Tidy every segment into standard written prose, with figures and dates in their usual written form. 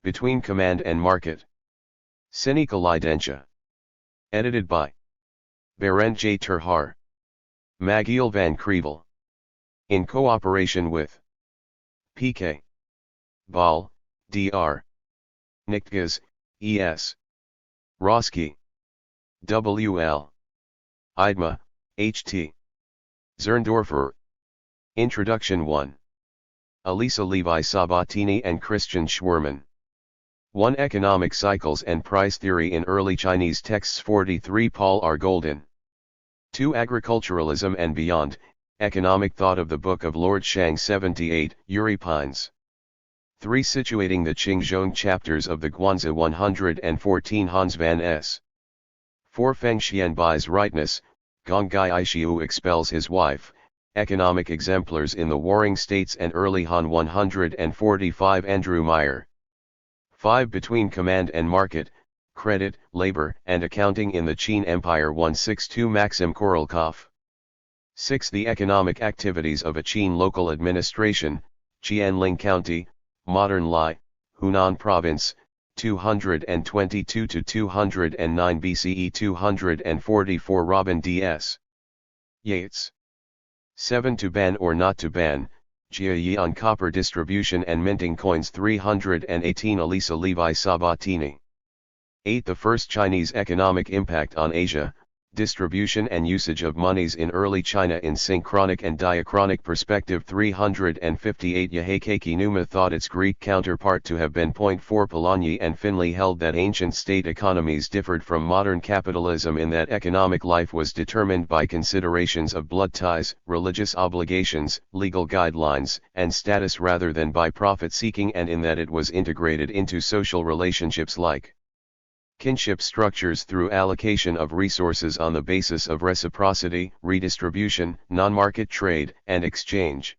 Between Command and Market. Cynical Lidentia. Edited by Berend J. Terhaar. Magiel van Crevel. In cooperation with P.K. Ball, Dr. Nichtges, E.S. Roski. W.L. Eidma, H.T. Zerndorfer. Introduction 1. Elisa, Levi, Sabattini and Christian Schwerman. 1. Economic Cycles and Price Theory in Early Chinese Texts. 43. Paul R. Golden. 2. Agriculturalism and Beyond, Economic Thought of the Book of Lord Shang. 78. Yuri Pines. 3. Situating the Qingzhong chapters of the Guanzi. 114. Hans van S. 4. Feng Xianbai's Rightness, Gong Gai Aishiu expels his wife, Economic Exemplars in the Warring States and Early Han. 145. Andrew Meyer. 5. Between Command and Market, Credit, Labor and Accounting in the Qin Empire. 162. Maxim Korolkov. 6. The Economic Activities of a Qin Local Administration, Qianling County, Modern Lai, Hunan Province, 222-209 BCE. 244. Robin D.S. Yates. 7. To ban or not to ban, Jia Yi on copper distribution and minting coins. 318. Elisa, Levi, Sabattini. 8. The first Chinese economic impact on Asia, distribution and usage of monies in early China in synchronic and diachronic perspective. 358. Yahekaki Numa thought its Greek counterpart to have been. 4. Polanyi and Finlay held that ancient state economies differed from modern capitalism in that economic life was determined by considerations of blood ties, religious obligations, legal guidelines, and status rather than by profit-seeking, and in that it was integrated into social relationships like kinship structures through allocation of resources on the basis of reciprocity, redistribution, non-market trade, and exchange.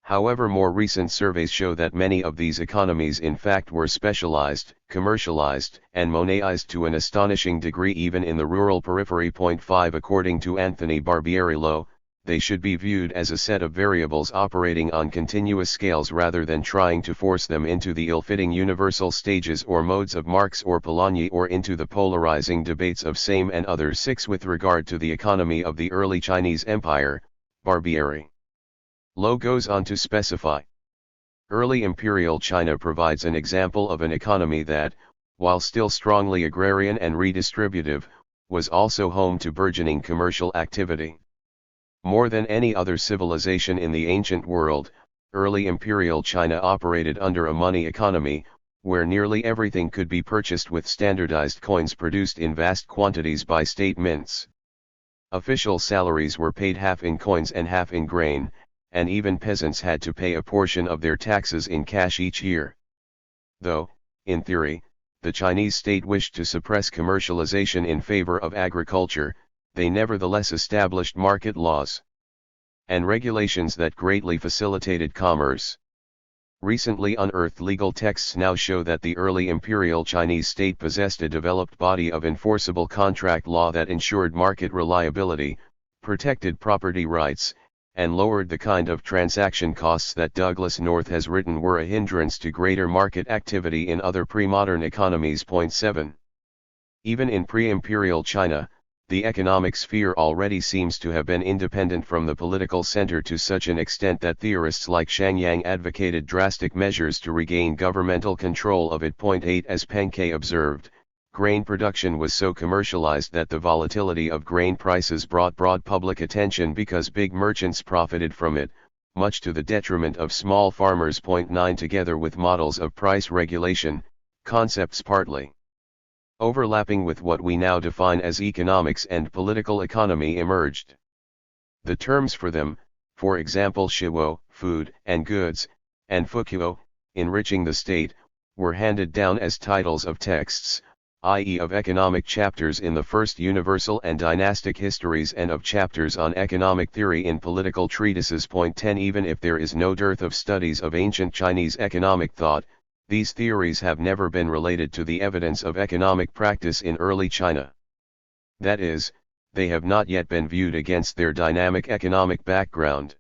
However, more recent surveys show that many of these economies in fact were specialized, commercialized, and monetized to an astonishing degree even in the rural periphery. 5. According to Anthony Barbieri-Lowe, they should be viewed as a set of variables operating on continuous scales rather than trying to force them into the ill-fitting universal stages or modes of Marx or Polanyi or into the polarizing debates of same and other. 6. With regard to the economy of the early Chinese Empire, Barbieri-Lowe goes on to specify, early imperial China provides an example of an economy that, while still strongly agrarian and redistributive, was also home to burgeoning commercial activity. More than any other civilization in the ancient world, early imperial China operated under a money economy, where nearly everything could be purchased with standardized coins produced in vast quantities by state mints. Official salaries were paid half in coins and half in grain, and even peasants had to pay a portion of their taxes in cash each year. Though, in theory, the Chinese state wished to suppress commercialization in favor of agriculture, they nevertheless established market laws and regulations that greatly facilitated commerce. Recently unearthed legal texts now show that the early imperial Chinese state possessed a developed body of enforceable contract law that ensured market reliability, protected property rights, and lowered the kind of transaction costs that Douglas North has written were a hindrance to greater market activity in other pre-modern economies. 7. Even in pre-imperial China, the economic sphere already seems to have been independent from the political center to such an extent that theorists like Shang Yang advocated drastic measures to regain governmental control of it. 8. As Penke observed, grain production was so commercialized that the volatility of grain prices brought broad public attention because big merchants profited from it, much to the detriment of small farmers. 9. Together with models of price regulation, concepts partly overlapping with what we now define as economics and political economy emerged. The terms for them, for example Shiwo, food and goods, and Fukuo, enriching the state, were handed down as titles of texts, i.e. of economic chapters in the first universal and dynastic histories and of chapters on economic theory in political treatises. 10. Even if there is no dearth of studies of ancient Chinese economic thought, these theories have never been related to the evidence of economic practice in early China. That is, they have not yet been viewed against their dynamic economic background.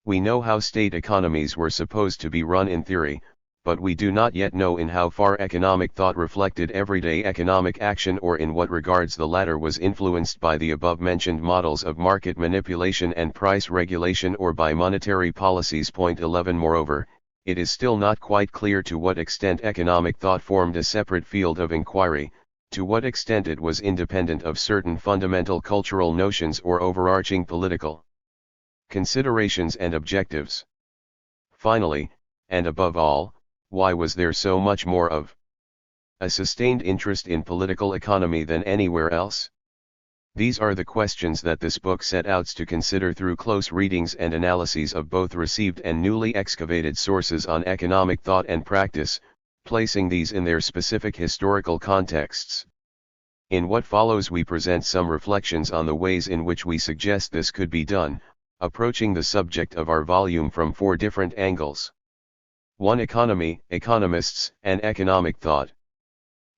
We know how state economies were supposed to be run in theory, but we do not yet know in how far economic thought reflected everyday economic action or in what regards the latter was influenced by the above-mentioned models of market manipulation and price regulation or by monetary policies. Point 11. Moreover, it is still not quite clear to what extent economic thought formed a separate field of inquiry, to what extent it was independent of certain fundamental cultural notions or overarching political considerations and objectives. Finally, and above all, why was there so much more of a sustained interest in political economy than anywhere else? These are the questions that this book set out to consider through close readings and analyses of both received and newly excavated sources on economic thought and practice, placing these in their specific historical contexts. In what follows we present some reflections on the ways in which we suggest this could be done, approaching the subject of our volume from 4 different angles. 1. Economy, economists, and economic thought.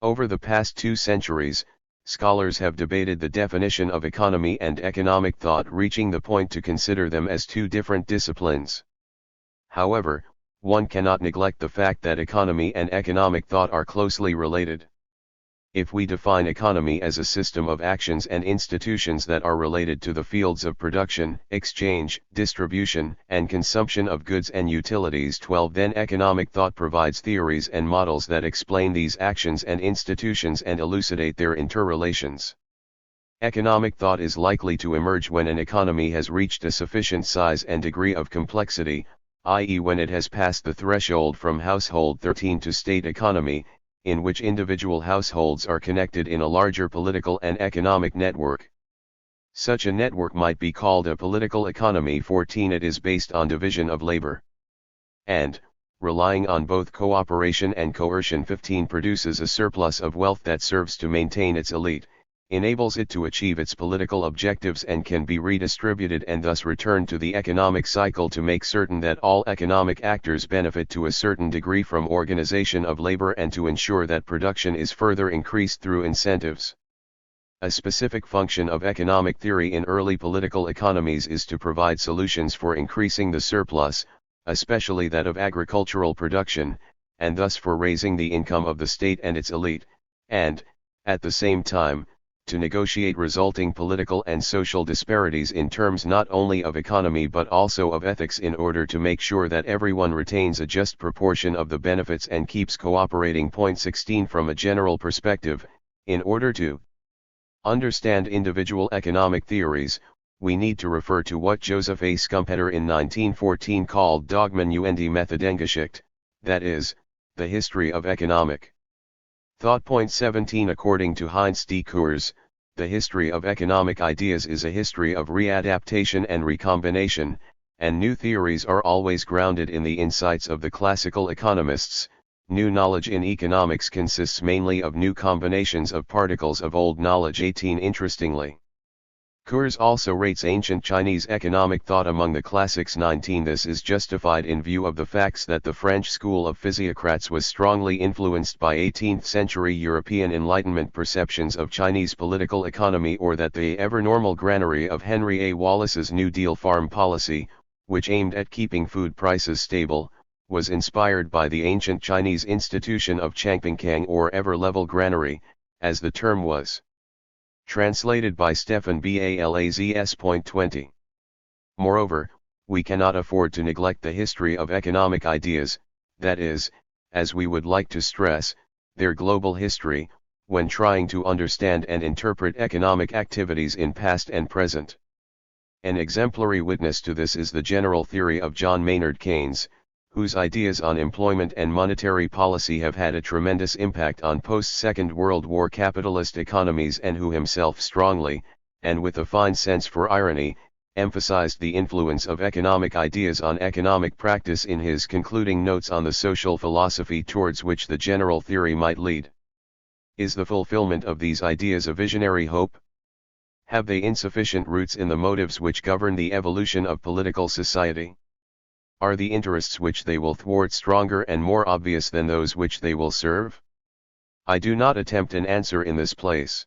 Over the past 2 centuries, scholars have debated the definition of economy and economic thought, reaching the point to consider them as 2 different disciplines. However, one cannot neglect the fact that economy and economic thought are closely related. If we define economy as a system of actions and institutions that are related to the fields of production, exchange, distribution, and consumption of goods and utilities. 12. Then economic thought provides theories and models that explain these actions and institutions and elucidate their interrelations. Economic thought is likely to emerge when an economy has reached a sufficient size and degree of complexity, i.e. when it has passed the threshold from household 13 to state economy, in which individual households are connected in a larger political and economic network. Such a network might be called a political economy. 14. It is based on division of labor and, relying on both cooperation and coercion. 15. Produces a surplus of wealth that serves to maintain its elite, enables it to achieve its political objectives and can be redistributed and thus returned to the economic cycle to make certain that all economic actors benefit to a certain degree from organization of labor and to ensure that production is further increased through incentives. A specific function of economic theory in early political economies is to provide solutions for increasing the surplus, especially that of agricultural production, and thus for raising the income of the state and its elite, and, at the same time, to negotiate resulting political and social disparities in terms not only of economy but also of ethics in order to make sure that everyone retains a just proportion of the benefits and keeps cooperating. 16. From a general perspective, in order to understand individual economic theories, we need to refer to what Joseph A. Schumpeter in 1914 called Dogmen und Methodengeschichte, that is, the history of economic thought. 17. According to Heinz D. Coors, the history of economic ideas is a history of readaptation and recombination, and new theories are always grounded in the insights of the classical economists. New knowledge in economics consists mainly of new combinations of particles of old knowledge. 18. Interestingly, Coors also rates ancient Chinese economic thought among the classics. 19. This is justified in view of the facts that the French school of physiocrats was strongly influenced by 18th-century European Enlightenment perceptions of Chinese political economy, or that the ever-normal granary of Henry A. Wallace's New Deal farm policy, which aimed at keeping food prices stable, was inspired by the ancient Chinese institution of Changpingkang, or ever-level granary, as the term was translated by Stefan Balazs. 20. Moreover, we cannot afford to neglect the history of economic ideas, that is, as we would like to stress, their global history, when trying to understand and interpret economic activities in past and present. An exemplary witness to this is the general theory of John Maynard Keynes, whose ideas on employment and monetary policy have had a tremendous impact on post-Second World War capitalist economies, and who himself strongly, and with a fine sense for irony, emphasized the influence of economic ideas on economic practice in his concluding notes on the social philosophy towards which the general theory might lead. Is the fulfillment of these ideas a visionary hope? Have they insufficient roots in the motives which govern the evolution of political society? Are the interests which they will thwart stronger and more obvious than those which they will serve? I do not attempt an answer in this place.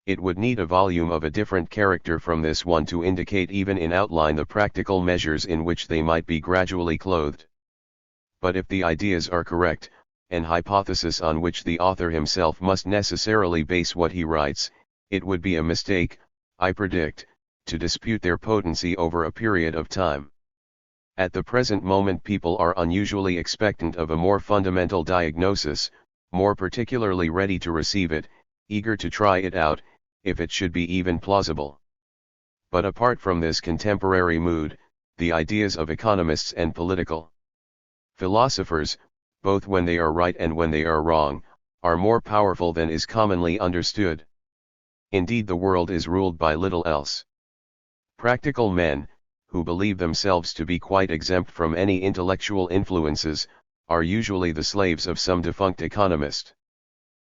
It would need a volume of a different character from this one to indicate even in outline the practical measures in which they might be gradually clothed. But if the ideas are correct, an hypothesis on which the author himself must necessarily base what he writes, it would be a mistake, I predict, to dispute their potency over a period of time. At the present moment people are unusually expectant of a more fundamental diagnosis, more particularly ready to receive it, eager to try it out, if it should be even plausible. But apart from this contemporary mood, the ideas of economists and political philosophers, both when they are right and when they are wrong, are more powerful than is commonly understood. Indeed, the world is ruled by little else. Practical men, who believe themselves to be quite exempt from any intellectual influences, are usually the slaves of some defunct economist.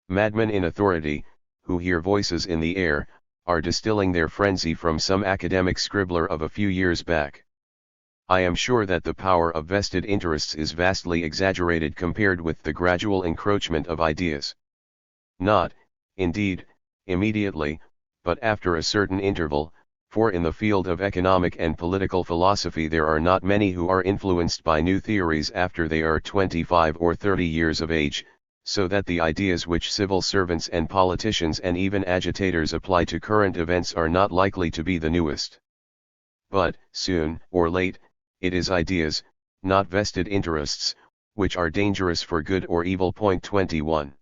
Madmen in authority, who hear voices in the air, are distilling their frenzy from some academic scribbler of a few years back. I am sure that the power of vested interests is vastly exaggerated compared with the gradual encroachment of ideas. Not, indeed, immediately, but after a certain interval, for in the field of economic and political philosophy there are not many who are influenced by new theories after they are 25 or 30 years of age, so that the ideas which civil servants and politicians and even agitators apply to current events are not likely to be the newest. But, soon or late, it is ideas, not vested interests, which are dangerous for good or evil. 21.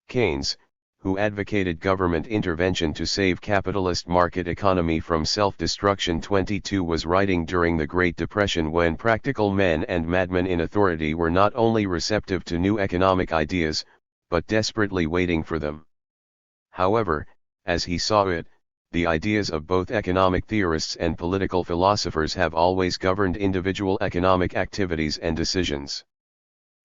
Keynes, who advocated government intervention to save capitalist market economy from self-destruction, 22, was writing during the Great Depression when practical men and madmen in authority were not only receptive to new economic ideas, but desperately waiting for them. However, as he saw it, the ideas of both economic theorists and political philosophers have always governed individual economic activities and decisions.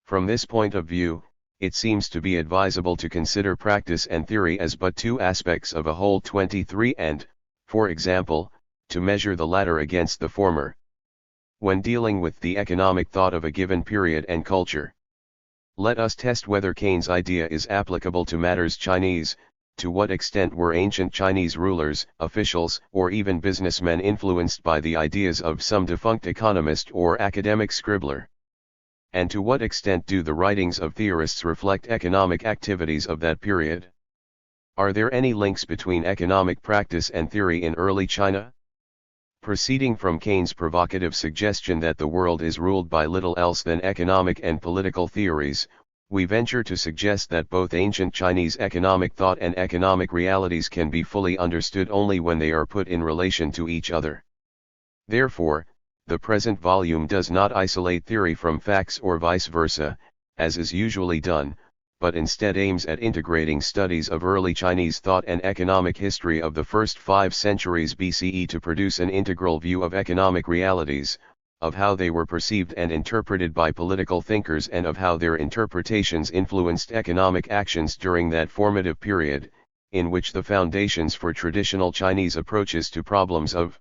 From this point of view, it seems to be advisable to consider practice and theory as but two aspects of a whole. 23, and, for example, to measure the latter against the former. When dealing with the economic thought of a given period and culture, let us test whether Keynes' idea is applicable to matters Chinese. To what extent were ancient Chinese rulers, officials, or even businessmen influenced by the ideas of some defunct economist or academic scribbler? And to what extent do the writings of theorists reflect economic activities of that period? Are there any links between economic practice and theory in early China? Proceeding from Keynes' provocative suggestion that the world is ruled by little else than economic and political theories, we venture to suggest that both ancient Chinese economic thought and economic realities can be fully understood only when they are put in relation to each other. Therefore, the present volume does not isolate theory from facts or vice versa, as is usually done, but instead aims at integrating studies of early Chinese thought and economic history of the first 5 centuries BCE to produce an integral view of economic realities, of how they were perceived and interpreted by political thinkers and of how their interpretations influenced economic actions during that formative period, in which the foundations for traditional Chinese approaches to problems of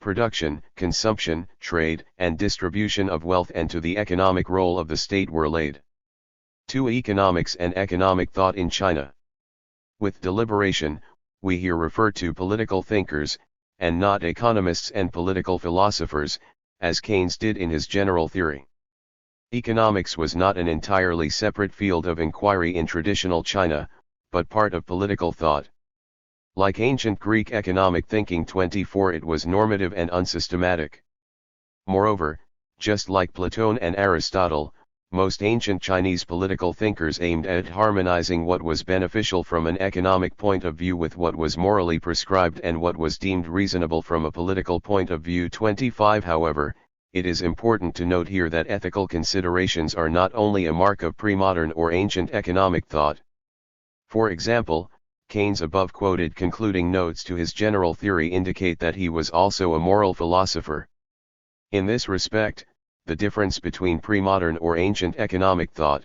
production, consumption, trade, and distribution of wealth and to the economic role of the state were laid. 2. Economics and economic thought in China. With deliberation, we here refer to political thinkers, and not economists and political philosophers, as Keynes did in his general theory. Economics was not an entirely separate field of inquiry in traditional China, but part of political thought. Like ancient Greek economic thinking 24, it was normative and unsystematic. Moreover, just like Plato and Aristotle, most ancient Chinese political thinkers aimed at harmonizing what was beneficial from an economic point of view with what was morally prescribed and what was deemed reasonable from a political point of view. 25. However, it is important to note here that ethical considerations are not only a mark of pre-modern or ancient economic thought. For example, Keynes' above-quoted concluding notes to his general theory indicate that he was also a moral philosopher. In this respect, the difference between pre-modern or ancient economic thought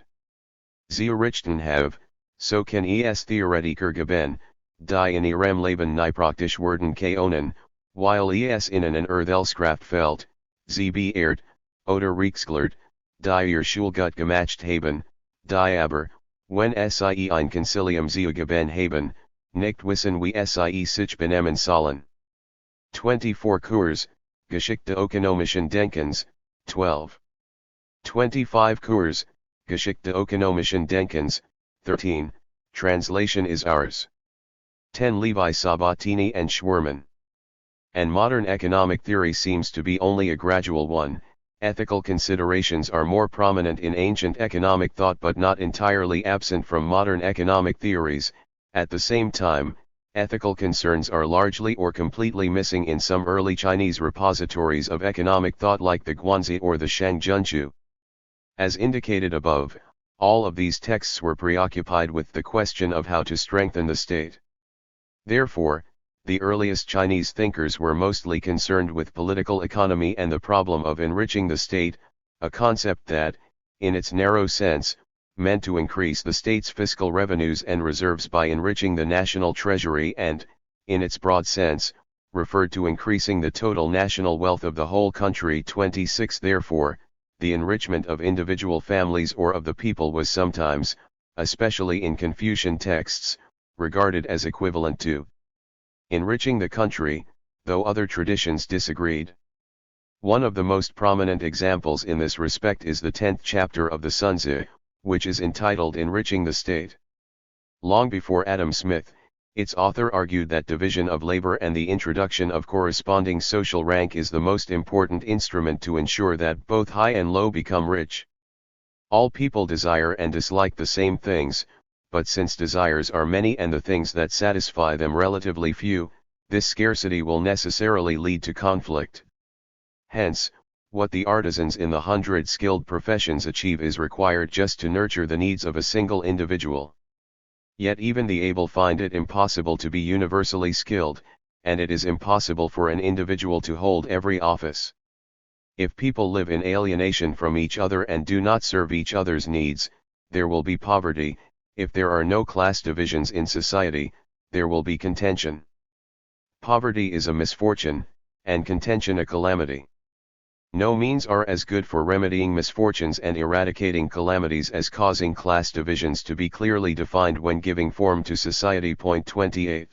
Sie richten have, so kann es theoretiker geben, die in ihrem Leben nie praktisch werden können, weil es ihnen ein Erzählkraftfeld, sie beehrt, oder Reichsgeld, die ihr Schulgut gemacht haben, die aber, wenn sie ein Concilium sie geben haben, nicht wissen wie sie sich benehmen sollen. 24 Kurs, Geschichte ökonomischen Denkens, 12. 25 Kurs, Geschichte ökonomischen Denkens, 13, translation is ours. 10 Levi Sabattini and Schwerm. And modern economic theory seems to be only a gradual one. Ethical considerations are more prominent in ancient economic thought but not entirely absent from modern economic theories. At the same time, ethical concerns are largely or completely missing in some early Chinese repositories of economic thought like the Guanzi or the Shangjunchu. As indicated above, all of these texts were preoccupied with the question of how to strengthen the state. Therefore, the earliest Chinese thinkers were mostly concerned with political economy and the problem of enriching the state, a concept that, in its narrow sense, meant to increase the state's fiscal revenues and reserves by enriching the national treasury and, in its broad sense, referred to increasing the total national wealth of the whole country. 26 Therefore, the enrichment of individual families or of the people was sometimes, especially in Confucian texts, regarded as equivalent to enriching the country, though other traditions disagreed. One of the most prominent examples in this respect is the 10th chapter of the Sun Tzu, which is entitled Enriching the State. Long before Adam Smith, its author argued that division of labor and the introduction of corresponding social rank is the most important instrument to ensure that both high and low become rich. All people desire and dislike the same things, but since desires are many and the things that satisfy them relatively few, this scarcity will necessarily lead to conflict. Hence, what the artisans in the 100 skilled professions achieve is required just to nurture the needs of a single individual. Yet even the able find it impossible to be universally skilled, and it is impossible for an individual to hold every office. If people live in alienation from each other and do not serve each other's needs, there will be poverty. If there are no class divisions in society, there will be contention. Poverty is a misfortune, and contention a calamity. No means are as good for remedying misfortunes and eradicating calamities as causing class divisions to be clearly defined when giving form to society. 28.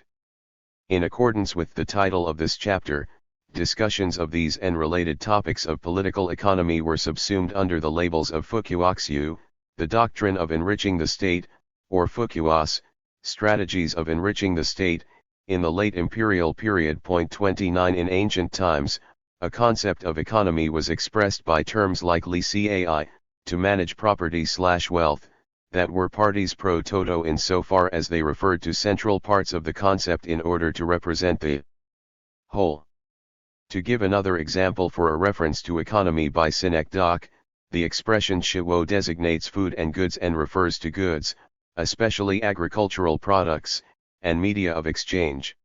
In accordance with the title of this chapter, discussions of these and related topics of political economy were subsumed under the labels of Fukuoxiu, the doctrine of enriching the state, or Fukuos, strategies of enriching the state, in the late imperial period. 29 In ancient times, a concept of economy was expressed by terms like li cai, to manage property/wealth, that were parties pro toto insofar as they referred to central parts of the concept in order to represent the whole. To give another example for a reference to economy by synecdoche, the expression shiwo designates food and goods and refers to goods, especially agricultural products, and media of exchange.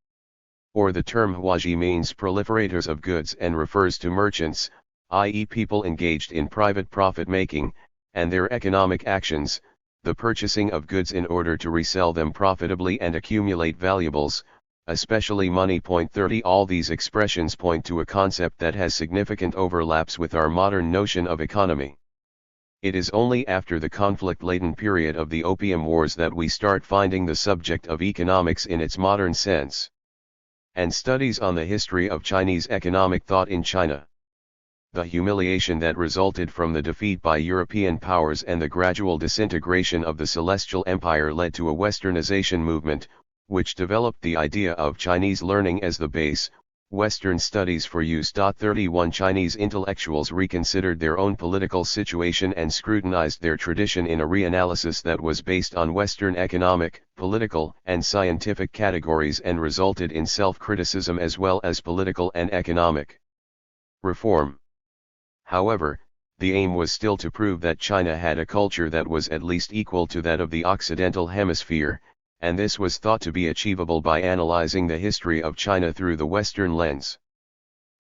Or the term huaji means proliferators of goods and refers to merchants, i.e. people engaged in private profit-making, and their economic actions, the purchasing of goods in order to resell them profitably and accumulate valuables, especially money. 30 All these expressions point to a concept that has significant overlaps with our modern notion of economy. It is only after the conflict-laden period of the Opium Wars that we start finding the subject of economics in its modern sense. And studies on the history of Chinese economic thought in China. The humiliation that resulted from the defeat by European powers and the gradual disintegration of the Celestial Empire led to a westernization movement, which developed the idea of Chinese learning as the base, Western studies for use. 31 Chinese intellectuals reconsidered their own political situation and scrutinized their tradition in a reanalysis that was based on Western economic, political, and scientific categories and resulted in self-criticism as well as political and economic reform. However, the aim was still to prove that China had a culture that was at least equal to that of the Occidental Hemisphere, and this was thought to be achievable by analyzing the history of China through the Western lens.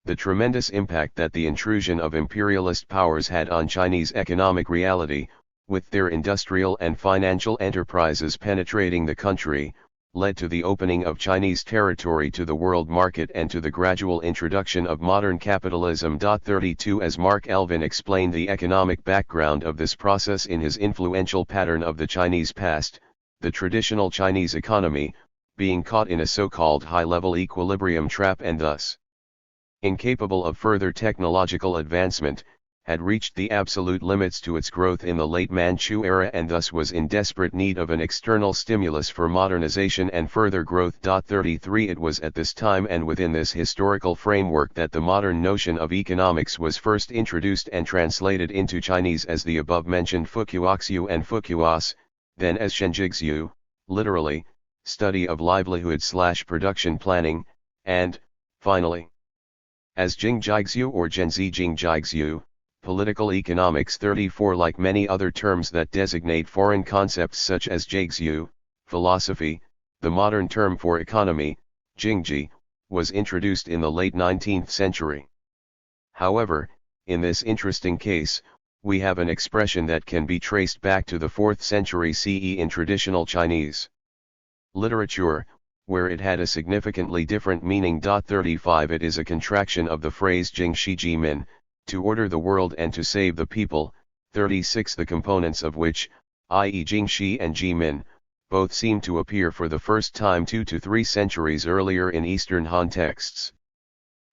The tremendous impact that the intrusion of imperialist powers had on Chinese economic reality, with their industrial and financial enterprises penetrating the country, led to the opening of Chinese territory to the world market and to the gradual introduction of modern capitalism. 32 As Mark Alvin explained the economic background of this process in his influential Pattern of the Chinese Past, the traditional Chinese economy, being caught in a so-called high-level equilibrium trap and thus incapable of further technological advancement, had reached the absolute limits to its growth in the late Manchu era and thus was in desperate need of an external stimulus for modernization and further growth. 33 It was at this time and within this historical framework that the modern notion of economics was first introduced and translated into Chinese as the above-mentioned Fukuoxiu and Fukuas, then as Shenjigxiu, literally, study of livelihood/production planning, and, finally, as Jingjixiu or Zhenzi Jingjixiu, political economics. 34 Like many other terms that designate foreign concepts such as Jigxiu, philosophy, the modern term for economy, Jingji, was introduced in the late 19th century. However, in this interesting case, we have an expression that can be traced back to the 4th century CE in traditional Chinese literature, where it had a significantly different meaning. 35 It is a contraction of the phrase Jing Shi Ji Min, to order the world and to save the people. 36 The components of which, i.e. Jing Shi and Ji Min, both seem to appear for the first time 2 to 3 centuries earlier in Eastern Han texts.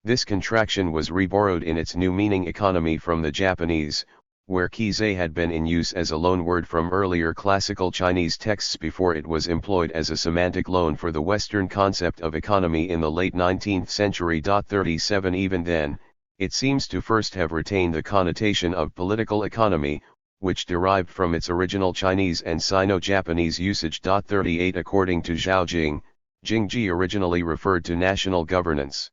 This contraction was reborrowed in its new meaning economy from the Japanese, where kize had been in use as a loanword from earlier classical Chinese texts before it was employed as a semantic loan for the Western concept of economy in the late 19th century. 37 Even then, it seems to first have retained the connotation of political economy, which derived from its original Chinese and Sino-Japanese usage. 38 According to Zhao Jing, Jingji originally referred to national governance,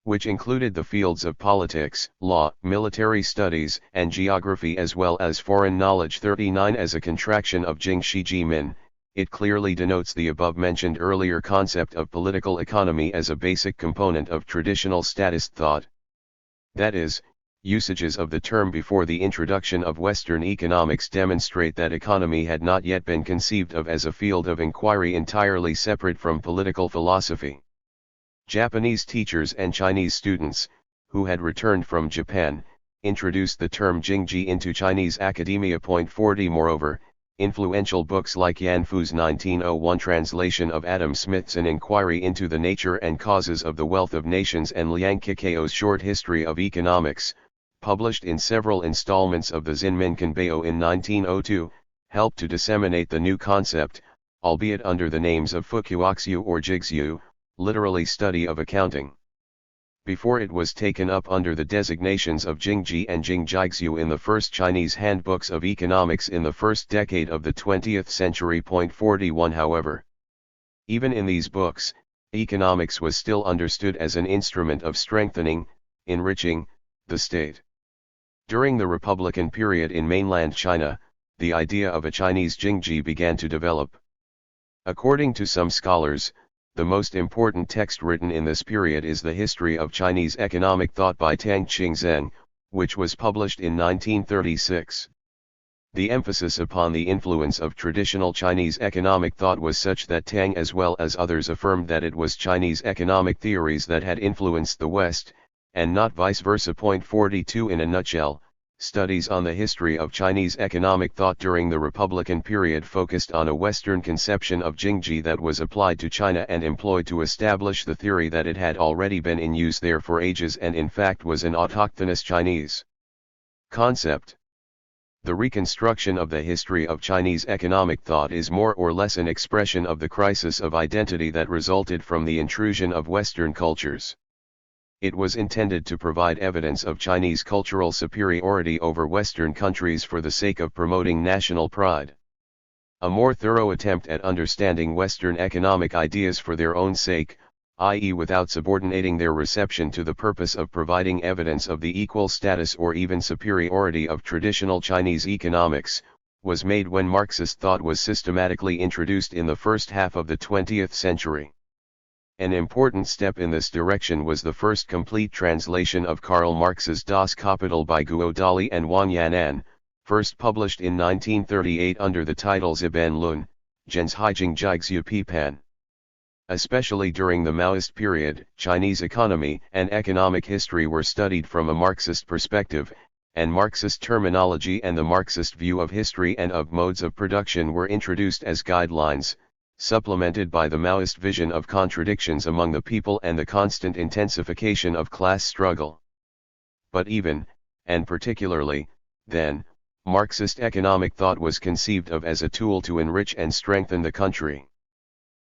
which included the fields of politics, law, military studies, and geography as well as foreign knowledge. 39 As a contraction of Jing Shi Ji Min, it clearly denotes the above-mentioned earlier concept of political economy as a basic component of traditional statist thought. That is, usages of the term before the introduction of Western economics demonstrate that economy had not yet been conceived of as a field of inquiry entirely separate from political philosophy. Japanese teachers and Chinese students, who had returned from Japan, introduced the term Jingji into Chinese academia. 40 Moreover, influential books like Yan Fu's 1901 translation of Adam Smith's An Inquiry into the Nature and Causes of the Wealth of Nations and Liang Kikao's Short History of Economics, published in several installments of the Zinmin Kanbeo in 1902, helped to disseminate the new concept, albeit under the names of Fukuoxiu or Jigxiu, literally study of accounting. Before it was taken up under the designations of Jingji and Jingjixiu in the first Chinese handbooks of economics in the first decade of the 20th century. 41 However, even in these books, economics was still understood as an instrument of strengthening, enriching, the state. During the Republican period in mainland China, the idea of a Chinese Jingji began to develop. According to some scholars, the most important text written in this period is the History of Chinese Economic Thought by Tang Qingzheng, which was published in 1936. The emphasis upon the influence of traditional Chinese economic thought was such that Tang as well as others affirmed that it was Chinese economic theories that had influenced the West, and not vice versa. 42 In a nutshell, studies on the history of Chinese economic thought during the Republican period focused on a Western conception of Jingji that was applied to China and employed to establish the theory that it had already been in use there for ages and in fact was an autochthonous Chinese concept. The reconstruction of the history of Chinese economic thought is more or less an expression of the crisis of identity that resulted from the intrusion of Western cultures. It was intended to provide evidence of Chinese cultural superiority over Western countries for the sake of promoting national pride. A more thorough attempt at understanding Western economic ideas for their own sake, i.e. without subordinating their reception to the purpose of providing evidence of the equal status or even superiority of traditional Chinese economics, was made when Marxist thought was systematically introduced in the first half of the 20th century. An important step in this direction was the first complete translation of Karl Marx's Das Kapital by Guo Dali and Wang Yanan, first published in 1938 under the title Ziban Lun, Zhenzi Jingjixiu Pipan. Especially during the Maoist period, Chinese economy and economic history were studied from a Marxist perspective, and Marxist terminology and the Marxist view of history and of modes of production were introduced as guidelines, supplemented by the Maoist vision of contradictions among the people and the constant intensification of class struggle. But even, and particularly, then, Marxist economic thought was conceived of as a tool to enrich and strengthen the country.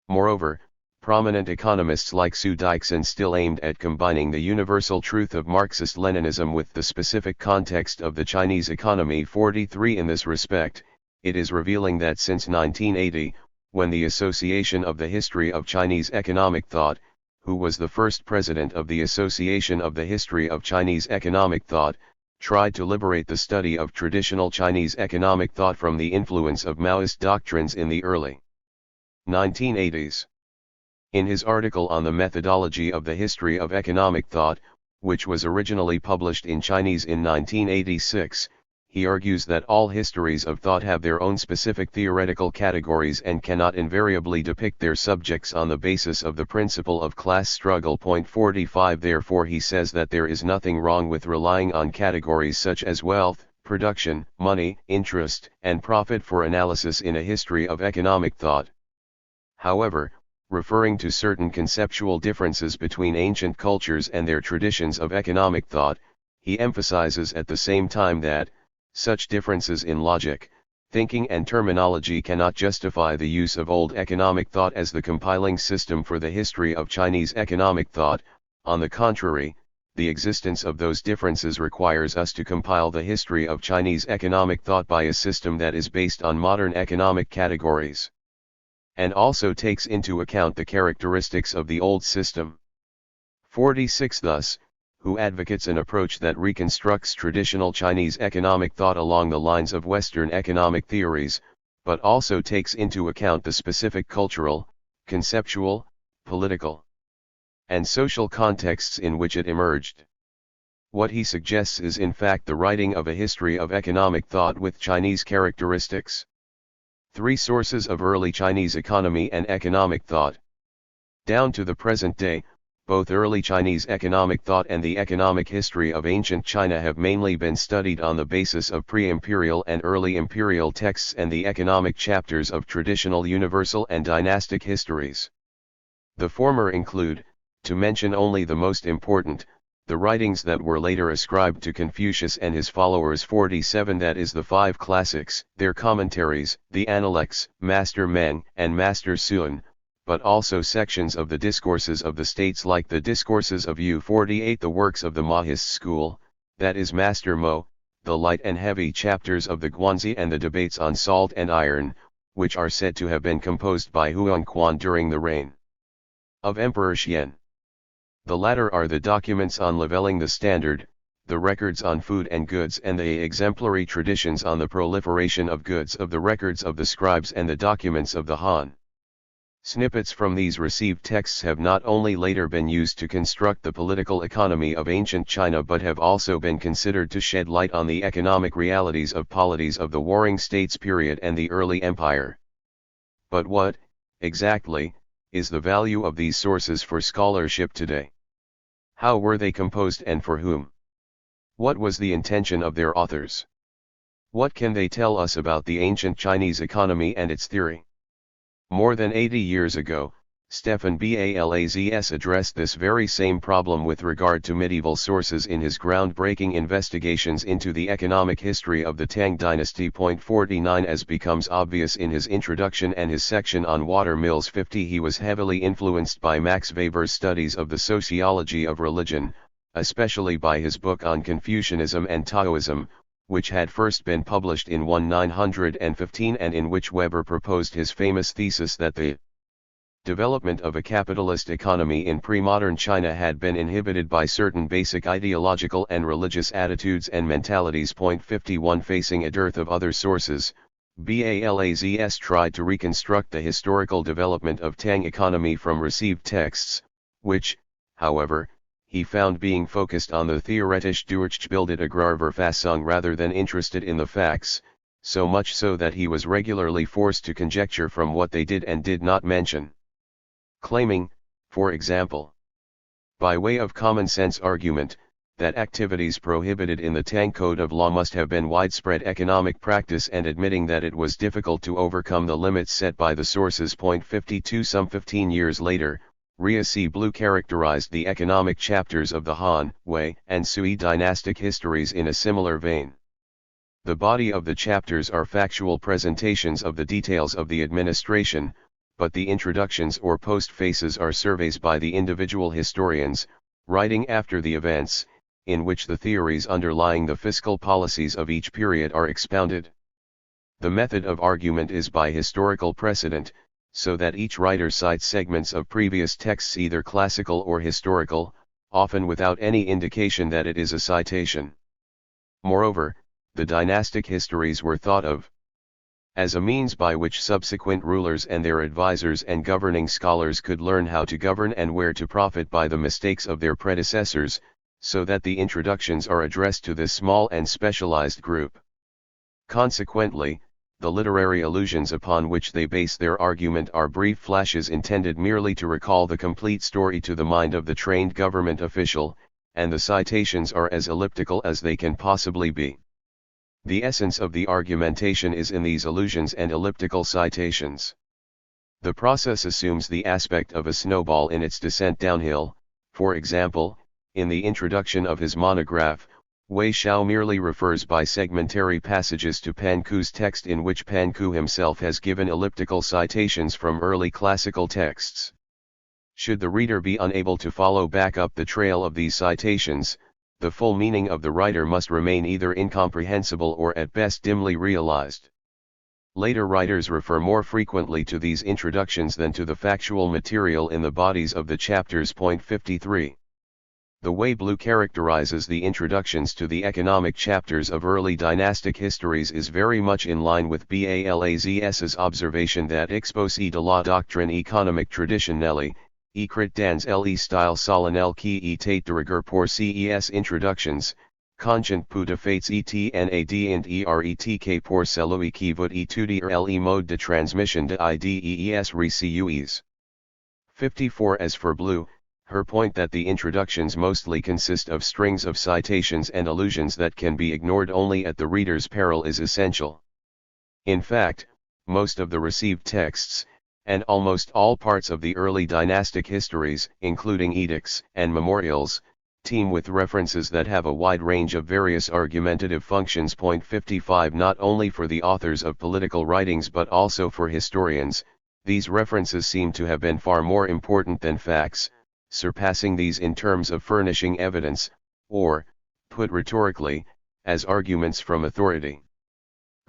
Moreover, prominent economists like Su Dixon still aimed at combining the universal truth of Marxist-Leninism with the specific context of the Chinese economy. 43 In this respect, it is revealing that since 1980, when the Association of the History of Chinese Economic Thought, who was the first president of the Association of the History of Chinese Economic Thought, tried to liberate the study of traditional Chinese economic thought from the influence of Maoist doctrines in the early 1980s. In his article on the methodology of the history of economic thought, which was originally published in Chinese in 1986, he argues that all histories of thought have their own specific theoretical categories and cannot invariably depict their subjects on the basis of the principle of class struggle. 45 Therefore he says that there is nothing wrong with relying on categories such as wealth, production, money, interest, and profit for analysis in a history of economic thought. However, referring to certain conceptual differences between ancient cultures and their traditions of economic thought, he emphasizes at the same time that, such differences in logic, thinking and terminology cannot justify the use of old economic thought as the compiling system for the history of Chinese economic thought. On the contrary, the existence of those differences requires us to compile the history of Chinese economic thought by a system that is based on modern economic categories, and also takes into account the characteristics of the old system. 46 Thus, who advocates an approach that reconstructs traditional Chinese economic thought along the lines of Western economic theories, but also takes into account the specific cultural, conceptual, political, and social contexts in which it emerged. What he suggests is in fact the writing of a history of economic thought with Chinese characteristics. 3 Sources of early Chinese economy and economic thought. Down to the present day, both early Chinese economic thought and the economic history of ancient China have mainly been studied on the basis of pre-imperial and early imperial texts and the economic chapters of traditional universal and dynastic histories. The former include, to mention only the most important, the writings that were later ascribed to Confucius and his followers. 47 That is the 5 classics, their commentaries, the Analects, Master Meng and Master Sun, but also sections of the discourses of the states like the discourses of Yu. 48 The works of the Mahist school, that is Master Mo, the light and heavy chapters of the Guanzi and the debates on salt and iron, which are said to have been composed by Huangquan during the reign of Emperor Xian. The latter are the documents on leveling the standard, the records on food and goods and the exemplary traditions on the proliferation of goods of the records of the scribes and the documents of the Han. Snippets from these received texts have not only later been used to construct the political economy of ancient China but have also been considered to shed light on the economic realities of polities of the Warring States period and the early empire. But what, exactly, is the value of these sources for scholarship today? How were they composed and for whom? What was the intention of their authors? What can they tell us about the ancient Chinese economy and its theory? More than 80 years ago, Stefan Balzs addressed this very same problem with regard to medieval sources in his groundbreaking investigations into the economic history of the Tang dynasty. 49 As becomes obvious in his introduction and his section on water mills. 50 He was heavily influenced by Max Weber's studies of the sociology of religion, especially by his book on Confucianism and Taoism, which had first been published in 1915 and in which Weber proposed his famous thesis that the development of a capitalist economy in pre-modern China had been inhibited by certain basic ideological and religious attitudes and mentalities. 51 Facing a dearth of other sources, Balzs tried to reconstruct the historical development of Tang economy from received texts, which, however, he found being focused on the theoretische Durchgebildet Agrarverfassung rather than interested in the facts, so much so that he was regularly forced to conjecture from what they did and did not mention. Claiming, for example, by way of common sense argument, that activities prohibited in the Tang Code of Law must have been widespread economic practice and admitting that it was difficult to overcome the limits set by the sources. 52 Some 15 years later, Ria C. Blue characterized the economic chapters of the Han, Wei, and Sui dynastic histories in a similar vein. The body of the chapters are factual presentations of the details of the administration, but the introductions or postfaces are surveys by the individual historians, writing after the events, in which the theories underlying the fiscal policies of each period are expounded. The method of argument is by historical precedent, so that each writer cites segments of previous texts either classical or historical, often without any indication that it is a citation. Moreover, the dynastic histories were thought of as a means by which subsequent rulers and their advisors and governing scholars could learn how to govern and where to profit by the mistakes of their predecessors, so that the introductions are addressed to this small and specialized group. Consequently, the literary allusions upon which they base their argument are brief flashes intended merely to recall the complete story to the mind of the trained government official, and the citations are as elliptical as they can possibly be. The essence of the argumentation is in these allusions and elliptical citations. The process assumes the aspect of a snowball in its descent downhill. For example, in the introduction of his monograph, Wei Xiao merely refers by segmentary passages to Pan Ku's text, in which Pan Ku himself has given elliptical citations from early classical texts. Should the reader be unable to follow back up the trail of these citations, the full meaning of the writer must remain either incomprehensible or at best dimly realized. Later writers refer more frequently to these introductions than to the factual material in the bodies of the chapters. 53. The way Blue characterizes the introductions to the economic chapters of early dynastic histories is very much in line with Balazs's observation that expose de la doctrine économique traditionnelle, écrit dans le style solennel qui était de rigueur pour ces introductions, conscient peu de faits etnad and ertk pour celui qui veut étudier le mode de transmission de idees reçues. 54. As for Blue, her point that the introductions mostly consist of strings of citations and allusions that can be ignored only at the reader's peril is essential. In fact, most of the received texts, and almost all parts of the early dynastic histories, including edicts and memorials, teem with references that have a wide range of various argumentative functions. 55. Not only for the authors of political writings but also for historians, these references seem to have been far more important than facts, surpassing these in terms of furnishing evidence, or, put rhetorically, as arguments from authority.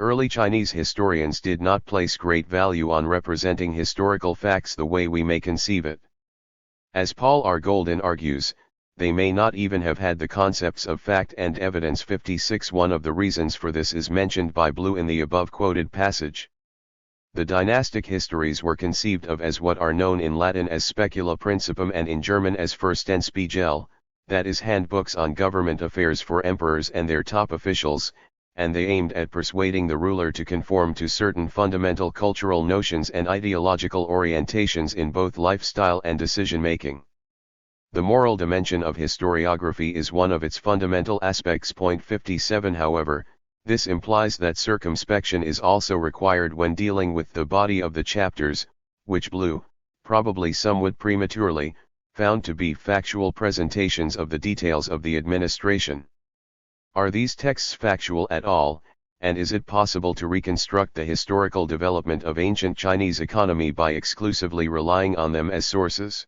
Early Chinese historians did not place great value on representing historical facts the way we may conceive it. As Paul R. Golden argues, they may not even have had the concepts of fact and evidence. 56. One of the reasons for this is mentioned by Blue in the above quoted passage. The dynastic histories were conceived of as what are known in Latin as specula principum and in German as Fürstenspiegel, that is, handbooks on government affairs for emperors and their top officials, and they aimed at persuading the ruler to conform to certain fundamental cultural notions and ideological orientations in both lifestyle and decision-making. The moral dimension of historiography is one of its fundamental aspects. 57. However, this implies that circumspection is also required when dealing with the body of the chapters, which Blue, probably somewhat prematurely, found to be factual presentations of the details of the administration. Are these texts factual at all, and is it possible to reconstruct the historical development of ancient Chinese economy by exclusively relying on them as sources?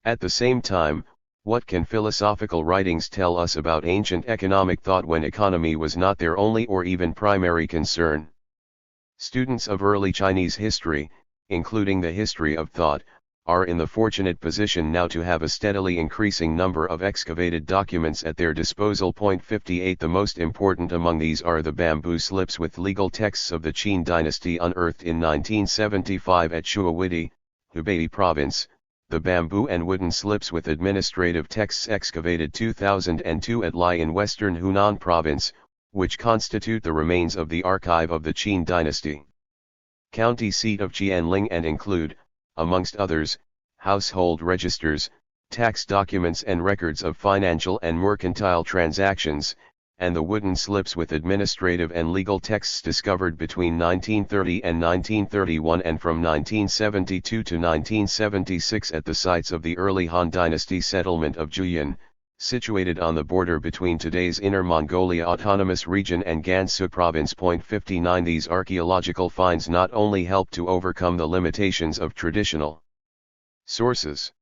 At the same time, what can philosophical writings tell us about ancient economic thought when economy was not their only or even primary concern? Students of early Chinese history, including the history of thought, are in the fortunate position now to have a steadily increasing number of excavated documents at their disposal. 58. The most important among these are the bamboo slips with legal texts of the Qin dynasty unearthed in 1975 at Shuawidi, Hubei province, the bamboo and wooden slips with administrative texts excavated 2002 at Lai in western Hunan province, which constitute the remains of the archive of the Qin dynasty. County seat of Qianling and include, amongst others, household registers, tax documents and records of financial and mercantile transactions, and the wooden slips with administrative and legal texts discovered between 1930 and 1931 and from 1972 to 1976 at the sites of the early Han Dynasty settlement of Juyin, situated on the border between today's Inner Mongolia Autonomous Region and Gansu Province. 59 These archaeological finds not only help to overcome the limitations of traditional sources,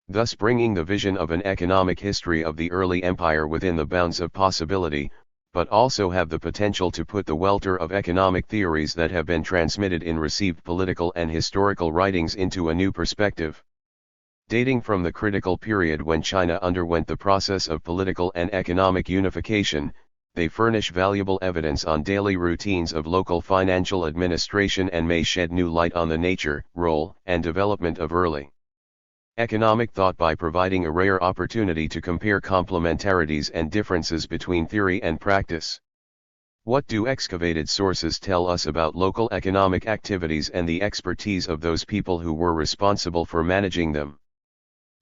thus bringing the vision of an economic history of the early empire within the bounds of possibility, but also have the potential to put the welter of economic theories that have been transmitted in received political and historical writings into a new perspective. Dating from the critical period when China underwent the process of political and economic unification, they furnish valuable evidence on daily routines of local financial administration and may shed new light on the nature, role, and development of early economic thought by providing a rare opportunity to compare complementarities and differences between theory and practice. What do excavated sources tell us about local economic activities and the expertise of those people who were responsible for managing them?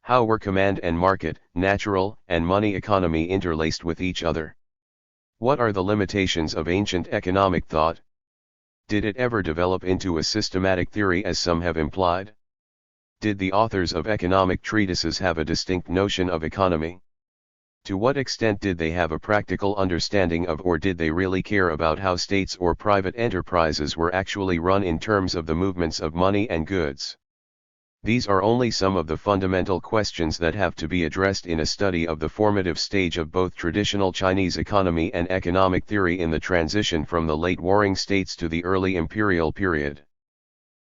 How were command and market, natural and money economy interlaced with each other? What are the limitations of ancient economic thought? Did it ever develop into a systematic theory as some have implied? Did the authors of economic treatises have a distinct notion of economy? To what extent did they have a practical understanding of, or did they really care about how states or private enterprises were actually run in terms of the movements of money and goods? These are only some of the fundamental questions that have to be addressed in a study of the formative stage of both traditional Chinese economy and economic theory in the transition from the late warring states to the early imperial period.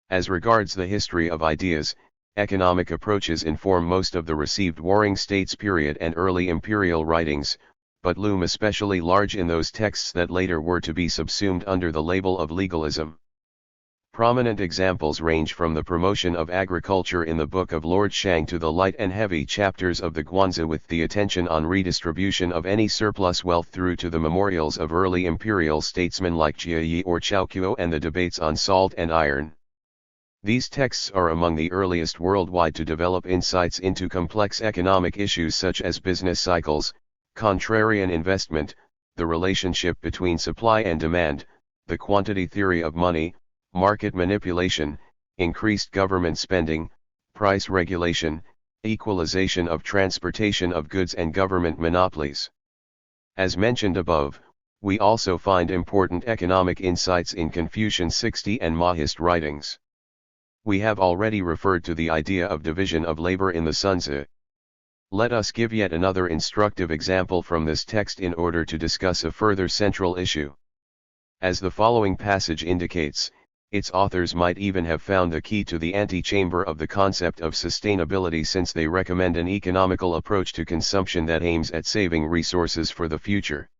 As regards the history of ideas, economic approaches inform most of the received warring states period and early imperial writings, but loom especially large in those texts that later were to be subsumed under the label of legalism. Prominent examples range from the promotion of agriculture in the Book of Lord Shang to the light and heavy chapters of the Guanzi with the attention on redistribution of any surplus wealth through to the memorials of early imperial statesmen like Jia Yi or Chao Kuo and the debates on salt and iron. These texts are among the earliest worldwide to develop insights into complex economic issues such as business cycles, contrarian investment, the relationship between supply and demand, the quantity theory of money, market manipulation, increased government spending, price regulation, equalization of transportation of goods and government monopolies. As mentioned above, we also find important economic insights in Confucian 60 and Mahist writings. We have already referred to the idea of division of labor in the Sun Tzu. Let us give yet another instructive example from this text in order to discuss a further central issue. As the following passage indicates, its authors might even have found the key to the antechamber of the concept of sustainability, since they recommend an economical approach to consumption that aims at saving resources for the future.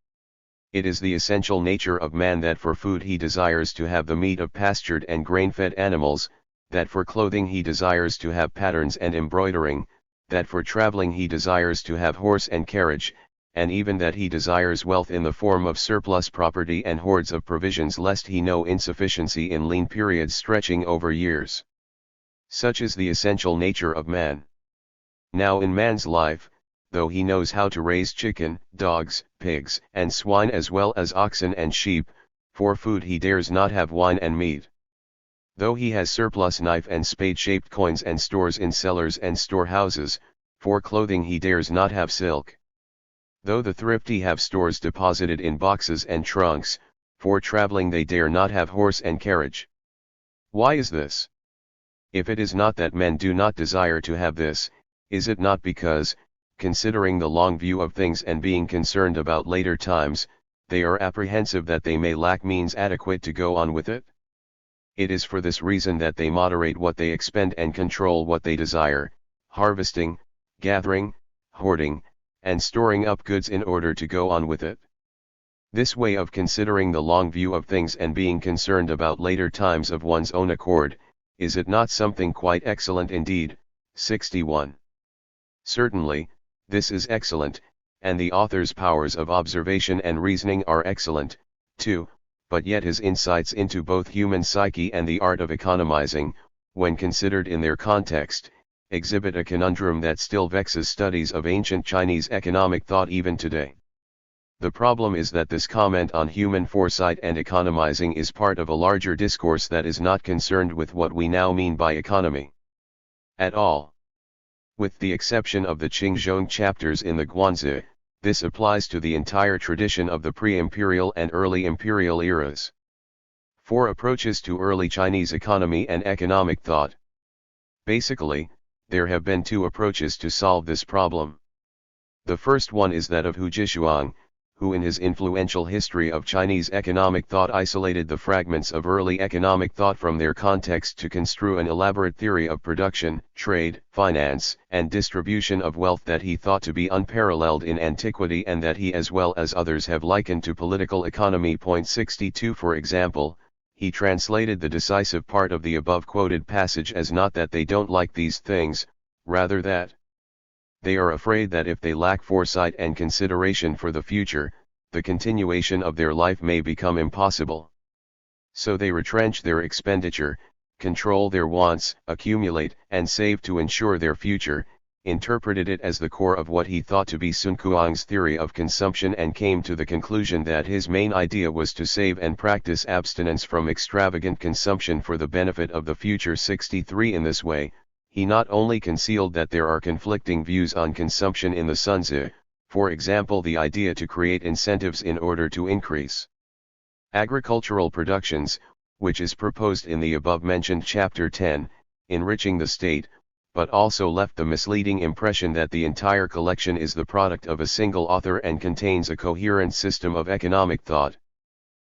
It is the essential nature of man that for food he desires to have the meat of pastured and grain-fed animals, that for clothing he desires to have patterns and embroidering, that for traveling he desires to have horse and carriage, and even that he desires wealth in the form of surplus property and hoards of provisions lest he know insufficiency in lean periods stretching over years. Such is the essential nature of man. Now in man's life, though he knows how to raise chicken, dogs, pigs, and swine as well as oxen and sheep, for food he dares not have wine and meat. Though he has surplus knife and spade-shaped coins and stores in cellars and storehouses, for clothing he dares not have silk. Though the thrifty have stores deposited in boxes and trunks, for traveling they dare not have horse and carriage. Why is this? If it is not that men do not desire to have this, is it not because, considering the long view of things and being concerned about later times, they are apprehensive that they may lack means adequate to go on with it? It is for this reason that they moderate what they expend and control what they desire, harvesting, gathering, hoarding, and storing up goods in order to go on with it. This way of considering the long view of things and being concerned about later times of one's own accord, is it not something quite excellent indeed? 61. Certainly, this is excellent, and the author's powers of observation and reasoning are excellent, too. But yet his insights into both human psyche and the art of economizing, when considered in their context, exhibit a conundrum that still vexes studies of ancient Chinese economic thought even today. The problem is that this comment on human foresight and economizing is part of a larger discourse that is not concerned with what we now mean by economy at all. With the exception of the Qingzhong chapters in the Guanzi, this applies to the entire tradition of the pre-imperial and early imperial eras. 4 approaches to early Chinese economy and economic thought. Basically, there have been 2 approaches to solve this problem. The first one is that of Hu Jishuang, who in his influential History of Chinese Economic Thought isolated the fragments of early economic thought from their context to construe an elaborate theory of production, trade, finance, and distribution of wealth that he thought to be unparalleled in antiquity and that he as well as others have likened to political economy. 62 For example, he translated the decisive part of the above quoted passage as not that they don't like these things, rather that they are afraid that if they lack foresight and consideration for the future, the continuation of their life may become impossible. So they retrench their expenditure, control their wants, accumulate and save to ensure their future, interpreted it as the core of what he thought to be Sun Kuang's theory of consumption and came to the conclusion that his main idea was to save and practice abstinence from extravagant consumption for the benefit of the future. 63 In this way, he not only concealed that there are conflicting views on consumption in the Sun Tzu, for example the idea to create incentives in order to increase agricultural productions, which is proposed in the above-mentioned chapter 10, enriching the state, but also left the misleading impression that the entire collection is the product of a single author and contains a coherent system of economic thought.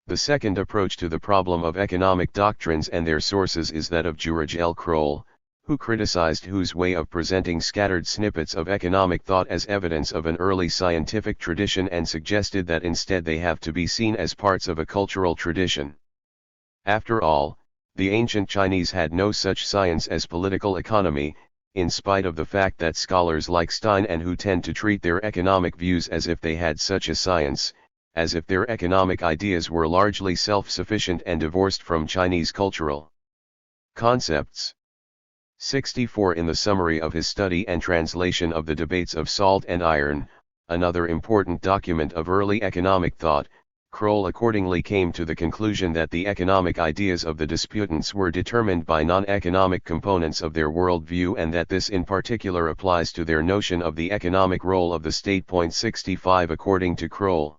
The second approach to the problem of economic doctrines and their sources is that of George L. Kroll, who criticized Hu's way of presenting scattered snippets of economic thought as evidence of an early scientific tradition and suggested that instead they have to be seen as parts of a cultural tradition. After all, the ancient Chinese had no such science as political economy, in spite of the fact that scholars like Stein and Hu tend to treat their economic views as if they had such a science, as if their economic ideas were largely self-sufficient and divorced from Chinese cultural concepts. 64 In the summary of his study and translation of the Debates of Salt and Iron, another important document of early economic thought, Kroll accordingly came to the conclusion that the economic ideas of the disputants were determined by non-economic components of their worldview and that this in particular applies to their notion of the economic role of the state. 65 According to Kroll,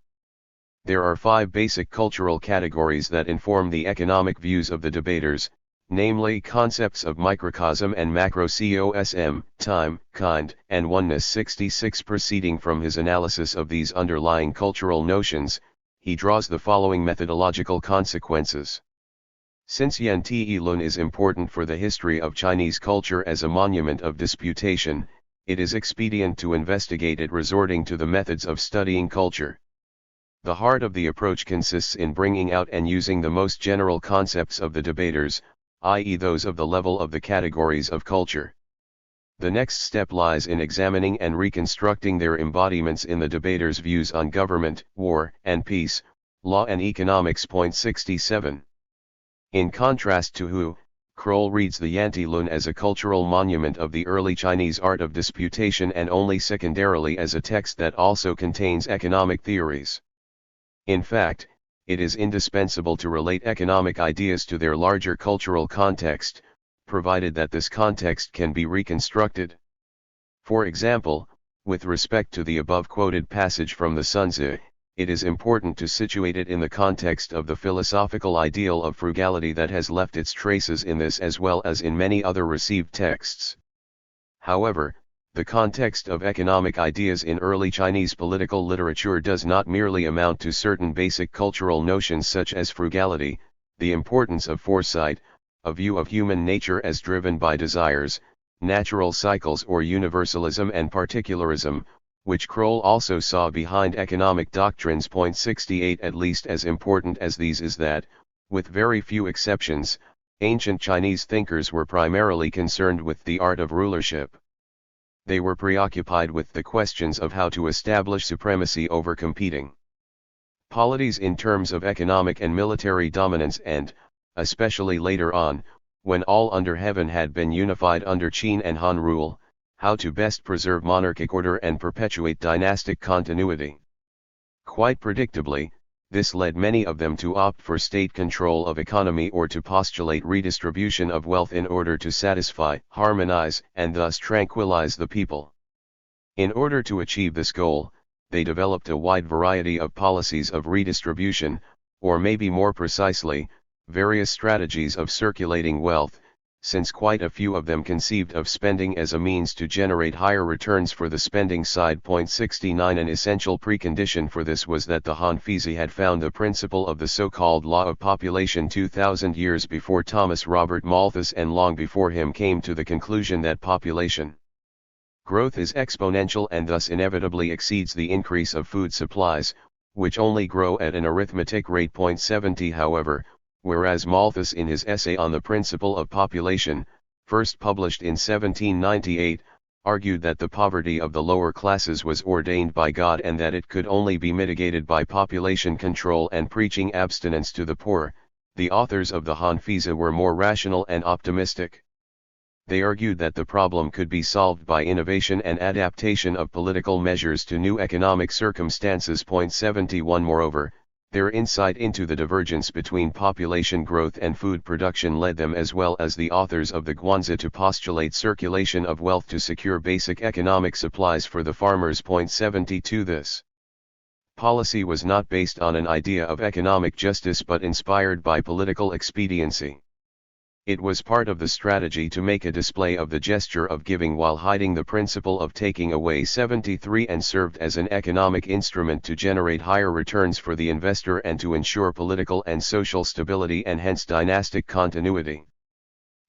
there are 5 basic cultural categories that inform the economic views of the debaters, namely concepts of microcosm and macrocosm, time, kind, and oneness. 66 Proceeding from his analysis of these underlying cultural notions, he draws the following methodological consequences. Since Yan Te Lun is important for the history of Chinese culture as a monument of disputation, it is expedient to investigate it resorting to the methods of studying culture. The heart of the approach consists in bringing out and using the most general concepts of the debaters, i.e. those of the level of the categories of culture. The next step lies in examining and reconstructing their embodiments in the debaters' views on government, war and peace, law and economics. 67. In contrast to Hu, Kroll reads the Yan Te Lun as a cultural monument of the early Chinese art of disputation and only secondarily as a text that also contains economic theories. In fact, it is indispensable to relate economic ideas to their larger cultural context, provided that this context can be reconstructed. For example, with respect to the above-quoted passage from the Sun Tzu, it is important to situate it in the context of the philosophical ideal of frugality that has left its traces in this as well as in many other received texts. However, the context of economic ideas in early Chinese political literature does not merely amount to certain basic cultural notions such as frugality, the importance of foresight, a view of human nature as driven by desires, natural cycles or universalism and particularism, which Kroll also saw behind economic doctrines. 68 At least as important as these is that, with very few exceptions, ancient Chinese thinkers were primarily concerned with the art of rulership. They were preoccupied with the questions of how to establish supremacy over competing polities in terms of economic and military dominance and, especially later on, when all under heaven had been unified under Qin and Han rule, how to best preserve monarchic order and perpetuate dynastic continuity. Quite predictably, this led many of them to opt for state control of economy or to postulate redistribution of wealth in order to satisfy, harmonize, and thus tranquilize the people. In order to achieve this goal, they developed a wide variety of policies of redistribution, or maybe more precisely, various strategies of circulating wealth, since quite a few of them conceived of spending as a means to generate higher returns for the spending side. 69 An essential precondition for this was that the Han-Fizi had found the principle of the so-called law of population 2,000 years before Thomas Robert Malthus, and long before him came to the conclusion that population growth is exponential and thus inevitably exceeds the increase of food supplies, which only grow at an arithmetic rate. 70 However, whereas Malthus in his essay on the principle of population, first published in 1798, argued that the poverty of the lower classes was ordained by God and that it could only be mitigated by population control and preaching abstinence to the poor, the authors of the Han-Fizi were more rational and optimistic. They argued that the problem could be solved by innovation and adaptation of political measures to new economic circumstances. 71 Moreover, their insight into the divergence between population growth and food production led them, as well as the authors of the Guanzi, to postulate circulation of wealth to secure basic economic supplies for the farmers. 72 This policy was not based on an idea of economic justice but inspired by political expediency. It was part of the strategy to make a display of the gesture of giving while hiding the principle of taking away. 73 And served as an economic instrument to generate higher returns for the investor and to ensure political and social stability and hence dynastic continuity.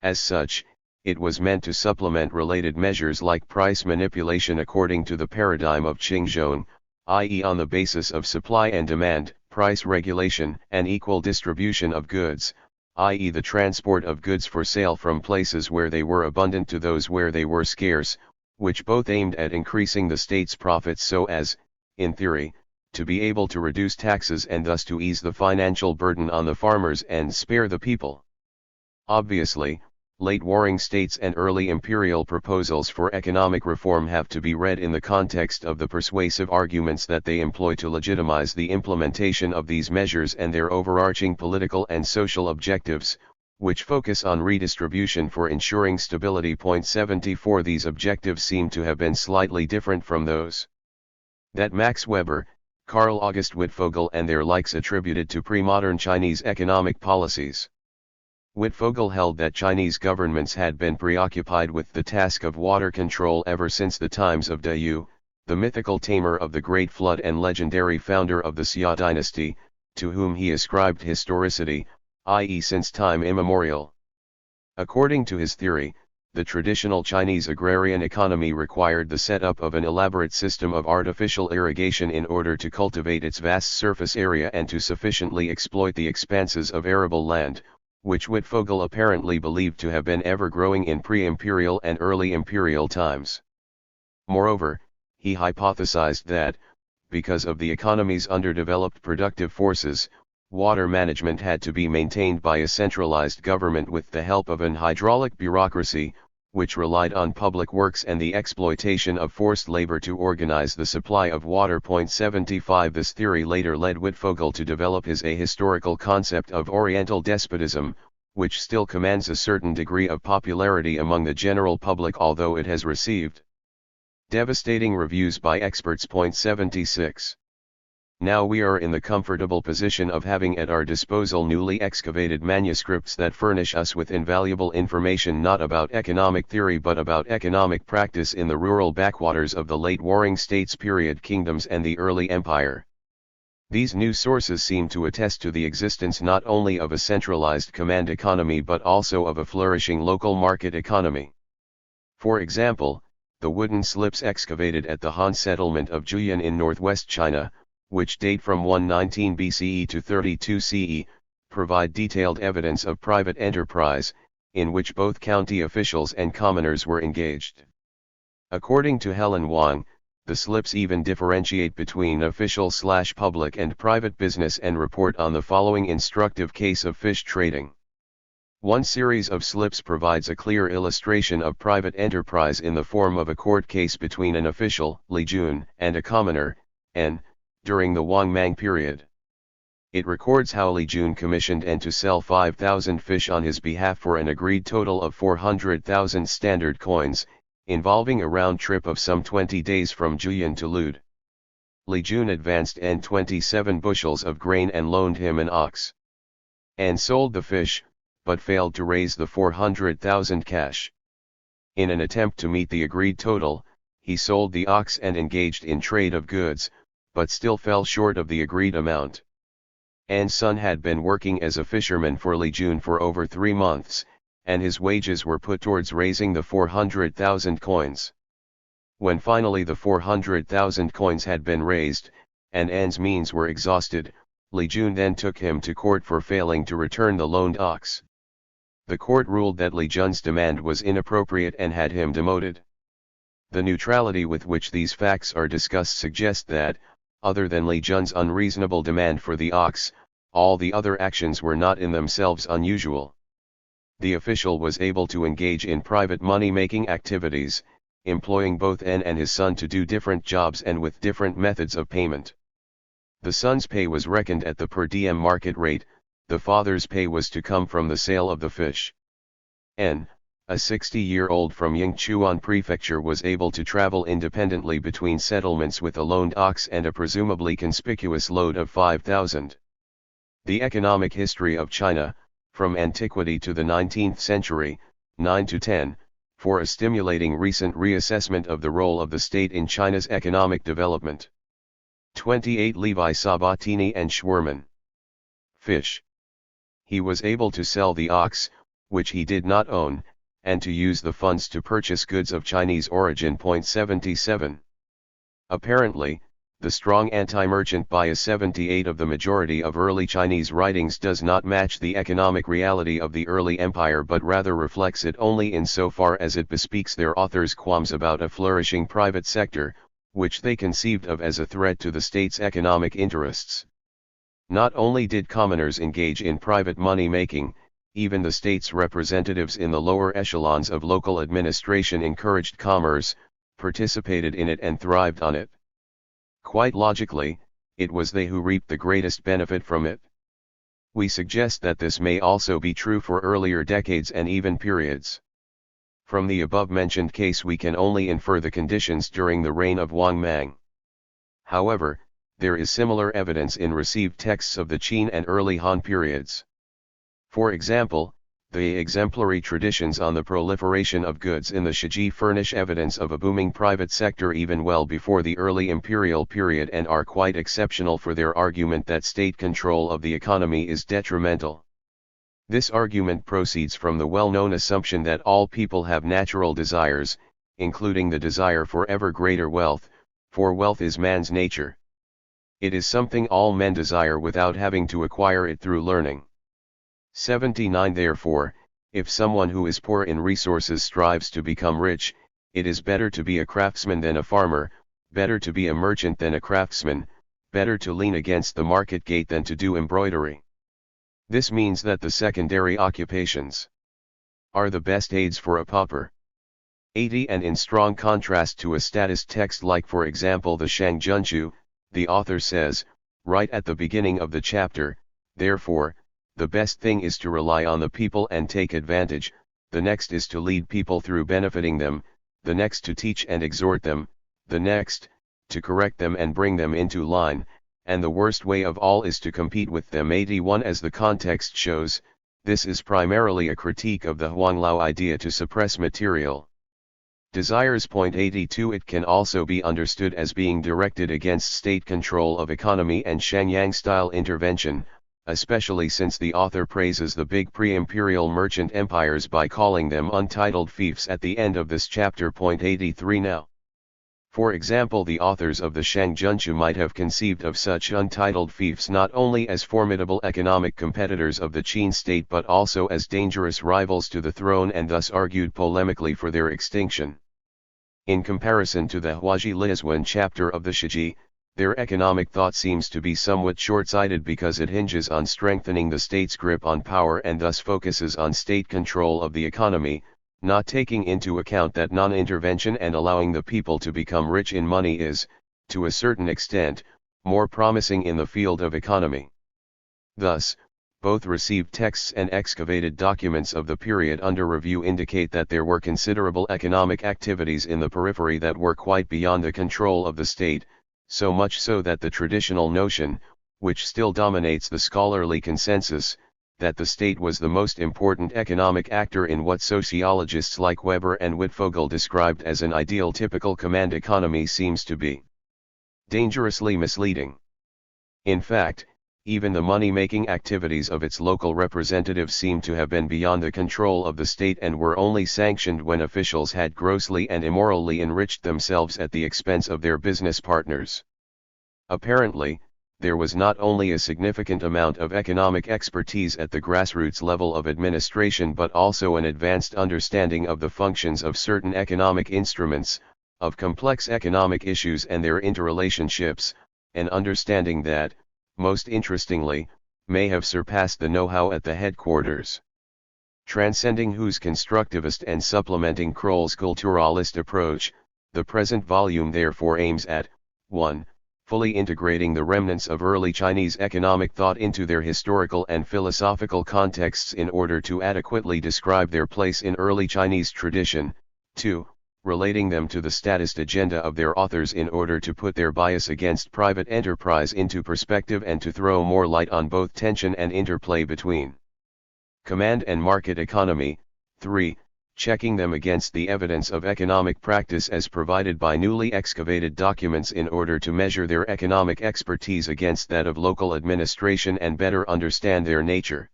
As such, it was meant to supplement related measures like price manipulation according to the paradigm of Qingzhou, i.e. on the basis of supply and demand, price regulation, and equal distribution of goods, i.e. the transport of goods for sale from places where they were abundant to those where they were scarce, which both aimed at increasing the state's profits so as, in theory, to be able to reduce taxes and thus to ease the financial burden on the farmers and spare the people. Obviously, late warring states and early imperial proposals for economic reform have to be read in the context of the persuasive arguments that they employ to legitimize the implementation of these measures and their overarching political and social objectives, which focus on redistribution for ensuring stability. 74 These objectives seem to have been slightly different from those that Max Weber, Carl August Wittfogel and their likes attributed to pre-modern Chinese economic policies. Wittfogel held that Chinese governments had been preoccupied with the task of water control ever since the times of De Yu, the mythical tamer of the Great Flood and legendary founder of the Xia dynasty, to whom he ascribed historicity, i.e. since time immemorial. According to his theory, the traditional Chinese agrarian economy required the setup of an elaborate system of artificial irrigation in order to cultivate its vast surface area and to sufficiently exploit the expanses of arable land, which Wittfogel apparently believed to have been ever-growing in pre-imperial and early imperial times. Moreover, he hypothesized that, because of the economy's underdeveloped productive forces, water management had to be maintained by a centralized government with the help of an hydraulic bureaucracy, which relied on public works and the exploitation of forced labor to organize the supply of water. 75 This theory later led Wittfogel to develop his ahistorical concept of Oriental despotism, which still commands a certain degree of popularity among the general public although it has received devastating reviews by experts. 76 Now we are in the comfortable position of having at our disposal newly excavated manuscripts that furnish us with invaluable information not about economic theory but about economic practice in the rural backwaters of the late warring states period kingdoms and the early empire. These new sources seem to attest to the existence not only of a centralized command economy but also of a flourishing local market economy. For example, the wooden slips excavated at the Han settlement of Juyan in northwest China, which date from 119 BCE to 32 CE, provide detailed evidence of private enterprise, in which both county officials and commoners were engaged. According to Helen Wang, the slips even differentiate between official/public and private business and report on the following instructive case of fish trading. One series of slips provides a clear illustration of private enterprise in the form of a court case between an official, Li Jun, and a commoner, N, during the Wang Mang period. It records how Li Jun commissioned and to sell 5,000 fish on his behalf for an agreed total of 400,000 standard coins, involving a round trip of some 20 days from Juyin to Lude. Li Jun advanced N 27 bushels of grain and loaned him an ox. And sold the fish, but failed to raise the 400,000 cash. In an attempt to meet the agreed total, he sold the ox and engaged in trade of goods, but still fell short of the agreed amount. An's son had been working as a fisherman for Li Jun for over 3 months, and his wages were put towards raising the 400,000 coins. When finally the 400,000 coins had been raised, and An's means were exhausted, Li Jun then took him to court for failing to return the loaned ox. The court ruled that Li Jun's demand was inappropriate and had him demoted. The neutrality with which these facts are discussed suggests that, other than Li Jun's unreasonable demand for the ox, all the other actions were not in themselves unusual. The official was able to engage in private money-making activities, employing both N and his son to do different jobs and with different methods of payment. The son's pay was reckoned at the per diem market rate, the father's pay was to come from the sale of the fish. N, a 60-year-old from Yingchuan Prefecture, was able to travel independently between settlements with a loaned ox and a presumably conspicuous load of 5,000. The economic history of China, from antiquity to the 19th century, 9 to 10, for a stimulating recent reassessment of the role of the state in China's economic development. 28 Levi, Sabattini and Schwerm. Fish. He was able to sell the ox, which he did not own, and to use the funds to purchase goods of Chinese origin. 77. Apparently, the strong anti-merchant bias 78 of the majority of early Chinese writings does not match the economic reality of the early empire, but rather reflects it only insofar as it bespeaks their authors' qualms about a flourishing private sector, which they conceived of as a threat to the state's economic interests. Not only did commoners engage in private money-making, even the state's representatives in the lower echelons of local administration encouraged commerce, participated in it and thrived on it. Quite logically, it was they who reaped the greatest benefit from it. We suggest that this may also be true for earlier decades and even periods. From the above-mentioned case we can only infer the conditions during the reign of Wang Mang. However, there is similar evidence in received texts of the Qin and early Han periods. For example, the exemplary traditions on the proliferation of goods in the Shiji furnish evidence of a booming private sector even well before the early imperial period and are quite exceptional for their argument that state control of the economy is detrimental. This argument proceeds from the well-known assumption that all people have natural desires, including the desire for ever greater wealth, for wealth is man's nature. It is something all men desire without having to acquire it through learning. 79 Therefore, if someone who is poor in resources strives to become rich, it is better to be a craftsman than a farmer, better to be a merchant than a craftsman, better to lean against the market gate than to do embroidery. This means that the secondary occupations are the best aids for a pauper. 80 And in strong contrast to a statist text like for example the Shangjunchu, the author says, right at the beginning of the chapter, therefore, the best thing is to rely on the people and take advantage, the next is to lead people through benefiting them, the next to teach and exhort them, the next, to correct them and bring them into line, and the worst way of all is to compete with them. 81 As the context shows, this is primarily a critique of the Huanglao idea to suppress material desires. 82 It can also be understood as being directed against state control of economy and Shangyang-style intervention, especially since the author praises the big pre-imperial merchant empires by calling them untitled fiefs at the end of this chapter. 83 Now, for example, the authors of the Shangjunchu might have conceived of such untitled fiefs not only as formidable economic competitors of the Qin state but also as dangerous rivals to the throne, and thus argued polemically for their extinction. In comparison to the Huaji Lizuan chapter of the Shiji, their economic thought seems to be somewhat short-sighted because it hinges on strengthening the state's grip on power and thus focuses on state control of the economy, not taking into account that non-intervention and allowing the people to become rich in money is, to a certain extent, more promising in the field of economy. Thus, both received texts and excavated documents of the period under review indicate that there were considerable economic activities in the periphery that were quite beyond the control of the state, so much so that the traditional notion, which still dominates the scholarly consensus, that the state was the most important economic actor in what sociologists like Weber and Wittfogel described as an ideal typical command economy, seems to be dangerously misleading. In fact, even the money-making activities of its local representatives seem to have been beyond the control of the state and were only sanctioned when officials had grossly and immorally enriched themselves at the expense of their business partners. Apparently, there was not only a significant amount of economic expertise at the grassroots level of administration but also an advanced understanding of the functions of certain economic instruments, of complex economic issues and their interrelationships, an understanding that, most interestingly, may have surpassed the know-how at the headquarters. Transcending whose constructivist and supplementing Kroll's culturalist approach, the present volume therefore aims at 1. Fully integrating the remnants of early Chinese economic thought into their historical and philosophical contexts in order to adequately describe their place in early Chinese tradition, 2. Relating them to the statist agenda of their authors in order to put their bias against private enterprise into perspective and to throw more light on both tension and interplay between command and market economy, 3. Checking them against the evidence of economic practice as provided by newly excavated documents in order to measure their economic expertise against that of local administration and better understand their nature.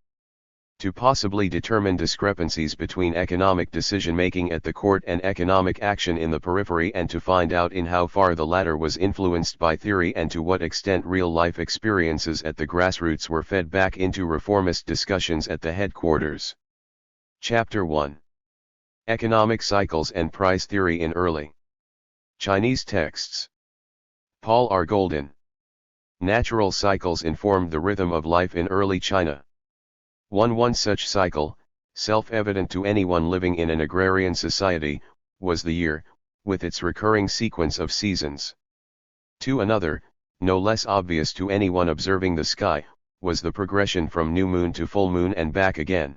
To possibly determine discrepancies between economic decision-making at the court and economic action in the periphery and to find out in how far the latter was influenced by theory and to what extent real-life experiences at the grassroots were fed back into reformist discussions at the headquarters. Chapter 1. Economic Cycles and Price Theory in Early Chinese Texts. Paul R. Golden. Natural cycles informed the rhythm of life in early China. One such cycle, self-evident to anyone living in an agrarian society, was the year, with its recurring sequence of seasons. To another, no less obvious to anyone observing the sky, was the progression from new moon to full moon and back again.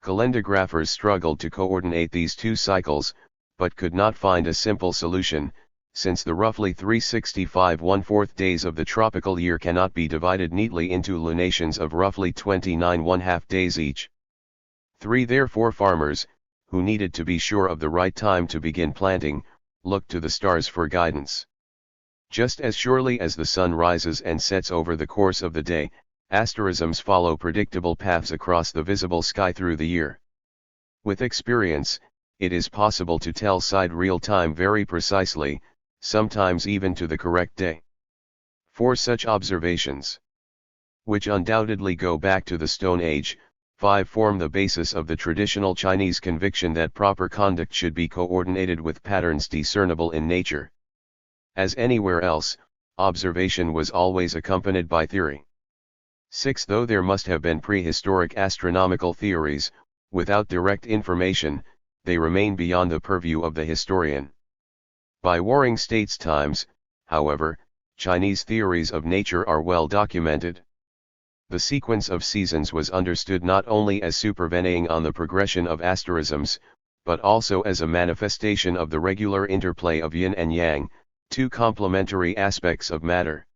Calendographers struggled to coordinate these two cycles, but could not find a simple solution, since the roughly 365 1/4 days of the tropical year cannot be divided neatly into lunations of roughly 29 1/2 days each. Therefore farmers, who needed to be sure of the right time to begin planting, looked to the stars for guidance. Just as surely as the sun rises and sets over the course of the day, asterisms follow predictable paths across the visible sky through the year. With experience, it is possible to tell sidereal time very precisely, sometimes even to the correct day. 4 such observations, which undoubtedly go back to the Stone Age, 5 form the basis of the traditional Chinese conviction that proper conduct should be coordinated with patterns discernible in nature. As anywhere else, observation was always accompanied by theory. 6 Though there must have been prehistoric astronomical theories, without direct information, they remain beyond the purview of the historian. By Warring States times, however, Chinese theories of nature are well documented. The sequence of seasons was understood not only as supervening on the progression of asterisms, but also as a manifestation of the regular interplay of yin and yang, 2 complementary aspects of matter.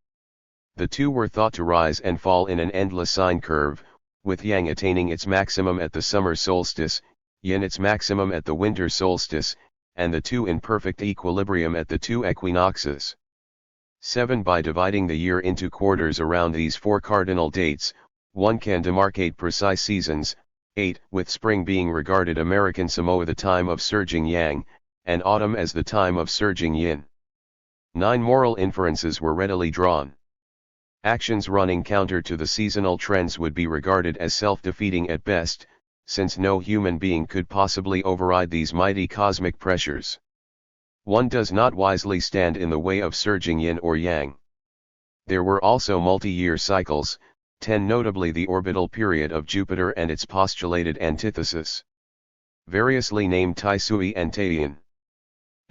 The 2 were thought to rise and fall in an endless sine curve, with yang attaining its maximum at the summer solstice, yin its maximum at the winter solstice, and the 2 in perfect equilibrium at the 2 equinoxes. 7 By dividing the year into quarters around these 4 cardinal dates, one can demarcate precise seasons. 8 With spring being regarded American Samoa the time of surging yang, and autumn as the time of surging yin. 9 Moral inferences were readily drawn. Actions running counter to the seasonal trends would be regarded as self-defeating at best, since no human being could possibly override these mighty cosmic pressures. One does not wisely stand in the way of surging yin or yang. There were also multi-year cycles, 10 notably the orbital period of Jupiter and its postulated antithesis, variously named Tai Sui and Taiyin.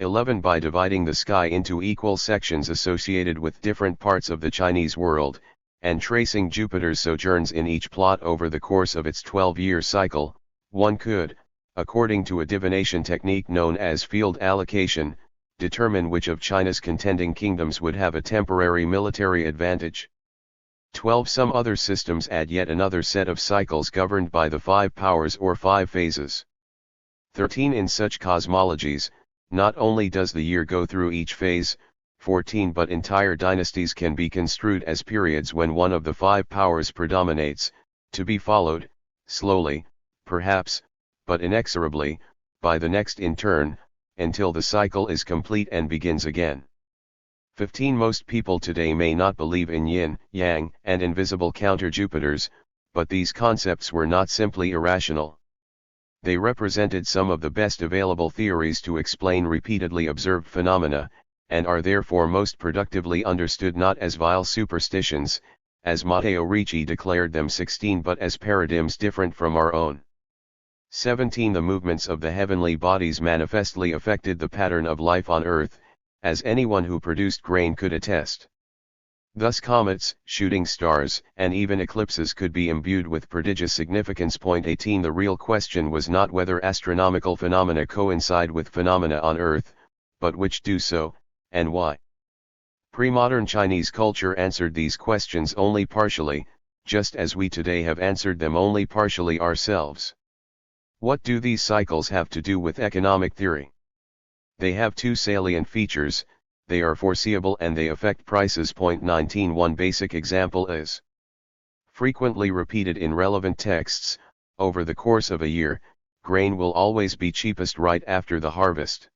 11. By dividing the sky into equal sections associated with different parts of the Chinese world, and tracing Jupiter's sojourns in each plot over the course of its 12-year cycle, one could, according to a divination technique known as field allocation, determine which of China's contending kingdoms would have a temporary military advantage. 12. Some other systems add yet another set of cycles governed by the 5 powers or 5 phases. 13. In such cosmologies, not only does the year go through each phase, 14, but entire dynasties can be construed as periods when one of the 5 powers predominates, to be followed, slowly, perhaps, but inexorably, by the next in turn, until the cycle is complete and begins again. 15. Most people today may not believe in yin, yang, and invisible counter-Jupiters, but these concepts were not simply irrational. They represented some of the best available theories to explain repeatedly observed phenomena, and are therefore most productively understood not as vile superstitions, as Matteo Ricci declared them. 16. But as paradigms different from our own. 17. The movements of the heavenly bodies manifestly affected the pattern of life on Earth, as anyone who produced grain could attest. Thus comets, shooting stars, and even eclipses could be imbued with prodigious significance. 18. The real question was not whether astronomical phenomena coincide with phenomena on Earth, but which do so, and why. Pre-modern Chinese culture answered these questions only partially, just as we today have answered them only partially ourselves. What do these cycles have to do with economic theory? They have 2 salient features: they are foreseeable and they affect prices. 19. One basic example is frequently repeated in relevant texts: over the course of a year, grain will always be cheapest right after the harvest.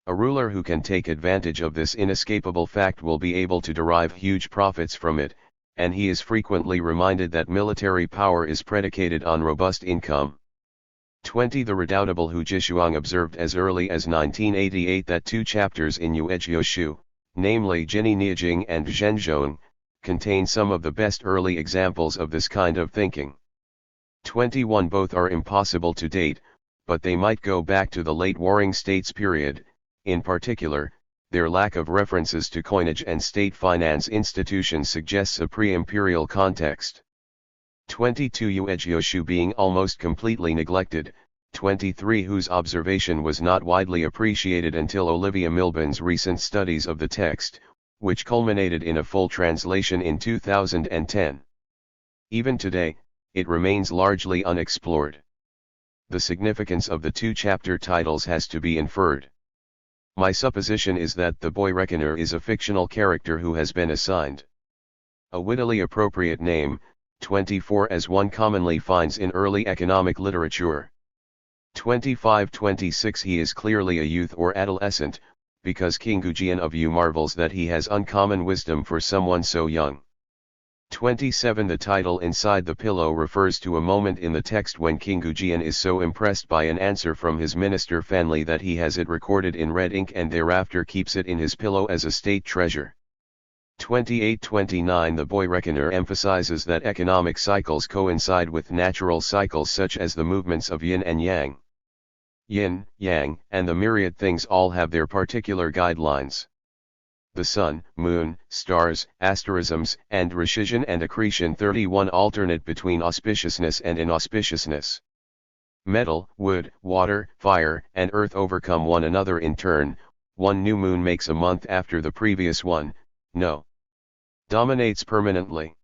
A ruler who can take advantage of this inescapable fact will be able to derive huge profits from it, and he is frequently reminded that military power is predicated on robust income. 20. The redoubtable Hu Jishuang observed as early as 1988 that 2 chapters in Yuezhioshu, namely Jini Niajing and Zhenzhong, contain some of the best early examples of this kind of thinking. 21. Both are impossible to date, but they might go back to the late Warring States period. In particular, their lack of references to coinage and state finance institutions suggests a pre-imperial context. 22. Yuezhioshu being almost completely neglected. 23. Whose observation was not widely appreciated until Olivia Milban's recent studies of the text, which culminated in a full translation in 2010. Even today, it remains largely unexplored. The significance of the 2 chapter titles has to be inferred. My supposition is that the boy reckoner is a fictional character who has been assigned a wittily appropriate name, 24, as one commonly finds in early economic literature. 25-26. He is clearly a youth or adolescent, because King Gujian of Yu marvels that he has uncommon wisdom for someone so young. 27. The title Inside the Pillow refers to a moment in the text when King Gujian is so impressed by an answer from his minister Fanli that he has it recorded in red ink and thereafter keeps it in his pillow as a state treasure. 28-29. The boy reckoner emphasizes that economic cycles coincide with natural cycles such as the movements of yin and yang. Yin, yang, and the myriad things all have their particular guidelines. The sun, moon, stars, asterisms, and rescission and accretion. 31. Alternate between auspiciousness and inauspiciousness. Metal, wood, water, fire, and earth overcome one another in turn. One new moon makes a month after the previous one. No. Dominates permanently.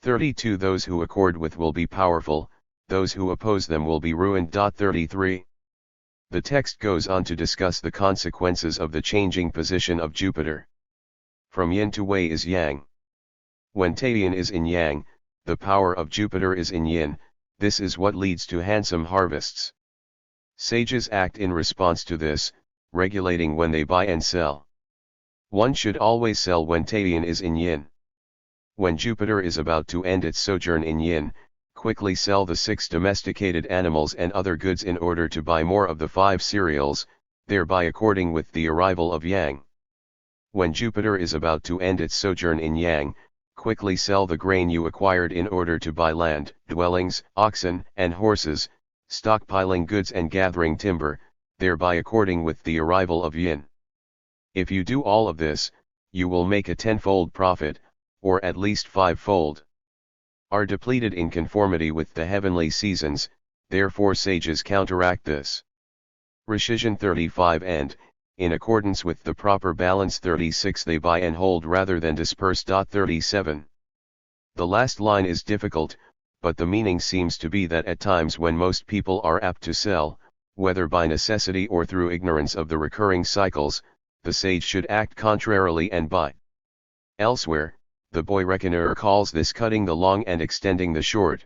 32. Those who accord with will be powerful, those who oppose them will be ruined. 33. The text goes on to discuss the consequences of the changing position of Jupiter. From yin to wei is yang. When Taiyin is in yang, the power of Jupiter is in yin. This is what leads to handsome harvests. Sages act in response to this, regulating when they buy and sell. One should always sell when Taiyin is in yin. When Jupiter is about to end its sojourn in yin, quickly sell the 6 domesticated animals and other goods in order to buy more of the 5 cereals, thereby according with the arrival of yang. When Jupiter is about to end its sojourn in yang, quickly sell the grain you acquired in order to buy land, dwellings, oxen, and horses, stockpiling goods and gathering timber, thereby according with the arrival of yin. If you do all of this, you will make a tenfold profit, or at least fivefold. Are depleted in conformity with the heavenly seasons, therefore sages counteract this. Rescission 35 and, in accordance with the proper balance 36 they buy and hold rather than disperse. 37. The last line is difficult, but the meaning seems to be that at times when most people are apt to sell, whether by necessity or through ignorance of the recurring cycles, the sage should act contrarily and buy. Elsewhere, the boy reckoner calls this cutting the long and extending the short.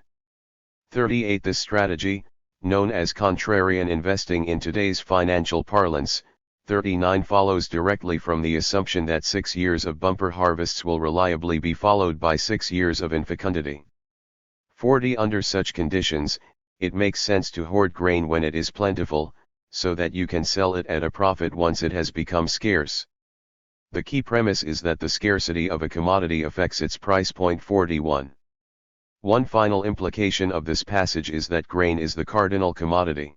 38. This strategy, known as contrarian investing in today's financial parlance, 39 follows directly from the assumption that 6 years of bumper harvests will reliably be followed by 6 years of infecundity. 40. Under such conditions, it makes sense to hoard grain when it is plentiful, so that you can sell it at a profit once it has become scarce. The key premise is that the scarcity of a commodity affects its price. 41. One final implication of this passage is that grain is the cardinal commodity.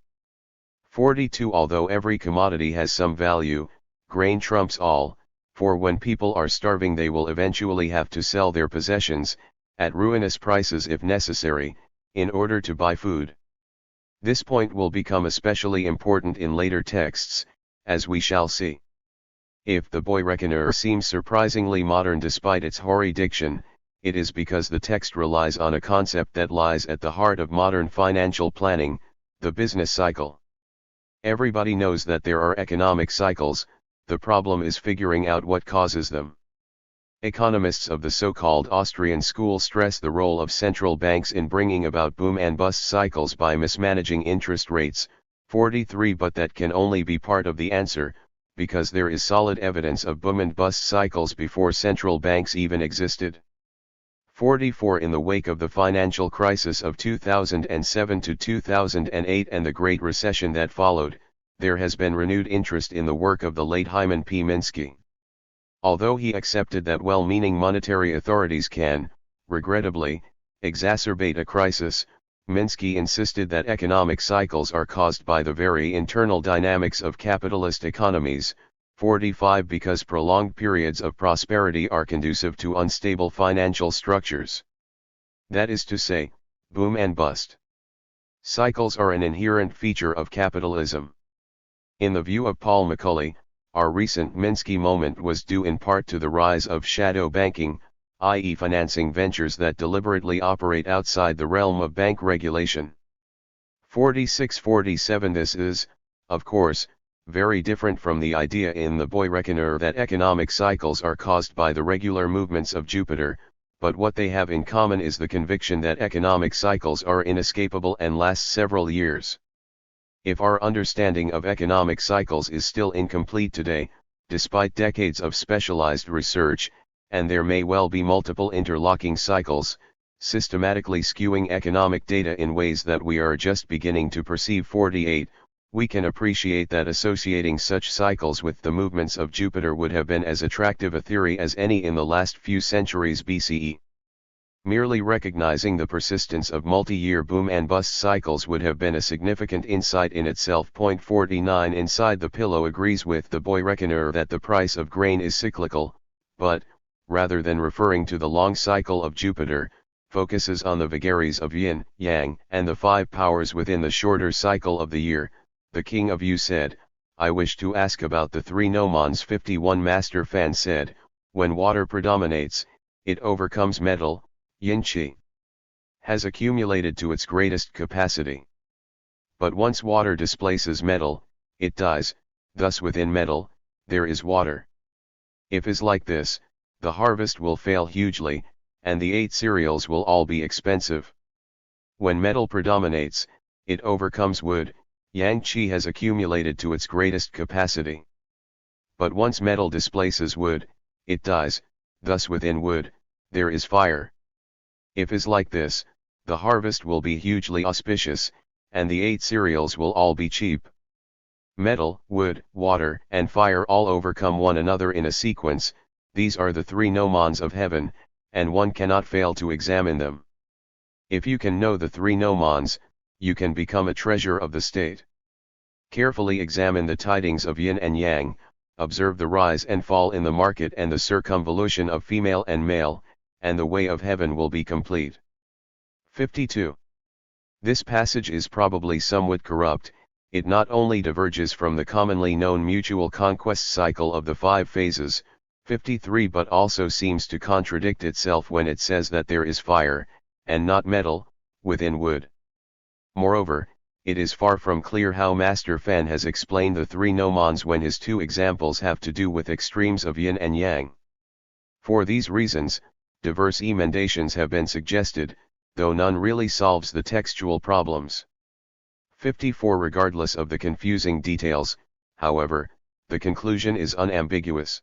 42. Although every commodity has some value, grain trumps all, for when people are starving they will eventually have to sell their possessions, at ruinous prices if necessary, in order to buy food. This point will become especially important in later texts, as we shall see. If the boy reckoner seems surprisingly modern despite its hoary diction, it is because the text relies on a concept that lies at the heart of modern financial planning, the business cycle. Everybody knows that there are economic cycles, the problem is figuring out what causes them. Economists of the so-called Austrian school stress the role of central banks in bringing about boom and bust cycles by mismanaging interest rates. 43. But that can only be part of the answer, because there is solid evidence of boom and bust cycles before central banks even existed. 44. In the wake of the financial crisis of 2007 to 2008 and the Great Recession that followed, there has been renewed interest in the work of the late Hyman P. Minsky. Although he accepted that well-meaning monetary authorities can, regrettably, exacerbate a crisis, Minsky insisted that economic cycles are caused by the very internal dynamics of capitalist economies. 45. Because prolonged periods of prosperity are conducive to unstable financial structures. That is to say, boom and bust. Cycles are an inherent feature of capitalism. In the view of Paul McCulley, our recent Minsky moment was due in part to the rise of shadow banking, i.e. financing ventures that deliberately operate outside the realm of bank regulation. 46-47 This is, of course, very different from the idea in The Boy Reckoner that economic cycles are caused by the regular movements of Jupiter, but what they have in common is the conviction that economic cycles are inescapable and last several years. If our understanding of economic cycles is still incomplete today, despite decades of specialized research, and there may well be multiple interlocking cycles, systematically skewing economic data in ways that we are just beginning to perceive. 48. We can appreciate that associating such cycles with the movements of Jupiter would have been as attractive a theory as any in the last few centuries BCE. Merely recognizing the persistence of multi-year boom and bust cycles would have been a significant insight in itself. 49 Inside the Pillow agrees with the Boy Reckoner that the price of grain is cyclical, but, rather than referring to the long cycle of Jupiter, focuses on the vagaries of yin, yang, and the 5 powers within the shorter cycle of the year. The King of Yu said, I wish to ask about the 3 gnomons. 51 Master Fan said, when water predominates, it overcomes metal, yin qi has accumulated to its greatest capacity. But once water displaces metal, it dies, thus within metal, there is water. If is like this, the harvest will fail hugely, and the 8 cereals will all be expensive. When metal predominates, it overcomes wood, yang qi has accumulated to its greatest capacity. But once metal displaces wood, it dies, thus within wood, there is fire. If is like this, the harvest will be hugely auspicious, and the 8 cereals will all be cheap. Metal, wood, water, and fire all overcome one another in a sequence. These are the 3 gnomons of heaven, and one cannot fail to examine them. If you can know the 3 gnomons, you can become a treasure of the state. Carefully examine the tidings of yin and yang, observe the rise and fall in the market and the circumvolution of female and male, and the way of heaven will be complete. 52. This passage is probably somewhat corrupt. It not only diverges from the commonly known mutual conquest cycle of the 5 phases, 53, but also seems to contradict itself when it says that there is fire, and not metal, within wood. Moreover, it is far from clear how Master Fan has explained the 3 gnomons when his 2 examples have to do with extremes of yin and yang. For these reasons, diverse emendations have been suggested, though none really solves the textual problems. 54. Regardless of the confusing details, however, the conclusion is unambiguous.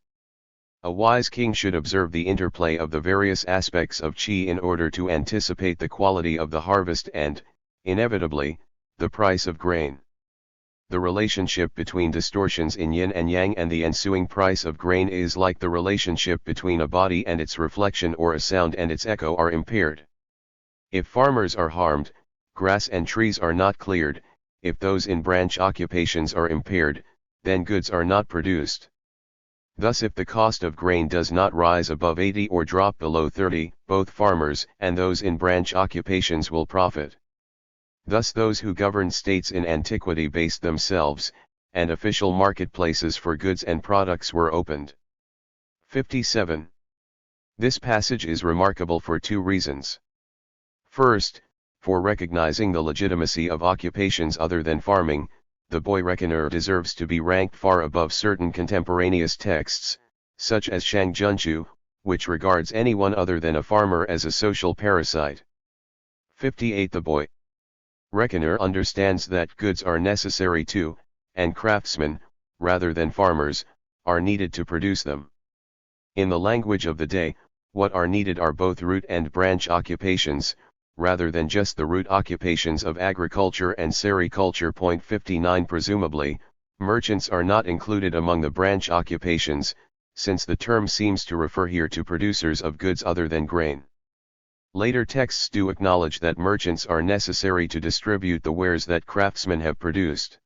A wise king should observe the interplay of the various aspects of qi in order to anticipate the quality of the harvest and, inevitably, the price of grain. The relationship between distortions in yin and yang and the ensuing price of grain is like the relationship between a body and its reflection or a sound and its echo are impaired. If farmers are harmed, grass and trees are not cleared. If those in branch occupations are impaired, then goods are not produced. Thus if the cost of grain does not rise above 80 or drop below 30, both farmers and those in branch occupations will profit. Thus those who governed states in antiquity based themselves, and official marketplaces for goods and products were opened. 57. This passage is remarkable for 2 reasons. First, for recognizing the legitimacy of occupations other than farming, the boy reckoner deserves to be ranked far above certain contemporaneous texts, such as Shangjunchu, which regards anyone other than a farmer as a social parasite. 58. The boy reckoner understands that goods are necessary too, and craftsmen, rather than farmers, are needed to produce them. In the language of the day, what are needed are both root and branch occupations, rather than just the root occupations of agriculture and sericulture. 59. Presumably, merchants are not included among the branch occupations, since the term seems to refer here to producers of goods other than grain. Later texts do acknowledge that merchants are necessary to distribute the wares that craftsmen have produced.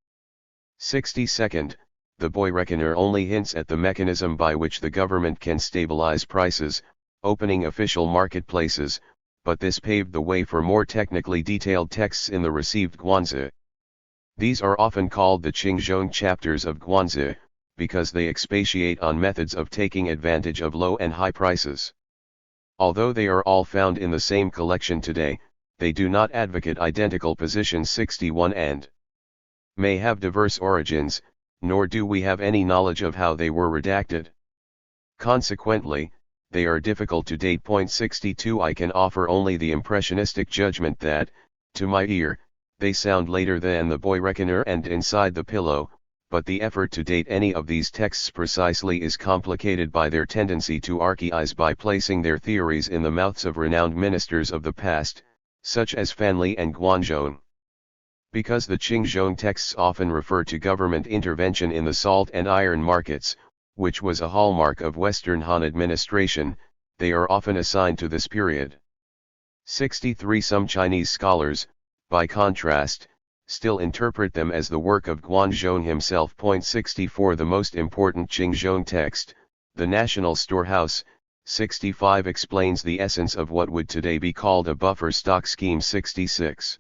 62. The boy reckoner only hints at the mechanism by which the government can stabilize prices, opening official marketplaces, but this paved the way for more technically detailed texts in the received Guanzi. These are often called the Qingzhong chapters of Guanzi, because they expatiate on methods of taking advantage of low and high prices. Although they are all found in the same collection today, they do not advocate identical positions. 61 and may have diverse origins, nor do we have any knowledge of how they were redacted. Consequently, they are difficult to date. 62 I can offer only the impressionistic judgment that, to my ear, they sound later than the boy reckoner and inside the pillow, but the effort to date any of these texts precisely is complicated by their tendency to archaize by placing their theories in the mouths of renowned ministers of the past, such as Fanli and Guanzhong. Because the Qingzhong texts often refer to government intervention in the salt and iron markets, which was a hallmark of Western Han administration, they are often assigned to this period. 63 Some Chinese scholars, by contrast, still interpret them as the work of Guanzhong himself. 64 The most important Qingzhong text, the National Storehouse, 65 explains the essence of what would today be called a buffer stock scheme. 66.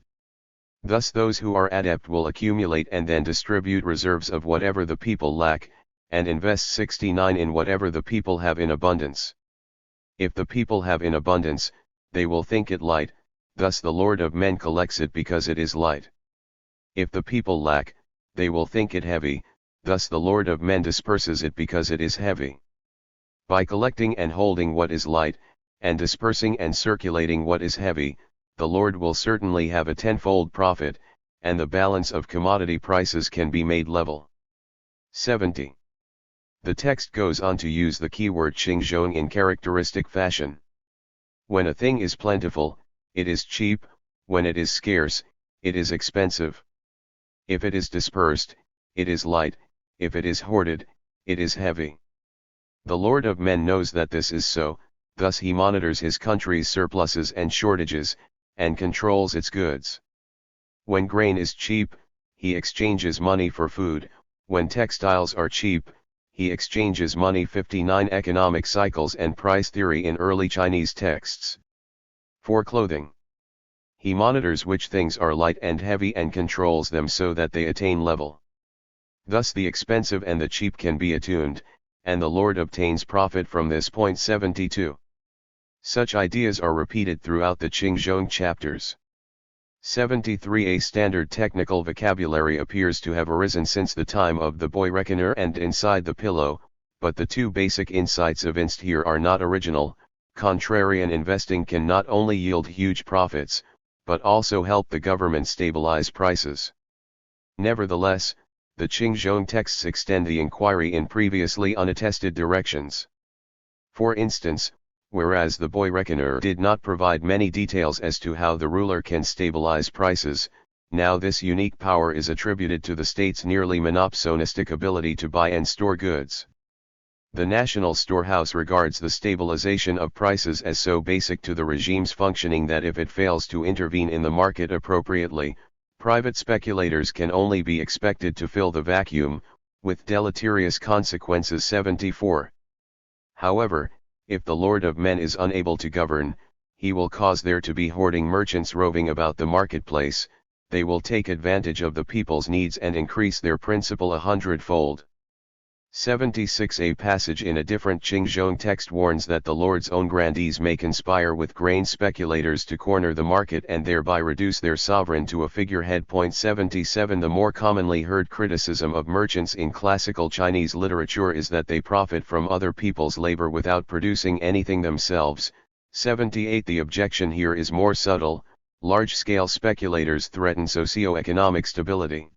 Thus those who are adept will accumulate and then distribute reserves of whatever the people lack, and invest 69 in whatever the people have in abundance. If the people have in abundance, they will think it light, thus the Lord of men collects it because it is light. If the people lack, they will think it heavy, thus the Lord of men disperses it because it is heavy. By collecting and holding what is light, and dispersing and circulating what is heavy, the Lord will certainly have a tenfold profit, and the balance of commodity prices can be made level. 70. The text goes on to use the keyword Qingzhong in characteristic fashion. When a thing is plentiful, it is cheap; when it is scarce, it is expensive. If it is dispersed, it is light; if it is hoarded, it is heavy. The Lord of men knows that this is so, thus he monitors his country's surpluses and shortages, and controls its goods. When grain is cheap, he exchanges money for food. When textiles are cheap, he exchanges money. 59 Economic cycles and price theory in early Chinese texts. For clothing, he monitors which things are light and heavy and controls them so that they attain level. Thus the expensive and the cheap can be attuned, and the Lord obtains profit from this. 72. Such ideas are repeated throughout the Qingzhong chapters. 73. A standard technical vocabulary appears to have arisen since the time of the boy reckoner and inside the pillow, but the two basic insights evinced here are not original. Contrarian investing can not only yield huge profits, but also help the government stabilize prices. Nevertheless, the Qingzhong texts extend the inquiry in previously unattested directions. For instance, whereas the boy reckoner did not provide many details as to how the ruler can stabilize prices, now this unique power is attributed to the state's nearly monopolistic ability to buy and store goods. The national storehouse regards the stabilization of prices as so basic to the regime's functioning that if it fails to intervene in the market appropriately, private speculators can only be expected to fill the vacuum, with deleterious consequences. 74. However, if the Lord of Men is unable to govern, he will cause there to be hoarding merchants roving about the marketplace. They will take advantage of the people's needs and increase their principal 100-fold. 76. A passage in a different Qingzhong text warns that the Lord's own grandees may conspire with grain speculators to corner the market and thereby reduce their sovereign to a figurehead. 77. The more commonly heard criticism of merchants in classical Chinese literature is that they profit from other people's labor without producing anything themselves. 78. The objection here is more subtle. Large-scale speculators threaten socio-economic stability.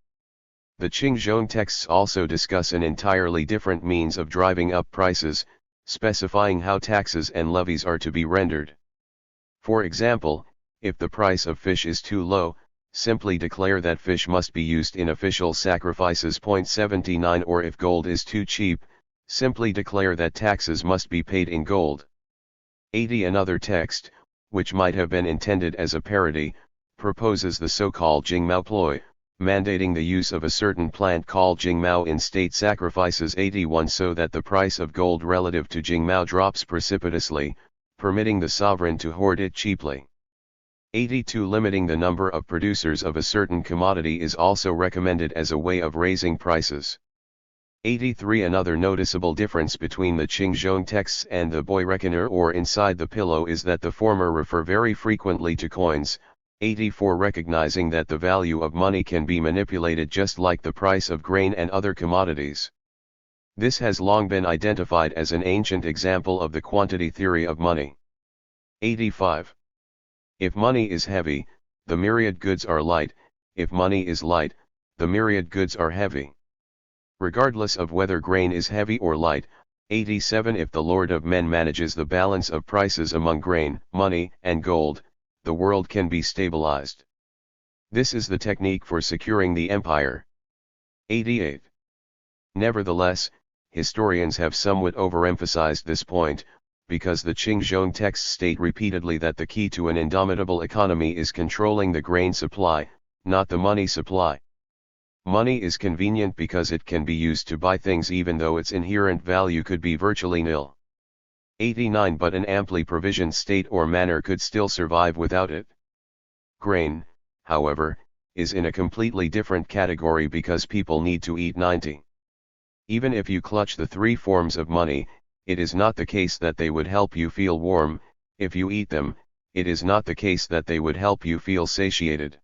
The Qingzhong texts also discuss an entirely different means of driving up prices, specifying how taxes and levies are to be rendered. For example, if the price of fish is too low, simply declare that fish must be used in official sacrifices. 79. Or if gold is too cheap, simply declare that taxes must be paid in gold. 80. Another text, which might have been intended as a parody, proposes the so-called Jingmao ploy, mandating the use of a certain plant called Jingmao in state sacrifices. 81. So that the price of gold relative to Jingmao drops precipitously, permitting the sovereign to hoard it cheaply. 82. Limiting the number of producers of a certain commodity is also recommended as a way of raising prices. 83. Another noticeable difference between the Qingzhong texts and the boy reckoner or inside the pillow is that the former refer very frequently to coins. 84. Recognizing that the value of money can be manipulated just like the price of grain and other commodities. This has long been identified as an ancient example of the quantity theory of money. 85. If money is heavy, the myriad goods are light. If money is light, the myriad goods are heavy. Regardless of whether grain is heavy or light. 87. If the Lord of Men manages the balance of prices among grain, money, and gold, the world can be stabilized. This is the technique for securing the empire. 88. Nevertheless, historians have somewhat overemphasized this point, because the Qingzhong texts state repeatedly that the key to an indomitable economy is controlling the grain supply, not the money supply. Money is convenient because it can be used to buy things even though its inherent value could be virtually nil. 89. But an amply provisioned state or manor could still survive without it. Grain, however, is in a completely different category because people need to eat. 90. Even if you clutch the three forms of money, it is not the case that they would help you feel warm. If you eat them, it is not the case that they would help you feel satiated.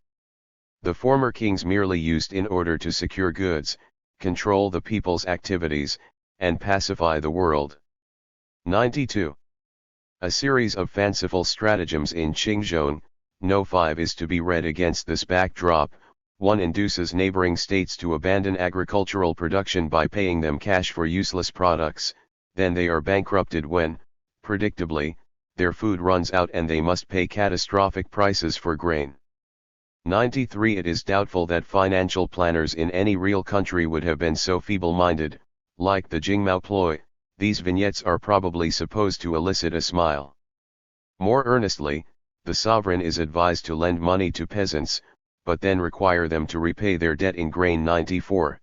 The former kings merely used in order to secure goods, control the people's activities, and pacify the world. 92. A series of fanciful stratagems in Qingzhong, No. 5 is to be read against this backdrop. 1. Induces neighboring states to abandon agricultural production by paying them cash for useless products, then they are bankrupted when, predictably, their food runs out and they must pay catastrophic prices for grain. 93. It is doubtful that financial planners in any real country would have been so feeble-minded. Like the Jingmao ploy, these vignettes are probably supposed to elicit a smile. More earnestly, the sovereign is advised to lend money to peasants, but then require them to repay their debt in grain. 94.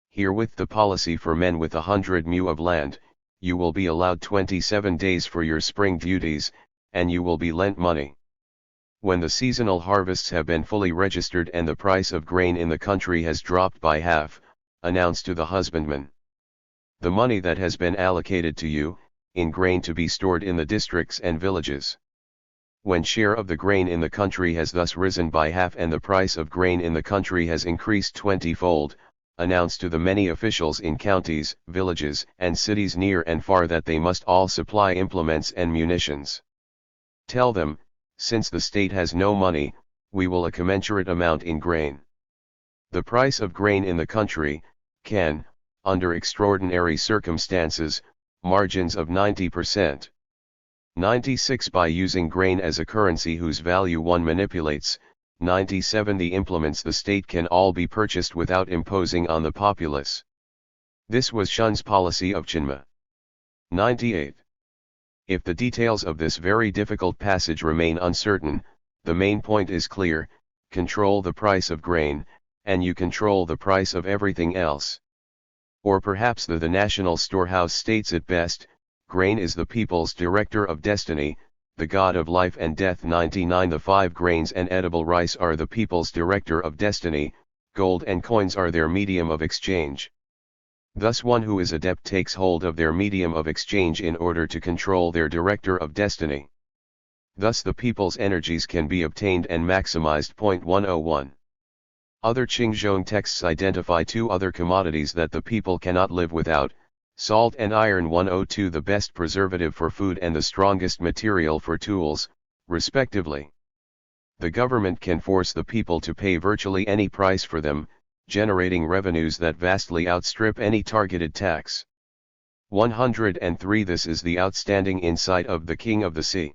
Herewith the policy for men with 100 mu of land, you will be allowed 27 days for your spring duties, and you will be lent money. When the seasonal harvests have been fully registered and the price of grain in the country has dropped by half, announce to the husbandman the money that has been allocated to you, in grain to be stored in the districts and villages. When share of the grain in the country has thus risen by half and the price of grain in the country has increased 20-fold, announce to the many officials in counties, villages, and cities near and far that they must all supply implements and munitions. Tell them, since the state has no money, we will a commensurate amount in grain. The price of grain in the country can, under extraordinary circumstances, margins of 90%. 96 By using grain as a currency whose value one manipulates. 97 The implements the state can all be purchased without imposing on the populace. This was Shun's policy of Chinma. 98. If the details of this very difficult passage remain uncertain, the main point is clear: control the price of grain, and you control the price of everything else. Or perhaps the National Storehouse states it best: grain is the people's director of destiny, the god of life and death. 99 The 5 grains and edible rice are the people's director of destiny, gold and coins are their medium of exchange. Thus one who is adept takes hold of their medium of exchange in order to control their director of destiny. Thus the people's energies can be obtained and maximized. 101. Other Qingzhong texts identify 2 other commodities that the people cannot live without: salt and iron. 102 The best preservative for food and the strongest material for tools, respectively. The government can force the people to pay virtually any price for them, generating revenues that vastly outstrip any targeted tax. 103 This is the outstanding insight of the King of the Sea.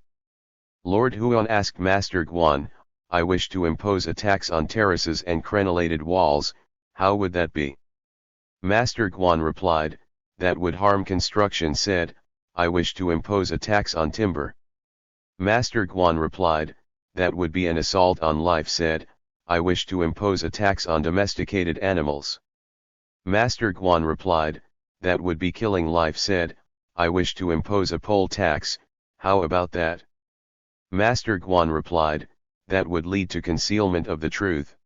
Lord Huan asked Master Guan, I wish to impose a tax on terraces and crenellated walls, how would that be? Master Guan replied, that would harm construction. Said, I wish to impose a tax on timber. Master Guan replied, that would be an assault on life. Said, I wish to impose a tax on domesticated animals. Master Guan replied, that would be killing life. Said, I wish to impose a poll tax, how about that? Master Guan replied, that would lead to concealment of the truth.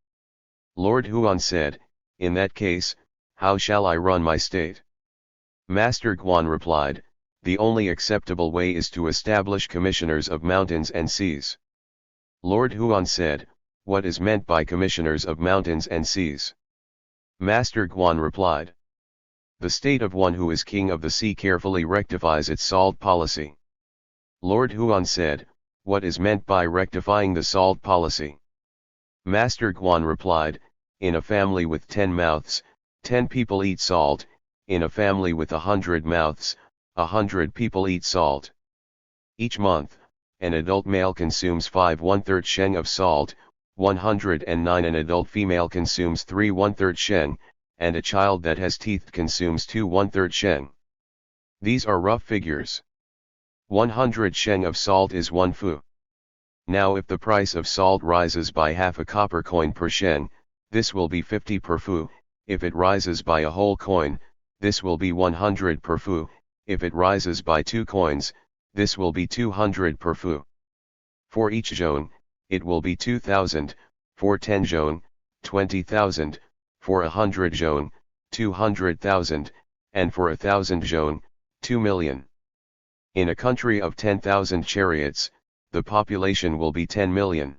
Lord Huan said, in that case, how shall I run my state? Master Guan replied, the only acceptable way is to establish commissioners of mountains and seas. Lord Huan said, what is meant by commissioners of mountains and seas? Master Guan replied, the state of one who is king of the sea carefully rectifies its salt policy. Lord Huan said, what is meant by rectifying the salt policy? Master Guan replied, in a family with 10 mouths, 10 people eat salt; in a family with 100 mouths, 100 people eat salt. Each month, an adult male consumes 5/1/3 sheng of salt, 109 an adult female consumes 3/1/3 sheng, and a child that has teeth consumes 2/1/3 sheng. These are rough figures. 100 sheng of salt is 1 fu. Now if the price of salt rises by half a copper coin per sheng, this will be 50 per fu; if it rises by a whole coin, this will be 100 per fu; if it rises by 2 coins, this will be 200 per fu. For each zhong, it will be 2,000, for 10 zhong, 20,000, for 100 zhong, 200,000, and for 1,000 zhong, 2 million. In a country of 10,000 chariots, the population will be 10 million.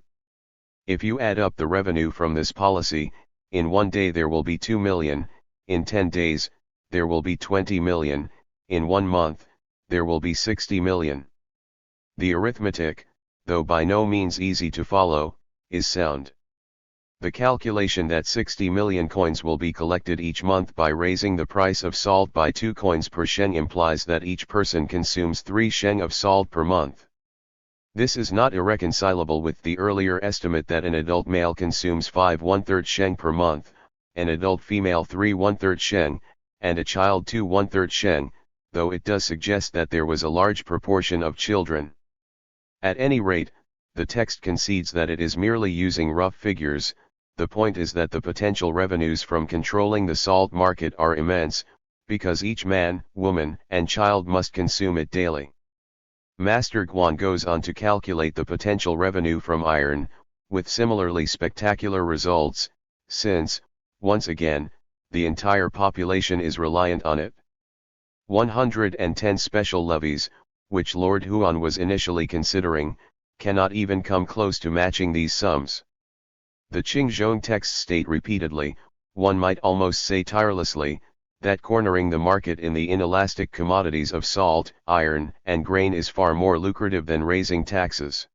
If you add up the revenue from this policy, in 1 day there will be 2 million, in 10 days, there will be 20 million, in 1 month, there will be 60 million. The arithmetic, though by no means easy to follow, is sound. The calculation that 60 million coins will be collected each month by raising the price of salt by 2 coins per sheng implies that each person consumes 3 sheng of salt per month. This is not irreconcilable with the earlier estimate that an adult male consumes 5/1/3 sheng per month, an adult female 3/1/3 sheng, and a child 2/1/3 sheng, though it does suggest that there was a large proportion of children. At any rate, the text concedes that it is merely using rough figures, The point is that the potential revenues from controlling the salt market are immense, because each man, woman, and child must consume it daily. Master Guan goes on to calculate the potential revenue from iron, with similarly spectacular results, since, once again, the entire population is reliant on it. 110 special levies, which Lord Huan was initially considering, cannot even come close to matching these sums. The Qingzhong texts state repeatedly, one might almost say tirelessly, that cornering the market in the inelastic commodities of salt, iron, and grain is far more lucrative than raising taxes.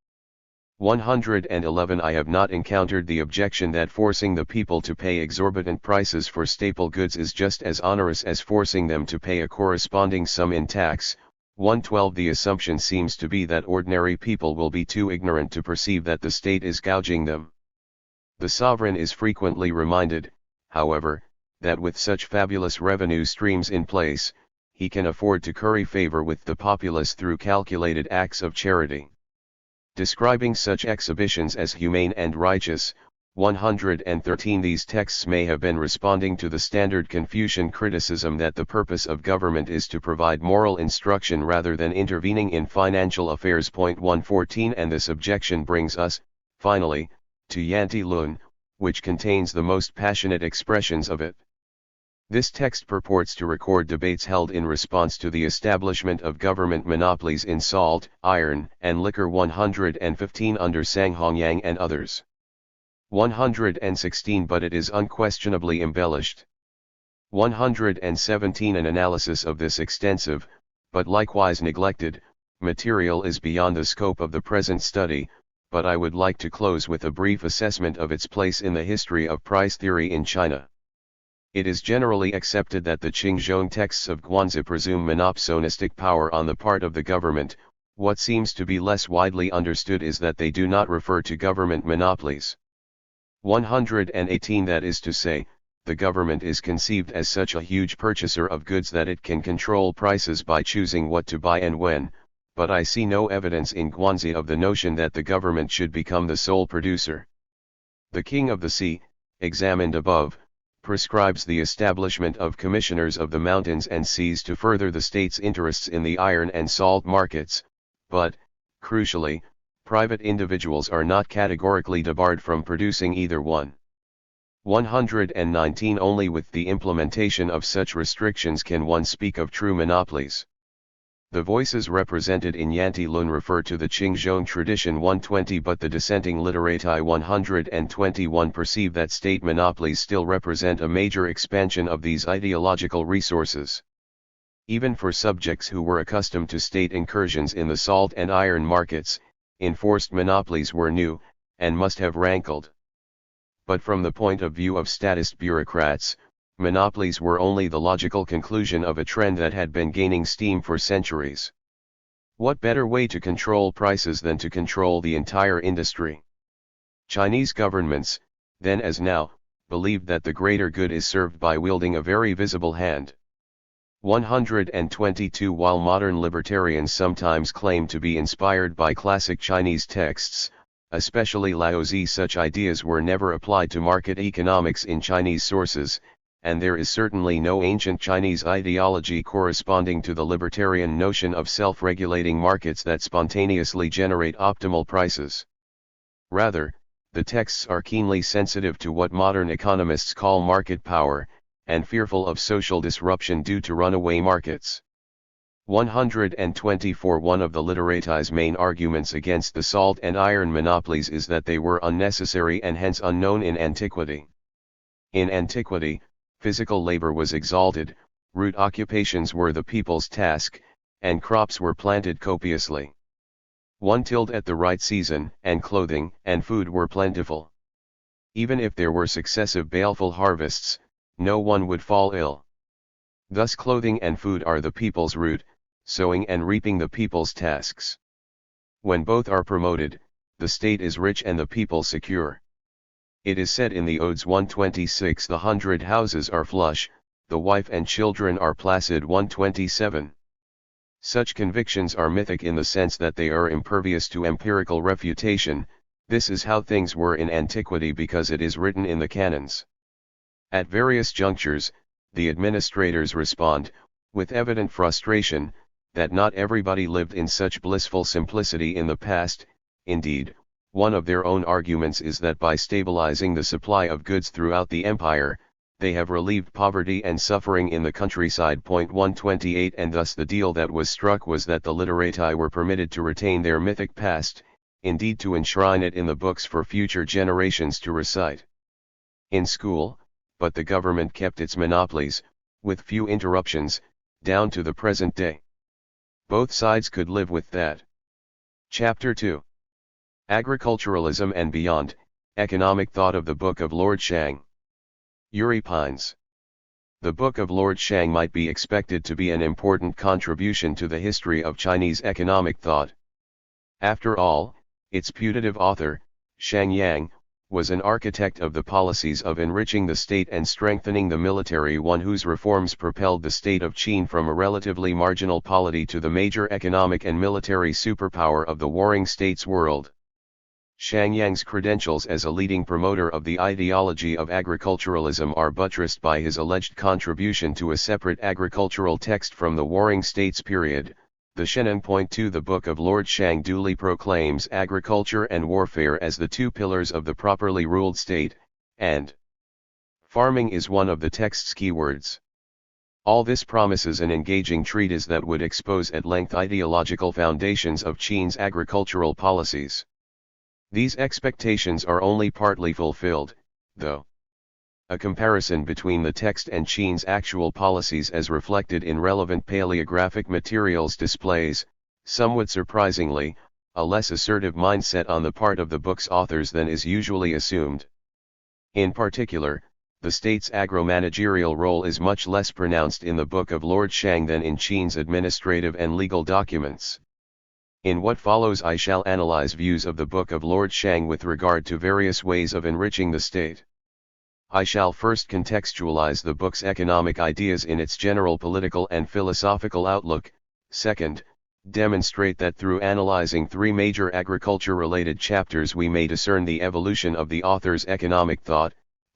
111 I have not encountered the objection that forcing the people to pay exorbitant prices for staple goods is just as onerous as forcing them to pay a corresponding sum in tax. 112 The assumption seems to be that ordinary people will be too ignorant to perceive that the state is gouging them. The sovereign is frequently reminded, however, that with such fabulous revenue streams in place, he can afford to curry favor with the populace through calculated acts of charity. Describing such exhibitions as humane and righteous, 113 These texts may have been responding to the standard Confucian criticism that the purpose of government is to provide moral instruction rather than intervening in financial affairs. 114 And this objection brings us, finally, to Yanti Lun, which contains the most passionate expressions of it. This text purports to record debates held in response to the establishment of government monopolies in salt, iron, and liquor. 115 under Sang Hongyang and others. 116 But it is unquestionably embellished. 117 An analysis of this extensive, but likewise neglected, material is beyond the scope of the present study, but I would like to close with a brief assessment of its place in the history of price theory in China. It is generally accepted that the Qingzhong texts of Guanzi presume monopsonistic power on the part of the government. What seems to be less widely understood is that they do not refer to government monopolies. 118 That is to say, the government is conceived as such a huge purchaser of goods that it can control prices by choosing what to buy and when, but I see no evidence in Guanzi of the notion that the government should become the sole producer. The King of the Sea, examined above, prescribes the establishment of commissioners of the mountains and seas to further the state's interests in the iron and salt markets, but, crucially, private individuals are not categorically debarred from producing either one. 119 Only with the implementation of such restrictions can one speak of true monopolies. The voices represented in Yanti Lun refer to the Qingzhong tradition. 120 But the dissenting literati 121 perceive that state monopolies still represent a major expansion of these ideological resources. Even for subjects who were accustomed to state incursions in the salt and iron markets, enforced monopolies were new, and must have rankled. But from the point of view of statist bureaucrats, monopolies were only the logical conclusion of a trend that had been gaining steam for centuries. What better way to control prices than to control the entire industry? Chinese governments, then as now, believed that the greater good is served by wielding a very visible hand. 122 While modern libertarians sometimes claim to be inspired by classic Chinese texts, especially Laozi, such ideas were never applied to market economics in Chinese sources, and there is certainly no ancient Chinese ideology corresponding to the libertarian notion of self-regulating markets that spontaneously generate optimal prices. Rather, the texts are keenly sensitive to what modern economists call market power, and fearful of social disruption due to runaway markets. 124 One of the literati's main arguments against the salt and iron monopolies is that they were unnecessary and hence unknown in antiquity. In antiquity, physical labor was exalted, root occupations were the people's task, and crops were planted copiously. One tilled at the right season, and clothing and food were plentiful. Even if there were successive baleful harvests, no one would fall ill. Thus clothing and food are the people's root, sowing and reaping the people's tasks. When both are promoted, the state is rich and the people secure. It is said in the Odes 126 the 100 houses are flush, the wife and children are placid. 127. Such convictions are mythic in the sense that they are impervious to empirical refutation, This is how things were in antiquity because it is written in the canons. At various junctures, the administrators respond, with evident frustration, that not everybody lived in such blissful simplicity in the past. Indeed, one of their own arguments is that by stabilizing the supply of goods throughout the empire, they have relieved poverty and suffering in the countryside. 128 And thus the deal that was struck was that the literati were permitted to retain their mythic past, indeed to enshrine it in the books for future generations to recite in school, but the government kept its monopolies, with few interruptions, down to the present day. Both sides could live with that. Chapter 2. Agriculturalism and Beyond, Economic Thought of the Book of Lord Shang. Yuri Pines. The Book of Lord Shang might be expected to be an important contribution to the history of Chinese economic thought. After all, its putative author, Shang Yang, was an architect of the policies of enriching the state and strengthening the military, one whose reforms propelled the state of Qin from a relatively marginal polity to the major economic and military superpower of the warring states world. Shang Yang's credentials as a leading promoter of the ideology of agriculturalism are buttressed by his alleged contribution to a separate agricultural text from the warring states period, the Shenan. 2 The Book of Lord Shang duly proclaims agriculture and warfare as the two pillars of the properly ruled state, and farming is one of the text's keywords. All this promises an engaging treatise that would expose at length ideological foundations of Qin's agricultural policies. These expectations are only partly fulfilled, though. A comparison between the text and Qin's actual policies as reflected in relevant paleographic materials displays, somewhat surprisingly, a less assertive mindset on the part of the book's authors than is usually assumed. In particular, the state's agro-managerial role is much less pronounced in the Book of Lord Shang than in Qin's administrative and legal documents. In what follows I shall analyze views of the Book of Lord Shang with regard to various ways of enriching the state. I shall first contextualize the book's economic ideas in its general political and philosophical outlook. Second, demonstrate that through analyzing three major agriculture-related chapters we may discern the evolution of the author's economic thought.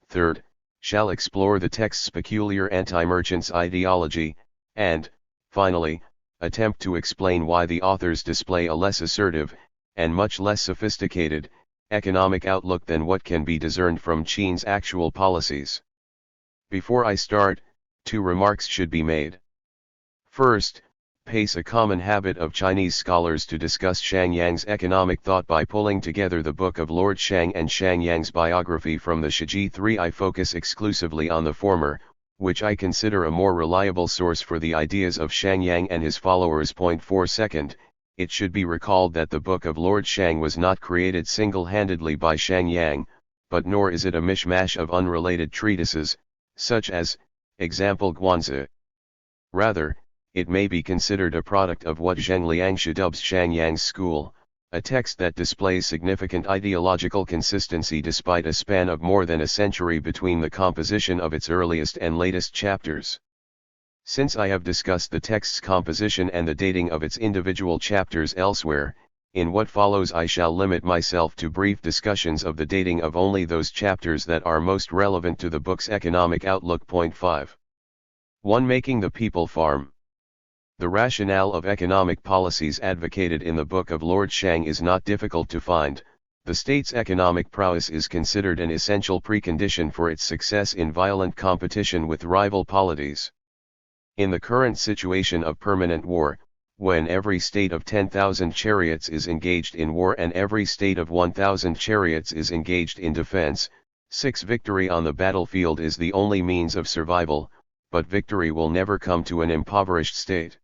Third, shall explore the text's peculiar anti-merchants ideology, and, finally, attempt to explain why the authors display a less assertive, and much less sophisticated, economic outlook than what can be discerned from Qin's actual policies. Before I start, two remarks should be made. First, pace a common habit of Chinese scholars to discuss Shang Yang's economic thought by pulling together the Book of Lord Shang and Shang Yang's biography from the Shiji 3. I focus exclusively on the former, which I consider a more reliable source for the ideas of Shang Yang and his followers. 4 Second, it should be recalled that the Book of Lord Shang was not created single-handedly by Shang Yang, but nor is it a mishmash of unrelated treatises, such as, example Guanzi. Rather, it may be considered a product of what Zheng Liangsha dubs Shang Yang's school, a text that displays significant ideological consistency despite a span of more than a century between the composition of its earliest and latest chapters. Since I have discussed the text's composition and the dating of its individual chapters elsewhere, in what follows I shall limit myself to brief discussions of the dating of only those chapters that are most relevant to the book's economic outlook. 5. 1. Making the people farm. The rationale of economic policies advocated in the Book of Lord Shang is not difficult to find. The state's economic prowess is considered an essential precondition for its success in violent competition with rival polities. In the current situation of permanent war, when every state of 10,000 chariots is engaged in war and every state of 1,000 chariots is engaged in defense, 6. Victory on the battlefield is the only means of survival, but victory will never come to an impoverished state.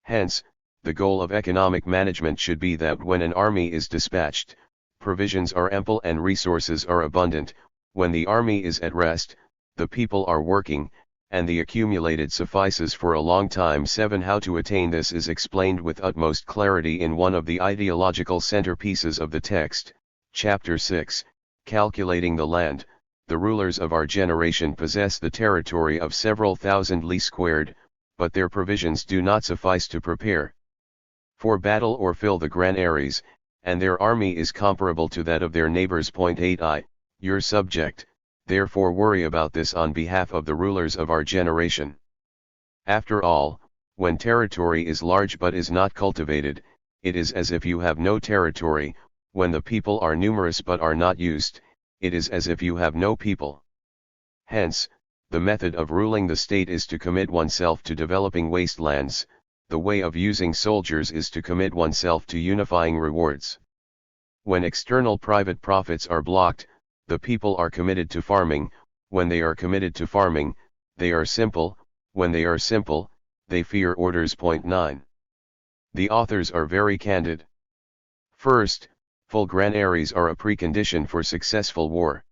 Hence, the goal of economic management should be that when an army is dispatched, provisions are ample and resources are abundant. When the army is at rest, the people are working, and the accumulated suffices for a long time. 7. How to attain this is explained with utmost clarity in one of the ideological centerpieces of the text, Chapter 6, Calculating the Land. The rulers of our generation possess the territory of several thousand li squared, but their provisions do not suffice to prepare for battle or fill the granaries, and their army is comparable to that of their neighbors. 8 I, your subject, therefore worry about this on behalf of the rulers of our generation. After all, when territory is large but is not cultivated, it is as if you have no territory. When the people are numerous but are not used, it is as if you have no people. Hence, the method of ruling the state is to commit oneself to developing wastelands, the way of using soldiers is to commit oneself to unifying rewards. When external private profits are blocked, the people are committed to farming. When they are committed to farming, they are simple. When they are simple, they fear orders. 9. The authors are very candid. First, full granaries are a precondition for successful war.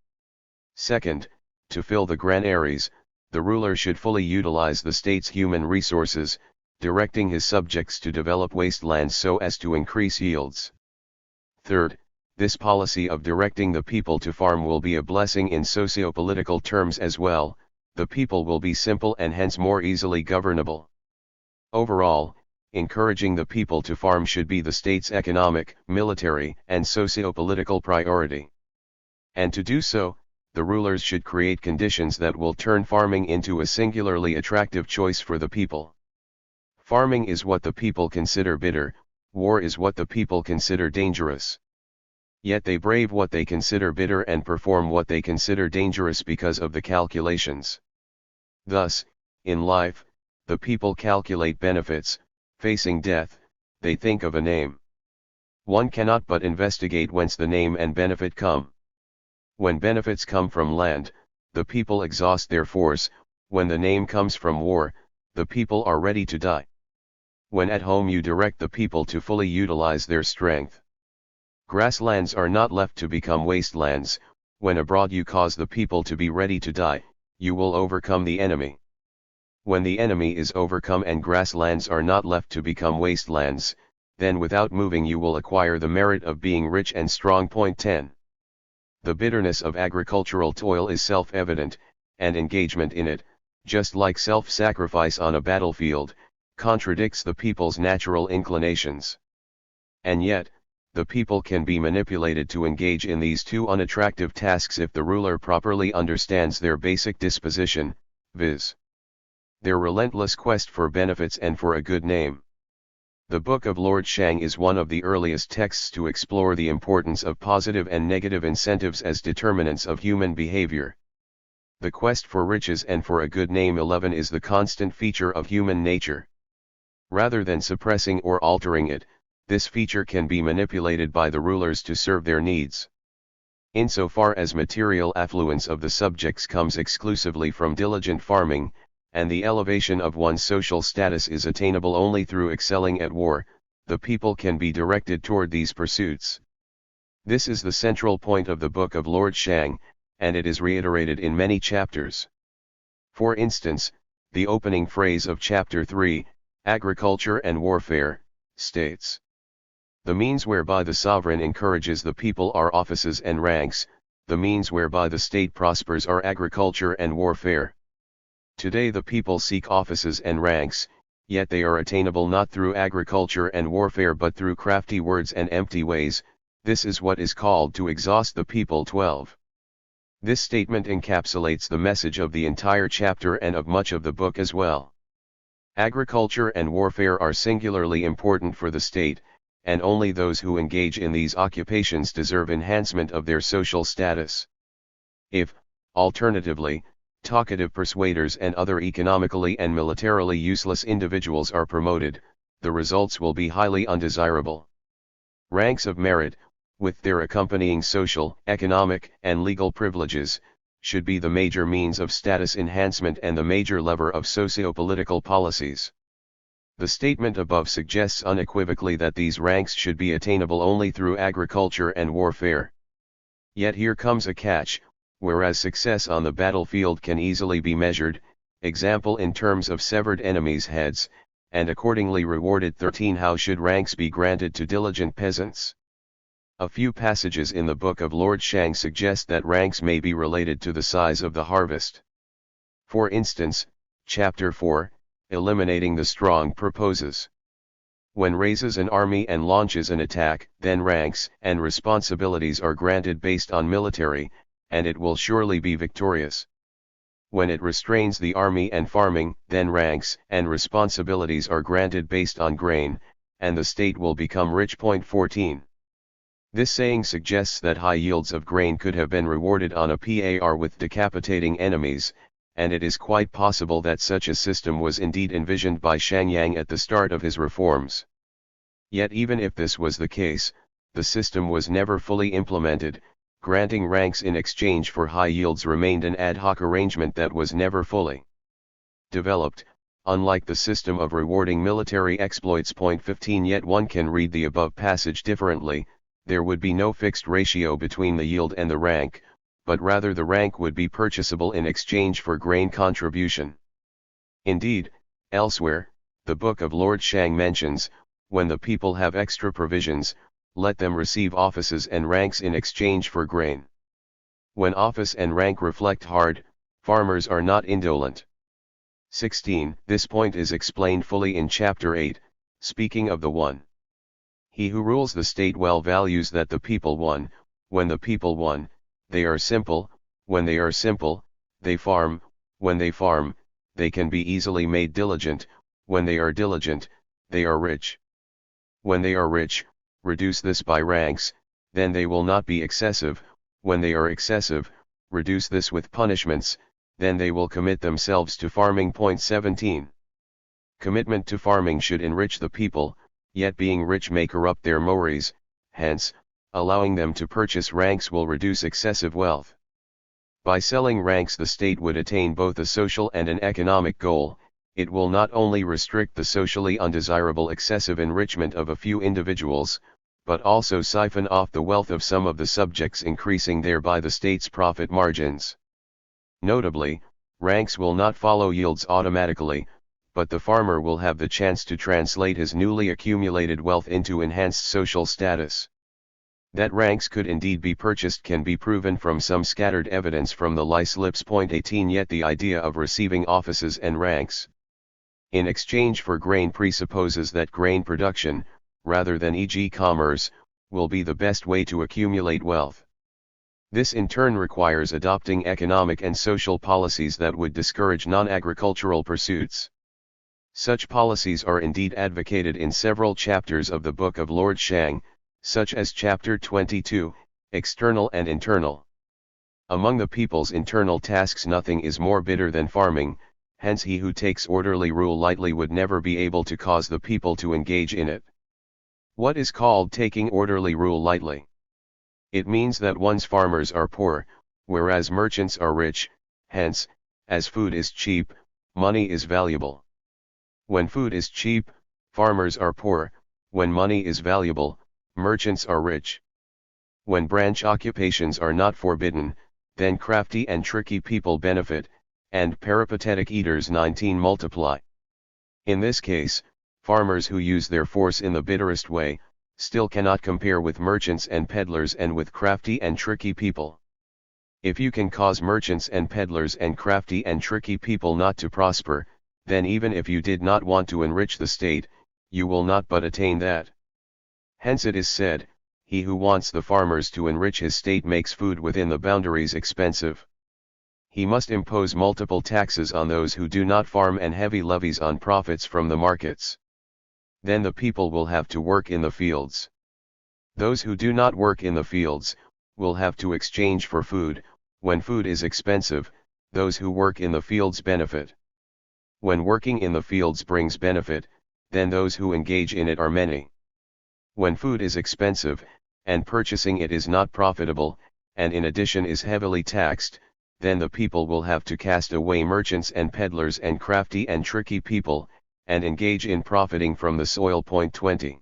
Second, to fill the granaries, the ruler should fully utilize the state's human resources, directing his subjects to develop wastelands so as to increase yields. Third, this policy of directing the people to farm will be a blessing in socio-political terms as well. The people will be simple and hence more easily governable. Overall, encouraging the people to farm should be the state's economic, military, and socio-political priority. And to do so, the rulers should create conditions that will turn farming into a singularly attractive choice for the people. Farming is what the people consider bitter, war is what the people consider dangerous. Yet they brave what they consider bitter and perform what they consider dangerous because of the calculations. Thus, in life, the people calculate benefits. Facing death, they think of a name. One cannot but investigate whence the name and benefit come. When benefits come from land, the people exhaust their force. When the name comes from war, the people are ready to die. When at home you direct the people to fully utilize their strength. Grasslands are not left to become wastelands. When abroad you cause the people to be ready to die, you will overcome the enemy. When the enemy is overcome and grasslands are not left to become wastelands, then without moving you will acquire the merit of being rich and strong. 10. The bitterness of agricultural toil is self-evident, and engagement in it, just like self-sacrifice on a battlefield, contradicts the people's natural inclinations. And yet, the people can be manipulated to engage in these two unattractive tasks if the ruler properly understands their basic disposition, viz. their relentless quest for benefits and for a good name. The Book of Lord Shang is one of the earliest texts to explore the importance of positive and negative incentives as determinants of human behavior. The quest for riches and for a good name 11 is the constant feature of human nature. Rather than suppressing or altering it, this feature can be manipulated by the rulers to serve their needs. Insofar as material affluence of the subjects comes exclusively from diligent farming, and the elevation of one's social status is attainable only through excelling at war, the people can be directed toward these pursuits. This is the central point of the Book of Lord Shang, and it is reiterated in many chapters. For instance, the opening phrase of Chapter 3, Agriculture and Warfare, states, "The means whereby the sovereign encourages the people are offices and ranks, the means whereby the state prospers are agriculture and warfare." Today the people seek offices and ranks, yet they are attainable not through agriculture and warfare but through crafty words and empty ways. This is what is called to exhaust the people. 12. This statement encapsulates the message of the entire chapter and of much of the book as well. Agriculture and warfare are singularly important for the state, and only those who engage in these occupations deserve enhancement of their social status. If, alternatively, talkative persuaders and other economically and militarily useless individuals are promoted, the results will be highly undesirable. Ranks of merit, with their accompanying social, economic, and legal privileges, should be the major means of status enhancement and the major lever of socio-political policies. The statement above suggests unequivocally that these ranks should be attainable only through agriculture and warfare. Yet here comes a catch. Whereas success on the battlefield can easily be measured, example in terms of severed enemies' heads, and accordingly rewarded. 13. How should ranks be granted to diligent peasants? A few passages in the Book of Lord Shang suggest that ranks may be related to the size of the harvest. For instance, Chapter 4, Eliminating the Strong proposes, When raises an army and launches an attack, then ranks and responsibilities are granted based on military, and it will surely be victorious. When it restrains the army and farming, then ranks and responsibilities are granted based on grain, and the state will become rich. 14. This saying suggests that high yields of grain could have been rewarded on a par with decapitating enemies, and it is quite possible that such a system was indeed envisioned by Shangyang at the start of his reforms. Yet even if this was the case, the system was never fully implemented. Granting ranks in exchange for high yields remained an ad hoc arrangement that was never fully developed, unlike the system of rewarding military exploits. 15. Yet one can read the above passage differently. There would be no fixed ratio between the yield and the rank, but rather the rank would be purchasable in exchange for grain contribution. Indeed, elsewhere, the Book of Lord Shang mentions, when the people have extra provisions, let them receive offices and ranks in exchange for grain. When office and rank reflect hard, farmers are not indolent. 16. This point is explained fully in Chapter 8, speaking of the one. He who rules the state well values that the people won. When the people won, they are simple. When they are simple, they farm. When they farm, they can be easily made diligent. When they are diligent, they are rich. When they are rich, reduce this by ranks, then they will not be excessive. When they are excessive, reduce this with punishments, then they will commit themselves to farming. 17. Commitment to farming should enrich the people, yet being rich may corrupt their mores, hence, allowing them to purchase ranks will reduce excessive wealth. By selling ranks the state would attain both a social and an economic goal. It will not only restrict the socially undesirable excessive enrichment of a few individuals, but also siphon off the wealth of some of the subjects, increasing thereby the state's profit margins. Notably, ranks will not follow yields automatically, but the farmer will have the chance to translate his newly accumulated wealth into enhanced social status. That ranks could indeed be purchased can be proven from some scattered evidence from the Lie slips. 18. Yet the idea of receiving offices and ranks in exchange for grain presupposes that grain production, rather than e.g. commerce, will be the best way to accumulate wealth. This in turn requires adopting economic and social policies that would discourage non-agricultural pursuits. Such policies are indeed advocated in several chapters of the Book of Lord Shang, such as Chapter 22, External and Internal. Among the people's internal tasks nothing is more bitter than farming, hence he who takes orderly rule lightly would never be able to cause the people to engage in it. What is called taking orderly rule lightly? It means that one's farmers are poor, whereas merchants are rich, hence, as food is cheap, money is valuable. When food is cheap, farmers are poor. When money is valuable, merchants are rich. When branch occupations are not forbidden, then crafty and tricky people benefit, and peripatetic eaters 19 multiply. In this case, farmers who use their force in the bitterest way, still cannot compare with merchants and peddlers and with crafty and tricky people. If you can cause merchants and peddlers and crafty and tricky people not to prosper, then even if you did not want to enrich the state, you will not but attain that. Hence it is said, he who wants the farmers to enrich his state makes food within the boundaries expensive. He must impose multiple taxes on those who do not farm and heavy levies on profits from the markets. Then the people will have to work in the fields. Those who do not work in the fields, will have to exchange for food. When food is expensive, those who work in the fields benefit. When working in the fields brings benefit, then those who engage in it are many. When food is expensive, and purchasing it is not profitable, and in addition is heavily taxed, then the people will have to cast away merchants and peddlers and crafty and tricky people, and engage in profiting from the soil. 20.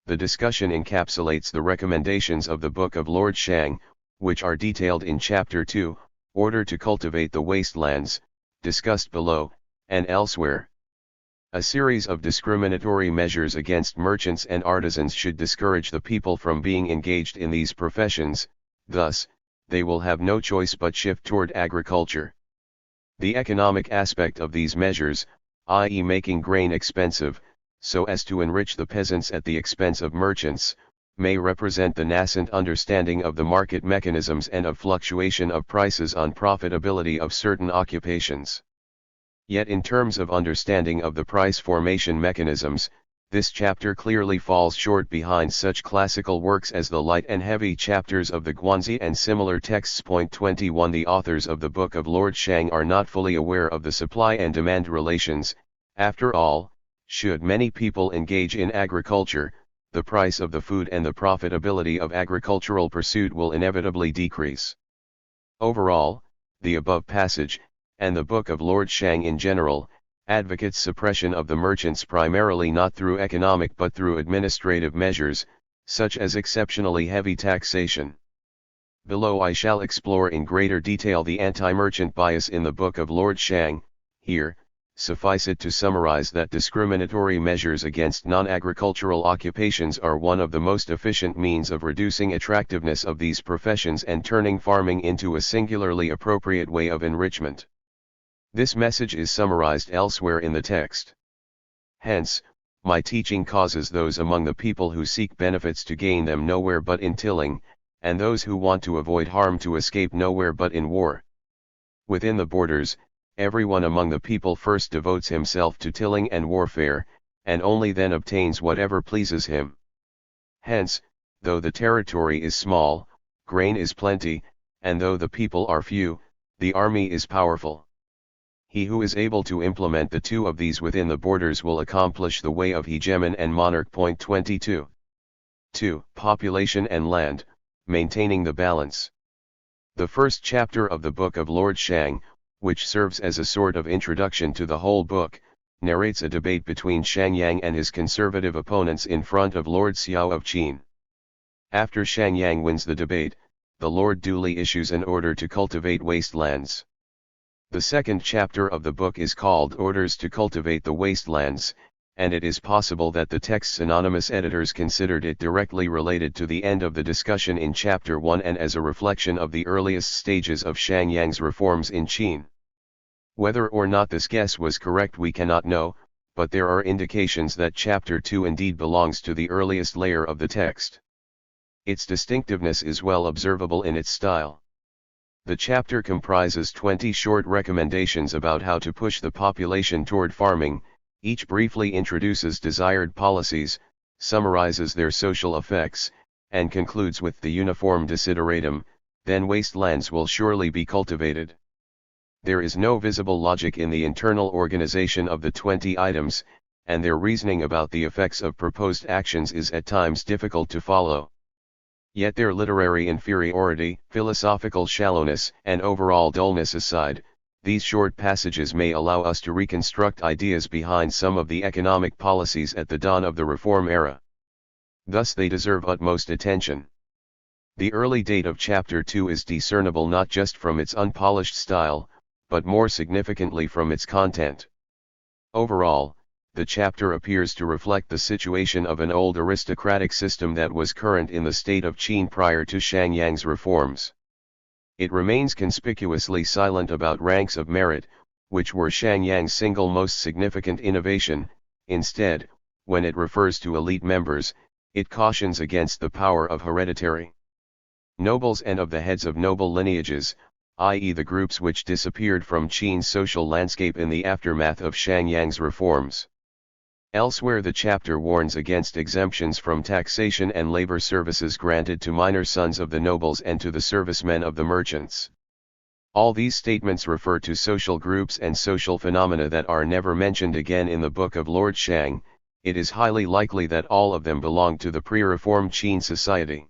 The discussion encapsulates the recommendations of the Book of Lord Shang, which are detailed in Chapter 2, Order to Cultivate the Wastelands, discussed below, and elsewhere. A series of discriminatory measures against merchants and artisans should discourage the people from being engaged in these professions, thus, they will have no choice but shift toward agriculture. The economic aspect of these measures, i.e. making grain expensive, so as to enrich the peasants at the expense of merchants, may represent the nascent understanding of the market mechanisms and of fluctuation of prices on profitability of certain occupations. Yet in terms of understanding of the price formation mechanisms, this chapter clearly falls short behind such classical works as the light and heavy chapters of the Guanzi and similar texts. 21 The authors of the Book of Lord Shang are not fully aware of the supply and demand relations. After all, should many people engage in agriculture, the price of the food and the profitability of agricultural pursuit will inevitably decrease. Overall, the above passage, and the Book of Lord Shang in general, advocates suppression of the merchants primarily not through economic but through administrative measures, such as exceptionally heavy taxation. Below I shall explore in greater detail the anti-merchant bias in the Book of Lord Shang. Here, suffice it to summarize that discriminatory measures against non-agricultural occupations are one of the most efficient means of reducing attractiveness of these professions and turning farming into a singularly appropriate way of enrichment. This message is summarized elsewhere in the text. Hence, my teaching causes those among the people who seek benefits to gain them nowhere but in tilling, and those who want to avoid harm to escape nowhere but in war. Within the borders, everyone among the people first devotes himself to tilling and warfare, and only then obtains whatever pleases him. Hence, though the territory is small, grain is plenty, and though the people are few, the army is powerful. He who is able to implement the two of these within the borders will accomplish the way of hegemon and monarch. 22. 2. Population and land, maintaining the balance. The first chapter of the Book of Lord Shang, which serves as a sort of introduction to the whole book, narrates a debate between Shang Yang and his conservative opponents in front of Lord Xiao of Qin. After Shang Yang wins the debate, the Lord duly issues an order to cultivate wastelands. The second chapter of the book is called Orders to Cultivate the Wastelands, and it is possible that the text's anonymous editors considered it directly related to the end of the discussion in Chapter 1 and as a reflection of the earliest stages of Shang Yang's reforms in Qin. Whether or not this guess was correct we cannot know, but there are indications that Chapter 2 indeed belongs to the earliest layer of the text. Its distinctiveness is well observable in its style. The chapter comprises 20 short recommendations about how to push the population toward farming. Each briefly introduces desired policies, summarizes their social effects, and concludes with the uniform desideratum, then wastelands will surely be cultivated. There is no visible logic in the internal organization of the 20 items, and their reasoning about the effects of proposed actions is at times difficult to follow. Yet their literary inferiority, philosophical shallowness, and overall dullness aside, these short passages may allow us to reconstruct ideas behind some of the economic policies at the dawn of the Reform era. Thus they deserve utmost attention. The early date of Chapter 2 is discernible not just from its unpolished style, but more significantly from its content. Overall, the chapter appears to reflect the situation of an old aristocratic system that was current in the state of Qin prior to Shang Yang's reforms. It remains conspicuously silent about ranks of merit, which were Shang Yang's single most significant innovation. Instead, when it refers to elite members, it cautions against the power of hereditary nobles and of the heads of noble lineages, i.e. the groups which disappeared from Qin's social landscape in the aftermath of Shang Yang's reforms. Elsewhere the chapter warns against exemptions from taxation and labor services granted to minor sons of the nobles and to the servicemen of the merchants. All these statements refer to social groups and social phenomena that are never mentioned again in the Book of Lord Shang. It is highly likely that all of them belong to the pre-reform Qin society.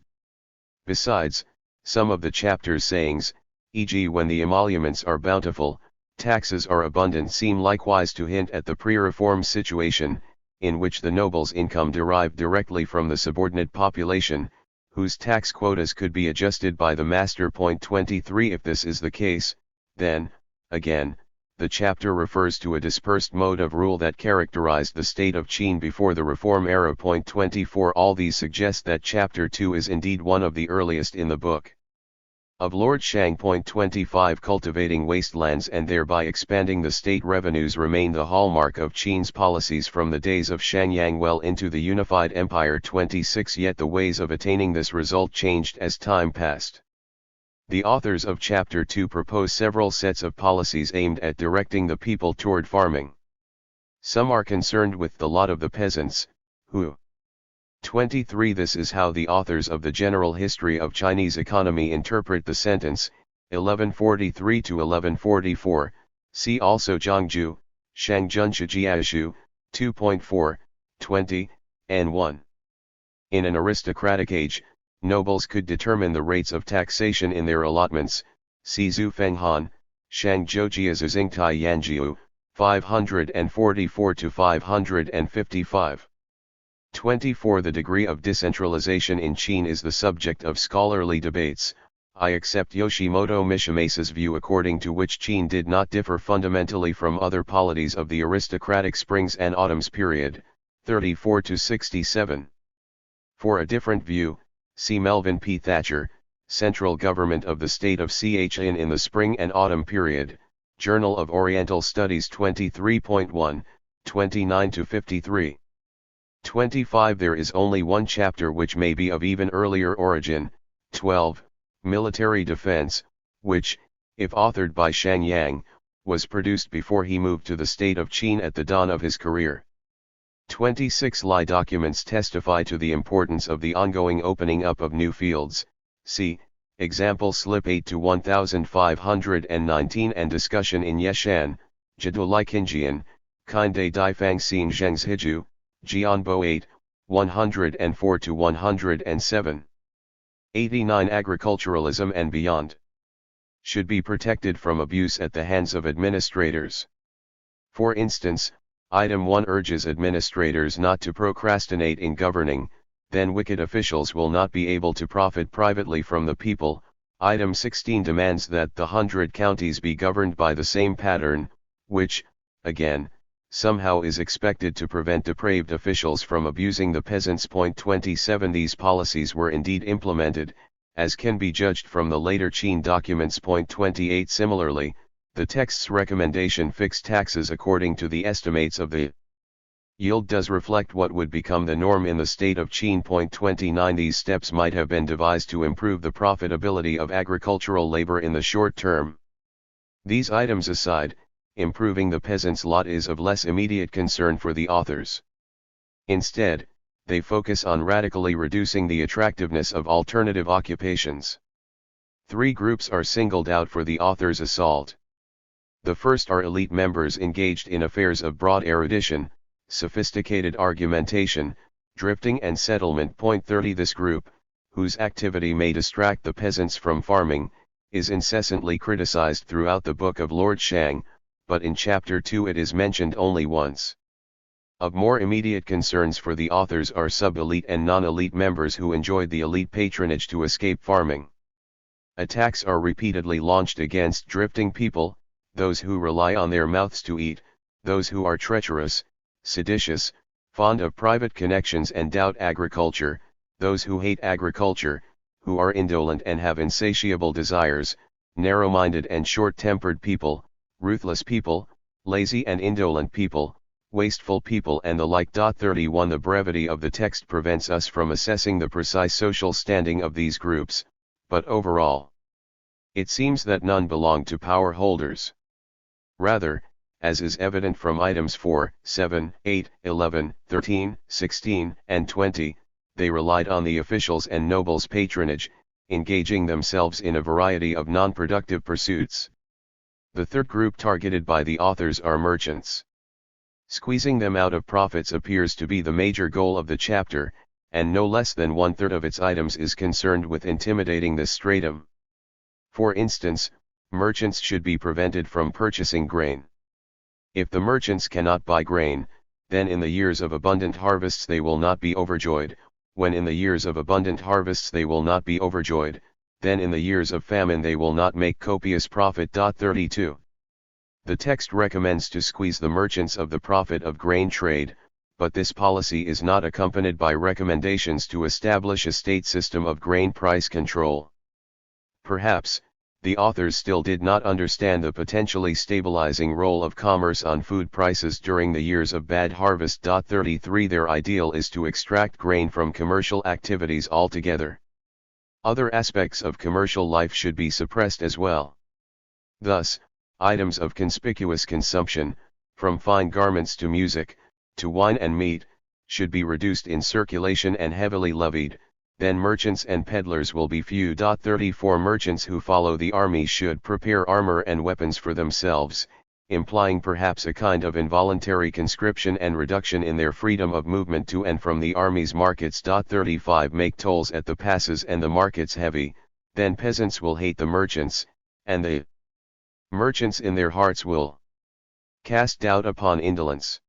Besides, some of the chapter's sayings, e.g. when the emoluments are bountiful, taxes are abundant, seem likewise to hint at the pre-reform situation, in which the nobles' income derived directly from the subordinate population, whose tax quotas could be adjusted by the master. 23 If this is the case, then, again, the chapter refers to a dispersed mode of rule that characterized the state of Qin before the Reform era. 24 All these suggest that Chapter 2 is indeed one of the earliest in the book. Of Lord Shang. 25 Cultivating wastelands and thereby expanding the state revenues remain the hallmark of Qin's policies from the days of Shangyang well into the unified empire. 26 Yet the ways of attaining this result changed as time passed. The authors of Chapter 2 propose several sets of policies aimed at directing the people toward farming. Some are concerned with the lot of the peasants, who 23 This is how the authors of the General History of Chinese Economy interpret the sentence, 1143 to 1144, see also Zhangju, Shangjunshi 2.4, 20, and 1. In an aristocratic age, nobles could determine the rates of taxation in their allotments, see Zhu Fenghan, Shangjiu Zingtai Yanjiu, 544 to 555. 24 The degree of decentralization in Qin is the subject of scholarly debates. I accept Yoshimoto Mishimasa's view according to which Qin did not differ fundamentally from other polities of the aristocratic springs and autumns period, 34 to 67. For a different view, see Melvin P. Thatcher, Central Government of the State of Chin in the Spring and Autumn Period, Journal of Oriental Studies 23.1, 29 to 53. 25 There is only one chapter which may be of even earlier origin, 12, Military Defense, which, if authored by Shangyang, was produced before he moved to the state of Qin at the dawn of his career. 26 Lie documents testify to the importance of the ongoing opening up of new fields, see, example slip 8 to 1519 and discussion in Yeshan, Jadulai Kinjian, Kinde Daifang Xin Zheng's Hiju, Jianbo 8, 104 to 107. 89 Agriculturalism and beyond should be protected from abuse at the hands of administrators. For instance, Item 1 urges administrators not to procrastinate in governing, then wicked officials will not be able to profit privately from the people. Item 16 demands that the 100 counties be governed by the same pattern, which, again, somehow is expected to prevent depraved officials from abusing the peasants. 27 These policies were indeed implemented, as can be judged from the later Qin documents. 28 Similarly, the text's recommendation fixed taxes according to the estimates of the yield does reflect what would become the norm in the state of Qin. 29 These steps might have been devised to improve the profitability of agricultural labor in the short term. These items aside, improving the peasant's lot is of less immediate concern for the authors. Instead, they focus on radically reducing the attractiveness of alternative occupations. 3 groups are singled out for the author's assault. The first are elite members engaged in affairs of broad erudition, sophisticated argumentation, drifting and settlement. 30 This group, whose activity may distract the peasants from farming, is incessantly criticized throughout the book of Lord Shang, but in Chapter 2 it is mentioned only once. Of more immediate concerns for the authors are sub-elite and non-elite members who enjoyed the elite patronage to escape farming. Attacks are repeatedly launched against drifting people, those who rely on their mouths to eat, those who are treacherous, seditious, fond of private connections and doubt agriculture, those who hate agriculture, who are indolent and have insatiable desires, narrow-minded and short-tempered people, ruthless people, lazy and indolent people, wasteful people and the like. 31 The brevity of the text prevents us from assessing the precise social standing of these groups, but overall, it seems that none belong to power holders. Rather, as is evident from items 4, 7, 8, 11, 13, 16, and 20, they relied on the officials' and nobles' patronage, engaging themselves in a variety of non-productive pursuits. The third group targeted by the authors are merchants. Squeezing them out of profits appears to be the major goal of the chapter, and no less than 1/3 of its items is concerned with intimidating this stratum. For instance, merchants should be prevented from purchasing grain. If the merchants cannot buy grain, then in the years of abundant harvests they will not be overjoyed, when in the years of abundant harvests they will not be overjoyed, then in the years of famine they will not make copious profit. 32. The text recommends to squeeze the merchants of the profit of grain trade, but this policy is not accompanied by recommendations to establish a state system of grain price control. Perhaps, the authors still did not understand the potentially stabilizing role of commerce on food prices during the years of bad harvest. 33 Their ideal is to extract grain from commercial activities altogether. Other aspects of commercial life should be suppressed as well. Thus, items of conspicuous consumption, from fine garments to music, to wine and meat, should be reduced in circulation and heavily levied. Then merchants and peddlers will be few. 34 Merchants who follow the army should prepare armor and weapons for themselves, implying perhaps a kind of involuntary conscription and reduction in their freedom of movement to and from the army's markets. 35 Make tolls at the passes and the markets heavy, then peasants will hate the merchants, and the merchants in their hearts will cast doubt upon indolence.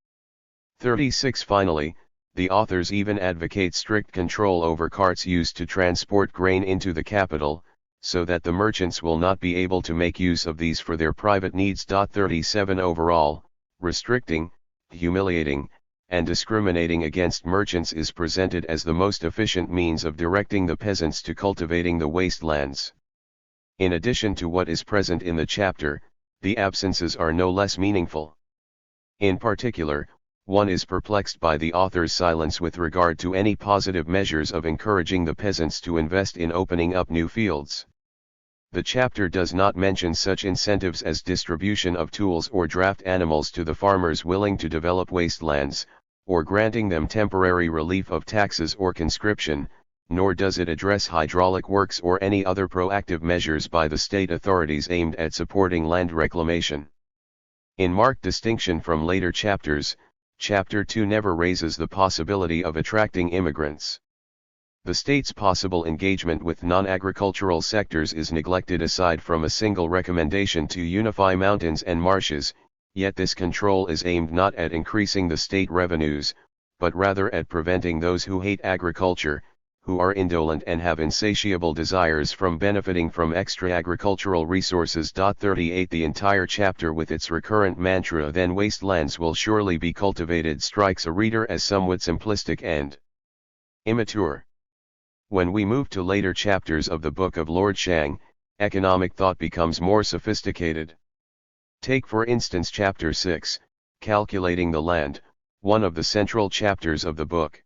36 Finally, the authors even advocate strict control over carts used to transport grain into the capital, so that the merchants will not be able to make use of these for their private needs. 37 Overall, restricting, humiliating, and discriminating against merchants is presented as the most efficient means of directing the peasants to cultivating the wastelands. In addition to what is present in the chapter, the absences are no less meaningful. In particular, one is perplexed by the author's silence with regard to any positive measures of encouraging the peasants to invest in opening up new fields. The chapter does not mention such incentives as distribution of tools or draft animals to the farmers willing to develop wastelands, or granting them temporary relief of taxes or conscription, nor does it address hydraulic works or any other proactive measures by the state authorities aimed at supporting land reclamation. In marked distinction from later chapters, Chapter 2 never raises the possibility of attracting immigrants. The state's possible engagement with non-agricultural sectors is neglected aside from a single recommendation to unify mountains and marshes, yet this control is aimed not at increasing the state revenues, but rather at preventing those who hate agriculture, who are indolent and have insatiable desires from benefiting from extra agricultural resources. 38 The entire chapter with its recurrent mantra "then wastelands will surely be cultivated" strikes a reader as somewhat simplistic and immature. When we move to later chapters of the Book of Lord Shang, economic thought becomes more sophisticated. Take for instance Chapter 6, Calculating the Land, one of the central chapters of the book.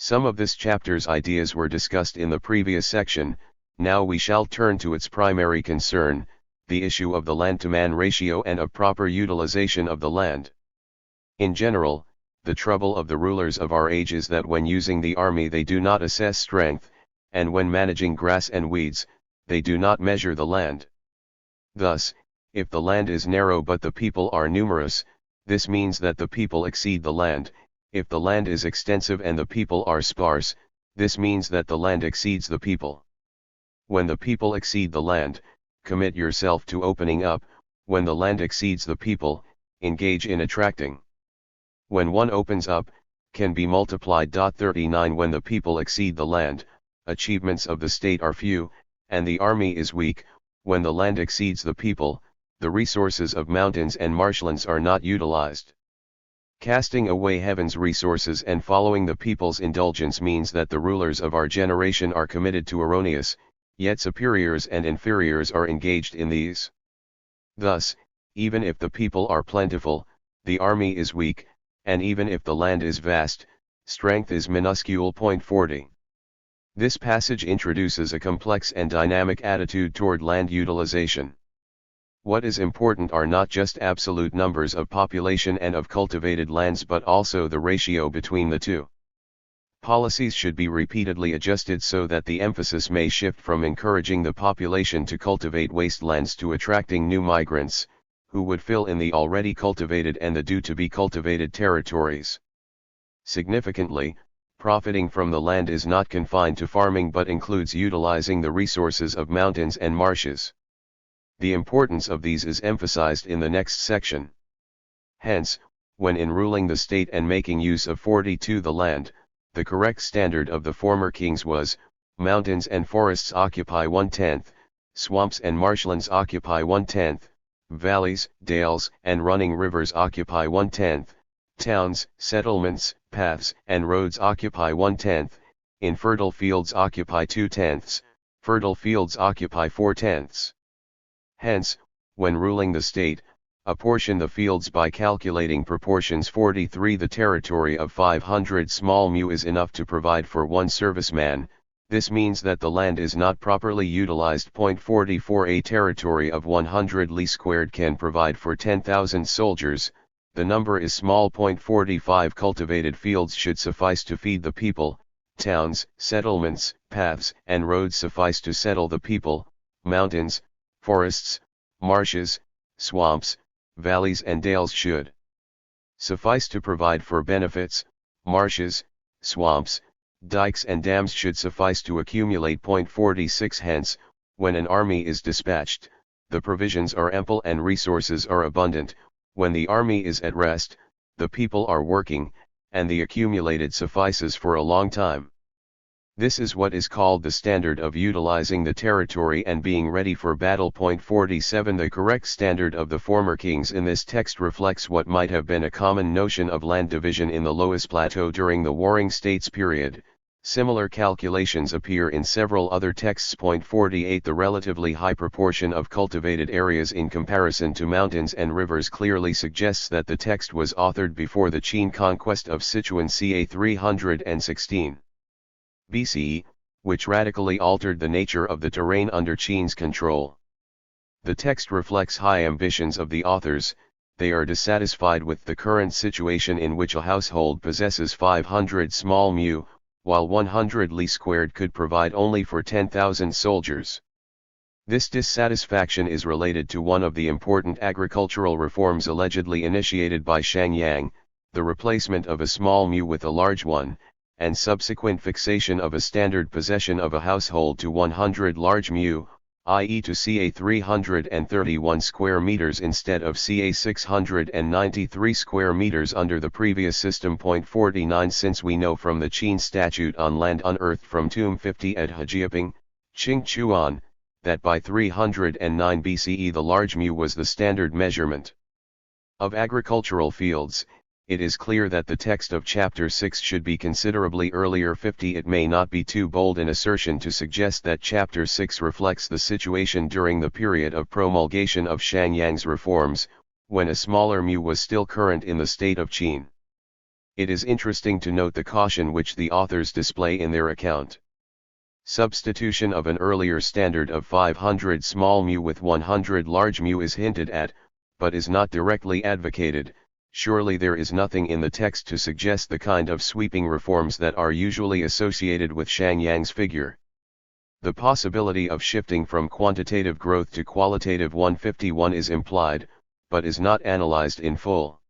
Some of this chapter's ideas were discussed in the previous section. Now we shall turn to its primary concern, the issue of the land-to-man ratio and of proper utilization of the land. In general, the trouble of the rulers of our age is that when using the army they do not assess strength, and when managing grass and weeds, they do not measure the land. Thus, if the land is narrow but the people are numerous, this means that the people exceed the land. If the land is extensive and the people are sparse, this means that the land exceeds the people. When the people exceed the land, commit yourself to opening up. When the land exceeds the people, engage in attracting. When one opens up, can be multiplied. 39 When the people exceed the land, achievements of the state are few, and the army is weak. When the land exceeds the people, the resources of mountains and marshlands are not utilized. Casting away heaven's resources and following the people's indulgence means that the rulers of our generation are committed to erroneous, yet superiors and inferiors are engaged in these. Thus, even if the people are plentiful, the army is weak, and even if the land is vast, strength is minuscule. 40. This passage introduces a complex and dynamic attitude toward land utilization. What is important are not just absolute numbers of population and of cultivated lands but also the ratio between the two. Policies should be repeatedly adjusted so that the emphasis may shift from encouraging the population to cultivate wastelands to attracting new migrants, who would fill in the already cultivated and the due-to-be-cultivated territories. Significantly, profiting from the land is not confined to farming but includes utilizing the resources of mountains and marshes. The importance of these is emphasized in the next section. Hence, when in ruling the state and making use of 42 the land, the correct standard of the former kings was, mountains and forests occupy 1/10, swamps and marshlands occupy 1/10, valleys, dales, and running rivers occupy 1/10, towns, settlements, paths, and roads occupy 1/10, infertile fields occupy 2/10, Fertile fields occupy 4/10. Hence, when ruling the state, apportion the fields by calculating proportions 43. The territory of 500 small mu is enough to provide for one serviceman. This means that the land is not properly utilized. 44. A territory of 100 li squared can provide for 10,000 soldiers. The number is small. 45. Cultivated fields should suffice to feed the people. Towns, settlements, paths, and roads suffice to settle the people. Mountains, forests, marshes, swamps, valleys and dales should suffice to provide for benefits. Marshes, swamps, dikes and dams should suffice to accumulate. 46. Hence, when an army is dispatched, the provisions are ample and resources are abundant. When the army is at rest, the people are working, and the accumulated suffices for a long time. This is what is called the standard of utilizing the territory and being ready for battle. 47. The correct standard of the former kings in this text reflects what might have been a common notion of land division in the Loess Plateau during the Warring States period. Similar calculations appear in several other texts. 48. The relatively high proportion of cultivated areas in comparison to mountains and rivers clearly suggests that the text was authored before the Qin conquest of Sichuan ca. 316 BCE, which radically altered the nature of the terrain under Qin's control. The text reflects high ambitions of the authors. They are dissatisfied with the current situation in which a household possesses 500 small mu, while 100 li squared could provide only for 10,000 soldiers. This dissatisfaction is related to one of the important agricultural reforms allegedly initiated by Shangyang, the replacement of a small mu with a large one, and subsequent fixation of a standard possession of a household to 100 large mu, i.e. to ca. 331 square meters instead of ca. 693 square meters under the previous system. 49. Since we know from the Qin statute on land unearthed from Tomb 50 at Hejiaping, Qingchuan, that by 309 BCE the large mu was the standard measurement of agricultural fields, it is clear that the text of chapter 6 should be considerably earlier. 50. It may not be too bold an assertion to suggest that chapter 6 reflects the situation during the period of promulgation of Shangyang's reforms, when a smaller mu was still current in the state of Qin. It is interesting to note the caution which the authors display in their account. Substitution of an earlier standard of 500 small mu with 100 large mu is hinted at, but is not directly advocated. Surely there is nothing in the text to suggest the kind of sweeping reforms that are usually associated with Shangyang's figure. The possibility of shifting from quantitative growth to qualitative 151 is implied, but is not analyzed in full.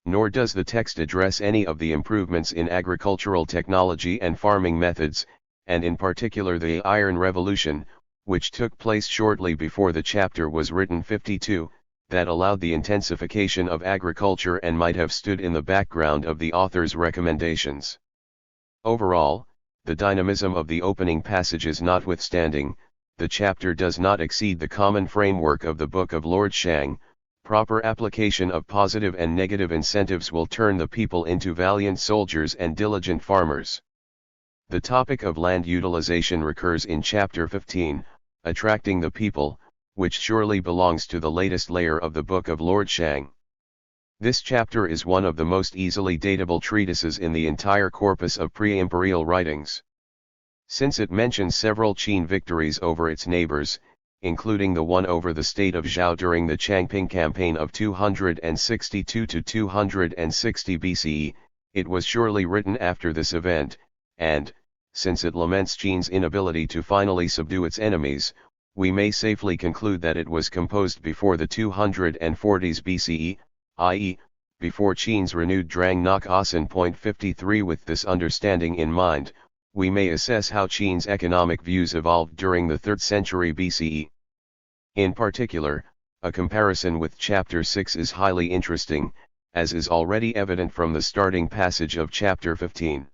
Nor does the text address any of the improvements in agricultural technology and farming methods, and in particular the Iron Revolution, which took place shortly before the chapter was written. 52. That allowed the intensification of agriculture and might have stood in the background of the author's recommendations. Overall, the dynamism of the opening passages notwithstanding, the chapter does not exceed the common framework of the Book of Lord Shang. Proper application of positive and negative incentives will turn the people into valiant soldiers and diligent farmers. The topic of land utilization recurs in chapter 15, attracting the people, which surely belongs to the latest layer of the Book of Lord Shang. This chapter is one of the most easily datable treatises in the entire corpus of pre-imperial writings. Since it mentions several Qin victories over its neighbors, including the one over the state of Zhao during the Changping campaign of 262 to 260 BCE, it was surely written after this event, and, since it laments Qin's inability to finally subdue its enemies, we may safely conclude that it was composed before the 240s BCE, i.e., before Qin's renewed Drang Nok Asen. 53. With this understanding in mind, we may assess how Qin's economic views evolved during the 3rd century BCE. In particular, a comparison with chapter 6 is highly interesting, as is already evident from the starting passage of chapter 15.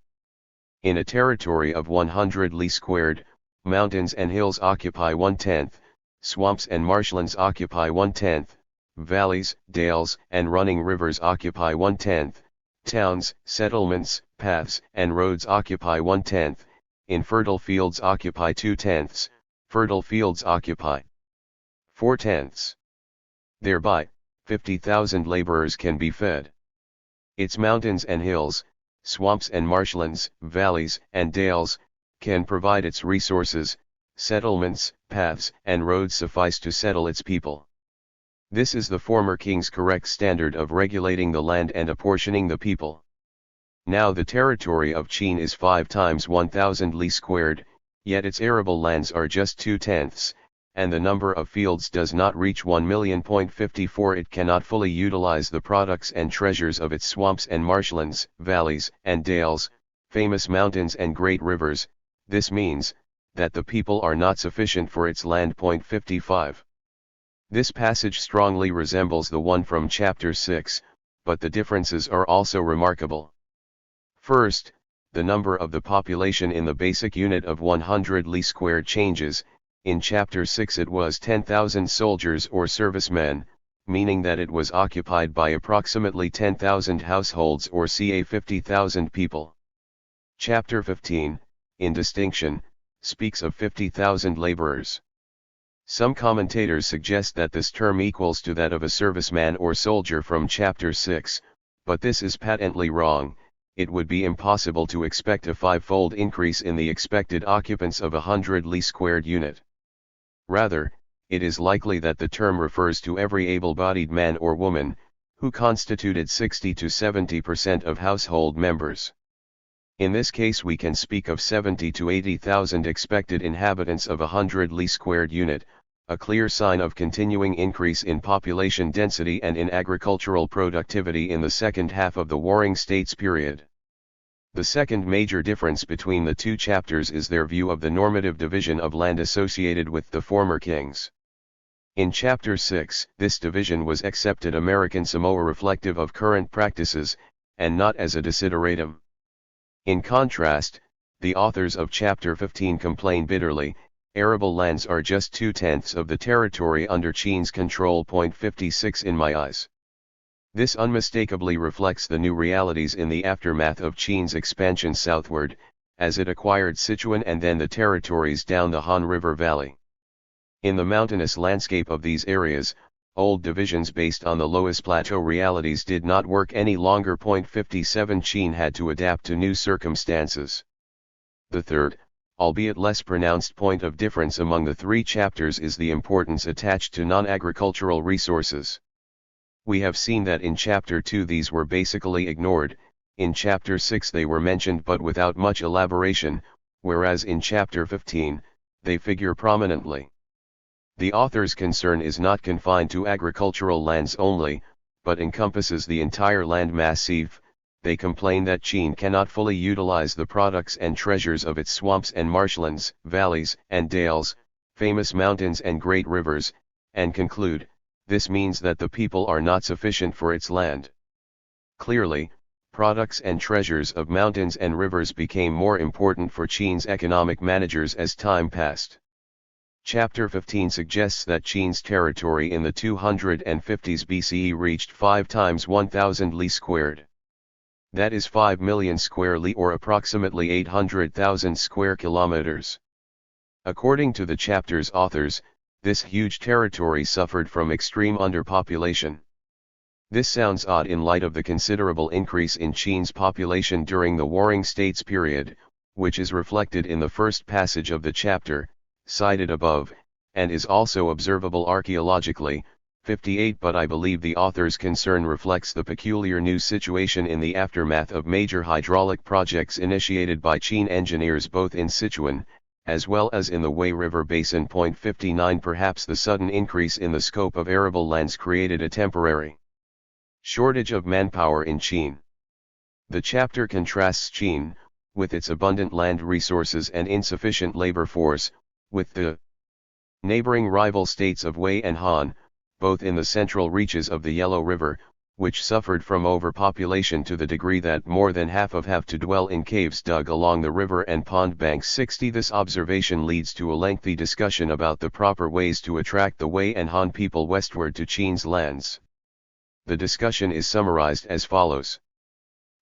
In a territory of 100 li squared, mountains and hills occupy 1/10, swamps and marshlands occupy 1/10, valleys, dales, and running rivers occupy 1/10, towns, settlements, paths, and roads occupy 1/10, infertile fields occupy 2/10, Fertile fields occupy 4/10. Thereby, 50,000 laborers can be fed. Its mountains and hills, swamps and marshlands, valleys and dales, can provide its resources, settlements, paths and roads suffice to settle its people. This is the former king's correct standard of regulating the land and apportioning the people. Now the territory of Qin is 5 times 1,000 li squared, yet its arable lands are just 2/10, and the number of fields does not reach 1,000,054. It cannot fully utilize the products and treasures of its swamps and marshlands, valleys and dales, famous mountains and great rivers. This means that the people are not sufficient for its land. 55. This passage strongly resembles the one from chapter 6, but the differences are also remarkable. First, the number of the population in the basic unit of 100 li squared changes. In chapter 6 it was 10,000 soldiers or servicemen, meaning that it was occupied by approximately 10,000 households or ca 50,000 people. Chapter 15, in distinction, speaks of 50,000 laborers. Some commentators suggest that this term equals to that of a serviceman or soldier from chapter 6, but this is patently wrong. It would be impossible to expect a 5-fold increase in the expected occupants of a 100 li squared unit. Rather, it is likely that the term refers to every able-bodied man or woman, who constituted 60 to 70% of household members. In this case we can speak of 70 to 80,000 expected inhabitants of a 100 li squared unit, a clear sign of continuing increase in population density and in agricultural productivity in the second half of the Warring States period. The second major difference between the two chapters is their view of the normative division of land associated with the former kings. In chapter 6, this division was accepted American Samoa reflective of current practices, and not as a desideratum. In contrast, the authors of chapter 15 complain bitterly, arable lands are just 2/10 of the territory under Qin's control. 56 In my eyes, this unmistakably reflects the new realities in the aftermath of Qin's expansion southward, as it acquired Sichuan and then the territories down the Han River Valley. In the mountainous landscape of these areas, old divisions based on the Loess Plateau realities did not work any longer. 57 Qin had to adapt to new circumstances. The third, albeit less pronounced point of difference among the three chapters is the importance attached to non-agricultural resources. We have seen that in chapter 2 these were basically ignored, in chapter 6 they were mentioned but without much elaboration, whereas in chapter 15, they figure prominently. The author's concern is not confined to agricultural lands only, but encompasses the entire land massif. They complain that Qin cannot fully utilize the products and treasures of its swamps and marshlands, valleys and dales, famous mountains and great rivers, and conclude, this means that the people are not sufficient for its land. Clearly, products and treasures of mountains and rivers became more important for Qin's economic managers as time passed. Chapter 15 suggests that Qin's territory in the 250s BCE reached 5 times 1,000 li squared. That is 5 million square li or approximately 800,000 square kilometers. According to the chapter's authors, this huge territory suffered from extreme underpopulation. This sounds odd in light of the considerable increase in Qin's population during the Warring States period, which is reflected in the first passage of the chapter, cited above, and is also observable archaeologically. 58 But I believe the author's concern reflects the peculiar new situation in the aftermath of major hydraulic projects initiated by Qin engineers both in Sichuan, as well as in the Wei River Basin. 59 Perhaps the sudden increase in the scope of arable lands created a temporary shortage of manpower in Qin. The chapter contrasts Qin, with its abundant land resources and insufficient labor force, with the neighboring rival states of Wei and Han, both in the central reaches of the Yellow River, which suffered from overpopulation to the degree that more than half have to dwell in caves dug along the river and pond banks. 60 This observation leads to a lengthy discussion about the proper ways to attract the Wei and Han people westward to Qin's lands. The discussion is summarized as follows.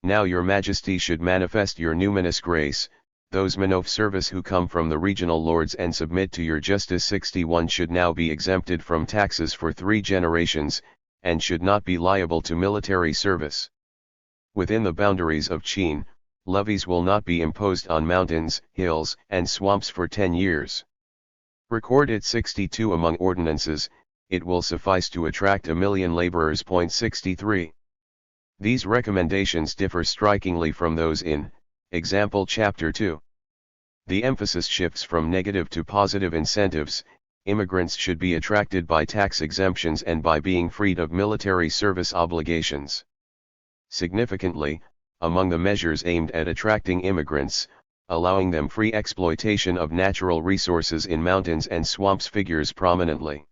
Now your Majesty should manifest your numinous grace, those men of service who come from the regional lords and submit to your justice. 61 should now be exempted from taxes for 3 generations, and should not be liable to military service. Within the boundaries of Qin, levies will not be imposed on mountains, hills, and swamps for 10 years. Recorded 62 among ordinances, it will suffice to attract 1 million laborers. 63. These recommendations differ strikingly from those in, example chapter 2. The emphasis shifts from negative to positive incentives. Immigrants should be attracted by tax exemptions and by being freed of military service obligations. Significantly, among the measures aimed at attracting immigrants, allowing them free exploitation of natural resources in mountains and swamps figures prominently.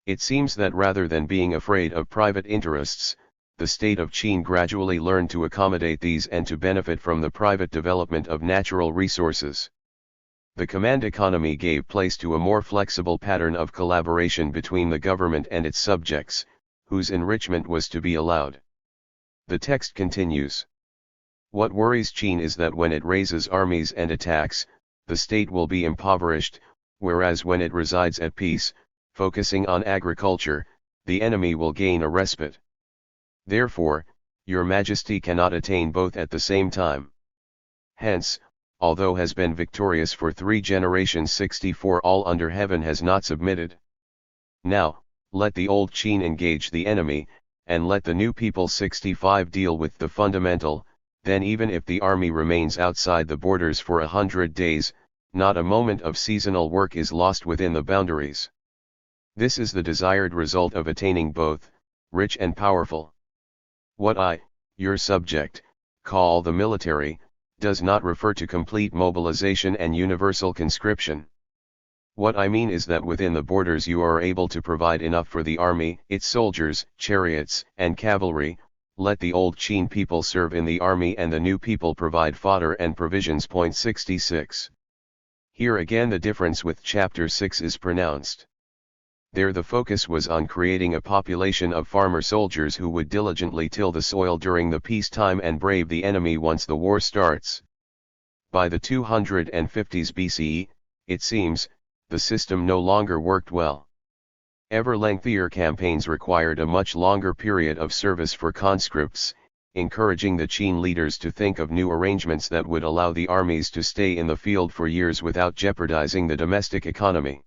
It seems that rather than being afraid of private interests, the state of Qin gradually learned to accommodate these and to benefit from the private development of natural resources. The command economy gave place to a more flexible pattern of collaboration between the government and its subjects, whose enrichment was to be allowed. The text continues. What worries Qin is that when it raises armies and attacks, the state will be impoverished, whereas when it resides at peace, focusing on agriculture, the enemy will gain a respite. Therefore, your Majesty cannot attain both at the same time. Hence, although has been victorious for 3 generations, 64 all under heaven has not submitted. Now, let the old Qin engage the enemy, and let the new people 65 deal with the fundamental. Then even if the army remains outside the borders for 100 days, not a moment of seasonal work is lost within the boundaries. This is the desired result of attaining both, rich and powerful. What I, your subject, call the military, does not refer to complete mobilization and universal conscription. What I mean is that within the borders you are able to provide enough for the army, its soldiers, chariots, and cavalry. Let the old Qin people serve in the army and the new people provide fodder and provisions. 66. Here again the difference with chapter 6 is pronounced. There the focus was on creating a population of farmer soldiers who would diligently till the soil during the peacetime and brave the enemy once the war starts. By the 250s BCE, it seems, the system no longer worked well. Ever lengthier campaigns required a much longer period of service for conscripts, encouraging the Qin leaders to think of new arrangements that would allow the armies to stay in the field for years without jeopardizing the domestic economy.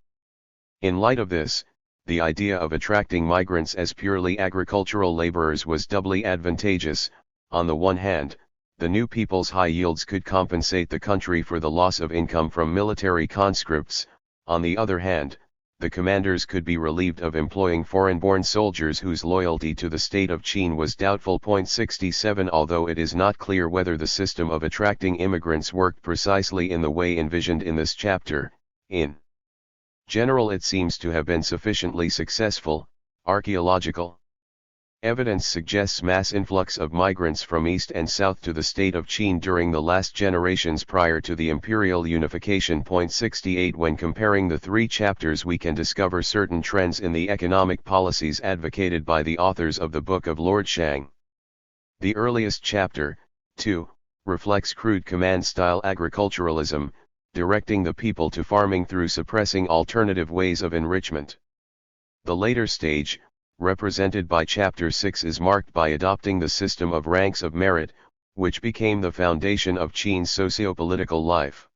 In light of this, the idea of attracting migrants as purely agricultural laborers was doubly advantageous. On the one hand, the new people's high yields could compensate the country for the loss of income from military conscripts. On the other hand, the commanders could be relieved of employing foreign-born soldiers whose loyalty to the state of Qin was doubtful. 67 Although it is not clear whether the system of attracting immigrants worked precisely in the way envisioned in this chapter, in general it seems to have been sufficiently successful. Archaeological evidence suggests mass influx of migrants from east and south to the state of Qin during the last generations prior to the imperial unification. 68 When comparing the 3 chapters we can discover certain trends in the economic policies advocated by the authors of the Book of Lord Shang. The earliest chapter, 2, reflects crude command-style agriculturalism, directing the people to farming through suppressing alternative ways of enrichment. The later stage, represented by Chapter 6, is marked by adopting the system of ranks of merit, which became the foundation of Qin's socio-political life.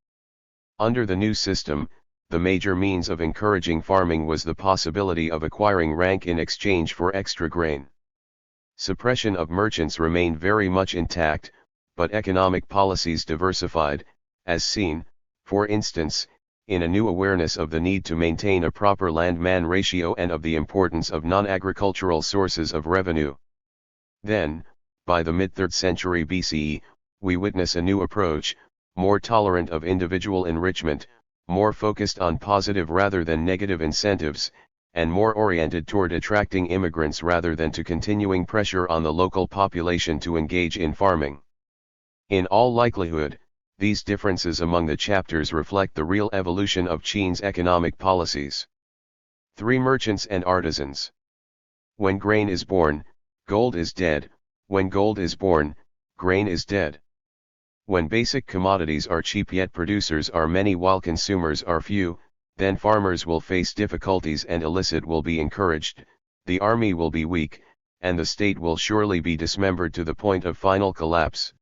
Under the new system, the major means of encouraging farming was the possibility of acquiring rank in exchange for extra grain. Suppression of merchants remained very much intact, but economic policies diversified, as seen, for instance, in a new awareness of the need to maintain a proper land-man ratio and of the importance of non-agricultural sources of revenue. Then, by the mid-3rd century BCE, we witness a new approach, more tolerant of individual enrichment, more focused on positive rather than negative incentives, and more oriented toward attracting immigrants rather than to continuing pressure on the local population to engage in farming. In all likelihood, these differences among the chapters reflect the real evolution of Qin's economic policies. 3 Merchants and artisans. When grain is born, gold is dead. When gold is born, grain is dead. When basic commodities are cheap yet producers are many while consumers are few, then farmers will face difficulties and illicit will be encouraged, the army will be weak, and the state will surely be dismembered to the point of final collapse.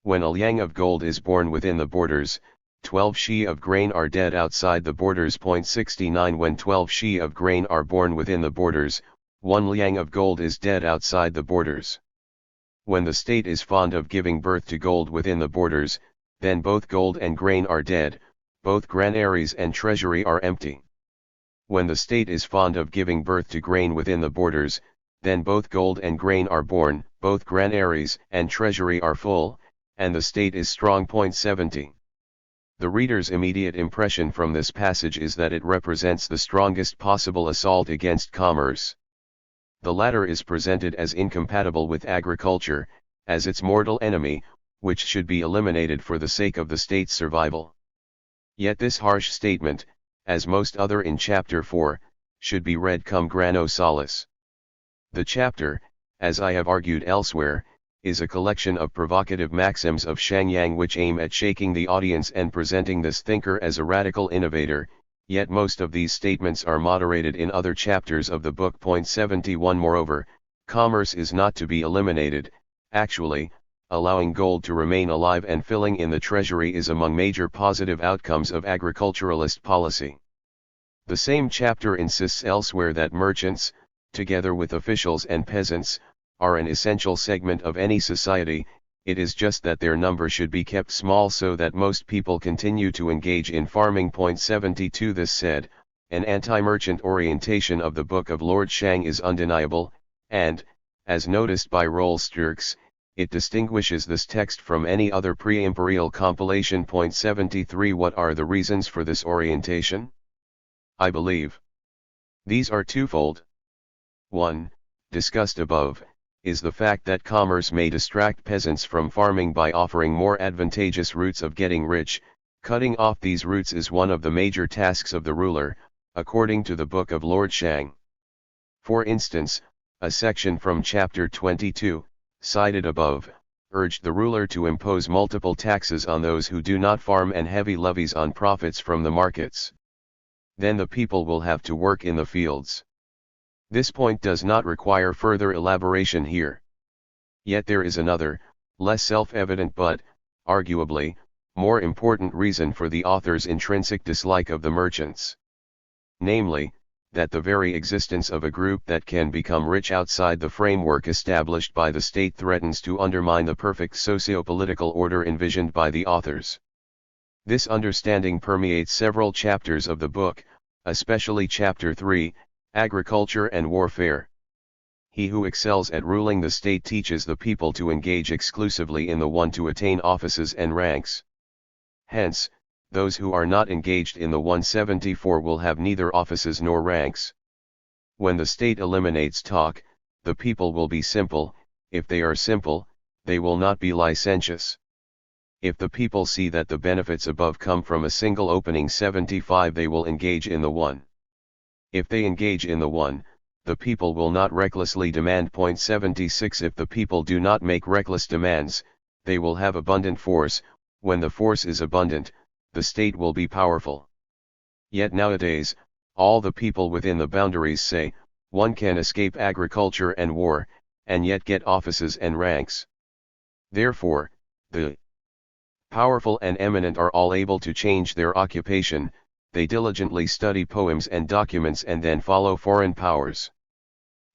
When a liang of gold is born within the borders, 12 shi of grain are dead outside the borders. 69 When 12 shi of grain are born within the borders, 1 liang of gold is dead outside the borders. When the state is fond of giving birth to gold within the borders, then both gold and grain are dead, both granaries and treasury are empty. When the state is fond of giving birth to grain within the borders, then both gold and grain are born, both granaries and treasury are full, and the state is strong. 70. The reader's immediate impression from this passage is that it represents the strongest possible assault against commerce. The latter is presented as incompatible with agriculture, as its mortal enemy, which should be eliminated for the sake of the state's survival. Yet this harsh statement, as most other in chapter 4, should be read cum grano salis. The chapter, as I have argued elsewhere, is a collection of provocative maxims of Shangyang which aim at shaking the audience and presenting this thinker as a radical innovator, yet most of these statements are moderated in other chapters of the book. 71 Moreover, commerce is not to be eliminated. Actually, allowing gold to remain alive and filling in the treasury is among major positive outcomes of agriculturalist policy. The same chapter insists elsewhere that merchants, together with officials and peasants, are an essential segment of any society. It is just that their number should be kept small so that most people continue to engage in farming. 72 This said, an anti-merchant orientation of the Book of Lord Shang is undeniable, and, as noticed by Rolls-Sturks, it distinguishes this text from any other pre-imperial compilation. 73 What are the reasons for this orientation? I believe these are twofold. 1. Discussed above, is the fact that commerce may distract peasants from farming by offering more advantageous routes of getting rich. Cutting off these routes is one of the major tasks of the ruler, according to the Book of Lord Shang. For instance, a section from chapter 22, cited above, urged the ruler to impose multiple taxes on those who do not farm and heavy levies on profits from the markets. Then the people will have to work in the fields. This point does not require further elaboration here. Yet there is another, less self-evident but, arguably, more important reason for the author's intrinsic dislike of the merchants. Namely, that the very existence of a group that can become rich outside the framework established by the state threatens to undermine the perfect socio-political order envisioned by the authors. This understanding permeates several chapters of the book, especially chapter 3, Agriculture and Warfare. He who excels at ruling the state teaches the people to engage exclusively in the one to attain offices and ranks. Hence, those who are not engaged in the 174 will have neither offices nor ranks. When the state eliminates talk, the people will be simple. If they are simple, they will not be licentious. If the people see that the benefits above come from a single opening 75, they will engage in the one. If they engage in the one, the people will not recklessly demand. 76 If the people do not make reckless demands, they will have abundant force. When the force is abundant, the state will be powerful. Yet nowadays, all the people within the boundaries say, one can escape agriculture and war, and yet get offices and ranks. Therefore, the powerful and eminent are all able to change their occupation. They diligently study poems and documents and then follow foreign powers.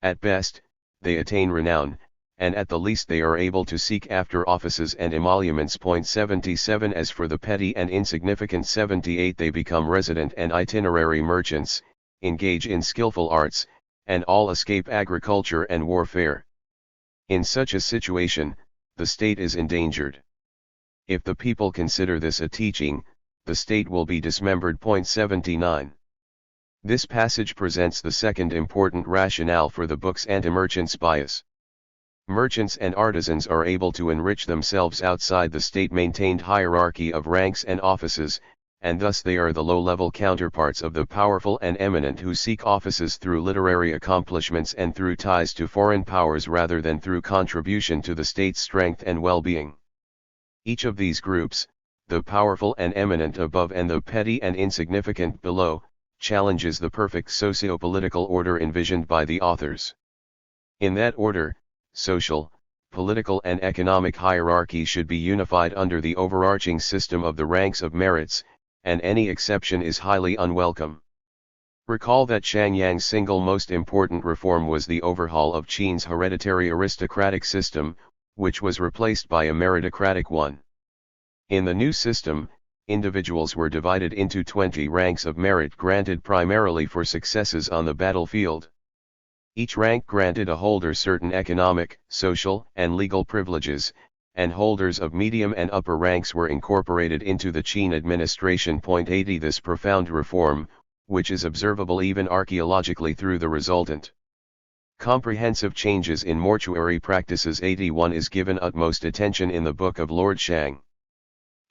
At best, they attain renown, and at the least they are able to seek after offices and emoluments. 77 As for the petty and insignificant 78, they become resident and itinerary merchants, engage in skillful arts, and all escape agriculture and warfare. In such a situation, the state is endangered. If the people consider this a teaching, the state will be dismembered. 79. This passage presents the second important rationale for the book's anti-merchants bias. Merchants and artisans are able to enrich themselves outside the state-maintained hierarchy of ranks and offices, and thus they are the low-level counterparts of the powerful and eminent who seek offices through literary accomplishments and through ties to foreign powers rather than through contribution to the state's strength and well-being. Each of these groups, the powerful and eminent above and the petty and insignificant below, challenges the perfect socio-political order envisioned by the authors. In that order, social, political and economic hierarchy should be unified under the overarching system of the ranks of merits, and any exception is highly unwelcome. Recall that Shangyang's single most important reform was the overhaul of Qin's hereditary aristocratic system, which was replaced by a meritocratic one. In the new system, individuals were divided into 20 ranks of merit granted primarily for successes on the battlefield. Each rank granted a holder certain economic, social, and legal privileges, and holders of medium and upper ranks were incorporated into the Qin administration. 80 This profound reform, which is observable even archaeologically through the resultant comprehensive changes in mortuary practices. 81 is given utmost attention in the Book of Lord Shang.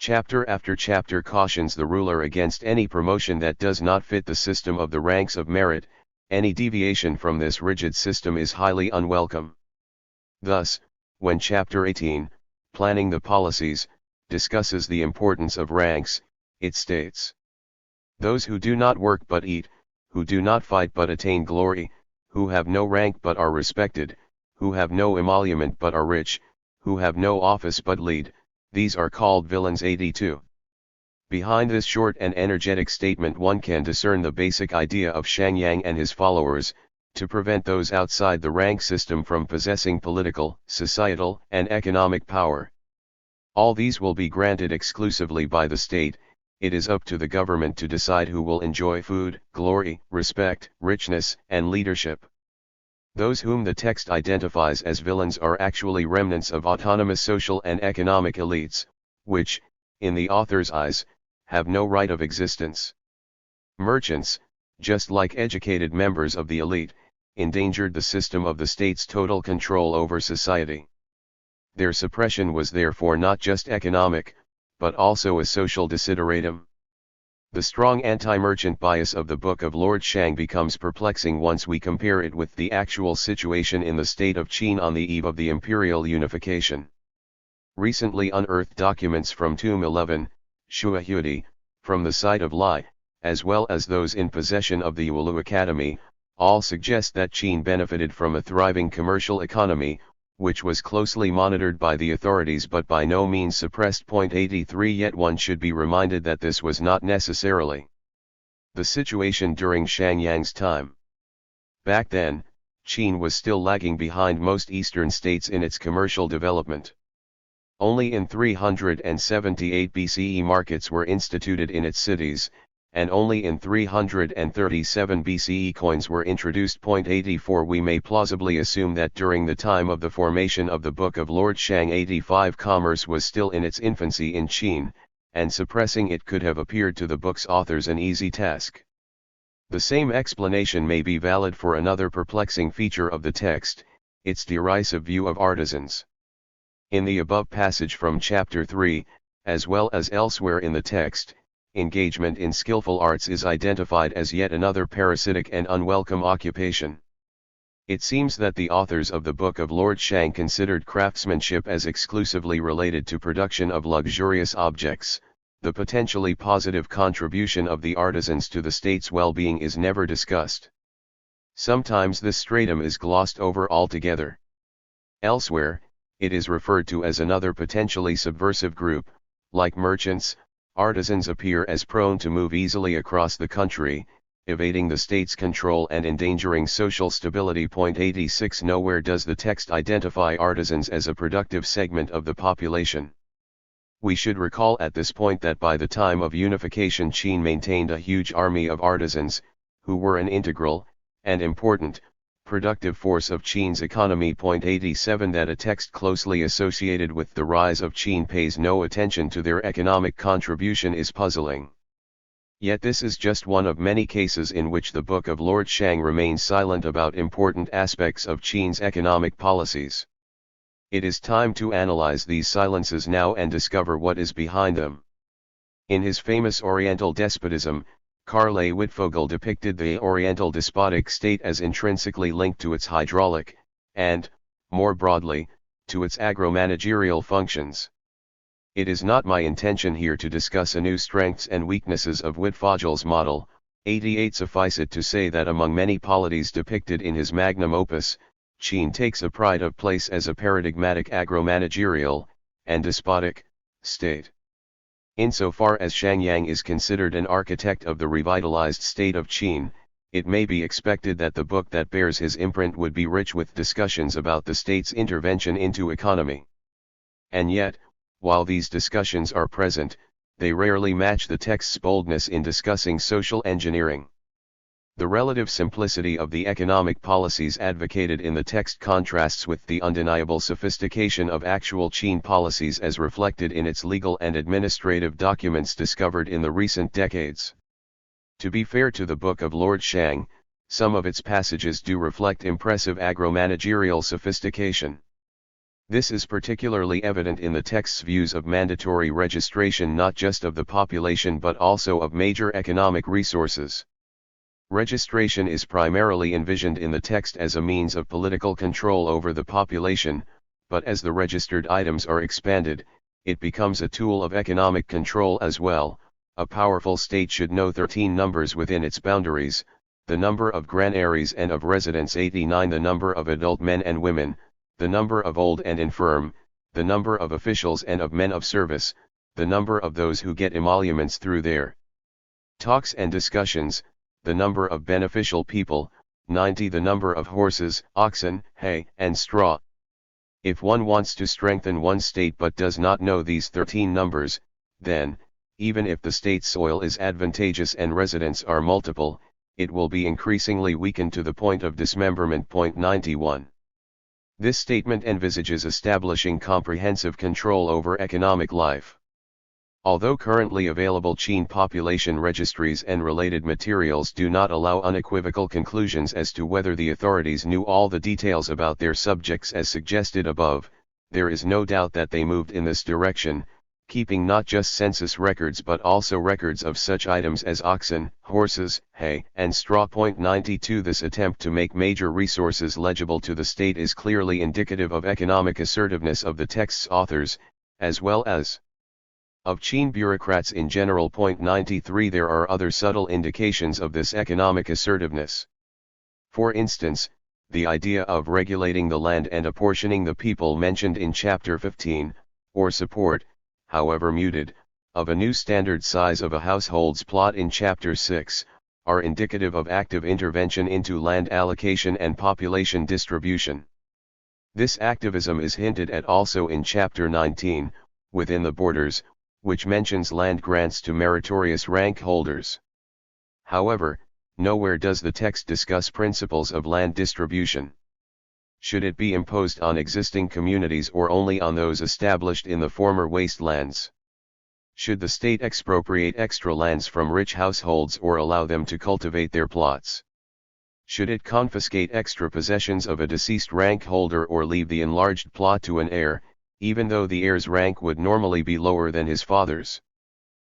Chapter after chapter cautions the ruler against any promotion that does not fit the system of the ranks of merit. Any deviation from this rigid system is highly unwelcome. Thus, when Chapter 18, Planning the Policies, discusses the importance of ranks, it states: those who do not work but eat, who do not fight but attain glory, who have no rank but are respected, who have no emolument but are rich, who have no office but lead, these are called villains. 82. Behind this short and energetic statement one can discern the basic idea of Shangyang and his followers, to prevent those outside the rank system from possessing political, societal, and economic power. All these will be granted exclusively by the state. It is up to the government to decide who will enjoy food, glory, respect, richness, and leadership. Those whom the text identifies as villains are actually remnants of autonomous social and economic elites, which, in the author's eyes, have no right of existence. Merchants, just like educated members of the elite, endangered the system of the state's total control over society. Their suppression was therefore not just economic, but also a social desideratum. The strong anti-merchant bias of the Book of Lord Shang becomes perplexing once we compare it with the actual situation in the state of Qin on the eve of the imperial unification. Recently unearthed documents from Tomb 11, Shuahuidi, from the site of Lai, as well as those in possession of the Wulu Academy, all suggest that Qin benefited from a thriving commercial economy, which was closely monitored by the authorities but by no means suppressed. 83 Yet one should be reminded that this was not necessarily the situation during Shangyang's time. Back then, Qin was still lagging behind most eastern states in its commercial development. Only in 378 BCE markets were instituted in its cities, and only in 337 BCE coins were introduced. 84 We may plausibly assume that during the time of the formation of the Book of Lord Shang 85 commerce was still in its infancy in Qin, and suppressing it could have appeared to the book's authors an easy task. The same explanation may be valid for another perplexing feature of the text, its derisive view of artisans. In the above passage from Chapter 3, as well as elsewhere in the text, engagement in skillful arts is identified as yet another parasitic and unwelcome occupation. It seems that the authors of the Book of Lord Shang considered craftsmanship as exclusively related to production of luxurious objects. The potentially positive contribution of the artisans to the state's well-being is never discussed. Sometimes this stratum is glossed over altogether. Elsewhere, it is referred to as another potentially subversive group. Like merchants, artisans appear as prone to move easily across the country, evading the state's control and endangering social stability. 86 Nowhere does the text identify artisans as a productive segment of the population. We should recall at this point that by the time of unification Qin maintained a huge army of artisans, who were an integral, and important, productive force of Qin's economy. 87 That a text closely associated with the rise of Qin pays no attention to their economic contribution is puzzling. Yet this is just one of many cases in which the Book of Lord Shang remains silent about important aspects of Qin's economic policies. It is time to analyze these silences now and discover what is behind them. In his famous Oriental Despotism, Karl A. Wittfogel depicted the Oriental despotic state as intrinsically linked to its hydraulic, and, more broadly, to its agro-managerial functions. It is not my intention here to discuss anew strengths and weaknesses of Wittfogels' model. 88. Suffice it to say that among many polities depicted in his magnum opus, Qin takes a pride of place as a paradigmatic agro-managerial, and despotic, state. Insofar as Shangyang is considered an architect of the revitalized state of Qin, it may be expected that the book that bears his imprint would be rich with discussions about the state's intervention into economy. And yet, while these discussions are present, they rarely match the text's boldness in discussing social engineering. The relative simplicity of the economic policies advocated in the text contrasts with the undeniable sophistication of actual Qin policies as reflected in its legal and administrative documents discovered in the recent decades. To be fair to the Book of Lord Shang, some of its passages do reflect impressive agro-managerial sophistication. This is particularly evident in the text's views of mandatory registration not just of the population but also of major economic resources. Registration is primarily envisioned in the text as a means of political control over the population, but as the registered items are expanded, it becomes a tool of economic control as well. A powerful state should know 13 numbers within its boundaries: the number of granaries and of residents 89, the number of adult men and women, the number of old and infirm, the number of officials and of men of service, the number of those who get emoluments through their talks and discussions, the number of beneficial people, 90, the number of horses, oxen, hay, and straw. If one wants to strengthen one state but does not know these 13 numbers, then, even if the state's soil is advantageous and residents are multiple, it will be increasingly weakened to the point of dismemberment. 91. This statement envisages establishing comprehensive control over economic life. Although currently available Qin population registries and related materials do not allow unequivocal conclusions as to whether the authorities knew all the details about their subjects as suggested above, there is no doubt that they moved in this direction, keeping not just census records but also records of such items as oxen, horses, hay, and straw. 92. This attempt to make major resources legible to the state is clearly indicative of economic assertiveness of the text's authors, as well as of Qin bureaucrats in general. 93. There are other subtle indications of this economic assertiveness. For instance, the idea of regulating the land and apportioning the people mentioned in Chapter 15, or support, however muted, of a new standard size of a household's plot in Chapter 6, are indicative of active intervention into land allocation and population distribution. This activism is hinted at also in Chapter 19, Within the Borders, which mentions land grants to meritorious rank holders. However, nowhere does the text discuss principles of land distribution. Should it be imposed on existing communities or only on those established in the former wastelands? Should the state expropriate extra lands from rich households or allow them to cultivate their plots? Should it confiscate extra possessions of a deceased rank holder or leave the enlarged plot to an heir, even though the heir's rank would normally be lower than his father's?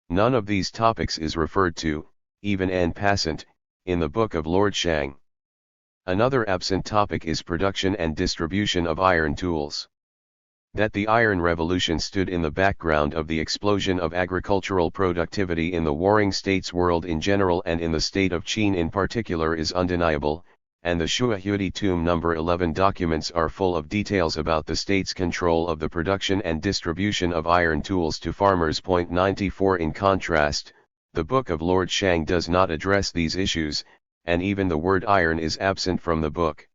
None of these topics is referred to, even en passant, in the Book of Lord Shang. Another absent topic is production and distribution of iron tools. That the Iron Revolution stood in the background of the explosion of agricultural productivity in the warring states world in general and in the state of Qin in particular is undeniable, and the Shuahui Tomb No. 11 documents are full of details about the state's control of the production and distribution of iron tools to farmers. 94. In contrast, the Book of Lord Shang does not address these issues, and even the word iron is absent from the book.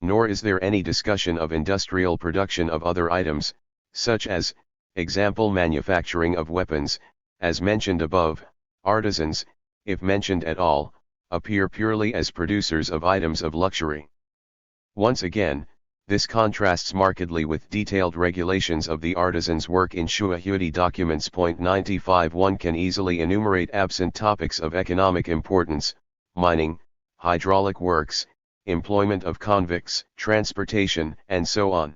Nor is there any discussion of industrial production of other items, such as, example, manufacturing of weapons. As mentioned above, artisans, if mentioned at all, appear purely as producers of items of luxury. Once again, this contrasts markedly with detailed regulations of the artisan's work in Shuahui documents. 95. One can easily enumerate absent topics of economic importance: mining, hydraulic works, employment of convicts, transportation, and so on.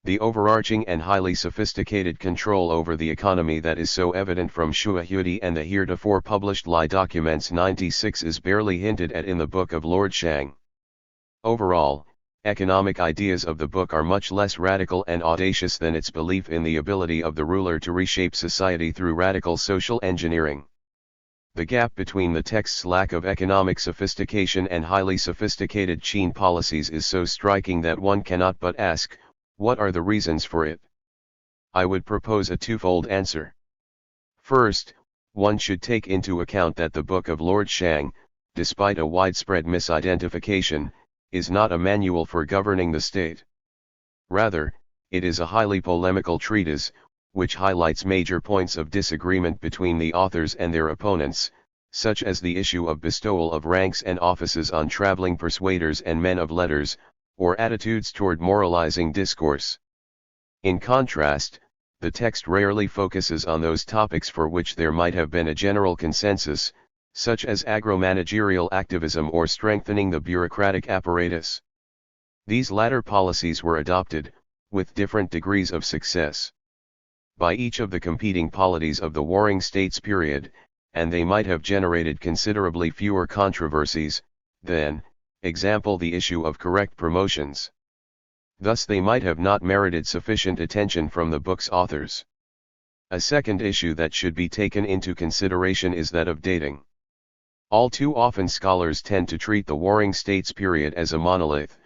The overarching and highly sophisticated control over the economy that is so evident from Shuahui and the heretofore published Lai documents 96 is barely hinted at in the Book of Lord Shang. Overall, Economic ideas of the book are much less radical and audacious than its belief in the ability of the ruler to reshape society through radical social engineering. The gap between the text's lack of economic sophistication and highly sophisticated Qin policies is so striking that one cannot but ask, what are the reasons for it? I would propose a twofold answer. First, one should take into account that the Book of Lord Shang, despite a widespread misidentification, is not a manual for governing the state. Rather, it is a highly polemical treatise, which highlights major points of disagreement between the authors and their opponents, such as the issue of bestowal of ranks and offices on traveling persuaders and men of letters, or attitudes toward moralizing discourse. In contrast, the text rarely focuses on those topics for which there might have been a general consensus, such as agro-managerial activism or strengthening the bureaucratic apparatus. These latter policies were adopted, with different degrees of success, by each of the competing polities of the Warring States period, and they might have generated considerably fewer controversies, than, example the issue of correct promotions. Thus they might have not merited sufficient attention from the book's authors. A second issue that should be taken into consideration is that of dating. All too often scholars tend to treat the Warring States period as a monolith,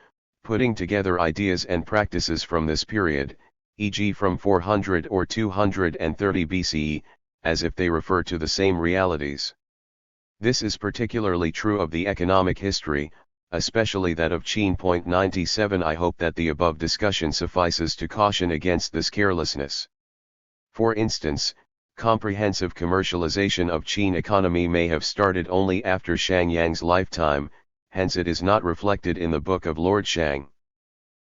putting together ideas and practices from this period, e.g. from 400 or 230 BCE, as if they refer to the same realities. This is particularly true of the economic history, especially that of Qin. 97. I hope that the above discussion suffices to caution against this carelessness. For instance, comprehensive commercialization of Qin economy may have started only after Shang Yang's lifetime, hence it is not reflected in the Book of Lord Shang.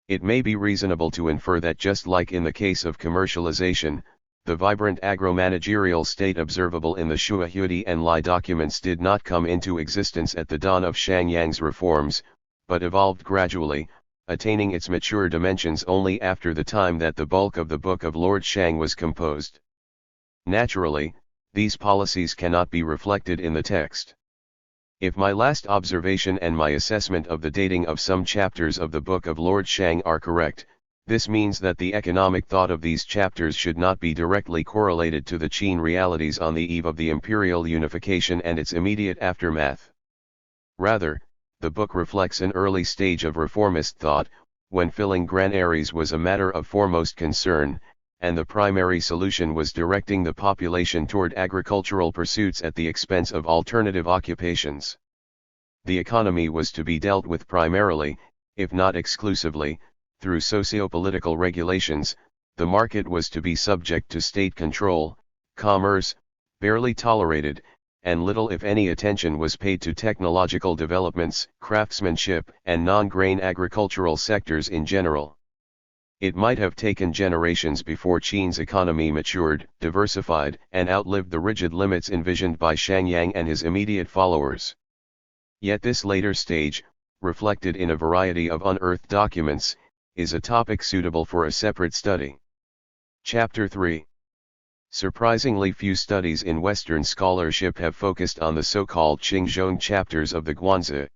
It may be reasonable to infer that just like in the case of commercialization, the vibrant agro-managerial state observable in the Shua Huidi and Lai documents did not come into existence at the dawn of Shang Yang's reforms, but evolved gradually, attaining its mature dimensions only after the time that the bulk of the Book of Lord Shang was composed. Naturally, these policies cannot be reflected in the text. If my last observation and my assessment of the dating of some chapters of the Book of Lord Shang are correct, this means that the economic thought of these chapters should not be directly correlated to the Qin realities on the eve of the imperial unification and its immediate aftermath. Rather, the book reflects an early stage of reformist thought, when filling granaries was a matter of foremost concern, and the primary solution was directing the population toward agricultural pursuits at the expense of alternative occupations. The economy was to be dealt with primarily, if not exclusively, through socio-political regulations. The market was to be subject to state control, commerce, barely tolerated, and little if any attention was paid to technological developments, craftsmanship, and non-grain agricultural sectors in general. It might have taken generations before Qin's economy matured, diversified, and outlived the rigid limits envisioned by Shang Yang and his immediate followers. Yet this later stage, reflected in a variety of unearthed documents, is a topic suitable for a separate study. Chapter 3. Surprisingly few studies in Western scholarship have focused on the so-called Qingzhong chapters of the Guanzi.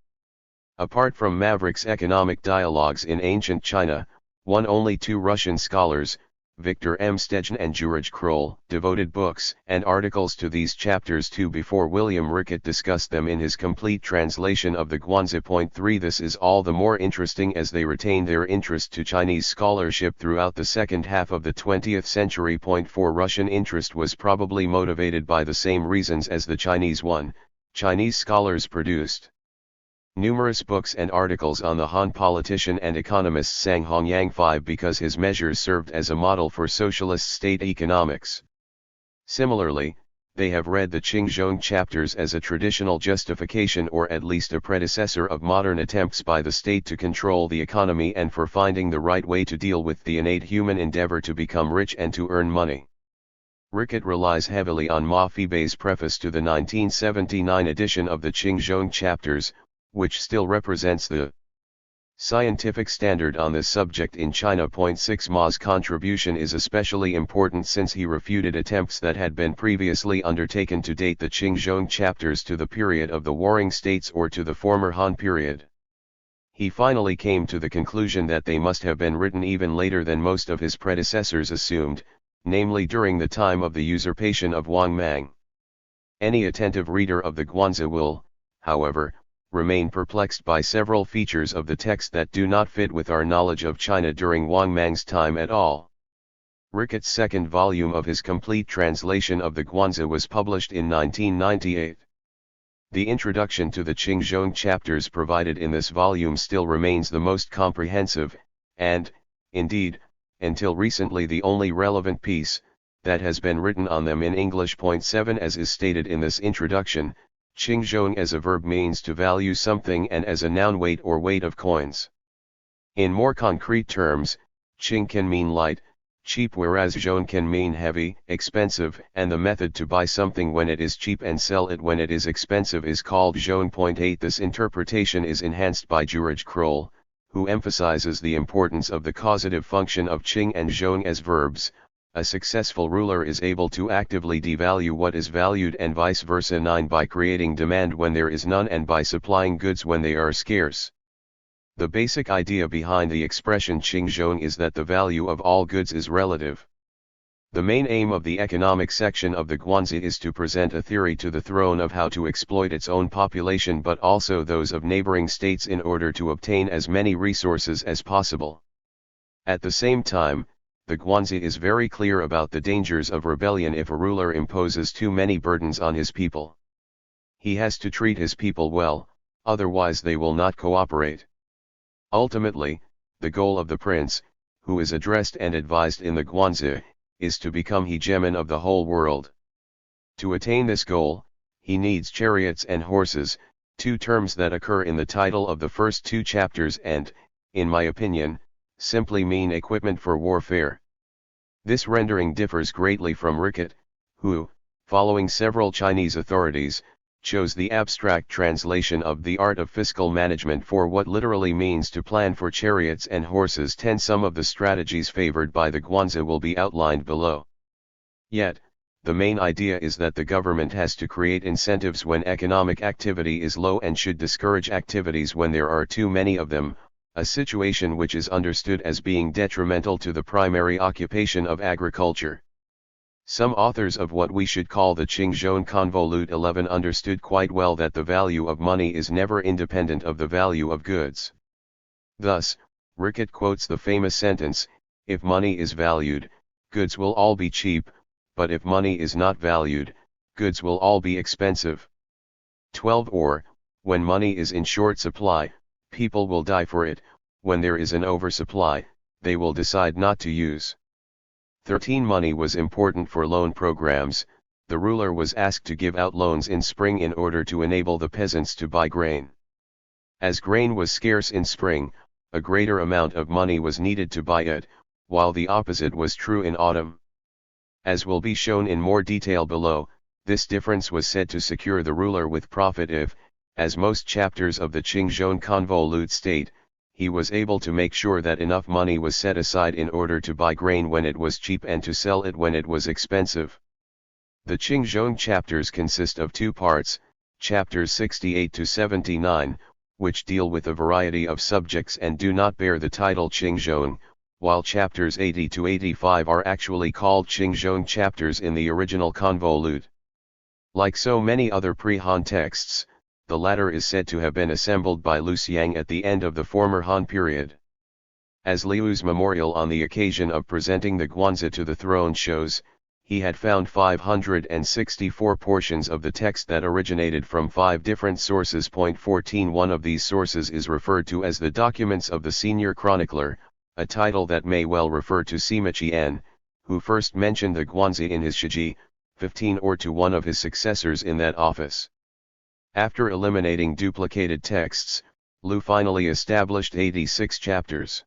Apart from Maverick's economic dialogues in ancient China, only two Russian scholars, Viktor M. Stegen and George Kroll, devoted books and articles to these chapters too before William Rickett discussed them in his complete translation of the Guanzi. 3. This is all the more interesting as they retain their interest to Chinese scholarship throughout the second half of the 20th century. 4. Russian interest was probably motivated by the same reasons as the Chinese one. Chinese scholars produced numerous books and articles on the Han politician and economist Sang Hongyang 5 because his measures served as a model for socialist state economics. Similarly, they have read the Qingzhong chapters as a traditional justification or at least a predecessor of modern attempts by the state to control the economy and for finding the right way to deal with the innate human endeavor to become rich and to earn money. Rickett relies heavily on Ma Febei's preface to the 1979 edition of the Qingzhong chapters, which still represents the scientific standard on this subject in China. 6. Ma's contribution is especially important since he refuted attempts that had been previously undertaken to date the Qingzhong chapters to the period of the Warring States or to the former Han period. He finally came to the conclusion that they must have been written even later than most of his predecessors assumed, namely during the time of the usurpation of Wang Mang. Any attentive reader of the Guanzi will, however, remain perplexed by several features of the text that do not fit with our knowledge of China during Wang Mang's time at all. Ricketts' second volume of his complete translation of the Guanzi was published in 1998. The introduction to the Qingzhong chapters provided in this volume still remains the most comprehensive, and, indeed, until recently the only relevant piece that has been written on them in English. 7 As is stated in this introduction, Qingzhong as a verb means to value something and as a noun weight or weight of coins. In more concrete terms, Qing can mean light, cheap, whereas zhong can mean heavy, expensive, and the method to buy something when it is cheap and sell it when it is expensive is called zhong. 8 This interpretation is enhanced by George Kroll, who emphasizes the importance of the causative function of Qing and zhong as verbs. A successful ruler is able to actively devalue what is valued and vice versa. 9 By creating demand when there is none and by supplying goods when they are scarce. The basic idea behind the expression Qingzhong is that the value of all goods is relative. The main aim of the economic section of the Guanzi is to present a theory to the throne of how to exploit its own population but also those of neighboring states in order to obtain as many resources as possible. At the same time, the Guanzi is very clear about the dangers of rebellion if a ruler imposes too many burdens on his people. He has to treat his people well, otherwise they will not cooperate. Ultimately, the goal of the prince, who is addressed and advised in the Guanzi, is to become hegemon of the whole world. To attain this goal, he needs chariots and horses, two terms that occur in the title of the first two chapters and, in my opinion, simply mean equipment for warfare. This rendering differs greatly from Rickett, who, following several Chinese authorities, chose the abstract translation of the art of fiscal management for what literally means to plan for chariots and horses. 10 Some of the strategies favored by the Guanzi will be outlined below. Yet, the main idea is that the government has to create incentives when economic activity is low and should discourage activities when there are too many of them, a situation which is understood as being detrimental to the primary occupation of agriculture. Some authors of what we should call the Qingzhong Convolute 11 understood quite well that the value of money is never independent of the value of goods. Thus, Rickett quotes the famous sentence, "If money is valued, goods will all be cheap, but if money is not valued, goods will all be expensive." 12 Or, when money is in short supply, people will die for it, when there is an oversupply, they will decide not to use. 13 Money was important for loan programs. The ruler was asked to give out loans in spring in order to enable the peasants to buy grain. As grain was scarce in spring, a greater amount of money was needed to buy it, while the opposite was true in autumn. As will be shown in more detail below, this difference was said to secure the ruler with profit if, as most chapters of the Qingzhong Convolute state, he was able to make sure that enough money was set aside in order to buy grain when it was cheap and to sell it when it was expensive. The Qingzhong chapters consist of two parts, chapters 68 to 79, which deal with a variety of subjects and do not bear the title Qingzhong, while chapters 80 to 85 are actually called Qingzhong chapters in the original Convolute. Like so many other pre-Han texts, the latter is said to have been assembled by Liu Xiang at the end of the former Han period. As Liu's memorial on the occasion of presenting the Guanzi to the throne shows, he had found 564 portions of the text that originated from 5 different sources. 14 One of these sources is referred to as the Documents of the Senior Chronicler, a title that may well refer to Sima Qian, who first mentioned the Guanzi in his Shiji, 15 or to one of his successors in that office. After eliminating duplicated texts, Liu finally established 86 chapters.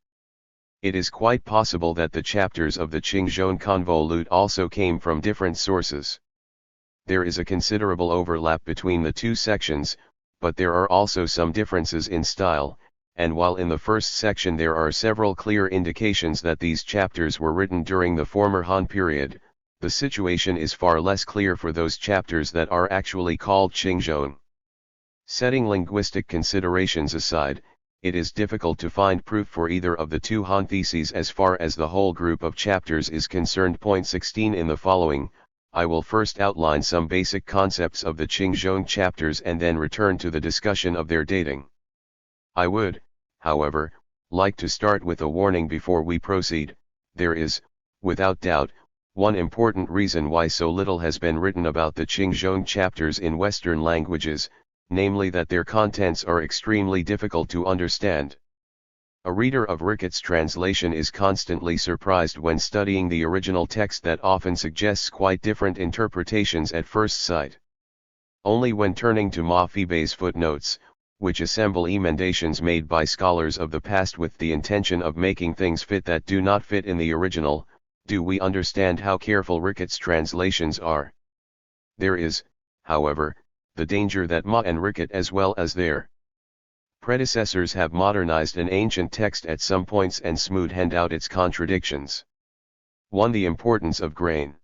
It is quite possible that the chapters of the Qingzhong Convolute also came from different sources. There is a considerable overlap between the two sections, but there are also some differences in style, and while in the first section there are several clear indications that these chapters were written during the former Han period, the situation is far less clear for those chapters that are actually called Qingzhong. Setting linguistic considerations aside, it is difficult to find proof for either of the two Han theses as far as the whole group of chapters is concerned. Point 16. In the following, I will first outline some basic concepts of the Qingzhong chapters and then return to the discussion of their dating. I would, however, like to start with a warning before we proceed. There is, without doubt, one important reason why so little has been written about the Qingzhong chapters in Western languages, namely that their contents are extremely difficult to understand. A reader of Ricketts' translation is constantly surprised when studying the original text that often suggests quite different interpretations at first sight. Only when turning to Ma Fei's footnotes, which assemble emendations made by scholars of the past with the intention of making things fit that do not fit in the original, do we understand how careful Ricketts' translations are. There is, however, the danger that Ma and Rickett as well as their predecessors have modernized an ancient text at some points and smoothed out its contradictions. 1. The importance of grain.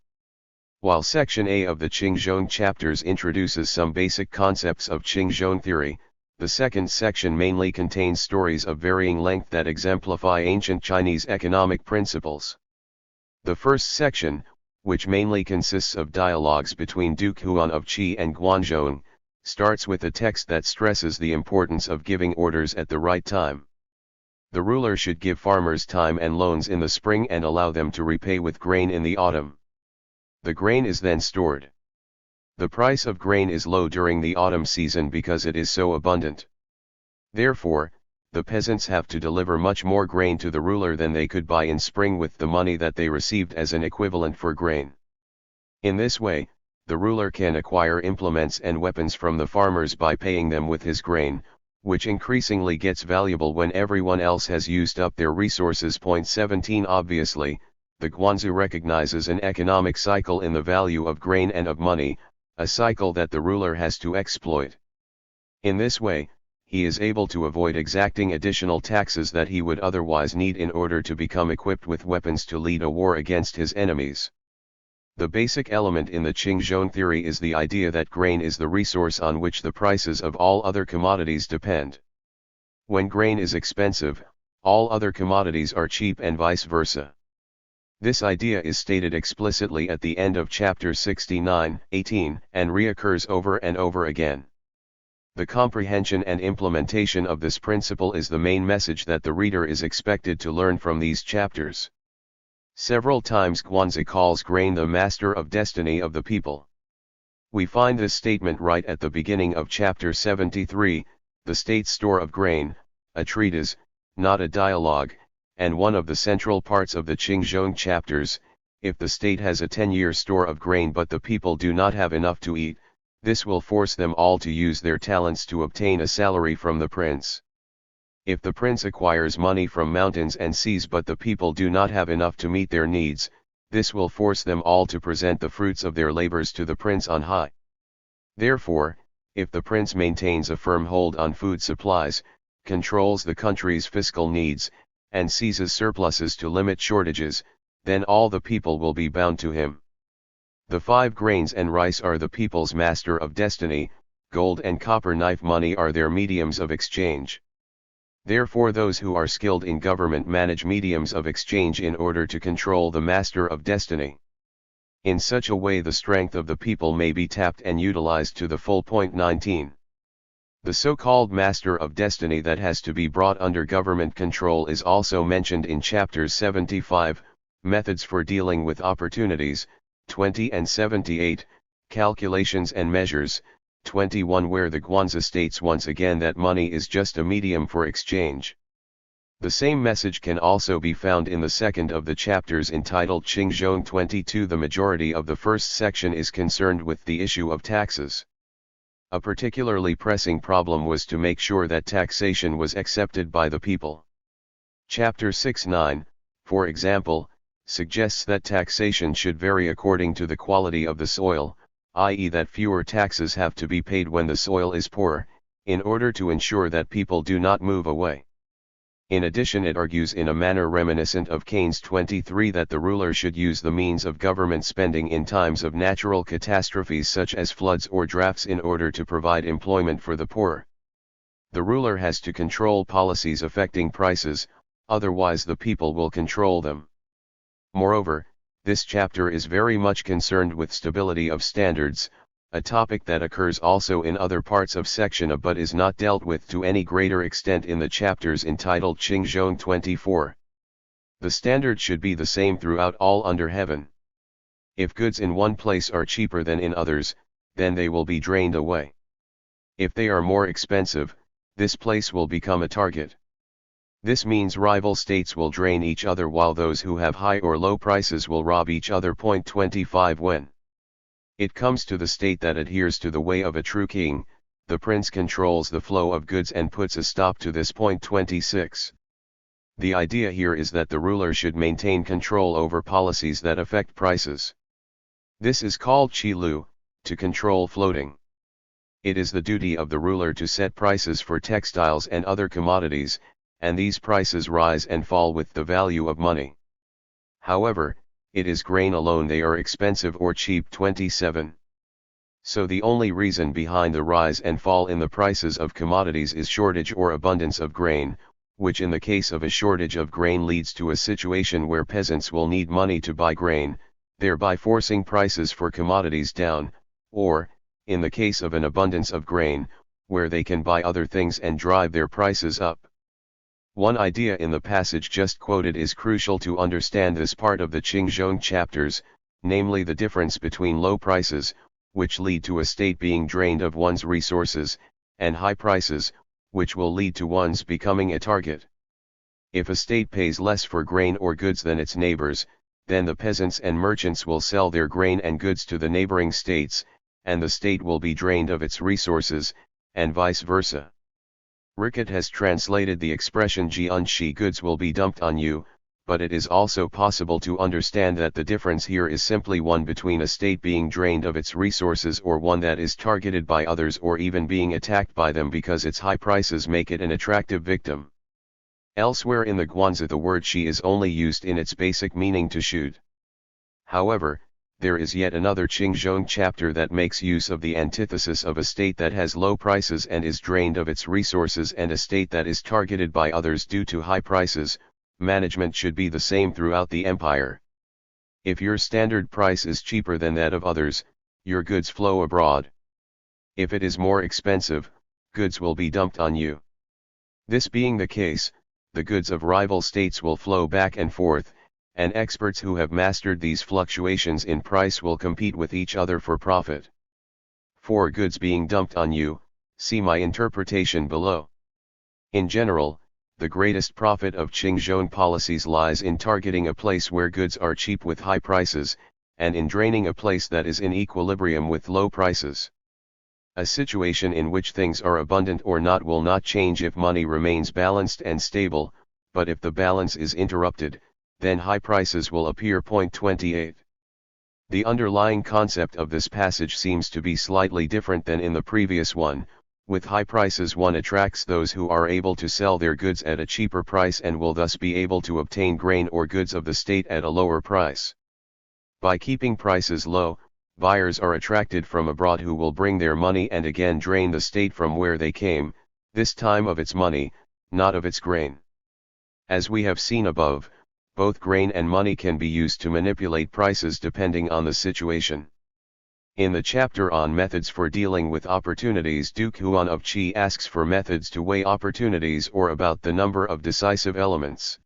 While Section A of the Qingzhong chapters introduces some basic concepts of Qingzhong theory, the second section mainly contains stories of varying length that exemplify ancient Chinese economic principles. The first section, which mainly consists of dialogues between Duke Huan of Qi and Guanzhong, starts with a text that stresses the importance of giving orders at the right time. The ruler should give farmers time and loans in the spring and allow them to repay with grain in the autumn. The grain is then stored. The price of grain is low during the autumn season because it is so abundant. Therefore, the peasants have to deliver much more grain to the ruler than they could buy in spring with the money that they received as an equivalent for grain. In this way, the ruler can acquire implements and weapons from the farmers by paying them with his grain, which increasingly gets valuable when everyone else has used up their resources. Point 17. Obviously, the Guanzi recognizes an economic cycle in the value of grain and of money, a cycle that the ruler has to exploit. In this way, he is able to avoid exacting additional taxes that he would otherwise need in order to become equipped with weapons to lead a war against his enemies. The basic element in the Qingzhong theory is the idea that grain is the resource on which the prices of all other commodities depend. When grain is expensive, all other commodities are cheap and vice versa. This idea is stated explicitly at the end of chapter 69-18 and reoccurs over and over again. The comprehension and implementation of this principle is the main message that the reader is expected to learn from these chapters. Several times Guanzi calls grain the master of destiny of the people. We find this statement right at the beginning of chapter 73, the State Store of Grain, a treatise, not a dialogue, and one of the central parts of the Qingzhong chapters. If the state has a 10-year store of grain but the people do not have enough to eat, this will force them all to use their talents to obtain a salary from the prince. If the prince acquires money from mountains and seas but the people do not have enough to meet their needs, this will force them all to present the fruits of their labors to the prince on high. Therefore, if the prince maintains a firm hold on food supplies, controls the country's fiscal needs, and seizes surpluses to limit shortages, then all the people will be bound to him. The 5 grains and rice are the people's master of destiny, gold and copper knife money are their mediums of exchange. Therefore those who are skilled in government manage mediums of exchange in order to control the master of destiny. In such a way the strength of the people may be tapped and utilized to the full. Point 19. The so-called master of destiny that has to be brought under government control is also mentioned in chapters 75, Methods for Dealing with Opportunities, 20 and 78, Calculations and Measures, 21, where the Guanzi states once again that money is just a medium for exchange. The same message can also be found in the second of the chapters entitled Qingzhong 22. The majority of the first section is concerned with the issue of taxes. A particularly pressing problem was to make sure that taxation was accepted by the people. Chapter 6-9, for example, suggests that taxation should vary according to the quality of the soil, i.e. that fewer taxes have to be paid when the soil is poor, in order to ensure that people do not move away. In addition, it argues in a manner reminiscent of Keynes 23 that the ruler should use the means of government spending in times of natural catastrophes such as floods or droughts in order to provide employment for the poor. The ruler has to control policies affecting prices, otherwise the people will control them. Moreover, this chapter is very much concerned with stability of standards, a topic that occurs also in other parts of section A but is not dealt with to any greater extent in the chapters entitled Qingzhong 24. The standard should be the same throughout all under heaven. If goods in one place are cheaper than in others, then they will be drained away. If they are more expensive, this place will become a target. This means rival states will drain each other while those who have high or low prices will rob each other. 25 When it comes to the state that adheres to the way of a true king, the prince controls the flow of goods and puts a stop to this. 26. The idea here is that the ruler should maintain control over policies that affect prices. This is called qilu, to control floating. It is the duty of the ruler to set prices for textiles and other commodities, and these prices rise and fall with the value of money. However, it is grain alone they are expensive or cheap. 27. So the only reason behind the rise and fall in the prices of commodities is shortage or abundance of grain, which in the case of a shortage of grain leads to a situation where peasants will need money to buy grain, thereby forcing prices for commodities down, or, in the case of an abundance of grain, where they can buy other things and drive their prices up. One idea in the passage just quoted is crucial to understand this part of the Qingzhong chapters, namely the difference between low prices, which lead to a state being drained of one's resources, and high prices, which will lead to one's becoming a target. If a state pays less for grain or goods than its neighbors, then the peasants and merchants will sell their grain and goods to the neighboring states, and the state will be drained of its resources, and vice versa. Rickett has translated the expression jianshi goods will be dumped on you, but it is also possible to understand that the difference here is simply one between a state being drained of its resources or one that is targeted by others or even being attacked by them because its high prices make it an attractive victim. Elsewhere in the Guanzi the word shi is only used in its basic meaning to shoot. However, there is yet another Qingzhong chapter that makes use of the antithesis of a state that has low prices and is drained of its resources and a state that is targeted by others due to high prices. Management should be the same throughout the empire. If your standard price is cheaper than that of others, your goods flow abroad. If it is more expensive, goods will be dumped on you. This being the case, the goods of rival states will flow back and forth, and experts who have mastered these fluctuations in price will compete with each other for profit. For goods being dumped on you, see my interpretation below. In general, the greatest profit of Qingzhong policies lies in targeting a place where goods are cheap with high prices, and in draining a place that is in equilibrium with low prices. A situation in which things are abundant or not will not change if money remains balanced and stable, but if the balance is interrupted, then high prices will appear. 28. The underlying concept of this passage seems to be slightly different than in the previous one. With high prices one attracts those who are able to sell their goods at a cheaper price and will thus be able to obtain grain or goods of the state at a lower price. By keeping prices low, buyers are attracted from abroad who will bring their money and again drain the state from where they came, this time of its money, not of its grain. As we have seen above, both grain and money can be used to manipulate prices depending on the situation. In the chapter on methods for dealing with opportunities, Duke Huan of Qi asks for methods to weigh opportunities or about the number of decisive elements.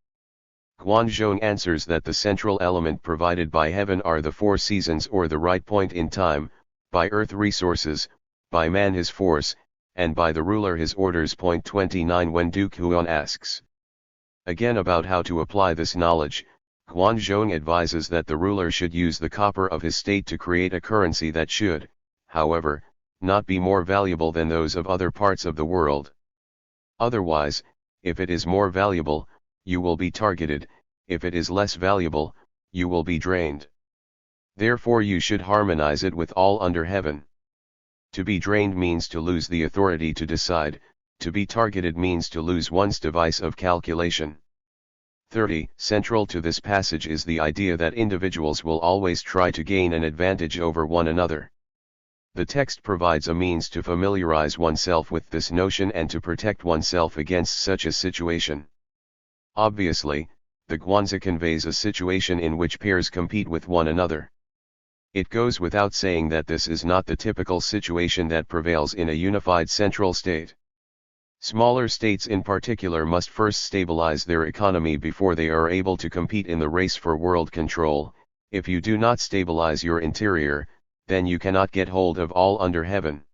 Guanzhong answers that the central element provided by heaven are the four seasons or the right point in time, by earth resources, by man his force, and by the ruler his orders. 29 When Duke Huan asks again about how to apply this knowledge, Guanzhong advises that the ruler should use the copper of his state to create a currency that should, however, not be more valuable than those of other parts of the world. Otherwise, if it is more valuable, you will be targeted; if it is less valuable, you will be drained. Therefore you should harmonize it with all under heaven. To be drained means to lose the authority to decide, to be targeted means to lose one's device of calculation. 30. Central to this passage is the idea that individuals will always try to gain an advantage over one another. The text provides a means to familiarize oneself with this notion and to protect oneself against such a situation. Obviously, the guanzi conveys a situation in which pairs compete with one another. It goes without saying that this is not the typical situation that prevails in a unified central state. Smaller states in particular must first stabilize their economy before they are able to compete in the race for world control. If you do not stabilize your interior, then you cannot get hold of all under heaven.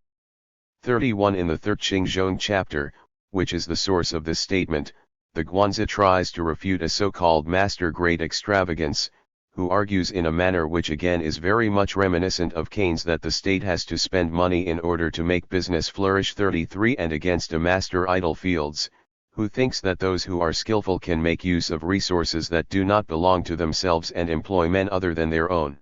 31 In the third Xingzhong chapter, which is the source of this statement, the guanzi tries to refute a so-called master-grade extravagance, who argues in a manner which again is very much reminiscent of Keynes that the state has to spend money in order to make business flourish. 33 And against a master idle fields, who thinks that those who are skillful can make use of resources that do not belong to themselves and employ men other than their own.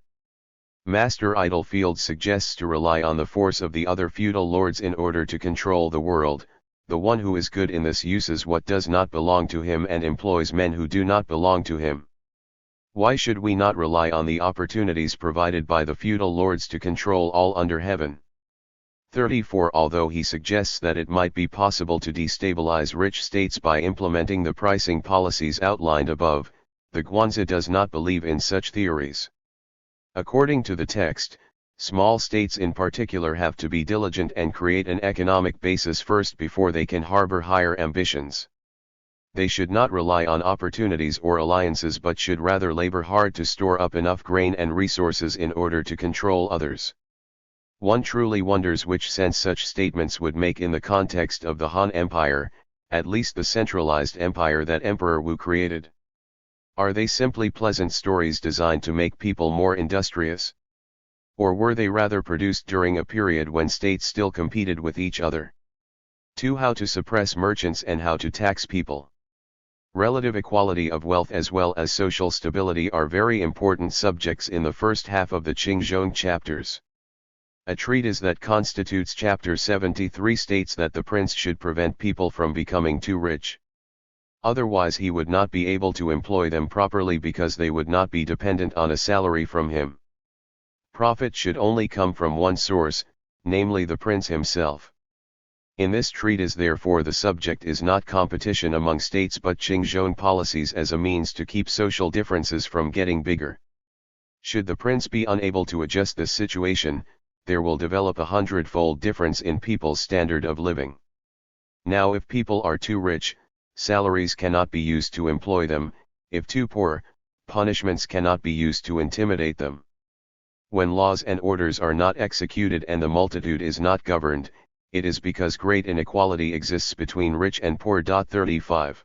Master idle fields suggests to rely on the force of the other feudal lords in order to control the world. The one who is good in this uses what does not belong to him and employs men who do not belong to him. Why should we not rely on the opportunities provided by the feudal lords to control all under heaven? 34 Although he suggests that it might be possible to destabilize rich states by implementing the pricing policies outlined above, the guanzi does not believe in such theories. According to the text, small states in particular have to be diligent and create an economic basis first before they can harbor higher ambitions. They should not rely on opportunities or alliances but should rather labor hard to store up enough grain and resources in order to control others. One truly wonders which sense such statements would make in the context of the Han Empire, at least the centralized empire that Emperor Wu created. Are they simply pleasant stories designed to make people more industrious? Or were they rather produced during a period when states still competed with each other? 2. How to suppress merchants and how to tax people. Relative equality of wealth as well as social stability are very important subjects in the first half of the Xingzhong chapters. A treatise that constitutes chapter 73 states that the prince should prevent people from becoming too rich. Otherwise he would not be able to employ them properly because they would not be dependent on a salary from him. Profit should only come from one source, namely the prince himself. In this treatise therefore the subject is not competition among states but Xingzhong policies as a means to keep social differences from getting bigger. Should the prince be unable to adjust this situation, there will develop a 100-fold difference in people's standard of living. Now if people are too rich, salaries cannot be used to employ them, if too poor, punishments cannot be used to intimidate them. When laws and orders are not executed and the multitude is not governed, it is because great inequality exists between rich and poor. 35.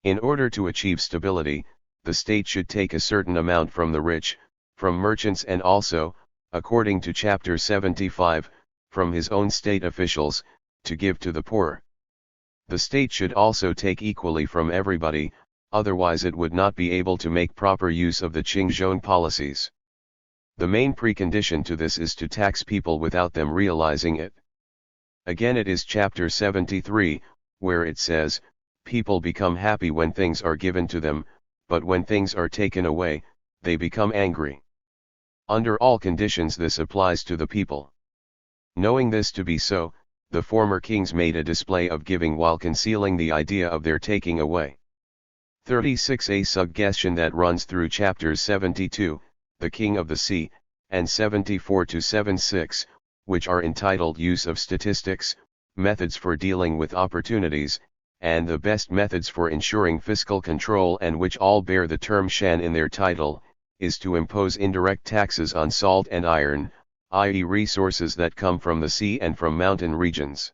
In order to achieve stability, the state should take a certain amount from the rich, from merchants and also, according to chapter 75, from his own state officials, to give to the poor. The state should also take equally from everybody, otherwise it would not be able to make proper use of the Xingzhong policies. The main precondition to this is to tax people without them realizing it. Again it is chapter 73, where it says, people become happy when things are given to them, but when things are taken away, they become angry. Under all conditions this applies to the people. Knowing this to be so, the former kings made a display of giving while concealing the idea of their taking away. 36 A suggestion that runs through chapters 72, the King of the Sea, and 74 to 76, which are entitled Use of Statistics, Methods for Dealing with Opportunities, and the Best Methods for Ensuring Fiscal Control, and which all bear the term shan in their title, is to impose indirect taxes on salt and iron, i.e. resources that come from the sea and from mountain regions.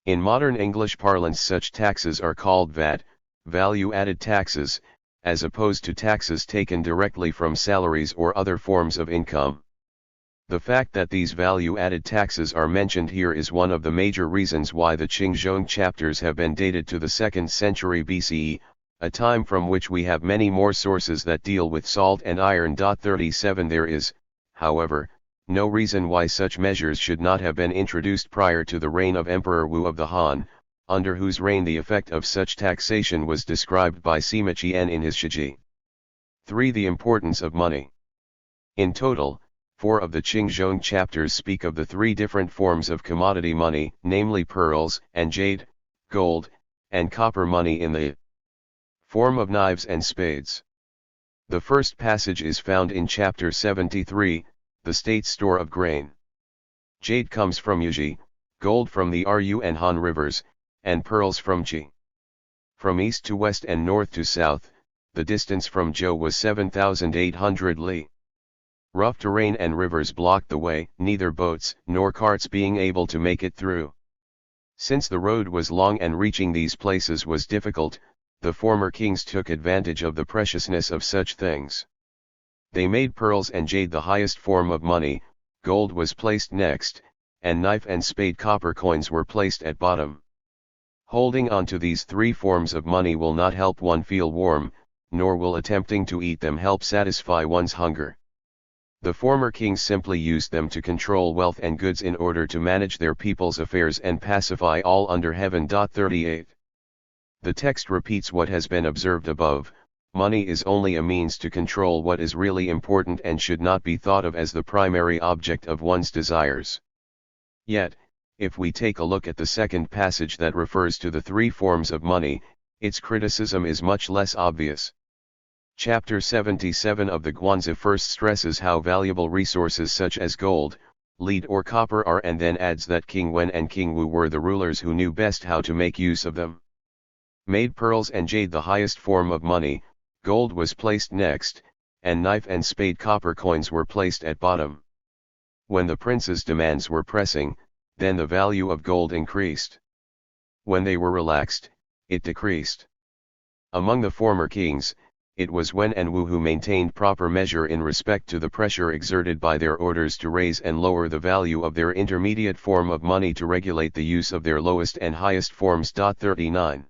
In modern English parlance such taxes are called VAT, value-added taxes, as opposed to taxes taken directly from salaries or other forms of income. The fact that these value-added taxes are mentioned here is one of the major reasons why the Xingzhong chapters have been dated to the 2nd century BCE, a time from which we have many more sources that deal with salt and iron. 37 There is, however, no reason why such measures should not have been introduced prior to the reign of Emperor Wu of the Han, under whose reign the effect of such taxation was described by Sima Qian in his Shiji. 3. The importance of money. In total, 4 of the Qingzhong chapters speak of the 3 different forms of commodity money, namely pearls and jade, gold, and copper money in the form of knives and spades. The first passage is found in chapter 73, the state store of grain. Jade comes from Yuji, gold from the Ru and Han rivers, and pearls from Qi. From east to west and north to south, the distance from Zhou was 7,800 li. Rough terrain and rivers blocked the way, neither boats nor carts being able to make it through. Since the road was long and reaching these places was difficult, the former kings took advantage of the preciousness of such things. They made pearls and jade the highest form of money, gold was placed next, and knife and spade copper coins were placed at bottom. Holding on to these 3 forms of money will not help one feel warm, nor will attempting to eat them help satisfy one's hunger. The former kings simply used them to control wealth and goods in order to manage their people's affairs and pacify all under heaven. 38. The text repeats what has been observed above: money is only a means to control what is really important and should not be thought of as the primary object of one's desires. Yet, if we take a look at the second passage that refers to the 3 forms of money, its criticism is much less obvious. Chapter 77 of the Guanzi first stresses how valuable resources such as gold, lead or copper are, and then adds that King Wen and King Wu were the rulers who knew best how to make use of them. Made pearls and jade the highest form of money, gold was placed next, and knife and spade copper coins were placed at bottom. When the prince's demands were pressing, then the value of gold increased. When they were relaxed, it decreased. Among the former kings, it was Wen and Wu who maintained proper measure in respect to the pressure exerted by their orders to raise and lower the value of their intermediate form of money to regulate the use of their lowest and highest forms. 39.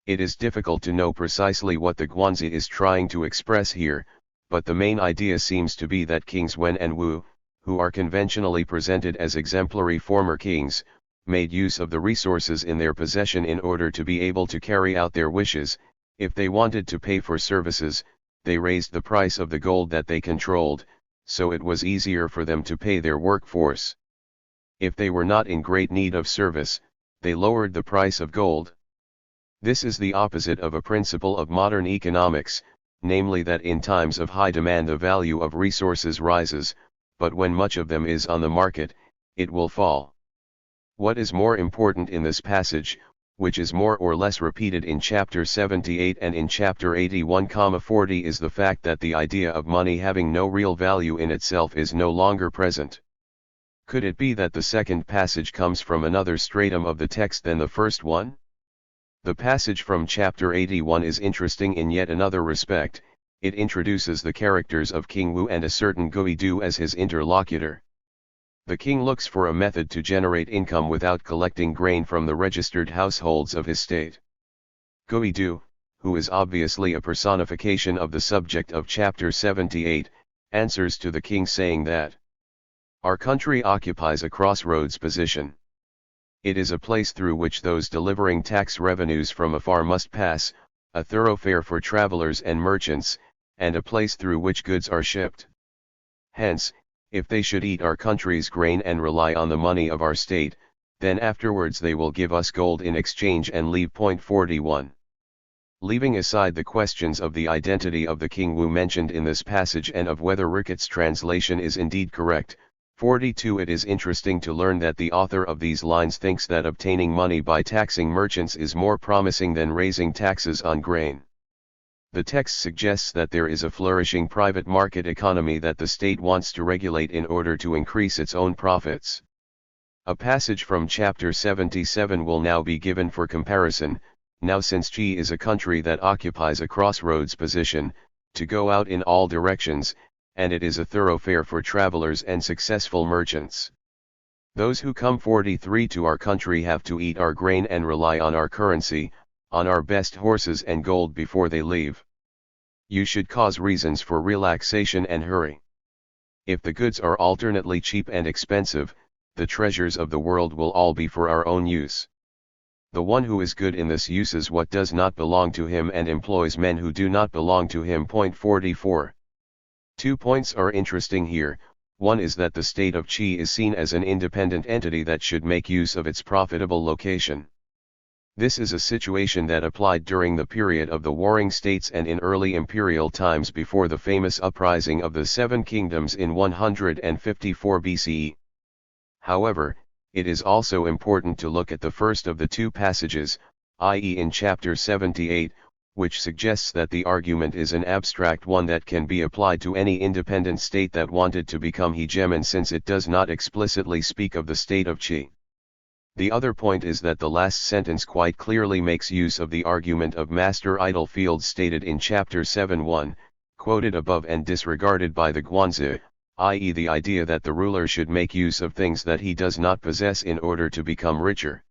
It is difficult to know precisely what the Guanzi is trying to express here, but the main idea seems to be that Kings Wen and Wu, who are conventionally presented as exemplary former kings, made use of the resources in their possession in order to be able to carry out their wishes. If they wanted to pay for services, they raised the price of the gold that they controlled, so it was easier for them to pay their workforce. If they were not in great need of service, they lowered the price of gold. This is the opposite of a principle of modern economics, namely that in times of high demand the value of resources rises, but when much of them is on the market, it will fall. What is more important in this passage, which is more or less repeated in chapter 78 and in chapter 81,40, is the fact that the idea of money having no real value in itself is no longer present. Could it be that the second passage comes from another stratum of the text than the first one? The passage from chapter 81 is interesting in yet another respect. It introduces the characters of King Wu and a certain Gui Du as his interlocutor. The king looks for a method to generate income without collecting grain from the registered households of his state. Gui Du, who is obviously a personification of the subject of chapter 78, answers to the king saying that our country occupies a crossroads position. It is a place through which those delivering tax revenues from afar must pass, a thoroughfare for travelers and merchants, and a place through which goods are shipped. Hence, if they should eat our country's grain and rely on the money of our state, then afterwards they will give us gold in exchange and leave. 41. Leaving aside the questions of the identity of the King Wu mentioned in this passage and of whether Ricketts' translation is indeed correct, 42, it is interesting to learn that the author of these lines thinks that obtaining money by taxing merchants is more promising than raising taxes on grain. The text suggests that there is a flourishing private market economy that the state wants to regulate in order to increase its own profits. A passage from chapter 77 will now be given for comparison. Now, since Xi is a country that occupies a crossroads position, to go out in all directions, and it is a thoroughfare for travelers and successful merchants. Those who come 43 to our country have to eat our grain and rely on our currency, on our best horses and gold before they leave. You should cause reasons for relaxation and hurry. If the goods are alternately cheap and expensive, the treasures of the world will all be for our own use. The one who is good in this uses what does not belong to him and employs men who do not belong to him. 44. 2 points are interesting here. One is that the state of Qi is seen as an independent entity that should make use of its profitable location. This is a situation that applied during the period of the Warring States and in early imperial times before the famous uprising of the Seven Kingdoms in 154 BCE. However, it is also important to look at the first of the two passages, i.e. in chapter 78, which suggests that the argument is an abstract one that can be applied to any independent state that wanted to become hegemon, since it does not explicitly speak of the state of Qi. The other point is that the last sentence quite clearly makes use of the argument of Master Idlefield stated in chapter 7:1, quoted above and disregarded by the Guanzi, i.e. the idea that the ruler should make use of things that he does not possess in order to become richer.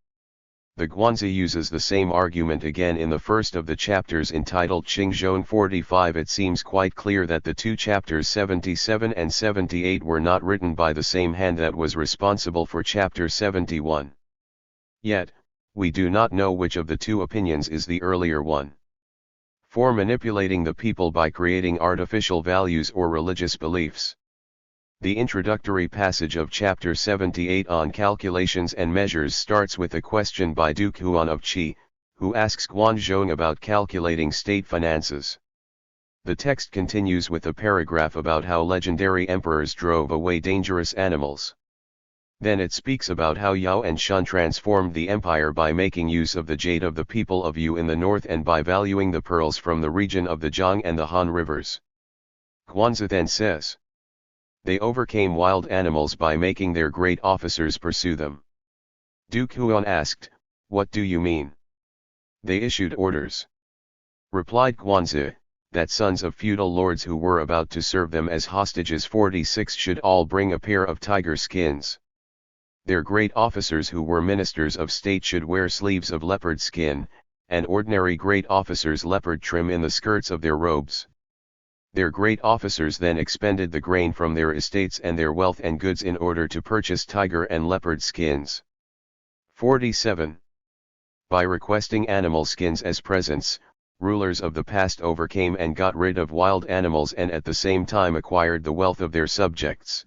The Guanzi uses the same argument again in the first of the chapters entitled Qingzhong 45. It seems quite clear that the two chapters 77 and 78 were not written by the same hand that was responsible for chapter 71. Yet, we do not know which of the two opinions is the earlier one. For manipulating the people by creating artificial values or religious beliefs. The introductory passage of chapter 78 on calculations and measures starts with a question by Duke Huan of Qi, who asks Guanzhong about calculating state finances. The text continues with a paragraph about how legendary emperors drove away dangerous animals. Then it speaks about how Yao and Shun transformed the empire by making use of the jade of the people of Yu in the north and by valuing the pearls from the region of the Jiang and the Han rivers. Guanzi then says, they overcame wild animals by making their great officers pursue them. Duke Huan asked, what do you mean? They issued orders. Replied Guanzi, that sons of feudal lords who were about to serve them as hostages 46 should all bring a pair of tiger skins. Their great officers who were ministers of state should wear sleeves of leopard skin, and ordinary great officers leopard trim in the skirts of their robes. Their great officers then expended the grain from their estates and their wealth and goods in order to purchase tiger and leopard skins. 47. By requesting animal skins as presents, rulers of the past overcame and got rid of wild animals and at the same time acquired the wealth of their subjects.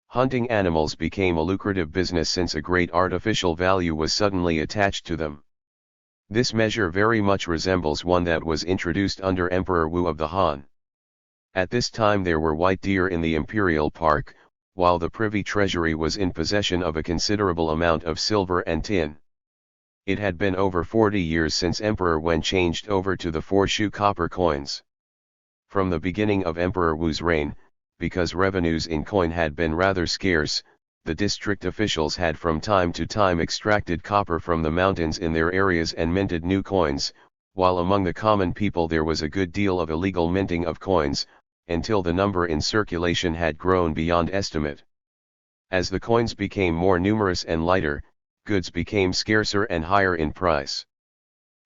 Hunting animals became a lucrative business since a great artificial value was suddenly attached to them. This measure very much resembles one that was introduced under Emperor Wu of the Han. At this time there were white deer in the imperial park, while the privy treasury was in possession of a considerable amount of silver and tin. It had been over 40 years since Emperor Wen changed over to the 4-shu copper coins. From the beginning of Emperor Wu's reign, because revenues in coin had been rather scarce, the district officials had from time to time extracted copper from the mountains in their areas and minted new coins, while among the common people there was a good deal of illegal minting of coins, until the number in circulation had grown beyond estimate. As the coins became more numerous and lighter, goods became scarcer and higher in price.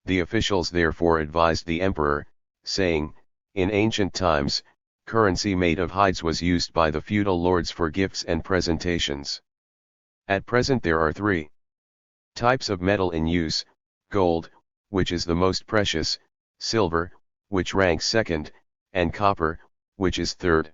The officials therefore advised the emperor, saying, in ancient times, currency made of hides was used by the feudal lords for gifts and presentations. At present there are 3 types of metal in use: gold, which is the most precious, silver, which ranks second, and copper, which is third.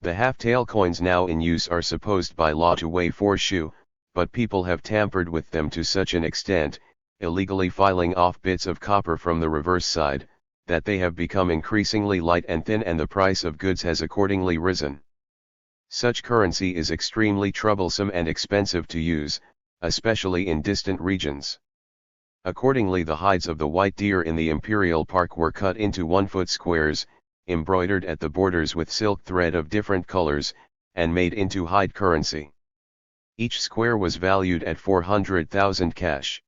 The half-tael coins now in use are supposed by law to weigh 4 shu, but people have tampered with them to such an extent, illegally filing off bits of copper from the reverse side, that they have become increasingly light and thin, and the price of goods has accordingly risen. Such currency is extremely troublesome and expensive to use, especially in distant regions. Accordingly the hides of the white deer in the imperial park were cut into 1-foot squares, embroidered at the borders with silk thread of different colors, and made into hide currency. Each square was valued at 400,000 cash.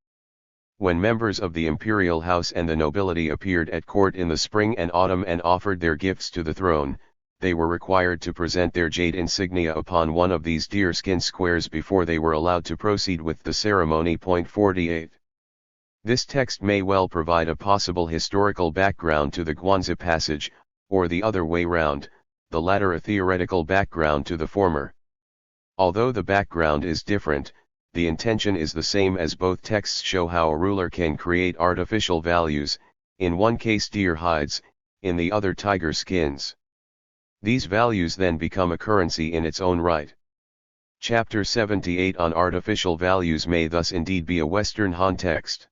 When members of the imperial house and the nobility appeared at court in the spring and autumn and offered their gifts to the throne, they were required to present their jade insignia upon one of these deerskin squares before they were allowed to proceed with the ceremony. 48. This text may well provide a possible historical background to the Guanzi passage, or the other way round, the latter a theoretical background to the former. Although the background is different, the intention is the same, as both texts show how a ruler can create artificial values, in one case deer hides, in the other tiger skins. These values then become a currency in its own right. Chapter 78 on artificial values may thus indeed be a Western Han text.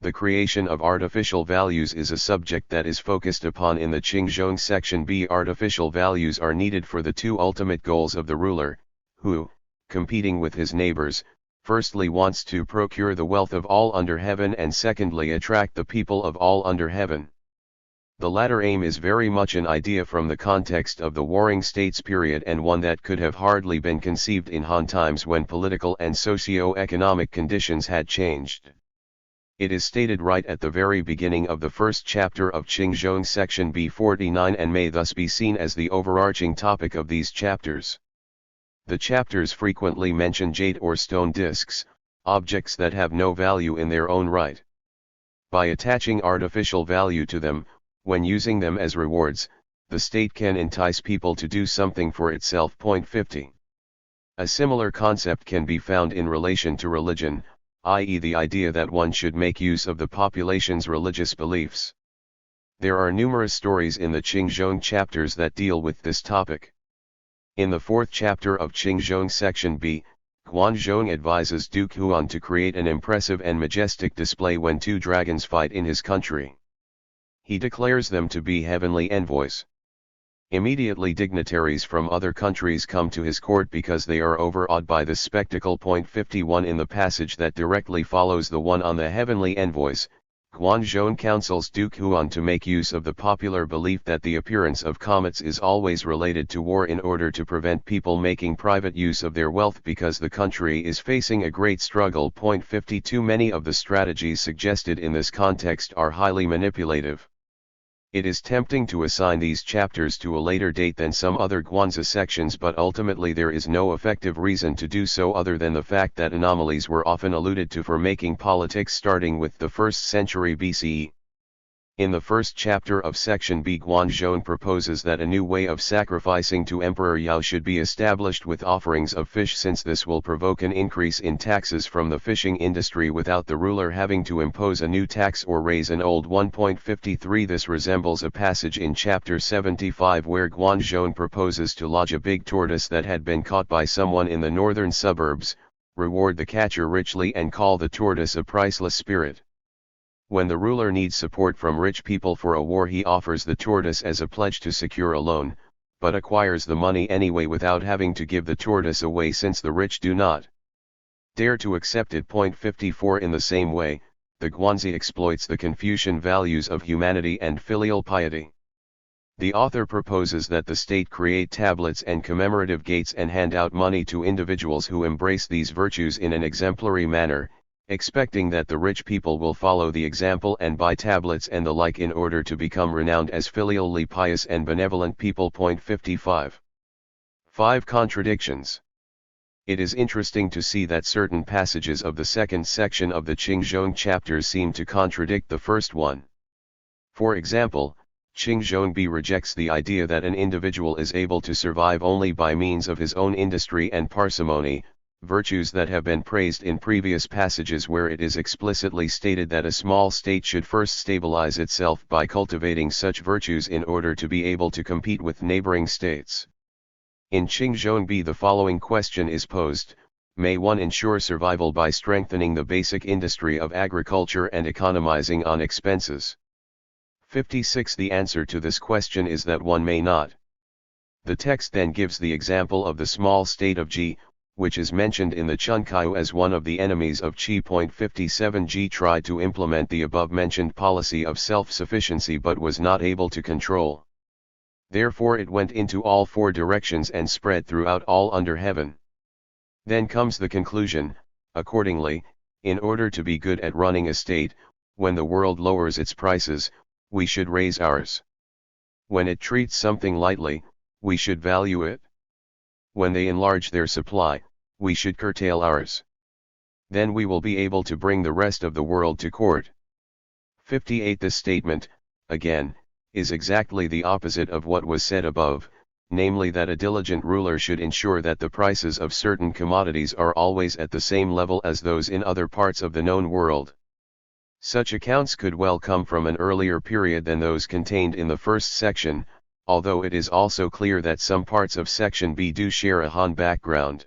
The creation of artificial values is a subject that is focused upon in the Qingzhong section B. Artificial values are needed for the two ultimate goals of the ruler, who, competing with his neighbors, firstly wants to procure the wealth of all under heaven and secondly attract the people of all under heaven. The latter aim is very much an idea from the context of the Warring States period and one that could have hardly been conceived in Han times when political and socio-economic conditions had changed. It is stated right at the very beginning of the first chapter of Qingzhong section B49 and may thus be seen as the overarching topic of these chapters. The chapters frequently mention jade or stone discs, objects that have no value in their own right. By attaching artificial value to them, when using them as rewards, the state can entice people to do something for itself. Point 50. A similar concept can be found in relation to religion, i.e. the idea that one should make use of the population's religious beliefs. There are numerous stories in the Qingzhong chapters that deal with this topic. In the fourth chapter of Qingzhong section B, Guanzhong advises Duke Huan to create an impressive and majestic display when two dragons fight in his country. He declares them to be heavenly envoys. Immediately dignitaries from other countries come to his court because they are overawed by this spectacle. Point 51 in the passage that directly follows the one on the heavenly envoys, Guanzhong counsels Duke Huan to make use of the popular belief that the appearance of comets is always related to war in order to prevent people making private use of their wealth because the country is facing a great struggle. Point 52 Many of the strategies suggested in this context are highly manipulative. It is tempting to assign these chapters to a later date than some other Guanzi sections, but ultimately there is no effective reason to do so other than the fact that anomalies were often alluded to for making politics starting with the 1st century BCE. In the first chapter of section B, Guanzhong proposes that a new way of sacrificing to Emperor Yao should be established with offerings of fish, since this will provoke an increase in taxes from the fishing industry without the ruler having to impose a new tax or raise an old one. 53 This resembles a passage in chapter 75 where Guanzhong proposes to lodge a big tortoise that had been caught by someone in the northern suburbs, reward the catcher richly and call the tortoise a priceless spirit. When the ruler needs support from rich people for a war, he offers the tortoise as a pledge to secure a loan, but acquires the money anyway without having to give the tortoise away since the rich do not dare to accept it. 54 In the same way, the Guanzi exploits the Confucian values of humanity and filial piety. The author proposes that the state create tablets and commemorative gates and hand out money to individuals who embrace these virtues in an exemplary manner, expecting that the rich people will follow the example and buy tablets and the like in order to become renowned as filially pious and benevolent people. 55. 5 Contradictions. It is interesting to see that certain passages of the second section of the Qingzhong chapters seem to contradict the first one. For example, Qingzhong B rejects the idea that an individual is able to survive only by means of his own industry and parsimony, virtues that have been praised in previous passages where it is explicitly stated that a small state should first stabilize itself by cultivating such virtues in order to be able to compete with neighboring states. In Qingzhong B the following question is posed: may one ensure survival by strengthening the basic industry of agriculture and economizing on expenses? 56 The answer to this question is that one may not. The text then gives the example of the small state of G, which is mentioned in the Chunkaiyu as one of the enemies of Qi. 57 G tried to implement the above-mentioned policy of self-sufficiency but was not able to control. Therefore it went into all 4 directions and spread throughout all under heaven. Then comes the conclusion: accordingly, in order to be good at running a state, when the world lowers its prices, we should raise ours. When it treats something lightly, we should value it. When they enlarge their supply, we should curtail ours. Then we will be able to bring the rest of the world to court. 58 This statement, again, is exactly the opposite of what was said above, namely that a diligent ruler should ensure that the prices of certain commodities are always at the same level as those in other parts of the known world. Such accounts could well come from an earlier period than those contained in the first section, although it is also clear that some parts of Section B do share a Han background.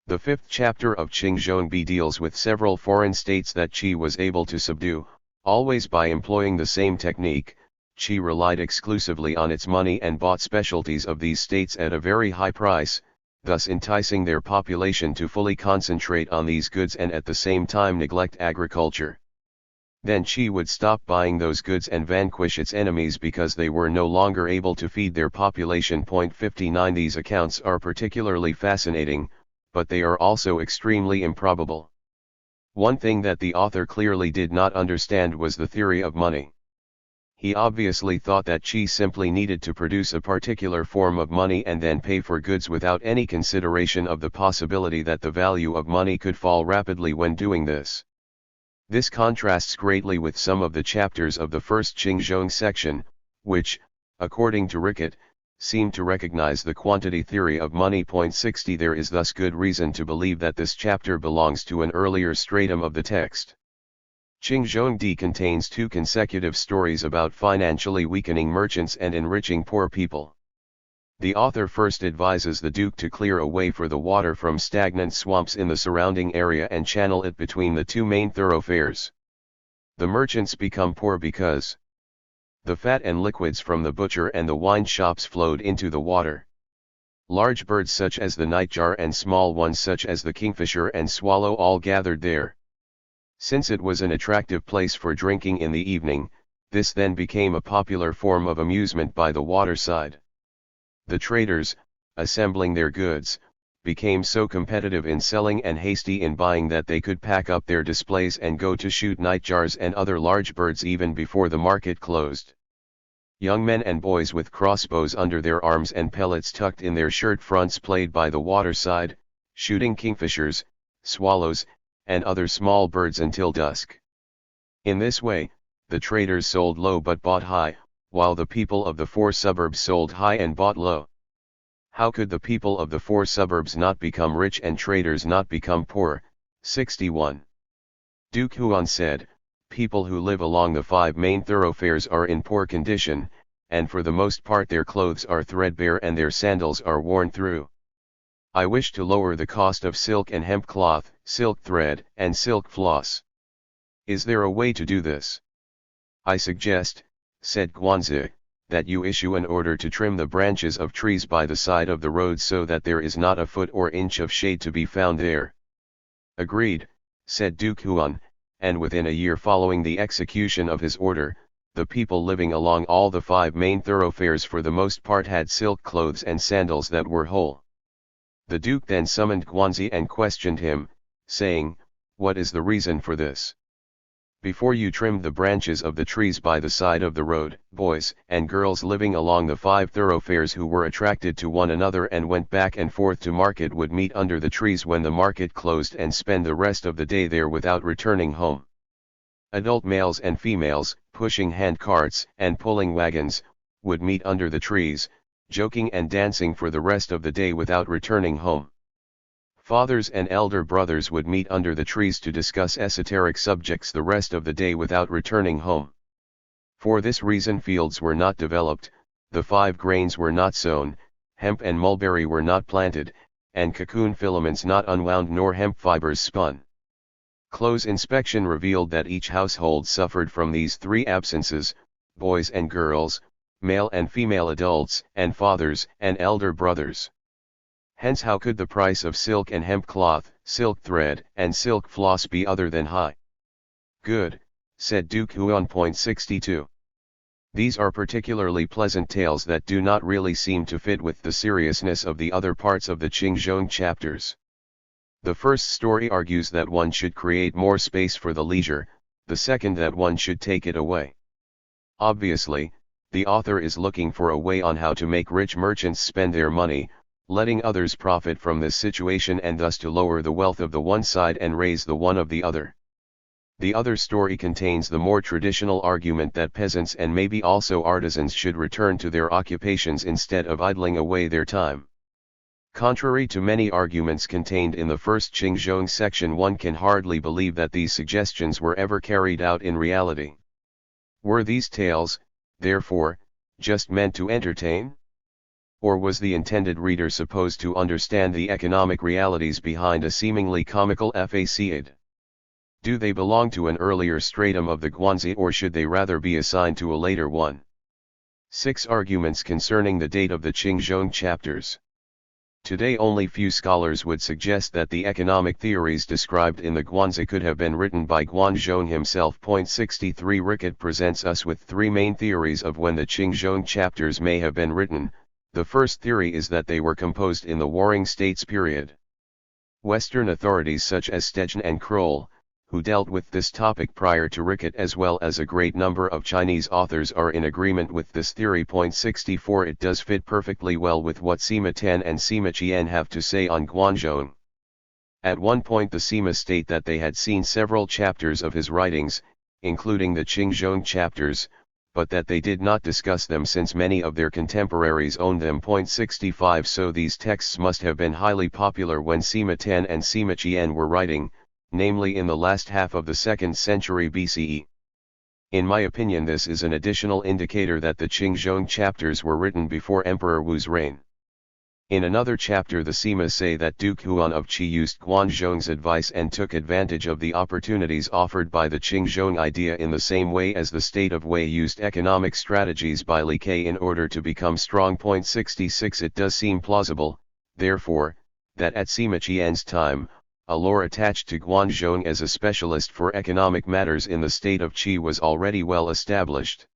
The fifth chapter of Qingzhong deals with several foreign states that Qi was able to subdue, always by employing the same technique. Qi relied exclusively on its money and bought specialties of these states at a very high price, thus enticing their population to fully concentrate on these goods and at the same time neglect agriculture. Then Qi would stop buying those goods and vanquish its enemies because they were no longer able to feed their population. 59 These accounts are particularly fascinating, but they are also extremely improbable. One thing that the author clearly did not understand was the theory of money. He obviously thought that Qi simply needed to produce a particular form of money and then pay for goods without any consideration of the possibility that the value of money could fall rapidly when doing this. This contrasts greatly with some of the chapters of the first Qingzhong section, which, according to Rickett, seem to recognize the quantity theory of money. 60 There is thus good reason to believe that this chapter belongs to an earlier stratum of the text. Qingzhong contains two consecutive stories about financially weakening merchants and enriching poor people. The author first advises the Duke to clear a way for the water from stagnant swamps in the surrounding area and channel it between the two main thoroughfares. The merchants become poor because the fat and liquids from the butcher and the wine shops flowed into the water. Large birds such as the nightjar and small ones such as the kingfisher and swallow all gathered there. Since it was an attractive place for drinking in the evening, this then became a popular form of amusement by the waterside. The traders, assembling their goods, became so competitive in selling and hasty in buying that they could pack up their displays and go to shoot nightjars and other large birds even before the market closed. Young men and boys with crossbows under their arms and pellets tucked in their shirt fronts played by the waterside, shooting kingfishers, swallows, and other small birds until dusk. In this way, the traders sold low but bought high, while the people of the four suburbs sold high and bought low. How could the people of the four suburbs not become rich and traders not become poor? 61. Duke Huan said, people who live along the five main thoroughfares are in poor condition, and for the most part their clothes are threadbare and their sandals are worn through. I wish to lower the cost of silk and hemp cloth, silk thread, and silk floss. Is there a way to do this? I suggest, said Guanzi, that you issue an order to trim the branches of trees by the side of the road so that there is not a foot or inch of shade to be found there. Agreed, said Duke Huan, and within a year following the execution of his order, the people living along all the five main thoroughfares for the most part had silk clothes and sandals that were whole. The Duke then summoned Guanzi and questioned him, saying, what is the reason for this? Before you trimmed the branches of the trees by the side of the road, boys and girls living along the five thoroughfares who were attracted to one another and went back and forth to market would meet under the trees when the market closed and spend the rest of the day there without returning home. Adult males and females, pushing hand carts and pulling wagons, would meet under the trees, joking and dancing for the rest of the day without returning home. Fathers and elder brothers would meet under the trees to discuss esoteric subjects the rest of the day without returning home. For this reason fields were not developed, the 5 grains were not sown, hemp and mulberry were not planted, and cocoon filaments not unwound nor hemp fibers spun. Close inspection revealed that each household suffered from these 3 absences, boys and girls, male and female adults, and fathers and elder brothers. Hence how could the price of silk and hemp cloth, silk thread, and silk floss be other than high? Good, said Duke Huan. 62. These are particularly pleasant tales that do not really seem to fit with the seriousness of the other parts of the Qingzhong chapters. The first story argues that one should create more space for the leisure, the second that one should take it away. Obviously, the author is looking for a way on how to make rich merchants spend their money, letting others profit from this situation and thus to lower the wealth of the one side and raise the one of the other. The other story contains the more traditional argument that peasants and maybe also artisans should return to their occupations instead of idling away their time. Contrary to many arguments contained in the first Qingzhong section, one can hardly believe that these suggestions were ever carried out in reality. Were these tales, therefore, just meant to entertain? Or was the intended reader supposed to understand the economic realities behind a seemingly comical facade? Do they belong to an earlier stratum of the Guanzi, or should they rather be assigned to a later one? 6 arguments concerning the date of the Qingzhong chapters. Today only few scholars would suggest that the economic theories described in the Guanzi could have been written by Guanzhong himself. 63 Rickett presents us with 3 main theories of when the Qingzhong chapters may have been written. The first theory is that they were composed in the Warring States period. Western authorities such as Stegen and Kroll, who dealt with this topic prior to Rickett, as well as a great number of Chinese authors, are in agreement with this theory. 64 It does fit perfectly well with what Sima Tan and Sima Qian have to say on Guanzhong. At one point the Sima state that they had seen several chapters of his writings, including the Qingzhong chapters, but that they did not discuss them since many of their contemporaries owned them. 65 So these texts must have been highly popular when Sima Tan and Sima Qian were writing, namely in the last half of the 2nd century BCE. In my opinion, this is an additional indicator that the Qingzhong chapters were written before Emperor Wu's reign. In another chapter the Sima say that Duke Huan of Qi used Guanzhong's advice and took advantage of the opportunities offered by the Qingzhong idea in the same way as the state of Wei used economic strategies by Li Ke in order to become strong. 66 It does seem plausible, therefore, that at Sima Qian's time, a lore attached to Guanzhong as a specialist for economic matters in the state of Qi was already well established.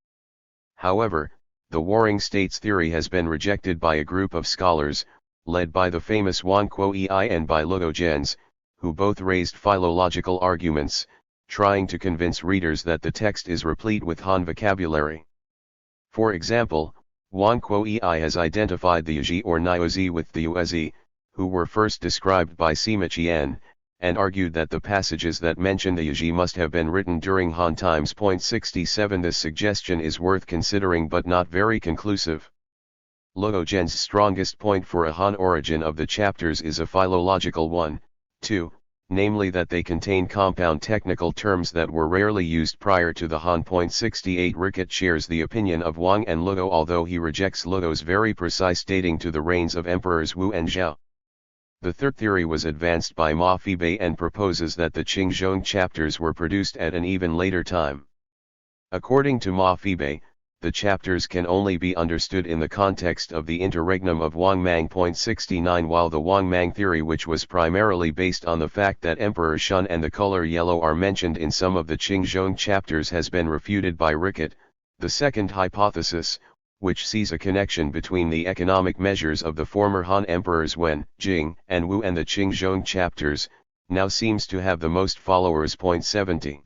However, the Warring States theory has been rejected by a group of scholars, led by the famous Wang Kuo-ei and by Luo Zhenz, who both raised philological arguments, trying to convince readers that the text is replete with Han vocabulary. For example, Wang Kuo-ei has identified the Yi or Niuzi with the Yuezi, who were first described by Sima Qian, and argued that the passages that mention the Yi must have been written during Han times. 67 This suggestion is worth considering but not very conclusive. Luo Zhenz's strongest point for a Han origin of the chapters is a philological one, too, namely that they contain compound technical terms that were rarely used prior to the Han. 68 Rickett shares the opinion of Wang and Luo, although he rejects Luo's very precise dating to the reigns of Emperors Wu and Zhao. The third theory was advanced by Ma Fibei and proposes that the Qingzhong chapters were produced at an even later time. According to Ma Fibei, the chapters can only be understood in the context of the interregnum of Wang Mang. 69 While the Wang Mang theory, which was primarily based on the fact that Emperor Shun and the color yellow are mentioned in some of the Qingzhong chapters, has been refuted by Rickett, the second hypothesis, which sees a connection between the economic measures of the former Han emperors Wen, Jing, and Wu and the Qingzhong chapters, now seems to have the most followers. 70.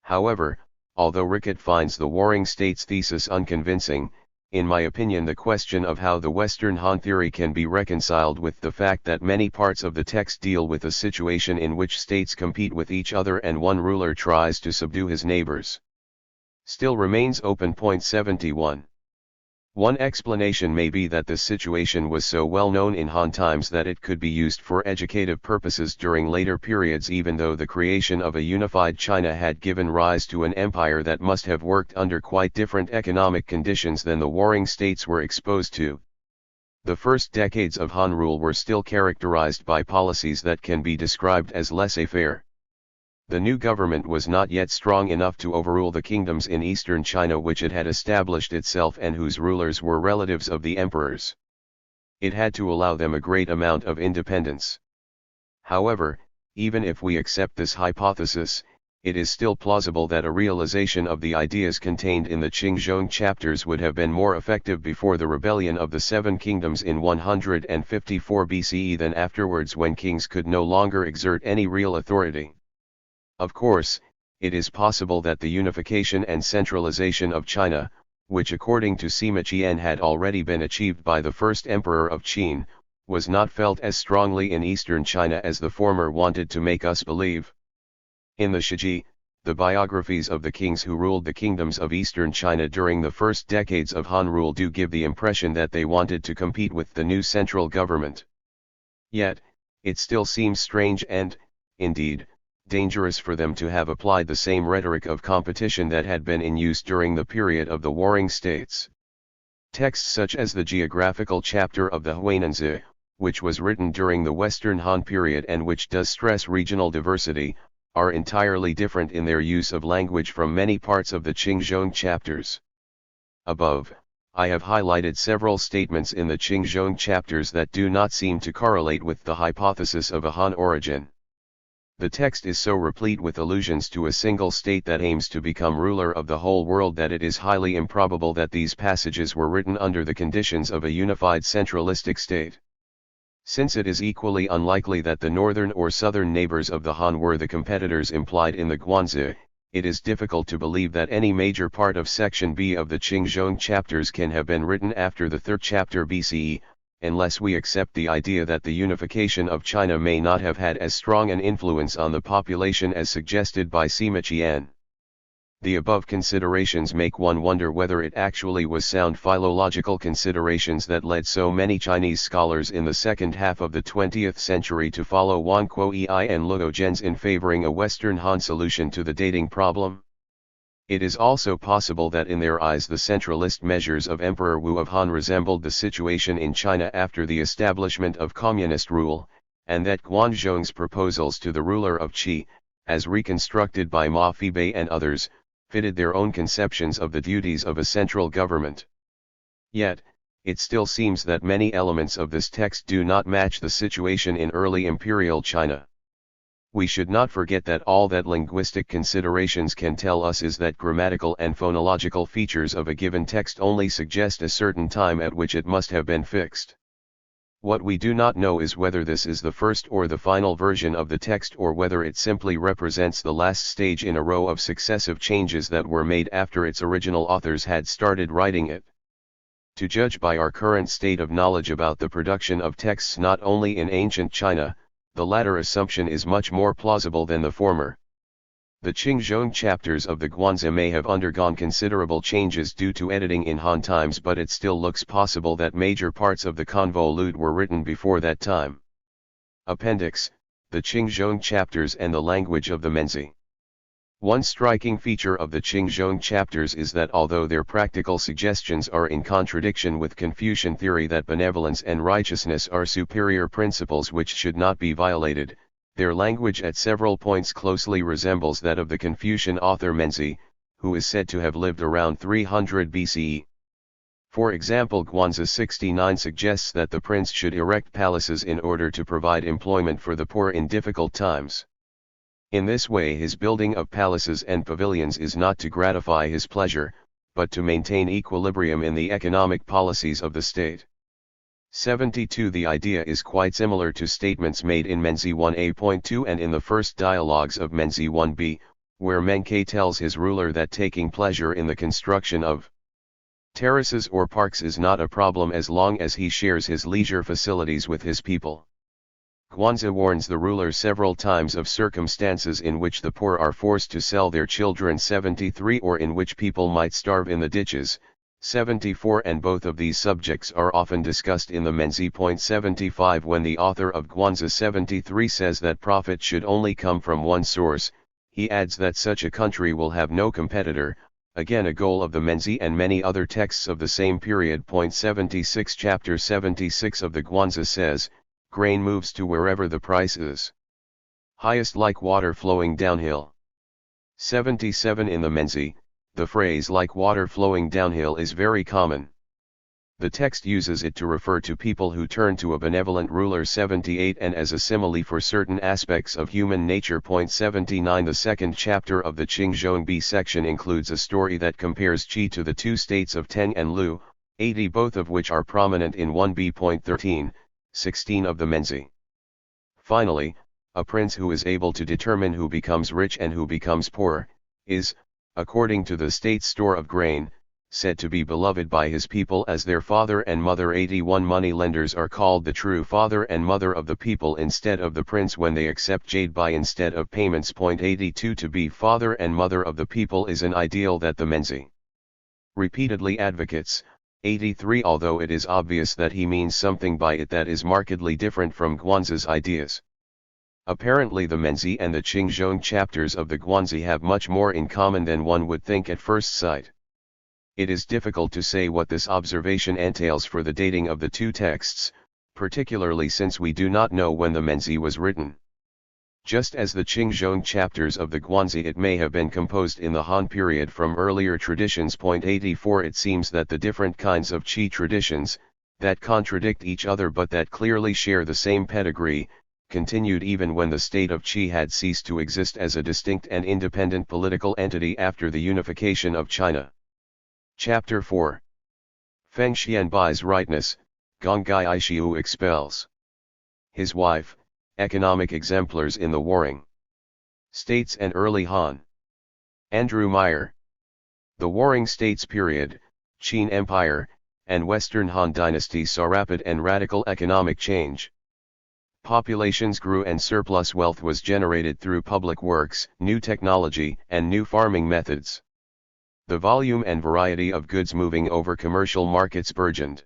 However, although Rickett finds the Warring States thesis unconvincing, in my opinion the question of how the Western Han theory can be reconciled with the fact that many parts of the text deal with a situation in which states compete with each other and one ruler tries to subdue his neighbors, still remains open. 71. One explanation may be that this situation was so well known in Han times that it could be used for educative purposes during later periods, even though the creation of a unified China had given rise to an empire that must have worked under quite different economic conditions than the Warring States were exposed to. The first decades of Han rule were still characterized by policies that can be described as laissez-faire. The new government was not yet strong enough to overrule the kingdoms in eastern China which it had established itself and whose rulers were relatives of the emperors. It had to allow them a great amount of independence. However, even if we accept this hypothesis, it is still plausible that a realization of the ideas contained in the Qingzhong chapters would have been more effective before the rebellion of the Seven Kingdoms in 154 BCE than afterwards, when kings could no longer exert any real authority. Of course, it is possible that the unification and centralization of China, which according to Sima Qian had already been achieved by the first emperor of Qin, was not felt as strongly in eastern China as the former wanted to make us believe. In the Shiji, the biographies of the kings who ruled the kingdoms of eastern China during the first decades of Han rule do give the impression that they wanted to compete with the new central government. Yet, it still seems strange and, indeed, dangerous for them to have applied the same rhetoric of competition that had been in use during the period of the Warring States. Texts such as the geographical chapter of the Huinanzi, which was written during the Western Han period and which does stress regional diversity, are entirely different in their use of language from many parts of the Qingzhong chapters. Above, I have highlighted several statements in the Qingzhong chapters that do not seem to correlate with the hypothesis of a Han origin. The text is so replete with allusions to a single state that aims to become ruler of the whole world that it is highly improbable that these passages were written under the conditions of a unified centralistic state. Since it is equally unlikely that the northern or southern neighbors of the Han were the competitors implied in the Guanzi, it is difficult to believe that any major part of Section B of the Qingzhong chapters can have been written after the 3rd chapter BCE, unless we accept the idea that the unification of China may not have had as strong an influence on the population as suggested by Sima Qian. The above considerations make one wonder whether it actually was sound philological considerations that led so many Chinese scholars in the second half of the 20th century to follow Wan Kuo-ei and Luo Zhen's in favoring a Western Han solution to the dating problem. It is also possible that in their eyes the centralist measures of Emperor Wu of Han resembled the situation in China after the establishment of communist rule, and that Guanzhong's proposals to the ruler of Qi, as reconstructed by Ma Fibei and others, fitted their own conceptions of the duties of a central government. Yet, it still seems that many elements of this text do not match the situation in early imperial China. We should not forget that all that linguistic considerations can tell us is that grammatical and phonological features of a given text only suggest a certain time at which it must have been fixed. What we do not know is whether this is the first or the final version of the text or whether it simply represents the last stage in a row of successive changes that were made after its original authors had started writing it. To judge by our current state of knowledge about the production of texts not only in ancient China, the latter assumption is much more plausible than the former. The Qingzhong chapters of the Guanzi may have undergone considerable changes due to editing in Han times, but it still looks possible that major parts of the convolute were written before that time. Appendix: the Qingzhong chapters and the language of the Menzi. One striking feature of the Qingzhong chapters is that although their practical suggestions are in contradiction with Confucian theory that benevolence and righteousness are superior principles which should not be violated, their language at several points closely resembles that of the Confucian author Menzi, who is said to have lived around 300 BCE. For example, Guanzi 69 suggests that the prince should erect palaces in order to provide employment for the poor in difficult times. In this way, his building of palaces and pavilions is not to gratify his pleasure, but to maintain equilibrium in the economic policies of the state. 72. The idea is quite similar to statements made in Menzi 1a.2 and in the first dialogues of Menzi 1b, where Menke tells his ruler that taking pleasure in the construction of terraces or parks is not a problem as long as he shares his leisure facilities with his people. Guanzi warns the ruler several times of circumstances in which the poor are forced to sell their children 73 or in which people might starve in the ditches, 74, and both of these subjects are often discussed in the Menzi. 75 When the author of Guanzi 73 says that profit should only come from one source, he adds that such a country will have no competitor, again a goal of the Menzi and many other texts of the same period. 76 Chapter 76 of the Guanzi says, grain moves to wherever the price is highest like water flowing downhill. 77 In the Menzi, the phrase like water flowing downhill is very common. The text uses it to refer to people who turn to a benevolent ruler. 78 And as a simile for certain aspects of human nature. 79 The second chapter of the Qingzhong B section includes a story that compares Qi to the two states of Teng and Lu, 80, both of which are prominent in 1b.13, 16 of the Menzi. Finally, a prince who is able to determine who becomes rich and who becomes poor, is, according to the state's store of grain, said to be beloved by his people as their father and mother. 81 Moneylenders are called the true father and mother of the people instead of the prince when they accept jade buy instead of payments. 82 To be father and mother of the people is an ideal that the Menzi repeatedly advocates. 83 Although it is obvious that he means something by it that is markedly different from Guanzi's ideas. Apparently the Menzi and the Qingzhong chapters of the Guanzi have much more in common than one would think at first sight. It is difficult to say what this observation entails for the dating of the two texts, particularly since we do not know when the Menzi was written. Just as the Qingzhong chapters of the Guanzi, it may have been composed in the Han period from earlier traditions. 84 It seems that the different kinds of Qi traditions, that contradict each other but that clearly share the same pedigree, continued even when the state of Qi had ceased to exist as a distinct and independent political entity after the unification of China. Chapter 4. Feng Xianbai's rightness, Gonggai Aishiu expels his wife, economic exemplars in the Warring States and early Han. Andrew Meyer. The Warring States period, Qin Empire, and Western Han Dynasty saw rapid and radical economic change. Populations grew and surplus wealth was generated through public works, new technology, and new farming methods. The volume and variety of goods moving over commercial markets burgeoned.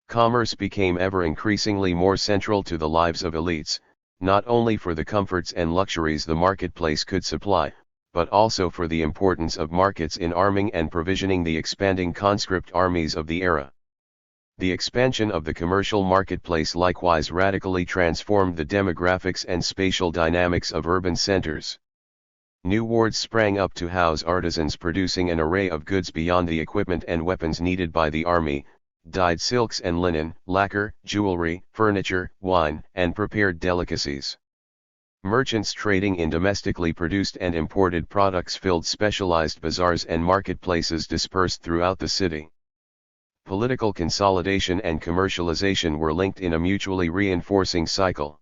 Commerce became ever increasingly more central to the lives of elites, not only for the comforts and luxuries the marketplace could supply, but also for the importance of markets in arming and provisioning the expanding conscript armies of the era. The expansion of the commercial marketplace likewise radically transformed the demographics and spatial dynamics of urban centers. New wards sprang up to house artisans producing an array of goods beyond the equipment and weapons needed by the army, dyed silks and linen, lacquer, jewelry, furniture, wine, and prepared delicacies. Merchants trading in domestically produced and imported products filled specialized bazaars and marketplaces dispersed throughout the city. Political consolidation and commercialization were linked in a mutually reinforcing cycle.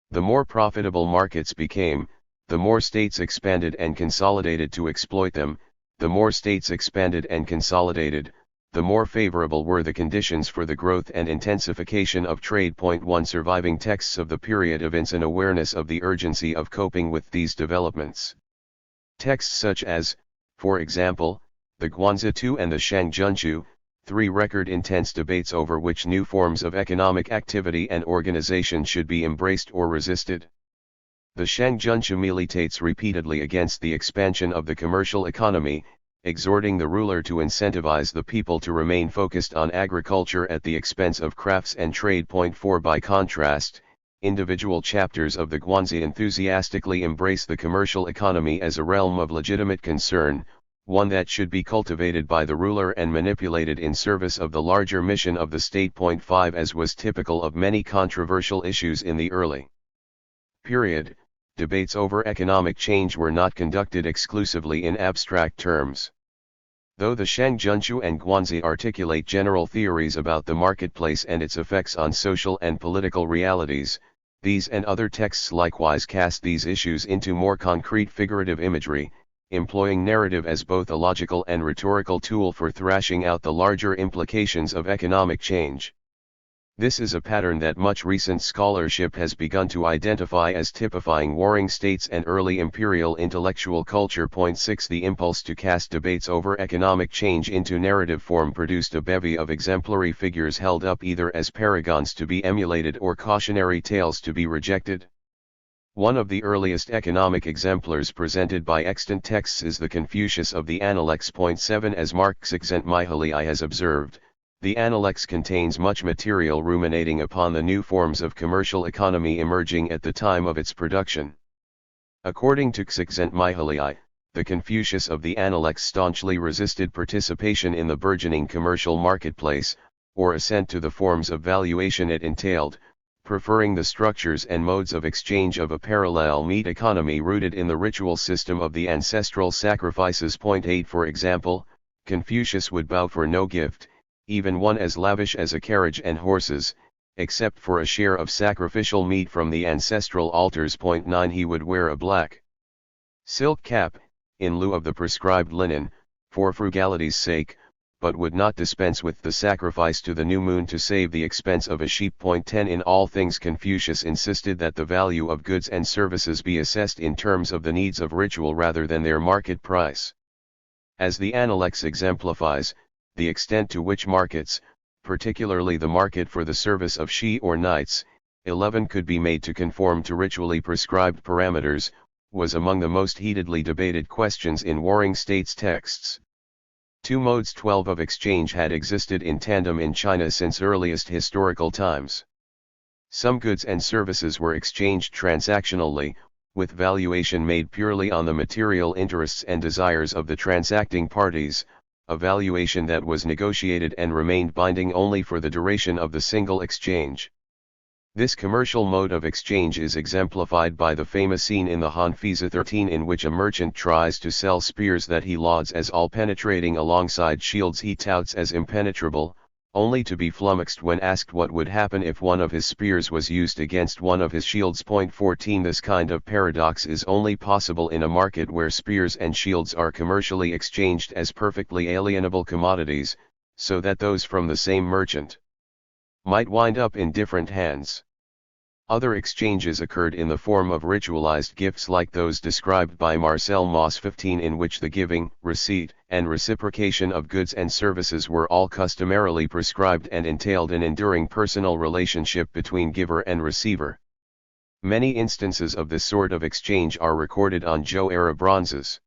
The more profitable markets became, the more states expanded and consolidated to exploit them. The more states expanded and consolidated, the more favorable were the conditions for the growth and intensification of trade. 1 Surviving texts of the period evince an awareness of the urgency of coping with these developments. Texts such as, for example, the Guanzi II and the Shangjunchu 3 record intense debates over which new forms of economic activity and organization should be embraced or resisted. The Shangjunchu militates repeatedly against the expansion of the commercial economy, exhorting the ruler to incentivize the people to remain focused on agriculture at the expense of crafts and trade. 4 By contrast, individual chapters of the Guanzi enthusiastically embrace the commercial economy as a realm of legitimate concern, one that should be cultivated by the ruler and manipulated in service of the larger mission of the state. 5 As was typical of many controversial issues in the early period, debates over economic change were not conducted exclusively in abstract terms. Though the Shangjunchu and Guanzi articulate general theories about the marketplace and its effects on social and political realities, these and other texts likewise cast these issues into more concrete figurative imagery, employing narrative as both a logical and rhetorical tool for thrashing out the larger implications of economic change. This is a pattern that much recent scholarship has begun to identify as typifying warring states and early imperial intellectual culture. 6 The impulse to cast debates over economic change into narrative form produced a bevy of exemplary figures held up either as paragons to be emulated or cautionary tales to be rejected. One of the earliest economic exemplars presented by extant texts is the Confucius of the Analects. 7 As Mark Csikszentmihalyi has observed, the Analects contains much material ruminating upon the new forms of commercial economy emerging at the time of its production. According to Csikszentmihalyi, the Confucius of the Analects staunchly resisted participation in the burgeoning commercial marketplace, or assent to the forms of valuation it entailed, preferring the structures and modes of exchange of a parallel meat economy rooted in the ritual system of the ancestral sacrifices. 8 For example, Confucius would bow for no gift, even one as lavish as a carriage and horses, except for a share of sacrificial meat from the ancestral altars. 9 He would wear a black silk cap, in lieu of the prescribed linen, for frugality's sake, but would not dispense with the sacrifice to the new moon to save the expense of a sheep. 10 In all things Confucius insisted that the value of goods and services be assessed in terms of the needs of ritual rather than their market price. As the Analects exemplifies, the extent to which markets, particularly the market for the service of she or knights, 11 could be made to conform to ritually prescribed parameters, was among the most heatedly debated questions in warring states texts. Two modes 12 of exchange had existed in tandem in China since earliest historical times. Some goods and services were exchanged transactionally, with valuation made purely on the material interests and desires of the transacting parties, a valuation that was negotiated and remained binding only for the duration of the single exchange. This commercial mode of exchange is exemplified by the famous scene in the Hanfisa 13 in which a merchant tries to sell spears that he lauds as all-penetrating alongside shields he touts as impenetrable, only to be flummoxed when asked what would happen if one of his spears was used against one of his shields. 14 This kind of paradox is only possible in a market where spears and shields are commercially exchanged as perfectly alienable commodities, so that those from the same merchant might wind up in different hands. Other exchanges occurred in the form of ritualized gifts like those described by Marcel Mauss 15 in which the giving, receipt, and reciprocation of goods and services were all customarily prescribed and entailed an enduring personal relationship between giver and receiver. Many instances of this sort of exchange are recorded on Zhou-era bronzes.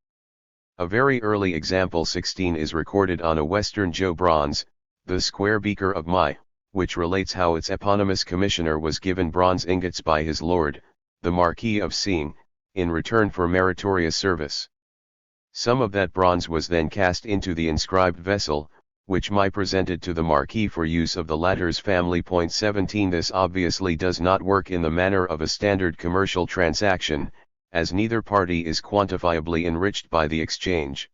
A very early example 16 is recorded on a Western Zhou bronze, the square beaker of Mai, which relates how its eponymous commissioner was given bronze ingots by his lord, the Marquis of Xing, in return for meritorious service. Some of that bronze was then cast into the inscribed vessel, which Mai presented to the Marquis for use of the latter's family. 17 This obviously does not work in the manner of a standard commercial transaction, as neither party is quantifiably enriched by the exchange.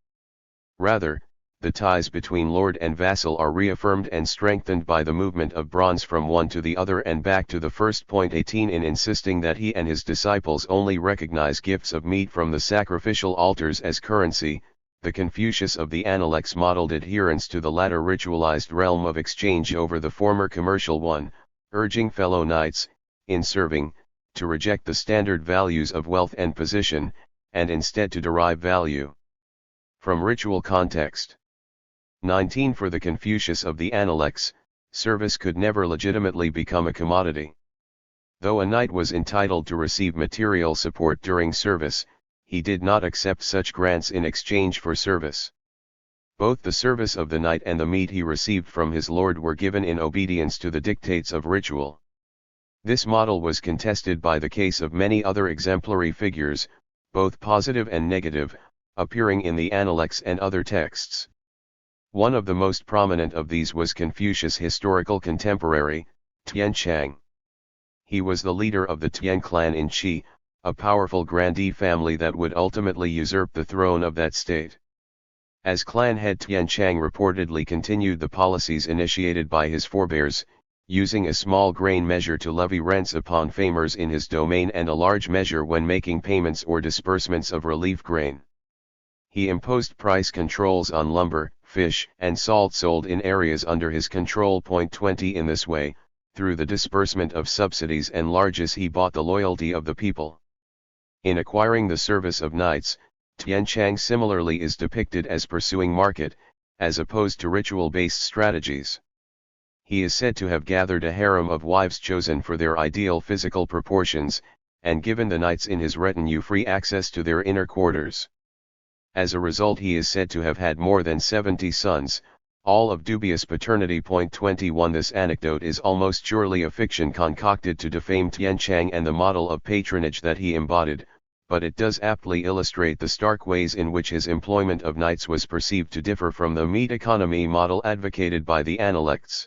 Rather, the ties between lord and vassal are reaffirmed and strengthened by the movement of bronze from one to the other and back to the first. 18 In insisting that he and his disciples only recognize gifts of meat from the sacrificial altars as currency, the Confucius of the Analects modeled adherence to the latter ritualized realm of exchange over the former commercial one, urging fellow knights, in serving, to reject the standard values of wealth and position, and instead to derive value from ritual context. 19 For the Confucius of the Analects, service could never legitimately become a commodity. Though a knight was entitled to receive material support during service, he did not accept such grants in exchange for service. Both the service of the knight and the meat he received from his lord were given in obedience to the dictates of ritual. This model was contested by the case of many other exemplary figures, both positive and negative, appearing in the Analects and other texts. One of the most prominent of these was Confucius' historical contemporary, Tian Chang. He was the leader of the Tian clan in Qi, a powerful grandee family that would ultimately usurp the throne of that state. As clan head Tian Chang reportedly continued the policies initiated by his forebears, using a small grain measure to levy rents upon farmers in his domain and a large measure when making payments or disbursements of relief grain. He imposed price controls on lumber, fish, and salt sold in areas under his control. 20 In this way, through the disbursement of subsidies and largesse he bought the loyalty of the people. In acquiring the service of knights, Tian Chang similarly is depicted as pursuing market, as opposed to ritual-based strategies. He is said to have gathered a harem of wives chosen for their ideal physical proportions, and given the knights in his retinue free access to their inner quarters. As a result he is said to have had more than 70 sons, all of dubious paternity. 21 This anecdote is almost surely a fiction concocted to defame Tian Chang and the model of patronage that he embodied, but it does aptly illustrate the stark ways in which his employment of knights was perceived to differ from the meat economy model advocated by the Analects.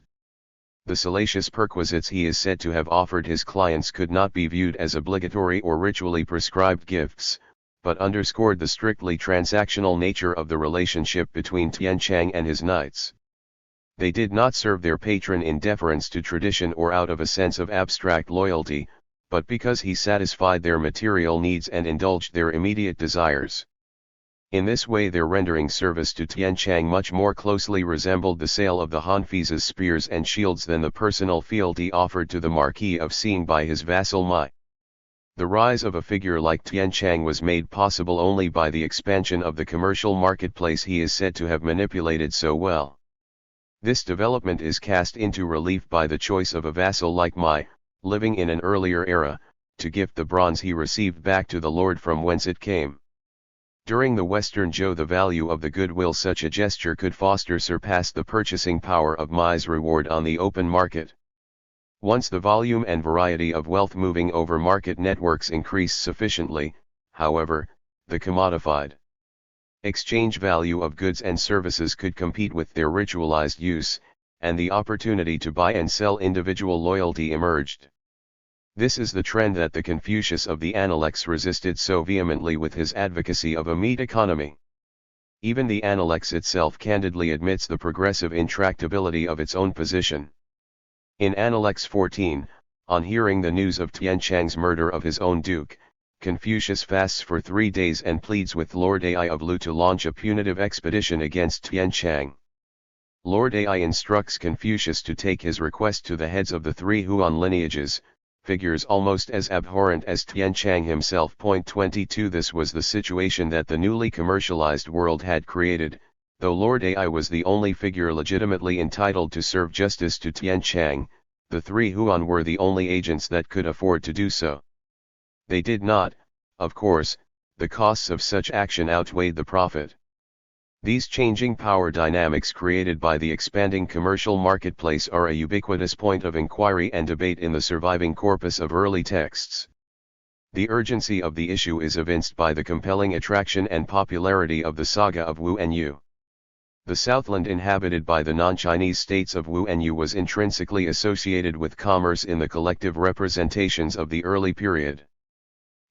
The salacious perquisites he is said to have offered his clients could not be viewed as obligatory or ritually prescribed gifts, but underscored the strictly transactional nature of the relationship between Tian Chang and his knights. They did not serve their patron in deference to tradition or out of a sense of abstract loyalty, but because he satisfied their material needs and indulged their immediate desires. In this way their rendering service to Tian Chang much more closely resembled the sale of the Hanfisa's spears and shields than the personal fealty offered to the Marquis of Xing by his vassal Mai. The rise of a figure like Tian Chang was made possible only by the expansion of the commercial marketplace he is said to have manipulated so well. This development is cast into relief by the choice of a vassal like Mai, living in an earlier era, to gift the bronze he received back to the lord from whence it came. During the Western Zhou, the value of the goodwill such a gesture could foster surpassed the purchasing power of Mai's reward on the open market. Once the volume and variety of wealth moving over market networks increased sufficiently, however, the commodified exchange value of goods and services could compete with their ritualized use, and the opportunity to buy and sell individual loyalty emerged. This is the trend that the Confucius of the Analects resisted so vehemently with his advocacy of a meat economy. Even the Analects itself candidly admits the progressive intractability of its own position. In Analects 14, on hearing the news of Tian Chang's murder of his own duke, Confucius fasts for 3 days and pleads with Lord Ai of Lu to launch a punitive expedition against Tian Chang. Lord Ai instructs Confucius to take his request to the heads of the 3 Huan lineages, figures almost as abhorrent as Tian Chang himself. 22 This was the situation that the newly commercialized world had created, though Lord Ai was the only figure legitimately entitled to serve justice to Tian Chang, the 3 Huan were the only agents that could afford to do so. They did not, of course, the costs of such action outweighed the profit. These changing power dynamics created by the expanding commercial marketplace are a ubiquitous point of inquiry and debate in the surviving corpus of early texts. The urgency of the issue is evinced by the compelling attraction and popularity of the saga of Wu and Yu. The Southland inhabited by the non-Chinese states of Wu and Yu was intrinsically associated with commerce in the collective representations of the early period.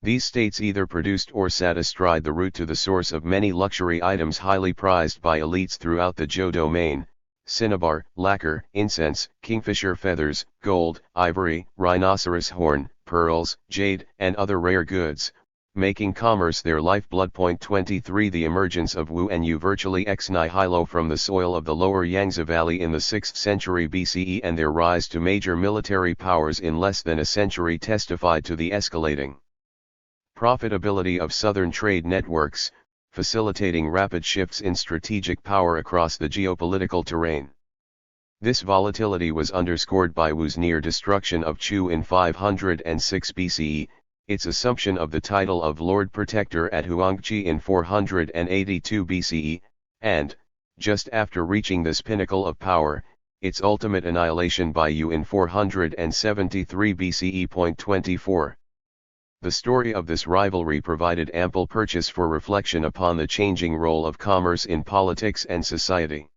These states either produced or sat astride the route to the source of many luxury items highly prized by elites throughout the Zhou domain: cinnabar, lacquer, incense, kingfisher feathers, gold, ivory, rhinoceros horn, pearls, jade, and other rare goods, making commerce their lifeblood. 23 The emergence of Wu and Yu virtually ex nihilo from the soil of the lower Yangtze Valley in the 6th century BCE and their rise to major military powers in less than a century testified to the escalating profitability of southern trade networks, facilitating rapid shifts in strategic power across the geopolitical terrain. This volatility was underscored by Wu's near destruction of Chu in 506 BCE, its assumption of the title of Lord Protector at Huangji in 482 BCE, and, just after reaching this pinnacle of power, its ultimate annihilation by Yu in 473 BCE. 24. The story of this rivalry provided ample purchase for reflection upon the changing role of commerce in politics and society.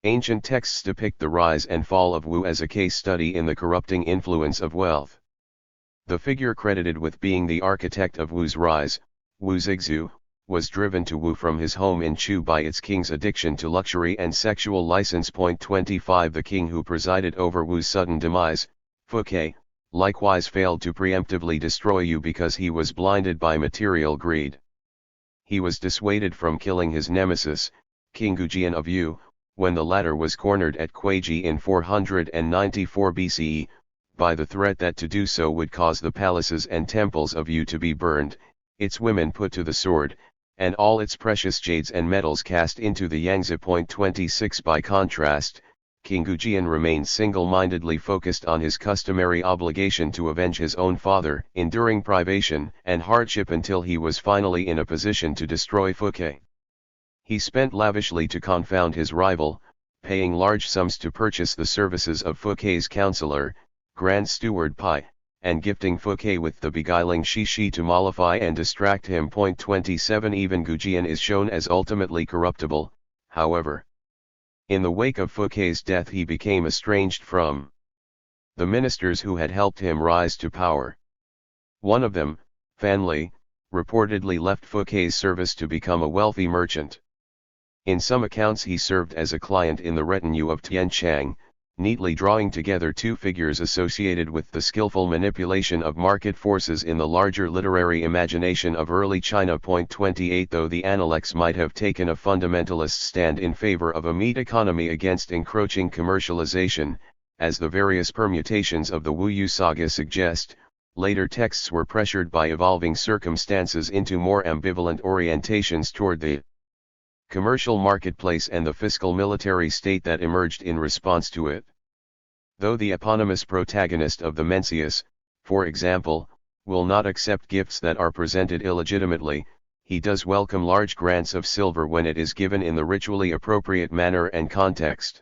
Ancient texts depict the rise and fall of Wu as a case study in the corrupting influence of wealth. The figure credited with being the architect of Wu's rise, Wu Zixu, was driven to Wu from his home in Chu by its king's addiction to luxury and sexual license. 25 The king who presided over Wu's sudden demise, Fuke, likewise failed to preemptively destroy Yu because he was blinded by material greed. He was dissuaded from killing his nemesis, King Gujian of Yu, when the latter was cornered at Kuiji in 494 BCE, by the threat that to do so would cause the palaces and temples of Yu to be burned, its women put to the sword, and all its precious jades and metals cast into the Yangtze. 26 By contrast, King Gujian remained single-mindedly focused on his customary obligation to avenge his own father, enduring privation and hardship until he was finally in a position to destroy Fuke. He spent lavishly to confound his rival, paying large sums to purchase the services of Fuke's counselor, Grand Steward Pai, and gifting Fuke with the beguiling Shishi to mollify and distract him. 27 Even Gujian is shown as ultimately corruptible, however. In the wake of Fuke's death he became estranged from the ministers who had helped him rise to power. One of them, Fan Li, reportedly left Fuke's service to become a wealthy merchant. In some accounts he served as a client in the retinue of Tian Chang, neatly drawing together two figures associated with the skillful manipulation of market forces in the larger literary imagination of early China. 28 Though the Analects might have taken a fundamentalist stand in favor of a meat economy against encroaching commercialization, as the various permutations of the Wu Yu saga suggest, later texts were pressured by evolving circumstances into more ambivalent orientations toward the commercial marketplace and the fiscal military state that emerged in response to it. Though the eponymous protagonist of the Mencius, for example, will not accept gifts that are presented illegitimately, he does welcome large grants of silver when it is given in the ritually appropriate manner and context.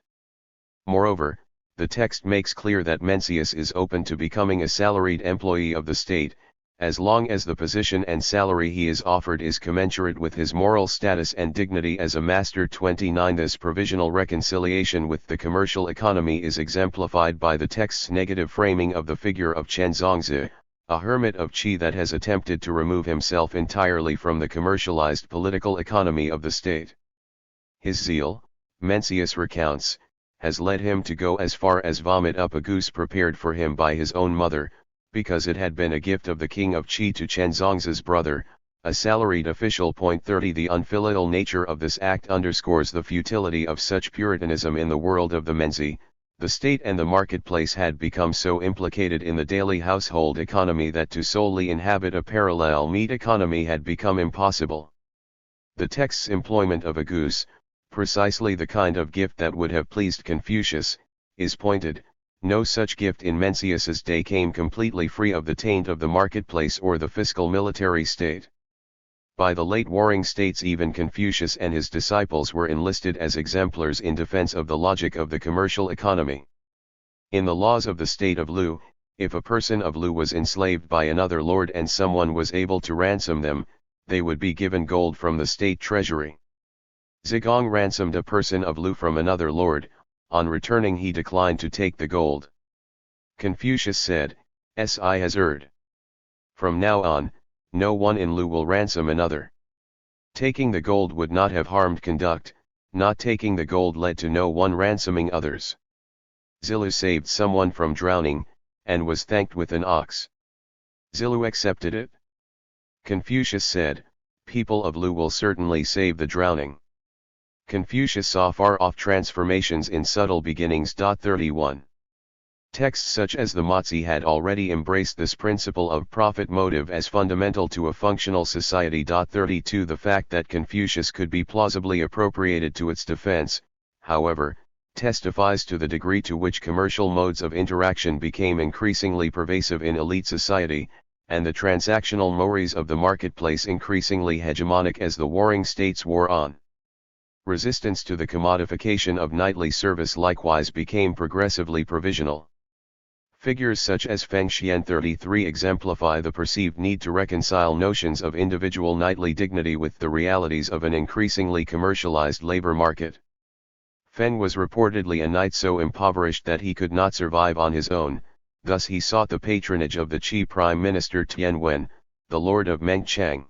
Moreover, the text makes clear that Mencius is open to becoming a salaried employee of the state, as long as the position and salary he is offered is commensurate with his moral status and dignity as a master. 29. This provisional reconciliation with the commercial economy is exemplified by the text's negative framing of the figure of Chen Zongzi, a hermit of Qi that has attempted to remove himself entirely from the commercialized political economy of the state. His zeal, Mencius recounts, has led him to go as far as vomit up a goose prepared for him by his own mother, because it had been a gift of the king of Qi to Chen Zongzi's brother, a salaried official. 30. The unfilial nature of this act underscores the futility of such puritanism in the world of the Menzi. The state and the marketplace had become so implicated in the daily household economy that to solely inhabit a parallel meat economy had become impossible. The text's employment of a goose, precisely the kind of gift that would have pleased Confucius, is pointed. No such gift in Mencius's day came completely free of the taint of the marketplace or the fiscal military state. By the late warring states even Confucius and his disciples were enlisted as exemplars in defense of the logic of the commercial economy. In the laws of the state of Lu, if a person of Lu was enslaved by another lord and someone was able to ransom them, they would be given gold from the state treasury. Zigong ransomed a person of Lu from another lord. On returning he declined to take the gold. Confucius said, "Si has erred. From now on, no one in Lu will ransom another." Taking the gold would not have harmed conduct, not taking the gold led to no one ransoming others. Zilu saved someone from drowning, and was thanked with an ox. Zilu accepted it. Confucius said, "People of Lu will certainly save the drowning." Confucius saw far-off transformations in subtle beginnings. 31. Texts such as the Mozi had already embraced this principle of profit motive as fundamental to a functional society. 32. The fact that Confucius could be plausibly appropriated to its defense, however, testifies to the degree to which commercial modes of interaction became increasingly pervasive in elite society, and the transactional mores of the marketplace increasingly hegemonic as the warring states wore on. Resistance to the commodification of knightly service likewise became progressively provisional. Figures such as Feng Xian 33 exemplify the perceived need to reconcile notions of individual knightly dignity with the realities of an increasingly commercialized labor market. Feng was reportedly a knight so impoverished that he could not survive on his own, thus he sought the patronage of the Qi Prime Minister Tian Wen, the lord of Mengchang.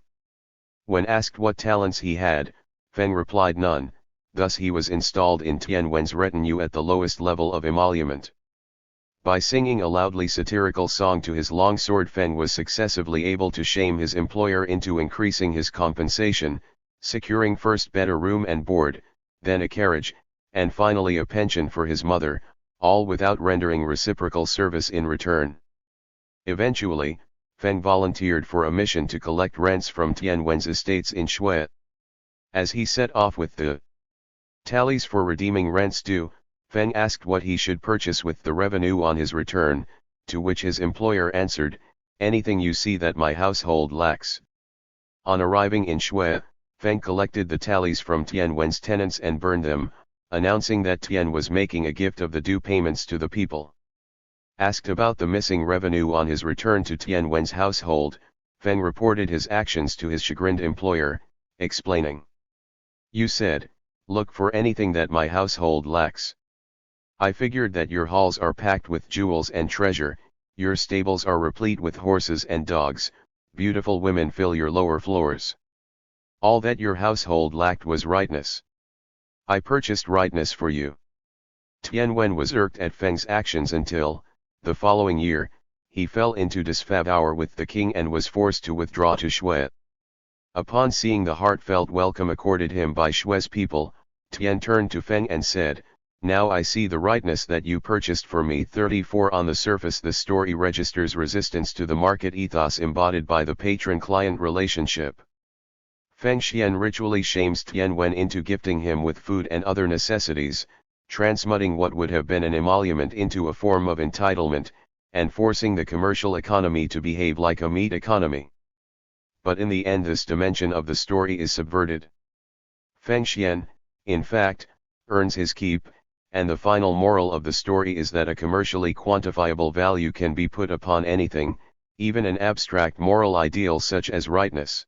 When asked what talents he had, Feng replied none, thus he was installed in Tian Wen's retinue at the lowest level of emolument. By singing a loudly satirical song to his longsword, Feng was successively able to shame his employer into increasing his compensation, securing first better room and board, then a carriage, and finally a pension for his mother, all without rendering reciprocal service in return. Eventually, Feng volunteered for a mission to collect rents from Tian Wen's estates in Shui. As he set off with the tallies for redeeming rents due, Feng asked what he should purchase with the revenue on his return, to which his employer answered, "Anything you see that my household lacks." On arriving in Shui, Feng collected the tallies from Tian Wen's tenants and burned them, announcing that Tian was making a gift of the due payments to the people. Asked about the missing revenue on his return to Tian Wen's household, Feng reported his actions to his chagrined employer, explaining, "You said, look for anything that my household lacks. I figured that your halls are packed with jewels and treasure, your stables are replete with horses and dogs, beautiful women fill your lower floors. All that your household lacked was rightness. I purchased rightness for you." Tian Wen was irked at Feng's actions until, the following year, he fell into disfavor with the king and was forced to withdraw to Shui. Upon seeing the heartfelt welcome accorded him by Shui's people, Tian turned to Feng and said, "Now I see the rightness that you purchased for me." 34. On the surface the story registers resistance to the market ethos embodied by the patron-client relationship. Feng Xian ritually shames Tian Wen into gifting him with food and other necessities, transmuting what would have been an emolument into a form of entitlement, and forcing the commercial economy to behave like a meat economy. but in the end this dimension of the story is subverted. Feng Xian, in fact, earns his keep, and the final moral of the story is that a commercially quantifiable value can be put upon anything, even an abstract moral ideal such as rightness.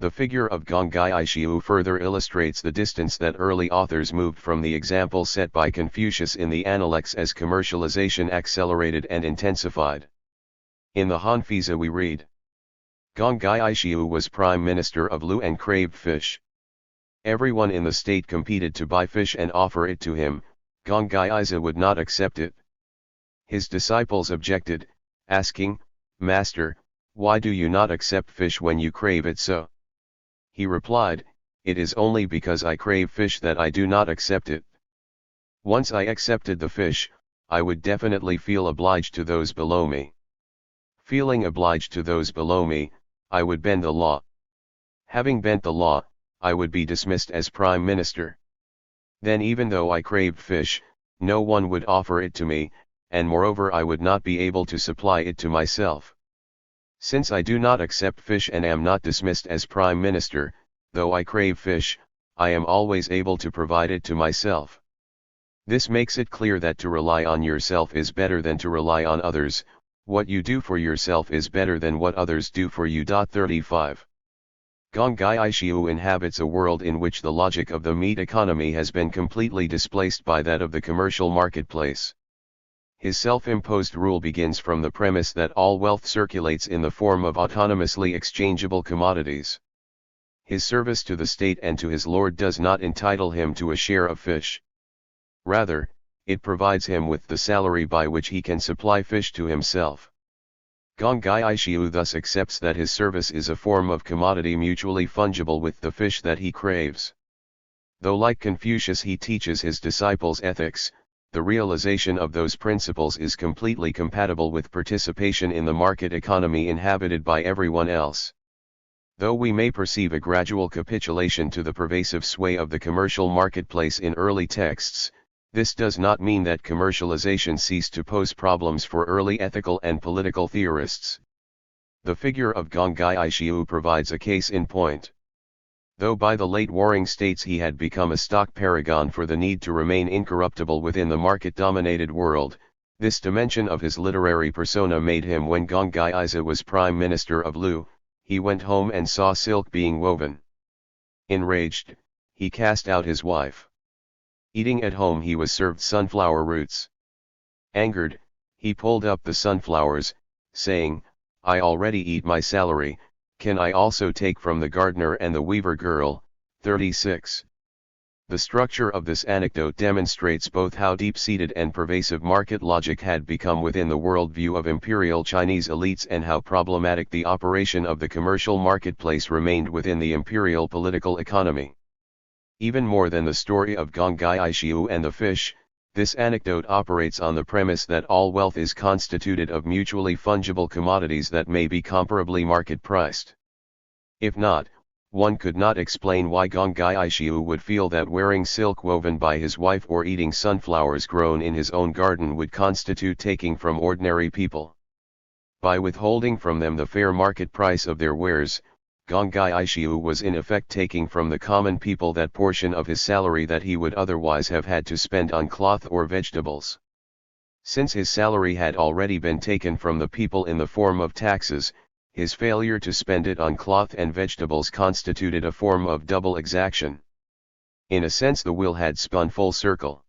The figure of Gongai Aishiu further illustrates the distance that early authors moved from the example set by Confucius in the Analects as commercialization accelerated and intensified. In the Hanfeiza we read, Gongai Aishiu was prime minister of Lu and craved fish. Everyone in the state competed to buy fish and offer it to him. Gongai Aiza would not accept it. His disciples objected, asking, Master, why do you not accept fish when you crave it so? He replied, It is only because I crave fish that I do not accept it. Once I accepted the fish, I would definitely feel obliged to those below me. Feeling obliged to those below me, I would bend the law. Having bent the law, I would be dismissed as prime minister. Then even though I craved fish, no one would offer it to me, and moreover I would not be able to supply it to myself. Since I do not accept fish and am not dismissed as prime minister, though I crave fish, I am always able to provide it to myself. This makes it clear that to rely on yourself is better than to rely on others. What you do for yourself is better than what others do for you. 35. Gongai Aishiu inhabits a world in which the logic of the meat economy has been completely displaced by that of the commercial marketplace. His self-imposed rule begins from the premise that all wealth circulates in the form of autonomously exchangeable commodities. His service to the state and to his lord does not entitle him to a share of fish. Rather, it provides him with the salary by which he can supply fish to himself. Gongai Aishiu thus accepts that his service is a form of commodity mutually fungible with the fish that he craves. Though like Confucius he teaches his disciples ethics, the realization of those principles is completely compatible with participation in the market economy inhabited by everyone else. Though we may perceive a gradual capitulation to the pervasive sway of the commercial marketplace in early texts, this does not mean that commercialization ceased to pose problems for early ethical and political theorists. The figure of Gongai Aishiu provides a case in point. Though by the late Warring States he had become a stock paragon for the need to remain incorruptible within the market-dominated world, this dimension of his literary persona made him when Gongai Aiza was prime minister of Lu. He went home and saw silk being woven. Enraged, he cast out his wife. Eating at home he was served sunflower roots. Angered, he pulled up the sunflowers, saying, I already eat my salary, can I also take from the gardener and the weaver girl? 36. The structure of this anecdote demonstrates both how deep-seated and pervasive market logic had become within the worldview of imperial Chinese elites and how problematic the operation of the commercial marketplace remained within the imperial political economy. Even more than the story of Gongai Aishiu and the fish, this anecdote operates on the premise that all wealth is constituted of mutually fungible commodities that may be comparably market-priced. If not, one could not explain why Gongai Aishiu would feel that wearing silk woven by his wife or eating sunflowers grown in his own garden would constitute taking from ordinary people. By withholding from them the fair market price of their wares, Gongai Aishiu was in effect taking from the common people that portion of his salary that he would otherwise have had to spend on cloth or vegetables. Since his salary had already been taken from the people in the form of taxes, his failure to spend it on cloth and vegetables constituted a form of double exaction. In a sense the wheel had spun full circle.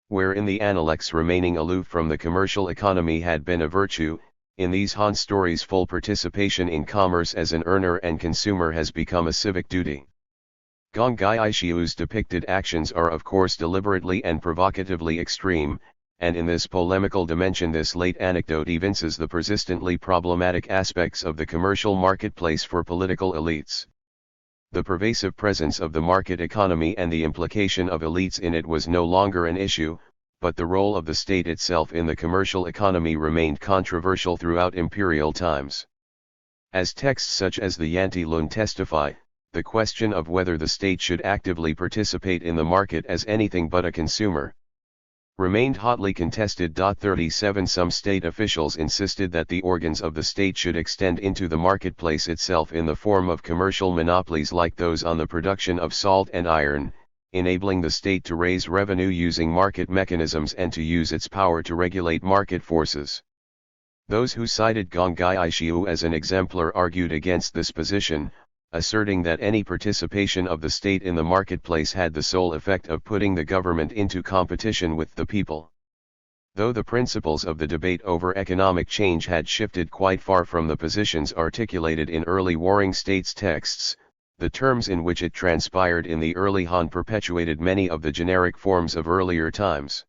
Wherein the Analects remaining aloof from the commercial economy had been a virtue, in these Han stories full participation in commerce as an earner and consumer has become a civic duty. Gongai Aishiu's depicted actions are of course deliberately and provocatively extreme, and in this polemical dimension this late anecdote evinces the persistently problematic aspects of the commercial marketplace for political elites. The pervasive presence of the market economy and the implication of elites in it was no longer an issue, but the role of the state itself in the commercial economy remained controversial throughout imperial times. As texts such as the Yanti Lun testify, the question of whether the state should actively participate in the market as anything but a consumer remained hotly contested. 37 Some state officials insisted that the organs of the state should extend into the marketplace itself in the form of commercial monopolies like those on the production of salt and iron, enabling the state to raise revenue using market mechanisms and to use its power to regulate market forces. Those who cited Gongai Aishiu as an exemplar argued against this position, asserting that any participation of the state in the marketplace had the sole effect of putting the government into competition with the people. Though the principles of the debate over economic change had shifted quite far from the positions articulated in early Warring States texts, the terms in which it transpired in the early Han perpetuated many of the generic forms of earlier times.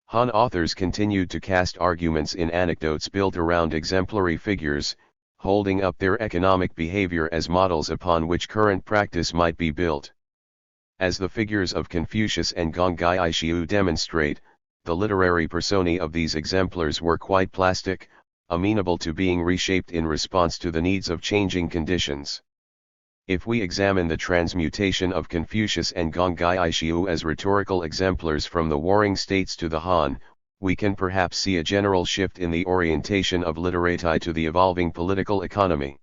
Han authors continued to cast arguments in anecdotes built around exemplary figures, holding up their economic behavior as models upon which current practice might be built. As the figures of Confucius and Gongai Aishiu demonstrate, the literary personae of these exemplars were quite plastic, amenable to being reshaped in response to the needs of changing conditions. If we examine the transmutation of Confucius and Gongai Aishiu as rhetorical exemplars from the Warring States to the Han, we can perhaps see a general shift in the orientation of literati to the evolving political economy.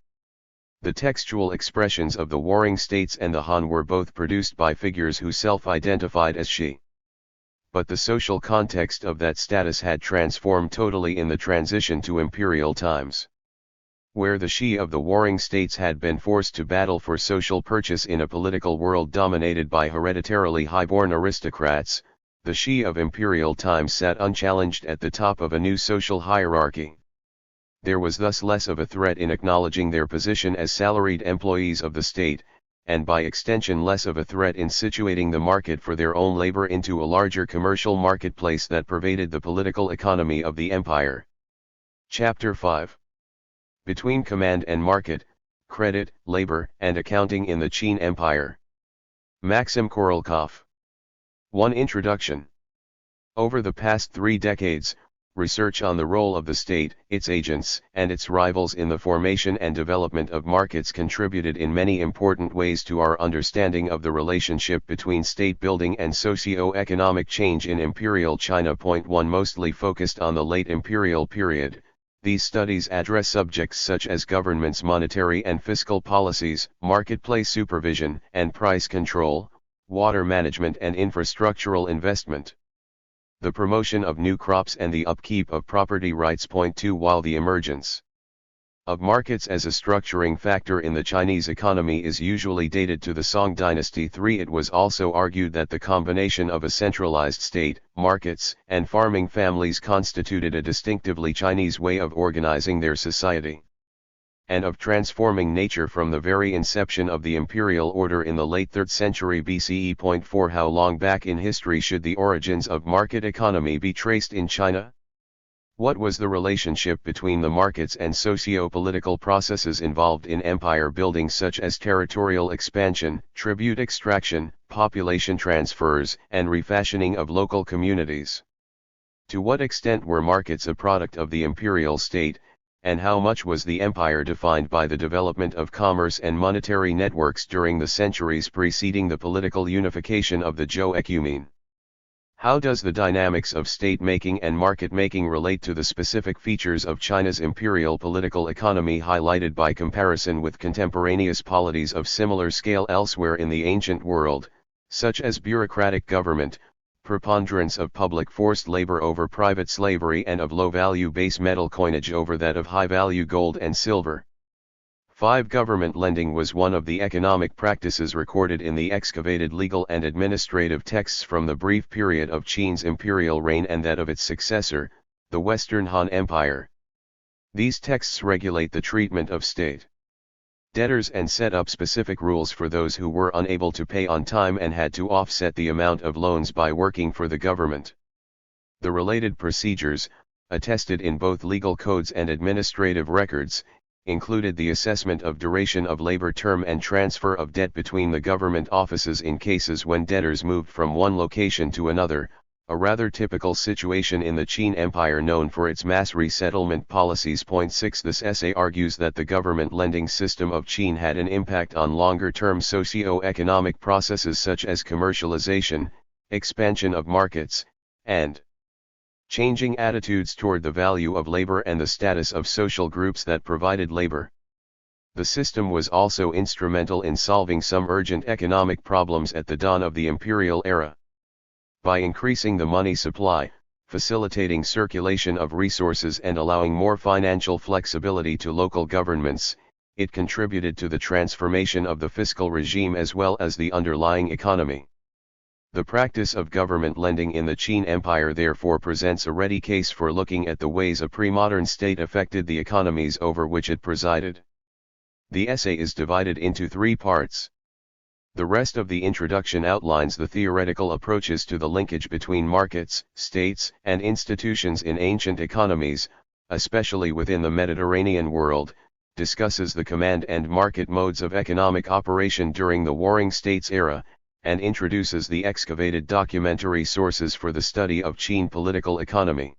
The textual expressions of the Warring States and the Han were both produced by figures who self-identified as she. But the social context of that status had transformed totally in the transition to imperial times. Where the she of the Warring States had been forced to battle for social purchase in a political world dominated by hereditarily high-born aristocrats, the she of imperial times sat unchallenged at the top of a new social hierarchy. There was thus less of a threat in acknowledging their position as salaried employees of the state, and by extension less of a threat in situating the market for their own labor into a larger commercial marketplace that pervaded the political economy of the empire. Chapter 5. Between Command and Market, Credit, Labor, and Accounting in the Qin Empire. Maxim Korolyakov. 1. Introduction. Over the past 3 decades, research on the role of the state, its agents, and its rivals in the formation and development of markets contributed in many important ways to our understanding of the relationship between state building and socio-economic change in Imperial China. 1. Mostly focused on the late imperial period, these studies address subjects such as government's monetary and fiscal policies, marketplace supervision and price control, water management and infrastructural investment, the promotion of new crops and the upkeep of property rights. 2. While the emergence of markets as a structuring factor in the Chinese economy is usually dated to the Song dynasty. 3. It was also argued that the combination of a centralized state, markets, and farming families constituted a distinctively Chinese way of organizing their society, and of transforming nature from the very inception of the imperial order in the late 3rd century BCE. 4. How long back in history should the origins of market economy be traced in China? What was the relationship between the markets and socio-political processes involved in empire building, such as territorial expansion, tribute extraction, population transfers, and refashioning of local communities? To what extent were markets a product of the imperial state, and how much was the empire defined by the development of commerce and monetary networks during the centuries preceding the political unification of the Zhou ecumene? How does the dynamics of state-making and market-making relate to the specific features of China's imperial political economy, highlighted by comparison with contemporaneous polities of similar scale elsewhere in the ancient world, such as bureaucratic government, preponderance of public forced labor over private slavery, and of low-value base metal coinage over that of high-value gold and silver? 5. Government lending was one of the economic practices recorded in the excavated legal and administrative texts from the brief period of Qin's imperial reign and that of its successor, the Western Han Empire. These texts regulate the treatment of state debtors and set up specific rules for those who were unable to pay on time and had to offset the amount of loans by working for the government. The related procedures, attested in both legal codes and administrative records, included the assessment of duration of labor term and transfer of debt between the government offices in cases when debtors moved from one location to another, a rather typical situation in the Qin Empire known for its mass resettlement policies. 6. This essay argues that the government lending system of Qin had an impact on longer-term socio-economic processes such as commercialization, expansion of markets, and changing attitudes toward the value of labor and the status of social groups that provided labor. The system was also instrumental in solving some urgent economic problems at the dawn of the imperial era. By increasing the money supply, facilitating circulation of resources and allowing more financial flexibility to local governments, it contributed to the transformation of the fiscal regime as well as the underlying economy. The practice of government lending in the Qin Empire therefore presents a ready case for looking at the ways a pre-modern state affected the economies over which it presided. The essay is divided into 3 parts. The rest of the introduction outlines the theoretical approaches to the linkage between markets, states, and institutions in ancient economies, especially within the Mediterranean world, discusses the command and market modes of economic operation during the Warring States era, and introduces the excavated documentary sources for the study of Qin political economy.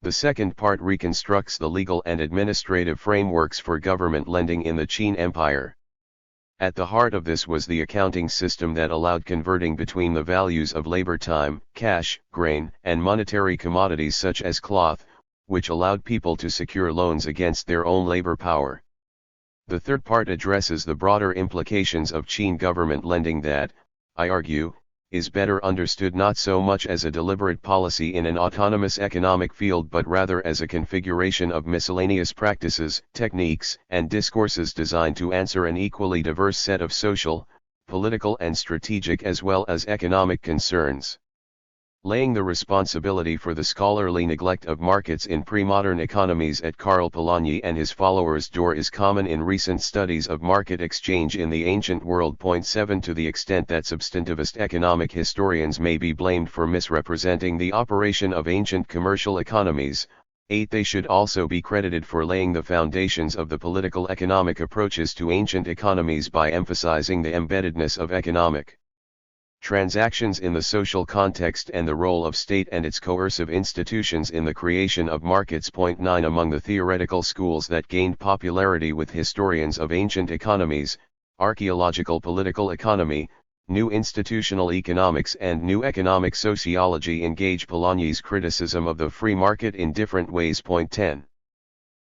The second part reconstructs the legal and administrative frameworks for government lending in the Qin Empire. At the heart of this was the accounting system that allowed converting between the values of labor time, cash, grain, and monetary commodities such as cloth, which allowed people to secure loans against their own labor power. The third part addresses the broader implications of Qin government lending that, I argue, is better understood not so much as a deliberate policy in an autonomous economic field but rather as a configuration of miscellaneous practices, techniques, and discourses designed to answer an equally diverse set of social, political and strategic as well as economic concerns. Laying the responsibility for the scholarly neglect of markets in pre-modern economies at Karl Polanyi and his followers' door is common in recent studies of market exchange in the ancient world. 7 To the extent that substantivist economic historians may be blamed for misrepresenting the operation of ancient commercial economies, 8 They should also be credited for laying the foundations of the political economic approaches to ancient economies by emphasizing the embeddedness of economic transactions in the social context and the role of state and its coercive institutions in the creation of markets. 9 Among the theoretical schools that gained popularity with historians of ancient economies, archaeological political economy, new institutional economics and new economic sociology engage Polanyi's criticism of the free market in different ways. 10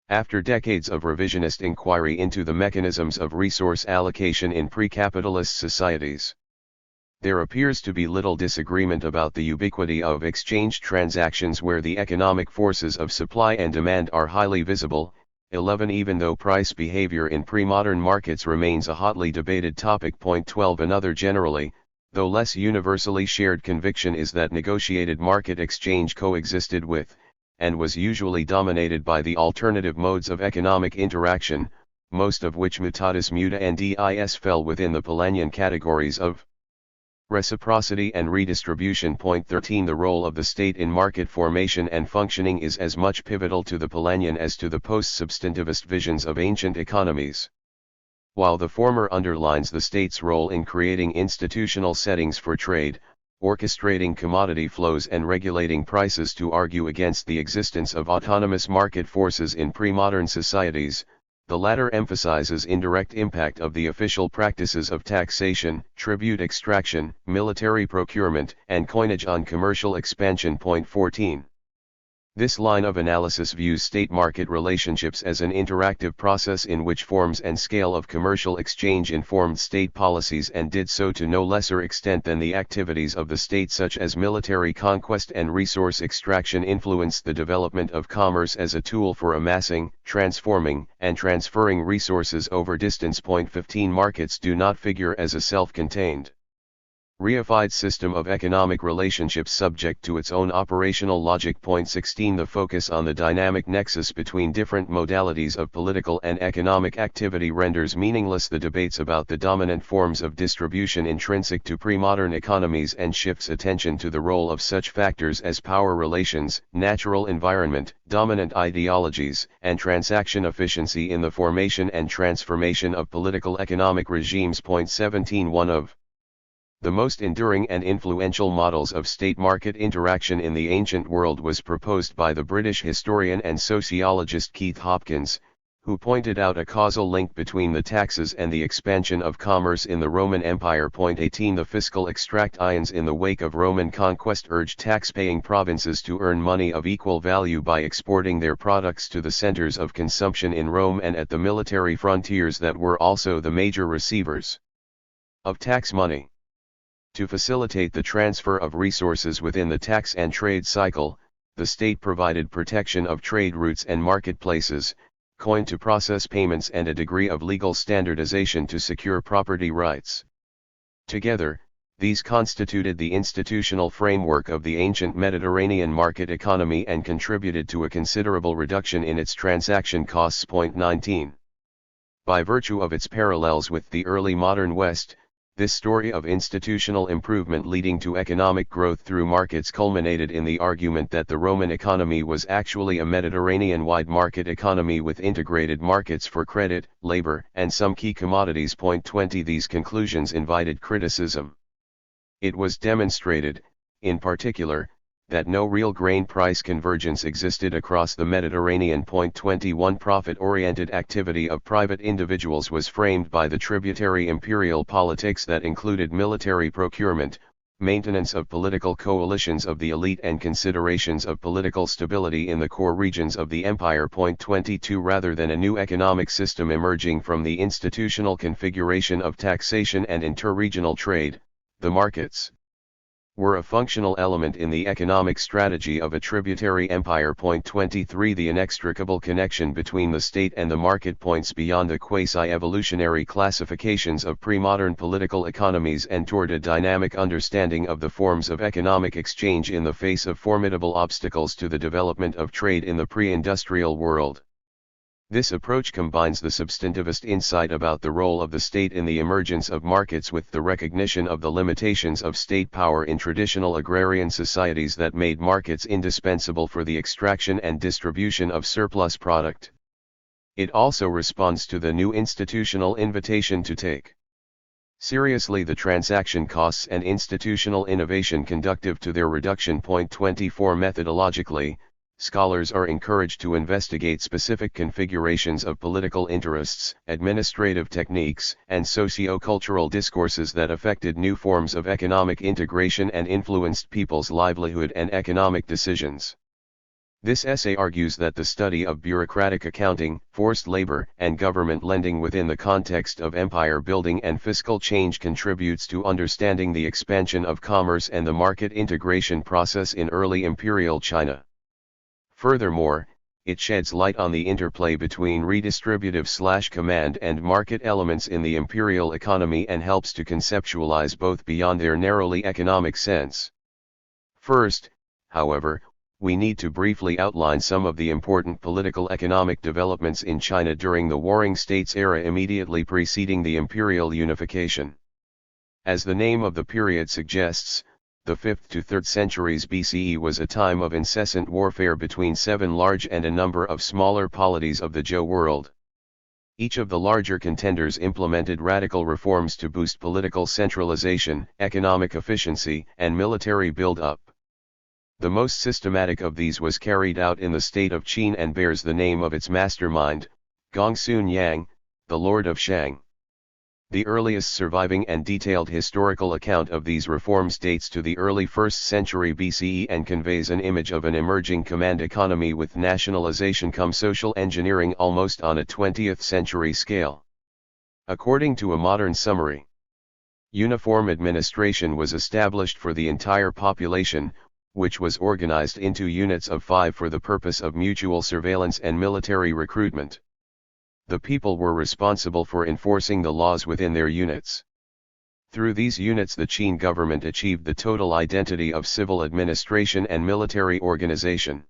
After decades of revisionist inquiry into the mechanisms of resource allocation in pre-capitalist societies, there appears to be little disagreement about the ubiquity of exchange transactions where the economic forces of supply and demand are highly visible. 11 Even though price behavior in pre-modern markets remains a hotly debated topic. 12 Another generally, though less universally shared conviction is that negotiated market exchange coexisted with, and was usually dominated by the alternative modes of economic interaction, most of which mutatis mutandis fell within the Polanyian categories of reciprocity and redistribution. 13 The role of the state in market formation and functioning is as much pivotal to the Polanyian as to the post-substantivist visions of ancient economies. While the former underlines the state's role in creating institutional settings for trade, orchestrating commodity flows and regulating prices to argue against the existence of autonomous market forces in pre-modern societies, the latter emphasizes indirect impact of the official practices of taxation, tribute extraction, military procurement, and coinage on commercial expansion. 14 This line of analysis views state-market relationships as an interactive process in which forms and scale of commercial exchange informed state policies and did so to no lesser extent than the activities of the state, such as military conquest and resource extraction, influenced the development of commerce as a tool for amassing, transforming, and transferring resources over distance. 15 Markets do not figure as a self-contained, reified system of economic relationships subject to its own operational logic. 16 The focus on the dynamic nexus between different modalities of political and economic activity renders meaningless the debates about the dominant forms of distribution intrinsic to pre-modern economies and shifts attention to the role of such factors as power relations, natural environment, dominant ideologies, and transaction efficiency in the formation and transformation of political economic regimes. 17 One of the most enduring and influential models of state-market interaction in the ancient world was proposed by the British historian and sociologist Keith Hopkins, who pointed out a causal link between the taxes and the expansion of commerce in the Roman Empire. 18 The fiscal extractions in the wake of Roman conquest urged tax-paying provinces to earn money of equal value by exporting their products to the centers of consumption in Rome and at the military frontiers that were also the major receivers of tax money. To facilitate the transfer of resources within the tax and trade cycle, the state provided protection of trade routes and marketplaces, coin to process payments, and a degree of legal standardization to secure property rights. Together, these constituted the institutional framework of the ancient Mediterranean market economy and contributed to a considerable reduction in its transaction costs. 19. By virtue of its parallels with the early modern West, this story of institutional improvement leading to economic growth through markets culminated in the argument that the Roman economy was actually a Mediterranean-wide market economy with integrated markets for credit, labor, and some key commodities. 20 These conclusions invited criticism. It was demonstrated, in particular, that no real grain price convergence existed across the Mediterranean. 21 Profit-oriented activity of private individuals was framed by the tributary imperial politics that included military procurement, maintenance of political coalitions of the elite, and considerations of political stability in the core regions of the empire. 22 Rather than a new economic system emerging from the institutional configuration of taxation and interregional trade, the markets were a functional element in the economic strategy of a tributary empire. 23 The inextricable connection between the state and the market points beyond the quasi-evolutionary classifications of pre-modern political economies and toward a dynamic understanding of the forms of economic exchange in the face of formidable obstacles to the development of trade in the pre-industrial world. This approach combines the substantivist insight about the role of the state in the emergence of markets with the recognition of the limitations of state power in traditional agrarian societies that made markets indispensable for the extraction and distribution of surplus product. It also responds to the new institutional invitation to take seriously the transaction costs and institutional innovation conducive to their reduction. 24 Methodologically, scholars are encouraged to investigate specific configurations of political interests, administrative techniques, and socio-cultural discourses that affected new forms of economic integration and influenced people's livelihood and economic decisions. This essay argues that the study of bureaucratic accounting, forced labor, and government lending within the context of empire building and fiscal change contributes to understanding the expansion of commerce and the market integration process in early imperial China. Furthermore, it sheds light on the interplay between redistributive/command and market elements in the imperial economy and helps to conceptualize both beyond their narrowly economic sense. First, however, we need to briefly outline some of the important political economic developments in China during the Warring States era immediately preceding the imperial unification. As the name of the period suggests, the 5th to 3rd centuries BCE was a time of incessant warfare between 7 large and a number of smaller polities of the Zhou world. Each of the larger contenders implemented radical reforms to boost political centralization, economic efficiency, and military build-up. The most systematic of these was carried out in the state of Qin and bears the name of its mastermind, Gongsun Yang, the Lord of Shang. The earliest surviving and detailed historical account of these reforms dates to the early 1st century BCE and conveys an image of an emerging command economy with nationalization cum social engineering almost on a 20th century scale. According to a modern summary, uniform administration was established for the entire population, which was organized into units of 5 for the purpose of mutual surveillance and military recruitment. The people were responsible for enforcing the laws within their units. Through these units the Qin government achieved the total identity of civil administration and military organization.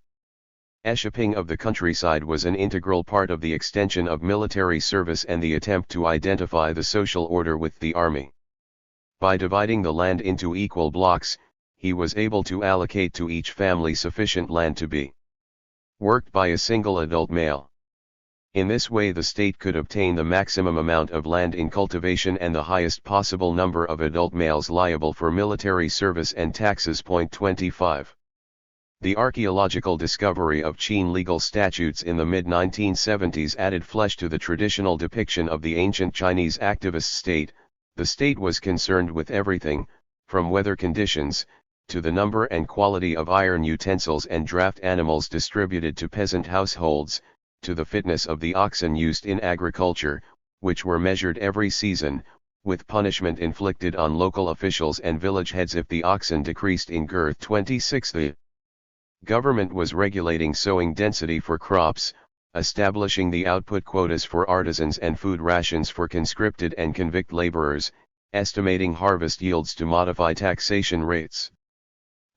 Eshiping of the countryside was an integral part of the extension of military service and the attempt to identify the social order with the army. By dividing the land into equal blocks, he was able to allocate to each family sufficient land to be worked by a single adult male. In this way the state could obtain the maximum amount of land in cultivation and the highest possible number of adult males liable for military service and taxes. 25. The archaeological discovery of Qin legal statutes in the mid-1970s added flesh to the traditional depiction of the ancient Chinese activist state. The state was concerned with everything, from weather conditions, to the number and quality of iron utensils and draft animals distributed to peasant households, to the fitness of the oxen used in agriculture, which were measured every season, with punishment inflicted on local officials and village heads if the oxen decreased in girth. 26. The government was regulating sowing density for crops, establishing the output quotas for artisans and food rations for conscripted and convict laborers, estimating harvest yields to modify taxation rates,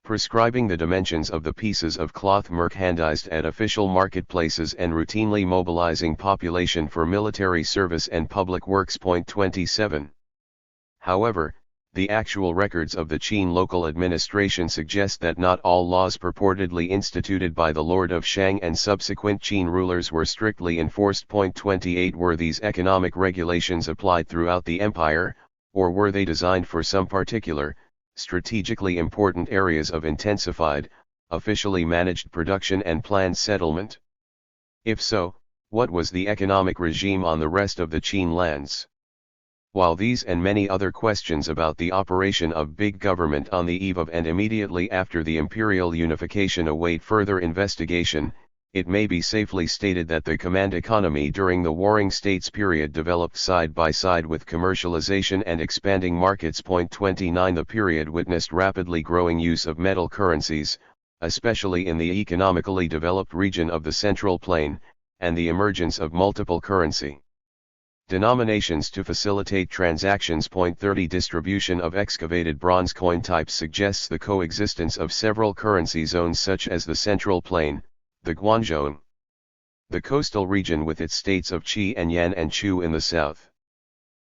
prescribing the dimensions of the pieces of cloth merchandised at official marketplaces and routinely mobilizing population for military service and public works. 27. However, the actual records of the Qin local administration suggest that not all laws purportedly instituted by the Lord of Shang and subsequent Qin rulers were strictly enforced. 28. Were these economic regulations applied throughout the empire, or were they designed for some particular, strategically important areas of intensified, officially managed production and planned settlement? If so, what was the economic regime on the rest of the Qin lands? While these and many other questions about the operation of big government on the eve of and immediately after the imperial unification await further investigation, it may be safely stated that the command economy during the Warring States period developed side by side with commercialization and expanding markets. 29. The period witnessed rapidly growing use of metal currencies, especially in the economically developed region of the Central Plain, and the emergence of multiple currency denominations to facilitate transactions. 30. Distribution of excavated bronze coin types suggests the coexistence of several currency zones such as the Central Plain, the Guanzhou, the coastal region with its states of Qi and Yan and Chu in the south,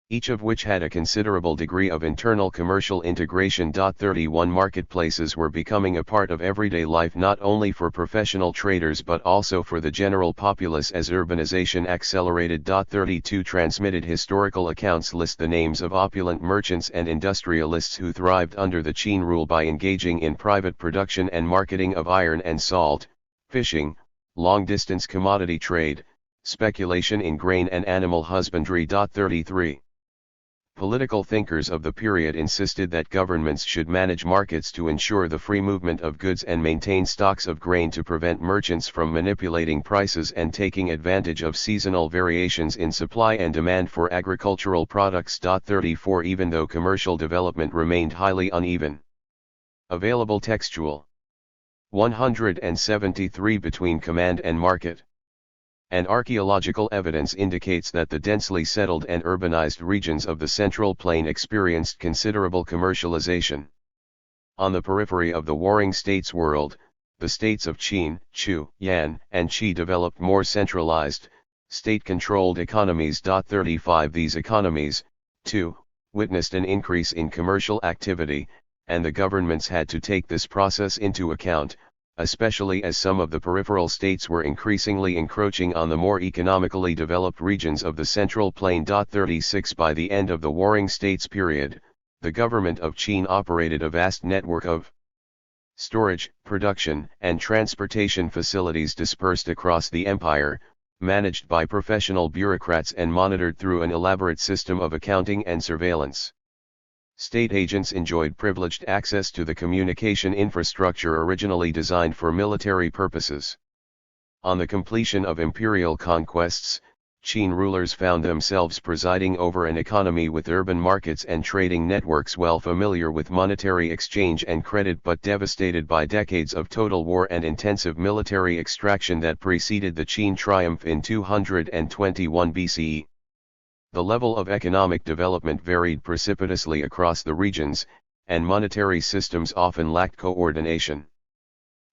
each of which had a considerable degree of internal commercial integration. 31. Marketplaces were becoming a part of everyday life not only for professional traders but also for the general populace as urbanization accelerated. 32. Transmitted historical accounts list the names of opulent merchants and industrialists who thrived under the Qin rule by engaging in private production and marketing of iron and salt, fishing, long-distance commodity trade, speculation in grain and animal husbandry. 33. Political thinkers of the period insisted that governments should manage markets to ensure the free movement of goods and maintain stocks of grain to prevent merchants from manipulating prices and taking advantage of seasonal variations in supply and demand for agricultural products. 34. Even though commercial development remained highly uneven. Available textual 173 between command and market. And archaeological evidence indicates that the densely settled and urbanized regions of the Central Plain experienced considerable commercialization. On the periphery of the Warring States world, the states of Qin, Chu, Yan, and Qi developed more centralized, state-controlled economies. 35. These economies, too, witnessed an increase in commercial activity, and the governments had to take this process into account, especially as some of the peripheral states were increasingly encroaching on the more economically developed regions of the Central Plain. 36. By the end of the Warring States period, the government of Qin operated a vast network of storage, production, and transportation facilities dispersed across the empire, managed by professional bureaucrats and monitored through an elaborate system of accounting and surveillance. State agents enjoyed privileged access to the communication infrastructure originally designed for military purposes. On the completion of imperial conquests, Qin rulers found themselves presiding over an economy with urban markets and trading networks well familiar with monetary exchange and credit but devastated by decades of total war and intensive military extraction that preceded the Qin triumph in 221 BCE. The level of economic development varied precipitously across the regions, and monetary systems often lacked coordination.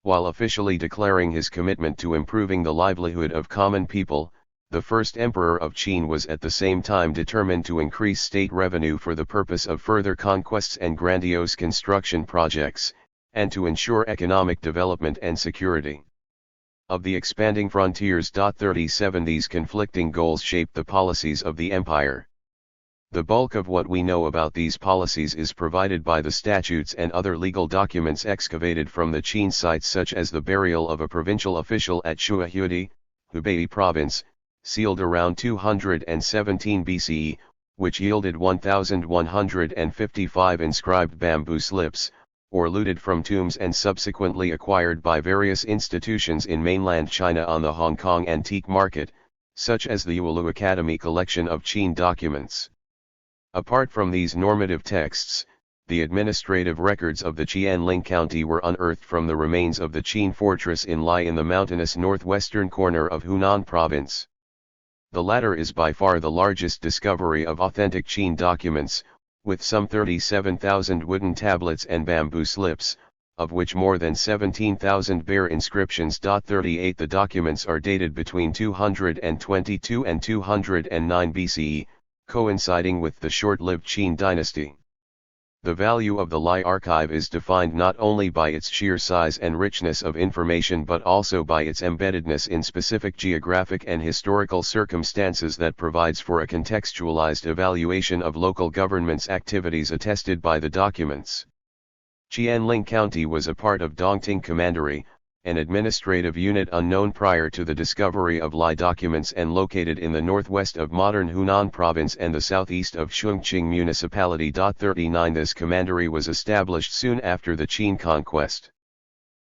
While officially declaring his commitment to improving the livelihood of common people, the first emperor of Qin was at the same time determined to increase state revenue for the purpose of further conquests and grandiose construction projects, and to ensure economic development and security of the expanding frontiers. 37. These conflicting goals shaped the policies of the empire. The bulk of what we know about these policies is provided by the statutes and other legal documents excavated from the Qin sites, such as the burial of a provincial official at Shuahui, Hubei province, sealed around 217 BCE, which yielded 1,155 inscribed bamboo slips, or looted from tombs and subsequently acquired by various institutions in mainland China on the Hong Kong antique market, such as the Yuelu Academy collection of Qin documents. Apart from these normative texts, the administrative records of the Qianling County were unearthed from the remains of the Qin fortress in Lai in the mountainous northwestern corner of Hunan province. The latter is by far the largest discovery of authentic Qin documents, with some 37,000 wooden tablets and bamboo slips, of which more than 17,000 bear inscriptions. 38 The documents are dated between 222 and 209 BCE, coinciding with the short-lived Qin dynasty. The value of the Lai archive is defined not only by its sheer size and richness of information but also by its embeddedness in specific geographic and historical circumstances that provides for a contextualized evaluation of local government's activities attested by the documents. Qianling County was a part of Dongting Commandery, an administrative unit unknown prior to the discovery of Lai documents and located in the northwest of modern Hunan province and the southeast of Chongqing municipality. 39 This commandery was established soon after the Qin conquest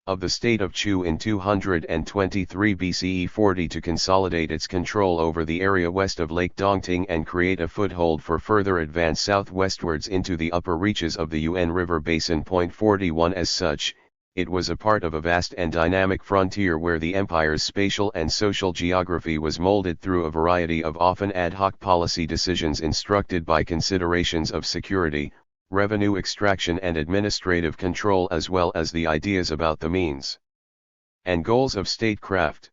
of the state of Chu in 223 BCE 40 to consolidate its control over the area west of Lake Dongting and create a foothold for further advance southwestwards into the upper reaches of the Yuan River basin. 41 As such, it was a part of a vast and dynamic frontier where the empire's spatial and social geography was molded through a variety of often ad hoc policy decisions instructed by considerations of security, revenue extraction and administrative control, as well as the ideas about the means and goals of statecraft.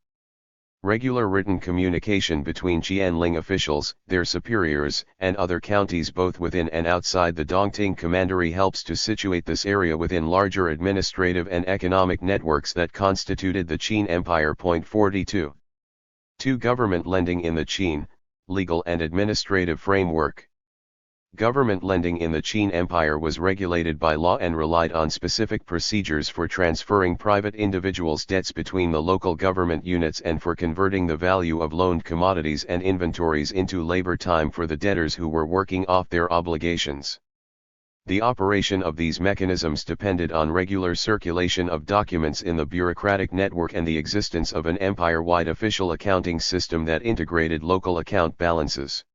Regular written communication between Qianling officials, their superiors, and other counties both within and outside the Dongting Commandery helps to situate this area within larger administrative and economic networks that constituted the Qin Empire. 42. 2. Government lending in the Qin, legal and administrative framework. Government lending in the Qin Empire was regulated by law and relied on specific procedures for transferring private individuals' debts between the local government units and for converting the value of loaned commodities and inventories into labor time for the debtors who were working off their obligations. The operation of these mechanisms depended on regular circulation of documents in the bureaucratic network and the existence of an empire-wide official accounting system that integrated local account balances.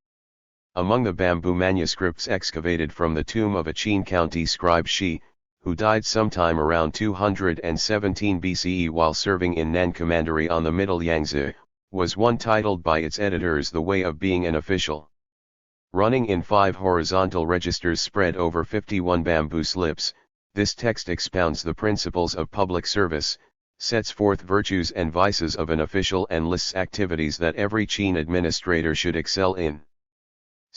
Among the bamboo manuscripts excavated from the tomb of a Qin county scribe Shi, who died sometime around 217 BCE while serving in Nan Commandery on the Middle Yangtze, was one titled by its editors The Way of Being an Official. Running in 5 horizontal registers spread over 51 bamboo slips, this text expounds the principles of public service, sets forth virtues and vices of an official and lists activities that every Qin administrator should excel in.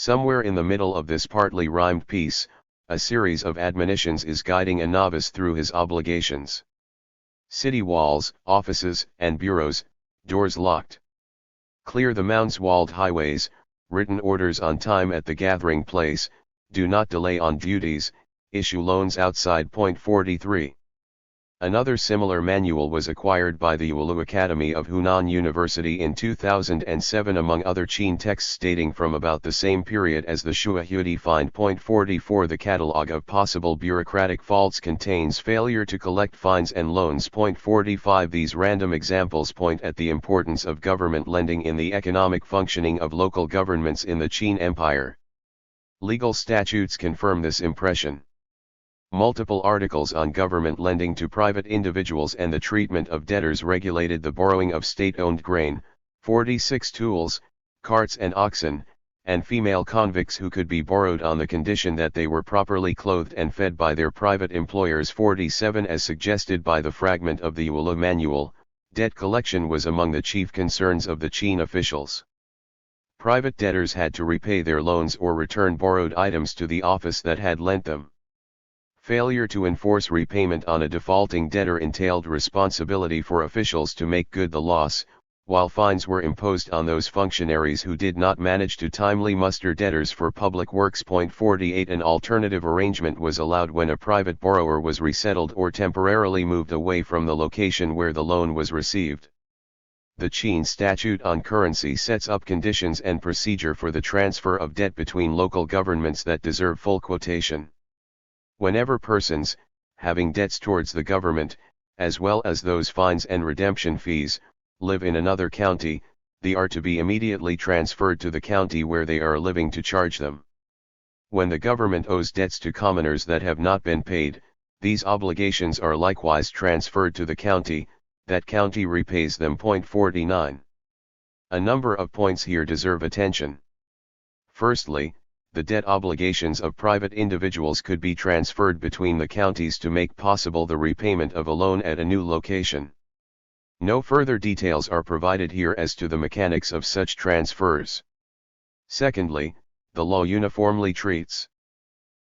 Somewhere in the middle of this partly rhymed piece, a series of admonitions is guiding a novice through his obligations. City walls, offices, and bureaus, doors locked. Clear the mounds-walled highways, written orders on time at the gathering place, do not delay on duties, issue loans outside. 43. Another similar manual was acquired by the Yuelu Academy of Hunan University in 2007 among other Qin texts dating from about the same period as the Shuahui find. 44 The catalogue of possible bureaucratic faults contains failure to collect fines and loans. 45 These random examples point at the importance of government lending in the economic functioning of local governments in the Qin Empire. Legal statutes confirm this impression. Multiple articles on government lending to private individuals and the treatment of debtors regulated the borrowing of state-owned grain, 46 tools, carts and oxen, and female convicts who could be borrowed on the condition that they were properly clothed and fed by their private employers. 47 As suggested by the fragment of the Yuelu manual, debt collection was among the chief concerns of the Qin officials. Private debtors had to repay their loans or return borrowed items to the office that had lent them. Failure to enforce repayment on a defaulting debtor entailed responsibility for officials to make good the loss, while fines were imposed on those functionaries who did not manage to timely muster debtors for public works. 48 An alternative arrangement was allowed when a private borrower was resettled or temporarily moved away from the location where the loan was received. The Qin Statute on Currency sets up conditions and procedure for the transfer of debt between local governments that deserve full quotation. Whenever persons, having debts towards the government, as well as those fines and redemption fees, live in another county, they are to be immediately transferred to the county where they are living to charge them. When the government owes debts to commoners that have not been paid, these obligations are likewise transferred to the county, that county repays them. 49. A number of points here deserve attention. Firstly, the debt obligations of private individuals could be transferred between the counties to make possible the repayment of a loan at a new location. No further details are provided here as to the mechanics of such transfers. Secondly, the law uniformly treats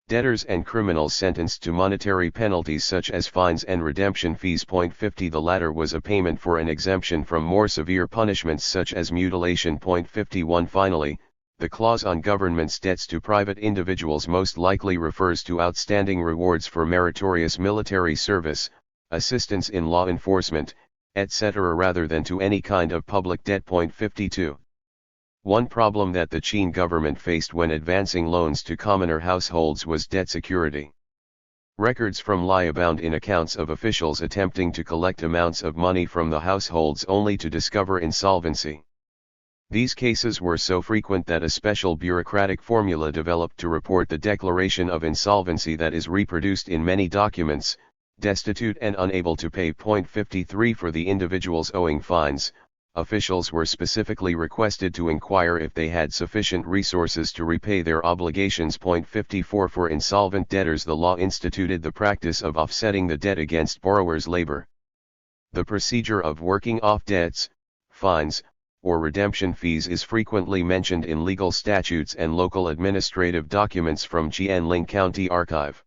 debtors and criminals sentenced to monetary penalties such as fines and redemption fees. 50 The latter was a payment for an exemption from more severe punishments such as mutilation. 51 Finally, the clause on government's debts to private individuals most likely refers to outstanding rewards for meritorious military service, assistance in law enforcement, etc. rather than to any kind of public debt. 52 One problem that the Qin government faced when advancing loans to commoner households was debt security. Records from Li abound in accounts of officials attempting to collect amounts of money from the households only to discover insolvency. These cases were so frequent that a special bureaucratic formula developed to report the declaration of insolvency that is reproduced in many documents. Destitute and unable to pay. 53 For the individuals owing fines, officials were specifically requested to inquire if they had sufficient resources to repay their obligations. 54 For insolvent debtors, the law instituted the practice of offsetting the debt against borrowers' labor. The procedure of working off debts, fines, or redemption fees is frequently mentioned in legal statutes and local administrative documents from Jianling County Archive.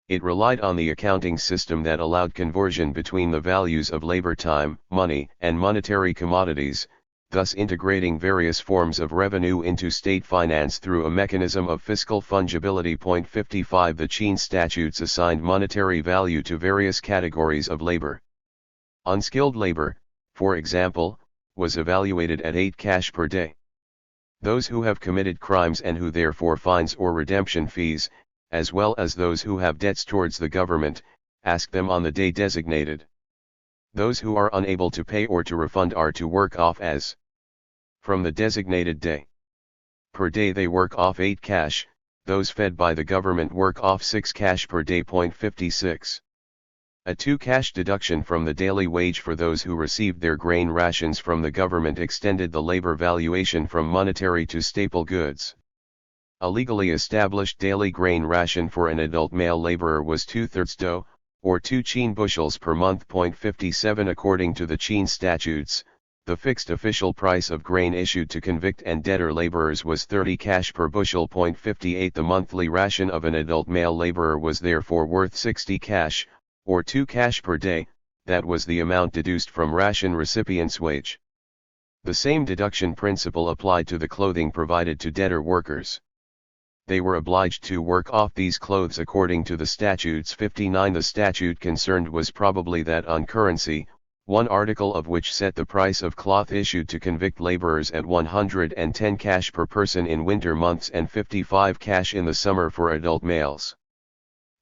It relied on the accounting system that allowed conversion between the values of labor time, money, and monetary commodities, thus integrating various forms of revenue into state finance through a mechanism of fiscal fungibility. 55 The Qin statutes assigned monetary value to various categories of labor. Unskilled labor, for example, was evaluated at 8 cash per day. Those who have committed crimes and who therefore fines or redemption fees, as well as those who have debts towards the government, ask them on the day designated. Those who are unable to pay or to refund are to work off as from the designated day. Per day they work off 8 cash, those fed by the government work off 6 cash per day. 56. A 2 cash deduction from the daily wage for those who received their grain rations from the government extended the labor valuation from monetary to staple goods. A legally established daily grain ration for an adult male laborer was 2/3 do, or 2 Qin bushels per month. 57 According to the Qin statutes, the fixed official price of grain issued to convict and debtor laborers was 30 cash per bushel. 58 The monthly ration of an adult male laborer was therefore worth 60 cash, or 2 cash per day, that was the amount deduced from ration recipient's wage. The same deduction principle applied to the clothing provided to debtor workers. They were obliged to work off these clothes according to the statutes. 59 The statute concerned was probably that on currency, one article of which set the price of cloth issued to convict laborers at 110 cash per person in winter months and 55 cash in the summer for adult males.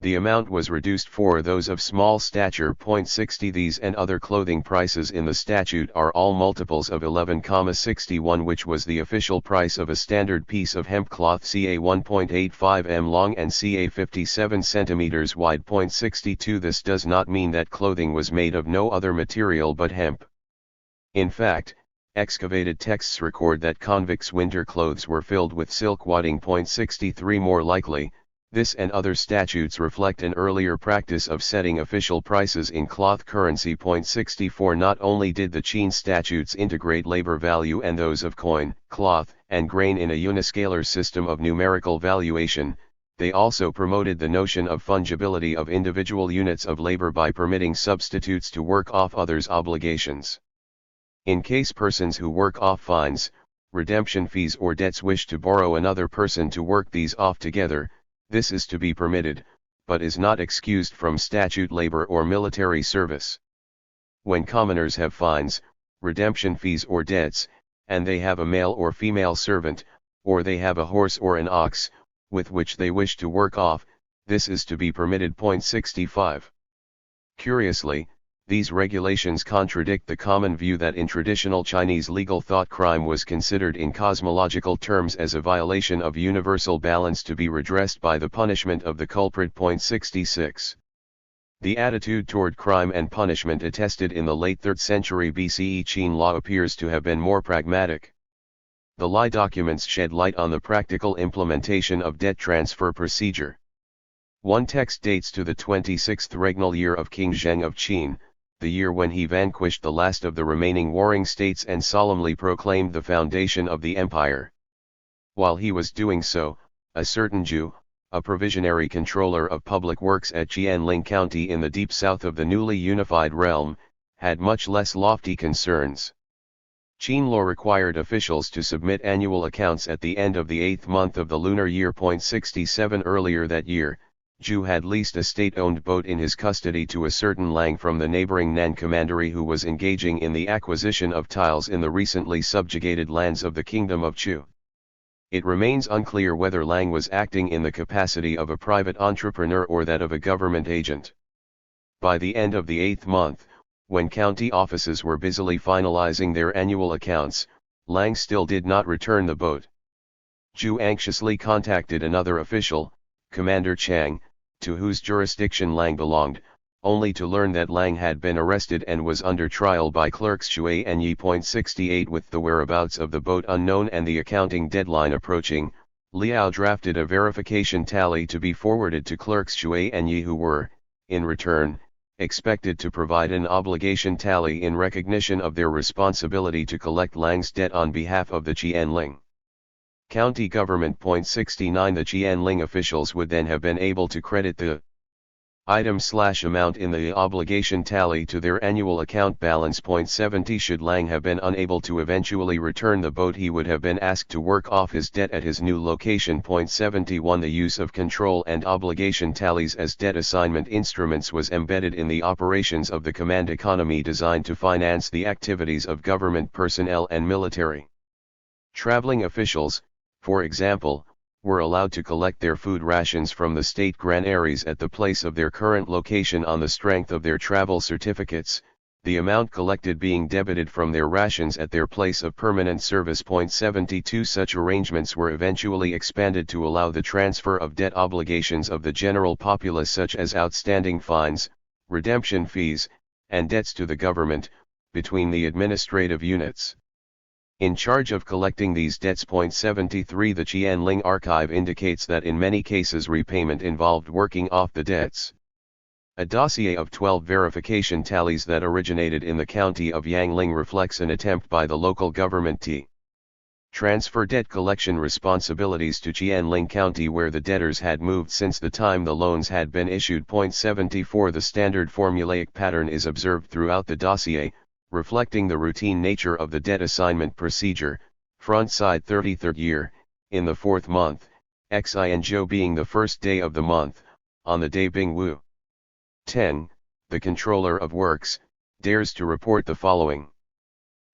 The amount was reduced for those of small stature. 60 These and other clothing prices in the statute are all multiples of 11,61, which was the official price of a standard piece of hemp cloth ca 1.85 m long and ca 57 cm wide. 62 This does not mean that clothing was made of no other material but hemp. In fact, excavated texts record that convicts' winter clothes were filled with silk wadding. 63 More likely, this and other statutes reflect an earlier practice of setting official prices in cloth currency. 64 Not only did the Qin statutes integrate labor value and those of coin, cloth, and grain in a uniscalar system of numerical valuation, they also promoted the notion of fungibility of individual units of labor by permitting substitutes to work off others' obligations. In case persons who work off fines, redemption fees or debts wish to borrow another person to work these off together, this is to be permitted, but is not excused from statute labor or military service. When commoners have fines, redemption fees or debts, and they have a male or female servant, or they have a horse or an ox, with which they wish to work off, this is to be permitted. 65. Curiously, these regulations contradict the common view that in traditional Chinese legal thought crime was considered in cosmological terms as a violation of universal balance to be redressed by the punishment of the culprit. 66. The attitude toward crime and punishment attested in the late 3rd century BCE Qin law appears to have been more pragmatic. The Lai documents shed light on the practical implementation of debt transfer procedure. One text dates to the 26th regnal year of King Zheng of Qin, the year when he vanquished the last of the remaining warring states and solemnly proclaimed the foundation of the empire. While he was doing so, a certain Jew, a provisionary controller of public works at Jianling County in the deep south of the newly unified realm, had much less lofty concerns. Qin law required officials to submit annual accounts at the end of the 8th month of the lunar year. 67 Earlier that year, Zhu had leased a state-owned boat in his custody to a certain Lang from the neighboring Nan commandery who was engaging in the acquisition of tiles in the recently subjugated lands of the Kingdom of Chu. It remains unclear whether Lang was acting in the capacity of a private entrepreneur or that of a government agent. By the end of the 8th month, when county offices were busily finalizing their annual accounts, Lang still did not return the boat. Zhu anxiously contacted another official, Commander Chang, to whose jurisdiction Lang belonged, only to learn that Lang had been arrested and was under trial by clerks Shui and Yi. 68 With the whereabouts of the boat unknown and the accounting deadline approaching, Liao drafted a verification tally to be forwarded to clerks Shui and Yi who were, in return, expected to provide an obligation tally in recognition of their responsibility to collect Lang's debt on behalf of the Jianling County government. 69 The Jianling officials would then have been able to credit the item/amount in the obligation tally to their annual account balance. 70 Should Lang have been unable to eventually return the boat, he would have been asked to work off his debt at his new location. 71 The use of control and obligation tallies as debt assignment instruments was embedded in the operations of the command economy designed to finance the activities of government personnel and military. Traveling officials, for example, were allowed to collect their food rations from the state granaries at the place of their current location on the strength of their travel certificates, the amount collected being debited from their rations at their place of permanent service. 72 Such arrangements were eventually expanded to allow the transfer of debt obligations of the general populace such as outstanding fines, redemption fees, and debts to the government, between the administrative units in charge of collecting these debts. 73 The Jianling archive indicates that in many cases repayment involved working off the debts. A dossier of 12 verification tallies that originated in the county of Yangling reflects an attempt by the local government to transfer debt collection responsibilities to Jianling County where the debtors had moved since the time the loans had been issued. 74 The standard formulaic pattern is observed throughout the dossier, reflecting the routine nature of the debt assignment procedure. Front side 33rd year, in the 4th month, Xianzhou being the first day of the month, on the day Bingwu 10, the controller of works, dares to report the following.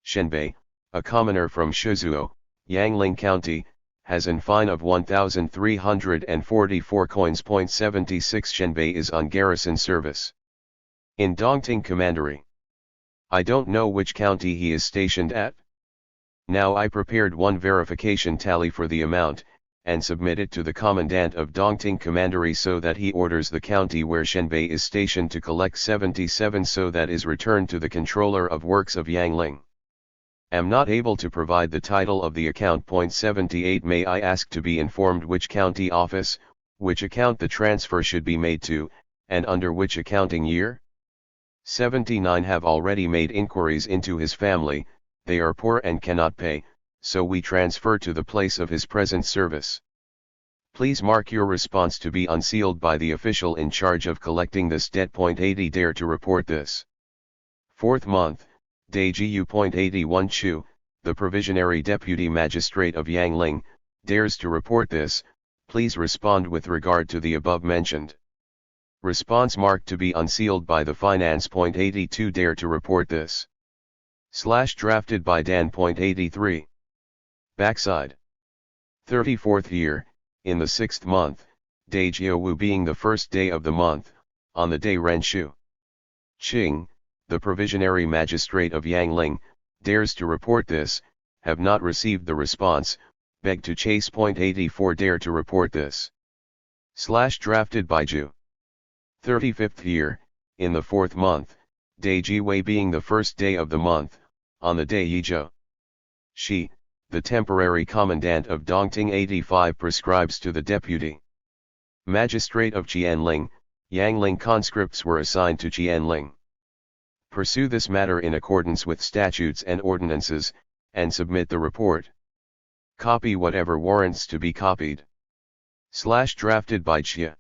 Shenbei, a commoner from Shizhuo, Yangling County, has an fine of 1,344 coins. 76 Shenbei is on garrison service in Dongting Commandery. I don't know which county he is stationed at. Now I prepared one verification tally for the amount, and submit it to the commandant of Dongting Commandery so that he orders the county where Shenbei is stationed to collect 77 so that is returned to the controller of works of Yangling. Am not able to provide the title of the account. 78 May I ask to be informed which county office, which account the transfer should be made to, and under which accounting year? 79 Have already made inquiries into his family, they are poor and cannot pay, so we transfer to the place of his present service. Please mark your response to be unsealed by the official in charge of collecting this debt. 80 Dare to report this. 4th month, DGU.81 Chu, the Provisionary Deputy Magistrate of Yangling, dares to report this. Please respond with regard to the above mentioned. Response marked to be unsealed by the Finance.82 dare to report this. / drafted by Dan.83. Backside. 34th year, in the 6th month, Day Jiawu being the first day of the month, on the day Renshu. Qing, the Provisionary Magistrate of Yangling, dares to report this, have not received the response, beg to chase.84 dare to report this. / drafted by Ju. 35th year, in the 4th month, Day Jiwei being the first day of the month, on the day Yizhou. Shi, the temporary commandant of Dongting 85 prescribes to the deputy magistrate of Qianling, Yangling conscripts were assigned to Qianling. Pursue this matter in accordance with statutes and ordinances, and submit the report. Copy whatever warrants to be copied. / drafted by Chia.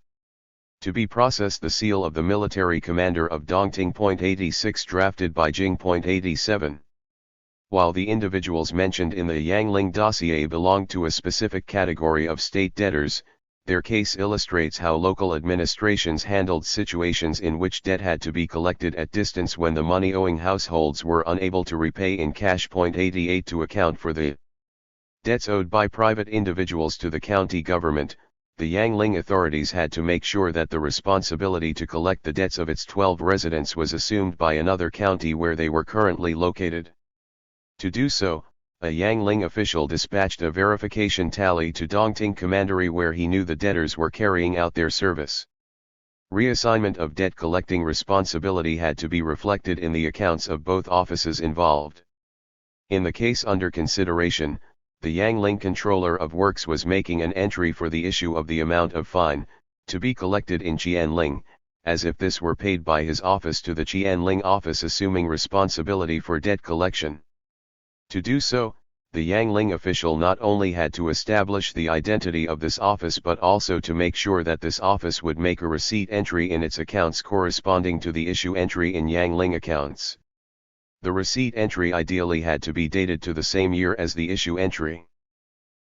To be processed the seal of the military commander of Dongting.86 drafted by Jing.87. While the individuals mentioned in the Yangling dossier belong to a specific category of state debtors, their case illustrates how local administrations handled situations in which debt had to be collected at distance when the money-owing households were unable to repay in cash. 88 To account for the debts owed by private individuals to the county government, the Yangling authorities had to make sure that the responsibility to collect the debts of its 12 residents was assumed by another county where they were currently located. To do so, a Yangling official dispatched a verification tally to Dongting Commandery where he knew the debtors were carrying out their service. Reassignment of debt collecting responsibility had to be reflected in the accounts of both offices involved. In the case under consideration, the Yangling Controller of Works was making an entry for the issue of the amount of fine, to be collected in Qianling, as if this were paid by his office to the Qianling office assuming responsibility for debt collection. To do so, the Yangling official not only had to establish the identity of this office but also to make sure that this office would make a receipt entry in its accounts corresponding to the issue entry in Yangling accounts. The receipt entry ideally had to be dated to the same year as the issue entry.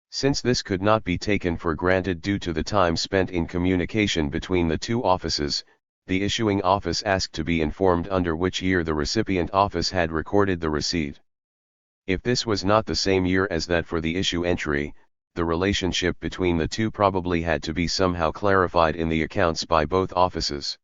Since this could not be taken for granted due to the time spent in communication between the two offices, the issuing office asked to be informed under which year the recipient office had recorded the receipt. If this was not the same year as that for the issue entry, the relationship between the two probably had to be somehow clarified in the accounts by both offices.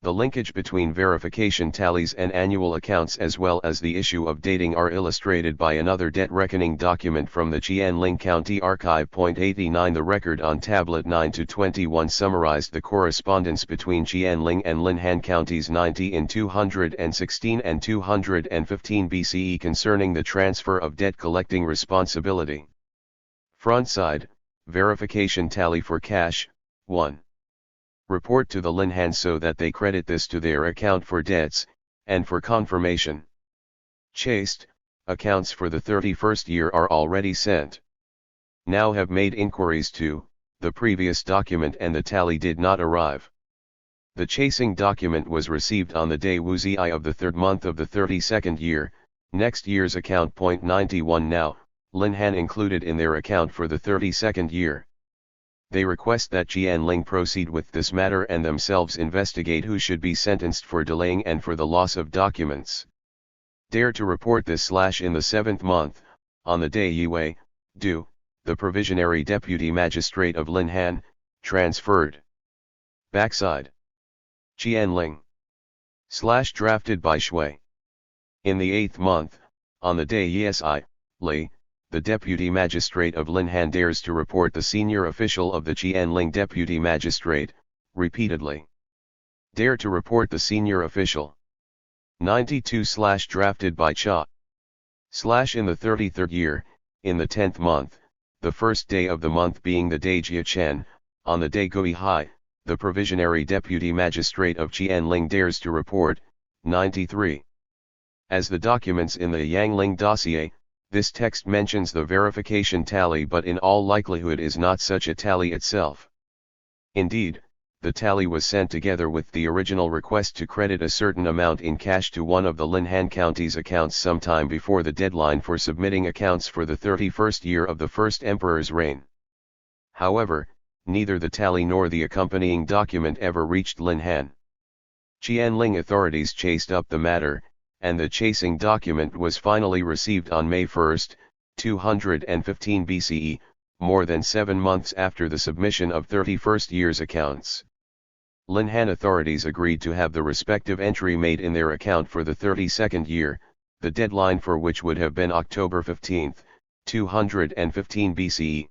The linkage between verification tallies and annual accounts as well as the issue of dating are illustrated by another debt reckoning document from the Qianling County Archive. 89 The record on tablet 9-21 summarized the correspondence between Qianling and Linhan counties 90 in 216 and 215 BCE concerning the transfer of debt collecting responsibility. Front side, verification tally for cash, 1. Report to the Linhan so that they credit this to their account for debts, and for confirmation. Chased, accounts for the 31st year are already sent. Now have made inquiries to, the previous document and the tally did not arrive. The chasing document was received on the day Wuzi of the 3rd month of the 32nd year, next year's account. 91 Now, Linhan included in their account for the 32nd year. They request that Qianling proceed with this matter and themselves investigate who should be sentenced for delaying and for the loss of documents. Dare to report this / in the 7th month, on the day Yiwei, Du, the Provisionary Deputy Magistrate of Linhan, transferred. Backside. Qianling. / drafted by Shui. In the 8th month, on the day Yesi, Li, the Deputy Magistrate of Linhan dares to report the senior official of the Qianling Deputy Magistrate, repeatedly. Dare to report the senior official. 92 / drafted by Cha. / in the 33rd year, in the 10th month, the first day of the month being the day Jia Chen, on the day Gui Hai, the Provisionary Deputy Magistrate of Qianling dares to report, 93. As the documents in the Yangling dossier, this text mentions the verification tally but in all likelihood is not such a tally itself. Indeed, the tally was sent together with the original request to credit a certain amount in cash to one of the Linhan County's accounts sometime before the deadline for submitting accounts for the 31st year of the first emperor's reign. However, neither the tally nor the accompanying document ever reached Linhan. Qianling authorities chased up the matter, and the chasing document was finally received on May 1, 215 BCE, more than 7 months after the submission of 31st year's accounts. Linhan authorities agreed to have the respective entry made in their account for the 32nd year, the deadline for which would have been October 15, 215 BCE.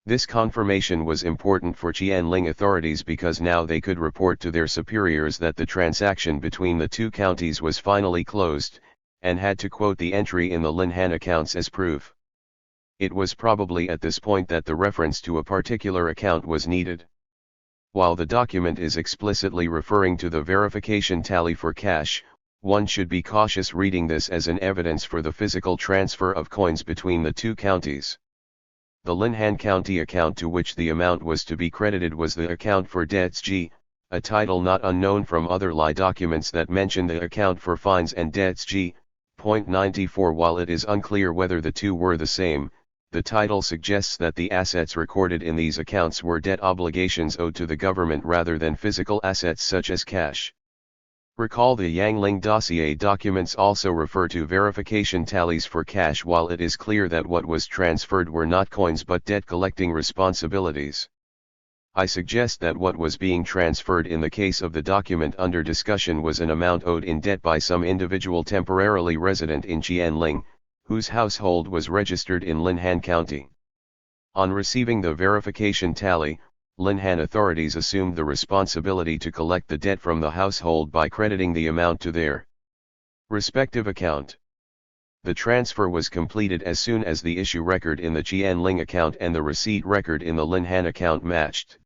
This confirmation was important for Qianling authorities because now they could report to their superiors that the transaction between the two counties was finally closed, and had to quote the entry in the Linhan accounts as proof. It was probably at this point that the reference to a particular account was needed. While the document is explicitly referring to the verification tally for cash, one should be cautious reading this as an evidence for the physical transfer of coins between the two counties. The Linhan County account to which the amount was to be credited was the account for debts G, a title not unknown from other Li documents that mention the account for fines and debts G. 94. While it is unclear whether the two were the same, the title suggests that the assets recorded in these accounts were debt obligations owed to the government rather than physical assets such as cash. Recall the Yangling dossier documents also refer to verification tallies for cash, while it is clear that what was transferred were not coins but debt collecting responsibilities. I suggest that what was being transferred in the case of the document under discussion was an amount owed in debt by some individual temporarily resident in Qianling, whose household was registered in Linhan County. On receiving the verification tally, Linhan authorities assumed the responsibility to collect the debt from the household by crediting the amount to their respective account. The transfer was completed as soon as the issue record in the Qianling account and the receipt record in the Linhan account matched.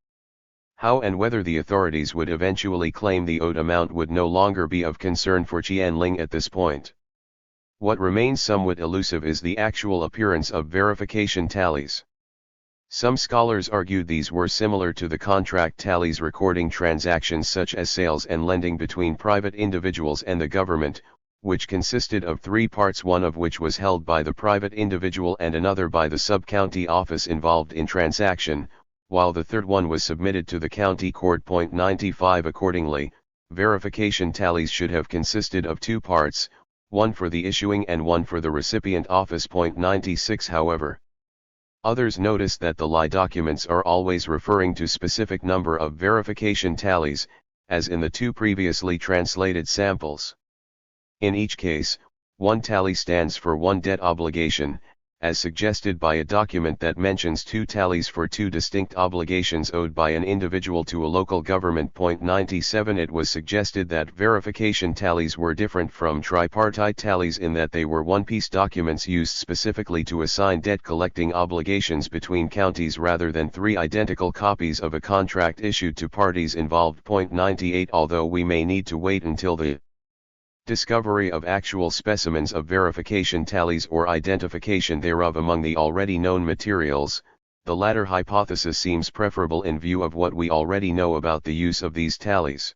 How and whether the authorities would eventually claim the owed amount would no longer be of concern for Qianling at this point. What remains somewhat elusive is the actual appearance of verification tallies. Some scholars argued these were similar to the contract tallies recording transactions such as sales and lending between private individuals and the government, which consisted of 3 parts, one of which was held by the private individual and another by the sub-county office involved in transaction, while the third one was submitted to the county court. 95 Accordingly, verification tallies should have consisted of 2 parts, one for the issuing and one for the recipient office. 96 However, others notice that the Li documents are always referring to specific number of verification tallies, as in the 2 previously translated samples. In each case, one tally stands for one debt obligation, as suggested by a document that mentions 2 tallies for 2 distinct obligations owed by an individual to a local government. 97 It was suggested that verification tallies were different from tripartite tallies in that they were one-piece documents used specifically to assign debt collecting obligations between counties rather than 3 identical copies of a contract issued to parties involved. 98 Although we may need to wait until the discovery of actual specimens of verification tallies or identification thereof among the already known materials, the latter hypothesis seems preferable in view of what we already know about the use of these tallies.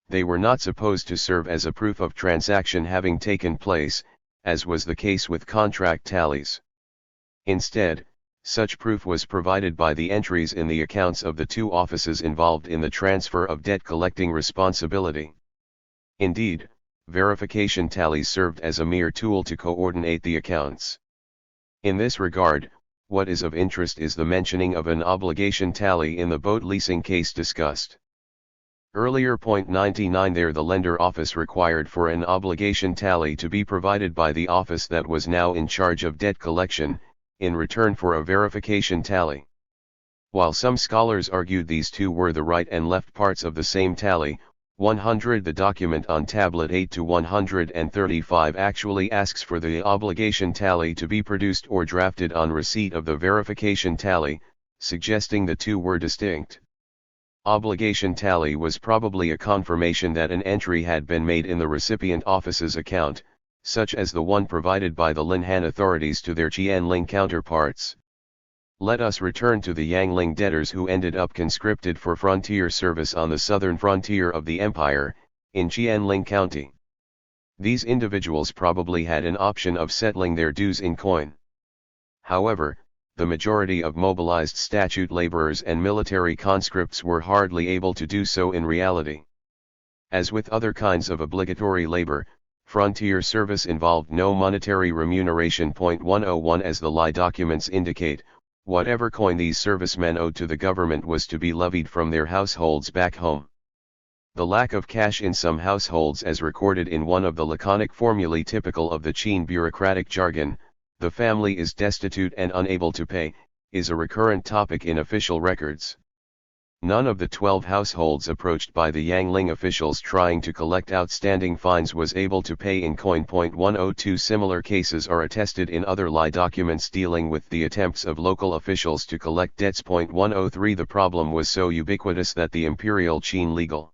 They were not supposed to serve as a proof of transaction having taken place, as was the case with contract tallies. Instead, such proof was provided by the entries in the accounts of the 2 offices involved in the transfer of debt collecting responsibility. Indeed, verification tallies served as a mere tool to coordinate the accounts. In this regard, what is of interest is the mentioning of an obligation tally in the boat leasing case discussed earlier. 99 There the lender office required for an obligation tally to be provided by the office that was now in charge of debt collection, in return for a verification tally. While some scholars argued these 2 were the right and left parts of the same tally, 100 The document on tablet 8 to 135 actually asks for the obligation tally to be produced or drafted on receipt of the verification tally, suggesting the 2 were distinct. Obligation tally was probably a confirmation that an entry had been made in the recipient office's account, such as the one provided by the Linhan authorities to their Qianling counterparts. Let us return to the Yangling debtors who ended up conscripted for frontier service on the southern frontier of the empire, in Qianling County. These individuals probably had an option of settling their dues in coin. However, the majority of mobilized statute laborers and military conscripts were hardly able to do so in reality. As with other kinds of obligatory labor, frontier service involved no monetary remuneration. 101 As the Lie documents indicate, whatever coin these servicemen owed to the government was to be levied from their households back home. The lack of cash in some households, as recorded in one of the laconic formulae typical of the Qin bureaucratic jargon, "the family is destitute and unable to pay," is a recurrent topic in official records. None of the 12 households approached by the Yangling officials trying to collect outstanding fines was able to pay in coin. 102 Similar cases are attested in other Lie documents dealing with the attempts of local officials to collect debts. 103 The problem was so ubiquitous that the imperial Qin legal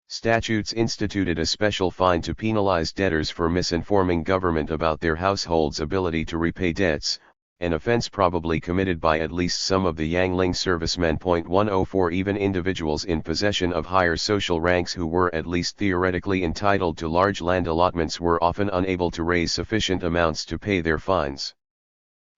statutes instituted a special fine to penalize debtors for misinforming government about their household's ability to repay debts, an offense probably committed by at least some of the Yangling servicemen. 104 Even individuals in possession of higher social ranks who were at least theoretically entitled to large land allotments were often unable to raise sufficient amounts to pay their fines.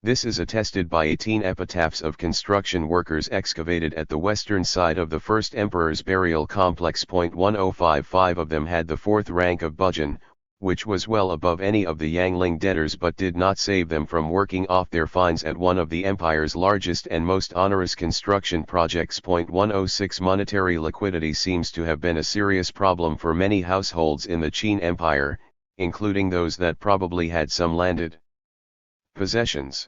This is attested by 18 epitaphs of construction workers excavated at the western side of the first emperor's burial complex. 105 Five of them had the 4th rank of Bujin, which was well above any of the Yangling debtors but did not save them from working off their fines at one of the empire's largest and most onerous construction projects. 106 Monetary liquidity seems to have been a serious problem for many households in the Qin Empire, including those that probably had some landed possessions.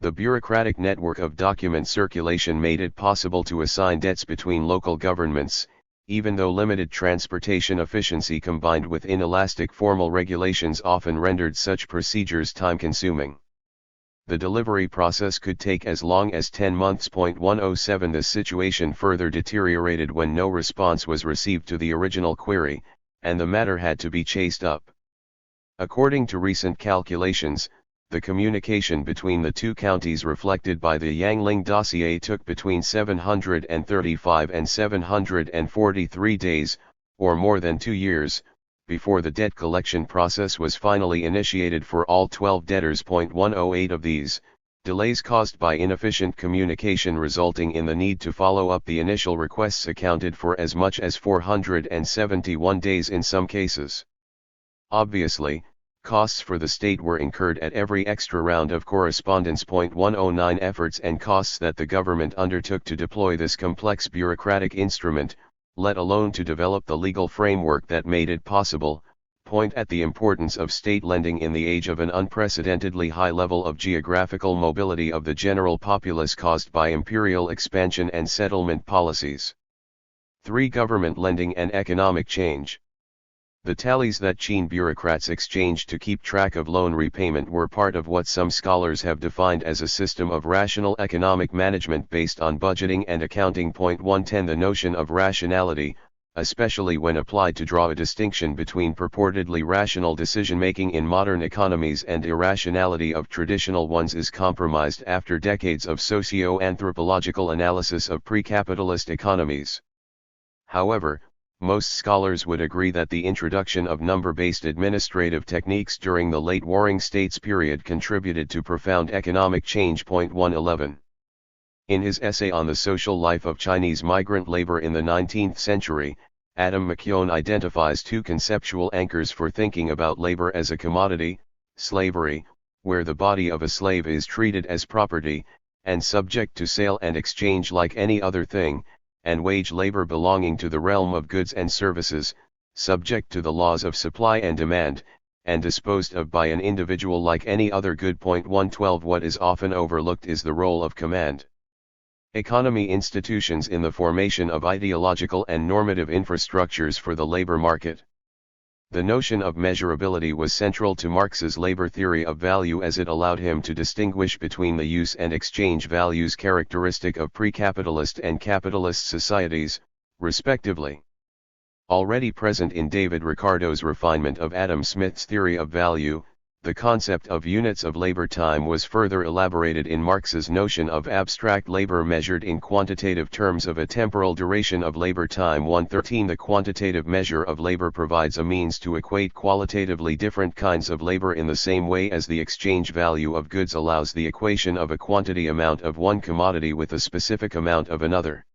The bureaucratic network of document circulation made it possible to assign debts between local governments, even though limited transportation efficiency combined with inelastic formal regulations often rendered such procedures time-consuming. The delivery process could take as long as 10 months. 107 This situation further deteriorated when no response was received to the original query, and the matter had to be chased up. According to recent calculations, the communication between the two counties reflected by the Yangling dossier took between 735 and 743 days, or more than 2 years, before the debt collection process was finally initiated for all 12 debtors. 108 Of these, delays caused by inefficient communication resulting in the need to follow up the initial requests accounted for as much as 471 days in some cases. Obviously, costs for the state were incurred at every extra round of correspondence. 109 Efforts and costs that the government undertook to deploy this complex bureaucratic instrument, let alone to develop the legal framework that made it possible, point at the importance of state lending in the age of an unprecedentedly high level of geographical mobility of the general populace caused by imperial expansion and settlement policies. 3. Government lending and economic change. The tallies that Qin bureaucrats exchanged to keep track of loan repayment were part of what some scholars have defined as a system of rational economic management based on budgeting and accounting. 110 The notion of rationality, especially when applied to draw a distinction between purportedly rational decision-making in modern economies and irrationality of traditional ones, is compromised after decades of socio-anthropological analysis of pre-capitalist economies. However, most scholars would agree that the introduction of number-based administrative techniques during the late Warring States period contributed to profound economic change. 111. In his essay on the social life of Chinese migrant labor in the 19th century, Adam McKeown identifies two conceptual anchors for thinking about labor as a commodity: slavery, where the body of a slave is treated as property, and subject to sale and exchange like any other thing, and wage labor belonging to the realm of goods and services, subject to the laws of supply and demand, and disposed of by an individual like any other good. 112 What is often overlooked is the role of command economy institutions in the formation of ideological and normative infrastructures for the labor market. The notion of measurability was central to Marx's labor theory of value, as it allowed him to distinguish between the use and exchange values characteristic of pre-capitalist and capitalist societies, respectively. Already present in David Ricardo's refinement of Adam Smith's theory of value, the concept of units of labor time was further elaborated in Marx's notion of abstract labor measured in quantitative terms of a temporal duration of labor time. 113 The quantitative measure of labor provides a means to equate qualitatively different kinds of labor in the same way as the exchange value of goods allows the equation of a quantity amount of one commodity with a specific amount of another.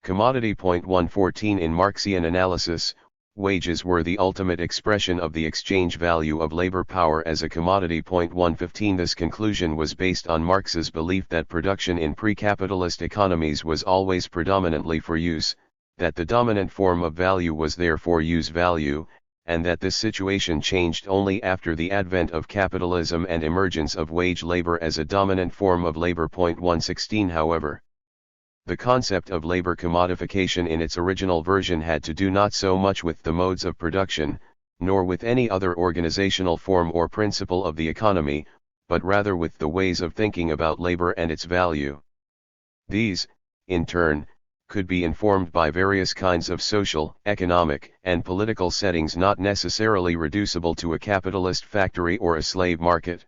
Commodity. 114 In Marxian analysis, wages were the ultimate expression of the exchange value of labor power as a commodity. 115 This conclusion was based on Marx's belief that production in pre-capitalist economies was always predominantly for use, that the dominant form of value was therefore use value, and that this situation changed only after the advent of capitalism and emergence of wage labor as a dominant form of labor. 116 However, the concept of labor commodification in its original version had to do not so much with the modes of production, nor with any other organizational form or principle of the economy, but rather with the ways of thinking about labor and its value. These, in turn, could be informed by various kinds of social, economic, and political settings not necessarily reducible to a capitalist factory or a slave market.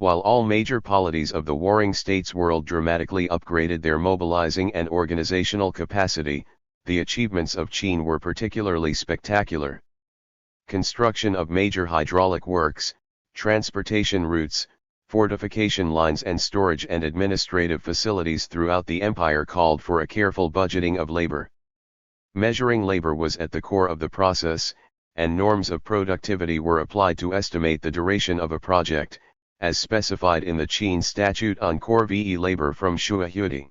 While all major polities of the warring states world dramatically upgraded their mobilizing and organizational capacity, the achievements of Qin were particularly spectacular. Construction of major hydraulic works, transportation routes, fortification lines and storage and administrative facilities throughout the empire called for a careful budgeting of labor. Measuring labor was at the core of the process, and norms of productivity were applied to estimate the duration of a project, as specified in the Qin Statute on Corvée labor from Shuahui.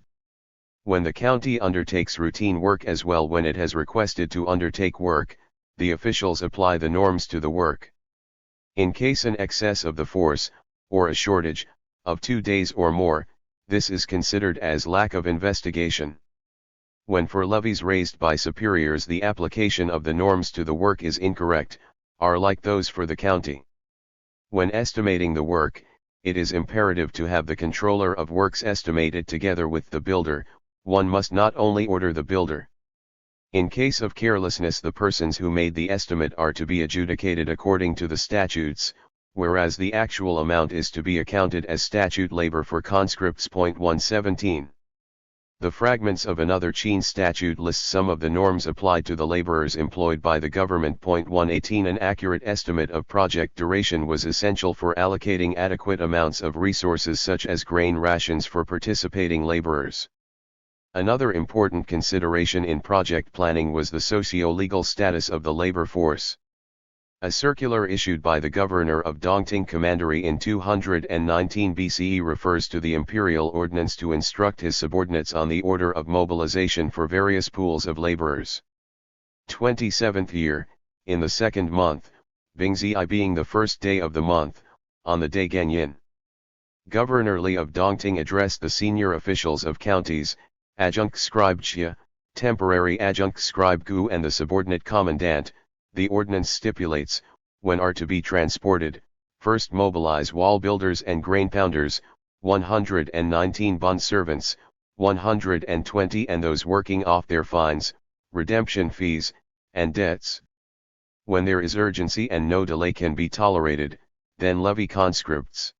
When the county undertakes routine work as well when it has requested to undertake work, the officials apply the norms to the work. In case an excess of the force, or a shortage, of 2 days or more, this is considered as lack of investigation. When for levies raised by superiors the application of the norms to the work is incorrect, are like those for the county. When estimating the work, it is imperative to have the controller of works estimate it together with the builder. One must not only order the builder. In case of carelessness, the persons who made the estimate are to be adjudicated according to the statutes, whereas the actual amount is to be accounted as statute labor for conscripts. 117. The fragments of another Qin statute list some of the norms applied to the laborers employed by the government. 118 An accurate estimate of project duration was essential for allocating adequate amounts of resources such as grain rations for participating laborers. Another important consideration in project planning was the socio-legal status of the labor force. A circular issued by the governor of Dongting Commandery in 219 BCE refers to the imperial ordinance to instruct his subordinates on the order of mobilization for various pools of laborers. 27th year, in the 2nd month, Bingzi being the first day of the month, on the day Genyin. Governor Li of Dongting addressed the senior officials of counties, adjunct scribe Xia, temporary adjunct scribe Gu and the subordinate commandant. The ordinance stipulates, when are to be transported, first mobilize wall builders and grain pounders, 119 bond servants, 120 and those working off their fines, redemption fees, and debts. When there is urgency and no delay can be tolerated, then levy conscripts.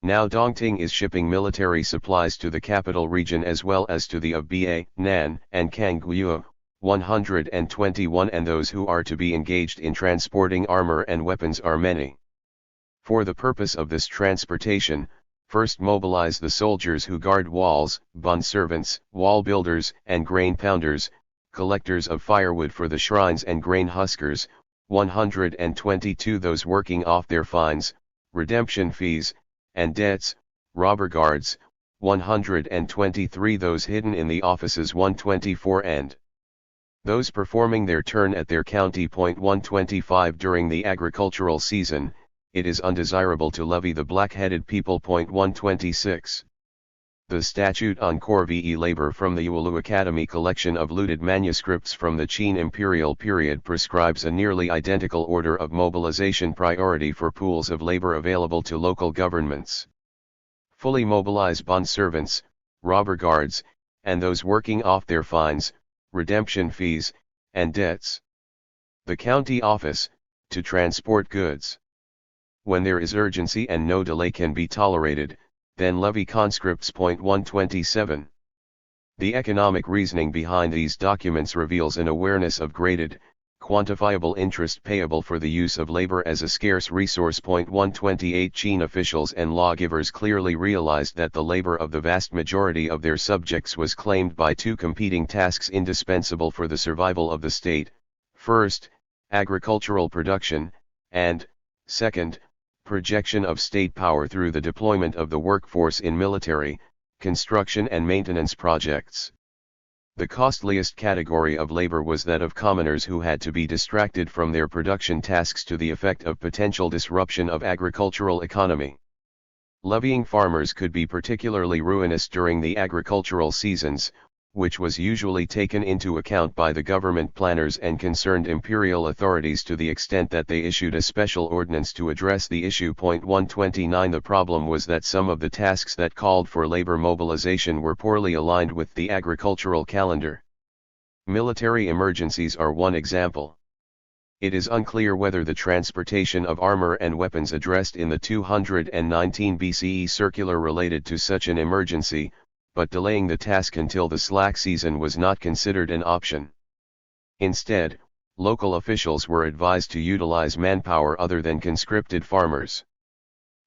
Now Dongting is shipping military supplies to the capital region as well as to the of Ba, Nan, and Kangguo, 121 and those who are to be engaged in transporting armor and weapons are many. For the purpose of this transportation, first mobilize the soldiers who guard walls, bond servants, wall builders and grain pounders, collectors of firewood for the shrines and grain huskers, 122 those working off their fines, redemption fees, and debts, robber guards, 123 those hidden in the offices 124 and those performing their turn at their county. 125 During the agricultural season, it is undesirable to levy the black-headed people. 126. The statute on Corvée labor from the Yuelu Academy collection of looted manuscripts from the Qin imperial period prescribes a nearly identical order of mobilization priority for pools of labor available to local governments. Fully mobilize bond servants, robber guards, and those working off their fines, redemption fees, and debts. The county office, to transport goods. When there is urgency and no delay can be tolerated, then levy conscripts. 127. The economic reasoning behind these documents reveals an awareness of graded, quantifiable interest payable for the use of labor as a scarce resource. 128 Qin officials and lawgivers clearly realized that the labor of the vast majority of their subjects was claimed by two competing tasks indispensable for the survival of the state: first, agricultural production, and, second, projection of state power through the deployment of the workforce in military, construction and maintenance projects. The costliest category of labor was that of commoners who had to be distracted from their production tasks to the effect of potential disruption of agricultural economy. Levying farmers could be particularly ruinous during the agricultural seasons, which was usually taken into account by the government planners and concerned imperial authorities to the extent that they issued a special ordinance to address the issue. 129 The problem was that some of the tasks that called for labor mobilization were poorly aligned with the agricultural calendar. Military emergencies are one example. It is unclear whether the transportation of armor and weapons addressed in the 219 BCE circular related to such an emergency, but delaying the task until the slack season was not considered an option. Instead, local officials were advised to utilize manpower other than conscripted farmers.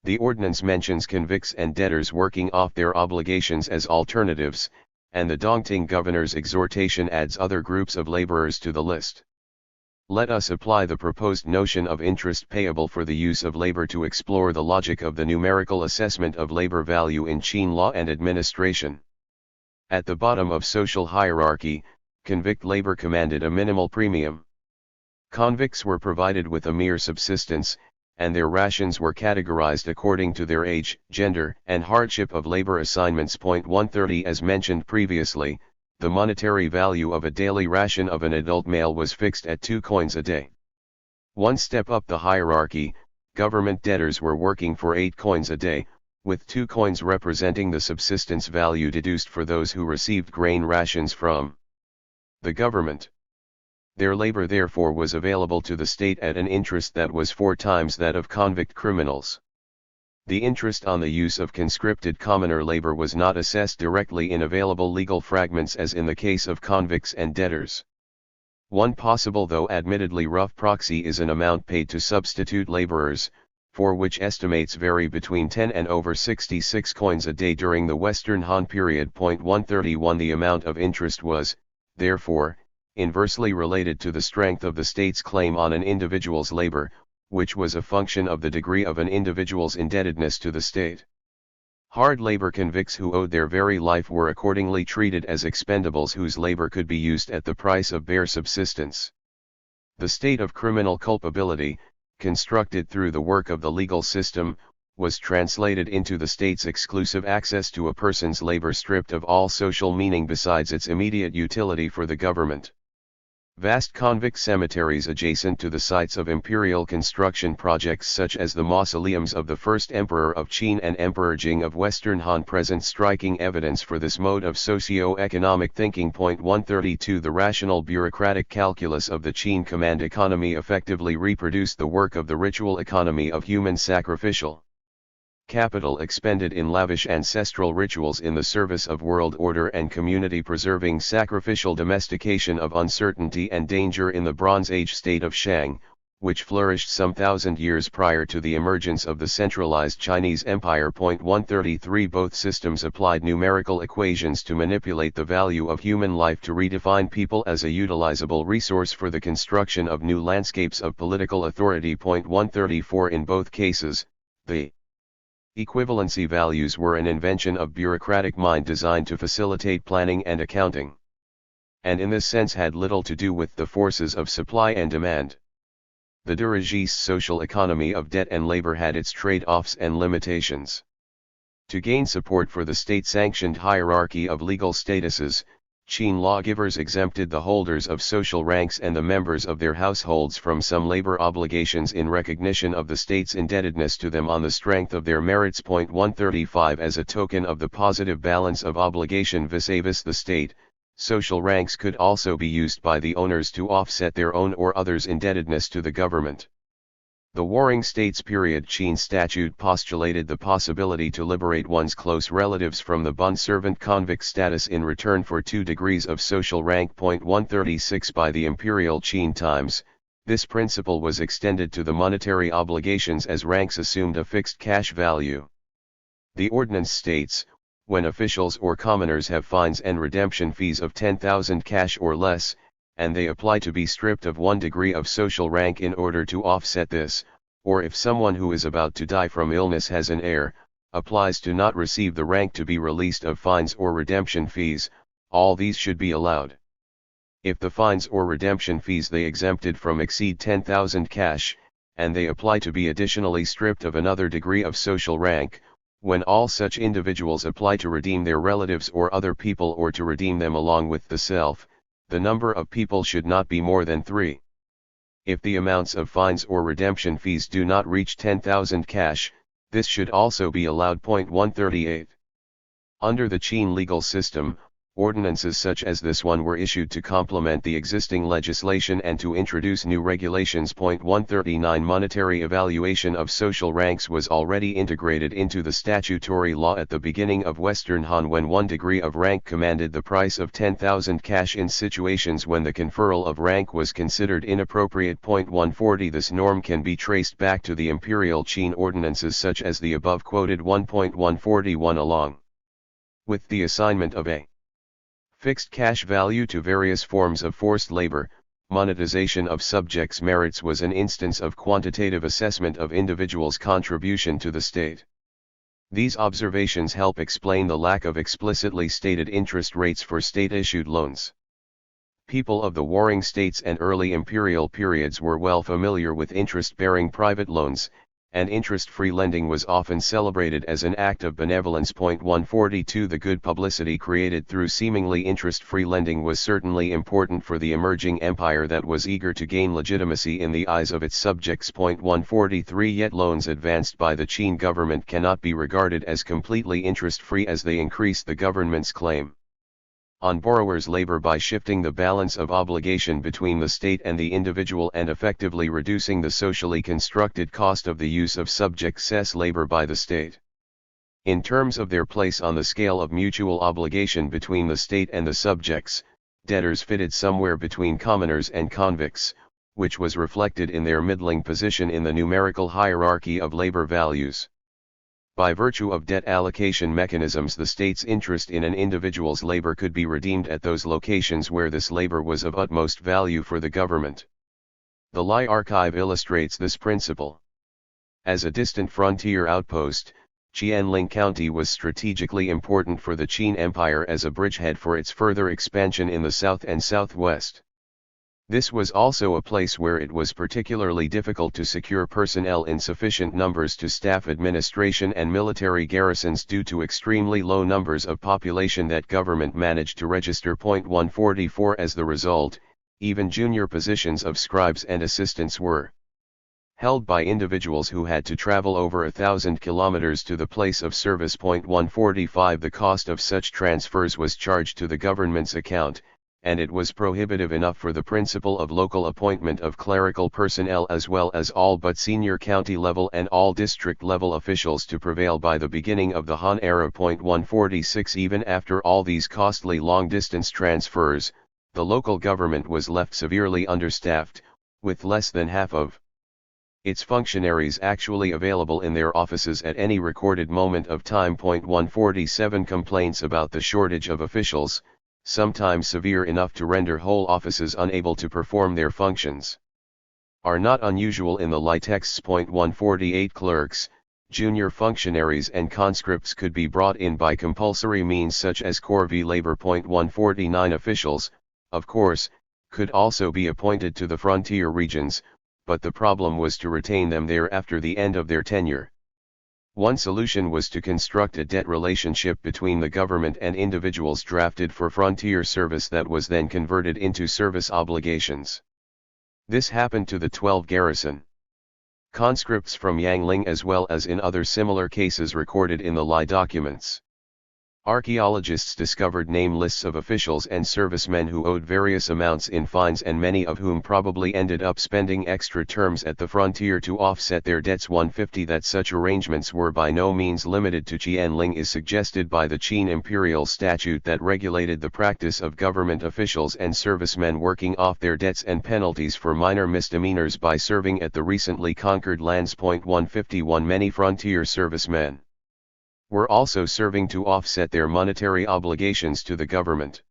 The ordinance mentions convicts and debtors working off their obligations as alternatives, and the Dongting governor's exhortation adds other groups of laborers to the list. Let us apply the proposed notion of interest payable for the use of labor to explore the logic of the numerical assessment of labor value in Qin law and administration. At the bottom of social hierarchy, convict labor commanded a minimal premium. Convicts were provided with a mere subsistence, and their rations were categorized according to their age, gender, and hardship of labor assignments. 130 As mentioned previously, the monetary value of a daily ration of an adult male was fixed at 2 coins a day. One step up the hierarchy, government debtors were working for 8 coins a day, with 2 coins representing the subsistence value deduced for those who received grain rations from the government. Their labor therefore was available to the state at an interest that was 4 times that of convict criminals. The interest on the use of conscripted commoner labor was not assessed directly in available legal fragments as in the case of convicts and debtors. One possible though admittedly rough proxy is an amount paid to substitute laborers, for which estimates vary between 10 and over 66 coins a day during the Western Han period. 131 The amount of interest was, therefore, inversely related to the strength of the state's claim on an individual's labor, which was a function of the degree of an individual's indebtedness to the state. Hard labor convicts who owed their very life were accordingly treated as expendables whose labor could be used at the price of bare subsistence. The state of criminal culpability, constructed through the work of the legal system, was translated into the state's exclusive access to a person's labor stripped of all social meaning besides its immediate utility for the government. Vast convict cemeteries adjacent to the sites of imperial construction projects such as the mausoleums of the first emperor of Qin and Emperor Jing of Western Han present striking evidence for this mode of socio-economic thinking. 132 The rational bureaucratic calculus of the Qin command economy effectively reproduced the work of the ritual economy of human sacrificial capital expended in lavish ancestral rituals in the service of world order and community-preserving sacrificial domestication of uncertainty and danger in the Bronze Age state of Shang, which flourished some 1,000 years prior to the emergence of the centralized Chinese Empire. 133 Both systems applied numerical equations to manipulate the value of human life to redefine people as a utilizable resource for the construction of new landscapes of political authority. 134 In both cases, the equivalency values were an invention of bureaucratic mind designed to facilitate planning and accounting, and in this sense had little to do with the forces of supply and demand. The dirigee's social economy of debt and labor had its trade-offs and limitations. To gain support for the state-sanctioned hierarchy of legal statuses, Qin lawgivers exempted the holders of social ranks and the members of their households from some labor obligations in recognition of the state's indebtedness to them on the strength of their merits. 135 As a token of the positive balance of obligation vis-a-vis the state, social ranks could also be used by the owners to offset their own or others' indebtedness to the government. The Warring States period Qin statute postulated the possibility to liberate one's close relatives from the bond-servant convict status in return for 2 degrees of social rank. 136 By the Imperial Qin times, this principle was extended to the monetary obligations as ranks assumed a fixed cash value. The ordinance states, when officials or commoners have fines and redemption fees of 10,000 cash or less, and they apply to be stripped of 1 degree of social rank in order to offset this, or if someone who is about to die from illness has an heir, applies to not receive the rank to be released of fines or redemption fees, all these should be allowed. If the fines or redemption fees they exempted from exceed 10,000 cash, and they apply to be additionally stripped of another degree of social rank, when all such individuals apply to redeem their relatives or other people or to redeem them along with the self, the number of people should not be more than 3. If the amounts of fines or redemption fees do not reach 10,000 cash, this should also be allowed. 138. Under the Qin legal system, ordinances such as this one were issued to complement the existing legislation and to introduce new regulations. 139 Monetary evaluation of social ranks was already integrated into the statutory law at the beginning of Western Han when 1 degree of rank commanded the price of 10,000 cash in situations when the conferral of rank was considered inappropriate. 140 This norm can be traced back to the Imperial Qin ordinances such as the above quoted. 1.141 Along with the assignment of a fixed cash value to various forms of forced labor, monetization of subjects' merits was an instance of quantitative assessment of individuals' contribution to the state. These observations help explain the lack of explicitly stated interest rates for state-issued loans. People of the Warring States and early imperial periods were well familiar with interest-bearing private loans, and interest-free lending was often celebrated as an act of benevolence. 142 The good publicity created through seemingly interest-free lending was certainly important for the emerging empire that was eager to gain legitimacy in the eyes of its subjects. 143 Yet loans advanced by the Qin government cannot be regarded as completely interest-free as they increase the government's claim on borrowers' labor by shifting the balance of obligation between the state and the individual and effectively reducing the socially constructed cost of the use of subjects' labor by the state. In terms of their place on the scale of mutual obligation between the state and the subjects, debtors fitted somewhere between commoners and convicts, which was reflected in their middling position in the numerical hierarchy of labor values. By virtue of debt allocation mechanisms, the state's interest in an individual's labor could be redeemed at those locations where this labor was of utmost value for the government. The Lai archive illustrates this principle. As a distant frontier outpost, Qianling County was strategically important for the Qin Empire as a bridgehead for its further expansion in the south and southwest. This was also a place where it was particularly difficult to secure personnel in sufficient numbers to staff administration and military garrisons due to extremely low numbers of population that government managed to register. 144 As the result, even junior positions of scribes and assistants were held by individuals who had to travel over 1,000 kilometers to the place of service. 145 The cost of such transfers was charged to the government's account, and it was prohibitive enough for the principle of local appointment of clerical personnel as well as all but senior county level and all district level officials to prevail by the beginning of the Han era. 146 Even after all these costly long-distance transfers, the local government was left severely understaffed, with less than half of its functionaries actually available in their offices at any recorded moment of time. 147 Complaints about the shortage of officials, sometimes severe enough to render whole offices unable to perform their functions, are not unusual in the Lai texts. 148 Clerks, junior functionaries and conscripts could be brought in by compulsory means such as corvée labor. 149 Officials, of course, could also be appointed to the frontier regions, but the problem was to retain them there after the end of their tenure. One solution was to construct a debt relationship between the government and individuals drafted for frontier service that was then converted into service obligations. This happened to the 12 garrison conscripts from Yangling as well as in other similar cases recorded in the Lai documents. Archaeologists discovered name lists of officials and servicemen who owed various amounts in fines, and many of whom probably ended up spending extra terms at the frontier to offset their debts. 150 That such arrangements were by no means limited to Qianling is suggested by the Qin imperial statute that regulated the practice of government officials and servicemen working off their debts and penalties for minor misdemeanors by serving at the recently conquered lands. 151 Many frontier servicemen were also serving to offset their monetary obligations to the government.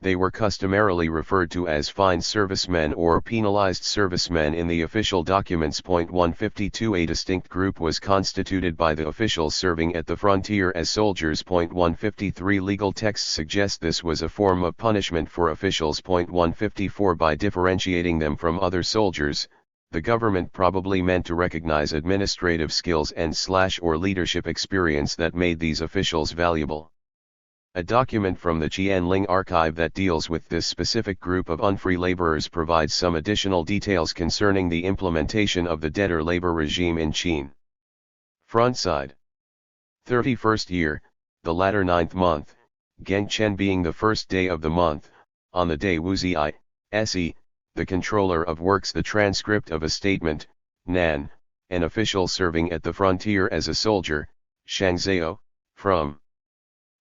They were customarily referred to as fined servicemen or penalized servicemen in the official documents. 152 A distinct group was constituted by the officials serving at the frontier as soldiers. 153 Legal texts suggest this was a form of punishment for officials. 154 By differentiating them from other soldiers, the government probably meant to recognize administrative skills and or leadership experience that made these officials valuable. A document from the Qianling archive that deals with this specific group of unfree laborers provides some additional details concerning the implementation of the debtor labor regime in Qin. Front side. 31st year, the latter 9th month, Gengchen being the first day of the month, on the day Wuzi Se, the controller of works. The transcript of a statement, Nan, an official serving at the frontier as a soldier, Shangzhou, from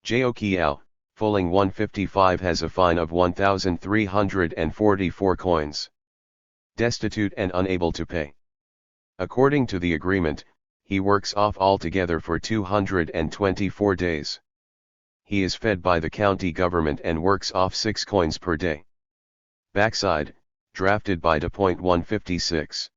Jiao Kiao, Fuling 155 has a fine of 1,344 coins. Destitute and unable to pay. According to the agreement, he works off altogether for 224 days. He is fed by the county government and works off 6 coins per day. Backside, drafted by De. 156.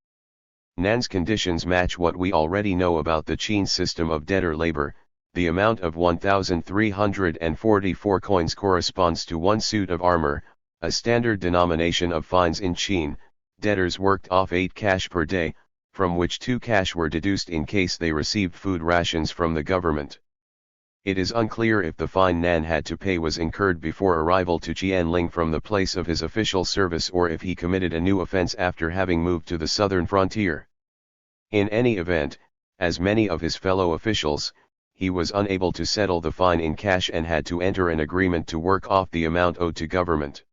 Nan's conditions match what we already know about the Qin system of debtor labor. The amount of 1,344 coins corresponds to 1 suit of armor, a standard denomination of fines in Qin. Debtors worked off 8 cash per day, from which 2 cash were deduced in case they received food rations from the government. It is unclear if the fine Nan had to pay was incurred before arrival to Qianling from the place of his official service or if he committed a new offense after having moved to the southern frontier. In any event, as many of his fellow officials, he was unable to settle the fine in cash and had to enter an agreement to work off the amount owed to government.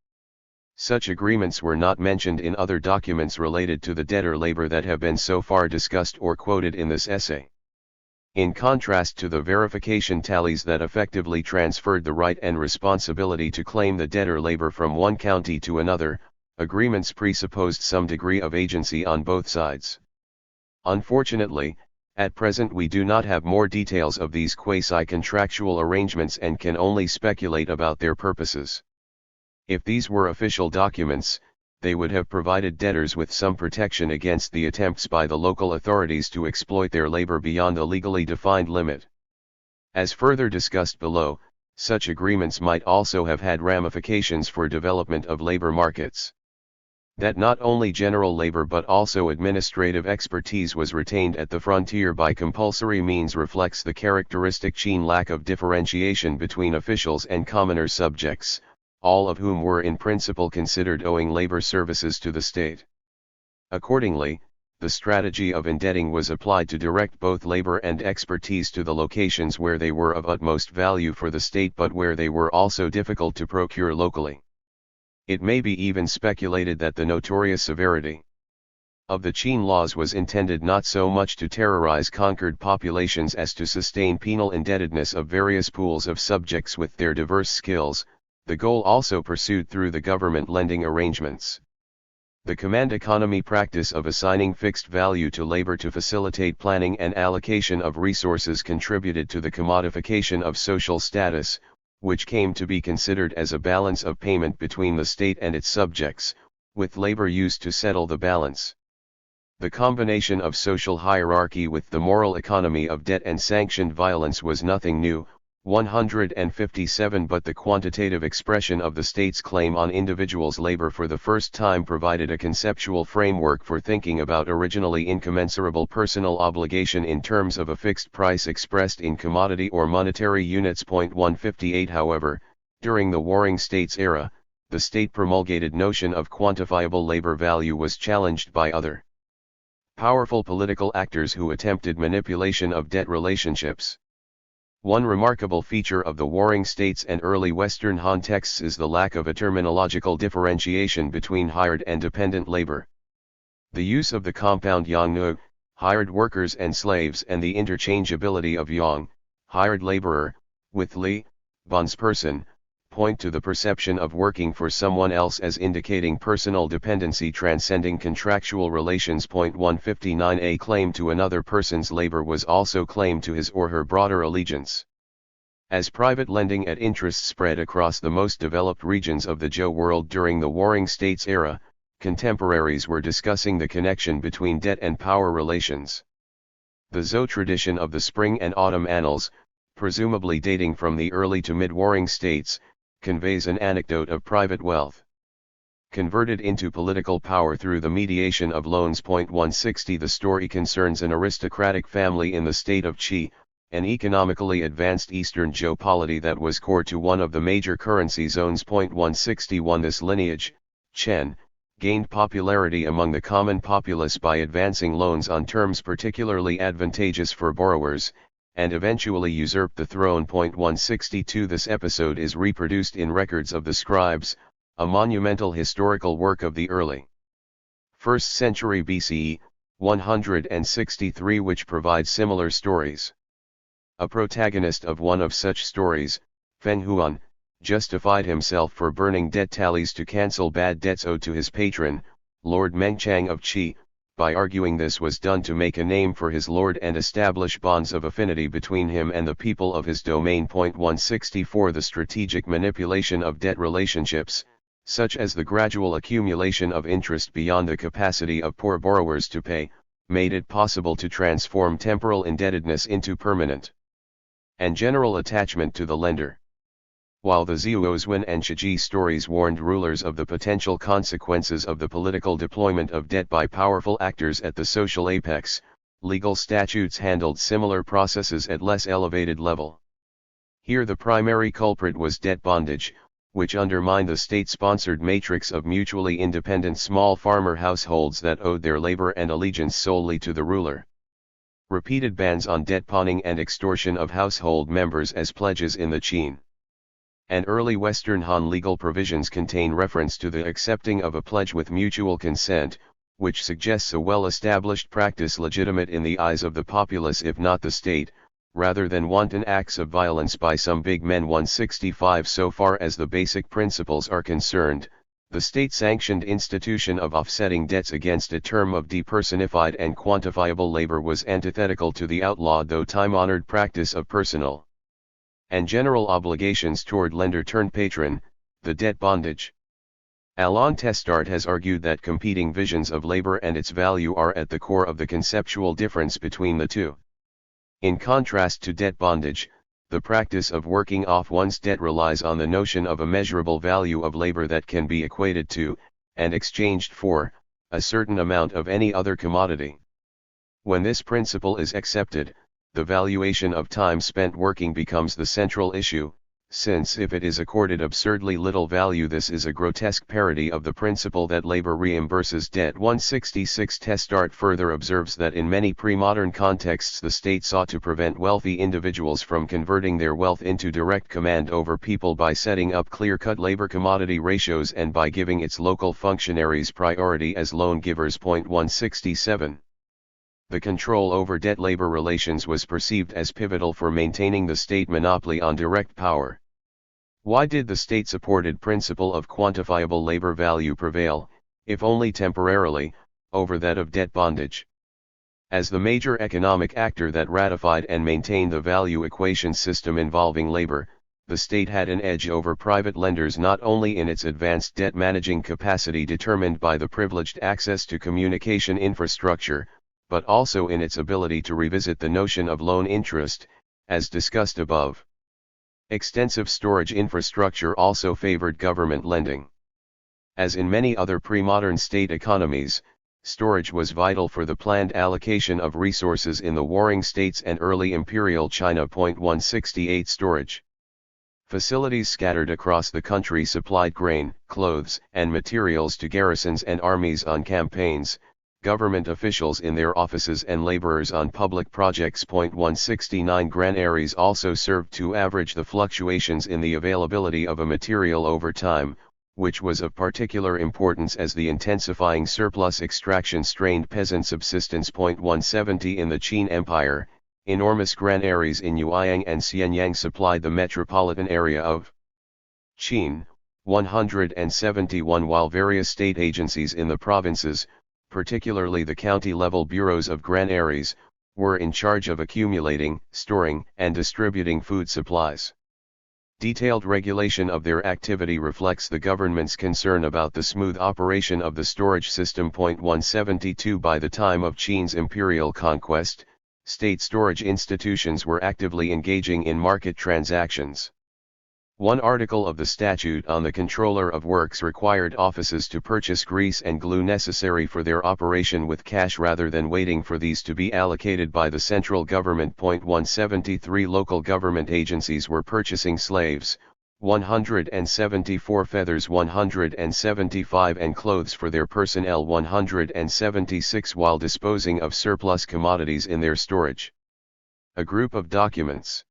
Such agreements were not mentioned in other documents related to the debtor labor that have been so far discussed or quoted in this essay. In contrast to the verification tallies that effectively transferred the right and responsibility to claim the debtor labor from one county to another, agreements presupposed some degree of agency on both sides. Unfortunately, at present we do not have more details of these quasi-contractual arrangements and can only speculate about their purposes. If these were official documents, they would have provided debtors with some protection against the attempts by the local authorities to exploit their labor beyond a legally defined limit. As further discussed below, such agreements might also have had ramifications for development of labor markets. That not only general labor but also administrative expertise was retained at the frontier by compulsory means reflects the characteristic Qin lack of differentiation between officials and commoner subjects, all of whom were in principle considered owing labor services to the state. Accordingly, the strategy of indebting was applied to direct both labor and expertise to the locations where they were of utmost value for the state but where they were also difficult to procure locally. It may be even speculated that the notorious severity of the Qin laws was intended not so much to terrorize conquered populations as to sustain penal indebtedness of various pools of subjects with their diverse skills, the goal also pursued through the government lending arrangements. The command economy practice of assigning fixed value to labor to facilitate planning and allocation of resources contributed to the commodification of social status, which came to be considered as a balance of payment between the state and its subjects, with labor used to settle the balance. The combination of social hierarchy with the moral economy of debt and sanctioned violence was nothing new. 157 But the quantitative expression of the state's claim on individuals' labor for the first time provided a conceptual framework for thinking about originally incommensurable personal obligation in terms of a fixed price expressed in commodity or monetary units. 158 However, during the Warring States era, the state promulgated notion of quantifiable labor value was challenged by other powerful political actors who attempted manipulation of debt relationships. One remarkable feature of the Warring States and early Western Han texts is the lack of a terminological differentiation between hired and dependent labor. The use of the compound yang-nu, hired workers and slaves, and the interchangeability of yang, hired laborer, with li, bondsperson, point to the perception of working for someone else as indicating personal dependency transcending contractual relations. 159a Claim to another person's labor was also claim to his or her broader allegiance. As private lending at interest spread across the most developed regions of the Zhou world during the Warring States era, contemporaries were discussing the connection between debt and power relations. The Zhou tradition of the Spring and Autumn Annals, presumably dating from the early to mid-Warring States, conveys an anecdote of private wealth converted into political power through the mediation of loans. 160 The story concerns an aristocratic family in the state of Qi, an economically advanced Eastern Zhou polity that was core to one of the major currency zones. 161 This lineage, Chen, gained popularity among the common populace by advancing loans on terms particularly advantageous for borrowers, and eventually usurped the throne. 162 This episode is reproduced in Records of the Scribes, a monumental historical work of the early 1st century BCE, 163, which provides similar stories. A protagonist of one of such stories, Feng Huan, justified himself for burning debt tallies to cancel bad debts owed to his patron, Lord Mengchang of Qi, by arguing this was done to make a name for his lord and establish bonds of affinity between him and the people of his domain. 164 The strategic manipulation of debt relationships, such as the gradual accumulation of interest beyond the capacity of poor borrowers to pay, made it possible to transform temporal indebtedness into permanent and general attachment to the lender. While the Zhuozwen and Shiji stories warned rulers of the potential consequences of the political deployment of debt by powerful actors at the social apex, legal statutes handled similar processes at less elevated level. Here the primary culprit was debt bondage, which undermined the state-sponsored matrix of mutually independent small farmer households that owed their labor and allegiance solely to the ruler. Repeated bans on debt pawning and extortion of household members as pledges in the Qin and early Western Han legal provisions contain reference to the accepting of a pledge with mutual consent, which suggests a well-established practice legitimate in the eyes of the populace if not the state, rather than wanton acts of violence by some big men. 165 So far as the basic principles are concerned, the state-sanctioned institution of offsetting debts against a term of depersonified and quantifiable labor was antithetical to the outlawed though time-honored practice of personal and general obligations toward lender-turned-patron, the debt bondage. Alain Testart has argued that competing visions of labor and its value are at the core of the conceptual difference between the two. In contrast to debt bondage, the practice of working off one's debt relies on the notion of a measurable value of labor that can be equated to, and exchanged for, a certain amount of any other commodity. When this principle is accepted, the valuation of time spent working becomes the central issue, since if it is accorded absurdly little value, this is a grotesque parody of the principle that labor reimburses debt. 166 Testart further observes that in many pre-modern contexts the state sought to prevent wealthy individuals from converting their wealth into direct command over people by setting up clear-cut labor-commodity ratios and by giving its local functionaries priority as loan givers. 167 The control over debt-labor relations was perceived as pivotal for maintaining the state monopoly on direct power. Why did the state-supported principle of quantifiable labor value prevail, if only temporarily, over that of debt bondage? As the major economic actor that ratified and maintained the value equation system involving labor, the state had an edge over private lenders not only in its advanced debt-managing capacity determined by the privileged access to communication infrastructure, but also in its ability to revisit the notion of loan interest, as discussed above. Extensive storage infrastructure also favored government lending. As in many other pre-modern state economies, storage was vital for the planned allocation of resources in the Warring States and early Imperial China. 168 Storage facilities scattered across the country supplied grain, clothes, and materials to garrisons and armies on campaigns, government officials in their offices and laborers on public projects. 169 granaries also served to average the fluctuations in the availability of a material over time, which was of particular importance as the intensifying surplus extraction strained peasant subsistence. 170 In the Qin Empire, enormous granaries in Yueyang and Xianyang supplied the metropolitan area of Qin. 171 While various state agencies in the provinces, particularly the county-level bureaus of granaries, were in charge of accumulating, storing, and distributing food supplies. Detailed regulation of their activity reflects the government's concern about the smooth operation of the storage system. 172 By the time of Qin's imperial conquest, state storage institutions were actively engaging in market transactions. One article of the Statute on the Controller of Works required offices to purchase grease and glue necessary for their operation with cash rather than waiting for these to be allocated by the central government. 173 Local government agencies were purchasing slaves, 174 feathers 175 and clothes for their personnel 176 while disposing of surplus commodities in their storage. A group of documents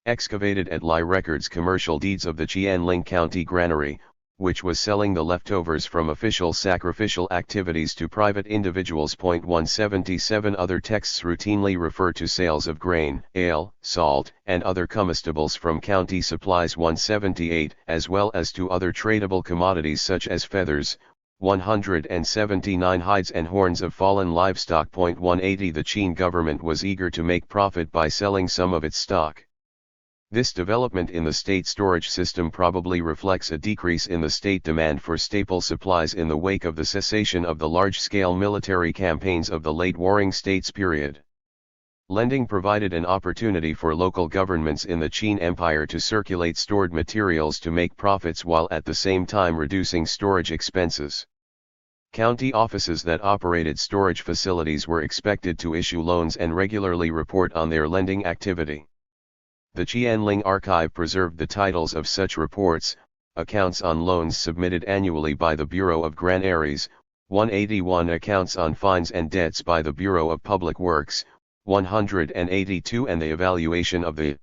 excavated at Lai records commercial deeds of the Qianling County Granary, which was selling the leftovers from official sacrificial activities to private individuals. 177 Other texts routinely refer to sales of grain, ale, salt, and other comestibles from county supplies. 178 As well as to other tradable commodities such as feathers, 179 hides and horns of fallen livestock. 180 The Qin government was eager to make profit by selling some of its stock. This development in the state storage system probably reflects a decrease in the state demand for staple supplies in the wake of the cessation of the large-scale military campaigns of the late Warring States period. Lending provided an opportunity for local governments in the Qin Empire to circulate stored materials to make profits while at the same time reducing storage expenses. County offices that operated storage facilities were expected to issue loans and regularly report on their lending activity. The Qianling archive preserved the titles of such reports, accounts on loans submitted annually by the Bureau of Granaries, 181 accounts on fines and debts by the Bureau of Public Works, 182 and the evaluation of the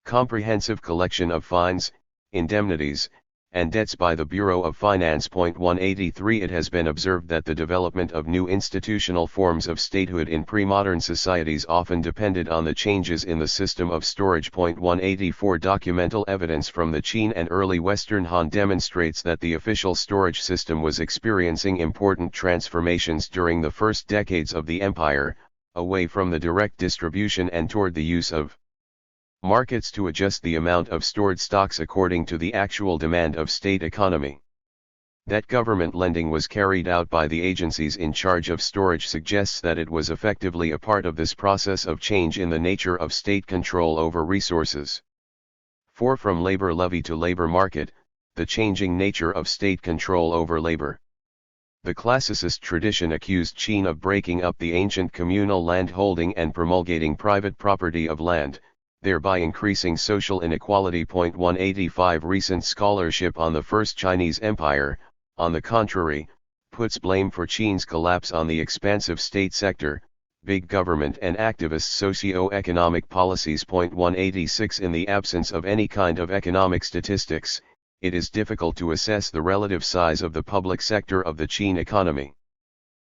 comprehensive collection of fines, indemnities, and debts by the Bureau of Finance. 183 It has been observed that the development of new institutional forms of statehood in pre-modern societies often depended on the changes in the system of storage. 184 Documental evidence from the Qin and early Western Han demonstrates that the official storage system was experiencing important transformations during the first decades of the empire, away from the direct distribution and toward the use of markets to adjust the amount of stored stocks according to the actual demand of state economy. That government lending was carried out by the agencies in charge of storage suggests that it was effectively a part of this process of change in the nature of state control over resources. 4 From labor levy to labor market, the changing nature of state control over labor. The classicist tradition accused Qin of breaking up the ancient communal land holding and promulgating private property of land, thereby increasing social inequality. 185 Recent scholarship on the First Chinese Empire, on the contrary, puts blame for Qin's collapse on the expansive state sector, big government and activist socio-economic policies. 186 In the absence of any kind of economic statistics, it is difficult to assess the relative size of the public sector of the Qin economy.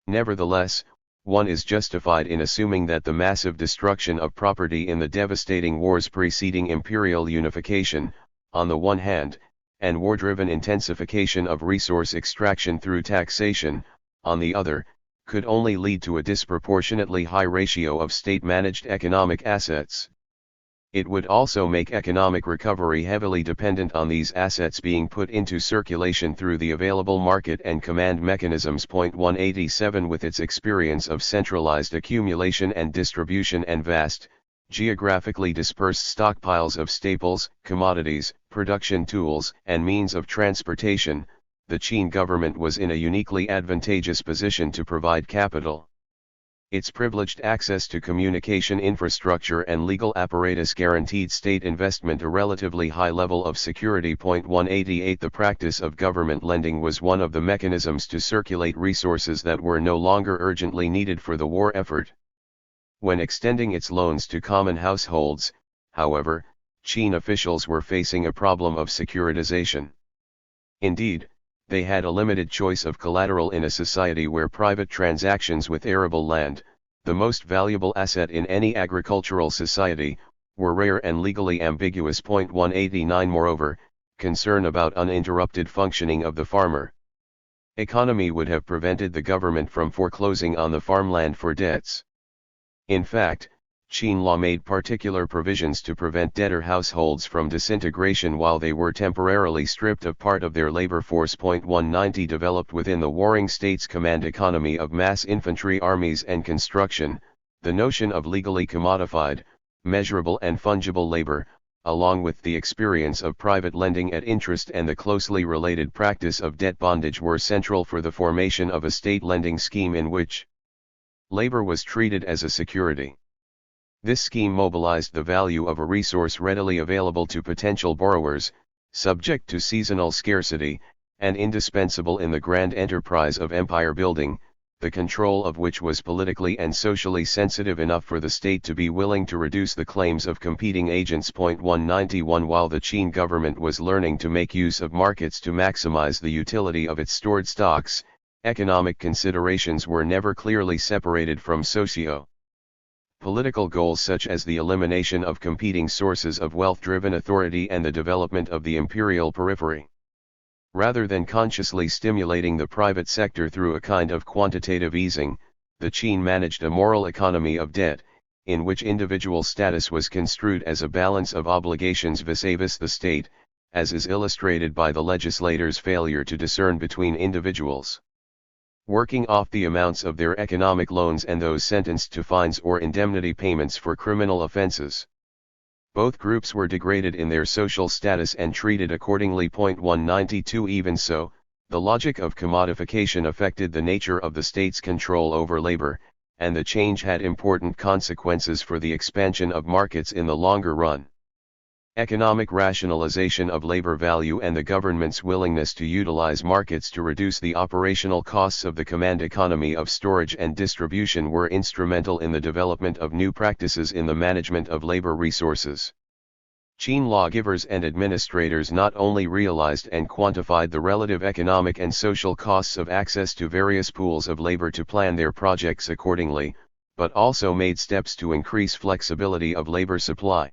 Nevertheless, one is justified in assuming that the massive destruction of property in the devastating wars preceding imperial unification, on the one hand, and war-driven intensification of resource extraction through taxation, on the other, could only lead to a disproportionately high ratio of state-managed economic assets. It would also make economic recovery heavily dependent on these assets being put into circulation through the available market and command mechanisms. 187 With its experience of centralized accumulation and distribution and vast, geographically dispersed stockpiles of staples, commodities, production tools, and means of transportation, the Qin government was in a uniquely advantageous position to provide capital. Its privileged access to communication infrastructure and legal apparatus guaranteed state investment a relatively high level of security. 188 The practice of government lending was one of the mechanisms to circulate resources that were no longer urgently needed for the war effort. When extending its loans to common households, however, Qin officials were facing a problem of securitization. Indeed, they had a limited choice of collateral in a society where private transactions with arable land, the most valuable asset in any agricultural society, were rare and legally ambiguous. 189 Moreover, concern about uninterrupted functioning of the farmer economy would have prevented the government from foreclosing on the farmland for debts. In fact, Qin law made particular provisions to prevent debtor households from disintegration while they were temporarily stripped of part of their labor force. 190 Developed within the warring states' command economy of mass infantry armies and construction, the notion of legally commodified, measurable and fungible labor, along with the experience of private lending at interest and the closely related practice of debt bondage were central for the formation of a state lending scheme in which labor was treated as a security. This scheme mobilized the value of a resource readily available to potential borrowers, subject to seasonal scarcity, and indispensable in the grand enterprise of empire building, the control of which was politically and socially sensitive enough for the state to be willing to reduce the claims of competing agents. 191 While the Qin government was learning to make use of markets to maximize the utility of its stored stocks, economic considerations were never clearly separated from socio-political goals such as the elimination of competing sources of wealth-driven authority and the development of the imperial periphery. Rather than consciously stimulating the private sector through a kind of quantitative easing, the Qin managed a moral economy of debt, in which individual status was construed as a balance of obligations vis-a-vis the state, as is illustrated by the legislators' failure to discern between individuals working off the amounts of their economic loans and those sentenced to fines or indemnity payments for criminal offenses. Both groups were degraded in their social status and treated accordingly. 192 Even so, the logic of commodification affected the nature of the state's control over labor, and the change had important consequences for the expansion of markets in the longer run. Economic rationalization of labor value and the government's willingness to utilize markets to reduce the operational costs of the command economy of storage and distribution were instrumental in the development of new practices in the management of labor resources. Qin lawgivers and administrators not only realized and quantified the relative economic and social costs of access to various pools of labor to plan their projects accordingly, but also made steps to increase flexibility of labor supply.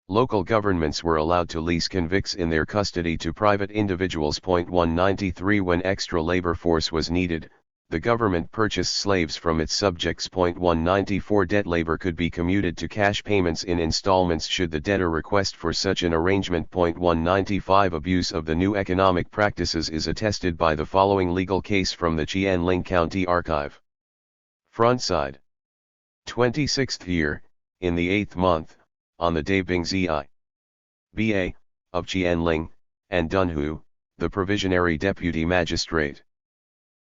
Local governments were allowed to lease convicts in their custody to private individuals. 193 When extra labor force was needed, the government purchased slaves from its subjects. 194 Debt labor could be commuted to cash payments in installments should the debtor request for such an arrangement. 195 Abuse of the new economic practices is attested by the following legal case from the Qianling County Archive. Front side. 26th year, in the 8th month, on the day Bing Zi B.A., of Qianling, and Dunhu, the provisionary deputy magistrate.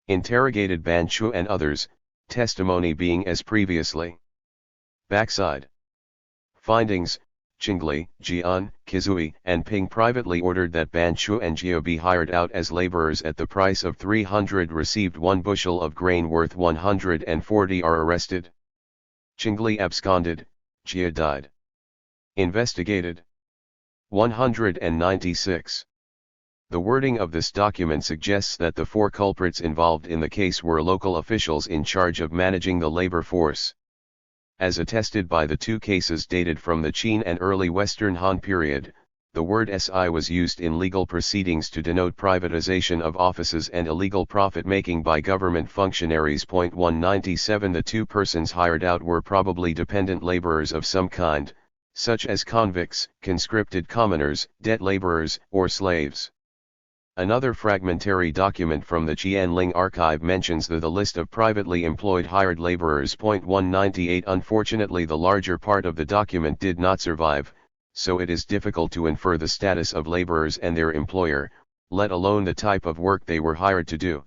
Interrogated Ban Chu and others, testimony being as previously. Backside. Findings: Qingli, Jian, Kizui, and Ping privately ordered that Ban Chu and Jiao be hired out as laborers at the price of 300, received 1 bushel of grain worth 140, are arrested. Qingli absconded, Jia died. Investigated. 196. The wording of this document suggests that the 4 culprits involved in the case were local officials in charge of managing the labor force. As attested by the 2 cases dated from the Qin and early Western Han period, the word SI was used in legal proceedings to denote privatization of offices and illegal profit-making by government functionaries. 197 The 2 persons hired out were probably dependent laborers of some kind, such as convicts, conscripted commoners, debt laborers, or slaves. Another fragmentary document from the Qianling archive mentions the list of privately employed hired laborers. 198 Unfortunately, the larger part of the document did not survive, so it is difficult to infer the status of laborers and their employer, let alone the type of work they were hired to do.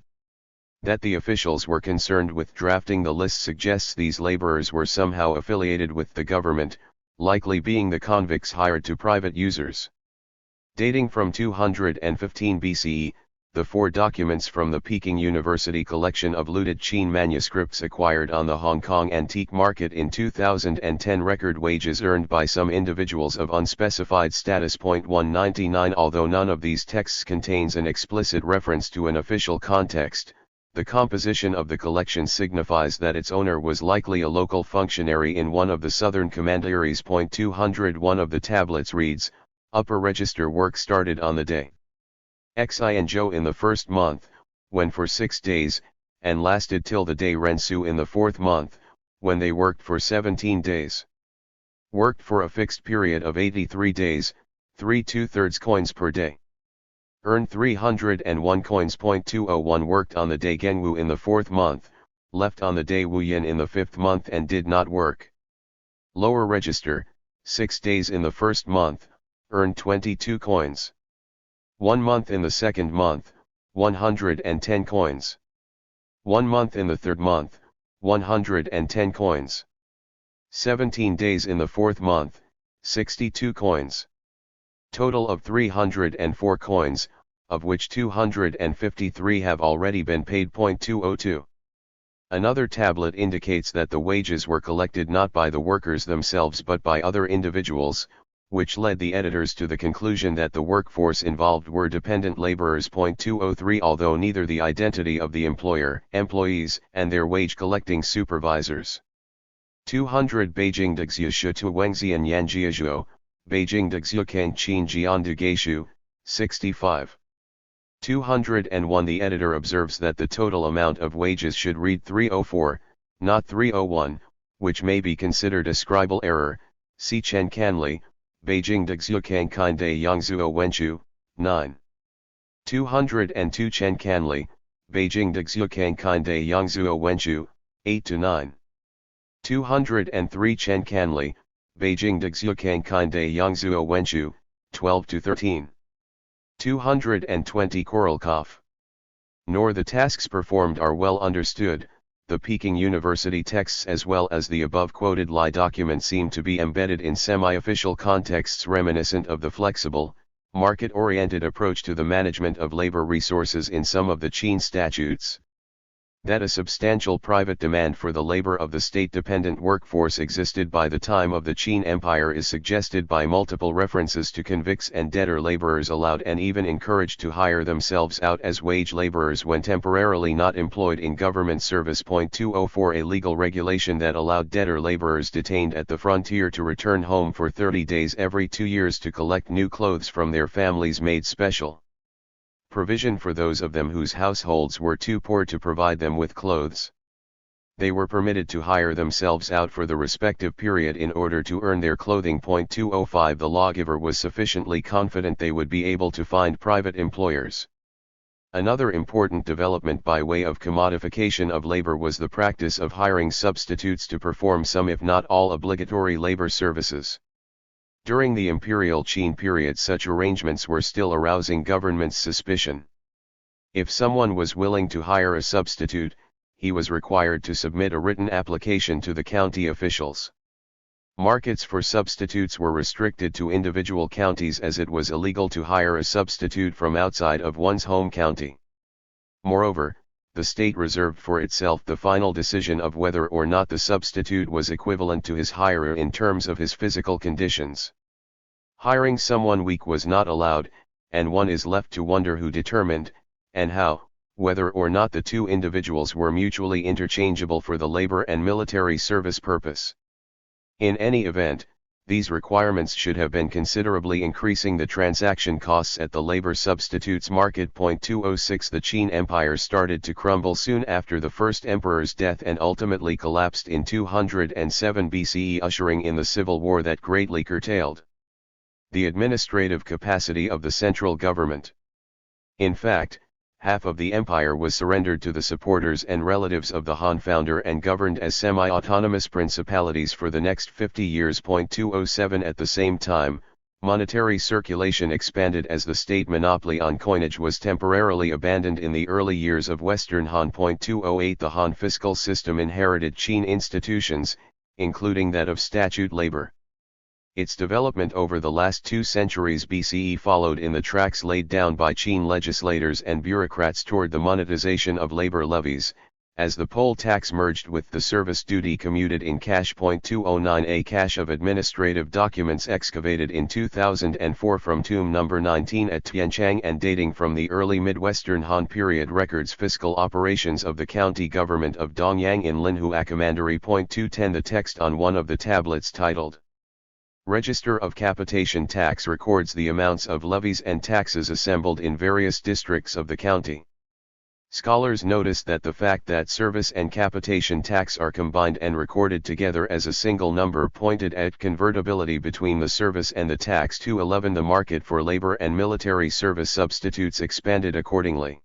That the officials were concerned with drafting the list suggests these laborers were somehow affiliated with the government, likely being the convicts hired to private users. Dating from 215 BCE, the 4 documents from the Peking University collection of looted Qin manuscripts acquired on the Hong Kong antique market in 2010 record wages earned by some individuals of unspecified status. 199 Although none of these texts contains an explicit reference to an official context, the composition of the collection signifies that its owner was likely a local functionary in one of the southern commanderies. 201 of the tablets reads, Upper register work started on the day Xi and Zhou in the first month, when for 6 days, and lasted till the day Rensu in the 4th month, when they worked for 17 days. Worked for a fixed period of 83 days, 3 2/3 coins per day. Earned 301 coins. 201 Worked on the day Gengwu in the 4th month, left on the day Wuyin in the 5th month and did not work. Lower register, 6 days in the 1st month, earned 22 coins. 1 month in the 2nd month, 110 coins. 1 month in the 3rd month, 110 coins. 17 days in the 4th month, 62 coins. Total of 304 coins, of which 253 have already been paid. 202. Another tablet indicates that the wages were collected not by the workers themselves but by other individuals, which led the editors to the conclusion that the workforce involved were dependent laborers. 203 Although neither the identity of the employer, employees, and their wage-collecting supervisors. 200 Beijing de Xiu Tu Wengzi and Yanjiazhuo, Beijing de Xiu Kang Qin Jian de Geishu, 65. 201 The editor observes that the total amount of wages should read 304, not 301, which may be considered a scribal error. See Chen Canli, Beijing de Xiukang Kinde Yangzuo Wenchu, 9. 202 Chen Canli, Beijing de Xiukang Kinde Yangzuo Wenchu, 8-9. 203 Chen Canli, Beijing de Xiukang Kinde Yangzuo Wenchu, 12-13. 220 Korolkov. Nor the tasks performed are well understood. The Peking University texts as well as the above-quoted Lai document seem to be embedded in semi-official contexts reminiscent of the flexible, market-oriented approach to the management of labor resources in some of the Qin statutes. That a substantial private demand for the labor of the state-dependent workforce existed by the time of the Qin Empire is suggested by multiple references to convicts and debtor laborers allowed and even encouraged to hire themselves out as wage laborers when temporarily not employed in government service. 204 A legal regulation that allowed debtor laborers detained at the frontier to return home for 30 days every 2 years to collect new clothes from their families made special provision for those of them whose households were too poor to provide them with clothes. They were permitted to hire themselves out for the respective period in order to earn their clothing. 205 The lawgiver was sufficiently confident they would be able to find private employers. Another important development by way of commodification of labor was the practice of hiring substitutes to perform some if not all obligatory labor services. During the imperial Qin period such arrangements were still arousing government's suspicion. If someone was willing to hire a substitute, he was required to submit a written application to the county officials. Markets for substitutes were restricted to individual counties as it was illegal to hire a substitute from outside of one's home county. Moreover, the state reserved for itself the final decision of whether or not the substitute was equivalent to his hirer in terms of his physical conditions. Hiring someone weak was not allowed, and one is left to wonder who determined, and how, whether or not the two individuals were mutually interchangeable for the labor and military service purpose. In any event, these requirements should have been considerably increasing the transaction costs at the labor substitutes market. 206 The Qin Empire started to crumble soon after the first emperor's death and ultimately collapsed in 207 BCE, ushering in the civil war that greatly curtailed the administrative capacity of the central government. In fact, half of the empire was surrendered to the supporters and relatives of the Han founder and governed as semi-autonomous principalities for the next 50 years. 207 At the same time, Monetary circulation expanded as the state monopoly on coinage was temporarily abandoned in the early years of Western Han. 208 The Han fiscal system inherited Qin institutions, including that of statute labor. Its development over the last 2 centuries BCE followed in the tracks laid down by Qin legislators and bureaucrats toward the monetization of labor levies, as the poll tax merged with the service duty commuted in cash. 209 A cache of administrative documents excavated in 2004 from tomb number 19 at Tianchang and dating from the early Midwestern Han period records fiscal operations of the county government of Dongyang in Linhu Commandery. 210 The text on one of the tablets titled Register of Capitation Tax records the amounts of levies and taxes assembled in various districts of the county. Scholars notice that the fact that service and capitation tax are combined and recorded together as a single number pointed at convertibility between the service and the tax. 211 The market for labor and military service substitutes expanded accordingly.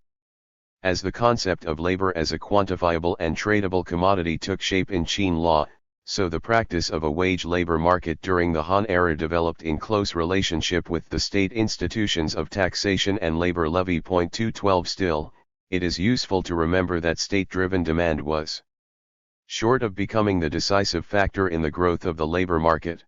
As the concept of labor as a quantifiable and tradable commodity took shape in Qin law, so the practice of a wage labor market during the Han era developed in close relationship with the state institutions of taxation and labor levy. 212 Still, it is useful to remember that state-driven demand was short of becoming the decisive factor in the growth of the labor market.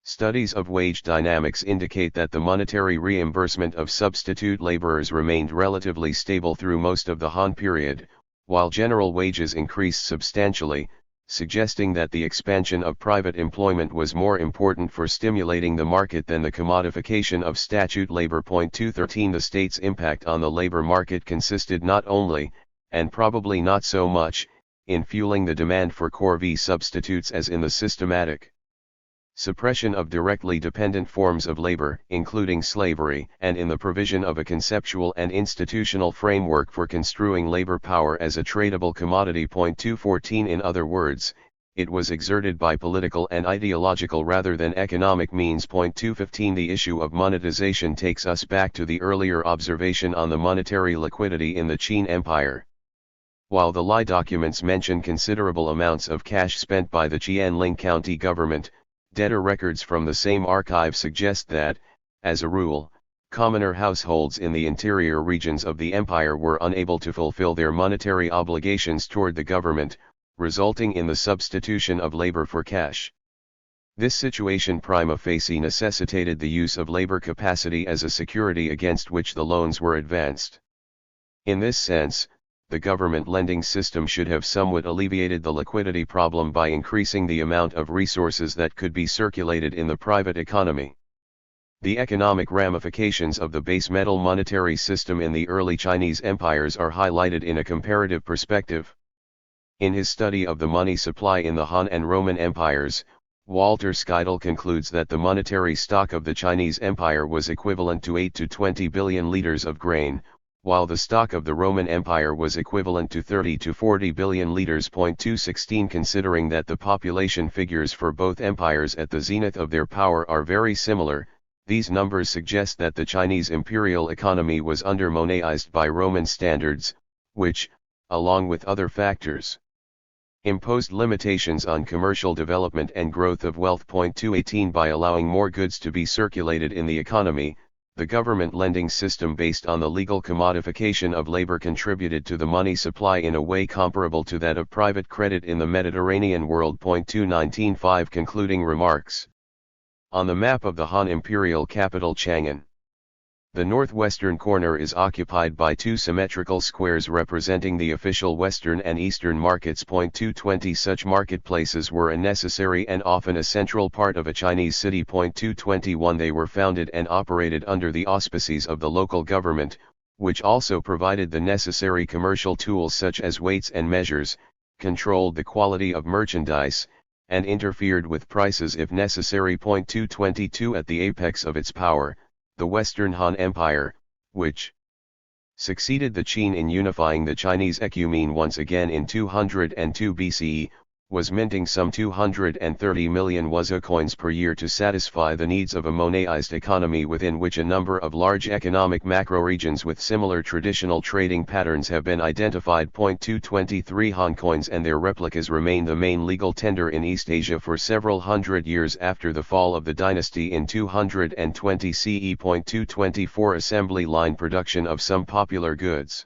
Studies of wage dynamics indicate that the monetary reimbursement of substitute laborers remained relatively stable through most of the Han period, while general wages increased substantially, suggesting that the expansion of private employment was more important for stimulating the market than the commodification of statute labor. 213 The state's impact on the labor market consisted not only, and probably not so much, in fueling the demand for core V substitutes as in the systematic suppression of directly dependent forms of labor, including slavery, and in the provision of a conceptual and institutional framework for construing labor power as a tradable commodity. 214 In other words, it was exerted by political and ideological rather than economic means. 215 The issue of monetization takes us back to the earlier observation on the monetary liquidity in the Qin Empire. While the Lai documents mention considerable amounts of cash spent by the Qianling County government, debtor records from the same archive suggest that, as a rule, commoner households in the interior regions of the empire were unable to fulfill their monetary obligations toward the government, resulting in the substitution of labor for cash. This situation prima facie necessitated the use of labor capacity as a security against which the loans were advanced. In this sense, the government lending system should have somewhat alleviated the liquidity problem by increasing the amount of resources that could be circulated in the private economy. The economic ramifications of the base metal monetary system in the early Chinese empires are highlighted in a comparative perspective. In his study of the money supply in the Han and Roman empires, Walter Skeidel concludes that the monetary stock of the Chinese Empire was equivalent to 8 to 20 billion liters of grain, while the stock of the Roman Empire was equivalent to 30 to 40 billion liters. 216 Considering that the population figures for both empires at the zenith of their power are very similar, these numbers suggest that the Chinese imperial economy was under-moneized by Roman standards, which, along with other factors, imposed limitations on commercial development and growth of wealth. 218 By allowing more goods to be circulated in the economy, the government lending system based on the legal commodification of labor contributed to the money supply in a way comparable to that of private credit in the Mediterranean world. 219 5 Concluding remarks. On the map of the Han imperial capital Chang'an, the northwestern corner is occupied by 2 symmetrical squares representing the official western and eastern markets. 220 Such marketplaces were a necessary and often a central part of a Chinese city. 221 They were founded and operated under the auspices of the local government, which also provided the necessary commercial tools such as weights and measures, controlled the quality of merchandise, and interfered with prices if necessary. 222 At the apex of its power, the Western Han Empire, which succeeded the Qin in unifying the Chinese ecumene once again in 202 BCE, was minting some 230 million Wuzo coins per year to satisfy the needs of a moneized economy within which a number of large economic macro-regions with similar traditional trading patterns have been identified. 223 Han coins and their replicas remain the main legal tender in East Asia for several hundred years after the fall of the dynasty in 220 CE. 224 Assembly line production of some popular goods.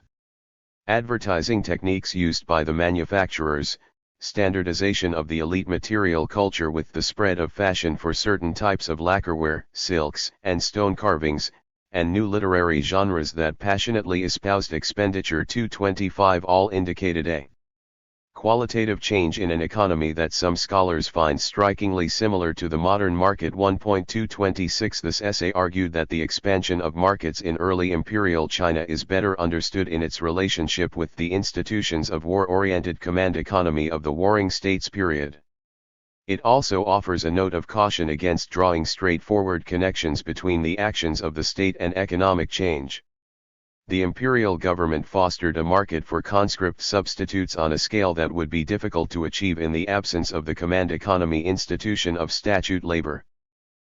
Advertising techniques used by the manufacturers, standardization of the elite material culture with the spread of fashion for certain types of lacquerware, silks, and stone carvings, and new literary genres that passionately espoused expenditure. 225 all indicated a qualitative change in an economy that some scholars find strikingly similar to the modern market. 1.226 This essay argued that the expansion of markets in early imperial China is better understood in its relationship with the institutions of war-oriented command economy of the Warring States period. It also offers a note of caution against drawing straightforward connections between the actions of the state and economic change. The imperial government fostered a market for conscript substitutes on a scale that would be difficult to achieve in the absence of the command economy institution of statute labor.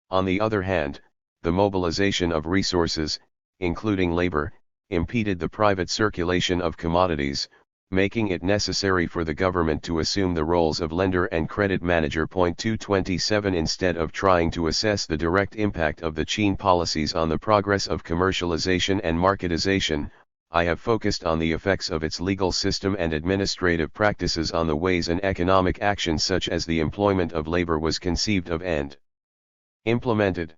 On the other hand, the mobilization of resources, including labor, impeded the private circulation of commodities, making it necessary for the government to assume the roles of lender and credit manager. 227 Instead of trying to assess the direct impact of the Qin policies on the progress of commercialization and marketization, I have focused on the effects of its legal system and administrative practices on the ways an economic action such as the employment of labor was conceived of and implemented.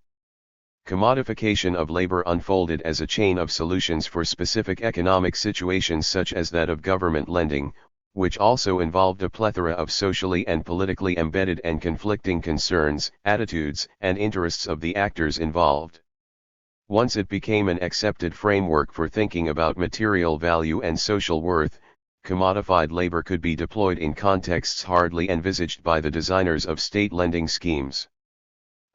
Commodification of labor unfolded as a chain of solutions for specific economic situations such as that of government lending, which also involved a plethora of socially and politically embedded and conflicting concerns, attitudes, and interests of the actors involved. Once it became an accepted framework for thinking about material value and social worth, commodified labor could be deployed in contexts hardly envisaged by the designers of state lending schemes.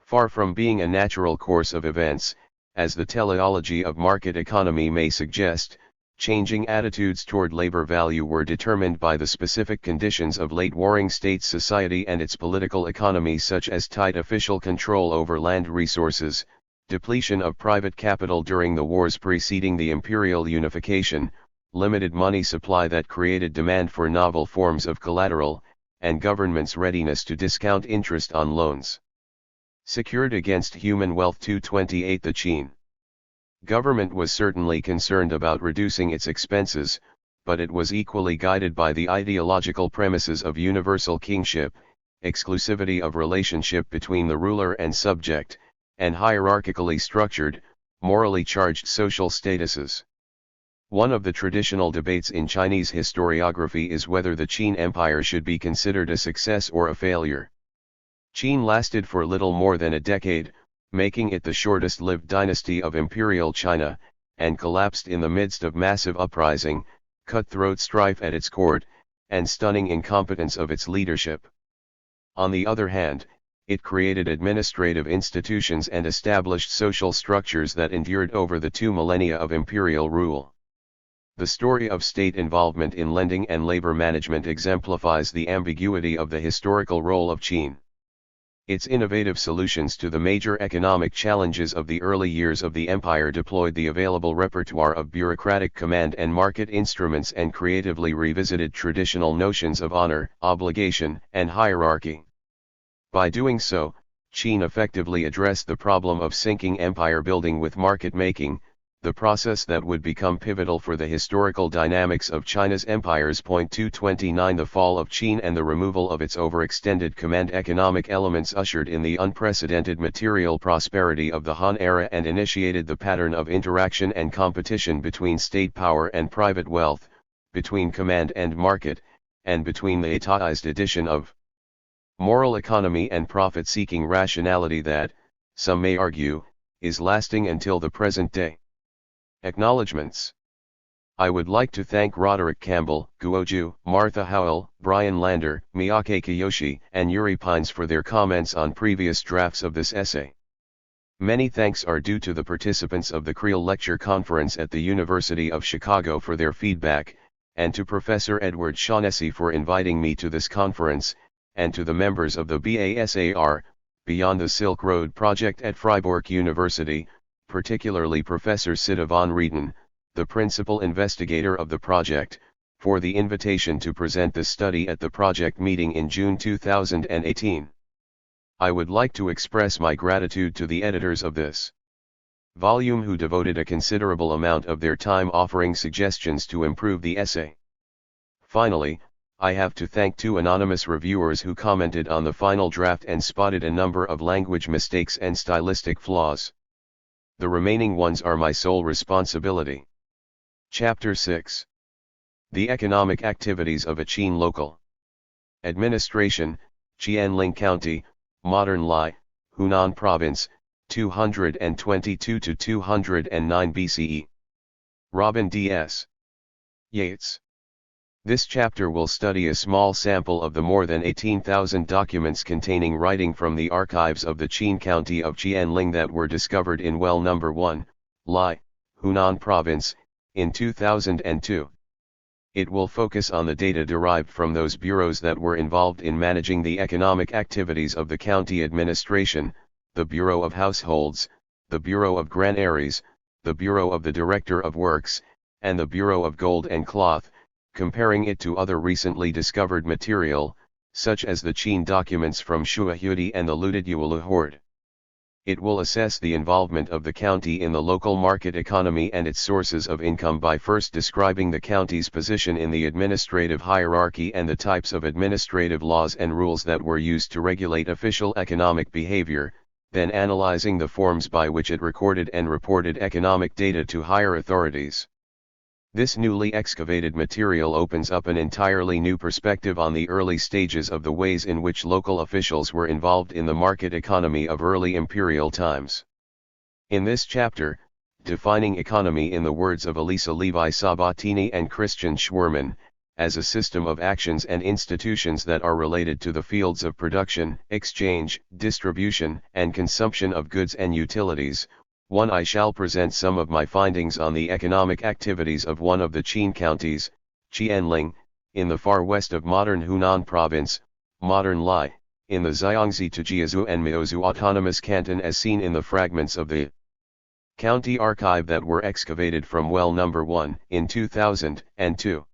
Far from being a natural course of events, as the teleology of market economy may suggest, changing attitudes toward labor value were determined by the specific conditions of late Warring States society and its political economy, such as tight official control over land resources, depletion of private capital during the wars preceding the imperial unification, limited money supply that created demand for novel forms of collateral, and government's readiness to discount interest on loans secured against human wealth. 228 The Qin government was certainly concerned about reducing its expenses, but it was equally guided by the ideological premises of universal kingship, exclusivity of relationship between the ruler and subject, and hierarchically structured, morally charged social statuses. One of the traditional debates in Chinese historiography is whether the Qin Empire should be considered a success or a failure. Qin lasted for little more than a decade, making it the shortest-lived dynasty of imperial China, and collapsed in the midst of massive uprising, cutthroat strife at its court, and stunning incompetence of its leadership. On the other hand, it created administrative institutions and established social structures that endured over the 2 millennia of imperial rule. The story of state involvement in lending and labor management exemplifies the ambiguity of the historical role of Qin. Its innovative solutions to the major economic challenges of the early years of the empire deployed the available repertoire of bureaucratic command and market instruments and creatively revisited traditional notions of honor, obligation, and hierarchy. By doing so, Qin effectively addressed the problem of sinking empire building with market making, the process that would become pivotal for the historical dynamics of China's empires. 229 The fall of Qin and the removal of its overextended command economic elements ushered in the unprecedented material prosperity of the Han era and initiated the pattern of interaction and competition between state power and private wealth, between command and market, and between the Etaized edition of moral economy and profit-seeking rationality that, some may argue, is lasting until the present day. Acknowledgements. I would like to thank Roderick Campbell, Guoju, Martha Howell, Brian Lander, Miyake Kiyoshi, and Yuri Pines for their comments on previous drafts of this essay. Many thanks are due to the participants of the Creel Lecture Conference at the University of Chicago for their feedback, and to Professor Edward Shaughnessy for inviting me to this conference, and to the members of the BASAR, Beyond the Silk Road project at Freiburg University, particularly Professor Sitte van Rieten, the principal investigator of the project, for the invitation to present the study at the project meeting in June 2018. I would like to express my gratitude to the editors of this volume who devoted a considerable amount of their time offering suggestions to improve the essay. Finally, I have to thank 2 anonymous reviewers who commented on the final draft and spotted a number of language mistakes and stylistic flaws. The remaining ones are my sole responsibility. Chapter 6. The Economic Activities of a Qin Local Administration, Qianling County, Modern Lai, Hunan Province, 222 to 209 BCE. Robin D.S. Yates. This chapter will study a small sample of the more than 18,000 documents containing writing from the archives of the Qin County of Qianling that were discovered in well number 1, Lai, Hunan Province, in 2002. It will focus on the data derived from those bureaus that were involved in managing the economic activities of the county administration, the Bureau of Households, the Bureau of Granaries, the Bureau of the Director of Works, and the Bureau of Gold and Cloth, comparing it to other recently discovered material, such as the Qin documents from Shuahui and the looted Yuelu hoard. It will assess the involvement of the county in the local market economy and its sources of income by first describing the county's position in the administrative hierarchy and the types of administrative laws and rules that were used to regulate official economic behavior, then analyzing the forms by which it recorded and reported economic data to higher authorities. This newly excavated material opens up an entirely new perspective on the early stages of the ways in which local officials were involved in the market economy of early imperial times. In this chapter, defining economy in the words of Elisa, Levi, Sabattini and Christian Schwerm, as a system of actions and institutions that are related to the fields of production, exchange, distribution, and consumption of goods and utilities. I shall present some of my findings on the economic activities of one of the Qin counties, Qianling, in the far west of modern Hunan Province, modern Lai, in the Jiangxi to Jiuzhou and Miaozhou Autonomous Canton as seen in the fragments of the county archive that were excavated from well number 1 in 2002.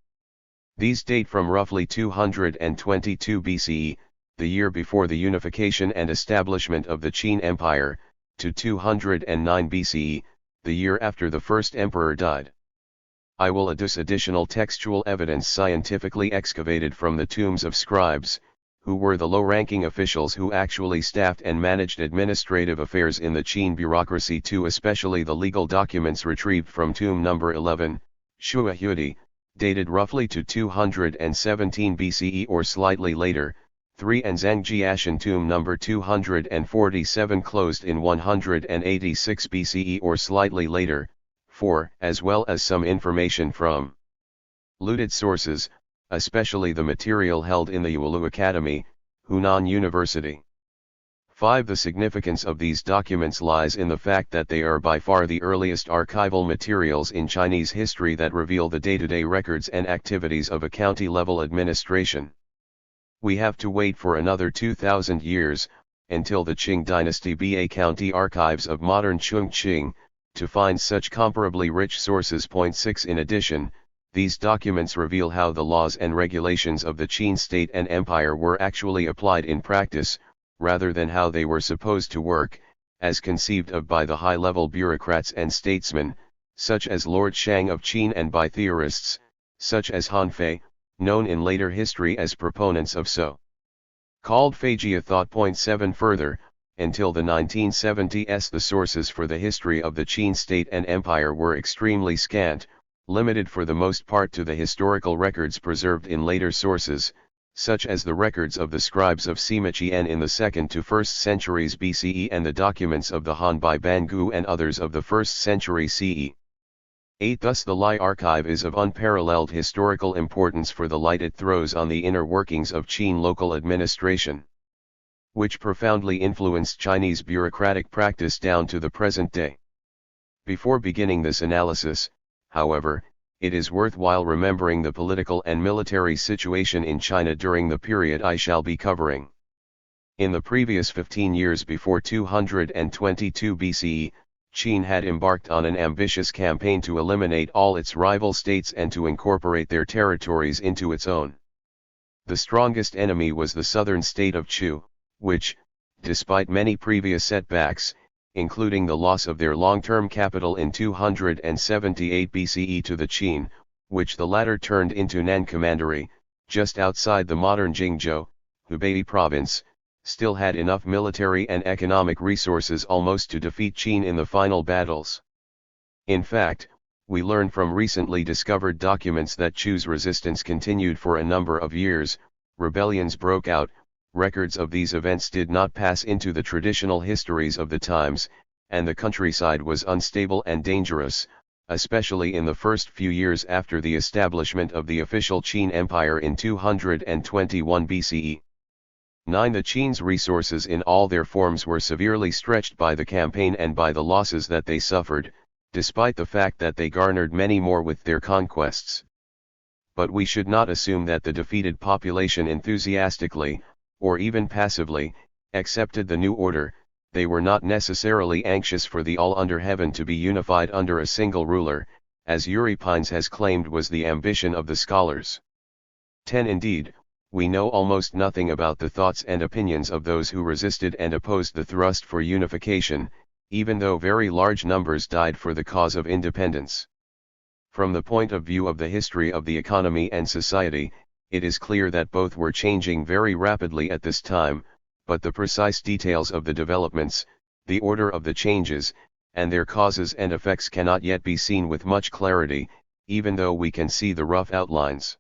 These date from roughly 222 BCE, the year before the unification and establishment of the Qin Empire, to 209 BCE, the year after the first emperor died. I will adduce additional textual evidence scientifically excavated from the tombs of scribes, who were the low-ranking officials who actually staffed and managed administrative affairs in the Qin bureaucracy, to especially the legal documents retrieved from tomb number 11, Shuahui, dated roughly to 217 BCE or slightly later, 3 and Zhangjiashan tomb number 247 closed in 186 BCE or slightly later, 4, as well as some information from looted sources, especially the material held in the Yuelu Academy, Hunan University. 5. The significance of these documents lies in the fact that they are by far the earliest archival materials in Chinese history that reveal the day-to-day records and activities of a county-level administration. We have to wait for another 2,000 years, until the Qing dynasty BA county archives of modern Chongqing, to find such comparably rich sources. 6. In addition, these documents reveal how the laws and regulations of the Qin state and empire were actually applied in practice, rather than how they were supposed to work, as conceived of by the high-level bureaucrats and statesmen, such as Lord Shang of Qin, and by theorists, such as Han Fei, known in later history as proponents of so-called Feigia thought. 7. Further, until the 1970s the sources for the history of the Qin state and empire were extremely scant, limited for the most part to the historical records preserved in later sources, such as the records of the scribes of Sima Qian in the 2nd to 1st centuries BCE and the documents of the Han by Bangu and others of the 1st century CE. 8. Thus the Lai archive is of unparalleled historical importance for the light it throws on the inner workings of Qin local administration, which profoundly influenced Chinese bureaucratic practice down to the present day. Before beginning this analysis, however, it is worthwhile remembering the political and military situation in China during the period I shall be covering. In the previous 15 years before 222 BCE, Qin had embarked on an ambitious campaign to eliminate all its rival states and to incorporate their territories into its own. The strongest enemy was the southern state of Chu, which, despite many previous setbacks, including the loss of their long-term capital in 278 BCE to the Qin, which the latter turned into Nan Commandery, just outside the modern Jingzhou, Hubei province, still had enough military and economic resources almost to defeat Qin in the final battles. In fact, we learn from recently discovered documents that Chu's resistance continued for a number of years, rebellions broke out, records of these events did not pass into the traditional histories of the times, and the countryside was unstable and dangerous, especially in the first few years after the establishment of the official Qin Empire in 221 BCE. 9. The Qin's resources in all their forms were severely stretched by the campaign and by the losses that they suffered, despite the fact that they garnered many more with their conquests. But we should not assume that the defeated population enthusiastically, or even passively, accepted the new order. They were not necessarily anxious for the all under heaven to be unified under a single ruler, as Euripines has claimed was the ambition of the scholars. 10. Indeed, we know almost nothing about the thoughts and opinions of those who resisted and opposed the thrust for unification, even though very large numbers died for the cause of independence. From the point of view of the history of the economy and society, it is clear that both were changing very rapidly at this time, but the precise details of the developments, the order of the changes, and their causes and effects cannot yet be seen with much clarity, even though we can see the rough outlines.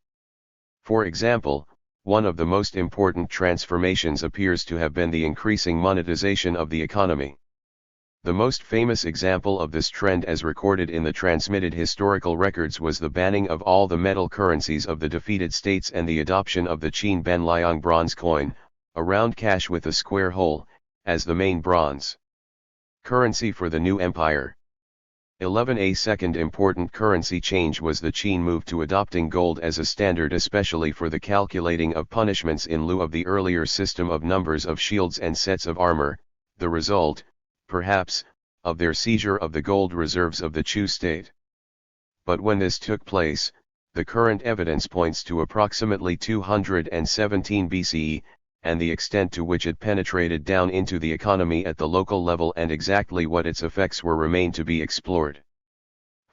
For example, one of the most important transformations appears to have been the increasing monetization of the economy. The most famous example of this trend as recorded in the transmitted historical records was the banning of all the metal currencies of the defeated states and the adoption of the Qin Banliang bronze coin, a round cash with a square hole, as the main bronze currency for the new empire. 11. A second important currency change was the Qin move to adopting gold as a standard, especially for the calculating of punishments in lieu of the earlier system of numbers of shields and sets of armor, the result, perhaps, of their seizure of the gold reserves of the Chu state. But when this took place, the current evidence points to approximately 217 BCE, and the extent to which it penetrated down into the economy at the local level and exactly what its effects were remain to be explored.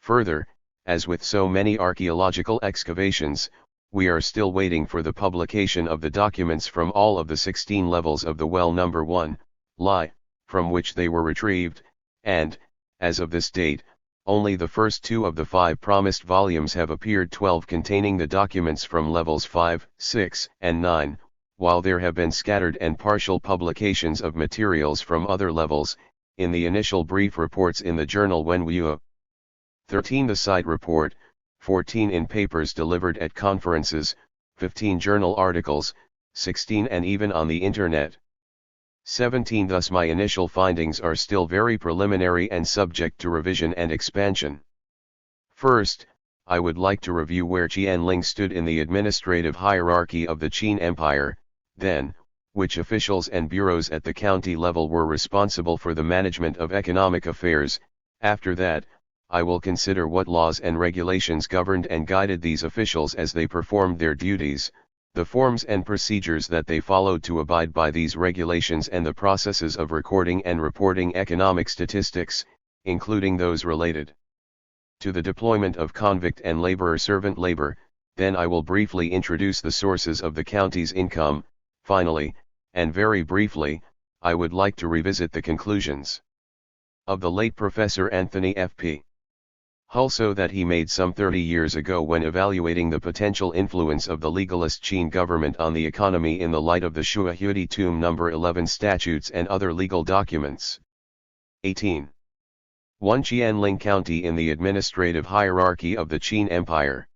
Further, as with so many archaeological excavations, we are still waiting for the publication of the documents from all of the 16 levels of the well number 1, Li, from which they were retrieved, and, as of this date, only the first 2 of the 5 promised volumes have appeared, 12 containing the documents from levels 5, 6, and 9, while there have been scattered and partial publications of materials from other levels, in the initial brief reports in the journal Wenwu. 13. The site report, 14 in papers delivered at conferences, 15 journal articles, 16 and even on the internet. 17. Thus my initial findings are still very preliminary and subject to revision and expansion. First, I would like to review where Qianling stood in the administrative hierarchy of the Qin Empire, then, which officials and bureaus at the county level were responsible for the management of economic affairs. After that, I will consider what laws and regulations governed and guided these officials as they performed their duties, the forms and procedures that they followed to abide by these regulations, and the processes of recording and reporting economic statistics, including those related to the deployment of convict and laborer-servant labor. Then I will briefly introduce the sources of the county's income. Finally, and very briefly, I would like to revisit the conclusions of the late Professor Anthony F.P. Hull so that he made some 30 years ago when evaluating the potential influence of the legalist Qin government on the economy in the light of the Shua Huidi Tomb No. 11 statutes and other legal documents. 18. 1. Qianling County in the administrative hierarchy of the Qin Empire.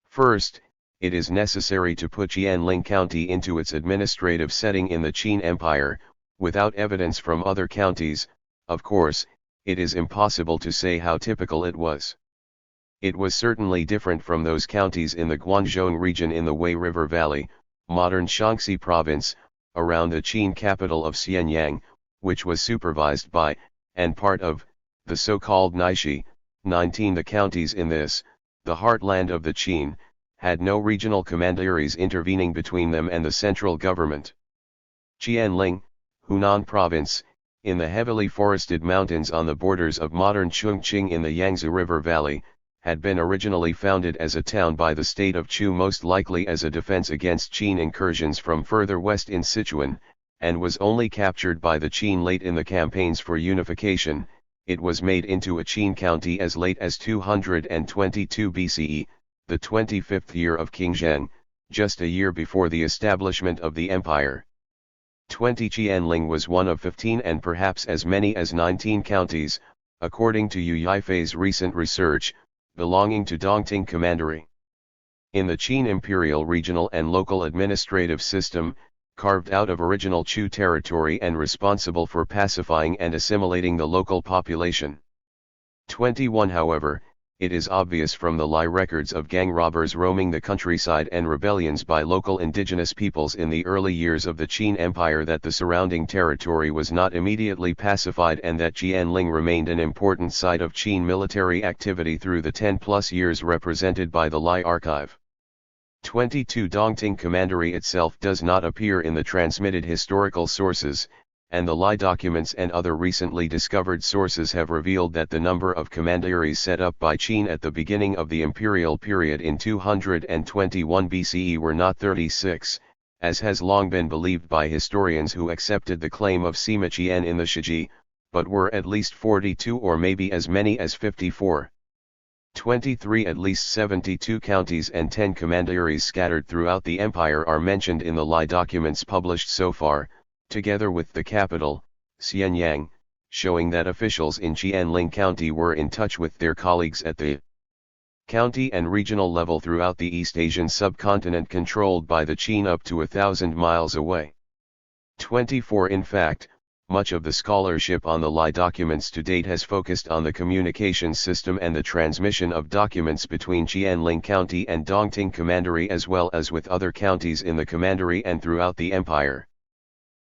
First, it is necessary to put Qianling County into its administrative setting in the Qin Empire. Without evidence from other counties, of course, it is impossible to say how typical it was. It was certainly different from those counties in the Guangzhou region in the Wei River Valley, modern Shaanxi province, around the Qin capital of Xianyang, which was supervised by, and part of, the so-called Naishi. 19 The counties in this, the heartland of the Qin, had no regional commanderies intervening between them and the central government. Qianling, Hunan province, in the heavily forested mountains on the borders of modern Chongqing in the Yangtze River Valley, had been originally founded as a town by the state of Chu, most likely as a defense against Qin incursions from further west in Sichuan, and was only captured by the Qin late in the campaigns for unification. It was made into a Qin county as late as 222 BCE, the 25th year of King Zheng, just a year before the establishment of the empire. 20 Qianling was one of 15 and perhaps as many as 19 counties, according to Yu Yifei's recent research, belonging to Dongting Commandery. In the Qin imperial regional and local administrative system, carved out of original Chu territory and responsible for pacifying and assimilating the local population. 21 However, it is obvious from the Lai records of gang robbers roaming the countryside and rebellions by local indigenous peoples in the early years of the Qin Empire that the surrounding territory was not immediately pacified and that Qianling remained an important site of Qin military activity through the 10+ years represented by the Lai archive. 22 Dongting Commandery itself does not appear in the transmitted historical sources, and the Lai documents and other recently discovered sources have revealed that the number of commanderies set up by Qin at the beginning of the imperial period in 221 BCE were not 36, as has long been believed by historians who accepted the claim of Sima Qian in the Shiji, but were at least 42 or maybe as many as 54. 23 At least 72 counties and 10 commanderies scattered throughout the empire are mentioned in the Lai documents published so far, together with the capital, Xianyang, showing that officials in Qianling County were in touch with their colleagues at the county and regional level throughout the East Asian subcontinent controlled by the Qin up to 1,000 miles away. 24 In fact, much of the scholarship on the Lai documents to date has focused on the communication system and the transmission of documents between Qianling County and Dongting Commandery as well as with other counties in the commandery and throughout the empire.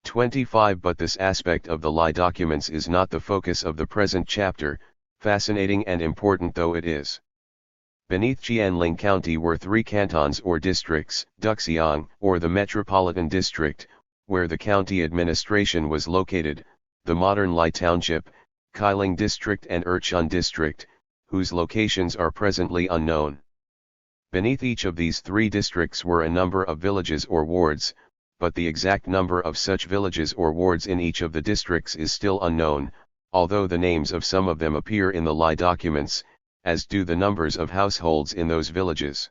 25 But this aspect of the Lai documents is not the focus of the present chapter, fascinating and important though it is. Beneath Qianling County were 3 cantons or districts, Duxiang, or the Metropolitan District, where the county administration was located, the modern Lai Township, Kailing District and Erchun District, whose locations are presently unknown. Beneath each of these 3 districts were a number of villages or wards, but the exact number of such villages or wards in each of the districts is still unknown, although the names of some of them appear in the Lai documents, as do the numbers of households in those villages.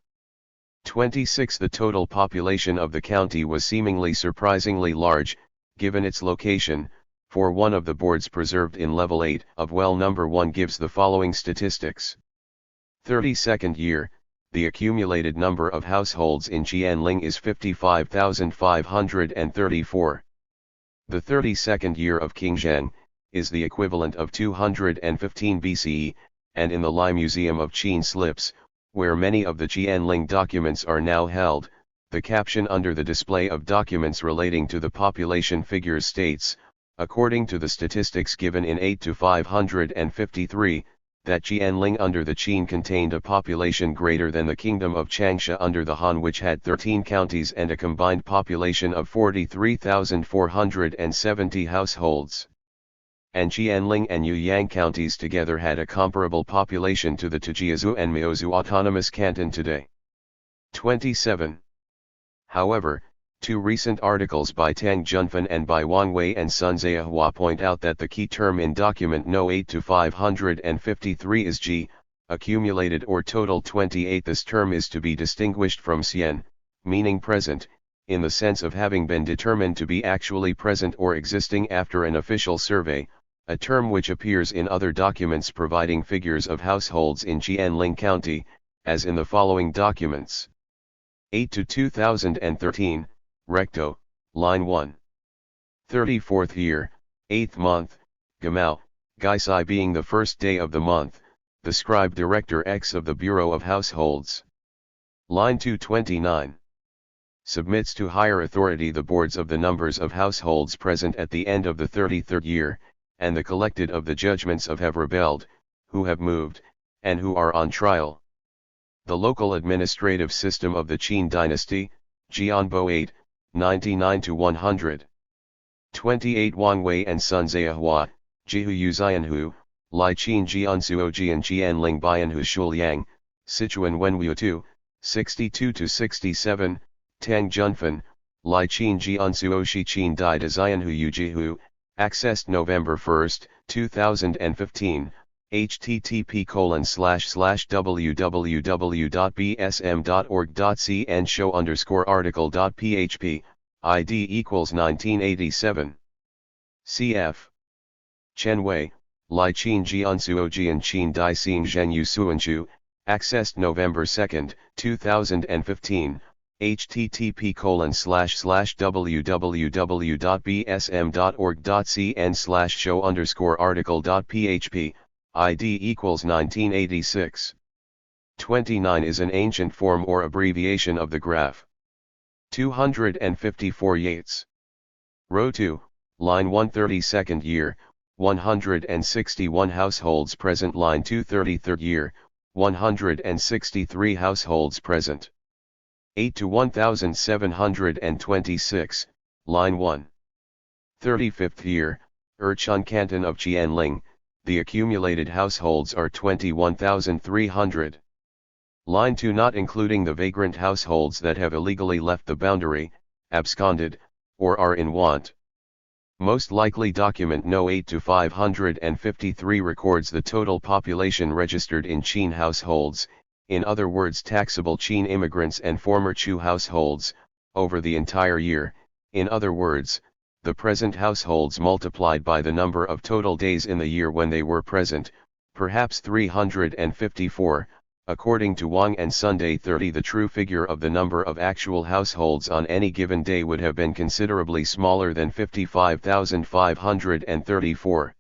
26 The total population of the county was seemingly surprisingly large, given its location, for one of the boards preserved in level 8 of well number 1 gives the following statistics. 32nd year, the accumulated number of households in Qianling is 55,534. The 32nd year of King Zheng, is the equivalent of 215 BCE, and in the Lai Museum of Qin Slips, where many of the Qianling documents are now held, the caption under the display of documents relating to the population figures states, according to the statistics given in 8 to 553, that Qianling under the Qin contained a population greater than the kingdom of Changsha under the Han, which had 13 counties and a combined population of 43,470 households. And Qianling and Yuyang counties together had a comparable population to the Tujiazhu and Miaozhu autonomous canton today. 27. However, 2 recent articles by Tang Junfan and by Wang Wei and Sun Ziahua point out that the key term in document No 8 to 553 is G, accumulated or total 28. This term is to be distinguished from Xian, meaning present, in the sense of having been determined to be actually present or existing after an official survey, a term which appears in other documents providing figures of households in Qianling County, as in the following documents. 8 to 2013, Recto, line 1. 34th year, 8th month, Gamao, Gaisai being the first day of the month, the scribe director X of the Bureau of Households. Line 229. Submits to higher authority the boards of the numbers of households present at the end of the 33rd year, and the collected of the judgments of have rebelled, who have moved, and who are on trial. The local administrative system of the Qin dynasty, Jianbo 8, 99-100. 28 Wang Wei and Sun Zaihua, Jihu Yuzianhu, Lai Qin Jiansuo Jian Jianling Bianhu Shuliang, Sichuan Wenwu 2, 62-67, Tang Junfan, Lai Qin Jiansuo Shi Qin Dai Zianhu Yujihu, accessed November 1, 2015, http://www.bsm.org.cn show_article.php, ID equals 1987. Cf. Chen Wei, Lai Qin Jiansuo Jian Qin Dai Xin Zhen Yu Suanchu, accessed November 2, 2015, http://www.bsm.org.cn/show_article.php, ID equals 1986. 29 is an ancient form or abbreviation of the graph. 254 Yates. Row 2, line 132nd year, 161 households present. Line 233rd year, 163 households present. 8-1726, line 1. 35th year, Erchun Canton of Qianling, the accumulated households are 21,300. Line 2 not including the vagrant households that have illegally left the boundary, absconded, or are in want. Most likely document No. 8-553 records the total population registered in Qin households, in other words taxable Qin immigrants and former Chu households, over the entire year, in other words, the present households multiplied by the number of total days in the year when they were present, perhaps 354, according to Wang and Sunday 30. The true figure of the number of actual households on any given day would have been considerably smaller than 55,534.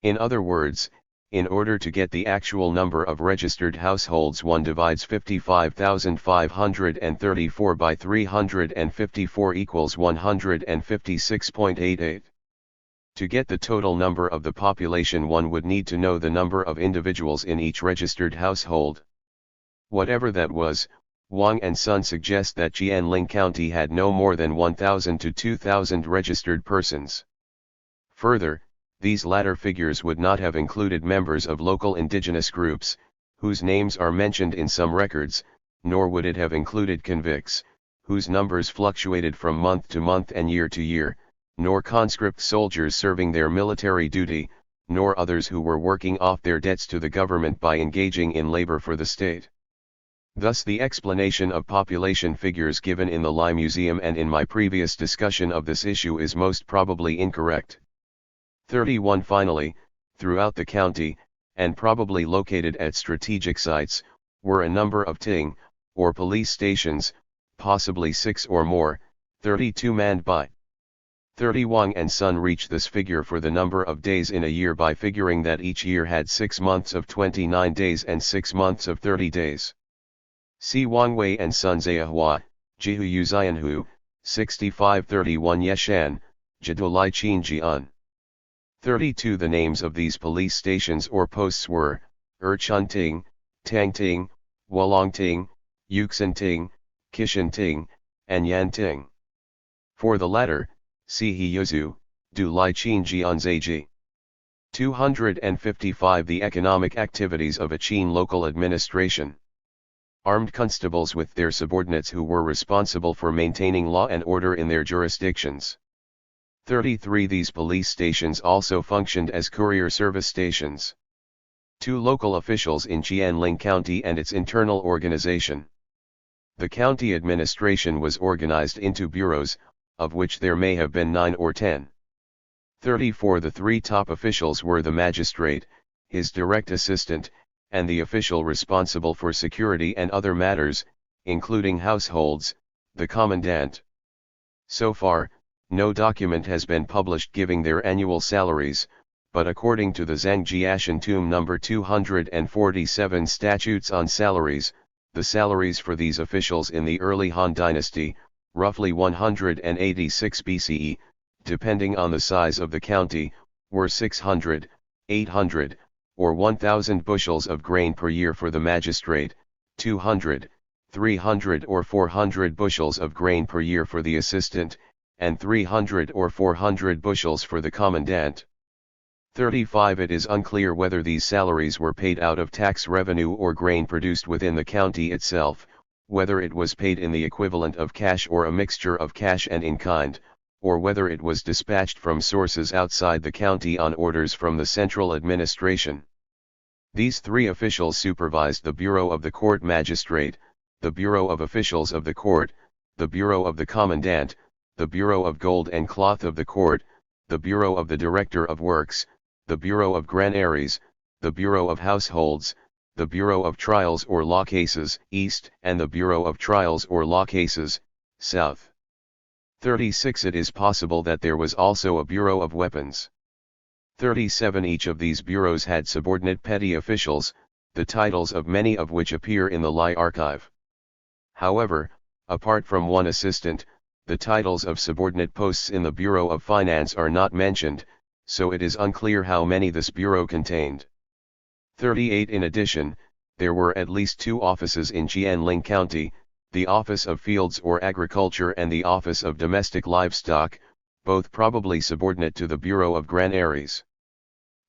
In other words, in order to get the actual number of registered households, one divides 55,534 by 354 equals 156.88. To get the total number of the population, one would need to know the number of individuals in each registered household. Whatever that was, Wang and Sun suggest that Jianling County had no more than 1,000 to 2,000 registered persons. Further, these latter figures would not have included members of local indigenous groups, whose names are mentioned in some records, nor would it have included convicts, whose numbers fluctuated from month to month and year to year, nor conscript soldiers serving their military duty, nor others who were working off their debts to the government by engaging in labor for the state. Thus the explanation of population figures given in the Lai Museum and in my previous discussion of this issue is most probably incorrect. 31 Finally, throughout the county, and probably located at strategic sites, were a number of ting, or police stations, possibly 6 or more, 32 manned by 30. Wang and Sun reached this figure for the number of days in a year by figuring that each year had 6 months of 29 days and 6 months of 30 days. See Wang Wei and Sun Zaihua, Jihu Yuzianhu, 6531 Yeshan, Jidu Lai Qin Jian. 32 The names of these police stations or posts were, Erchun Ting, Tang Ting, Wolong Ting, Yuxin Ting, Kishan Ting, and Yan Ting. For the latter, see He Yuzu, Du Lai Qin Jian Ziji. 255 The economic activities of a Qin local administration. Armed constables with their subordinates who were responsible for maintaining law and order in their jurisdictions. 33 These police stations also functioned as courier service stations. 2 Local officials in Qianling County and its internal organization. The county administration was organized into bureaus, of which there may have been 9 or 10. 34 The 3 top officials were the magistrate, his direct assistant, and the official responsible for security and other matters, including households, the commandant. So far, no document has been published giving their annual salaries, but according to the Zhangjiashan Tomb No. 247 Statutes on Salaries, the salaries for these officials in the early Han Dynasty, roughly 186 BCE, depending on the size of the county, were 600, 800, or 1,000 bushels of grain per year for the magistrate, 200, 300 or 400 bushels of grain per year for the assistant, and 300 or 400 bushels for the commandant. 35. It is unclear whether these salaries were paid out of tax revenue or grain produced within the county itself, whether it was paid in the equivalent of cash or a mixture of cash and in kind, or whether it was dispatched from sources outside the county on orders from the central administration. These three officials supervised the Bureau of the Court Magistrate, the Bureau of Officials of the Court, the Bureau of the Commandant, the Bureau of Gold and Cloth of the Court, the Bureau of the Director of Works, the Bureau of Granaries, the Bureau of Households, the Bureau of Trials or Law Cases, East, and the Bureau of Trials or Law Cases, South. 36. It is possible that there was also a Bureau of Weapons. 37. Each of these bureaus had subordinate petty officials, the titles of many of which appear in the Lai archive. However, apart from one assistant, the titles of subordinate posts in the Bureau of Finance are not mentioned, so it is unclear how many this bureau contained. 38. In addition, there were at least two offices in Jianling County, the Office of Fields or Agriculture and the Office of Domestic Livestock, both probably subordinate to the Bureau of Granaries.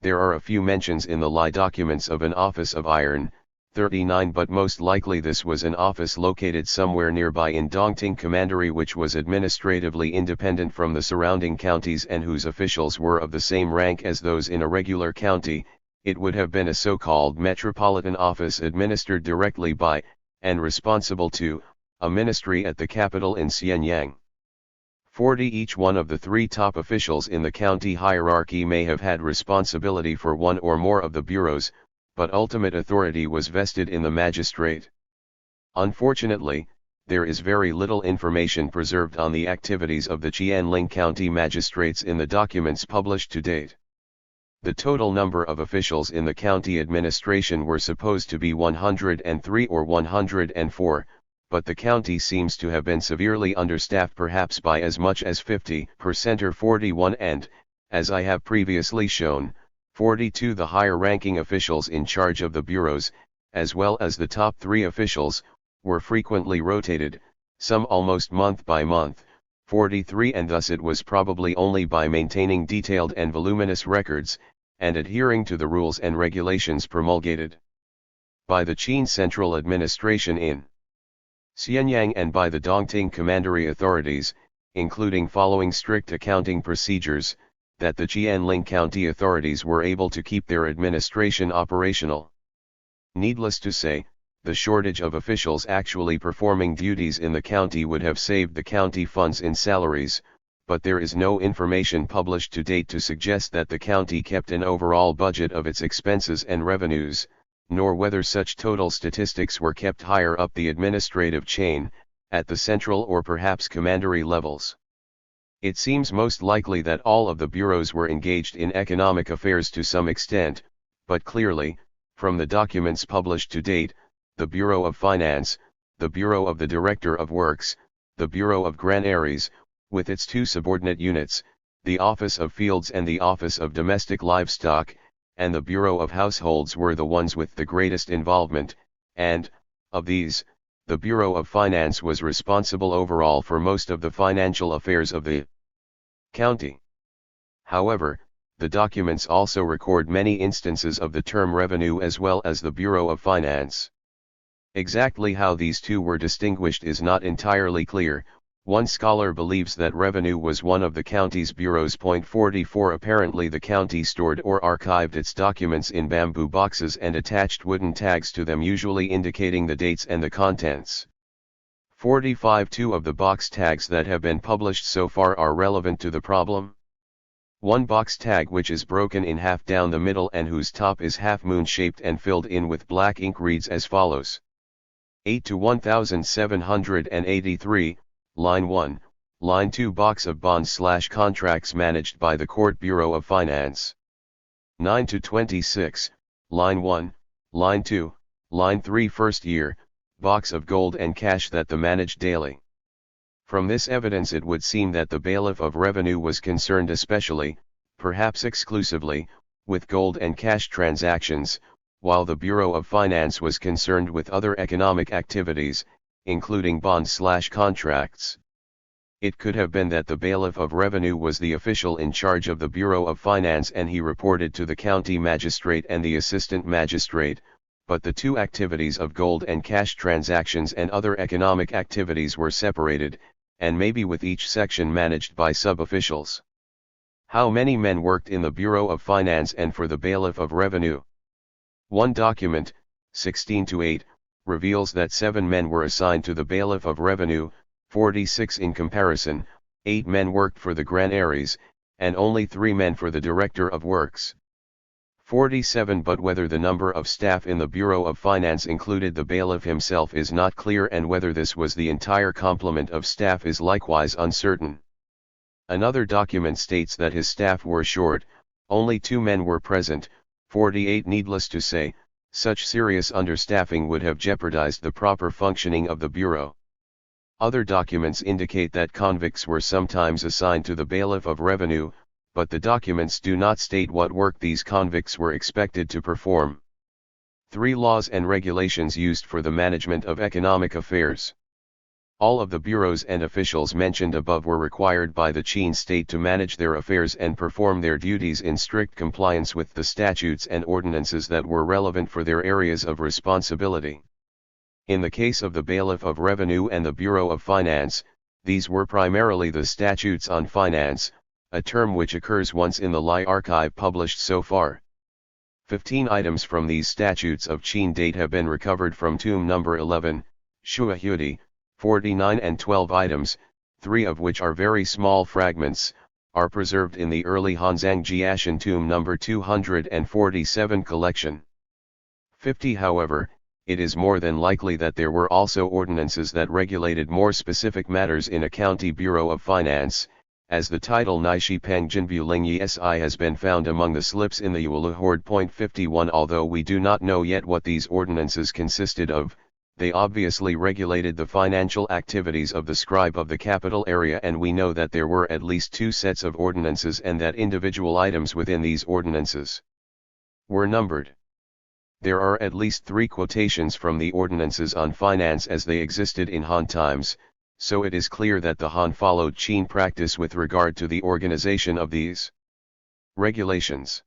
There are a few mentions in the Lai documents of an Office of Iron, 39, but most likely this was an office located somewhere nearby in Dongting Commandery, which was administratively independent from the surrounding counties and whose officials were of the same rank as those in a regular county. It would have been a so-called metropolitan office administered directly by, and responsible to, a ministry at the capital in Xianyang. 40. Each one of the three top officials in the county hierarchy may have had responsibility for one or more of the bureaus, but ultimate authority was vested in the magistrate. Unfortunately, there is very little information preserved on the activities of the Jianling County magistrates in the documents published to date. The total number of officials in the county administration were supposed to be 103 or 104, but the county seems to have been severely understaffed, perhaps by as much as 50% or 41, and, as I have previously shown, 42. The higher-ranking officials in charge of the bureaus, as well as the top three officials, were frequently rotated, some almost month by month, 43, and thus it was probably only by maintaining detailed and voluminous records, and adhering to the rules and regulations promulgated by the Qin Central Administration in Xianyang and by the Dongting Commandery authorities, including following strict accounting procedures, that the Jianling County authorities were able to keep their administration operational. Needless to say, the shortage of officials actually performing duties in the county would have saved the county funds in salaries, but there is no information published to date to suggest that the county kept an overall budget of its expenses and revenues, nor whether such total statistics were kept higher up the administrative chain, at the central or perhaps commandery levels. It seems most likely that all of the bureaus were engaged in economic affairs to some extent, but clearly, from the documents published to date, the Bureau of Finance, the Bureau of the Director of Works, the Bureau of Granaries, with its two subordinate units, the Office of Fields and the Office of Domestic Livestock, and the Bureau of Households were the ones with the greatest involvement, and, of these, the Bureau of Finance was responsible overall for most of the financial affairs of the county. However, the documents also record many instances of the term revenue as well as the Bureau of Finance. Exactly how these two were distinguished is not entirely clear. One scholar believes that revenue was one of the county's bureaus. 44 Apparently the county stored or archived its documents in bamboo boxes and attached wooden tags to them, usually indicating the dates and the contents. 45 Two of the box tags that have been published so far are relevant to the problem. One box tag which is broken in half down the middle and whose top is half-moon shaped and filled in with black ink reads as follows. 8 to 1783, Line 1, Line 2 Box of bonds/contracts managed by the Court Bureau of Finance. 9 to 26, line 1, line 2, line 3 first year, box of gold and cash that the managed daily. From this evidence it would seem that the bailiff of revenue was concerned especially, perhaps exclusively, with gold and cash transactions, while the Bureau of Finance was concerned with other economic activities, including bonds/contracts. It could have been that the bailiff of revenue was the official in charge of the Bureau of Finance and he reported to the county magistrate and the assistant magistrate, but the two activities of gold and cash transactions and other economic activities were separated, and maybe with each section managed by sub-officials. How many men worked in the Bureau of Finance and for the bailiff of revenue? One document, 16-8, reveals that 7 men were assigned to the bailiff of revenue, 46 in comparison, 8 men worked for the granaries, and only 3 men for the director of works. 47 But whether the number of staff in the Bureau of Finance included the bailiff himself is not clear, and whether this was the entire complement of staff is likewise uncertain. Another document states that his staff were short, only 2 men were present, 48. Needless to say, such serious understaffing would have jeopardized the proper functioning of the Bureau. Other documents indicate that convicts were sometimes assigned to the bailiff of revenue, but the documents do not state what work these convicts were expected to perform. 3. Laws and regulations used for the management of economic affairs. All of the bureaus and officials mentioned above were required by the Qing state to manage their affairs and perform their duties in strict compliance with the statutes and ordinances that were relevant for their areas of responsibility. In the case of the Bailiff of Revenue and the Bureau of Finance, these were primarily the Statutes on Finance, a term which occurs once in the Lai archive published so far. 15 items from these statutes of Qing date have been recovered from tomb number 11, Shuahuidi, 49, and 12 items, 3 of which are very small fragments, are preserved in the early Hanzang Jiashan tomb number 247 collection. 50 However, it is more than likely that there were also ordinances that regulated more specific matters in a county bureau of finance, as the title Naishi Pangjinbu Lingyi Si has been found among the slips in the Yuelu Horde. 51. Although we do not know yet what these ordinances consisted of, they obviously regulated the financial activities of the scribe of the capital area, and we know that there were at least 2 sets of ordinances and that individual items within these ordinances were numbered. There are at least 3 quotations from the ordinances on finance as they existed in Han times, so it is clear that the Han followed Qing practice with regard to the organization of these regulations.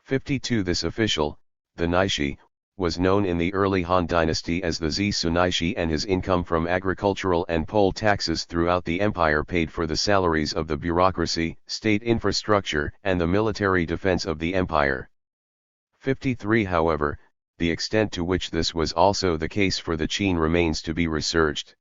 52 This official, the Naishi, was known in the early Han dynasty as the Zi Sunaishi, and his income from agricultural and poll taxes throughout the empire paid for the salaries of the bureaucracy, state infrastructure, and the military defense of the empire. 53 However, the extent to which this was also the case for the Qing remains to be researched.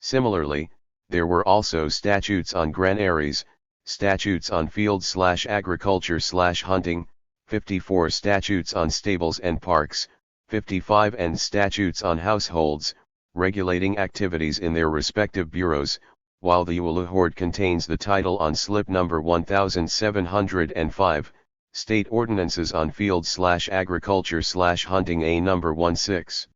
Similarly, there were also statutes on granaries, statutes on field/agriculture/hunting, 54 statutes on stables and parks, 55 and statutes on households, regulating activities in their respective bureaus, while the Yuelu Horde contains the title on slip number 1705, State Ordinances on Field/Agriculture/Hunting A number 16.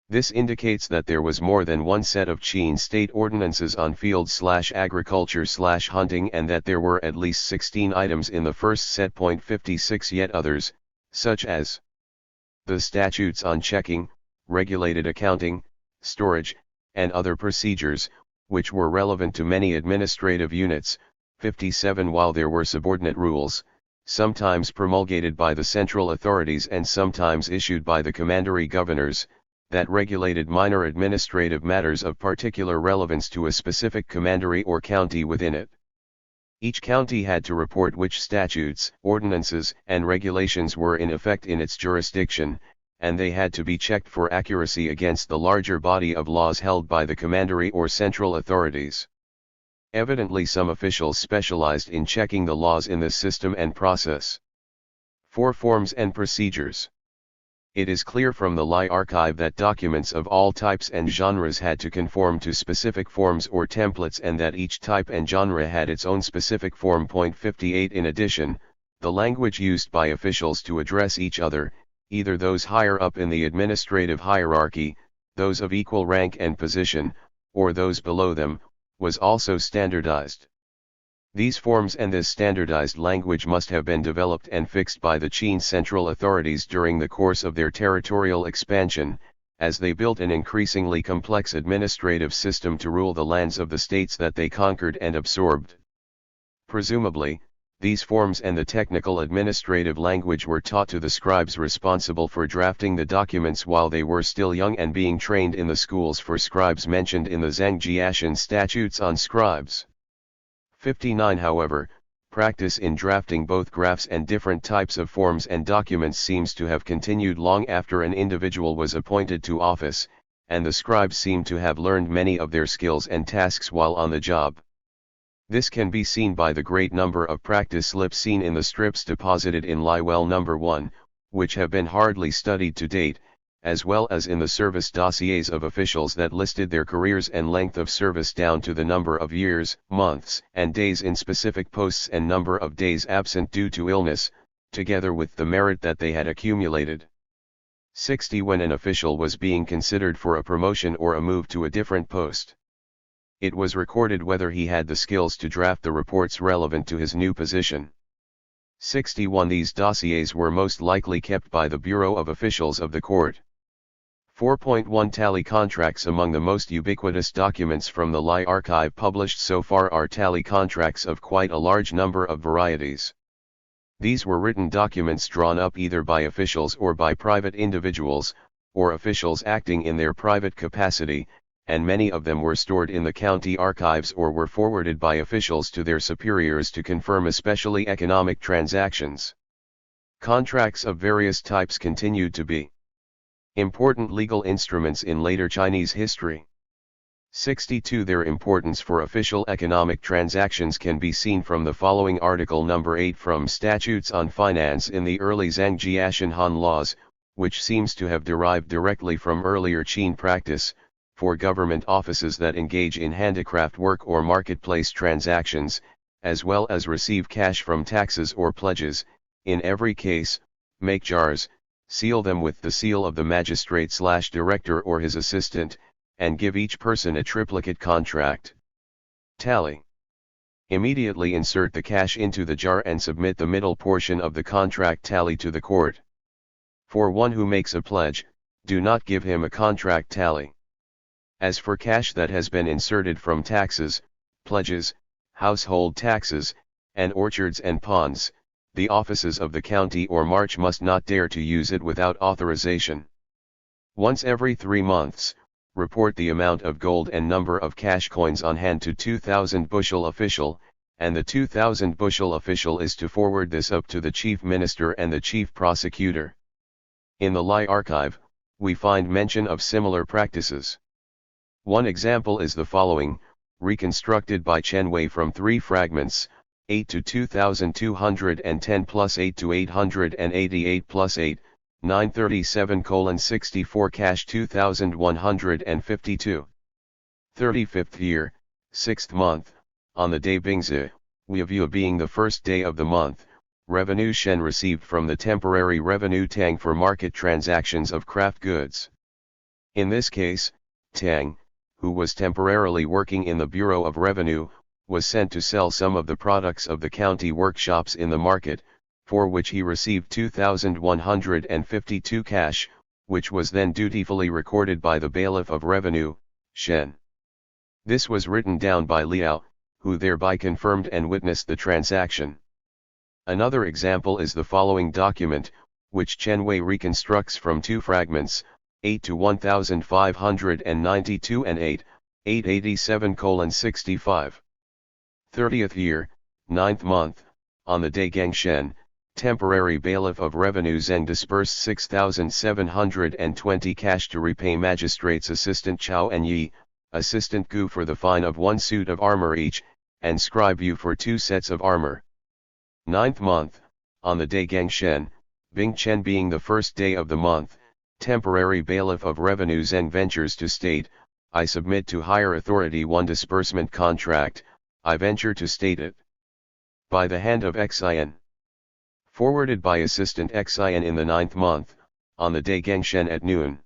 This indicates that there was more than one set of Qing state ordinances on field/agriculture/hunting, and that there were at least 16 items in the first set. 56 Yet others, such as the statutes on checking, regulated accounting, storage, and other procedures, which were relevant to many administrative units. 57 While there were subordinate rules, sometimes promulgated by the central authorities and sometimes issued by the commandery governors, that regulated minor administrative matters of particular relevance to a specific commandery or county within it. Each county had to report which statutes, ordinances, and regulations were in effect in its jurisdiction, and they had to be checked for accuracy against the larger body of laws held by the commandery or central authorities. Evidently some officials specialized in checking the laws in this system and process. 4 Forms and procedures. It is clear from the Lai archive that documents of all types and genres had to conform to specific forms or templates, and that each type and genre had its own specific form. 58 In addition, The language used by officials to address each other, either those higher up in the administrative hierarchy, those of equal rank and position, or those below them, was also standardized. These forms and this standardized language must have been developed and fixed by the Qin central authorities during the course of their territorial expansion, as they built an increasingly complex administrative system to rule the lands of the states that they conquered and absorbed. Presumably, these forms and the technical administrative language were taught to the scribes responsible for drafting the documents while they were still young and being trained in the schools for scribes mentioned in the Zhangjiashan statutes on scribes. 59. However, practice in drafting both graphs and different types of forms and documents seems to have continued long after an individual was appointed to office, and the scribes seem to have learned many of their skills and tasks while on the job. This can be seen by the great number of practice slips seen in the strips deposited in Liwell No. 1, which have been hardly studied to date, as well as in the service dossiers of officials that listed their careers and length of service down to the number of years, months, and days in specific posts and number of days absent due to illness, together with the merit that they had accumulated. 60. When an official was being considered for a promotion or a move to a different post, it was recorded whether he had the skills to draft the reports relevant to his new position. 61. These dossiers were most likely kept by the Bureau of Officials of the Court. 4.1 Tally contracts. Among the most ubiquitous documents from the Lai archive published so far are tally contracts of quite a large number of varieties. These were written documents drawn up either by officials or by private individuals, or officials acting in their private capacity, and many of them were stored in the county archives or were forwarded by officials to their superiors to confirm especially economic transactions. Contracts of various types continued to be important legal instruments in later Chinese history. 62. Their importance for official economic transactions can be seen from the following article number 8 from Statutes on Finance in the early Zhangjiashan Han laws, which seems to have derived directly from earlier Qin practice. For government offices that engage in handicraft work or marketplace transactions, as well as receive cash from taxes or pledges, in every case, make jars, seal them with the seal of the magistrate/director or his assistant, and give each person a triplicate contract. Tally. Immediately insert the cash into the jar and submit the middle portion of the contract tally to the court. For one who makes a pledge, do not give him a contract tally. As for cash that has been inserted from taxes, pledges, household taxes, and orchards and ponds, the offices of the county or march must not dare to use it without authorization. Once every 3 months, report the amount of gold and number of cash coins on hand to 2,000 bushel official, and the 2,000 bushel official is to forward this up to the chief minister and the chief prosecutor. In the Lai archive, we find mention of similar practices. One example is the following, reconstructed by Chen Wei from 3 fragments, 8 to 2210 plus 8 to 888 plus 8, 937:64 cash 2152. 35th year, 6th month, on the day Bingzi, Weivue being the first day of the month, revenue Shen received from the temporary revenue Tang for market transactions of craft goods. In this case, Tang, who was temporarily working in the Bureau of Revenue, was sent to sell some of the products of the county workshops in the market, for which he received 2,152 cash, which was then dutifully recorded by the bailiff of revenue, Shen. This was written down by Liao, who thereby confirmed and witnessed the transaction. Another example is the following document, which Chen Wei reconstructs from 2 fragments, 8 to 1592 and 8, 887:65. 30th year, 9th month, on the day Gang Shen, temporary bailiff of revenue Zheng dispersed 6,720 cash to repay magistrates assistant Chao and Yi, assistant Gu for the fine of 1 suit of armor each, and scribe Yu for 2 sets of armor. 9th month, on the day Gang Shen, Bing Chen being the first day of the month, temporary bailiff of revenue Zheng ventures to state, I submit to higher authority 1 disbursement contract, I venture to state it. By the hand of Xin. Forwarded by Assistant Xian in the 9th month, on the day Gengshen at noon.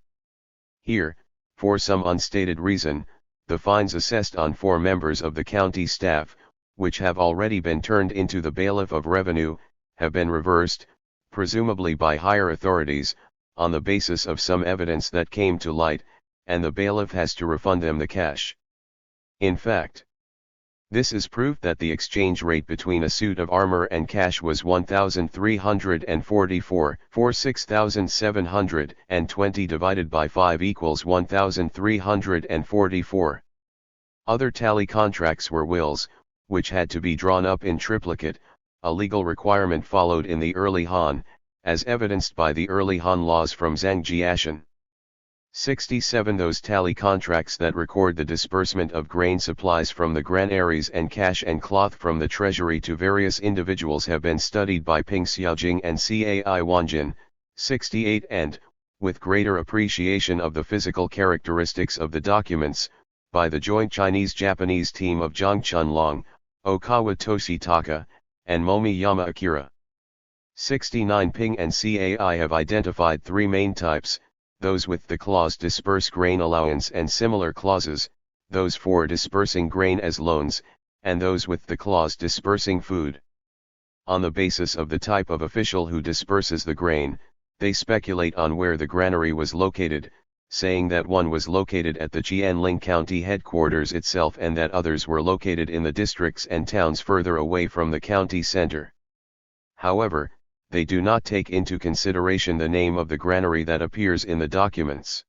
Here, for some unstated reason, the fines assessed on 4 members of the county staff, which have already been turned into the bailiff of revenue, have been reversed, presumably by higher authorities, on the basis of some evidence that came to light, and the bailiff has to refund them the cash. In fact, this is proof that the exchange rate between a suit of armor and cash was 1,344, for 6,720 divided by 5 equals 1,344. Other tally contracts were wills, which had to be drawn up in triplicate, a legal requirement followed in the early Han, as evidenced by the early Han laws from Zhangjiashan. 67 Those tally contracts that record the disbursement of grain supplies from the granaries and cash and cloth from the treasury to various individuals have been studied by Ping Xiaojing and Cai Wanjin. 68 And, with greater appreciation of the physical characteristics of the documents, by the joint Chinese-Japanese team of Zhang Chunlong, Okawa Toshitaka, and Momiyama Akira. 69 Ping and Cai have identified 3 main types, those with the clause disperse grain allowance and similar clauses, those for dispersing grain as loans, and those with the clause dispersing food. On the basis of the type of official who disperses the grain, they speculate on where the granary was located, saying that one was located at the Jianling County headquarters itself and that others were located in the districts and towns further away from the county center. However, they do not take into consideration the name of the granary that appears in the documents.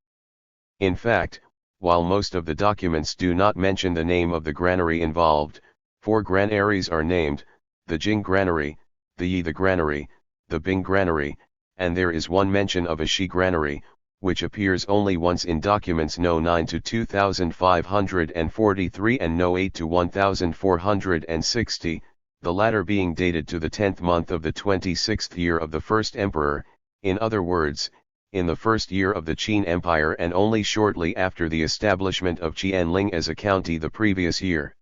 In fact, while most of the documents do not mention the name of the granary involved, 4 granaries are named, the Jing granary, the Yi the granary, the Bing granary, and there is one mention of a Shi granary, which appears only once in documents No. 9 to 2543 and No. 8 to 1460, the latter being dated to the 10th month of the 26th year of the first emperor, in other words, in the first year of the Qin Empire and only shortly after the establishment of Qianling as a county the previous year.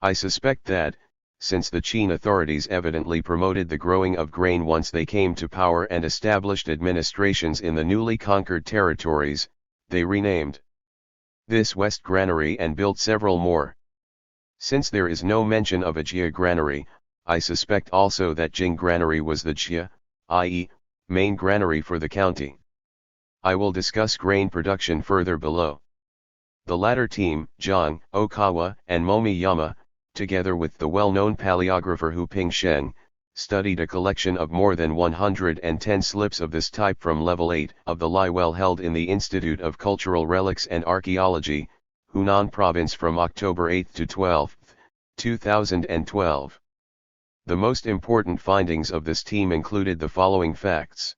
I suspect that, since the Qin authorities evidently promoted the growing of grain once they came to power and established administrations in the newly conquered territories, they renamed this West Granary and built several more. Since there is no mention of a Jia granary, I suspect also that Jing granary was the Jia, i.e., main granary for the county. I will discuss grain production further below. The latter team, Zhang, Okawa, and Momiyama, together with the well-known paleographer Hu Pingsheng, studied a collection of more than 110 slips of this type from level 8 of the Lai well held in the Institute of Cultural Relics and Archaeology, Hunan Province from October 8 to 12, 2012. The most important findings of this team included the following facts.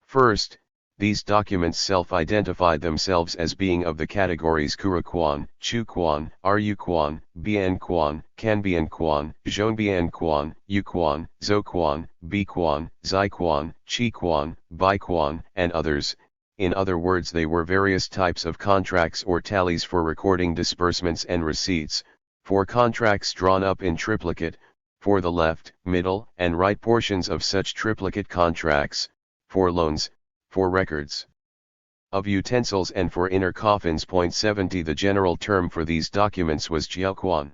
First, these documents self-identified themselves as being of the categories Kuraquan, Chuquan, Ryuquan, Bianquan, Canbianquan, Zhongbianquan, Yuquan, Zhoquan, Biquan, Ziquan, Chiquan, Baiquan, and others. In other words, they were various types of contracts or tallies for recording disbursements and receipts, for contracts drawn up in triplicate, for the left, middle, and right portions of such triplicate contracts, for loans, for records of utensils and for inner coffins. 70 The general term for these documents was jiaoquan.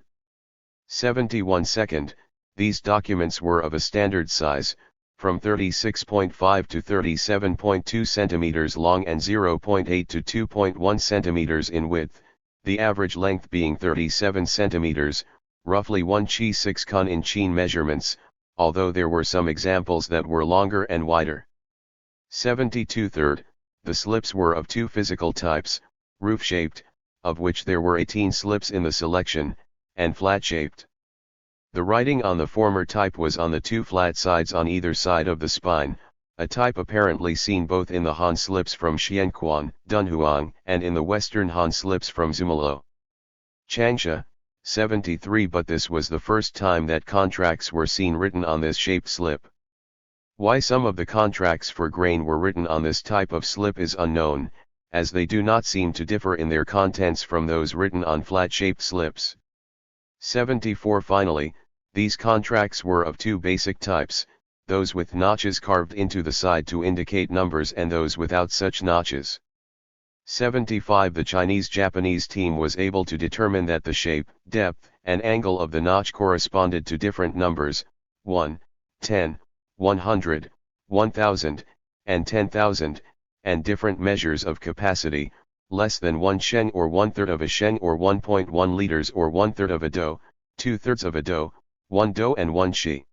71 Second, these documents were of a standard size, from 36.5 to 37.2 centimeters long and 0.8 to 2.1 centimeters in width, the average length being 37 centimeters, roughly 1 chi 6 kun in Qin measurements, although there were some examples that were longer and wider. 72 Third, the slips were of 2 physical types, roof-shaped, of which there were 18 slips in the selection, and flat-shaped. The writing on the former type was on the 2 flat sides on either side of the spine, a type apparently seen both in the Han slips from Xianquan, Dunhuang, and in the Western Han slips from Zumalo. Changsha, 73 But this was the first time that contracts were seen written on this shaped slip. Why some of the contracts for grain were written on this type of slip is unknown, as they do not seem to differ in their contents from those written on flat-shaped slips. 74 Finally, these contracts were of 2 basic types, those with notches carved into the side to indicate numbers and those without such notches. 75. The Chinese-Japanese team was able to determine that the shape, depth, and angle of the notch corresponded to different numbers, 1, 10, 100, 1000, and 10,000, and different measures of capacity, less than 1 sheng or 1/3 of a sheng or 1.1 liters or 1/3 of a do, 2/3 of a do, 1 do and 1 shi.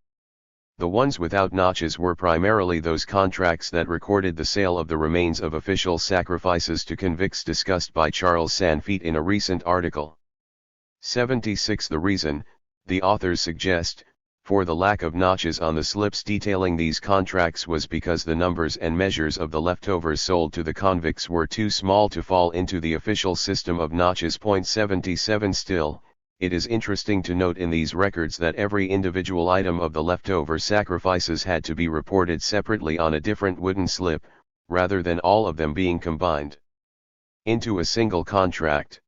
The ones without notches were primarily those contracts that recorded the sale of the remains of official sacrifices to convicts discussed by Charles Sanfeit in a recent article. 76. The reason, the authors suggest, for the lack of notches on the slips detailing these contracts was because the numbers and measures of the leftovers sold to the convicts were too small to fall into the official system of notches. 77. Still, it is interesting to note in these records that every individual item of the leftover sacrifices had to be reported separately on a different wooden slip, rather than all of them being combined into a single contract.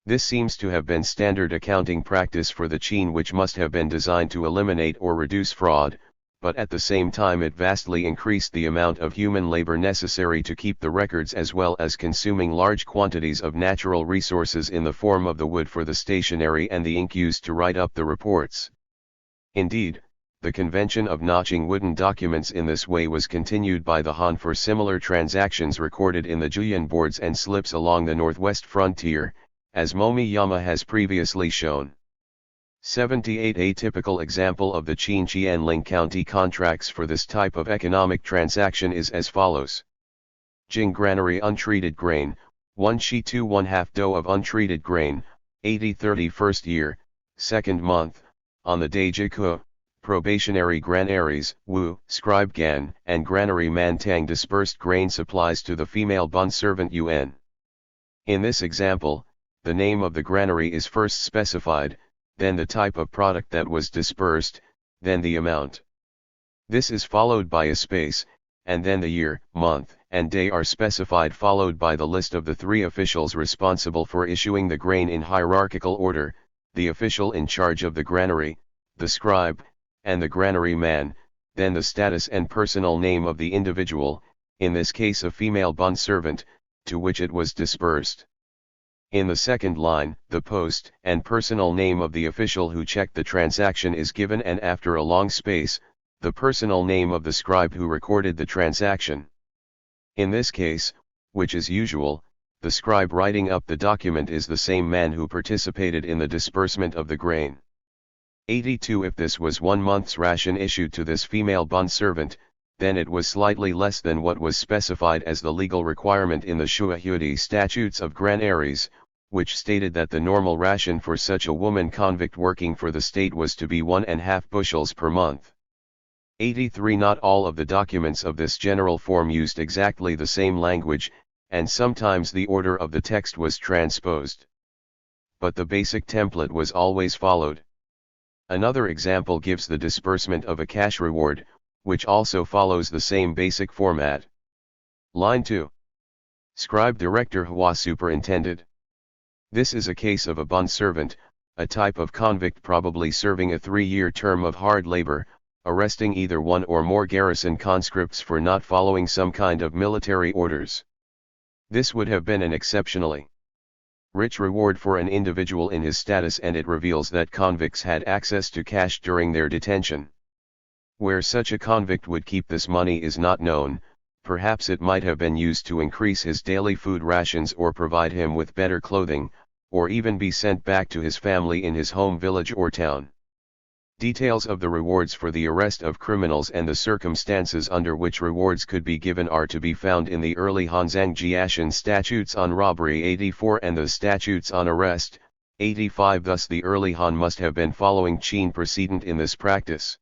This seems to have been standard accounting practice for the Qin, which must have been designed to eliminate or reduce fraud, but at the same time it vastly increased the amount of human labor necessary to keep the records, as well as consuming large quantities of natural resources in the form of the wood for the stationery and the ink used to write up the reports. Indeed, the convention of notching wooden documents in this way was continued by the Han for similar transactions recorded in the Juyan boards and slips along the northwest frontier, as Momiyama has previously shown. 78. A typical example of the Qin Qianling County contracts for this type of economic transaction is as follows. Jing granary untreated grain, 1 shi 2 1/2 do of untreated grain, 80 31st year, 2nd month, on the day Jiku, probationary granaries, Wu, scribe Gan, and granary man Tang dispersed grain supplies to the female bun servant Yuan. In this example, the name of the granary is first specified, then the type of product that was dispersed, then the amount. This is followed by a space, and then the year, month, and day are specified, followed by the list of the 3 officials responsible for issuing the grain in hierarchical order, the official in charge of the granary, the scribe, and the granary man, then the status and personal name of the individual, in this case a female bun servant, to which it was dispersed. In the second line, the post and personal name of the official who checked the transaction is given, and after a long space, the personal name of the scribe who recorded the transaction. In this case, which is usual, the scribe writing up the document is the same man who participated in the disbursement of the grain. 82. If this was 1 month's ration issued to this female bun servant, then it was slightly less than what was specified as the legal requirement in the Shuahui statutes of granaries, which stated that the normal ration for such a woman convict working for the state was to be 1.5 bushels per month. 83. Not all of the documents of this general form used exactly the same language, and sometimes the order of the text was transposed. But the basic template was always followed. Another example gives the disbursement of a cash reward, which also follows the same basic format. Line 2. Scribe Director Hua Superintended. This is a case of a bun servant, a type of convict probably serving a 3-year term of hard labor, arresting either 1 or more garrison conscripts for not following some kind of military orders. This would have been an exceptionally rich reward for an individual in his status, and it reveals that convicts had access to cash during their detention. Where such a convict would keep this money is not known. Perhaps it might have been used to increase his daily food rations or provide him with better clothing, or even be sent back to his family in his home village or town. Details of the rewards for the arrest of criminals and the circumstances under which rewards could be given are to be found in the early Han Zhangjiashan statutes on robbery 84 and the statutes on arrest 85. Thus the early Han must have been following Qin precedent in this practice.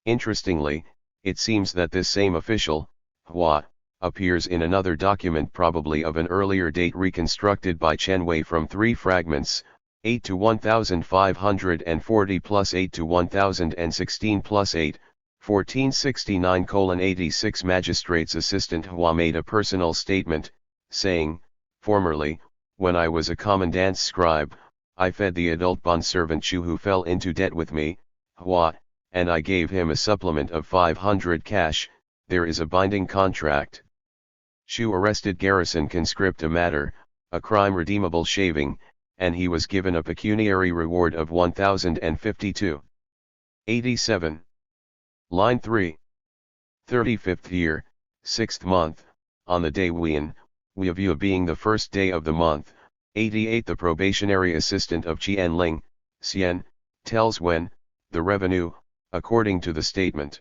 Interestingly, it seems that this same official, Hua, appears in another document probably of an earlier date reconstructed by Chen Wei from 3 fragments, 8 to 1540 plus 8 to 1016 plus 8, 1469:86. Magistrate's assistant Hua made a personal statement, saying, "Formerly, when I was a commandant's scribe, I fed the adult bond servant Chu who fell into debt with me, Hua, and I gave him a supplement of 500 cash, there is a binding contract. Shu arrested Garrison conscript a matter, a crime redeemable shaving, and he was given a pecuniary reward of 1052. 87. Line 3. 35th year, 6th month, on the day Weivua being the first day of the month, 88. The probationary assistant of Qianling, Xian, tells when, the revenue, according to the statement.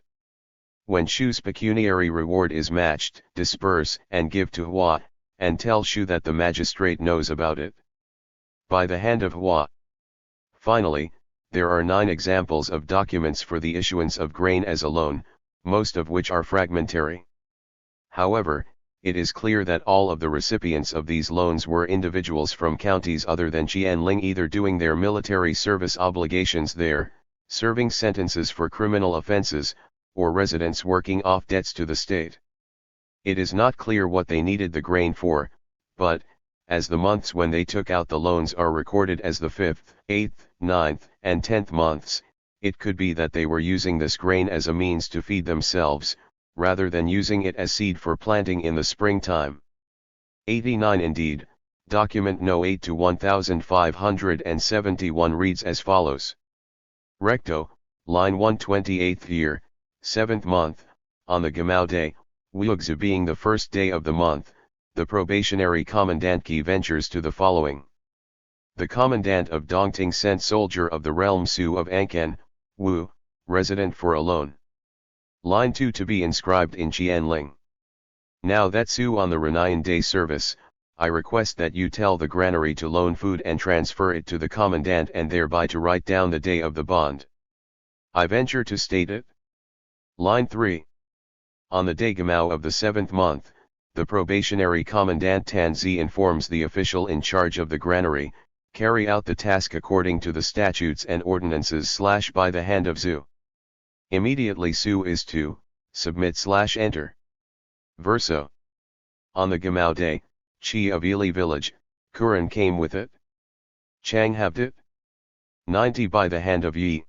When Shu's pecuniary reward is matched, disperse and give to Hua, and tell Shu that the magistrate knows about it. By the hand of Hua. Finally, there are 9 examples of documents for the issuance of grain as a loan, most of which are fragmentary. However, it is clear that all of the recipients of these loans were individuals from counties other than Qianling, either doing their military service obligations there, serving sentences for criminal offenses, or residents working off debts to the state. It is not clear what they needed the grain for, but, as the months when they took out the loans are recorded as the 5th, 8th, 9th, and 10th months, it could be that they were using this grain as a means to feed themselves, rather than using it as seed for planting in the springtime. 89. Indeed, document No. 8 to 1571 reads as follows. Recto, line 128th year, 7th month, on the Gamao day, Weivua being the first day of the month, the probationary commandant Qi ventures to the following. The commandant of Dongting sent soldier of the realm Su of Anken, Wu, resident for a loan. Line 2 to be inscribed in Qianling. Now that Su on the Renayan day service, I request that you tell the granary to loan food and transfer it to the commandant and thereby to write down the day of the bond. I venture to state it. Line 3. On the day Gamao of the 7th month, the probationary commandant Tanzi informs the official in charge of the granary, carry out the task according to the statutes and ordinances / by the hand of Zu. Immediately Su is to submit / enter. Verso. On the Gamao day, Chi of Ili village, Kuran came with it. Chang haved it. 90 by the hand of Yi.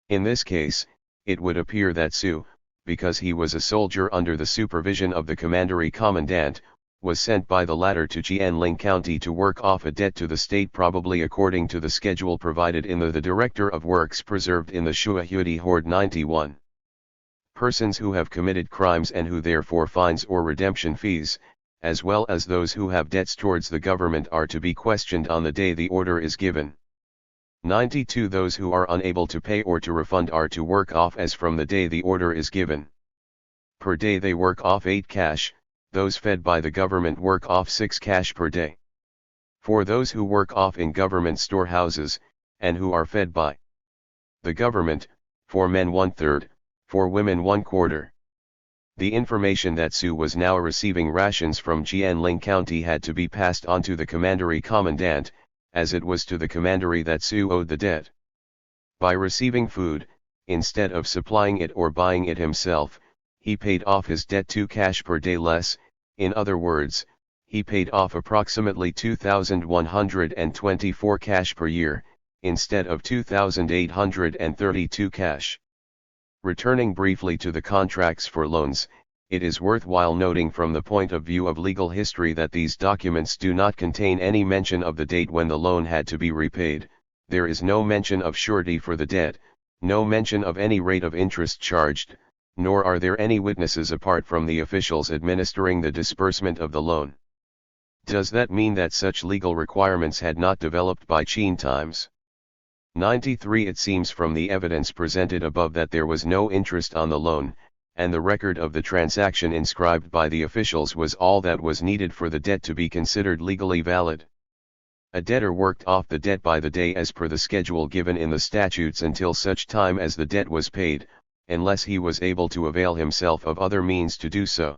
In this case, it would appear that Su, because he was a soldier under the supervision of the commandery commandant, was sent by the latter to Qianling County to work off a debt to the state, probably according to the schedule provided in the Director of Works preserved in the Shuahuidi Horde 91. Persons who have committed crimes and who therefore fines or redemption fees, as well as those who have debts towards the government, are to be questioned on the day the order is given. 92. Those who are unable to pay or to refund are to work off as from the day the order is given. Per day they work off 8 cash, those fed by the government work off 6 cash per day. For those who work off in government storehouses, and who are fed by the government, for men 1/3, for women 1/4. The information that Su was now receiving rations from Qianling County had to be passed on to the commandery commandant, as it was to the commandery that Su owed the debt. By receiving food, instead of supplying it or buying it himself, he paid off his debt 2 cash per day less. In other words, he paid off approximately 2,124 cash per year, instead of 2,832 cash. Returning briefly to the contracts for loans, it is worthwhile noting from the point of view of legal history that these documents do not contain any mention of the date when the loan had to be repaid. There is no mention of surety for the debt, no mention of any rate of interest charged, nor are there any witnesses apart from the officials administering the disbursement of the loan. Does that mean that such legal requirements had not developed by Qin times? 93. It seems from the evidence presented above that there was no interest on the loan, and the record of the transaction inscribed by the officials was all that was needed for the debt to be considered legally valid. A debtor worked off the debt by the day as per the schedule given in the statutes until such time as the debt was paid, unless he was able to avail himself of other means to do so.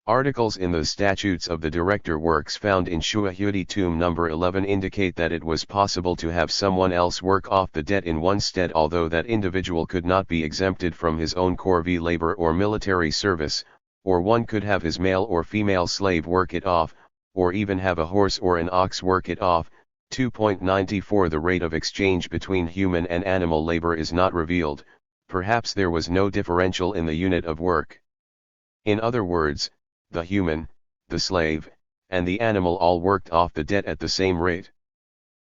Articles in the statutes of the Director Works found in Shuahuidi Tomb No. 11 indicate that it was possible to have someone else work off the debt in one's stead, although that individual could not be exempted from his own corvée labor or military service, or one could have his male or female slave work it off, or even have a horse or an ox work it off. 2.94 The rate of exchange between human and animal labor is not revealed, Perhaps there was no differential in the unit of work. In other words, the human, the slave, and the animal all worked off the debt at the same rate.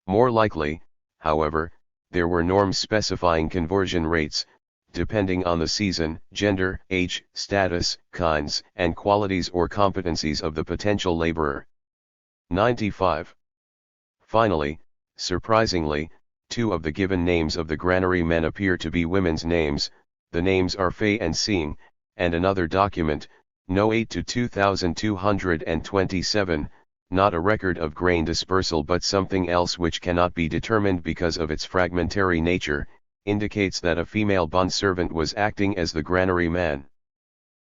More likely, however, there were norms specifying conversion rates, depending on the season, gender, age, status, kinds, and qualities or competencies of the potential laborer. 95. Finally, surprisingly, two of the given names of the granary men appear to be women's names. The names are Fei and Xing, and another document, No. 8 to 2227, not a record of grain dispersal but something else which cannot be determined because of its fragmentary nature, indicates that a female bondservant was acting as the granary man.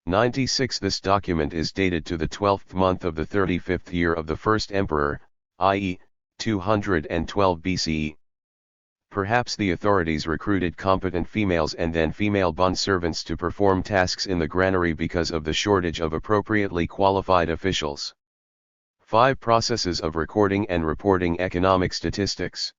96. This document is dated to the 12th month of the 35th year of the first emperor, i.e., 212 BCE. Perhaps the authorities recruited competent females and then female bondservants to perform tasks in the granary because of the shortage of appropriately qualified officials. 5. Processes of recording and reporting economic statistics.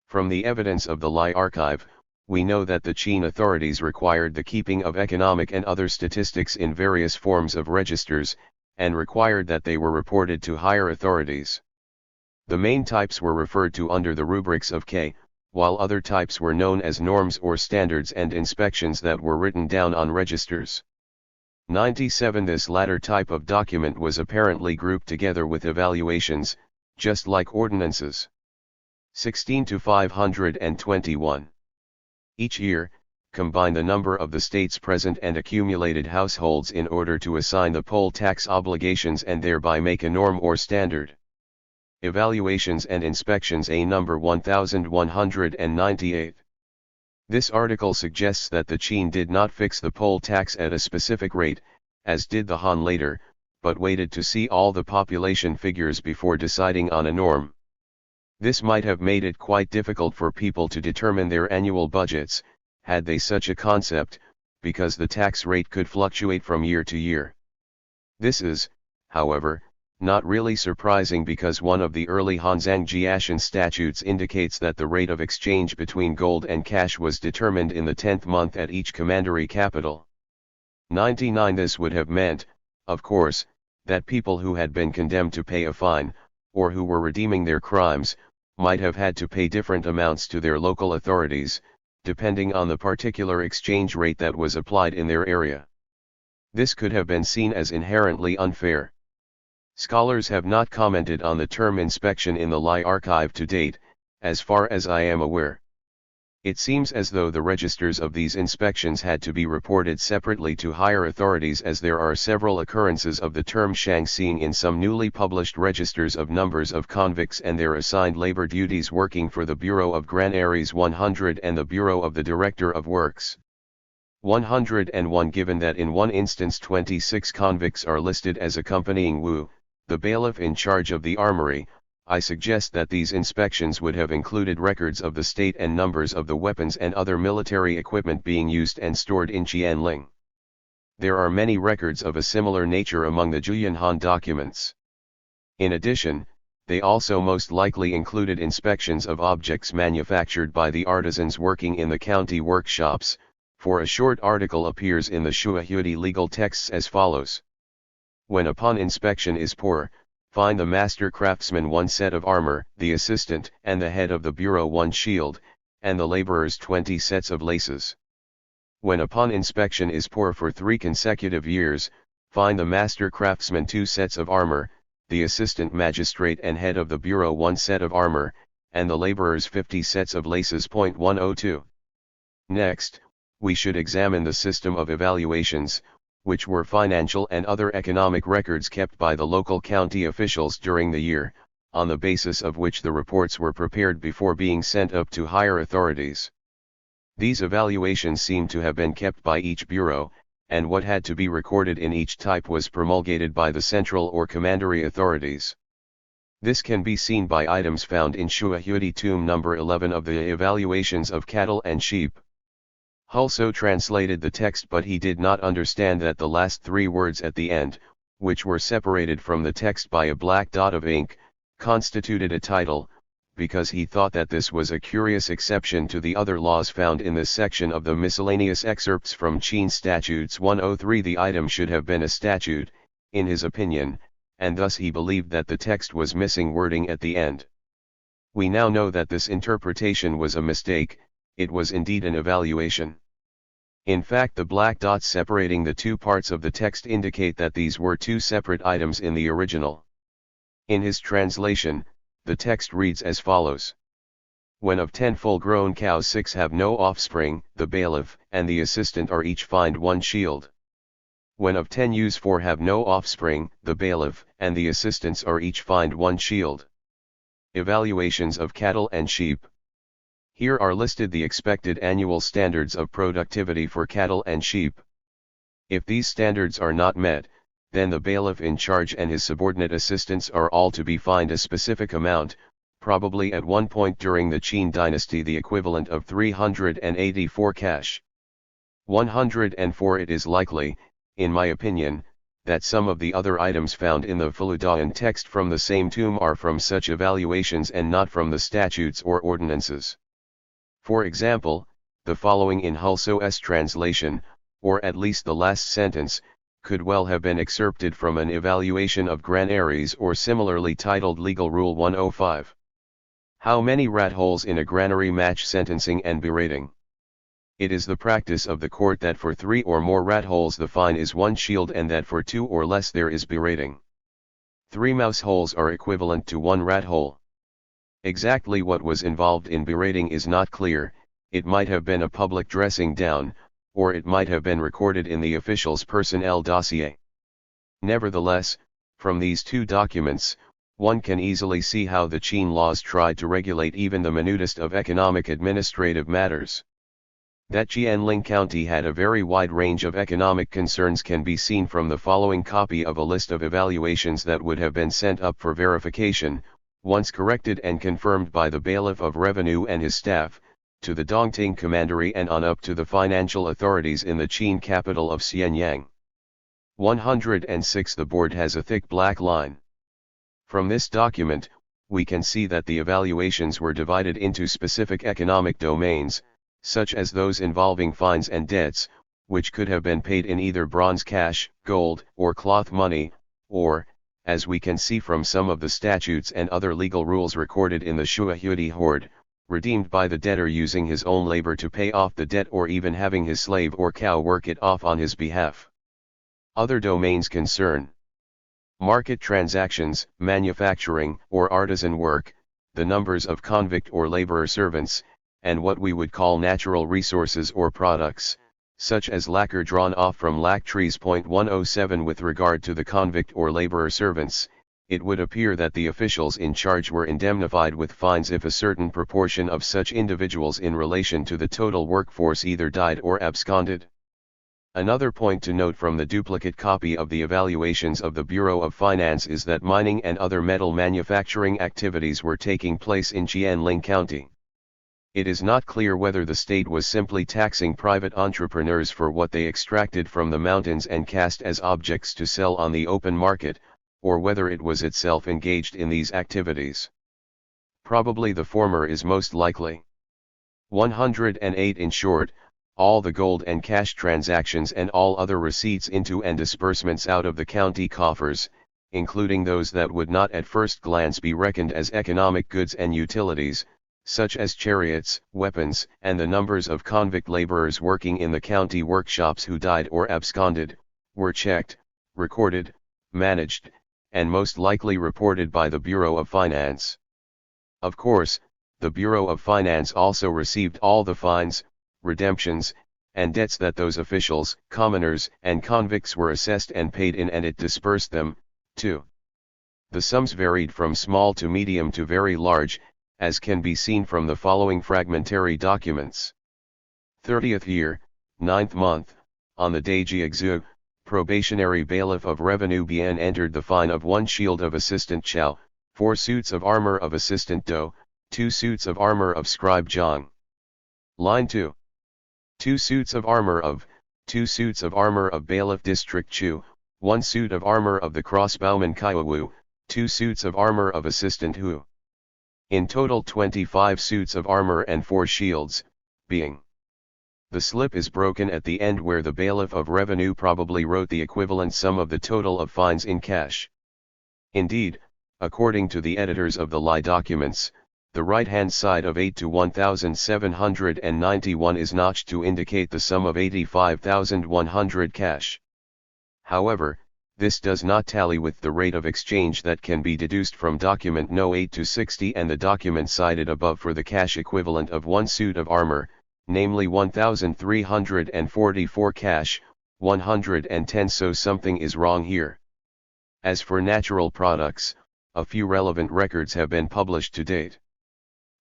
From the evidence of the Lai archive, we know that the Qin authorities required the keeping of economic and other statistics in various forms of registers, and required that they were reported to higher authorities. The main types were referred to under the rubrics of K, while other types were known as norms or standards and inspections that were written down on registers. 97. This latter type of document was apparently grouped together with evaluations, just like ordinances. 16 to 521. Each year, combine the number of the state's present and accumulated households in order to assign the poll tax obligations and thereby make a norm or standard. Evaluations and Inspections, A number 1198. This article suggests that the Qin did not fix the poll tax at a specific rate, as did the Han later, but waited to see all the population figures before deciding on a norm. This might have made it quite difficult for people to determine their annual budgets, had they such a concept, because the tax rate could fluctuate from year to year. This is, however, not really surprising because one of the early Hanzang Jiashan statutes indicates that the rate of exchange between gold and cash was determined in the 10th month at each commandery capital. 99. This would have meant, of course, that people who had been condemned to pay a fine, or who were redeeming their crimes, might have had to pay different amounts to their local authorities, depending on the particular exchange rate that was applied in their area. This could have been seen as inherently unfair. Scholars have not commented on the term inspection in the Lai archive to date, as far as I am aware. It seems as though the registers of these inspections had to be reported separately to higher authorities, as there are several occurrences of the term shangxing in some newly published registers of numbers of convicts and their assigned labor duties working for the Bureau of Granaries 100 and the Bureau of the Director of Works 101. Given that in one instance 26 convicts are listed as accompanying Wu, the bailiff in charge of the armory, I suggest that these inspections would have included records of the state and numbers of the weapons and other military equipment being used and stored in Qianling. There are many records of a similar nature among the Julian Han documents. In addition, they also most likely included inspections of objects manufactured by the artisans working in the county workshops, for a short article appears in the Shuahui legal texts as follows. When upon inspection is poor, find the master craftsman 1 set of armor, the assistant and the head of the bureau 1 shield, and the laborers 20 sets of laces. When upon inspection is poor for 3 consecutive years, find the master craftsman 2 sets of armor, the assistant magistrate and head of the bureau 1 set of armor, and the laborers 50 sets of laces. 102. Next, we should examine the system of evaluations, which were financial and other economic records kept by the local county officials during the year, on the basis of which the reports were prepared before being sent up to higher authorities. These evaluations seem to have been kept by each bureau, and what had to be recorded in each type was promulgated by the central or commandery authorities. This can be seen by items found in Shuahui tomb number 11 of the evaluations of cattle and sheep. Hulso translated the text, but he did not understand that the last 3 words at the end, which were separated from the text by a black dot of ink, constituted a title, because he thought that this was a curious exception to the other laws found in this section of the miscellaneous excerpts from Qin Statutes 103. The item should have been a statute, in his opinion, and thus he believed that the text was missing wording at the end. We now know that this interpretation was a mistake. It was indeed an evaluation. In fact, the black dots separating the two parts of the text indicate that these were two separate items in the original. In his translation, the text reads as follows. When of 10 full-grown cows 6 have no offspring, the bailiff and the assistant are each fined 1 shield. When of 10 ewes 4 have no offspring, the bailiff and the assistants are each fined 1 shield. Evaluations of cattle and sheep. Here are listed the expected annual standards of productivity for cattle and sheep. If these standards are not met, then the bailiff in charge and his subordinate assistants are all to be fined a specific amount, probably at one point during the Qin dynasty the equivalent of 384 cash. 104. It is likely, in my opinion, that some of the other items found in the Faludayan text from the same tomb are from such evaluations and not from the statutes or ordinances. For example, the following in Hulso's translation, or at least the last sentence, could well have been excerpted from an evaluation of granaries or similarly titled Legal Rule 105. How many rat holes in a granary match sentencing and berating? It is the practice of the court that for 3 or more rat holes the fine is 1 shield and that for 2 or less there is berating. 3 mouse holes are equivalent to 1 rat hole. Exactly what was involved in berating is not clear. It might have been a public dressing down, or it might have been recorded in the official's personnel dossier. Nevertheless, from these two documents, one can easily see how the Qin laws tried to regulate even the minutest of economic administrative matters. That Jianling County had a very wide range of economic concerns can be seen from the following copy of a list of evaluations that would have been sent up for verification, once corrected and confirmed by the bailiff of revenue and his staff, to the Dongting Commandery and on up to the financial authorities in the Qin capital of Xianyang. 106. The board has a thick black line. From this document, we can see that the evaluations were divided into specific economic domains, such as those involving fines and debts, which could have been paid in either bronze cash, gold, or cloth money, or, as we can see from some of the statutes and other legal rules recorded in the Shuahuidi Horde, redeemed by the debtor using his own labor to pay off the debt or even having his slave or cow work it off on his behalf. Other domains concern market transactions, manufacturing or artisan work, the numbers of convict or laborer servants, and what we would call natural resources or products, such as lacquer drawn off from lac trees. 107. With regard to the convict or laborer servants, it would appear that the officials in charge were indemnified with fines if a certain proportion of such individuals in relation to the total workforce either died or absconded. Another point to note from the duplicate copy of the evaluations of the Bureau of Finance is that mining and other metal manufacturing activities were taking place in Jianling County. It is not clear whether the state was simply taxing private entrepreneurs for what they extracted from the mountains and cast as objects to sell on the open market, or whether it was itself engaged in these activities. Probably the former is most likely. 108. In short, all the gold and cash transactions and all other receipts into and disbursements out of the county coffers, including those that would not at first glance be reckoned as economic goods and utilities, such as chariots, weapons, and the numbers of convict laborers working in the county workshops who died or absconded, were checked, recorded, managed, and most likely reported by the Bureau of Finance. Of course, the Bureau of Finance also received all the fines, redemptions, and debts that those officials, commoners, and convicts were assessed and paid in, and it disbursed them, too. The sums varied from small to medium to very large, as can be seen from the following fragmentary documents. 30th year, 9th month, on the day Jiexu, probationary bailiff of revenue Bian entered the fine of 1 shield of assistant Chao, 4 suits of armor of assistant Do, 2 suits of armor of scribe Zhang. Line 2. 2 suits of armor of, 2 suits of armor of bailiff district Chu, 1 suit of armor of the crossbowman Kaiwu, 2 suits of armor of assistant Hu. In total 25 suits of armor and 4 shields, being. The slip is broken at the end where the bailiff of revenue probably wrote the equivalent sum of the total of fines in cash. Indeed, according to the editors of the lie documents, the right-hand side of 8 to 1791 is notched to indicate the sum of 85,100 cash. However, this does not tally with the rate of exchange that can be deduced from document No 8 to 60 and the document cited above for the cash equivalent of one suit of armor, namely 1,344 cash, 110, so something is wrong here. As for natural products, a few relevant records have been published to date.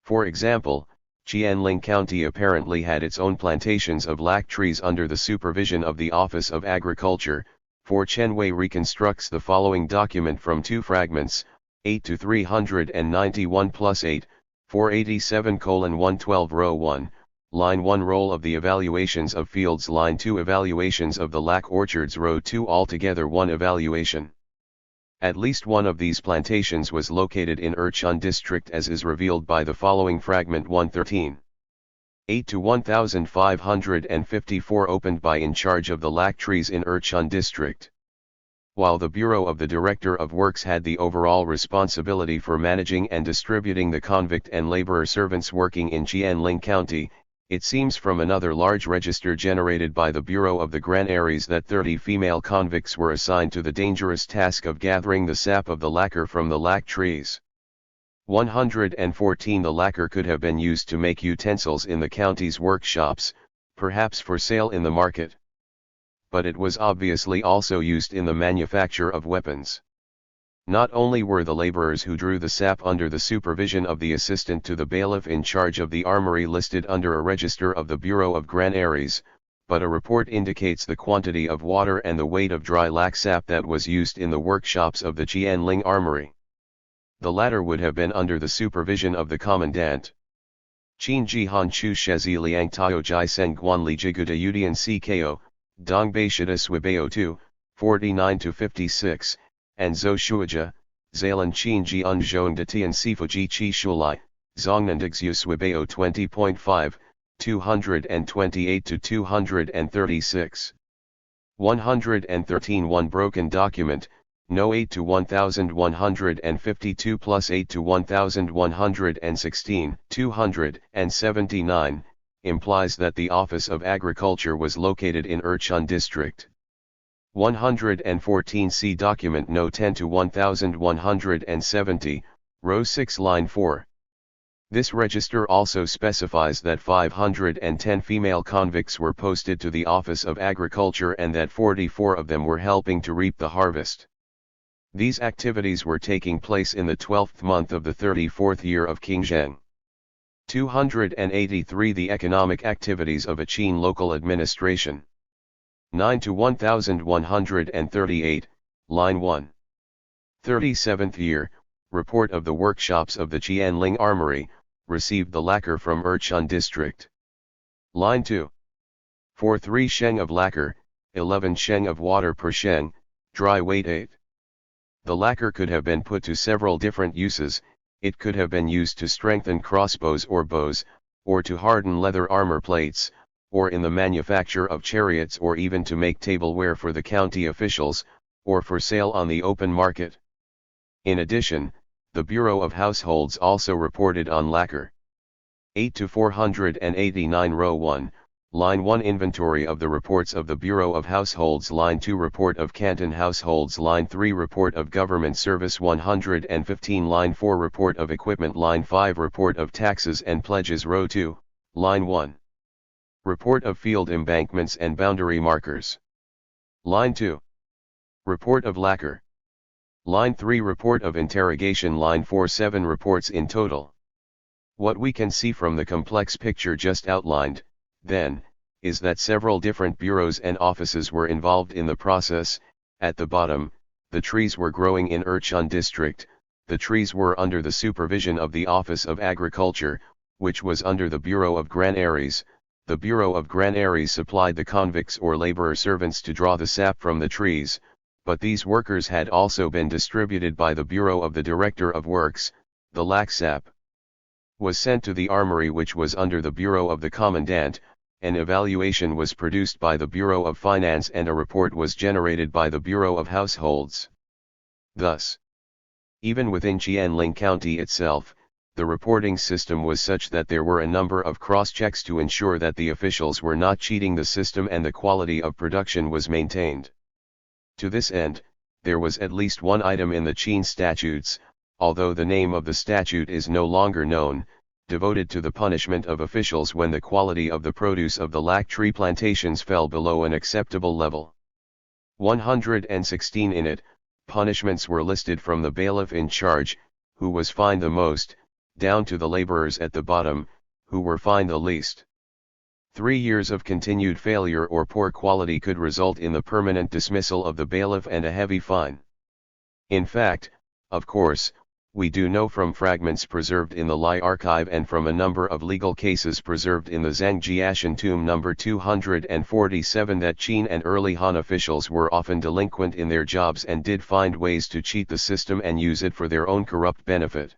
For example, Jianling County apparently had its own plantations of lac trees under the supervision of the Office of Agriculture, for Chenwei reconstructs the following document from 2 fragments, 8 to 391 plus 8, 487:112 row 1, line 1 roll of the evaluations of fields, line 2 evaluations of the lac orchards, row 2 altogether 1 evaluation. At least one of these plantations was located in Erchun district as is revealed by the following fragment 113. 8 to 1554 opened by in charge of the lac trees in Erchun district. While the Bureau of the Director of Works had the overall responsibility for managing and distributing the convict and laborer servants working in Jianling County, it seems from another large register generated by the Bureau of the Granaries that 30 female convicts were assigned to the dangerous task of gathering the sap of the lacquer from the lac trees. 114 The lacquer could have been used to make utensils in the county's workshops, perhaps for sale in the market. But it was obviously also used in the manufacture of weapons. Not only were the laborers who drew the sap under the supervision of the assistant to the bailiff in charge of the armory listed under a register of the Bureau of Granaries, but a report indicates the quantity of water and the weight of dry lac sap that was used in the workshops of the Jianling Armory. The latter would have been under the supervision of the commandant. Qin Jihan Chu Shezi Liang Tao Jai Sen Guan Li Jiguta Udian Cko, Dongbei Shida Swibeo 2, 49-56, and Zhou Shuaja, Zailan Qin Jian Zhong Datian Sifuji Chi Shulai, Zongnandixu Swibeo 20.5, 228-236. 113 One broken document, No 8 to 1152 plus 8 to 1116, 279, implies that the Office of Agriculture was located in Erchun district. 114 See document No 10 to 1170, row 6 line 4. This register also specifies that 510 female convicts were posted to the Office of Agriculture and that 44 of them were helping to reap the harvest. These activities were taking place in the 12th month of the 34th year of King Zheng. 283 The economic activities of a Qin local administration. 9 to 1138, line 1. 37th year, report of the workshops of the Jianling Armory, received the lacquer from Erchun district. Line 2. For 3 sheng of lacquer, 11 sheng of water per sheng, dry weight 8. The lacquer could have been put to several different uses. It could have been used to strengthen crossbows or bows, or to harden leather armor plates, or in the manufacture of chariots, or even to make tableware for the county officials, or for sale on the open market. In addition, the Bureau of Households also reported on lacquer. 8 to 489 row 1, line 1 Inventory of the reports of the Bureau of Households, line 2 Report of Canton Households, line 3 Report of Government Service, 115 line 4 Report of Equipment, line 5 Report of Taxes and Pledges, row 2, line 1. Report of Field Embankments and Boundary Markers. Line 2. Report of Lacquer. Line 3 Report of Interrogation, line 4 7 reports in total. What we can see from the complex picture just outlined, then, is that several different bureaus and offices were involved in the process. At the bottom, the trees were growing in Erchun district. The trees were under the supervision of the Office of Agriculture, which was under the Bureau of Granaries. The Bureau of Granaries supplied the convicts or laborer servants to draw the sap from the trees, but these workers had also been distributed by the Bureau of the Director of Works, the lac sap. was sent to the armory which was under the bureau of the commandant. An evaluation was produced by the Bureau of Finance and a report was generated by the Bureau of Households. Thus, even within Jianling County itself, the reporting system was such that there were a number of cross-checks to ensure that the officials were not cheating the system and the quality of production was maintained. To this end, there was at least one item in the Qin statutes, although the name of the statute is no longer known, devoted to the punishment of officials when the quality of the produce of the lac tree plantations fell below an acceptable level. 116 in it, punishments were listed from the bailiff in charge, who was fined the most, down to the laborers at the bottom, who were fined the least. 3 years of continued failure or poor quality could result in the permanent dismissal of the bailiff and a heavy fine. In fact, of course, we do know from fragments preserved in the Lai archive and from a number of legal cases preserved in the Zhangjiashan tomb number 247 that Qin and early Han officials were often delinquent in their jobs and did find ways to cheat the system and use it for their own corrupt benefit.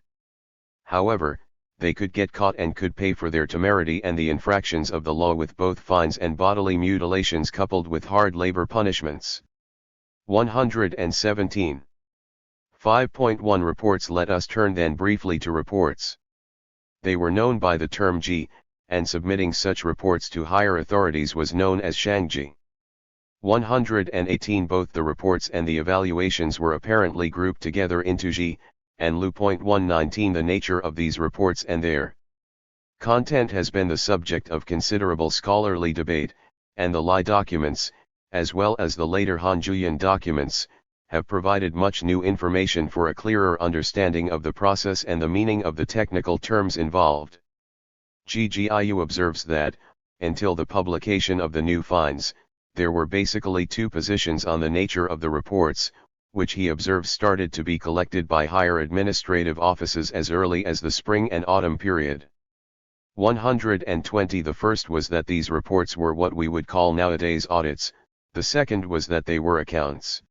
However, they could get caught and could pay for their temerity and the infractions of the law with both fines and bodily mutilations coupled with hard labor punishments. 117. 5.1 Reports. Let us turn then briefly to reports. They were known by the term ji, and submitting such reports to higher authorities was known as shangji. 118 Both the reports and the evaluations were apparently grouped together into ji and lu. 119 The nature of these reports and their content has been the subject of considerable scholarly debate, and the Lai documents, as well as the later Hanjuyan documents, have provided much new information for a clearer understanding of the process and the meaning of the technical terms involved. GGIU observes that, until the publication of the new finds, there were basically two positions on the nature of the reports, which he observes started to be collected by higher administrative offices as early as the spring and autumn period. 120 The first was that these reports were what we would call nowadays audits, the second was that they were accounts.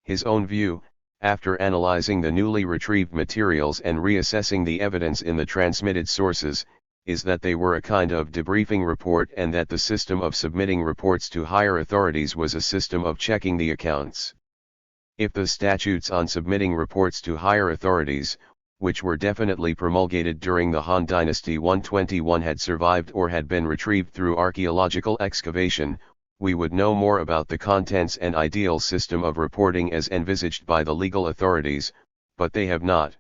His own view, after analyzing the newly retrieved materials and reassessing the evidence in the transmitted sources, is that they were a kind of debriefing report and that the system of submitting reports to higher authorities was a system of checking the accounts. If the statutes on submitting reports to higher authorities, which were definitely promulgated during the Han Dynasty 121 had survived or had been retrieved through archaeological excavation, we would know more about the contents and ideal system of reporting as envisaged by the legal authorities, but they have not.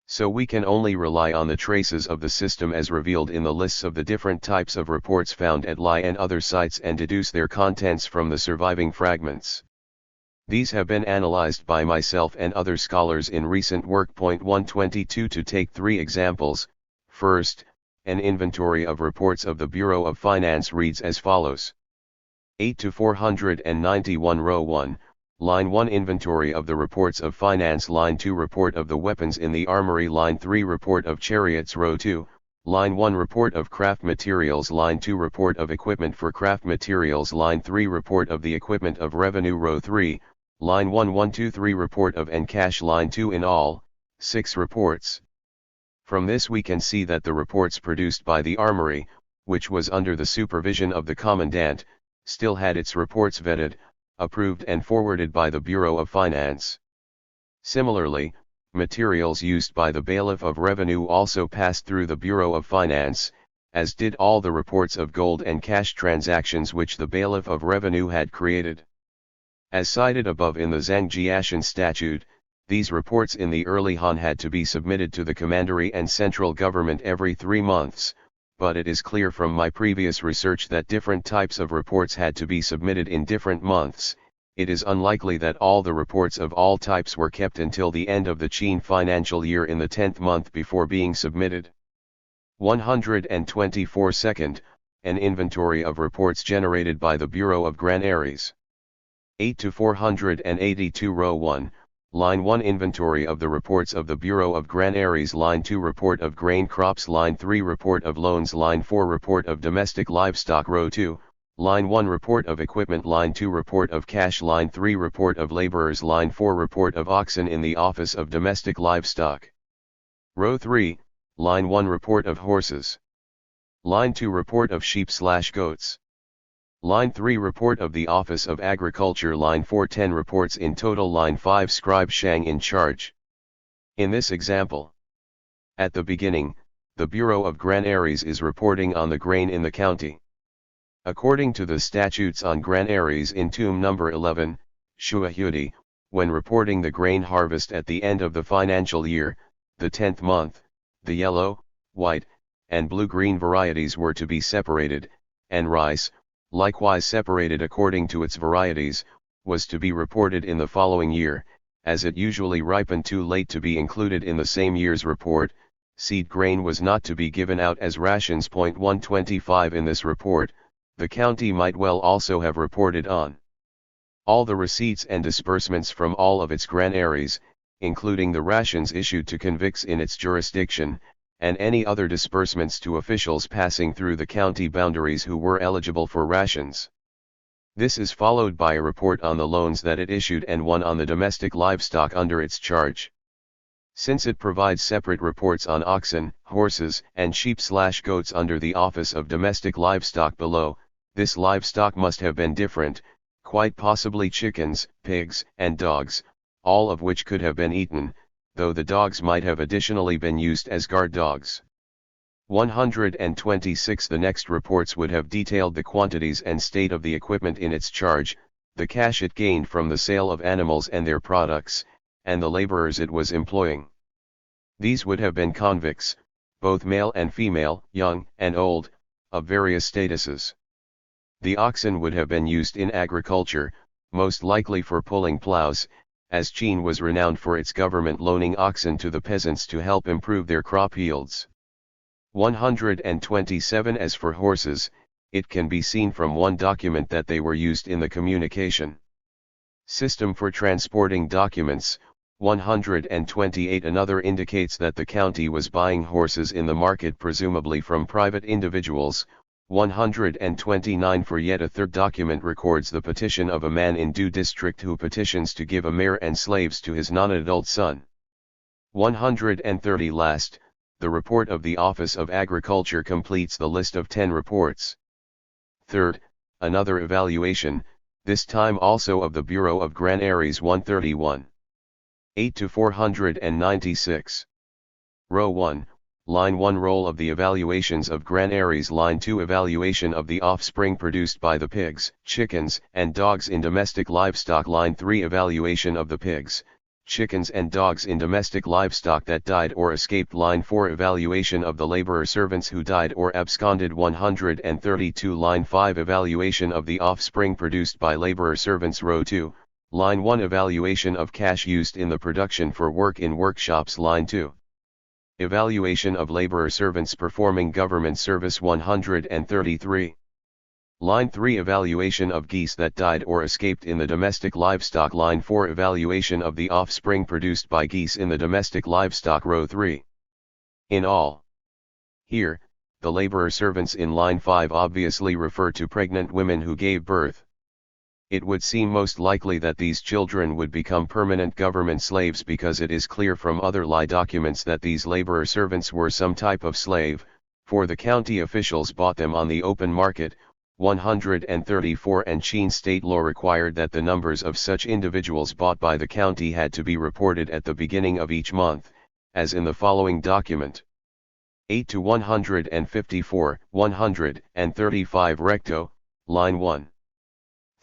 So we can only rely on the traces of the system as revealed in the lists of the different types of reports found at Lai and other sites and deduce their contents from the surviving fragments. These have been analyzed by myself and other scholars in recent work. 122 To take 3 examples, first, an inventory of reports of the Bureau of Finance reads as follows. 8 to 491 Row 1, Line 1 Inventory of the reports of finance. Line 2 Report of the weapons in the armory. Line 3 Report of chariots. Row 2, Line 1 Report of craft materials. Line 2 Report of equipment for craft materials. Line 3 Report of the equipment of revenue. Row 3, Line 1 123 Report of encash. Line 2 In all, 6 reports. From this we can see that the reports produced by the armory, which was under the supervision of the commandant, still had its reports vetted, approved and forwarded by the Bureau of Finance. Similarly, materials used by the Bailiff of Revenue also passed through the Bureau of Finance, as did all the reports of gold and cash transactions which the Bailiff of Revenue had created. As cited above in the Zhangjiashan statute, these reports in the early Han had to be submitted to the commandery and central government every 3 months, but it is clear from my previous research that different types of reports had to be submitted in different months. It is unlikely that all the reports of all types were kept until the end of the Qin financial year in the 10th month before being submitted. 124 Second, an inventory of reports generated by the Bureau of Granaries. 8 to 482 Row 1, Line 1 Inventory of the reports of the Bureau of Granaries. Line 2 Report of grain crops. Line 3 Report of loans. Line 4 Report of domestic livestock. Row 2, Line 1 Report of equipment. Line 2 Report of cash. Line 3 Report of laborers. Line 4 Report of oxen in the Office of Domestic Livestock. Row 3, Line 1 report of horses. Line 2 report of sheep/goats. Line 3 report of the Office of Agriculture. Line 4 10 reports in total. Line 5 scribe Shang in charge. In this example, at the beginning, the Bureau of Granaries is reporting on the grain in the county. According to the statutes on granaries in Tomb number 11, Shuahudi, when reporting the grain harvest at the end of the financial year, the 10th month, the yellow, white, and blue-green varieties were to be separated, and rice, likewise separated according to its varieties, was to be reported in the following year, as it usually ripened too late to be included in the same year's report. Seed grain was not to be given out as rations. 125 in this report, the county might well also have reported on all the receipts and disbursements from all of its granaries, including the rations issued to convicts in its jurisdiction, and any other disbursements to officials passing through the county boundaries who were eligible for rations. This is followed by a report on the loans that it issued and one on the domestic livestock under its charge. Since it provides separate reports on oxen, horses, and sheep/goats under the Office of Domestic Livestock below, this livestock must have been different, quite possibly chickens, pigs, and dogs, all of which could have been eaten, though the dogs might have additionally been used as guard dogs. 126 The next reports would have detailed the quantities and state of the equipment in its charge, the cash it gained from the sale of animals and their products, and the laborers it was employing. These would have been convicts, both male and female, young and old, of various statuses. The oxen would have been used in agriculture, most likely for pulling plows, as Qin was renowned for its government loaning oxen to the peasants to help improve their crop yields. 127 As for horses, it can be seen from one document that they were used in the communication system for transporting documents. 128 Another indicates that the county was buying horses in the market, presumably from private individuals. 129 For yet a third document records the petition of a man in due district who petitions to give a mare and slaves to his non-adult son. 130 Last, the report of the Office of Agriculture completes the list of 10 reports. Third, another evaluation, this time also of the Bureau of Granaries. 131. 8 to 496. Row 1, Line 1 Roll of the evaluations of granaries. Line 2 Evaluation of the offspring produced by the pigs, chickens, and dogs in domestic livestock. Line 3 Evaluation of the pigs, chickens and dogs in domestic livestock that died or escaped. Line 4 Evaluation of the laborer servants who died or absconded. 132 Line 5 Evaluation of the offspring produced by laborer servants. Row 2, Line 1 Evaluation of cash used in the production for work in workshops. Line 2 Evaluation of laborer servants performing government service. 133. Line 3 Evaluation of geese that died or escaped in the domestic livestock. Line 4 Evaluation of the offspring produced by geese in the domestic livestock. Row 3. In all. Here, the laborer servants in line 5 obviously refer to pregnant women who gave birth. It would seem most likely that these children would become permanent government slaves, because it is clear from other lie documents that these laborer servants were some type of slave, for the county officials bought them on the open market. 134 And Qin state law required that the numbers of such individuals bought by the county had to be reported at the beginning of each month, as in the following document. 8 to 154, 135 Recto, line 1.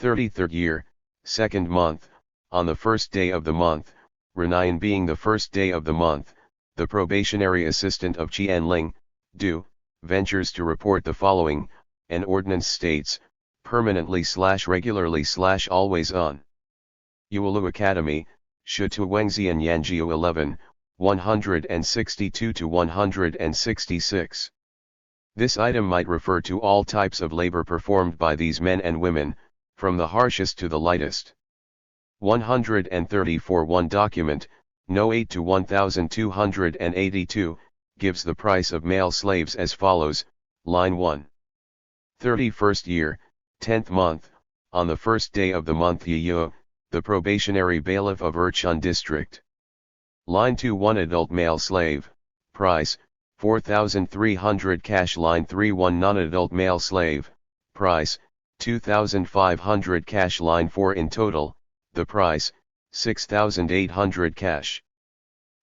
33rd year, 2nd month, on the first day of the month, Renayan being the first day of the month, the probationary assistant of Qianling, Du, ventures to report the following. An ordinance states, permanently/regularly/always on. Yuelu Academy, Shitu Wengxian Yanjiu 11, 162 to 166. This item might refer to all types of labor performed by these men and women, from the harshest to the lightest. 134 One document, No 8 to 1282, gives the price of male slaves as follows, line 1. 31st year, 10th month, on the first day of the month Yiyu, the probationary bailiff of Urchun district. Line 2 One adult male slave, price, 4,300 cash. Line 3 1 non-adult male slave, price, 2,500 cash. Line 4 in total, the price, 6,800 cash.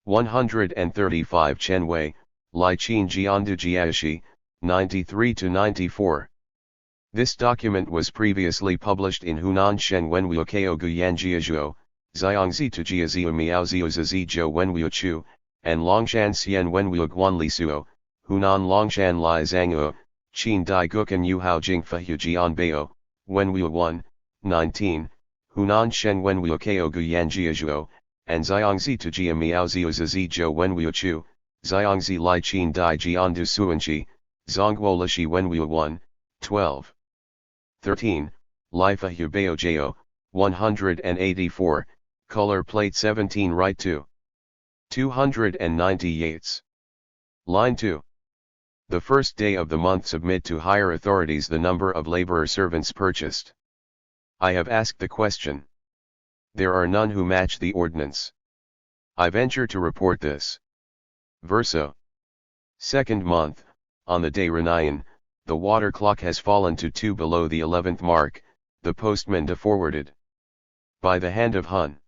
135 Chenwei, Lai Qin Jiandu Jiashi, 93-94. This document was previously published in Hunan Shen Wenwu Ko Guyan Jiazhuo, Xiangzi to Jiaziu Miaoziu Zizi Zhou Wenwu Chu, and Longshan Xian Wenwu Guan Li Suo, Hunan Longshan Lai Zhanguo, Qin Dai Gukan Yu Hao Jing Fahu Jian Bao, Wenwu 1, 19, Hunan Shen Wenwu Ko Guyan Jiazhuo, and Xiangzi to Jia Miaoziu Zizi Zhou Wenwu Chu, Xiangzi Lai Qin Dai Jiandu Suanqi, Zongguo Lishi Wenwu 1, 12. 13, Lifa Hubeo Jo, 184, color plate 17 right 2. 290 Yates. Line 2. The first day of the month submit to higher authorities the number of laborer servants purchased. I have asked the question. There are none who match the ordinance. I venture to report this. Verso. Second month, on the day Renayan, the water clock has fallen to 2 below the 11th mark, the postman forwarded. By the hand of Hun.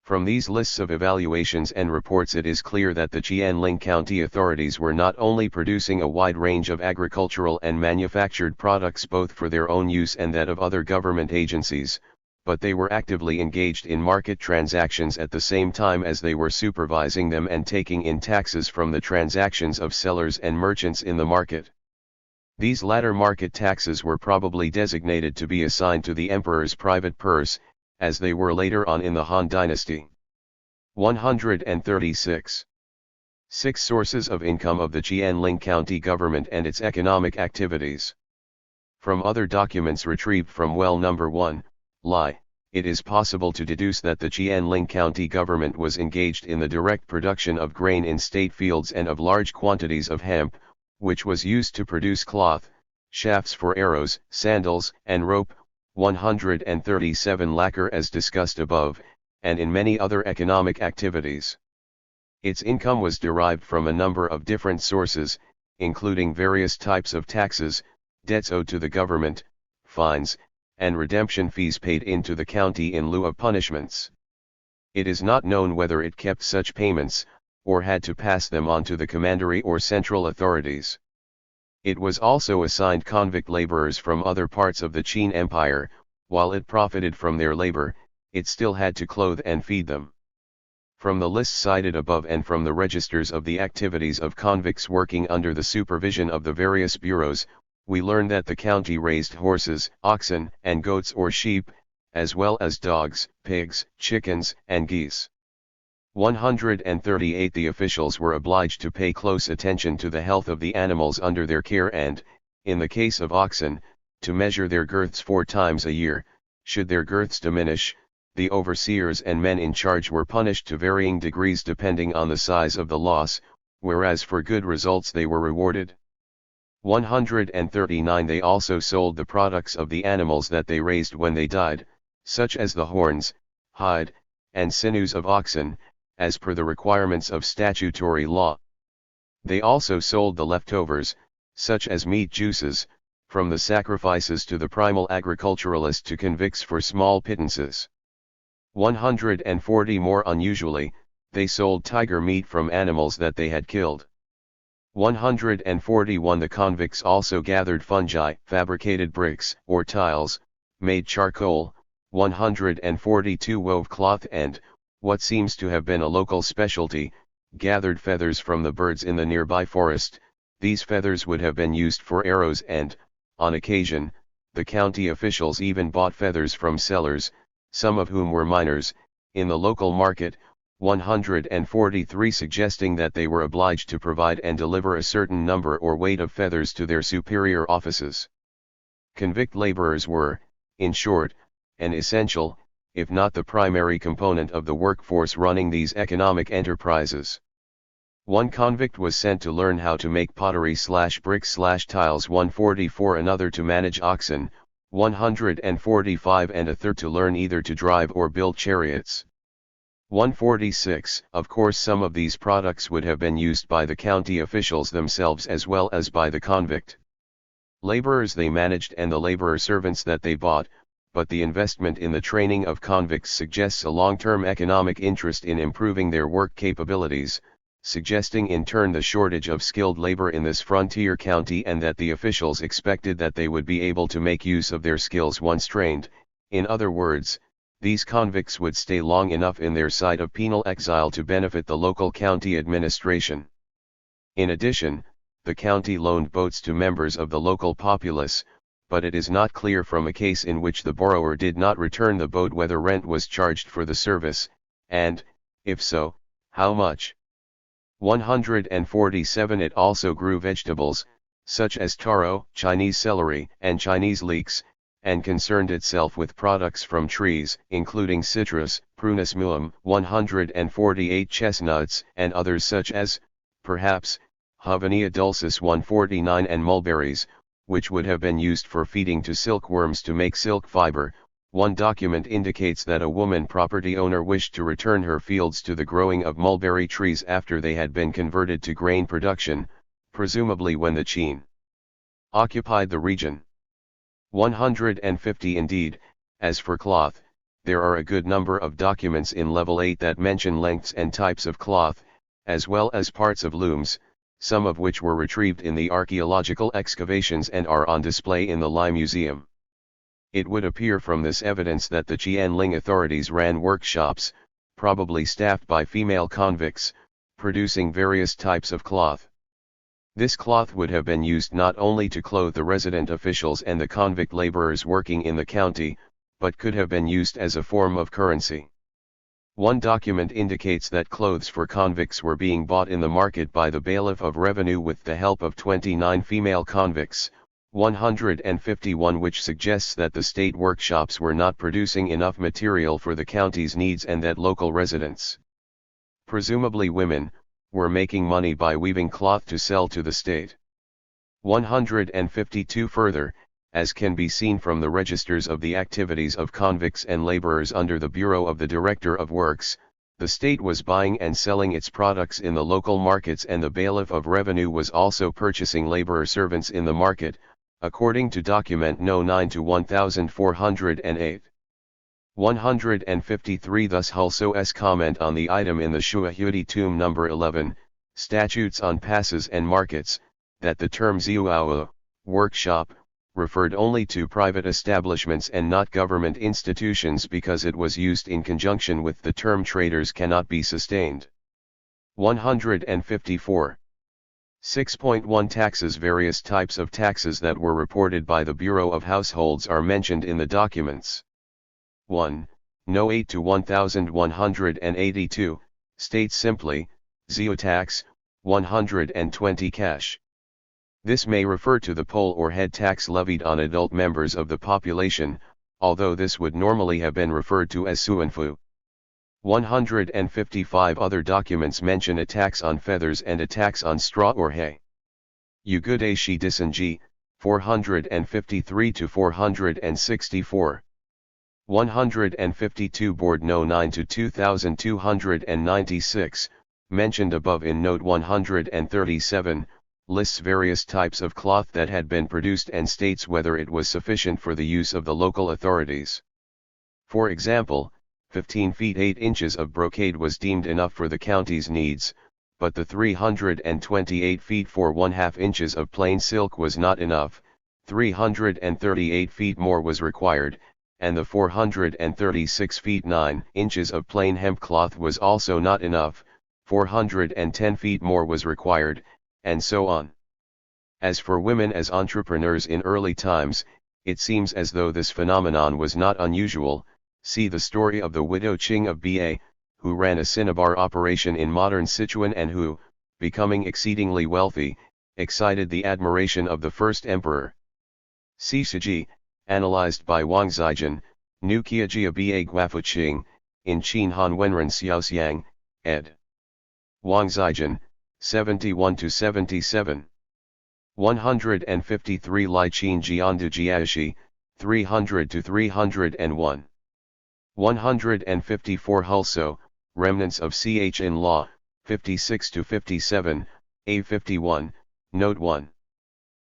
From these lists of evaluations and reports it is clear that the Jianling County authorities were not only producing a wide range of agricultural and manufactured products both for their own use and that of other government agencies, but they were actively engaged in market transactions at the same time as they were supervising them and taking in taxes from the transactions of sellers and merchants in the market. These latter market taxes were probably designated to be assigned to the emperor's private purse, as they were later on in the Han dynasty. 136. 6 sources of income of the Jianling County government and its economic activities. From other documents retrieved from well number 1, Lai, it is possible to deduce that the Jianling County government was engaged in the direct production of grain in state fields and of large quantities of hemp, which was used to produce cloth, shafts for arrows, sandals, and rope, 137 lacquer as discussed above, and in many other economic activities. Its income was derived from a number of different sources, including various types of taxes, debts owed to the government, fines, and redemption fees paid into the county in lieu of punishments. It is not known whether it kept such payments, or had to pass them on to the commandery or central authorities. It was also assigned convict laborers from other parts of the Qin Empire. While it profited from their labor, it still had to clothe and feed them. From the lists cited above and from the registers of the activities of convicts working under the supervision of the various bureaus, we learn that the county raised horses, oxen, and goats or sheep, as well as dogs, pigs, chickens, and geese. 138 The officials were obliged to pay close attention to the health of the animals under their care and, in the case of oxen, to measure their girths 4 times a year. Should their girths diminish, the overseers and men in charge were punished to varying degrees depending on the size of the loss, whereas for good results they were rewarded. 139 They also sold the products of the animals that they raised when they died, such as the horns, hide, and sinews of oxen, as per the requirements of statutory law. They also sold the leftovers, such as meat juices, from the sacrifices to the primal agriculturalist to convicts for small pittances. 140 More unusually, they sold tiger meat from animals that they had killed. 141 The convicts also gathered fungi, fabricated bricks or tiles, made charcoal, 142 wove cloth and, what seems to have been a local specialty, gathered feathers from the birds in the nearby forest. These feathers would have been used for arrows and, on occasion, the county officials even bought feathers from sellers, some of whom were miners, in the local market. 143 Suggesting that they were obliged to provide and deliver a certain number or weight of feathers to their superior offices. Convict laborers were, in short, an essential, if not the primary component of the workforce running these economic enterprises. One convict was sent to learn how to make pottery/brick/tiles 144, another to manage oxen, 145, and a third to learn either to drive or build chariots. 146. Of course some of these products would have been used by the county officials themselves as well as by the convict laborers they managed and the laborer servants that they bought, but the investment in the training of convicts suggests a long-term economic interest in improving their work capabilities, suggesting in turn the shortage of skilled labor in this frontier county and that the officials expected that they would be able to make use of their skills once trained. In other words, these convicts would stay long enough in their site of penal exile to benefit the local county administration. In addition, the county loaned boats to members of the local populace, but it is not clear from a case in which the borrower did not return the boat whether rent was charged for the service, and, if so, how much. 147. It also grew vegetables, such as taro, Chinese celery, and Chinese leeks, and concerned itself with products from trees, including citrus, Prunus muum, 148 chestnuts, and others such as, perhaps, Havania dulcis 149 and mulberries, which would have been used for feeding to silkworms to make silk fiber. One document indicates that a woman property owner wished to return her fields to the growing of mulberry trees after they had been converted to grain production, presumably when the Qin occupied the region. 150. Indeed, as for cloth, there are a good number of documents in level 8 that mention lengths and types of cloth, as well as parts of looms, some of which were retrieved in the archaeological excavations and are on display in the Lai Museum. It would appear from this evidence that the Qianling authorities ran workshops, probably staffed by female convicts, producing various types of cloth. This cloth would have been used not only to clothe the resident officials and the convict laborers working in the county, but could have been used as a form of currency. One document indicates that clothes for convicts were being bought in the market by the bailiff of revenue with the help of 29 female convicts. 151, which suggests that the state workshops were not producing enough material for the county's needs and that local residents, presumably women, were making money by weaving cloth to sell to the state. 152. Further, as can be seen from the registers of the activities of convicts and laborers under the Bureau of the Director of Works, the state was buying and selling its products in the local markets and the bailiff of revenue was also purchasing laborer servants in the market, according to document No. 9 to 1408. 153. Thus Hulso's comment on the item in the Shuahuti tomb No. 11, Statutes on Passes and Markets, that the term ziuao, workshop, referred only to private establishments and not government institutions because it was used in conjunction with the term traders cannot be sustained. 154. 6.1 Taxes. Various types of taxes that were reported by the Bureau of Households are mentioned in the documents. 1. No. 8 to 1182, states simply, Zio tax, 120 cash. This may refer to the poll or head tax levied on adult members of the population, although this would normally have been referred to as suanfu. 155 Other documents mention a tax on feathers and a tax on straw or hay. Ugude Shi Disanji, 453 to 464. 152 Board No. 9 to 2296, mentioned above in Note 137, lists various types of cloth that had been produced and states whether it was sufficient for the use of the local authorities. For example, 15 feet 8 inches of brocade was deemed enough for the county's needs, but the 328 feet 4½ inches of plain silk was not enough, 338 feet more was required, and the 436 feet 9 inches of plain hemp cloth was also not enough, 410 feet more was required, and so on. As for women as entrepreneurs in early times, it seems as though this phenomenon was not unusual. See the story of the widow Qing of Ba, who ran a cinnabar operation in modern Sichuan and who, becoming exceedingly wealthy, excited the admiration of the first emperor. See Siji, analyzed by Wang Zijin, Nu Qiajia Ba Guafu Qing, in Qin Han Wenren Xiaoxiang, ed. Wang Zijin, 71-77. 153 Lai Qin Jiandu Jiaoshi, 300-301. 154 Hulso, Remnants of Ch in Law, 56-57, A51, Note 1.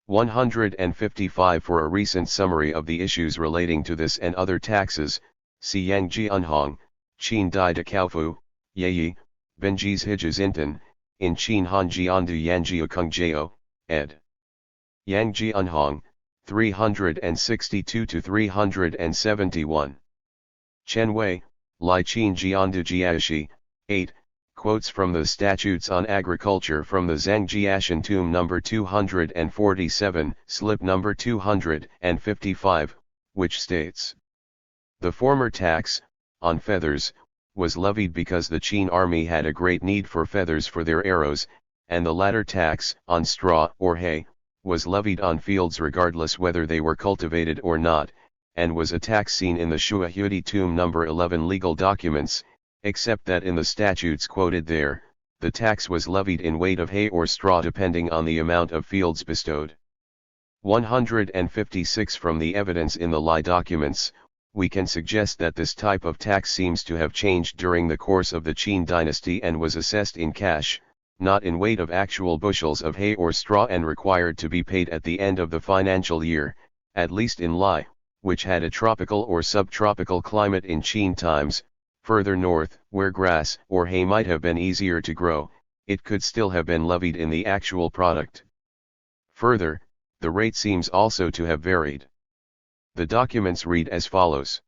155 For a recent summary of the issues relating to this and other taxes, see Yangji Unhong, Qin Dai de Kaofu, Yeyi, Benji's Hijaz Intan, in Qin Hanji Andu Yanji Ukung ed. Yangji Unhong, 362-371. Chen Wei, Lai Qin Jiandu Jiashi, 8, quotes from the Statutes on Agriculture from the Zhangjiashan Tomb No. 247, slip No. 255, which states: the former tax, on feathers, was levied because the Qin army had a great need for feathers for their arrows, and the latter tax, on straw or hay, was levied on fields regardless whether they were cultivated or not, and was a tax seen in the Shuahuidi Tomb No. 11 legal documents, except that in the statutes quoted there, the tax was levied in weight of hay or straw depending on the amount of fields bestowed. 156 From the evidence in the Lai documents, we can suggest that this type of tax seems to have changed during the course of the Qin dynasty and was assessed in cash, not in weight of actual bushels of hay or straw, and required to be paid at the end of the financial year, at least in Lai, which had a tropical or subtropical climate in Qin times. Further north, where grass or hay might have been easier to grow, it could still have been levied in the actual product. Further, the rate seems also to have varied. The documents read as follows.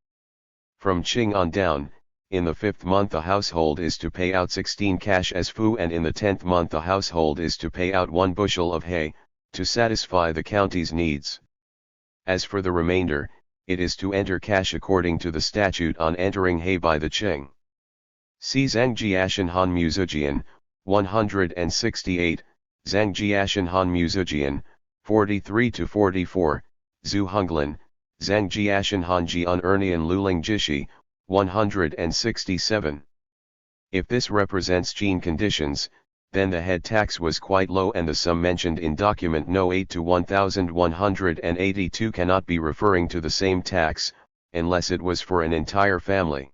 From Qing on down, in the 5th month a household is to pay out 16 cash as fu, and in the 10th month a household is to pay out 1 bushel of hay, to satisfy the county's needs. As for the remainder, it is to enter cash according to the statute on entering hay by the Qing. See Zhangjiashan Han Muzujian, 168, Zhangjiashan Han Muzujian, 43-44, Zhu Honglin, Zhangjiashan Hanji Un Ernian Luling Jishi, 167. If this represents Qin conditions, then the head tax was quite low, and the sum mentioned in document No. 8 to 1182 cannot be referring to the same tax, unless it was for an entire family.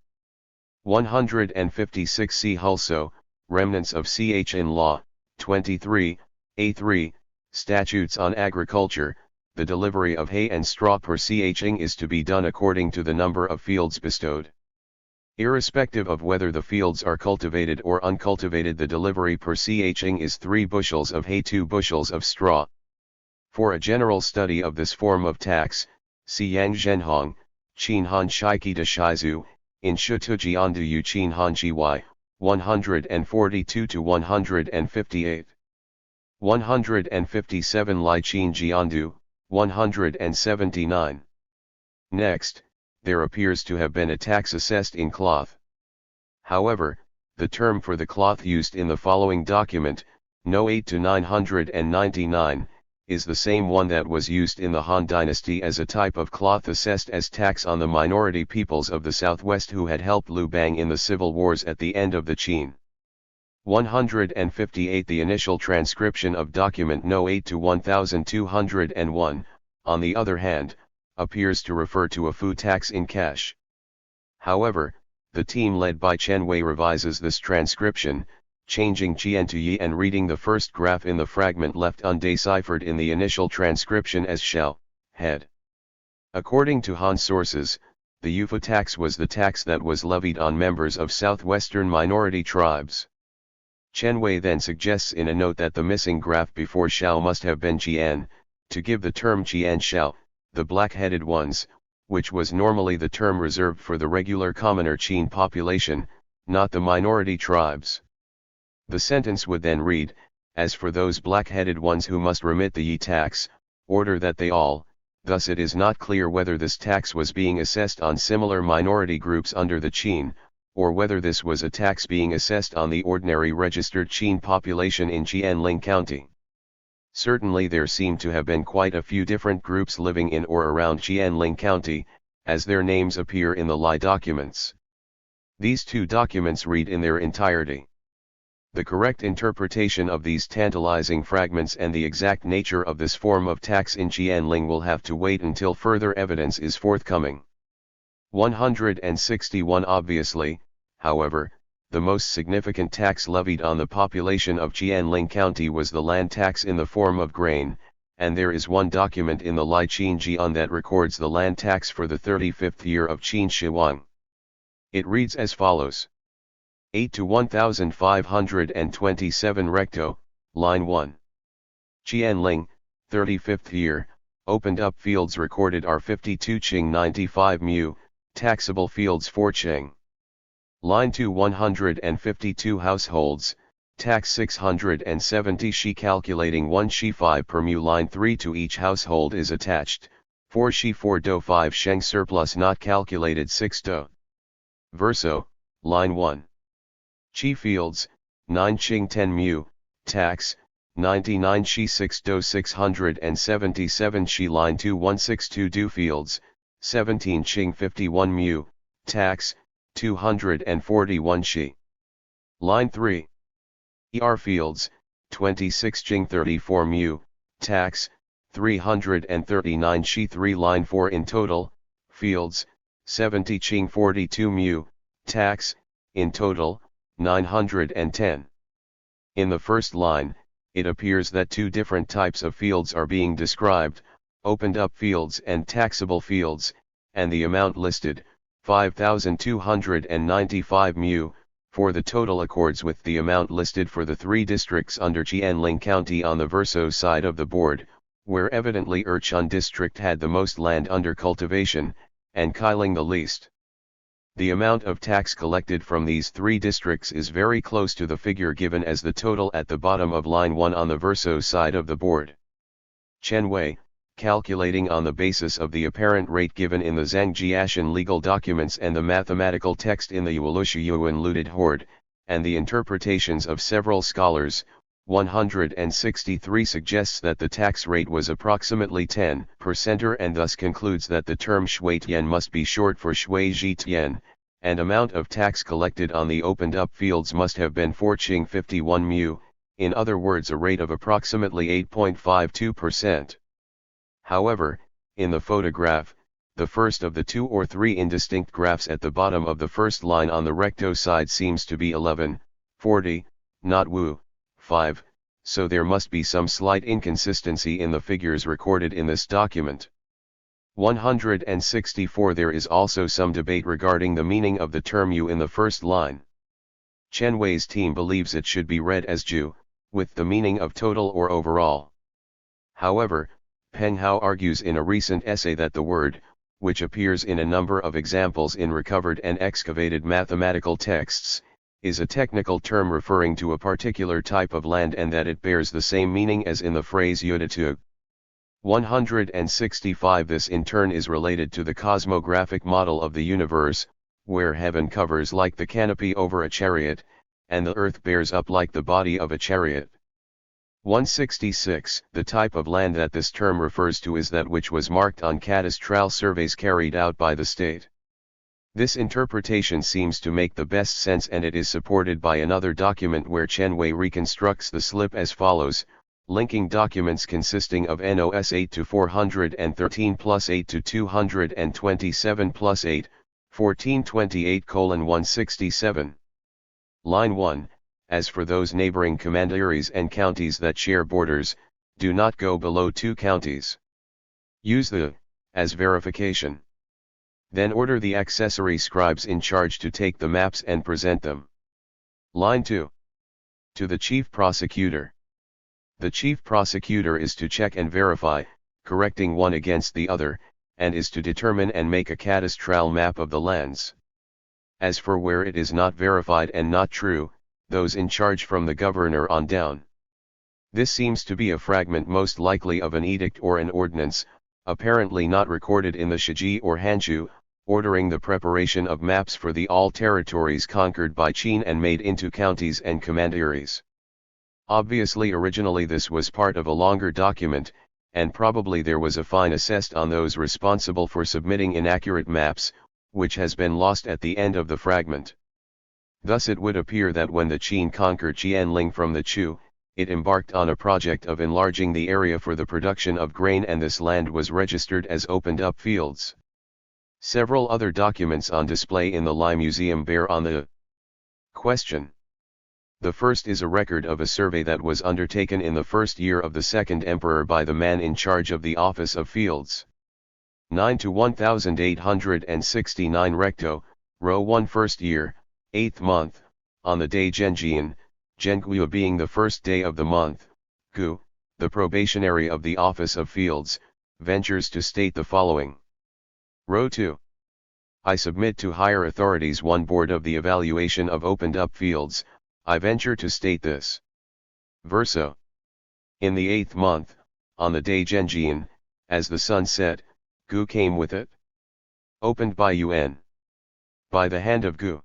156 See also, Remnants of Ch in Law, 23, A3, Statutes on Agriculture. The delivery of hay and straw per Ching is to be done according to the number of fields bestowed. Irrespective of whether the fields are cultivated or uncultivated, the delivery per Ching is 3 bushels of hay, 2 bushels of straw. For a general study of this form of tax, see Yang Zhenhong, Qin Han Shiki de Shizu, in Shutuji Andu Yu Qin Han Ji 142-158. 157 Lai Qin Jiandu, 179. Next, there appears to have been a tax assessed in cloth. However, the term for the cloth used in the following document, No. 8 to 999, is the same one that was used in the Han dynasty as a type of cloth assessed as tax on the minority peoples of the southwest who had helped Liu Bang in the civil wars at the end of the Qin. 158 The initial transcription of document No. 8 to 1201, on the other hand, appears to refer to a fu tax in cash. However, the team led by Chen Wei revises this transcription, changing Qian to Yi and reading the first graph in the fragment left undeciphered in the initial transcription as shall, head. According to Han sources, the Yufu tax was the tax that was levied on members of southwestern minority tribes. Chen Wei then suggests in a note that the missing graph before shall must have been Qian, to give the term Qian shall, the black-headed ones, which was normally the term reserved for the regular commoner Qin population, not the minority tribes. The sentence would then read, as for those black-headed ones who must remit the Yi tax, order that they all. Thus it is not clear whether this tax was being assessed on similar minority groups under the Qin, or whether this was a tax being assessed on the ordinary registered Qin population in Jianling County. Certainly there seem to have been quite a few different groups living in or around Jianling County, as their names appear in the Lai documents. These two documents read in their entirety. The correct interpretation of these tantalizing fragments and the exact nature of this form of tax in Jianling will have to wait until further evidence is forthcoming. 161 Obviously, however, the most significant tax levied on the population of Jianling County was the land tax in the form of grain, and there is one document in the Lai Qin Jian that records the land tax for the 35th year of Qin Shi Huang. It reads as follows. 8 to 1527 recto, line 1. Jianling, 35th year, opened up fields recorded are 52 Qing 95 mu, taxable fields 4 Qing. Line 2 152 households, tax 670 Shi calculating 1 Shi 5 per mu. Line 3 to each household is attached, 4 Shi 4 do 5 Sheng surplus not calculated 6 do. Verso, line 1. Chi fields, 9 Qing 10 mu, tax, 99 Shi 6 do 677 Shi. Line 2 162 do fields, 17 Qing 51 mu, tax, 241 Shi. Line 3. ER fields, 26 Qing 34 mu, tax, 339 Shi. 3 Line 4 in total, fields, 70 Qing 42 mu, tax, in total, 910. In the first line, it appears that two different types of fields are being described, opened up fields and taxable fields, and the amount listed, 5,295 mu, for the total accords with the amount listed for the three districts under Jianling County on the Verso side of the board, where evidently Erchun district had the most land under cultivation, and Kailing the least. The amount of tax collected from these three districts is very close to the figure given as the total at the bottom of line 1 on the Verso side of the board. Chen Wei, calculating on the basis of the apparent rate given in the Zhangjiashan legal documents and the mathematical text in the Yuelushu Yuan looted hoard, and the interpretations of several scholars, 163 suggests that the tax rate was approximately 10% and thus concludes that the term Shui Tian must be short for Shui Ji Tian, and amount of tax collected on the opened up fields must have been 4 Qing 51 mu, in other words a rate of approximately 8.52%. However, in the photograph, the first of the two or three indistinct graphs at the bottom of the first line on the recto side seems to be 1140, not Wu, 5, so there must be some slight inconsistency in the figures recorded in this document. 164 There is also some debate regarding the meaning of the term Yu in the first line. Chen Wei's team believes it should be read as Ju, with the meaning of total or overall. However, Peng Hao argues in a recent essay that the word, which appears in a number of examples in recovered and excavated mathematical texts, is a technical term referring to a particular type of land and that it bears the same meaning as in the phrase Yodatu. 165 This in turn is related to the cosmographic model of the universe, where heaven covers like the canopy over a chariot, and the earth bears up like the body of a chariot. 166 The type of land that this term refers to is that which was marked on cadastral surveys carried out by the state. This interpretation seems to make the best sense and it is supported by another document where Chen Wei reconstructs the slip as follows, linking documents consisting of NOS 8 to 413 plus 8 to 227 plus 8, 1428:167. Line 1, as for those neighboring commanderies and counties that share borders, do not go below 2 counties. Use the, as verification. Then order the accessory scribes in charge to take the maps and present them. Line 2. To the Chief Prosecutor. The Chief Prosecutor is to check and verify, correcting one against the other, and is to determine and make a cadastral map of the lands. As for where it is not verified and not true, those in charge from the governor on down. This seems to be a fragment most likely of an edict or an ordinance, apparently not recorded in the Shiji or Hanchu, ordering the preparation of maps for the all territories conquered by Qin and made into counties and commanderies. Obviously originally this was part of a longer document, and probably there was a fine assessed on those responsible for submitting inaccurate maps, which has been lost at the end of the fragment. Thus it would appear that when the Qin conquered Jianling from the Chu, it embarked on a project of enlarging the area for the production of grain and this land was registered as opened up fields. Several other documents on display in the Lai Museum bear on the Question. The first is a record of a survey that was undertaken in the first year of the second emperor by the man in charge of the office of fields. 9 to 1869 recto, row 1 first year, 8th month, on the day Genjian, Genguo being the first day of the month, Gu, the probationary of the office of fields, ventures to state the following. Row 2. I submit to higher authorities one board of the evaluation of opened up fields, I venture to state this. Verso. In the 8th month, on the day Genjian, as the sun set, Gu came with it. Opened by UN. By the hand of Gu.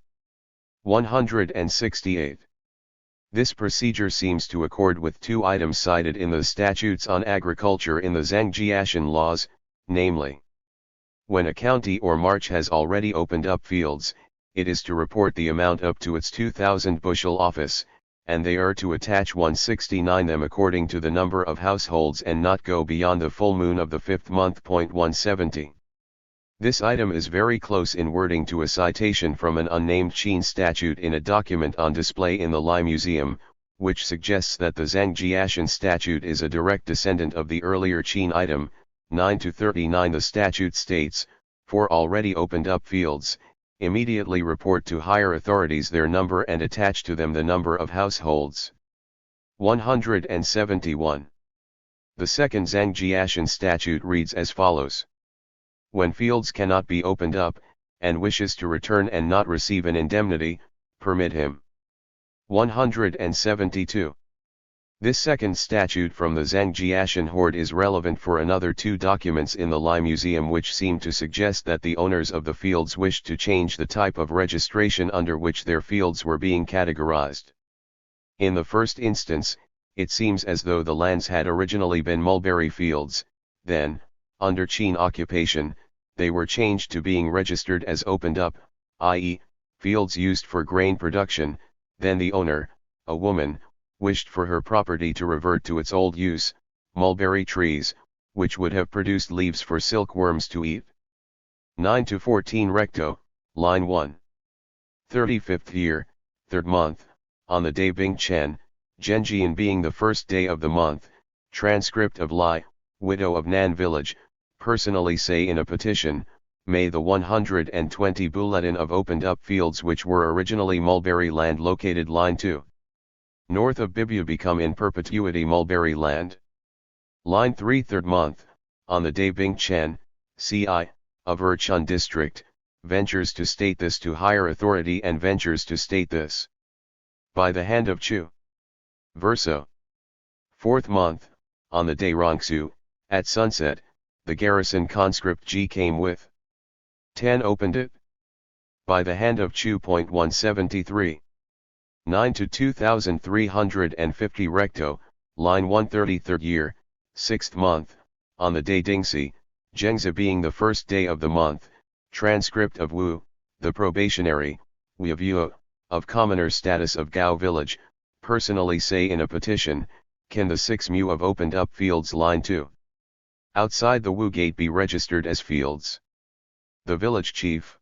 168. This procedure seems to accord with two items cited in the statutes on agriculture in the Zhangjiashan laws, namely, when a county or march has already opened up fields, it is to report the amount up to its 2,000 bushel office, and they are to attach 169 them according to the number of households and not go beyond the full moon of the 5th month. 170. This item is very close in wording to a citation from an unnamed Qin statute in a document on display in the Lai Museum, which suggests that the Zhangjiashan statute is a direct descendant of the earlier Qin item. 9 to 39. The statute states, for already opened up fields, immediately report to higher authorities their number and attach to them the number of households. 171. The second Zhangjiashan statute reads as follows. When fields cannot be opened up, and wishes to return and not receive an indemnity, permit him. 172. This second statute from the Zhangjiashan horde is relevant for another two documents in the Lai Museum which seem to suggest that the owners of the fields wished to change the type of registration under which their fields were being categorized. In the first instance, it seems as though the lands had originally been mulberry fields, then, under Qin occupation, they were changed to being registered as opened up, i.e., fields used for grain production, then the owner, a woman, wished for her property to revert to its old use, mulberry trees, which would have produced leaves for silkworms to eat. 9 to 14 recto, line 1. 35th year, 3rd month, on the day Bing Chen, Genjian being the first day of the month, transcript of Lai, widow of Nan village, personally say in a petition, may the 120 bulletin of opened up fields which were originally mulberry land located line 2. North of Bibu become in perpetuity mulberry land. Line 3 3rd month, on the day Bing Chen, CI, of Erchun district, ventures to state this to higher authority and ventures to state this. By the hand of Chu. Verso. 4th month, on the day Rongsu, at sunset, the garrison conscript G came with 10 opened it. By the hand of Chu. 173. 9 to 2350 recto, line 133rd year, 6th month, on the day Dingxi, Zhengzi being the first day of the month, transcript of Wu, the probationary, Wu of commoner status of Gao village, personally say in a petition, can the 6 mu of opened up fields line 2. Outside the Wu gate be registered as fields. The village chief.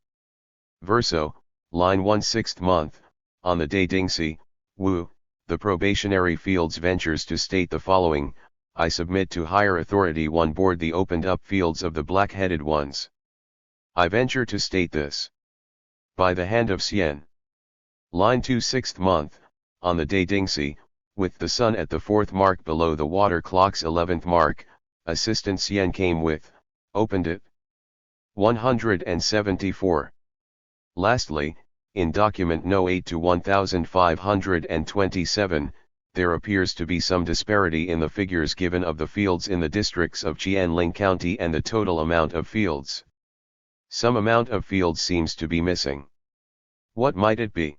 Verso, line 1 6th month, on the day Dingxi, Wu, the probationary fields ventures to state the following, I submit to higher authority one board the opened up fields of the black-headed ones. I venture to state this. By the hand of Xian. Line 2 6th month, on the day Dingxi, with the sun at the 4th mark below the water clock's 11th mark, Assistant Xian came with, opened it. 174. Lastly, in document No. 8 to 1527, there appears to be some disparity in the figures given of the fields in the districts of Jianling County and the total amount of fields. Some amount of fields seems to be missing. What might it be?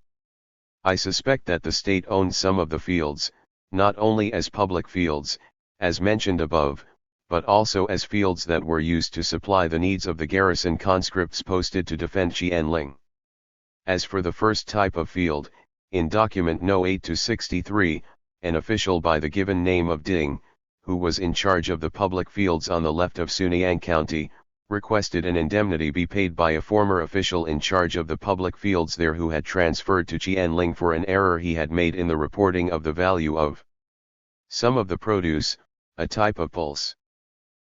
I suspect that the state owns some of the fields, not only as public fields, as mentioned above, but also as fields that were used to supply the needs of the garrison conscripts posted to defend Jianling. As for the first type of field, in document No. 8 to 63, an official by the given name of Ding, who was in charge of the public fields on the left of Sunyang County, requested an indemnity be paid by a former official in charge of the public fields there who had transferred to Qianling for an error he had made in the reporting of the value of some of the produce, a type of pulse.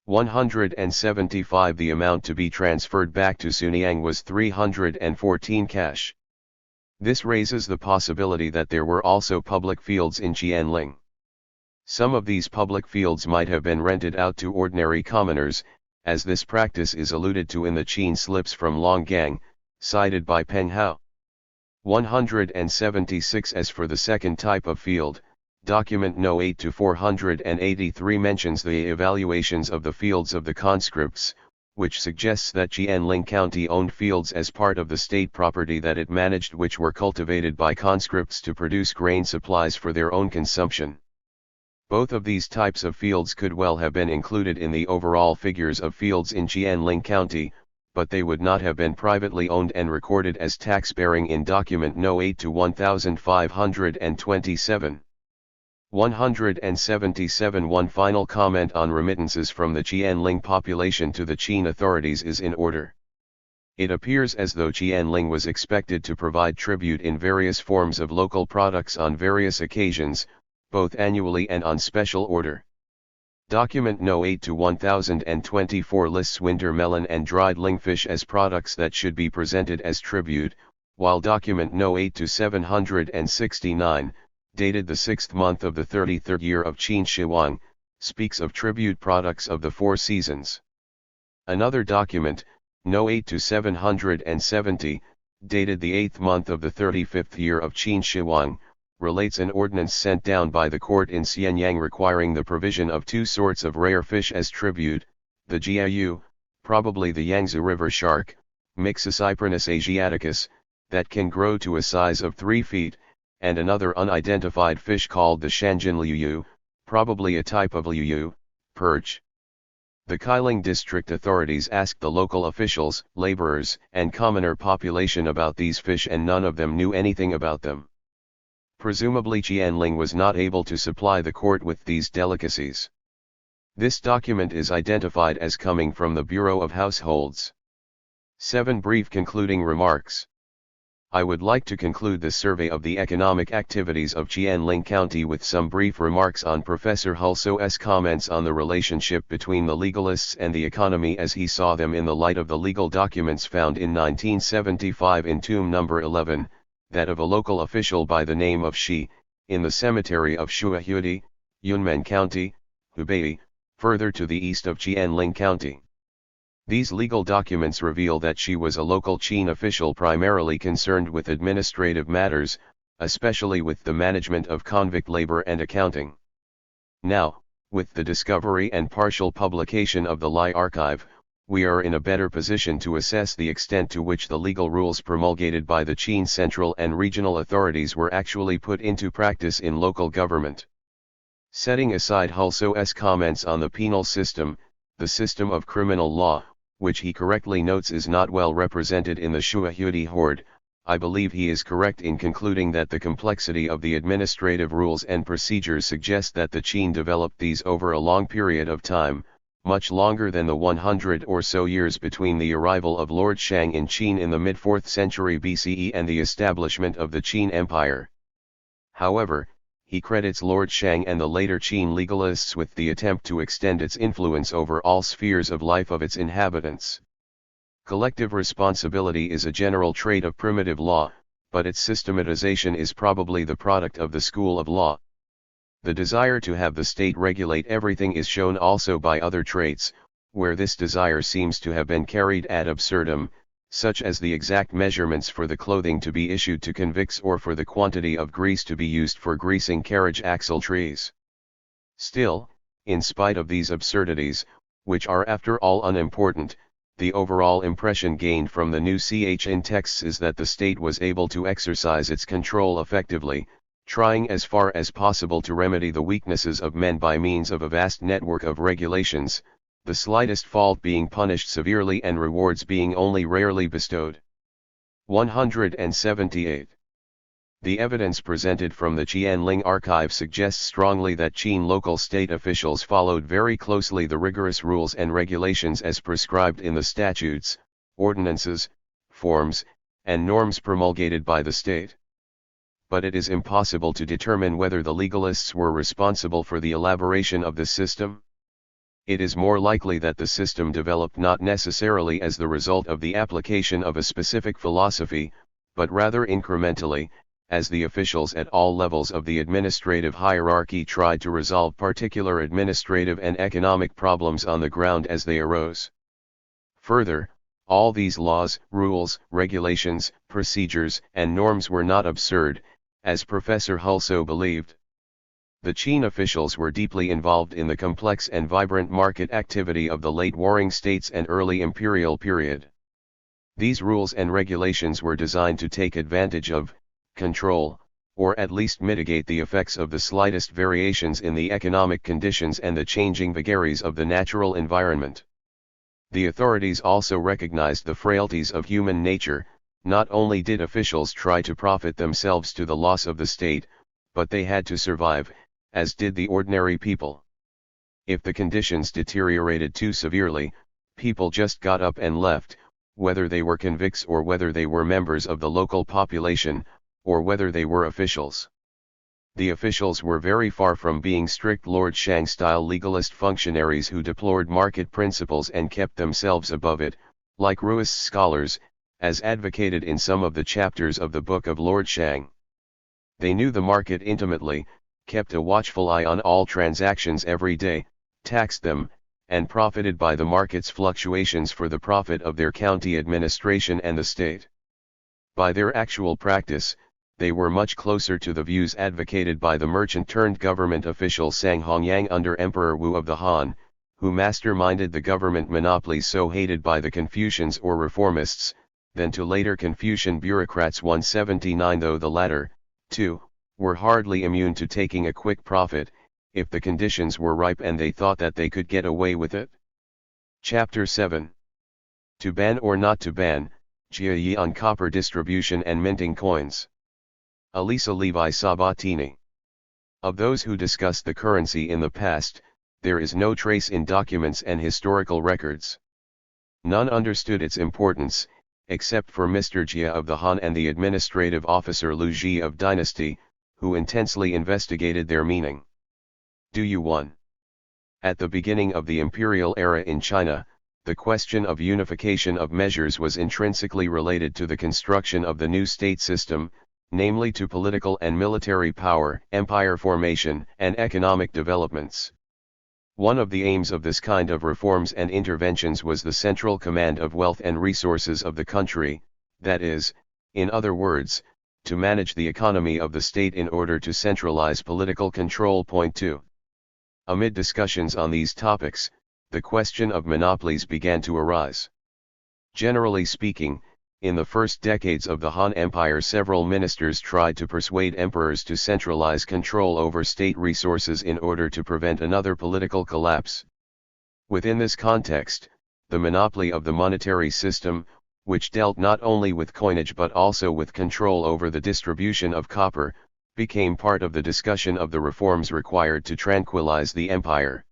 175. The amount to be transferred back to Sunyang was 314 cash. This raises the possibility that there were also public fields in Qianling. Some of these public fields might have been rented out to ordinary commoners, as this practice is alluded to in the Qin slips from Longgang, cited by Peng Hao. 176. As for the second type of field, document No. 8-483 mentions the evaluations of the fields of the conscripts, which suggests that Qianling County owned fields as part of the state property that it managed which were cultivated by conscripts to produce grain supplies for their own consumption. Both of these types of fields could well have been included in the overall figures of fields in Qianling County, but they would not have been privately owned and recorded as tax-bearing in document No. 8-1527. 177. One final comment on remittances from the Qianling population to the Qin authorities is in order. It appears as though Qianling was expected to provide tribute in various forms of local products on various occasions, both annually and on special order. Document No. 8-1024 lists winter melon and dried lingfish as products that should be presented as tribute, while document No. 8-769, dated the 6th month of the 33rd year of Qin Shi Huang, speaks of tribute products of the four seasons. Another document, No. 8-770, dated the 8th month of the 35th year of Qin Shi Huang, relates an ordinance sent down by the court in Xianyang requiring the provision of two sorts of rare fish as tribute, the jiayu, probably the Yangtze River shark, Myxocyprinus asiaticus, that can grow to a size of 3 feet, and another unidentified fish called the Shanjin liuyu, probably a type of liuyu, perch. The Kailing district authorities asked the local officials, laborers, and commoner population about these fish and none of them knew anything about them. Presumably Qianling was not able to supply the court with these delicacies. This document is identified as coming from the Bureau of Households. 7. Brief concluding remarks. I would like to conclude this survey of the economic activities of Qianling County with some brief remarks on Professor Hulso's comments on the relationship between the legalists and the economy as he saw them in the light of the legal documents found in 1975 in tomb number 11, that of a local official by the name of Shi, in the cemetery of Shuahui, Yunmen County, Hubei, further to the east of Qianling County. These legal documents reveal that Shi was a local Qin official primarily concerned with administrative matters, especially with the management of convict labor and accounting. Now, with the discovery and partial publication of the Lai Archive, we are in a better position to assess the extent to which the legal rules promulgated by the Qin central and regional authorities were actually put into practice in local government. Setting aside Hulso's comments on the penal system, the system of criminal law, which he correctly notes is not well represented in the Shuahui Horde, I believe he is correct in concluding that the complexity of the administrative rules and procedures suggests that the Qin developed these over a long period of time, much longer than the 100 or so years between the arrival of Lord Shang in Qin in the mid-4th century BCE and the establishment of the Qin Empire. However, he credits Lord Shang and the later Qin legalists with the attempt to extend its influence over all spheres of life of its inhabitants. Collective responsibility is a general trait of primitive law, but its systematization is probably the product of the school of law. The desire to have the state regulate everything is shown also by other traits, where this desire seems to have been carried ad absurdum, such as the exact measurements for the clothing to be issued to convicts or for the quantity of grease to be used for greasing carriage axle trees. Still, in spite of these absurdities, which are after all unimportant, the overall impression gained from the new Chin texts is that the state was able to exercise its control effectively, trying as far as possible to remedy the weaknesses of men by means of a vast network of regulations, the slightest fault being punished severely and rewards being only rarely bestowed. 178. The evidence presented from the Qianling archive suggests strongly that Qin local state officials followed very closely the rigorous rules and regulations as prescribed in the statutes, ordinances, forms, and norms promulgated by the state. But it is impossible to determine whether the legalists were responsible for the elaboration of the system. It is more likely that the system developed not necessarily as the result of the application of a specific philosophy, but rather incrementally, as the officials at all levels of the administrative hierarchy tried to resolve particular administrative and economic problems on the ground as they arose. Further, all these laws, rules, regulations, procedures, and norms were not absurd, as Professor Hulso believed. The Qin officials were deeply involved in the complex and vibrant market activity of the late Warring States and early imperial period. These rules and regulations were designed to take advantage of, control, or at least mitigate the effects of the slightest variations in the economic conditions and the changing vagaries of the natural environment. The authorities also recognized the frailties of human nature. Not only did officials try to profit themselves to the loss of the state, but they had to survive, as did the ordinary people. If the conditions deteriorated too severely, people just got up and left, whether they were convicts or whether they were members of the local population, or whether they were officials. The officials were very far from being strict Lord Shang-style legalist functionaries who deplored market principles and kept themselves above it, like Ruist scholars, as advocated in some of the chapters of the Book of Lord Shang. They knew the market intimately, kept a watchful eye on all transactions every day, taxed them, and profited by the market's fluctuations for the profit of their county administration and the state. By their actual practice, they were much closer to the views advocated by the merchant-turned-government official Sang Hongyang under Emperor Wu of the Han, who masterminded the government monopolies so hated by the Confucians or reformists, than to later Confucian bureaucrats 179, though the latter, too, were hardly immune to taking a quick profit, if the conditions were ripe and they thought that they could get away with it. Chapter 7. To ban or not to ban, Jia Yi on copper distribution and minting coins. Elisa Levi Sabattini. Of those who discussed the currency in the past, there is no trace in documents and historical records. None understood its importance, except for Mr. Jia of the Han and the administrative officer Lu Ji of Dynasty, who intensely investigated their meaning. Do you 1. At the beginning of the imperial era in China, the question of unification of measures was intrinsically related to the construction of the new state system, namely to political and military power, empire formation, and economic developments. One of the aims of this kind of reforms and interventions was the central command of wealth and resources of the country, that is, in other words, to manage the economy of the state in order to centralize political control. Point 2. Amid discussions on these topics, the question of monopolies began to arise. Generally speaking, in the first decades of the Han Empire, several ministers tried to persuade emperors to centralize control over state resources in order to prevent another political collapse. Within this context, the monopoly of the monetary system, which dealt not only with coinage but also with control over the distribution of copper, became part of the discussion of the reforms required to tranquilize the empire.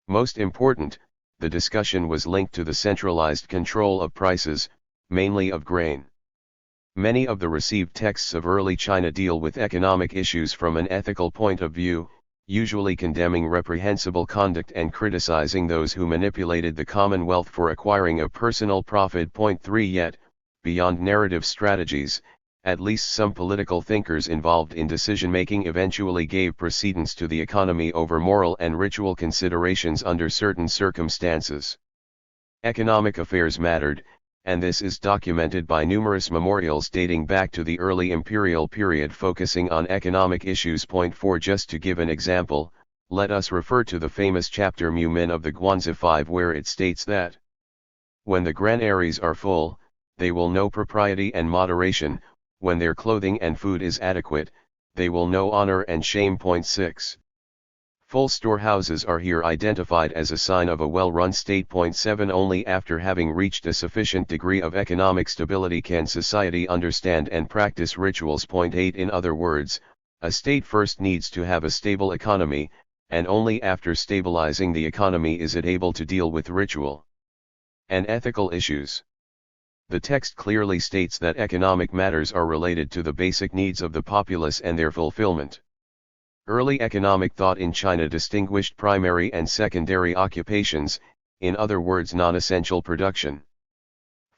Most important, the discussion was linked to the centralized control of prices, mainly of grain. Many of the received texts of early China deal with economic issues from an ethical point of view, usually condemning reprehensible conduct and criticizing those who manipulated the commonwealth for acquiring a personal profit. Point 3. Yet, beyond narrative strategies, at least some political thinkers involved in decision-making eventually gave precedence to the economy over moral and ritual considerations under certain circumstances. Economic affairs mattered, and this is documented by numerous memorials dating back to the early imperial period focusing on economic issues. Point 4. Just to give an example, let us refer to the famous chapter Mu Min of the Guanzi 5, where it states that when the granaries are full, they will know propriety and moderation, when their clothing and food is adequate, they will know honor and shame. Point 6. Full storehouses are here identified as a sign of a well-run state. 7 Only after having reached a sufficient degree of economic stability can society understand and practice rituals. 8 In other words, a state first needs to have a stable economy, and only after stabilizing the economy is it able to deal with ritual and ethical issues. The text clearly states that economic matters are related to the basic needs of the populace and their fulfillment. Early economic thought in China distinguished primary and secondary occupations, in other words non-essential production.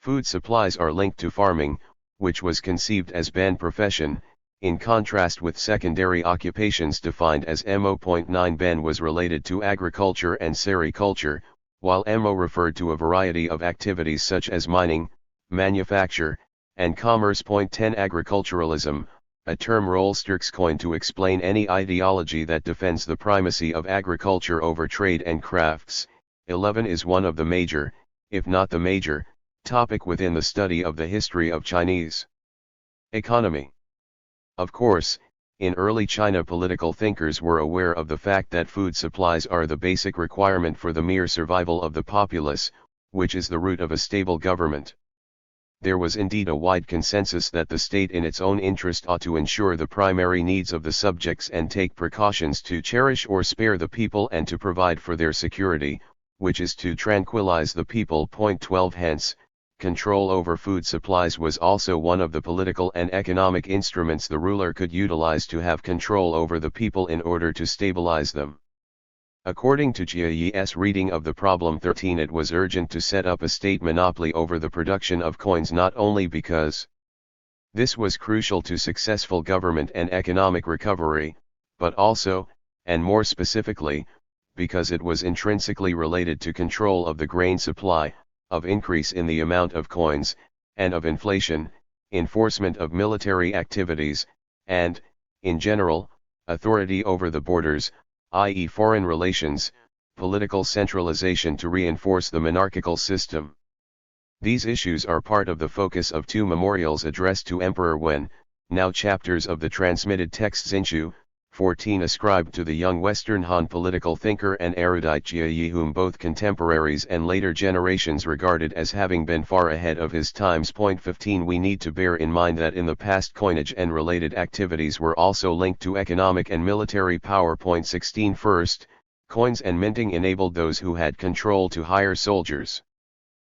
Food supplies are linked to farming, which was conceived as ban profession, in contrast with secondary occupations defined as Mo.9 ban was related to agriculture and sericulture, while Mo referred to a variety of activities such as mining, manufacture, and commerce. 10 Agriculturalism, a term Rolsterks coined to explain any ideology that defends the primacy of agriculture over trade and crafts. 11 Is one of the major, if not the major, topic within the study of the history of Chinese economy. Of course, in early China political thinkers were aware of the fact that food supplies are the basic requirement for the mere survival of the populace, which is the root of a stable government. There was indeed a wide consensus that the state in its own interest ought to ensure the primary needs of the subjects and take precautions to cherish or spare the people and to provide for their security, which is to tranquilize the people. 12 Hence, control over food supplies was also one of the political and economic instruments the ruler could utilize to have control over the people in order to stabilize them. According to Jia Yi's reading of the problem 13, it was urgent to set up a state monopoly over the production of coins, not only because this was crucial to successful government and economic recovery, but also, and more specifically, because it was intrinsically related to control of the grain supply, of increase in the amount of coins, and of inflation, enforcement of military activities, and, in general, authority over the borders, i.e. foreign relations, political centralization to reinforce the monarchical system. These issues are part of the focus of two memorials addressed to Emperor Wen, now chapters of the transmitted text Xinshu, 14 ascribed to the young Western Han political thinker and erudite Jia Yi, whom both contemporaries and later generations regarded as having been far ahead of his times. 15 We need to bear in mind that in the past coinage and related activities were also linked to economic and military power. 16 First, coins and minting enabled those who had control to hire soldiers.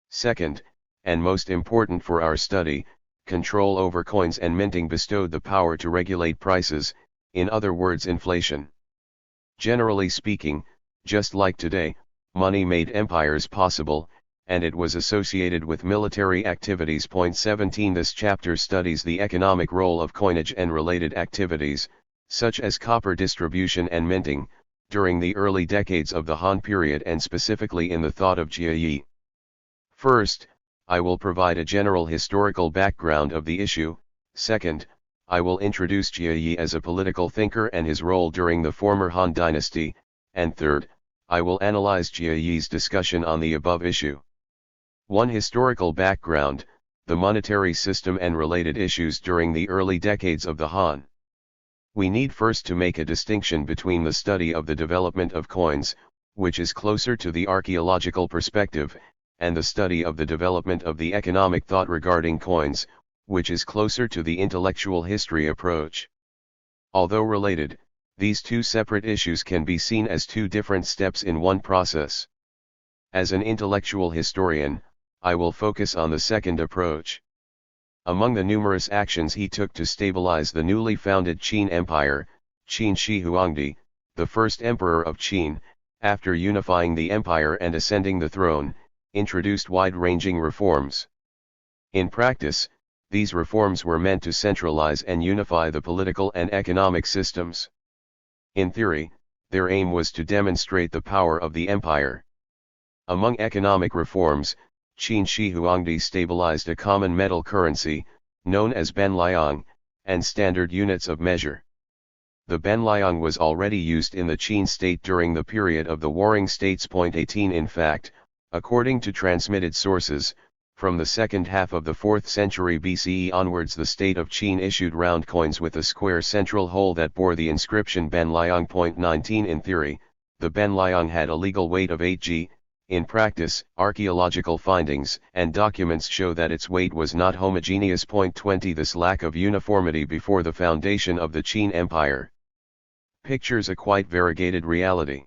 Second, and most important for our study, control over coins and minting bestowed the power to regulate prices, in other words inflation. Generally speaking, just like today, money made empires possible, and it was associated with military activities. 17 This chapter studies the economic role of coinage and related activities, such as copper distribution and minting, during the early decades of the Han period and specifically in the thought of Jia Yi. First, I will provide a general historical background of the issue. Second, I will introduce Jia Yi as a political thinker and his role during the former Han dynasty, and third, I will analyze Jia Yi's discussion on the above issue. 1. Historical background, the monetary system and related issues during the early decades of the Han. We need first to make a distinction between the study of the development of coins, which is closer to the archaeological perspective, and the study of the development of the economic thought regarding coins, which is closer to the intellectual history approach. Although related, these two separate issues can be seen as two different steps in one process. As an intellectual historian, I will focus on the second approach. Among the numerous actions he took to stabilize the newly founded Qin Empire, Qin Shi Huangdi, the first emperor of Qin, after unifying the empire and ascending the throne, introduced wide-ranging reforms. In practice, these reforms were meant to centralize and unify the political and economic systems. In theory, their aim was to demonstrate the power of the empire. Among economic reforms, Qin Shi Huangdi stabilized a common metal currency, known as Benliang, and standard units of measure. The Benliang was already used in the Qin state during the period of the Warring States. 18 In fact, according to transmitted sources, From the second half of the 4th century BCE onwards, the state of Qin issued round coins with a square central hole that bore the inscription Ben Liang. 19 In theory, the Ben Liang had a legal weight of 8g. In practice, archaeological findings and documents show that its weight was not homogeneous. 20 This lack of uniformity before the foundation of the Qin Empire pictures a quite variegated reality.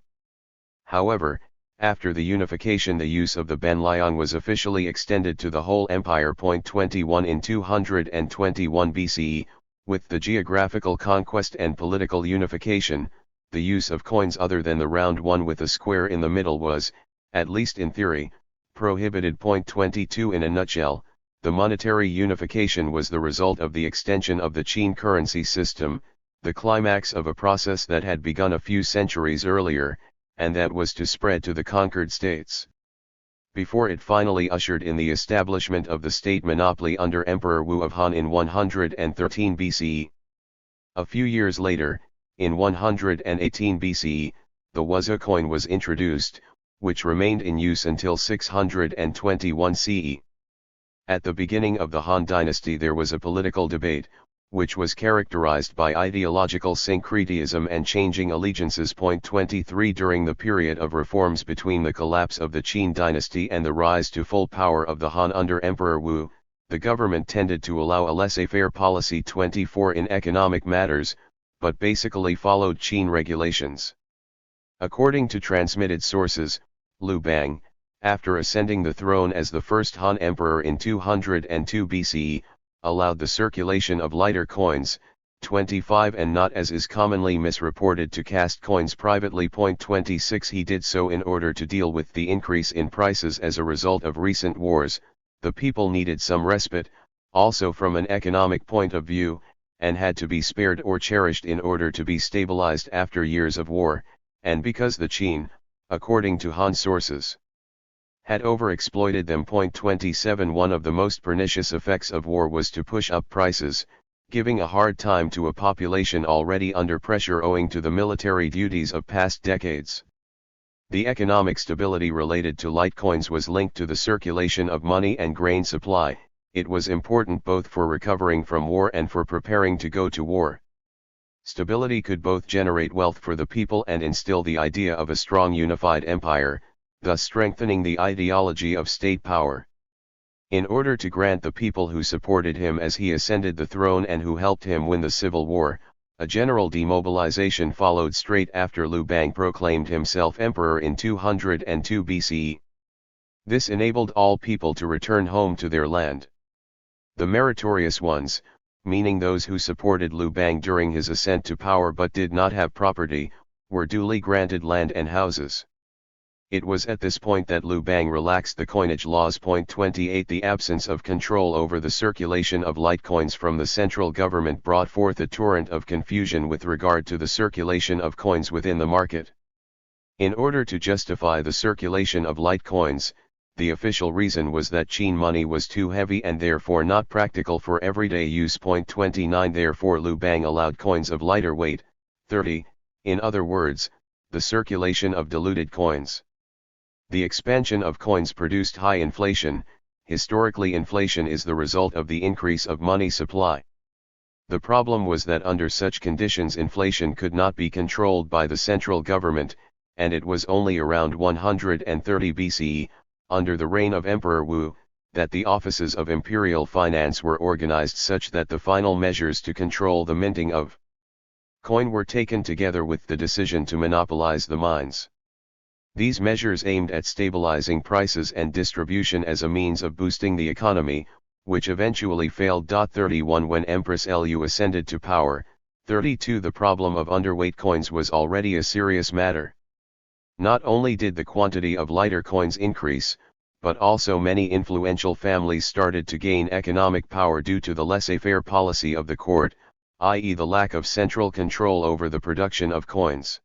However, after the unification, the use of the Ben Liang was officially extended to the whole empire. 21 In 221 BCE, with the geographical conquest and political unification, the use of coins other than the round one with a square in the middle was, at least in theory, prohibited. 22 In a nutshell, the monetary unification was the result of the extension of the Qin currency system, the climax of a process that had begun a few centuries earlier, and that was to spread to the conquered states, before it finally ushered in the establishment of the state monopoly under Emperor Wu of Han in 113 BCE. A few years later, in 118 BCE, the Wuzi coin was introduced, which remained in use until 621 CE. At the beginning of the Han dynasty there was a political debate, which was characterized by ideological syncretism and changing allegiances. 23 During the period of reforms between the collapse of the Qin dynasty and the rise to full power of the Han under Emperor Wu, the government tended to allow a laissez-faire policy. 24 In economic matters, but basically followed Qin regulations. According to transmitted sources, Liu Bang, after ascending the throne as the first Han emperor in 202 BCE, allowed the circulation of lighter coins, 25 and not as is commonly misreported to cast coins privately. 26 He did so in order to deal with the increase in prices as a result of recent wars. The people needed some respite, also from an economic point of view, and had to be spared or cherished in order to be stabilized after years of war, and because the Qin, according to Han sources, had overexploited them. 27 One of the most pernicious effects of war was to push up prices, giving a hard time to a population already under pressure owing to the military duties of past decades. The economic stability related to light coins was linked to the circulation of money and grain supply. It was important both for recovering from war and for preparing to go to war. Stability could both generate wealth for the people and instill the idea of a strong unified empire, thus strengthening the ideology of state power. In order to grant the people who supported him as he ascended the throne and who helped him win the civil war, a general demobilization followed straight after Liu Bang proclaimed himself emperor in 202 BCE. This enabled all people to return home to their land. The meritorious ones, meaning those who supported Liu Bang during his ascent to power but did not have property, were duly granted land and houses. It was at this point that Liu Bang relaxed the coinage laws. 28 The absence of control over the circulation of light coins from the central government brought forth a torrent of confusion with regard to the circulation of coins within the market. In order to justify the circulation of light coins, the official reason was that Qin money was too heavy and therefore not practical for everyday use. 29 Therefore Liu Bang allowed coins of lighter weight, 30, in other words, the circulation of diluted coins. The expansion of coins produced high inflation. Historically, inflation is the result of the increase of money supply. The problem was that under such conditions inflation could not be controlled by the central government, and it was only around 130 BCE, under the reign of Emperor Wu, that the offices of imperial finance were organized such that the final measures to control the minting of coin were taken together with the decision to monopolize the mines. These measures aimed at stabilizing prices and distribution as a means of boosting the economy, which eventually failed. 31 When Empress Lu ascended to power, 32 The problem of underweight coins was already a serious matter. Not only did the quantity of lighter coins increase, but also many influential families started to gain economic power due to the laissez-faire policy of the court, i.e. the lack of central control over the production of coins.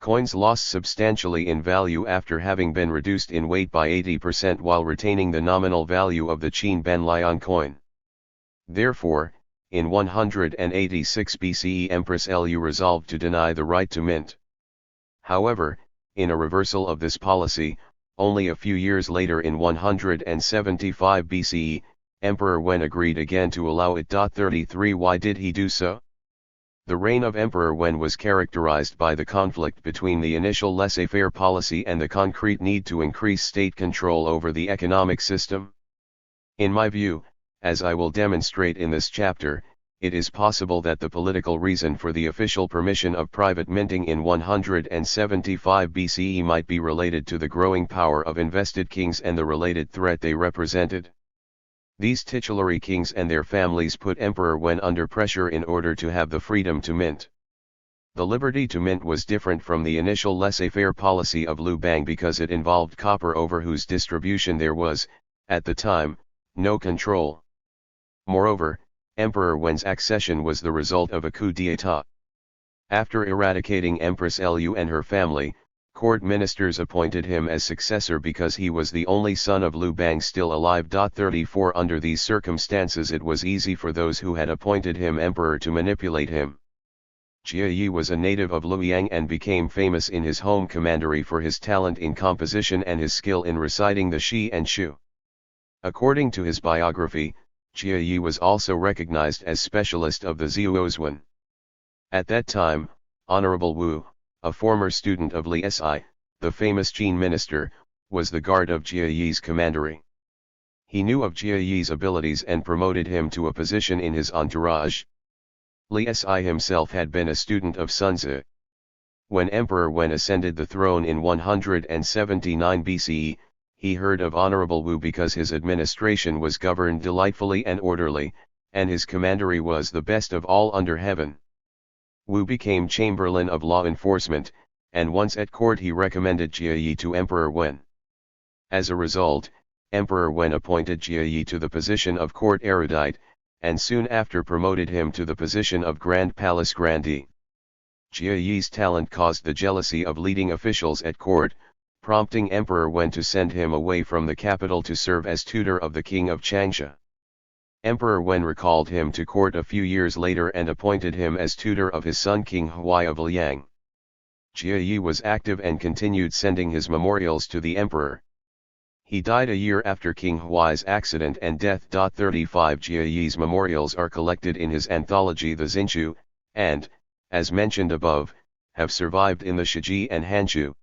Coins lost substantially in value after having been reduced in weight by 80% while retaining the nominal value of the Qin Ben Liang coin. Therefore, in 186 BCE Empress Lu resolved to deny the right to mint. However, in a reversal of this policy, Only a few years later in 175 BCE, Emperor Wen agreed again to allow it. 33 Why did he do so? The reign of Emperor Wen was characterized by the conflict between the initial laissez-faire policy and the concrete need to increase state control over the economic system. In my view, as I will demonstrate in this chapter, it is possible that the political reason for the official permission of private minting in 175 BCE might be related to the growing power of invested kings and the related threat they represented. These titulary kings and their families put Emperor Wen under pressure in order to have the freedom to mint. The liberty to mint was different from the initial laissez-faire policy of Liu Bang because it involved copper over whose distribution there was, at the time, no control. Moreover, Emperor Wen's accession was the result of a coup d'état. After eradicating Empress Liu and her family, court ministers appointed him as successor because he was the only son of Liu Bang still alive. 34 Under these circumstances it was easy for those who had appointed him emperor to manipulate him. Jia Yi was a native of Luoyang and became famous in his home commandery for his talent in composition and his skill in reciting the Shi and Shu. According to his biography, Jia Yi was also recognized as specialist of the Zhuozhuan. At that time, Honorable Wu, a former student of Li Si, the famous Qin minister, was the guard of Jia Yi's commandery. He knew of Jia Yi's abilities and promoted him to a position in his entourage. Li Si himself had been a student of Sun Tzu. When Emperor Wen ascended the throne in 179 BCE, he heard of Honorable Wu because his administration was governed delightfully and orderly, and his commandery was the best of all under heaven. Wu became chamberlain of law enforcement, and once at court he recommended Jia Yi to Emperor Wen. As a result, Emperor Wen appointed Jia Yi to the position of court erudite, and soon after promoted him to the position of Grand Palace Grandee. Jia Yi's talent caused the jealousy of leading officials at court, prompting Emperor Wen to send him away from the capital to serve as tutor of the king of Changsha. Emperor Wen recalled him to court a few years later and appointed him as tutor of his son King Huai of Liang. Jia Yi was active and continued sending his memorials to the emperor. He died a year after King Huai's accident and death. 35 Jia Yi's memorials are collected in his anthology The Xinchu, and, as mentioned above, have survived in the Shiji and Hanchu.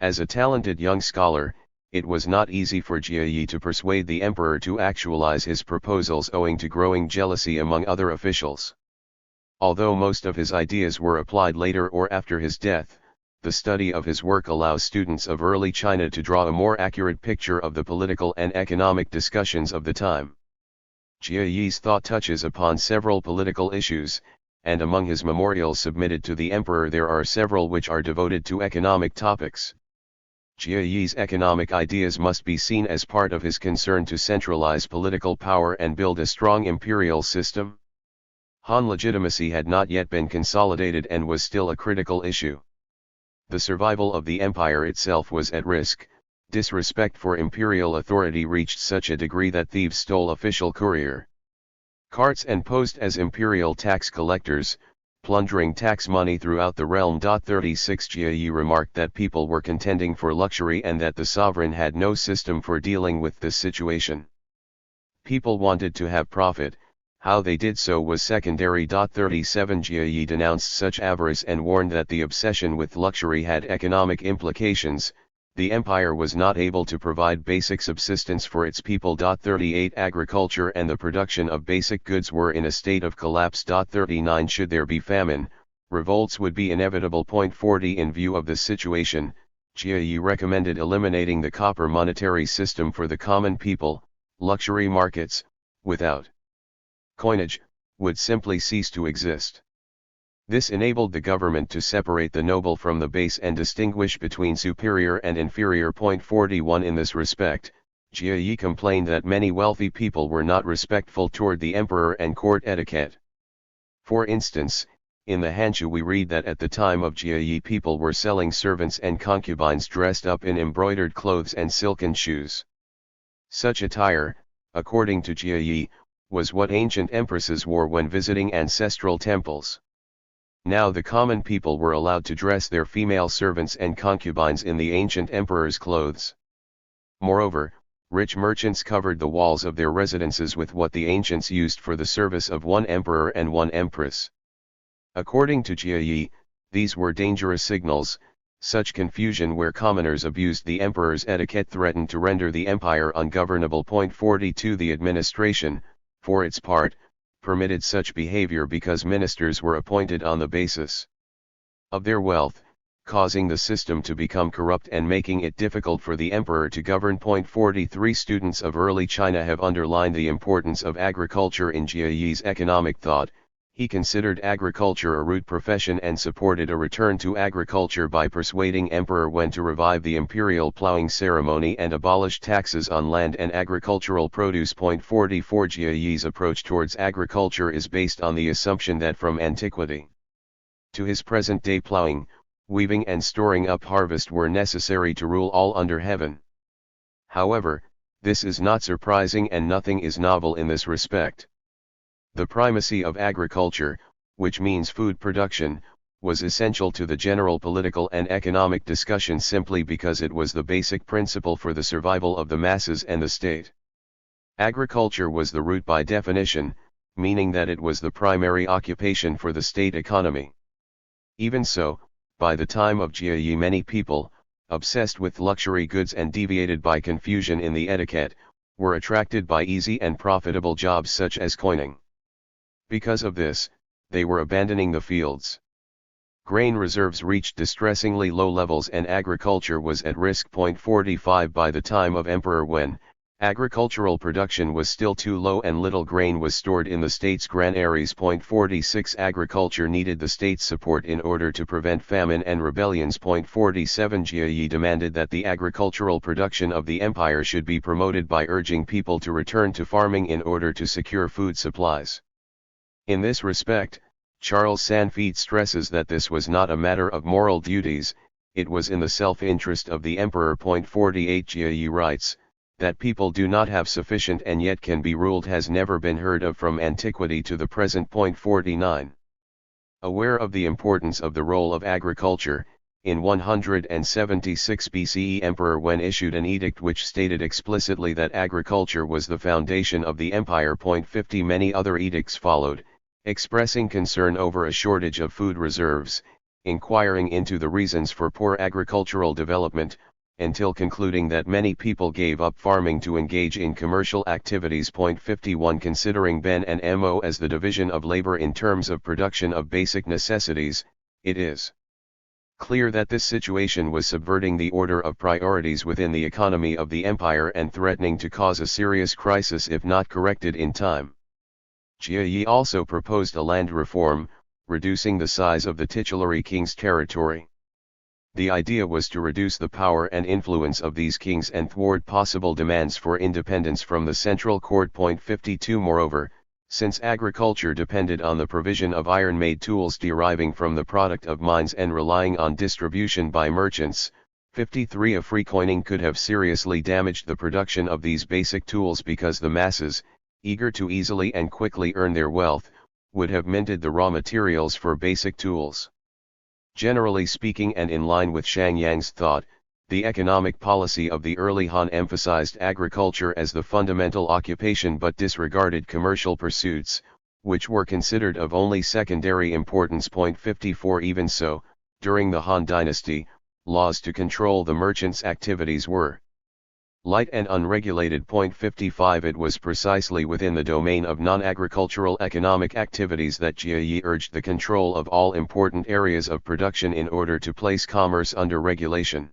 As a talented young scholar, it was not easy for Jia Yi to persuade the emperor to actualize his proposals owing to growing jealousy among other officials. Although most of his ideas were applied later or after his death, the study of his work allows students of early China to draw a more accurate picture of the political and economic discussions of the time. Jia Yi's thought touches upon several political issues, and among his memorials submitted to the emperor there are several which are devoted to economic topics. Jia Yi's economic ideas must be seen as part of his concern to centralize political power and build a strong imperial system. Han legitimacy had not yet been consolidated and was still a critical issue. The survival of the empire itself was at risk. Disrespect for imperial authority reached such a degree that thieves stole official courier carts and posed as imperial tax collectors, plundering tax money throughout the realm. 36 Jia Yi remarked that people were contending for luxury and that the sovereign had no system for dealing with this situation. People wanted to have profit, how they did so was secondary. 37 Jia Yi denounced such avarice and warned that the obsession with luxury had economic implications. The empire was not able to provide basic subsistence for its people. 38 Agriculture and the production of basic goods were in a state of collapse. 39 Should there be famine, revolts would be inevitable. 40 In view of this situation, Jia Yi recommended eliminating the copper monetary system for the common people. Luxury markets, without coinage, would simply cease to exist. This enabled the government to separate the noble from the base and distinguish between superior and inferior. 41 In this respect, Jia Yi complained that many wealthy people were not respectful toward the emperor and court etiquette. For instance, in the Hanchu we read that at the time of Jia Yi people were selling servants and concubines dressed up in embroidered clothes and silken shoes. Such attire, according to Jia Yi, was what ancient empresses wore when visiting ancestral temples. Now the common people were allowed to dress their female servants and concubines in the ancient emperor's clothes. Moreover, rich merchants covered the walls of their residences with what the ancients used for the service of one emperor and one empress. According to Jie, these were dangerous signals. Such confusion where commoners abused the emperor's etiquette threatened to render the empire ungovernable. 42 The administration, for its part, permitted such behavior because ministers were appointed on the basis of their wealth, causing the system to become corrupt and making it difficult for the emperor to govern. 43 Students of early China have underlined the importance of agriculture in Jie's economic thought. He considered agriculture a root profession and supported a return to agriculture by persuading Emperor Wen to revive the imperial plowing ceremony and abolish taxes on land and agricultural produce. 44 Jie's approach towards agriculture is based on the assumption that from antiquity to his present day plowing, weaving and storing up harvest were necessary to rule all under heaven. However, this is not surprising and nothing is novel in this respect. The primacy of agriculture, which means food production, was essential to the general political and economic discussion simply because it was the basic principle for the survival of the masses and the state. Agriculture was the root by definition, meaning that it was the primary occupation for the state economy. Even so, by the time of Jie many people, obsessed with luxury goods and deviated by confusion in the etiquette, were attracted by easy and profitable jobs such as coining. Because of this, they were abandoning the fields. Grain reserves reached distressingly low levels and agriculture was at risk. 45 By the time of Emperor Wen, agricultural production was still too low and little grain was stored in the state's granaries. 46 Agriculture needed the state's support in order to prevent famine and rebellions. 47 Jie demanded that the agricultural production of the empire should be promoted by urging people to return to farming in order to secure food supplies. In this respect, Charles Sanfeit stresses that this was not a matter of moral duties, it was in the self-interest of the emperor. 48 Jie writes, that people do not have sufficient and yet can be ruled has never been heard of from antiquity to the present. 49. Aware of the importance of the role of agriculture, in 176 BCE Emperor Wen issued an edict which stated explicitly that agriculture was the foundation of the empire. 50 Many other edicts followed, expressing concern over a shortage of food reserves, inquiring into the reasons for poor agricultural development, until concluding that many people gave up farming to engage in commercial activities. 51 Considering Ben and Mo as the division of labor in terms of production of basic necessities, it is clear that this situation was subverting the order of priorities within the economy of the empire and threatening to cause a serious crisis if not corrected in time. Jie also proposed a land reform, reducing the size of the titular king's territory. The idea was to reduce the power and influence of these kings and thwart possible demands for independence from the central court. 52 Moreover, since agriculture depended on the provision of iron-made tools deriving from the product of mines and relying on distribution by merchants, 53 A free coining could have seriously damaged the production of these basic tools because the masses, eager to easily and quickly earn their wealth, would have minted the raw materials for basic tools. Generally speaking and in line with Shang Yang's thought, the economic policy of the early Han emphasized agriculture as the fundamental occupation but disregarded commercial pursuits, which were considered of only secondary importance. 54 Even so, during the Han dynasty, laws to control the merchants' activities were light and unregulated. 55 It was precisely within the domain of non-agricultural economic activities that Jie urged the control of all important areas of production in order to place commerce under regulation.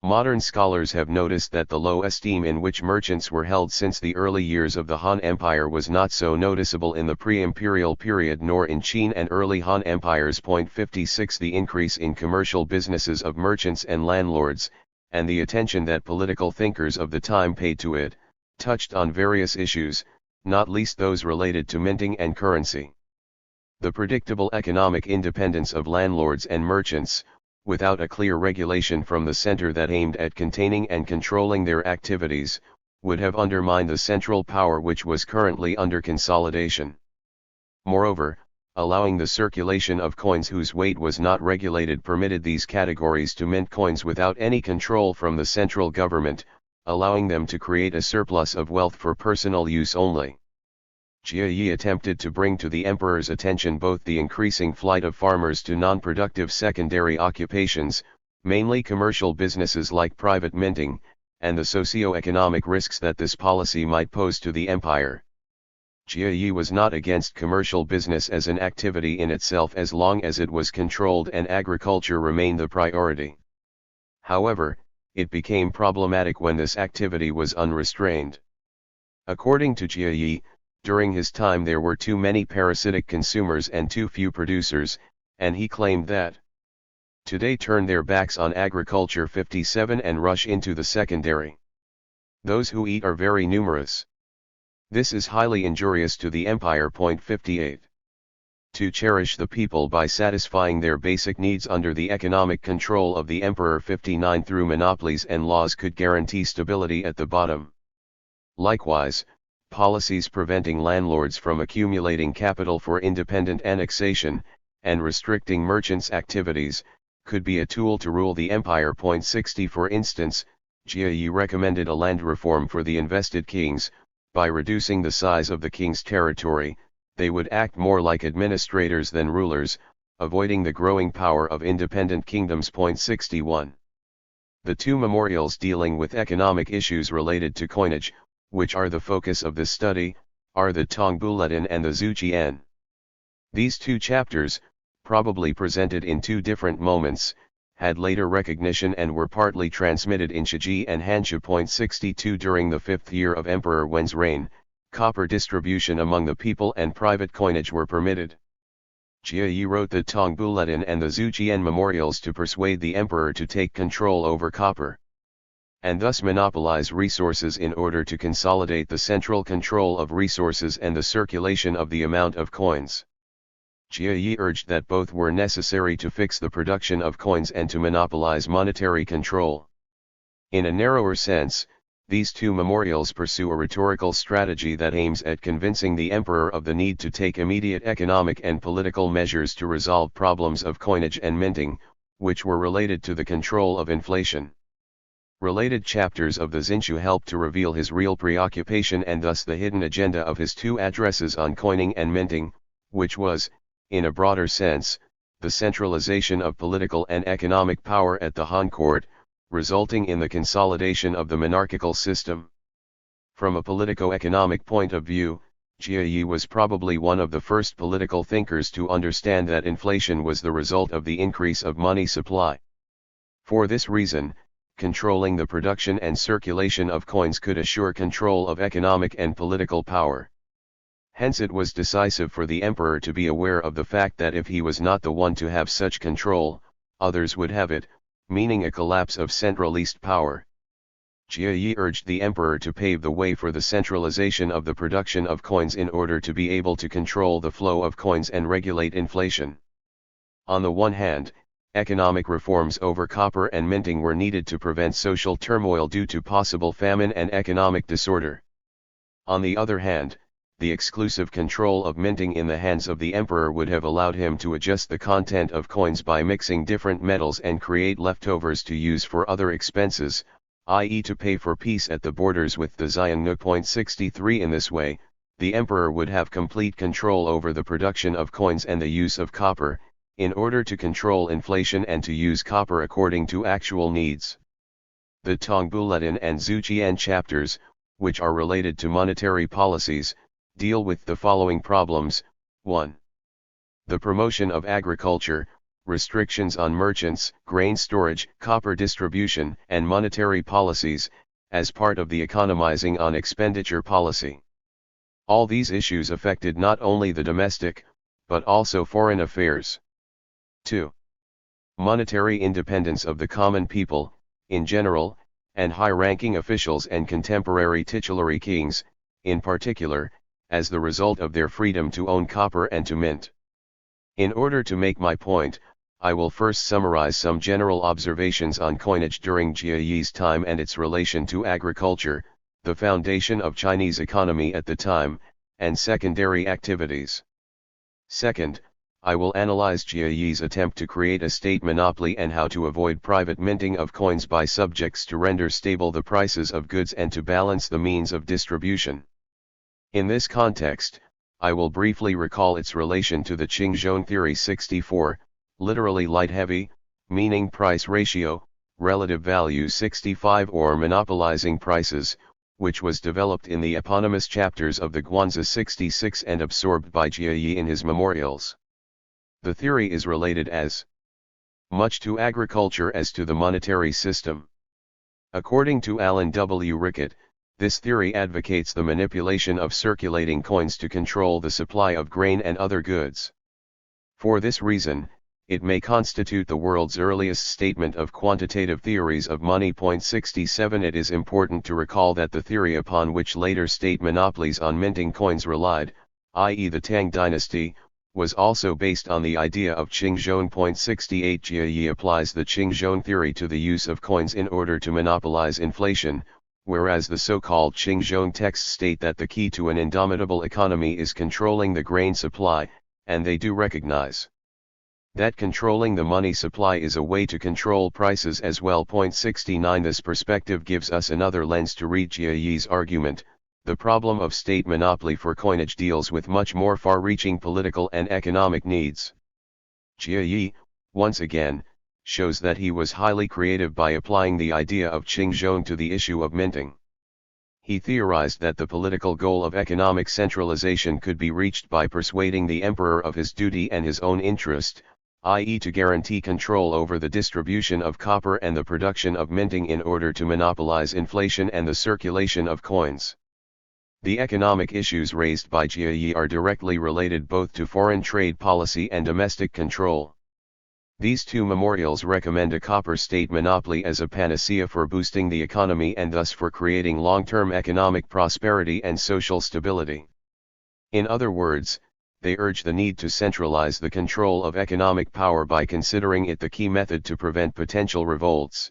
Modern scholars have noticed that the low esteem in which merchants were held since the early years of the Han Empire was not so noticeable in the pre-imperial period nor in Qin and early Han empires. 56 The increase in commercial businesses of merchants and landlords, and the attention that political thinkers of the time paid to it, touched on various issues, not least those related to minting and currency. The predictable economic independence of landlords and merchants, without a clear regulation from the center that aimed at containing and controlling their activities, would have undermined the central power which was currently under consolidation. Moreover, allowing the circulation of coins whose weight was not regulated permitted these categories to mint coins without any control from the central government, allowing them to create a surplus of wealth for personal use only. Jie Yi attempted to bring to the emperor's attention both the increasing flight of farmers to non-productive secondary occupations, mainly commercial businesses like private minting, and the socio-economic risks that this policy might pose to the empire. Jie Yi was not against commercial business as an activity in itself as long as it was controlled and agriculture remained the priority. However, it became problematic when this activity was unrestrained. According to Jie Yi, during his time there were too many parasitic consumers and too few producers, and he claimed that today turn their backs on agriculture 57 and rush into the secondary. Those who eat are very numerous. This is highly injurious to the empire. 58. To cherish the people by satisfying their basic needs under the economic control of the emperor. 59 through monopolies and laws could guarantee stability at the bottom. Likewise, policies preventing landlords from accumulating capital for independent annexation, and restricting merchants' activities, could be a tool to rule the empire. 60 For instance, Jie Yi recommended a land reform for the invested kings. By reducing the size of the king's territory, they would act more like administrators than rulers, avoiding the growing power of independent kingdoms. 61. The two memorials dealing with economic issues related to coinage, which are the focus of this study, are the Tong Bulletin and the Zujian. These two chapters, probably presented in two different moments, had later recognition and were partly transmitted in Shiji and Hanshi. 62 During the 5th year of Emperor Wen's reign, copper distribution among the people and private coinage were permitted. Jie Yi wrote the Tong Bulletin and the Zujian memorials to persuade the emperor to take control over copper, and thus monopolize resources in order to consolidate the central control of resources and the circulation of the amount of coins. Jie Yi urged that both were necessary to fix the production of coins and to monopolize monetary control. In a narrower sense, these two memorials pursue a rhetorical strategy that aims at convincing the emperor of the need to take immediate economic and political measures to resolve problems of coinage and minting, which were related to the control of inflation. Related chapters of the Zinshu help to reveal his real preoccupation and thus the hidden agenda of his two addresses on coining and minting, which was, in a broader sense, the centralization of political and economic power at the Han court, resulting in the consolidation of the monarchical system. From a politico-economic point of view, Jie Yi was probably one of the first political thinkers to understand that inflation was the result of the increase of money supply. For this reason, controlling the production and circulation of coins could assure control of economic and political power. Hence it was decisive for the emperor to be aware of the fact that if he was not the one to have such control, others would have it, meaning a collapse of centralist power. Jie Yi urged the emperor to pave the way for the centralization of the production of coins in order to be able to control the flow of coins and regulate inflation. On the one hand, economic reforms over copper and minting were needed to prevent social turmoil due to possible famine and economic disorder. On the other hand, the exclusive control of minting in the hands of the emperor would have allowed him to adjust the content of coins by mixing different metals and create leftovers to use for other expenses, i.e. to pay for peace at the borders with the Xiongnu. 63 In this way, the emperor would have complete control over the production of coins and the use of copper, in order to control inflation and to use copper according to actual needs. The Tong Bulletin and Zujian chapters, which are related to monetary policies, deal with the following problems. 1. The promotion of agriculture, restrictions on merchants, grain storage, copper distribution, and monetary policies, as part of the economizing on expenditure policy. All these issues affected not only the domestic, but also foreign affairs. 2. Monetary independence of the common people, in general, and high-ranking officials and contemporary titulary kings, in particular, as the result of their freedom to own copper and to mint. In order to make my point, I will first summarize some general observations on coinage during Jie Yi's time and its relation to agriculture, the foundation of Chinese economy at the time, and secondary activities. Second, I will analyze Jie's attempt to create a state monopoly and how to avoid private minting of coins by subjects to render stable the prices of goods and to balance the means of distribution. In this context, I will briefly recall its relation to the Qingzhou theory 64, literally light-heavy, meaning price ratio, relative value 65 or monopolizing prices, which was developed in the eponymous chapters of the Guanzi 66 and absorbed by Jie in his memorials. The theory is related as much to agriculture as to the monetary system. According to Alan W. Rickett, this theory advocates the manipulation of circulating coins to control the supply of grain and other goods. For this reason, it may constitute the world's earliest statement of quantitative theories of money. 67 It is important to recall that the theory upon which later state monopolies on minting coins relied, i.e. the Tang dynasty, was also based on the idea of Qingzhou. 68 Jie applies the Qingzhou theory to the use of coins in order to monopolize inflation, whereas the so-called Qingzhou texts state that the key to an indomitable economy is controlling the grain supply, and they do recognize that controlling the money supply is a way to control prices as well. 69 This perspective gives us another lens to read Jie's argument. The problem of state monopoly for coinage deals with much more far-reaching political and economic needs. Jie, once again, shows that he was highly creative by applying the idea of Qingzhou to the issue of minting. He theorized that the political goal of economic centralization could be reached by persuading the emperor of his duty and his own interest, i.e. to guarantee control over the distribution of copper and the production of minting in order to monopolize inflation and the circulation of coins. The economic issues raised by Jie are directly related both to foreign trade policy and domestic control. These two memorials recommend a copper state monopoly as a panacea for boosting the economy and thus for creating long-term economic prosperity and social stability. In other words, they urge the need to centralize the control of economic power by considering it the key method to prevent potential revolts.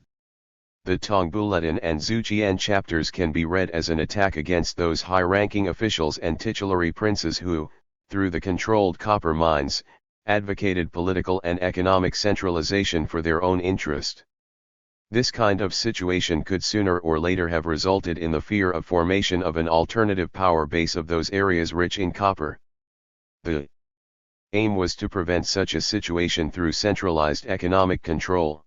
The Tong Bulletin and Zujian chapters can be read as an attack against those high-ranking officials and titulary princes who, through the controlled copper mines, advocated political and economic centralization for their own interest. This kind of situation could sooner or later have resulted in the fear of formation of an alternative power base of those areas rich in copper. The aim was to prevent such a situation through centralized economic control.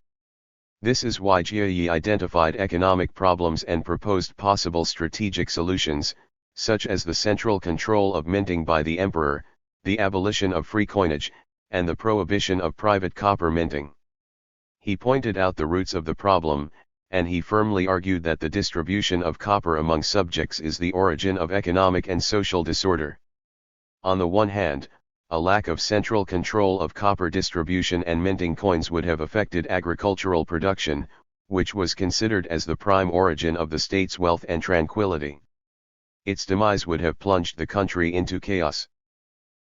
This is why Jie identified economic problems and proposed possible strategic solutions, such as the central control of minting by the emperor, the abolition of free coinage, and the prohibition of private copper minting. He pointed out the roots of the problem, and he firmly argued that the distribution of copper among subjects is the origin of economic and social disorder. On the one hand, a lack of central control of copper distribution and minting coins would have affected agricultural production, which was considered as the prime origin of the state's wealth and tranquility. Its demise would have plunged the country into chaos.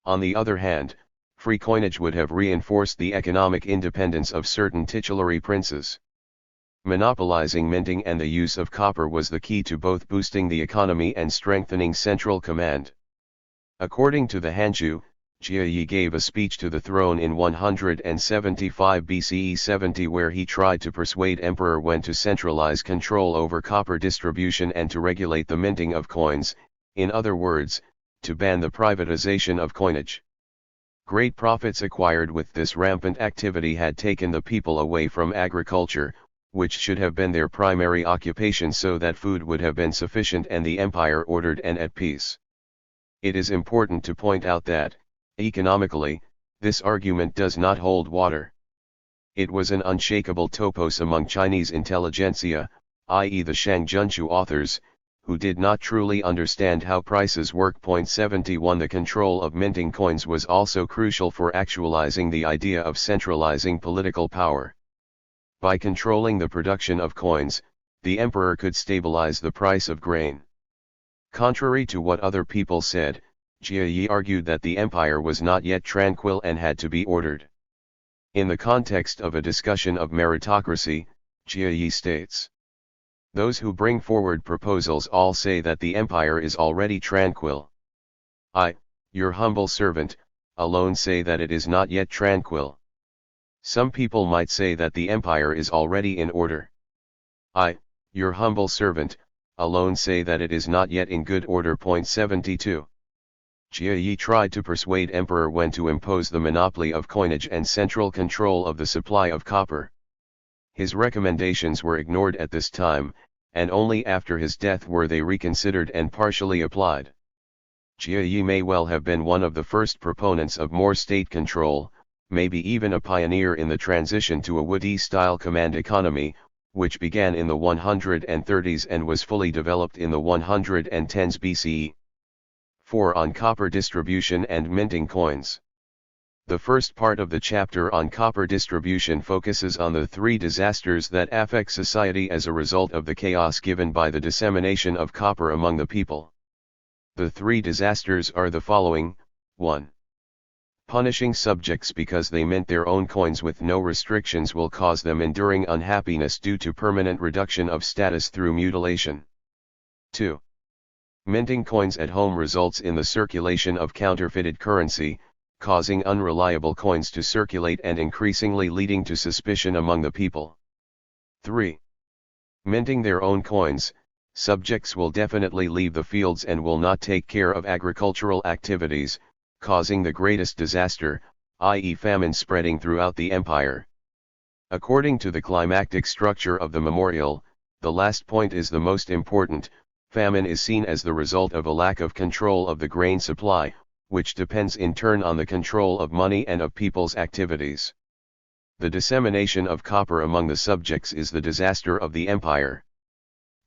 On the other hand, free coinage would have reinforced the economic independence of certain titulary princes. Monopolizing minting and the use of copper was the key to both boosting the economy and strengthening central command. According to the Hanju, Jie gave a speech to the throne in 175 BCE 70 where he tried to persuade Emperor Wen to centralize control over copper distribution and to regulate the minting of coins, in other words, to ban the privatization of coinage. Great profits acquired with this rampant activity had taken the people away from agriculture, which should have been their primary occupation so that food would have been sufficient and the empire ordered and at peace. It is important to point out that, economically, this argument does not hold water. It was an unshakable topos among Chinese intelligentsia, i.e. the Shang Junchu authors, who did not truly understand how prices work. 71 The control of minting coins was also crucial for actualizing the idea of centralizing political power. By controlling the production of coins, the emperor could stabilize the price of grain. Contrary to what other people said, Jie argued that the empire was not yet tranquil and had to be ordered. In the context of a discussion of meritocracy, Jie states, "Those who bring forward proposals all say that the empire is already tranquil. I, your humble servant, alone say that it is not yet tranquil. Some people might say that the empire is already in order. I, your humble servant, alone say that it is not yet in good order. 72. Jia Yi tried to persuade Emperor Wen to impose the monopoly of coinage and central control of the supply of copper. His recommendations were ignored at this time, and only after his death were they reconsidered and partially applied. Jia Yi may well have been one of the first proponents of more state control, maybe even a pioneer in the transition to a Wudi-style command economy, which began in the 130s and was fully developed in the 110s BCE. 4. On copper distribution and minting coins. The first part of the chapter on copper distribution focuses on the three disasters that affect society as a result of the chaos given by the dissemination of copper among the people. The three disasters are the following: 1. Punishing subjects because they mint their own coins with no restrictions will cause them enduring unhappiness due to permanent reduction of status through mutilation. 2. Minting coins at home results in the circulation of counterfeited currency, causing unreliable coins to circulate and increasingly leading to suspicion among the people. 3. Minting their own coins, subjects will definitely leave the fields and will not take care of agricultural activities, causing the greatest disaster, i.e. famine spreading throughout the empire. According to the climactic structure of the memorial, the last point is the most important. Famine is seen as the result of a lack of control of the grain supply, which depends in turn on the control of money and of people's activities. The dissemination of copper among the subjects is the disaster of the empire.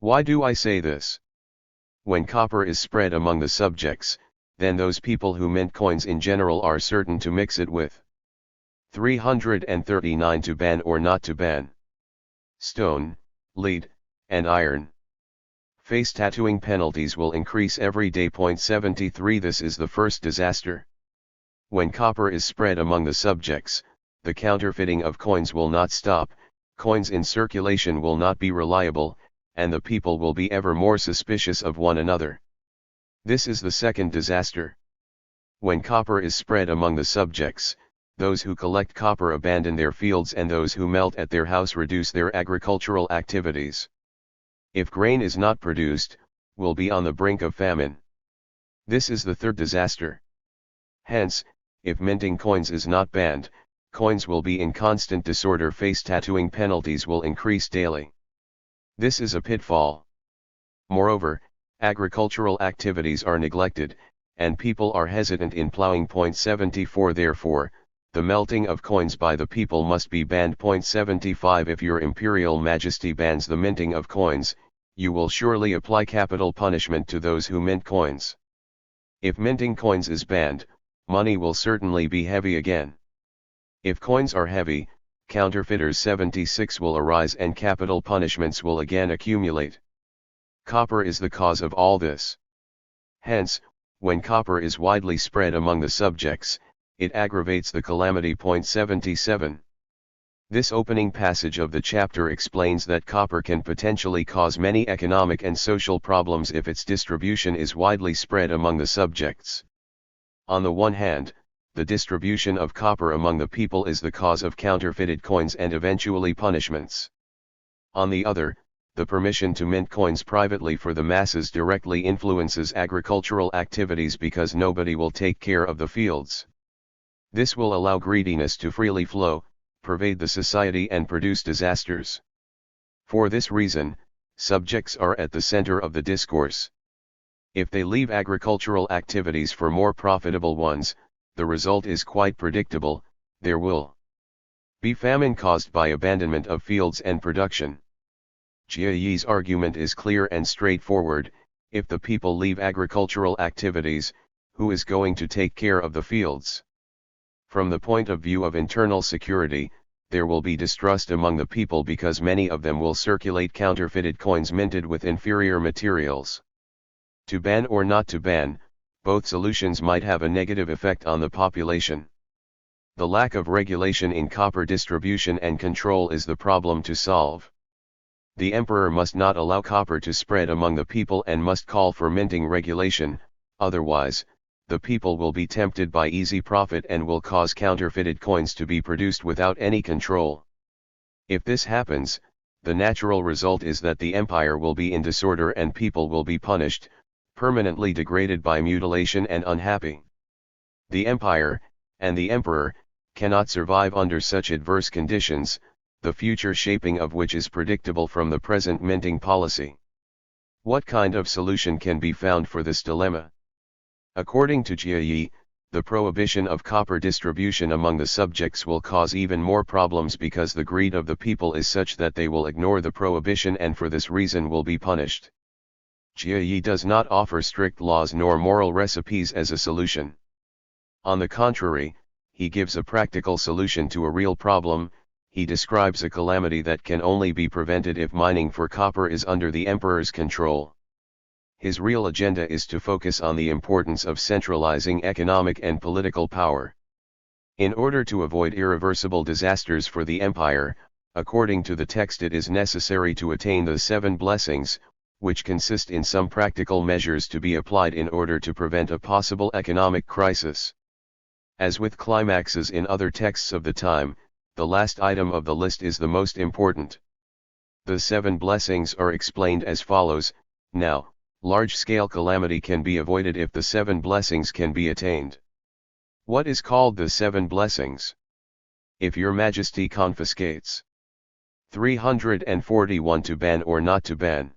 Why do I say this? When copper is spread among the subjects, then those people who mint coins in general are certain to mix it with 339 to ban or not to ban stone, lead, and iron. Face tattooing penalties will increase every day. 73. This is the first disaster. When copper is spread among the subjects, the counterfeiting of coins will not stop, coins in circulation will not be reliable, and the people will be ever more suspicious of one another. This is the second disaster. When copper is spread among the subjects, those who collect copper abandon their fields and those who melt at their house reduce their agricultural activities. If grain is not produced, we'll be on the brink of famine. This is the third disaster. Hence, if minting coins is not banned, coins will be in constant disorder. Face tattooing penalties will increase daily. This is a pitfall. Moreover, agricultural activities are neglected, and people are hesitant in plowing. 74. Therefore, the melting of coins by the people must be banned. 75. If your imperial majesty bans the minting of coins, you will surely apply capital punishment to those who mint coins. If minting coins is banned, money will certainly be heavy again. If coins are heavy, counterfeiters. 76 will arise and capital punishments will again accumulate. Copper is the cause of all this. Hence, when copper is widely spread among the subjects, it aggravates the calamity. 77. This opening passage of the chapter explains that copper can potentially cause many economic and social problems if its distribution is widely spread among the subjects. On the one hand, the distribution of copper among the people is the cause of counterfeited coins and eventually punishments. On the other, the permission to mint coins privately for the masses directly influences agricultural activities because nobody will take care of the fields. This will allow greediness to freely flow, pervade the society and produce disasters. For this reason, subjects are at the center of the discourse. If they leave agricultural activities for more profitable ones, the result is quite predictable: there will be famine caused by abandonment of fields and production. Jia Yi's argument is clear and straightforward: if the people leave agricultural activities, who is going to take care of the fields? From the point of view of internal security, there will be distrust among the people because many of them will circulate counterfeited coins minted with inferior materials. To ban or not to ban, both solutions might have a negative effect on the population. The lack of regulation in copper distribution and control is the problem to solve. The emperor must not allow copper to spread among the people and must call for minting regulation, otherwise, the people will be tempted by easy profit and will cause counterfeited coins to be produced without any control. If this happens, the natural result is that the empire will be in disorder and people will be punished, permanently degraded by mutilation and unhappy. The empire, and the emperor, cannot survive under such adverse conditions, the future shaping of which is predictable from the present minting policy. What kind of solution can be found for this dilemma? According to Jie, the prohibition of copper distribution among the subjects will cause even more problems because the greed of the people is such that they will ignore the prohibition and for this reason will be punished. Jie does not offer strict laws nor moral recipes as a solution. On the contrary, he gives a practical solution to a real problem. He describes a calamity that can only be prevented if mining for copper is under the emperor's control. His real agenda is to focus on the importance of centralizing economic and political power. In order to avoid irreversible disasters for the empire, according to the text it is necessary to attain the 7 blessings, which consist in some practical measures to be applied in order to prevent a possible economic crisis. As with climaxes in other texts of the time, the last item of the list is the most important. The 7 blessings are explained as follows. Now, large-scale calamity can be avoided if the 7 blessings can be attained. What is called the 7 blessings? If your majesty confiscates 341 to ban or not to ban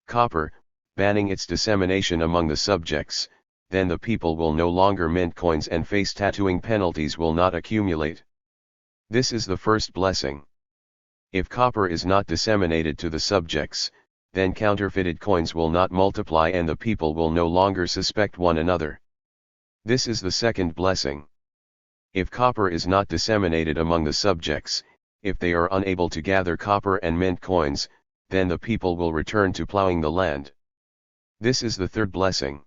copper, banning its dissemination among the subjects, then the people will no longer mint coins and face tattooing penalties will not accumulate. This is the first blessing. If copper is not disseminated to the subjects, then counterfeited coins will not multiply and the people will no longer suspect one another. This is the second blessing. If copper is not disseminated among the subjects, if they are unable to gather copper and mint coins, then the people will return to plowing the land. This is the third blessing.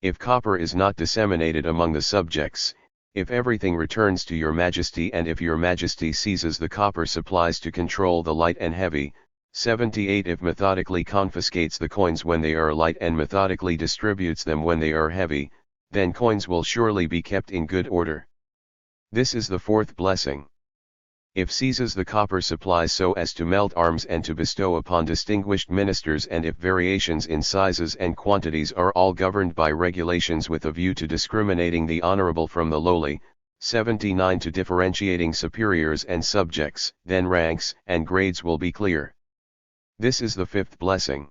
If copper is not disseminated among the subjects, if everything returns to your majesty and if your majesty seizes the copper supplies to control the light and heavy, 78 if methodically confiscates the coins when they are light and methodically distributes them when they are heavy, then coins will surely be kept in good order. This is the fourth blessing. If seizes the copper supplies so as to melt arms and to bestow upon distinguished ministers and if variations in sizes and quantities are all governed by regulations with a view to discriminating the honorable from the lowly, 79 to differentiating superiors and subjects, then ranks and grades will be clear. This is the fifth blessing.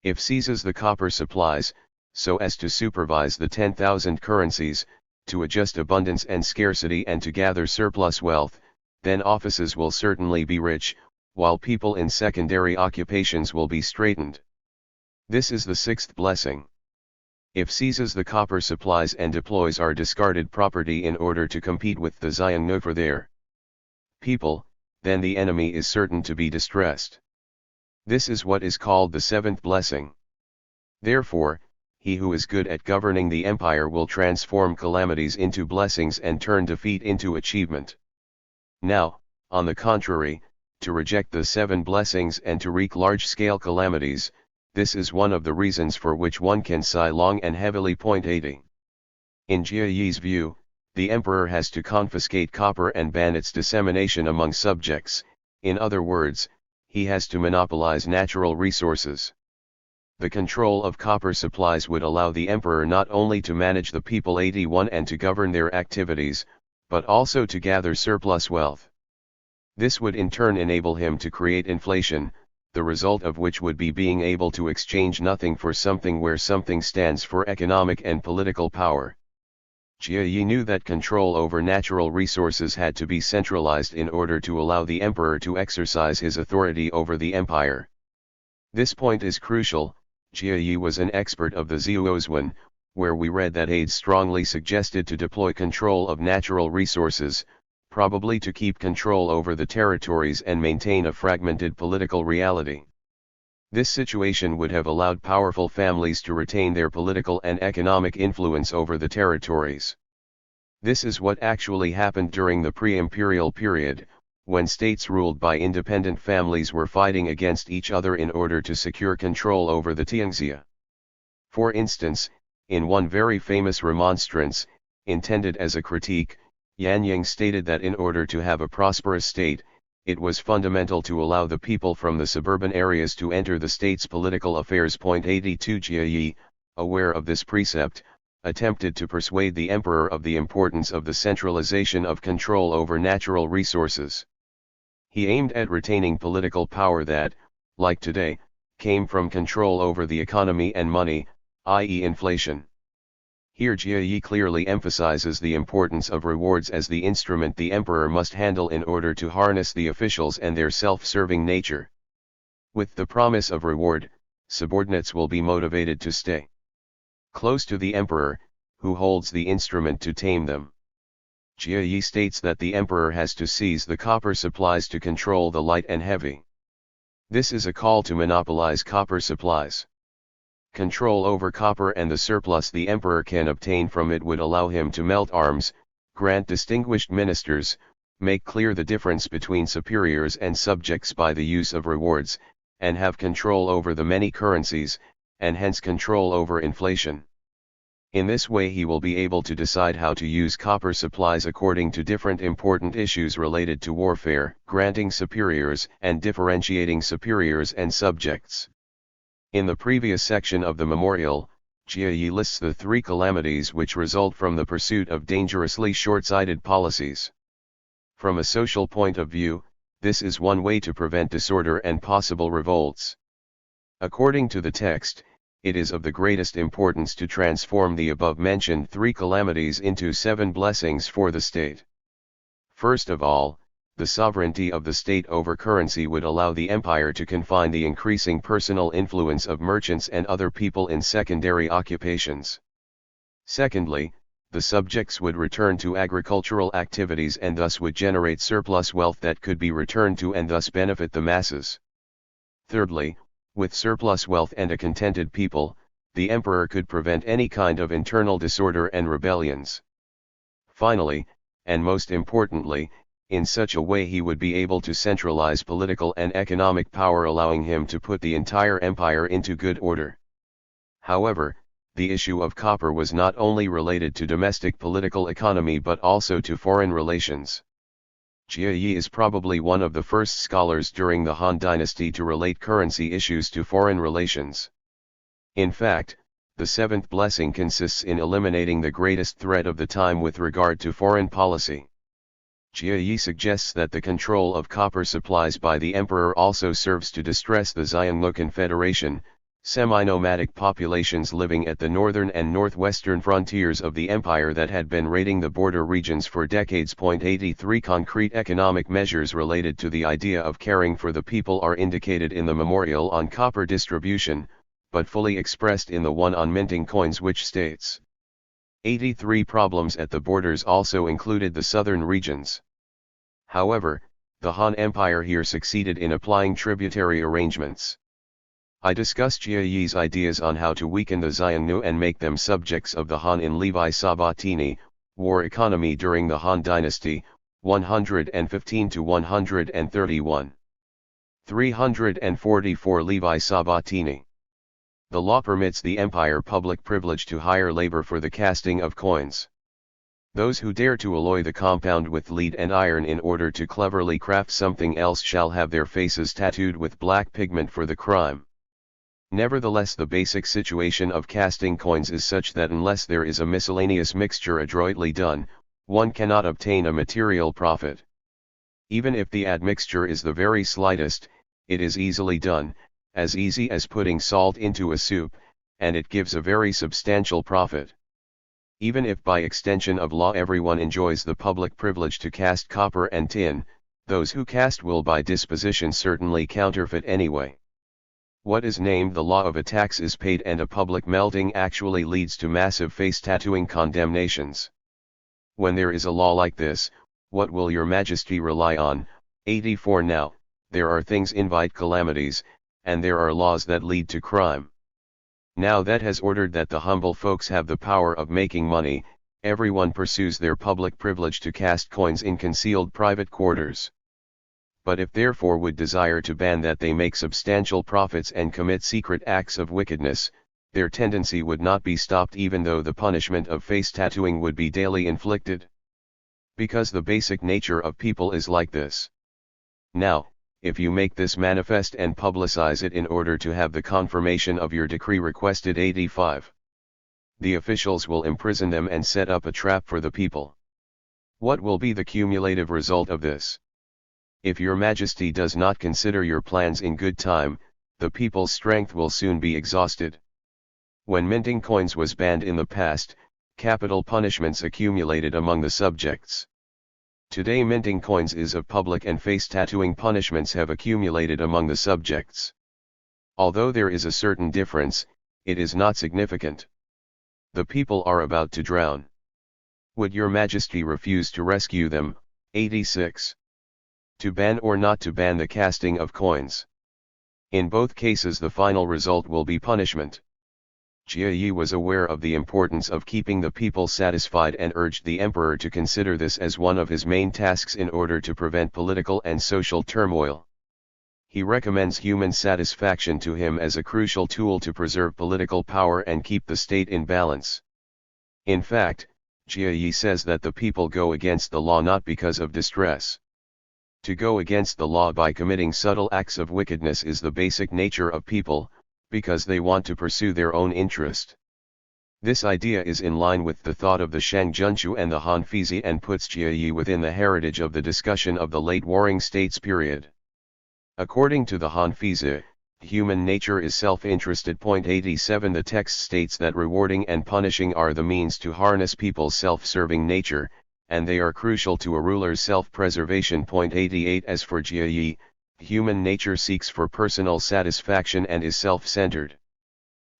If seizes the copper supplies, so as to supervise the 10,000 currencies, to adjust abundance and scarcity and to gather surplus wealth, then offices will certainly be rich, while people in secondary occupations will be straitened. This is the sixth blessing. If seizes the copper supplies and deploys our discarded property in order to compete with the Xiongnu for their people, then the enemy is certain to be distressed. This is what is called the seventh blessing. Therefore, he who is good at governing the empire will transform calamities into blessings and turn defeat into achievement. Now, on the contrary, to reject the 7 blessings and to wreak large-scale calamities, this is one of the reasons for which one can sigh long and heavily. 80. In Jie's view, the emperor has to confiscate copper and ban its dissemination among subjects, in other words, he has to monopolize natural resources. The control of copper supplies would allow the emperor not only to manage the people 81 and to govern their activities, but also to gather surplus wealth. This would in turn enable him to create inflation, the result of which would be being able to exchange nothing for something where something stands for economic and political power. Jie knew that control over natural resources had to be centralized in order to allow the emperor to exercise his authority over the empire. This point is crucial. Jie was an expert of the Zhuozhuan, where we read that aides strongly suggested to deploy control of natural resources, probably to keep control over the territories and maintain a fragmented political reality. This situation would have allowed powerful families to retain their political and economic influence over the territories. This is what actually happened during the pre-imperial period, when states ruled by independent families were fighting against each other in order to secure control over the Tianxia. For instance, In one very famous remonstrance, intended as a critique, Yan Yang stated that in order to have a prosperous state, it was fundamental to allow the people from the suburban areas to enter the state's political affairs. 82 Jia Yi, aware of this precept, attempted to persuade the emperor of the importance of the centralization of control over natural resources. He aimed at retaining political power that, like today, came from control over the economy and money, i.e. inflation. Here Jia Yi clearly emphasizes the importance of rewards as the instrument the emperor must handle in order to harness the officials and their self-serving nature. With the promise of reward, subordinates will be motivated to stay close to the emperor, who holds the instrument to tame them. Jia Yi states that the emperor has to seize the copper supplies to control the light and heavy. This is a call to monopolize copper supplies. Control over copper and the surplus the emperor can obtain from it would allow him to melt arms, grant distinguished ministers, make clear the difference between superiors and subjects by the use of rewards, and have control over the many currencies, and hence control over inflation. In this way he will be able to decide how to use copper supplies according to different important issues related to warfare, granting superiors and differentiating superiors and subjects. In the previous section of the memorial, Jia Yi lists the three calamities which result from the pursuit of dangerously short-sighted policies. From a social point of view, this is one way to prevent disorder and possible revolts. According to the text, it is of the greatest importance to transform the above-mentioned three calamities into 7 blessings for the state. First of all, the sovereignty of the state over currency would allow the empire to confine the increasing personal influence of merchants and other people in secondary occupations. Secondly, the subjects would return to agricultural activities and thus would generate surplus wealth that could be returned to and thus benefit the masses. Thirdly, with surplus wealth and a contented people, the emperor could prevent any kind of internal disorder and rebellions. Finally, and most importantly, in such a way he would be able to centralize political and economic power, allowing him to put the entire empire into good order. However, the issue of copper was not only related to domestic political economy but also to foreign relations. Jia Yi is probably one of the first scholars during the Han Dynasty to relate currency issues to foreign relations. In fact, the 7th blessing consists in eliminating the greatest threat of the time with regard to foreign policy. Jia Yi suggests that the control of copper supplies by the emperor also serves to distress the Xiongnu Confederation, semi-nomadic populations living at the northern and northwestern frontiers of the empire that had been raiding the border regions for decades. 83 Concrete economic measures related to the idea of caring for the people are indicated in the memorial on copper distribution, but fully expressed in the one on minting coins, which states 83 problems at the borders also included the southern regions. However, the Han Empire here succeeded in applying tributary arrangements. I discussed Jia Yi's ideas on how to weaken the Xiongnu and make them subjects of the Han in Levi Sabattini, War Economy during the Han Dynasty, 115 to 131. 344 Levi Sabattini. The law permits the empire public privilege to hire labor for the casting of coins. Those who dare to alloy the compound with lead and iron in order to cleverly craft something else shall have their faces tattooed with black pigment for the crime. Nevertheless, the basic situation of casting coins is such that unless there is a miscellaneous mixture adroitly done, one cannot obtain a material profit. Even if the admixture is the very slightest, it is easily done, as easy as putting salt into a soup, and it gives a very substantial profit. Even if by extension of law everyone enjoys the public privilege to cast copper and tin, those who cast will by disposition certainly counterfeit anyway. What is named the law of a tax is paid, and a public melting actually leads to massive face tattooing condemnations. When there is a law like this, what will your majesty rely on? 84 Now, there are things invite calamities, and there are laws that lead to crime. Now that has ordered that the humble folks have the power of making money, everyone pursues their public privilege to cast coins in concealed private quarters. But if therefore would desire to ban that they make substantial profits and commit secret acts of wickedness, their tendency would not be stopped even though the punishment of face tattooing would be daily inflicted. Because the basic nature of people is like this. Now, if you make this manifest and publicize it in order to have the confirmation of your decree requested 85, the officials will imprison them and set up a trap for the people. What will be the cumulative result of this? If your Majesty does not consider your plans in good time, the people's strength will soon be exhausted. When minting coins was banned in the past, capital punishments accumulated among the subjects. Today minting coins is of public and face tattooing punishments have accumulated among the subjects. Although there is a certain difference, it is not significant. The people are about to drown. Would your Majesty refuse to rescue them? 86. To ban or not to ban the casting of coins. In both cases the final result will be punishment. Jia Yi was aware of the importance of keeping the people satisfied and urged the emperor to consider this as one of his main tasks in order to prevent political and social turmoil. He recommends human satisfaction to him as a crucial tool to preserve political power and keep the state in balance. In fact, Jia Yi says that the people go against the law not because of distress. To go against the law by committing subtle acts of wickedness is the basic nature of people, because they want to pursue their own interest. This idea is in line with the thought of the Shang Junchu and the Han Fizi and puts Jia Yi within the heritage of the discussion of the late Warring States period. According to the Han Fizi, human nature is self-interested. 87 The text states that rewarding and punishing are the means to harness people's self-serving nature, and they are crucial to a ruler's self-preservation. 88 As for Jia Yi, human nature seeks for personal satisfaction and is self-centered.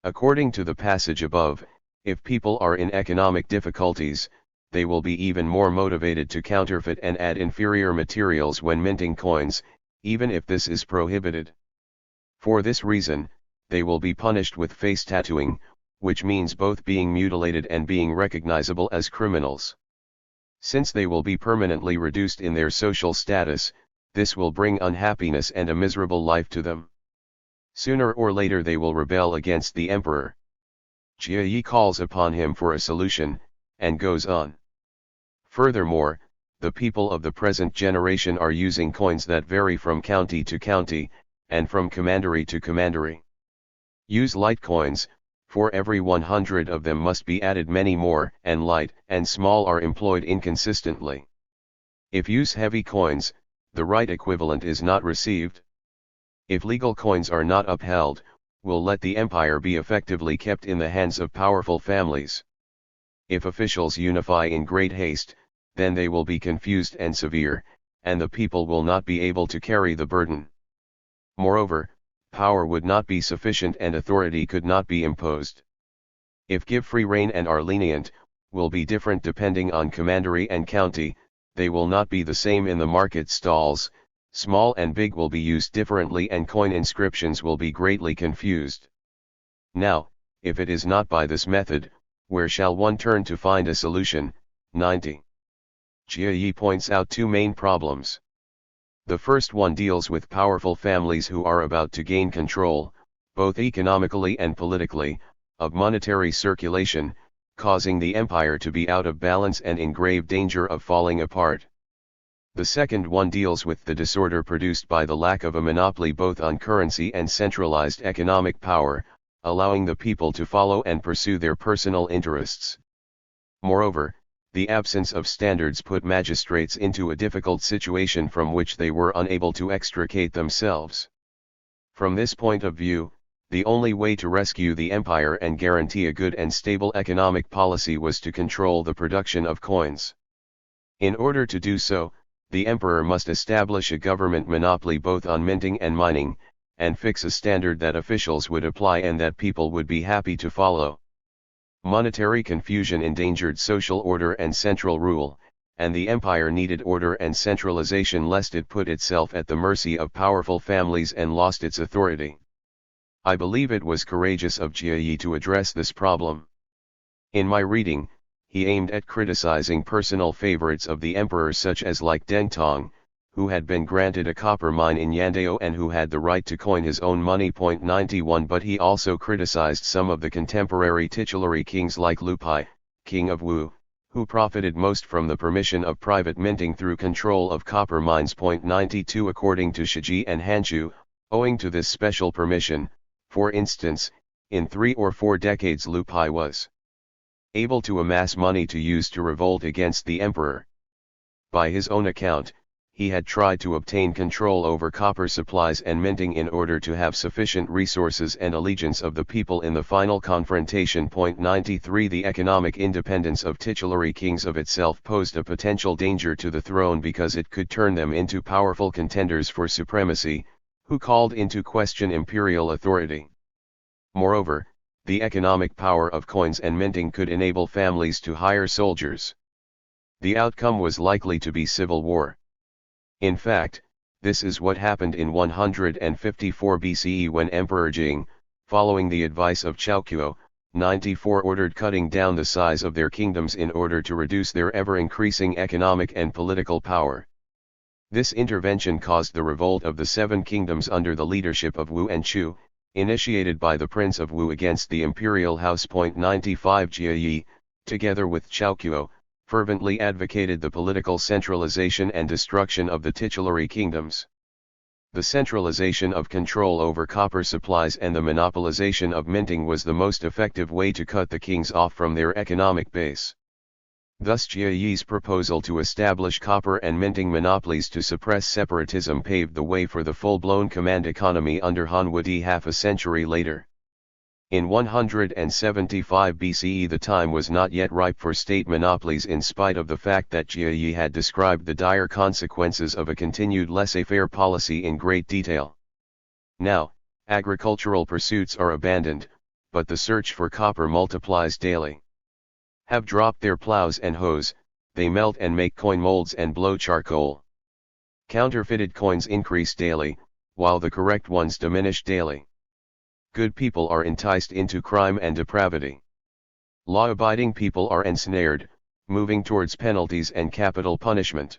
According to the passage above, if people are in economic difficulties, they will be even more motivated to counterfeit and add inferior materials when minting coins, even if this is prohibited. For this reason, they will be punished with face tattooing, which means both being mutilated and being recognizable as criminals. Since they will be permanently reduced in their social status, this will bring unhappiness and a miserable life to them. Sooner or later they will rebel against the emperor. Jia Yi calls upon him for a solution, and goes on. Furthermore, the people of the present generation are using coins that vary from county to county, and from commandery to commandery. Use light coins, for every 100 of them must be added many more, and light and small are employed inconsistently. If use heavy coins, the right equivalent is not received. If legal coins are not upheld, will let the empire be effectively kept in the hands of powerful families. If officials unify in great haste, then they will be confused and severe, and the people will not be able to carry the burden. Moreover, power would not be sufficient and authority could not be imposed. If give free rein and are lenient, will be different depending on commandery and county, they will not be the same in the market stalls, small and big will be used differently and coin inscriptions will be greatly confused. Now, if it is not by this method, where shall one turn to find a solution? 90. Jia Yi points out two main problems. The first one deals with powerful families who are about to gain control, both economically and politically, of monetary circulation, causing the empire to be out of balance and in grave danger of falling apart. The second one deals with the disorder produced by the lack of a monopoly both on currency and centralized economic power, allowing the people to follow and pursue their personal interests. Moreover, the absence of standards put magistrates into a difficult situation from which they were unable to extricate themselves. From this point of view, the only way to rescue the empire and guarantee a good and stable economic policy was to control the production of coins. In order to do so, the emperor must establish a government monopoly both on minting and mining, and fix a standard that officials would apply and that people would be happy to follow. Monetary confusion endangered social order and central rule, and the empire needed order and centralization lest it put itself at the mercy of powerful families and lost its authority. I believe it was courageous of Jia Yi to address this problem. In my reading, he aimed at criticizing personal favorites of the emperor such as like Deng Tong, who had been granted a copper mine in Yandao and who had the right to coin his own money. 91 But he also criticized some of the contemporary titulary kings like Levi, king of Wu, who profited most from the permission of private minting through control of copper mines. 92 According to Shiji and Hanchu, owing to this special permission, for instance, in 3 or 4 decades Levi was able to amass money to use to revolt against the emperor. By his own account, he had tried to obtain control over copper supplies and minting in order to have sufficient resources and allegiance of the people in the final confrontation. 93 The economic independence of titulary kings of itself posed a potential danger to the throne because it could turn them into powerful contenders for supremacy, who called into question imperial authority. Moreover, the economic power of coins and minting could enable families to hire soldiers. The outcome was likely to be civil war. In fact, this is what happened in 154 BCE when Emperor Jing, following the advice of Chaokuo, 94 ordered cutting down the size of their kingdoms in order to reduce their ever-increasing economic and political power. This intervention caused the revolt of the 7 kingdoms under the leadership of Wu and Chu, initiated by the Prince of Wu against the imperial house. 95 Jia Yi, together with Chaokuo, fervently advocated the political centralization and destruction of the titulary kingdoms. The centralization of control over copper supplies and the monopolization of minting was the most effective way to cut the kings off from their economic base. Thus Jia Yi's proposal to establish copper and minting monopolies to suppress separatism paved the way for the full-blown command economy under Han Wudi half a century later. In 175 BCE the time was not yet ripe for state monopolies in spite of the fact that Jia Yi had described the dire consequences of a continued laissez-faire policy in great detail. Now, agricultural pursuits are abandoned, but the search for copper multiplies daily. Have dropped their plows and hoes, they melt and make coin molds and blow charcoal. Counterfeited coins increase daily, while the correct ones diminish daily. Good people are enticed into crime and depravity. Law-abiding people are ensnared, moving towards penalties and capital punishment.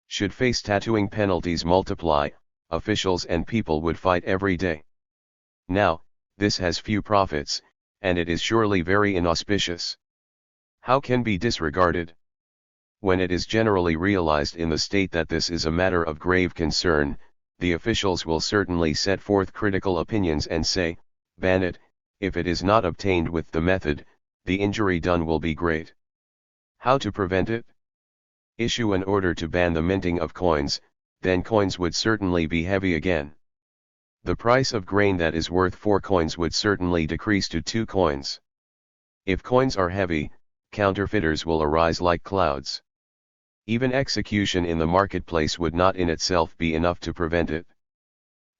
Should face tattooing penalties multiply, officials and people would fight every day. Now, this has few profits, and it is surely very inauspicious. How can be disregarded? When it is generally realized in the state that this is a matter of grave concern, the officials will certainly set forth critical opinions and say, ban it. If it is not obtained with the method, the injury done will be great. How to prevent it? Issue an order to ban the minting of coins, then coins would certainly be heavy again. The price of grain that is worth 4 coins would certainly decrease to 2 coins. If coins are heavy, counterfeiters will arise like clouds. Even execution in the marketplace would not in itself be enough to prevent it.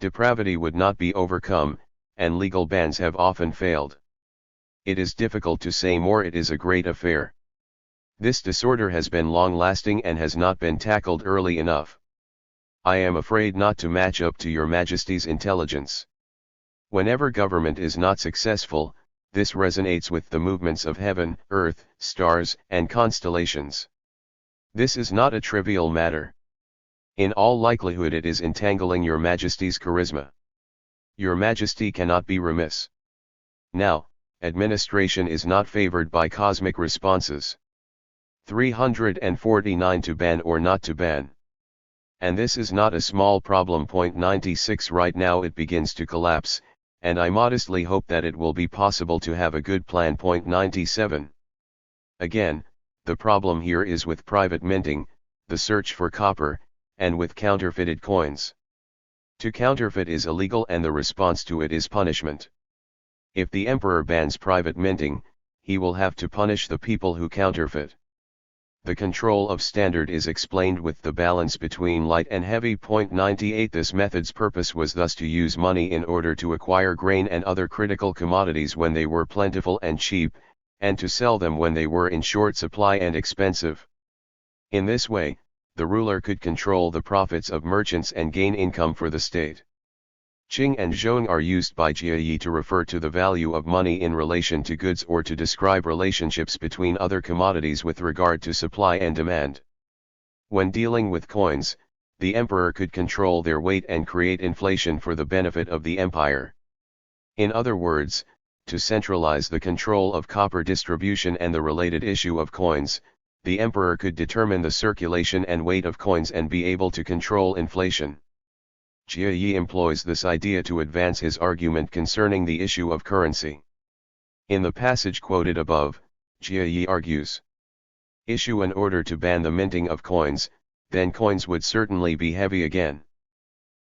Depravity would not be overcome, and legal bans have often failed. It is difficult to say more. It is a great affair. This disorder has been long-lasting and has not been tackled early enough. I am afraid not to match up to your Majesty's intelligence. Whenever government is not successful, this resonates with the movements of heaven, earth, stars, and constellations. This is not a trivial matter. In all likelihood it is entangling your Majesty's charisma. Your Majesty cannot be remiss. Now, administration is not favored by cosmic responses. 349 To ban or not to ban. And this is not a small problem. 96 Right now it begins to collapse, and I modestly hope that it will be possible to have a good plan. 97 Again, the problem here is with private minting, the search for copper, and with counterfeited coins. To counterfeit is illegal and the response to it is punishment. If the emperor bans private minting, he will have to punish the people who counterfeit. The control of standard is explained with the balance between light and heavy. 98 This method's purpose was thus to use money in order to acquire grain and other critical commodities when they were plentiful and cheap, and to sell them when they were in short supply and expensive. In this way, the ruler could control the profits of merchants and gain income for the state. Qing and zhong are used by Jia Yi to refer to the value of money in relation to goods or to describe relationships between other commodities with regard to supply and demand. When dealing with coins, the emperor could control their weight and create inflation for the benefit of the empire. In other words, to centralize the control of copper distribution and the related issue of coins, the emperor could determine the circulation and weight of coins and be able to control inflation. Jie Yi employs this idea to advance his argument concerning the issue of currency. In the passage quoted above, Jie Yi argues, issue an order to ban the minting of coins, then coins would certainly be heavy again.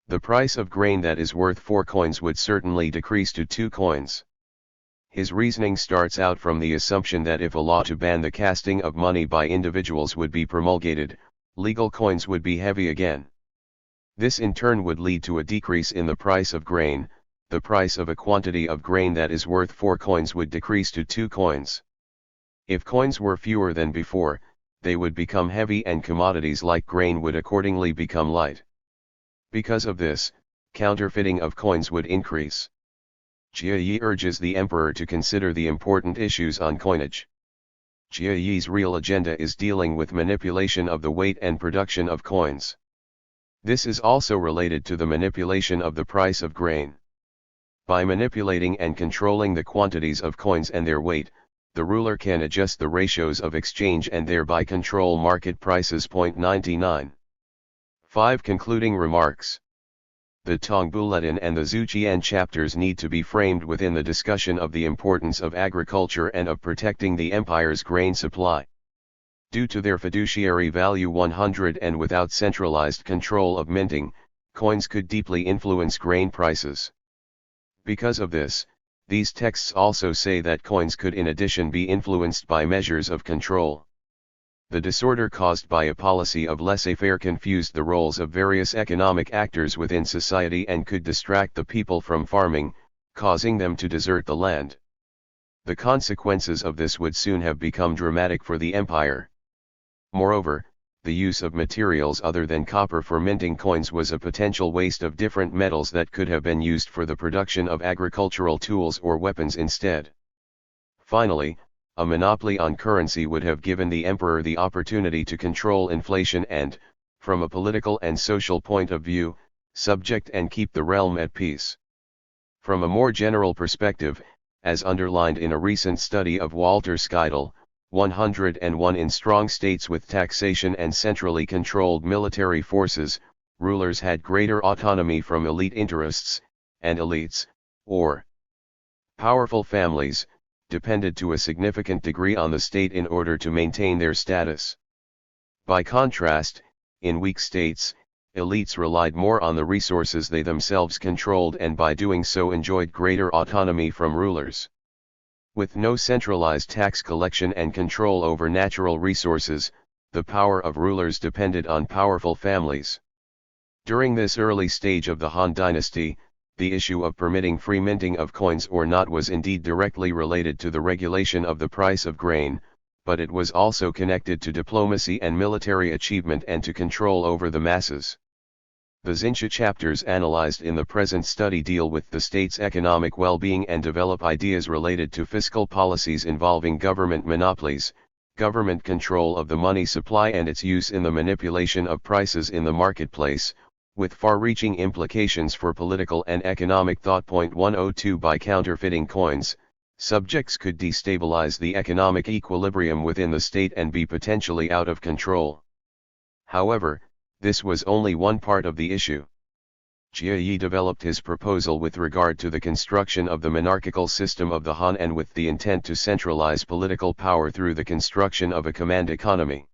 The price of grain that is worth 4 coins would certainly decrease to 2 coins. His reasoning starts out from the assumption that if a law to ban the casting of money by individuals would be promulgated, legal coins would be heavy again. This in turn would lead to a decrease in the price of grain. The price of a quantity of grain that is worth 4 coins would decrease to 2 coins. If coins were fewer than before, they would become heavy and commodities like grain would accordingly become light. Because of this, counterfeiting of coins would increase. Jie Yi urges the emperor to consider the important issues on coinage. Jie Yi's real agenda is dealing with manipulation of the weight and production of coins. This is also related to the manipulation of the price of grain. By manipulating and controlling the quantities of coins and their weight, the ruler can adjust the ratios of exchange and thereby control market prices. 99. 5. Concluding remarks. The Tong Bulletin and the Zhuqian chapters need to be framed within the discussion of the importance of agriculture and of protecting the empire's grain supply. Due to their fiduciary value 100 and without centralized control of minting, coins could deeply influence grain prices. Because of this, these texts also say that coins could in addition be influenced by measures of control. The disorder caused by a policy of laissez-faire confused the roles of various economic actors within society and could distract the people from farming, causing them to desert the land. The consequences of this would soon have become dramatic for the empire. Moreover, the use of materials other than copper for minting coins was a potential waste of different metals that could have been used for the production of agricultural tools or weapons instead. Finally, a monopoly on currency would have given the emperor the opportunity to control inflation and, from a political and social point of view, subject and keep the realm at peace. From a more general perspective, as underlined in a recent study of Walter Skeidel, 101 in strong states with taxation and centrally controlled military forces, rulers had greater autonomy from elite interests, and elites, or powerful families, depended to a significant degree on the state in order to maintain their status. By contrast, in weak states, elites relied more on the resources they themselves controlled and by doing so enjoyed greater autonomy from rulers. With no centralized tax collection and control over natural resources, the power of rulers depended on powerful families. During this early stage of the Han Dynasty, the issue of permitting free minting of coins or not was indeed directly related to the regulation of the price of grain, but it was also connected to diplomacy and military achievement and to control over the masses. The Xinxia chapters analyzed in the present study deal with the state's economic well-being and develop ideas related to fiscal policies involving government monopolies, government control of the money supply and its use in the manipulation of prices in the marketplace, with far-reaching implications for political and economic thought. 102 By counterfeiting coins, subjects could destabilize the economic equilibrium within the state and be potentially out of control. However, this was only one part of the issue. Jie Yi developed his proposal with regard to the construction of the monarchical system of the Han and with the intent to centralize political power through the construction of a command economy.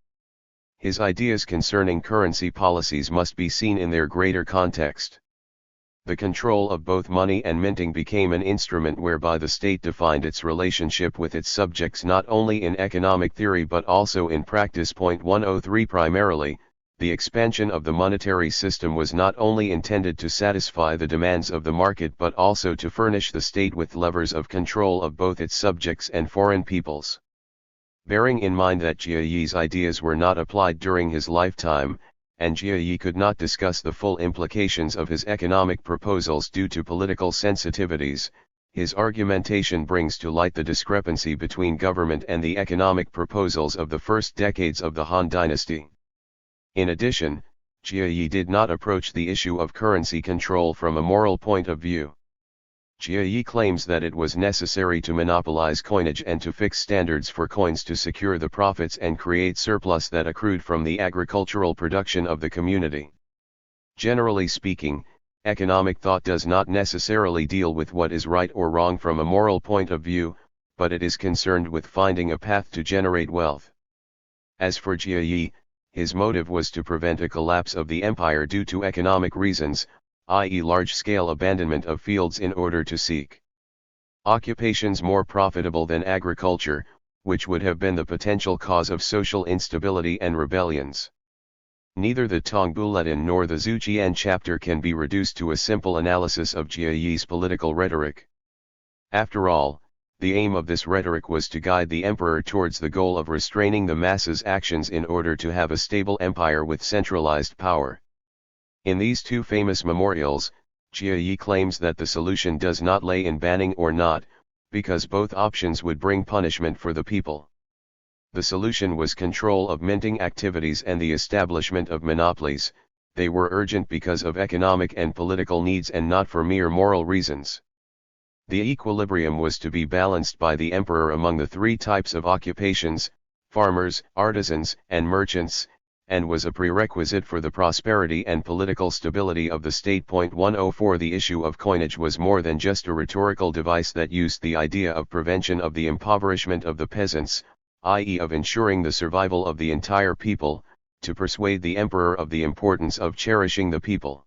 His ideas concerning currency policies must be seen in their greater context. The control of both money and minting became an instrument whereby the state defined its relationship with its subjects not only in economic theory but also in practice. 103 Primarily, the expansion of the monetary system was not only intended to satisfy the demands of the market but also to furnish the state with levers of control of both its subjects and foreign peoples. Bearing in mind that Jie Yi's ideas were not applied during his lifetime, and Jie Yi could not discuss the full implications of his economic proposals due to political sensitivities, his argumentation brings to light the discrepancy between government and the economic proposals of the first decades of the Han Dynasty. In addition, Jie did not approach the issue of currency control from a moral point of view. Jie claims that it was necessary to monopolize coinage and to fix standards for coins to secure the profits and create surplus that accrued from the agricultural production of the community. Generally speaking, economic thought does not necessarily deal with what is right or wrong from a moral point of view, but it is concerned with finding a path to generate wealth. As for Jie, his motive was to prevent a collapse of the empire due to economic reasons, i.e. large-scale abandonment of fields in order to seek occupations more profitable than agriculture, which would have been the potential cause of social instability and rebellions. Neither the Tong Bulletin nor the Zujian chapter can be reduced to a simple analysis of Jie's political rhetoric. After all, the aim of this rhetoric was to guide the emperor towards the goal of restraining the masses' actions in order to have a stable empire with centralized power. In these two famous memorials, Jie claims that the solution does not lay in banning or not, because both options would bring punishment for the people. The solution was control of minting activities and the establishment of monopolies. They were urgent because of economic and political needs and not for mere moral reasons. The equilibrium was to be balanced by the emperor among the three types of occupations, farmers, artisans, and merchants, and was a prerequisite for the prosperity and political stability of the state. 104 The issue of coinage was more than just a rhetorical device that used the idea of prevention of the impoverishment of the peasants, i.e. of ensuring the survival of the entire people, to persuade the emperor of the importance of cherishing the people.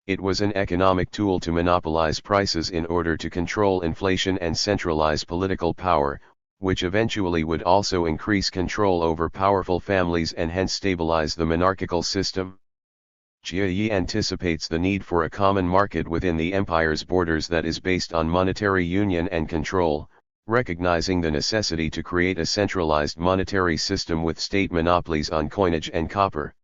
It was an economic tool to monopolize prices in order to control inflation and centralize political power, which eventually would also increase control over powerful families and hence stabilize the monarchical system. Jie anticipates the need for a common market within the empire's borders that is based on monetary union and control, recognizing the necessity to create a centralized monetary system with state monopolies on coinage and copper.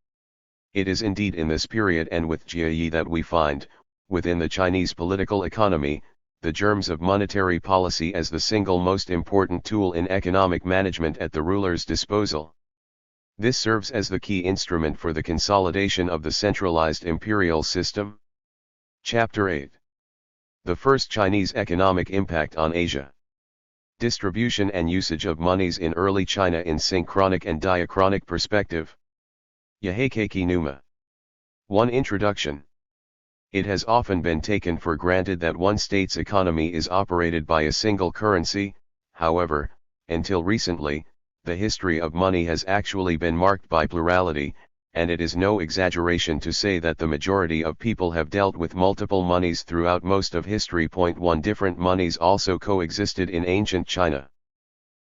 It is indeed in this period and with Jie that we find, within the Chinese political economy, the germs of monetary policy as the single most important tool in economic management at the ruler's disposal. This serves as the key instrument for the consolidation of the centralized imperial system. Chapter 8. The First Chinese Economic Impact on Asia. Distribution and usage of monies in early China in synchronic and diachronic perspective. Yaheikeki Numa. 1. Introduction. It has often been taken for granted that one state's economy is operated by a single currency. However, until recently, the history of money has actually been marked by plurality, and it is no exaggeration to say that the majority of people have dealt with multiple monies throughout most of history. 1. Different monies also coexisted in ancient China.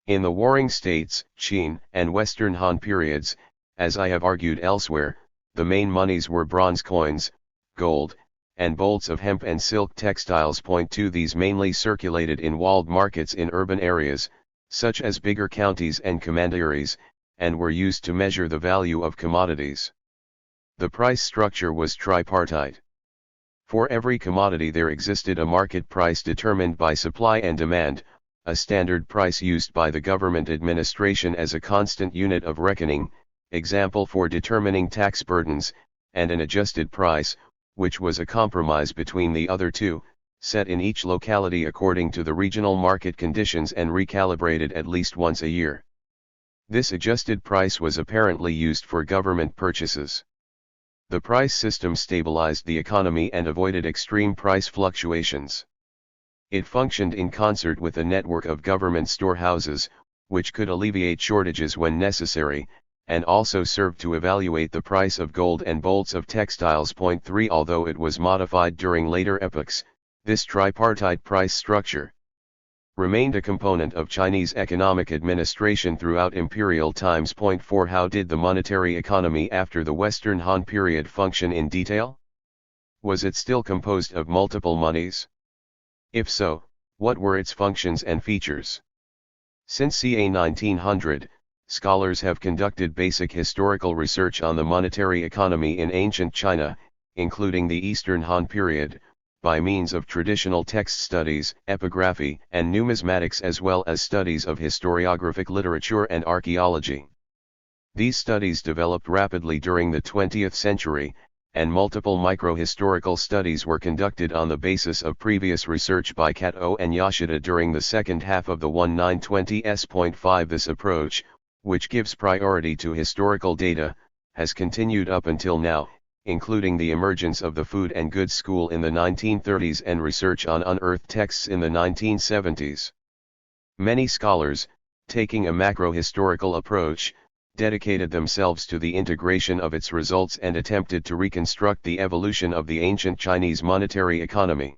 In the Warring States, Qin, and Western Han periods, as I have argued elsewhere, the main monies were bronze coins, gold, and bolts of hemp and silk textiles. 2. These mainly circulated in walled markets in urban areas, such as bigger counties and commanderies, and were used to measure the value of commodities. The price structure was tripartite. For every commodity there existed a market price determined by supply and demand, a standard price used by the government administration as a constant unit of reckoning, example for determining tax burdens, and an adjusted price, which was a compromise between the other two, set in each locality according to the regional market conditions and recalibrated at least once a year. This adjusted price was apparently used for government purchases. The price system stabilized the economy and avoided extreme price fluctuations. It functioned in concert with a network of government storehouses, which could alleviate shortages when necessary, and also served to evaluate the price of gold and bolts of textiles. 3. Although it was modified during later epochs, this tripartite price structure remained a component of Chinese economic administration throughout imperial times. 4. How did the monetary economy after the Western Han period function in detail? Was it still composed of multiple monies? If so, what were its functions and features? Since ca. 1900, scholars have conducted basic historical research on the monetary economy in ancient China, including the Eastern Han period, by means of traditional text studies, epigraphy, and numismatics as well as studies of historiographic literature and archaeology. These studies developed rapidly during the 20th century, and multiple microhistorical studies were conducted on the basis of previous research by Kato and Yoshida during the second half of the 1920s.5. This approach, which gives priority to historical data, has continued up until now, including the emergence of the Food and Goods School in the 1930s and research on unearthed texts in the 1970s. Many scholars, taking a macro-historical approach, dedicated themselves to the integration of its results and attempted to reconstruct the evolution of the ancient Chinese monetary economy.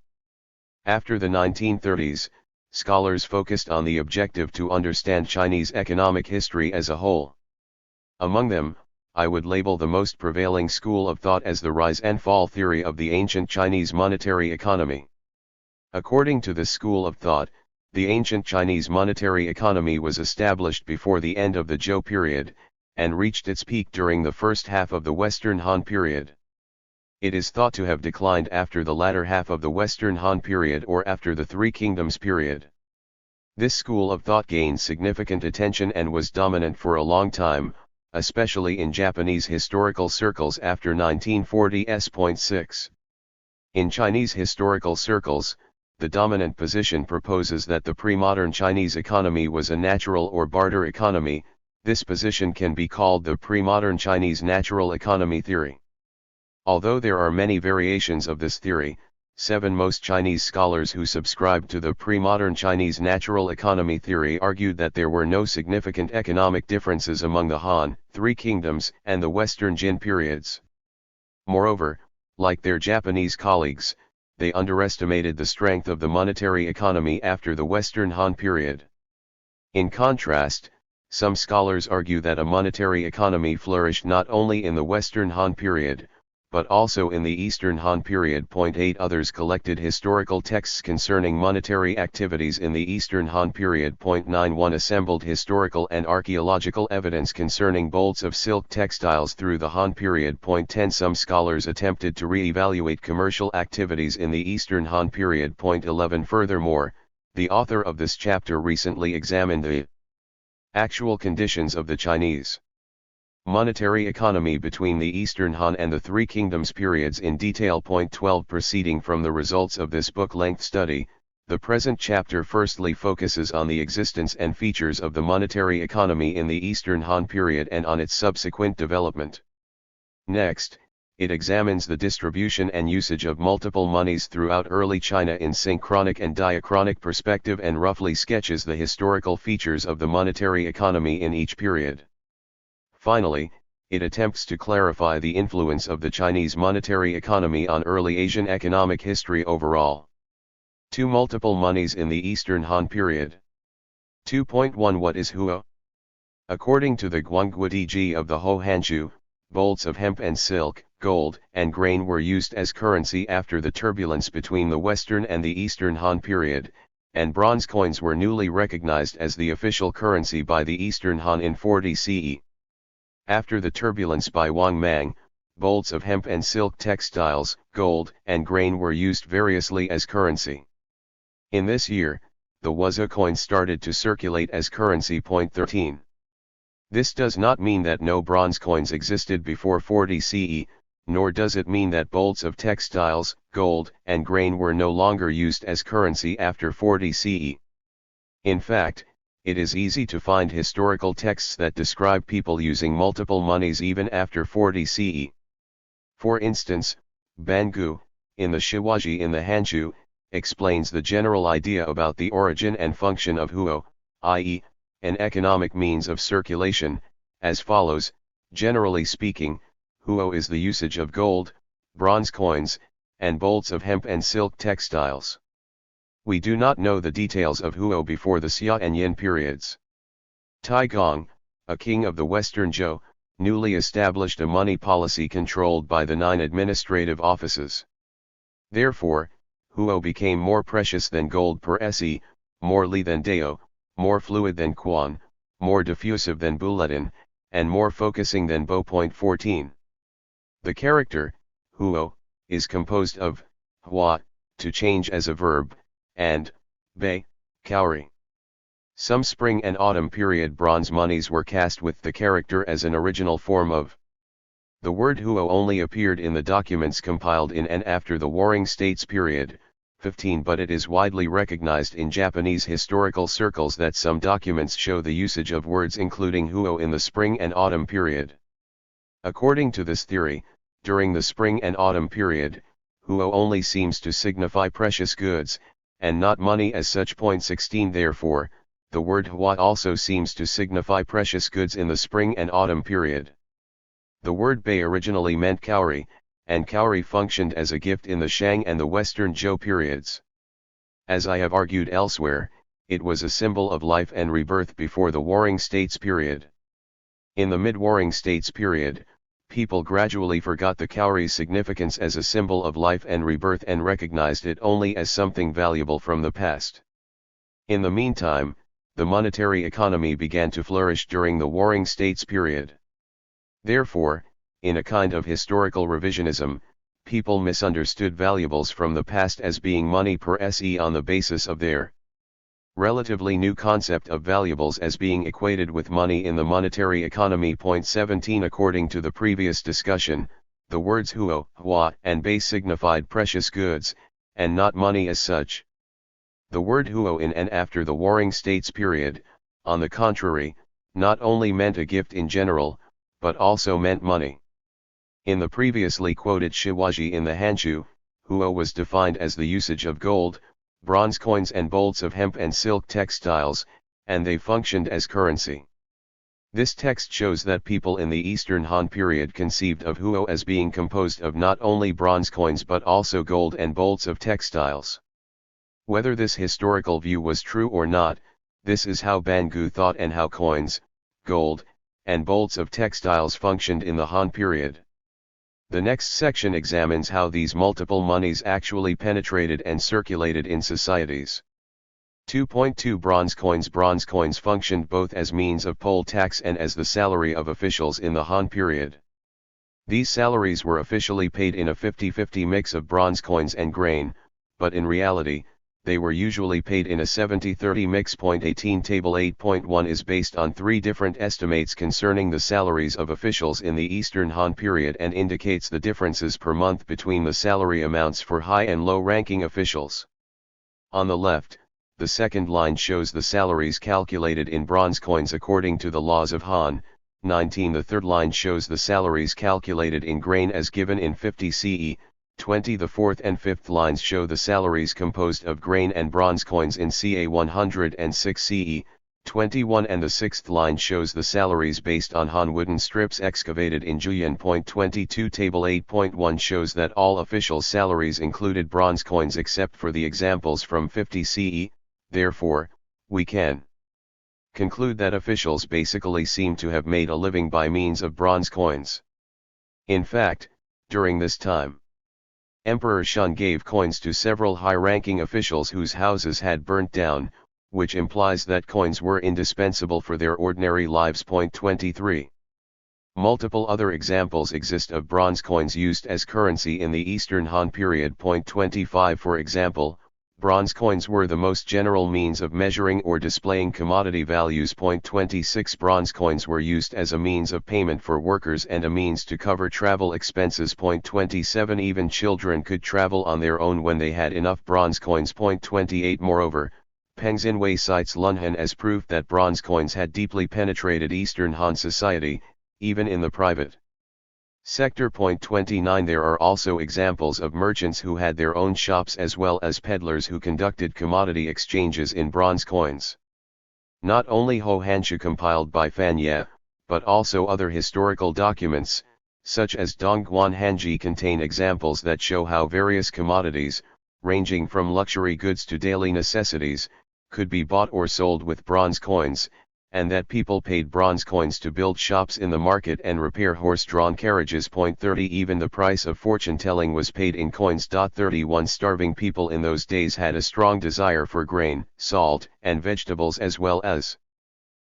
After the 1930s, scholars focused on the objective to understand Chinese economic history as a whole. Among them, I would label the most prevailing school of thought as the rise and fall theory of the ancient Chinese monetary economy. According to this school of thought, the ancient Chinese monetary economy was established before the end of the Zhou period, and reached its peak during the first half of the Western Han period. It is thought to have declined after the latter half of the Western Han period or after the Three Kingdoms period. This school of thought gained significant attention and was dominant for a long time, especially in Japanese historical circles after 1940s.6. In Chinese historical circles, the dominant position proposes that the pre-modern Chinese economy was a natural or barter economy. This position can be called the pre-modern Chinese natural economy theory. Although there are many variations of this theory, most Chinese scholars who subscribed to the pre-modern Chinese natural economy theory argued that there were no significant economic differences among the Han, Three Kingdoms, and the Western Jin periods. Moreover, like their Japanese colleagues, they underestimated the strength of the monetary economy after the Western Han period. In contrast, some scholars argue that a monetary economy flourished not only in the Western Han period, but also in the Eastern Han period. 8 Others collected historical texts concerning monetary activities in the Eastern Han period. 9 Assembled historical and archaeological evidence concerning bolts of silk textiles through the Han period. 10 Some scholars attempted to re-evaluate commercial activities in the Eastern Han period. 11 Furthermore, the author of this chapter recently examined the actual conditions of the Chinese monetary economy between the Eastern Han and the Three Kingdoms periods in detail. 12 Proceeding from the results of this book-length study, the present chapter firstly focuses on the existence and features of the monetary economy in the Eastern Han period and on its subsequent development. Next, it examines the distribution and usage of multiple monies throughout early China in synchronic and diachronic perspective and roughly sketches the historical features of the monetary economy in each period. Finally, it attempts to clarify the influence of the Chinese monetary economy on early Asian economic history overall. 2 Multiple monies in the Eastern Han period. 2.1 What is huo? According to the Guangguodiji of the Ho Hanchu, bolts of hemp and silk, gold, and grain were used as currency after the turbulence between the Western and the Eastern Han period, and bronze coins were newly recognized as the official currency by the Eastern Han in 40 CE. After the turbulence by Wang Mang, bolts of hemp and silk textiles, gold, and grain were used variously as currency. In this year, the Wuzi coin started to circulate as currency. 13. This does not mean that no bronze coins existed before 40 CE, nor does it mean that bolts of textiles, gold, and grain were no longer used as currency after 40 CE. In fact, it is easy to find historical texts that describe people using multiple monies even after 40 CE. For instance, Bangu, in the Shiwaji in the Hanchu, explains the general idea about the origin and function of huo, i.e., an economic means of circulation, as follows: generally speaking, huo is the usage of gold, bronze coins, and bolts of hemp and silk textiles. We do not know the details of huo before the Xia and Yin periods. Tai Gong, a king of the Western Zhou, newly established a money policy controlled by the 9 administrative offices. Therefore, huo became more precious than gold per se, more li than dao, more fluid than quan, more diffusive than bulletin, and more focusing than bo. 14. The character, huo, is composed of hua, to change as a verb, and bei, cowrie. Some spring and autumn period bronze monies were cast with the character as an original form of. The word huo only appeared in the documents compiled in and after the Warring States period, 15, but it is widely recognized in Japanese historical circles that some documents show the usage of words including huo in the spring and autumn period. According to this theory, during the spring and autumn period, huo only seems to signify precious goods, and not money as such. 16 Therefore, the word hua also seems to signify precious goods in the spring and autumn period. The word bei originally meant cowrie, and cowrie functioned as a gift in the Shang and the Western Zhou periods. As I have argued elsewhere, it was a symbol of life and rebirth before the Warring States period. In the mid-Warring States period, people gradually forgot the cowrie's significance as a symbol of life and rebirth and recognized it only as something valuable from the past. In the meantime, the monetary economy began to flourish during the Warring States period. Therefore, in a kind of historical revisionism, people misunderstood valuables from the past as being money per se on the basis of their relatively new concept of valuables as being equated with money in the monetary economy. 17 According to the previous discussion, the words huo, hua, and bei signified precious goods, and not money as such. The word huo in and after the Warring States period, on the contrary, not only meant a gift in general, but also meant money. In the previously quoted Shiwaji in the Hanshu, huo was defined as the usage of gold, bronze coins and bolts of hemp and silk textiles, and they functioned as currency. This text shows that people in the Eastern Han period conceived of huo as being composed of not only bronze coins but also gold and bolts of textiles. Whether this historical view was true or not, this is how Bangu thought and how coins, gold, and bolts of textiles functioned in the Han period. The next section examines how these multiple monies actually penetrated and circulated in societies. 2.2 Bronze coins functioned both as means of poll tax and as the salary of officials in the Han period. These salaries were officially paid in a 50-50 mix of bronze coins and grain, but in reality, they were usually paid in a 70-30 mix. 18 Table 8.1 is based on three different estimates concerning the salaries of officials in the Eastern Han period and indicates the differences per month between the salary amounts for high and low-ranking officials. On the left, the second line shows the salaries calculated in bronze coins according to the laws of Han. 19 The third line shows the salaries calculated in grain as given in 50 CE. 20 The fourth and fifth lines show the salaries composed of grain and bronze coins in CA 106 CE, 21 and the sixth line shows the salaries based on Han wooden strips excavated in Julian. 22 Table 8.1 shows that all official salaries included bronze coins except for the examples from 50 CE, therefore, we can conclude that officials basically seem to have made a living by means of bronze coins. In fact, during this time, Emperor Shun gave coins to several high-ranking officials whose houses had burnt down, which implies that coins were indispensable for their ordinary lives. 23. Multiple other examples exist of bronze coins used as currency in the Eastern Han period. 25 For example, bronze coins were the most general means of measuring or displaying commodity values. 26 Bronze coins were used as a means of payment for workers and a means to cover travel expenses. 27 Even children could travel on their own when they had enough bronze coins. 28 Moreover, Peng Xinwei cites Lunhan as proof that bronze coins had deeply penetrated Eastern Han society, even in the private sector. 29 There are also examples of merchants who had their own shops as well as peddlers who conducted commodity exchanges in bronze coins. Not only Ho Hanshu compiled by Fan Ye, but also other historical documents, such as Dongguan Hanji, contain examples that show how various commodities, ranging from luxury goods to daily necessities, could be bought or sold with bronze coins, and that people paid bronze coins to build shops in the market and repair horse-drawn carriages. 30 Even the price of fortune-telling was paid in coins. 31 Starving people in those days had a strong desire for grain, salt, and vegetables as well as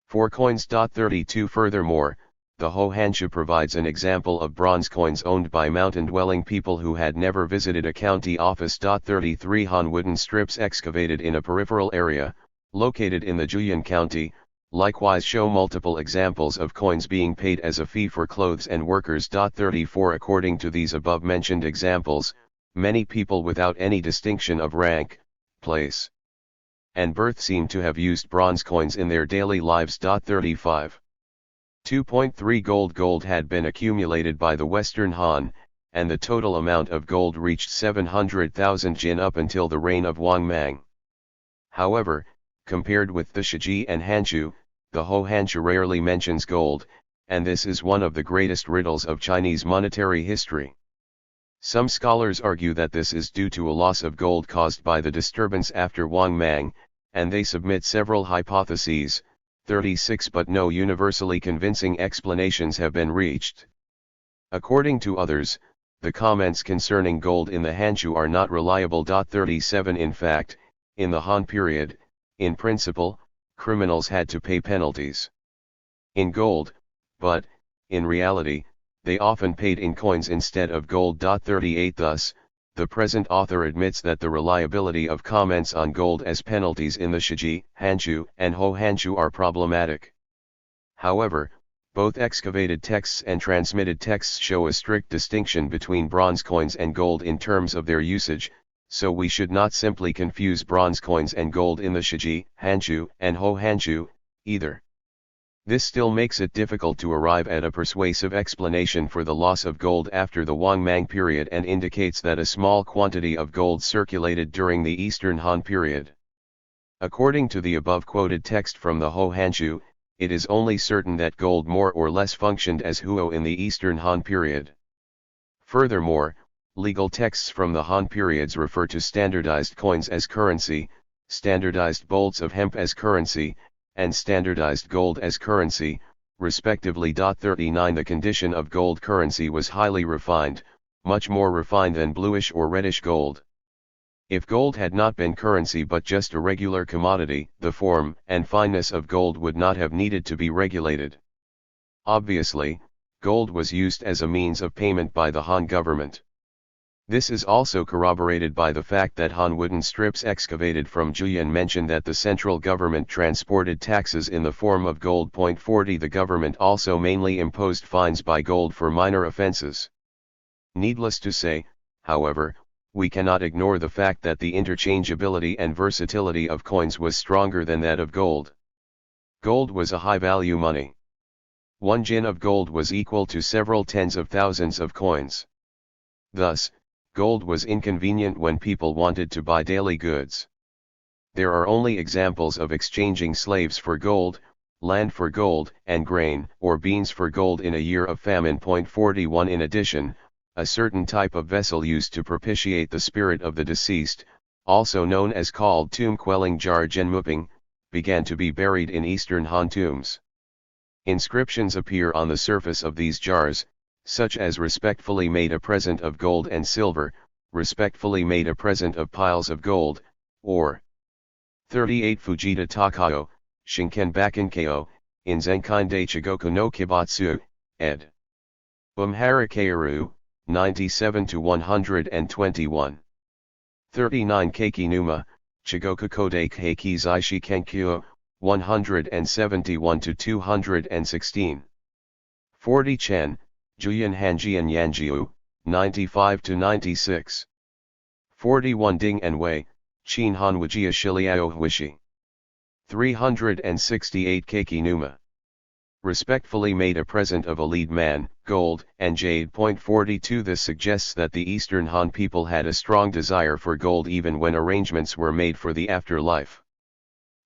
for coins. 32 Furthermore, the Ho Hanshu provides an example of bronze coins owned by mountain-dwelling people who had never visited a county office. 33 Han wooden strips excavated in a peripheral area, located in the Julian County, likewise show multiple examples of coins being paid as a fee for clothes and workers. 34 According to these above-mentioned examples, many people without any distinction of rank, place, and birth seem to have used bronze coins in their daily lives. 35 2.3 Gold had been accumulated by the Western Han, and the total amount of gold reached 700,000 jin up until the reign of Wang Mang. However, compared with the Shiji and Hanchu, the Ho Hanchu rarely mentions gold, and this is one of the greatest riddles of Chinese monetary history. Some scholars argue that this is due to a loss of gold caused by the disturbance after Wang Mang, and they submit several hypotheses, 36, but no universally convincing explanations have been reached. According to others, the comments concerning gold in the Hanchu are not reliable. 37 In fact, in the Han period, in principle, criminals had to pay penalties in gold, but, in reality, they often paid in coins instead of gold. 38 Thus, the present author admits that the reliability of comments on gold as penalties in the Shiji, Hanchu, and Ho Hanchu are problematic. However, both excavated texts and transmitted texts show a strict distinction between bronze coins and gold in terms of their usage, so we should not simply confuse bronze coins and gold in the Shiji, Hanchu, and Ho Hanchu, either. This still makes it difficult to arrive at a persuasive explanation for the loss of gold after the Wang Mang period and indicates that a small quantity of gold circulated during the Eastern Han period. According to the above quoted text from the Ho Hanchu, it is only certain that gold more or less functioned as huo in the Eastern Han period. Furthermore, legal texts from the Han periods refer to standardized coins as currency, standardized bolts of hemp as currency, and standardized gold as currency, respectively. 39 The condition of gold currency was highly refined, much more refined than bluish or reddish gold. If gold had not been currency but just a regular commodity, the form and fineness of gold would not have needed to be regulated. Obviously, gold was used as a means of payment by the Han government. This is also corroborated by the fact that Han wooden strips excavated from Julian mention that the central government transported taxes in the form of gold. 40 The government also mainly imposed fines by gold for minor offenses. Needless to say, however, we cannot ignore the fact that the interchangeability and versatility of coins was stronger than that of gold. Gold was a high-value money. 1 jin of gold was equal to several tens of thousands of coins. Thus, gold was inconvenient when people wanted to buy daily goods. There are only examples of exchanging slaves for gold, land for gold, and grain or beans for gold in a year of famine. 41 In addition, a certain type of vessel used to propitiate the spirit of the deceased, also known as called tomb-quelling jar genmuping, began to be buried in Eastern Han tombs. Inscriptions appear on the surface of these jars, such as respectfully made a present of gold and silver, respectfully made a present of piles of gold, or 38 Fujita Takao, Shinken Bakenkyo, in Zenkinde Chigoku no Kibatsu, ed. Harakeiru, 97-121. 39 Keiki Numa, Chigoku Kode Keiki Zaishi Kenkyo, 171-216. 40 Chen, Julian Hanjian Yanjiu, 95-96. 41 Ding and Wei, Qin Hanwujia Shiliao Huishi. 368 Keiki Numa. Respectfully made a present of a lead man, gold, and jade. 42 This suggests that the Eastern Han people had a strong desire for gold even when arrangements were made for the afterlife.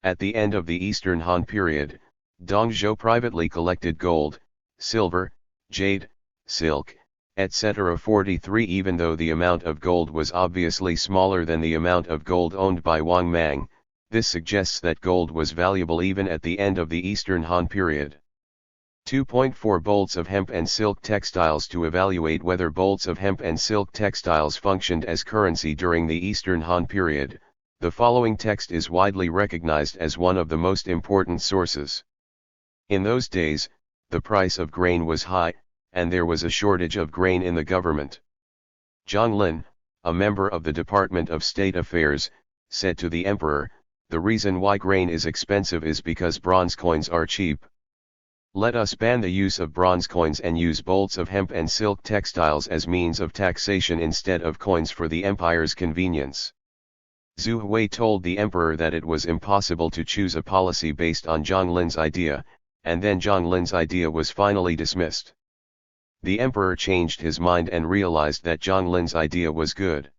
At the end of the Eastern Han period, Dongzhou privately collected gold, silver, jade, silk, etc. 43 Even though the amount of gold was obviously smaller than the amount of gold owned by Wang Mang, this suggests that gold was valuable even at the end of the Eastern Han period. 2.4 Bolts of hemp and silk textiles. To evaluate whether bolts of hemp and silk textiles functioned as currency during the Eastern Han period, the following text is widely recognized as one of the most important sources. In those days, the price of grain was high, and there was a shortage of grain in the government. Zhang Lin, a member of the Department of State Affairs, said to the emperor, the reason why grain is expensive is because bronze coins are cheap. Let us ban the use of bronze coins and use bolts of hemp and silk textiles as means of taxation instead of coins for the empire's convenience. Zhu Hui told the emperor that it was impossible to choose a policy based on Zhang Lin's idea, and then Zhang Lin's idea was finally dismissed. The emperor changed his mind and realized that Zhang Lin's idea was good.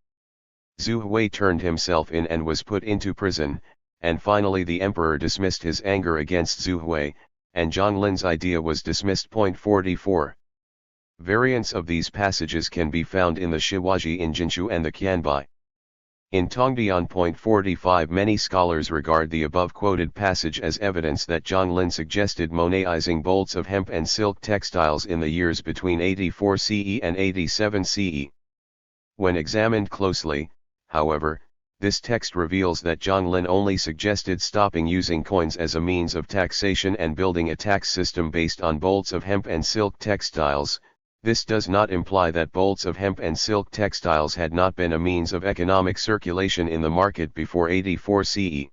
Zhu Hui turned himself in and was put into prison, and finally the emperor dismissed his anger against Zhu Hui, and Zhang Lin's idea was dismissed. 44. Variants of these passages can be found in the Shiwaji in Jinshu and the Qianbai. In Tongdian. 45, many scholars regard the above quoted passage as evidence that Zhang Lin suggested monaizing bolts of hemp and silk textiles in the years between 84 CE and 87 CE. When examined closely, however, this text reveals that Zhang Lin only suggested stopping using coins as a means of taxation and building a tax system based on bolts of hemp and silk textiles. This does not imply that bolts of hemp and silk textiles had not been a means of economic circulation in the market before 84 CE.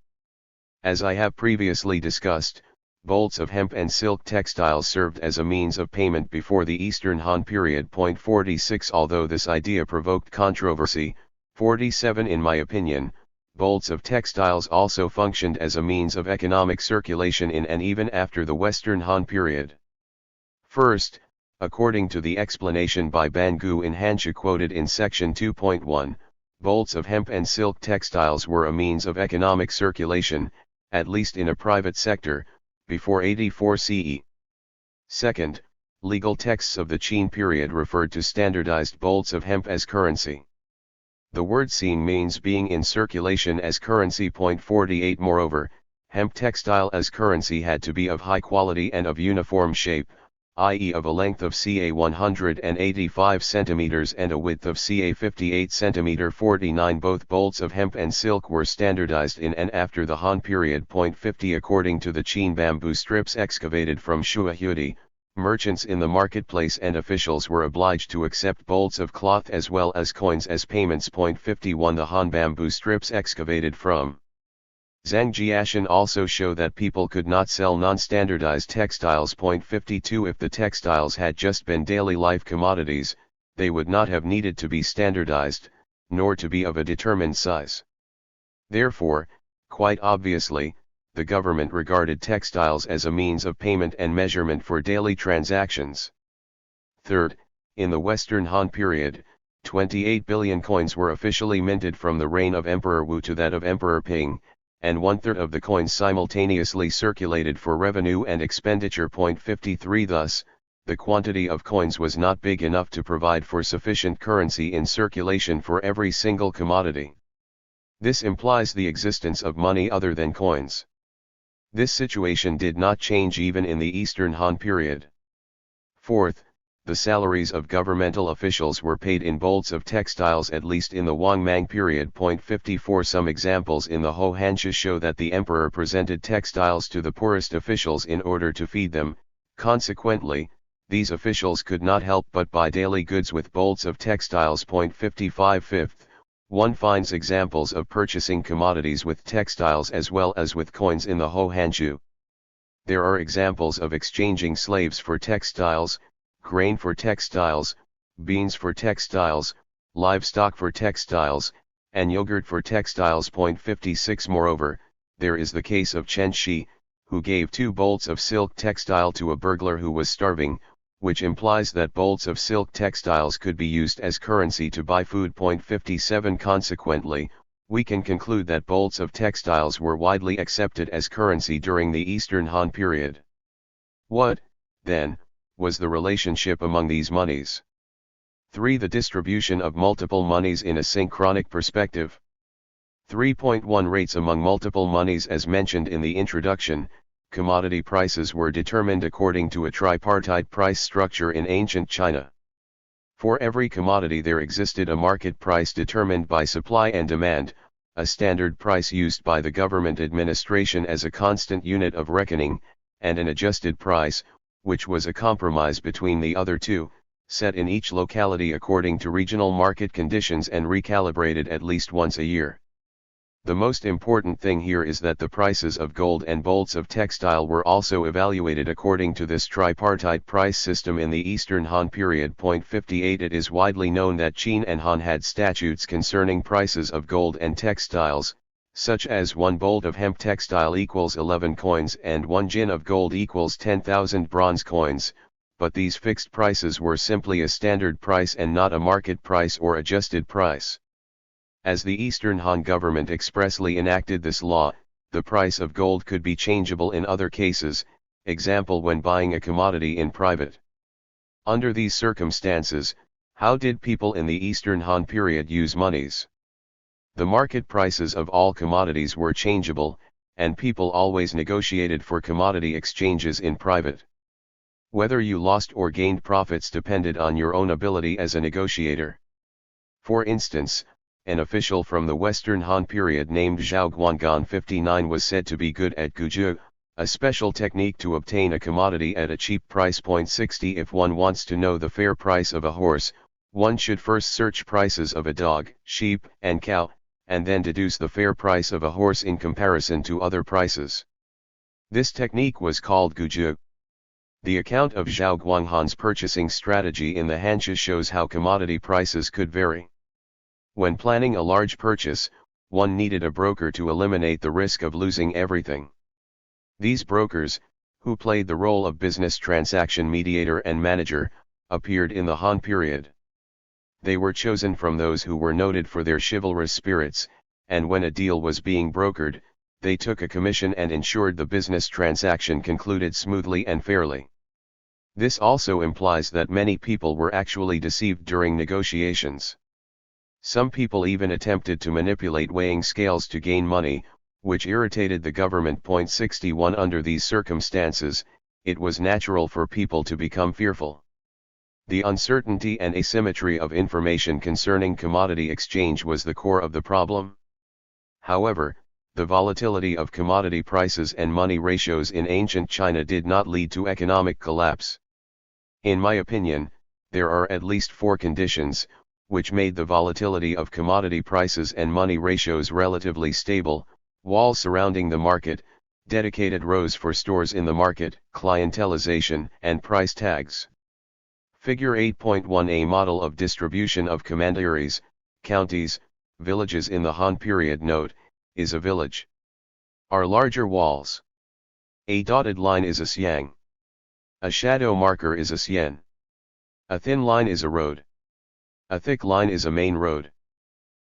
As I have previously discussed, bolts of hemp and silk textiles served as a means of payment before the Eastern Han period. 46 Although this idea provoked controversy, 47 In my opinion, bolts of textiles also functioned as a means of economic circulation in and even after the Western Han period. First, according to the explanation by Ban Gu in Hanshu quoted in section 2.1, bolts of hemp and silk textiles were a means of economic circulation, at least in a private sector, before 84 CE. Second, legal texts of the Qin period referred to standardized bolts of hemp as currency. The word seen means being in circulation as currency. 48 Moreover, hemp textile as currency had to be of high quality and of uniform shape, i.e. of a length of ca 185 cm and a width of ca 58 cm. 49 Both bolts of hemp and silk were standardized in and after the Han period. 50 According to the Qin bamboo strips excavated from Shuahui, merchants in the marketplace and officials were obliged to accept bolts of cloth as well as coins as payments. 51 The Han bamboo strips excavated from Zhangjiashan also show that people could not sell non-standardized textiles. 52 If the textiles had just been daily life commodities, they would not have needed to be standardized, nor to be of a determined size. Therefore, quite obviously, the government regarded textiles as a means of payment and measurement for daily transactions. Third, in the Western Han period, 28 billion coins were officially minted from the reign of Emperor Wu to that of Emperor Ping, and 1/3 of the coins simultaneously circulated for revenue and expenditure. 53 Thus, the quantity of coins was not big enough to provide for sufficient currency in circulation for every single commodity. This implies the existence of money other than coins. This situation did not change even in the Eastern Han period. Fourth, the salaries of governmental officials were paid in bolts of textiles at least in the Wang Mang period. 54 Some examples in the Ho Hanshu show that the emperor presented textiles to the poorest officials in order to feed them. Consequently, these officials could not help but buy daily goods with bolts of textiles. 55 Fifth, one finds examples of purchasing commodities with textiles as well as with coins in the Ho Hanshu. There are examples of exchanging slaves for textiles, grain for textiles, beans for textiles, livestock for textiles, and yogurt for textiles. 56 Moreover, there is the case of Chen Shi, who gave 2 bolts of silk textile to a burglar who was starving, which implies that bolts of silk textiles could be used as currency to buy food. 57 Consequently, we can conclude that bolts of textiles were widely accepted as currency during the Eastern Han period. What, then, was the relationship among these monies? 3. The distribution of multiple monies in a synchronic perspective. 3.1 Rates among multiple monies. As mentioned in the introduction, commodity prices were determined according to a tripartite price structure in ancient China. For every commodity there existed a market price determined by supply and demand, a standard price used by the government administration as a constant unit of reckoning, and an adjusted price, which was a compromise between the other two, set in each locality according to regional market conditions and recalibrated at least once a year. The most important thing here is that the prices of gold and bolts of textile were also evaluated according to this tripartite price system in the Eastern Han period. 58 It is widely known that Qin and Han had statutes concerning prices of gold and textiles, such as 1 bolt of hemp textile equals 11 coins and 1 jin of gold equals 10,000 bronze coins, but these fixed prices were simply a standard price and not a market price or adjusted price. As the Eastern Han government expressly enacted this law, the price of gold could be changeable in other cases, example when buying a commodity in private. Under these circumstances, how did people in the Eastern Han period use monies? The market prices of all commodities were changeable, and people always negotiated for commodity exchanges in private. Whether you lost or gained profits depended on your own ability as a negotiator. For instance, an official from the Western Han period named Zhao Guanggan 59 was said to be good at guzhi, a special technique to obtain a commodity at a cheap price. 60 If one wants to know the fair price of a horse, one should first search prices of a dog, sheep, and cow, and then deduce the fair price of a horse in comparison to other prices. This technique was called guzhi. The account of Zhao Guanghan's purchasing strategy in the Hanxia shows how commodity prices could vary. When planning a large purchase, one needed a broker to eliminate the risk of losing everything. These brokers, who played the role of business transaction mediator and manager, appeared in the Han period. They were chosen from those who were noted for their chivalrous spirits, and when a deal was being brokered, they took a commission and ensured the business transaction concluded smoothly and fairly. This also implies that many people were actually deceived during negotiations. Some people even attempted to manipulate weighing scales to gain money, which irritated the government. 61 Under these circumstances, it was natural for people to become fearful. The uncertainty and asymmetry of information concerning commodity exchange was the core of the problem. However, the volatility of commodity prices and money ratios in ancient China did not lead to economic collapse. In my opinion, there are at least 4 conditions, which made the volatility of commodity prices and money ratios relatively stable: walls surrounding the market, dedicated rows for stores in the market, clientelization, and price tags. Figure 8.1 A model of distribution of commanderies, counties, villages in the Han period. Note, is a village. Are larger walls. A dotted line is a xiang. A shadow marker is a xian. A thin line is a road. A thick line is a main road.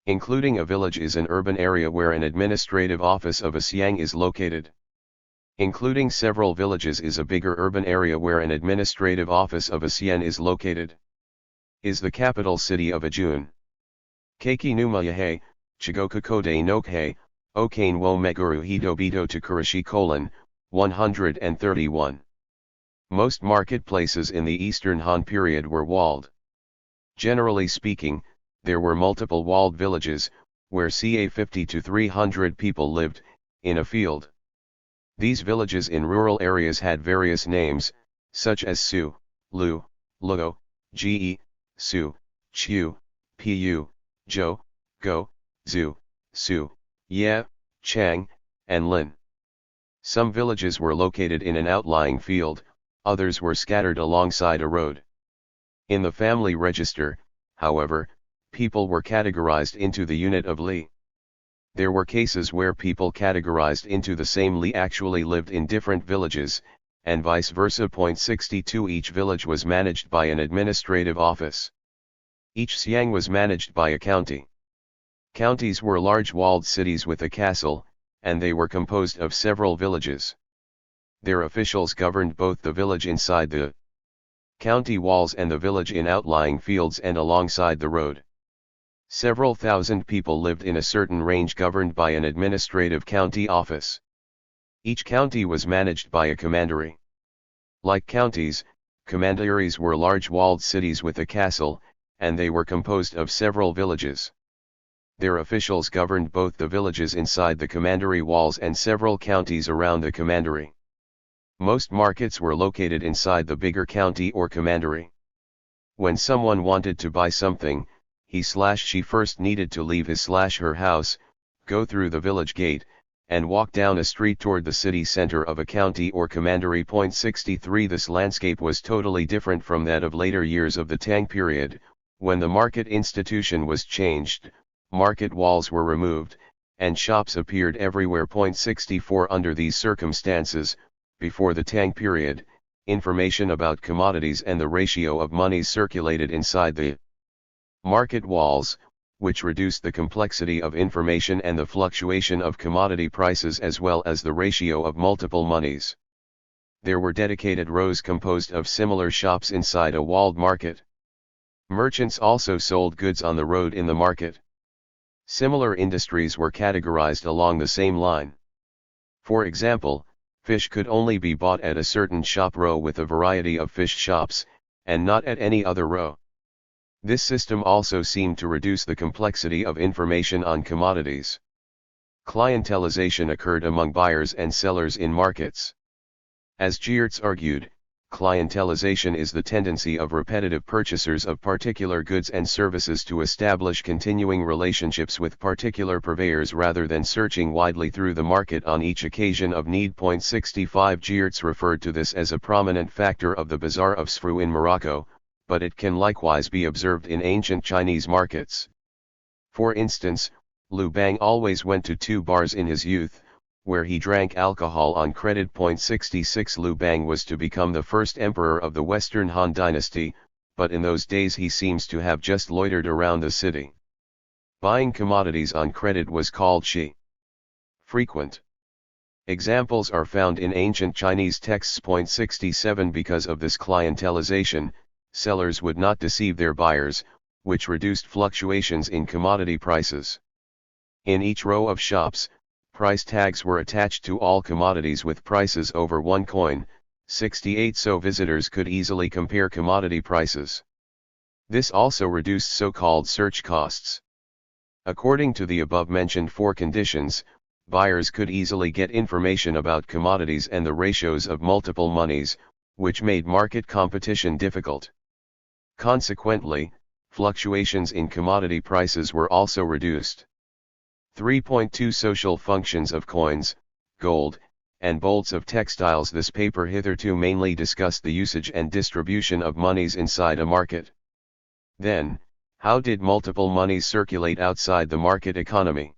Including a village is an urban area where an administrative office of a xiang is located. Including several villages is a bigger urban area where an administrative office of a xian is located. Is the capital city of a jun. Keiki nu Mayahe, Chigoku Kode Nokhe, Okane wo Meguru Hidobito to Kurishi: 131. Most marketplaces in the Eastern Han period were walled. Generally speaking, there were multiple walled villages, where ca 50 to 300 people lived, in a field. These villages in rural areas had various names, such as Su, Lu, Luo, Ge, Su, Chiu, Pu, Jo, Go, Zu, Su, Ye, Chang, and Lin. Some villages were located in an outlying field, others were scattered alongside a road. In the family register, however, people were categorized into the unit of li. There were cases where people categorized into the same li actually lived in different villages, and vice versa. 62 Each village was managed by an administrative office. Each xiang was managed by a county. Counties were large walled cities with a castle, and they were composed of several villages. Their officials governed both the village inside the county walls and the village in outlying fields and alongside the road. Several thousand people lived in a certain range governed by an administrative county office. Each county was managed by a commandery. Like counties, commanderies were large walled cities with a castle, and they were composed of several villages. Their officials governed both the villages inside the commandery walls and several counties around the commandery. Most markets were located inside the bigger county or commandery. When someone wanted to buy something, he/she first needed to leave his/her house, go through the village gate, and walk down a street toward the city center of a county or commandery. 63 This landscape was totally different from that of later years of the Tang period, when the market institution was changed, market walls were removed, and shops appeared everywhere. 64 Under these circumstances, before the Tang period, information about commodities and the ratio of monies circulated inside the market walls, which reduced the complexity of information and the fluctuation of commodity prices as well as the ratio of multiple monies. There were dedicated rows composed of similar shops inside a walled market. Merchants also sold goods on the road in the market. Similar industries were categorized along the same line. For example, fish could only be bought at a certain shop row with a variety of fish shops, and not at any other row. This system also seemed to reduce the complexity of information on commodities. Clientelization occurred among buyers and sellers in markets. As Geertz argued, clientelization is the tendency of repetitive purchasers of particular goods and services to establish continuing relationships with particular purveyors rather than searching widely through the market on each occasion of need. 65 Geertz referred to this as a prominent factor of the Bazaar of Sfru in Morocco, but it can likewise be observed in ancient Chinese markets. For instance, Liu Bang always went to 2 bars in his youth, where he drank alcohol on credit. 66 Liu Bang was to become the first emperor of the Western Han dynasty, but in those days he seems to have just loitered around the city. Buying commodities on credit was called shi. Frequent examples are found in ancient Chinese texts. 67 Because of this clientelization, sellers would not deceive their buyers, which reduced fluctuations in commodity prices. In each row of shops, price tags were attached to all commodities with prices over 1 coin, 68 so visitors could easily compare commodity prices. This also reduced so-called search costs. According to the above-mentioned 4 conditions, buyers could easily get information about commodities and the ratios of multiple monies, which made market competition difficult. Consequently, fluctuations in commodity prices were also reduced. 3.2 Social functions of coins, gold, and bolts of textiles. This paper hitherto mainly discussed the usage and distribution of monies inside a market. Then, how did multiple monies circulate outside the market economy?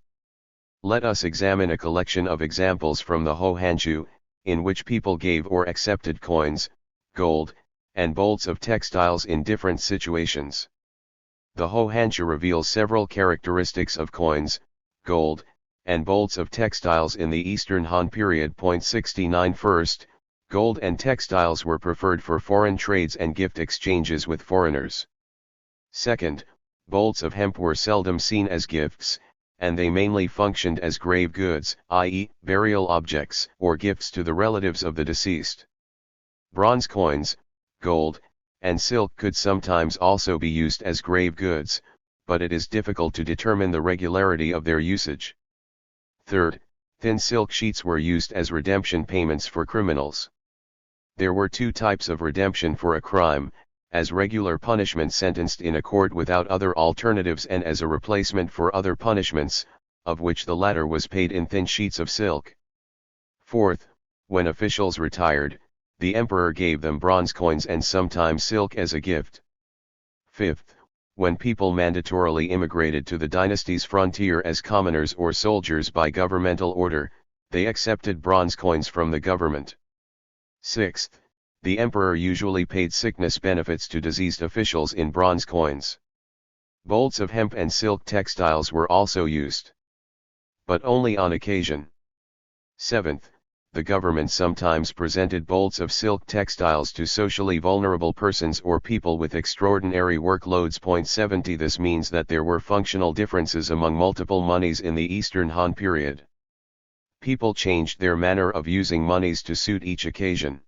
Let us examine a collection of examples from the Ho Hanshu, in which people gave or accepted coins, gold, and bolts of textiles in different situations. The Ho Hanshu reveals several characteristics of coins, gold, and bolts of textiles in the Eastern Han period. 69 First, gold and textiles were preferred for foreign trades and gift exchanges with foreigners. Second, bolts of hemp were seldom seen as gifts, and they mainly functioned as grave goods, i.e., burial objects, or gifts to the relatives of the deceased. Bronze coins, gold, and silk could sometimes also be used as grave goods, but it is difficult to determine the regularity of their usage. Third, thin silk sheets were used as redemption payments for criminals. There were 2 types of redemption for a crime, as regular punishment sentenced in a court without other alternatives and as a replacement for other punishments, of which the latter was paid in thin sheets of silk. Fourth, when officials retired, the emperor gave them bronze coins and sometimes silk as a gift. Fifth, when people mandatorily immigrated to the dynasty's frontier as commoners or soldiers by governmental order, they accepted bronze coins from the government. Sixth, the emperor usually paid sickness benefits to diseased officials in bronze coins. Bolts of hemp and silk textiles were also used, but only on occasion. Seventh, the government sometimes presented bolts of silk textiles to socially vulnerable persons or people with extraordinary workloads. 70 This means that there were functional differences among multiple monies in the Eastern Han period. People changed their manner of using monies to suit each occasion.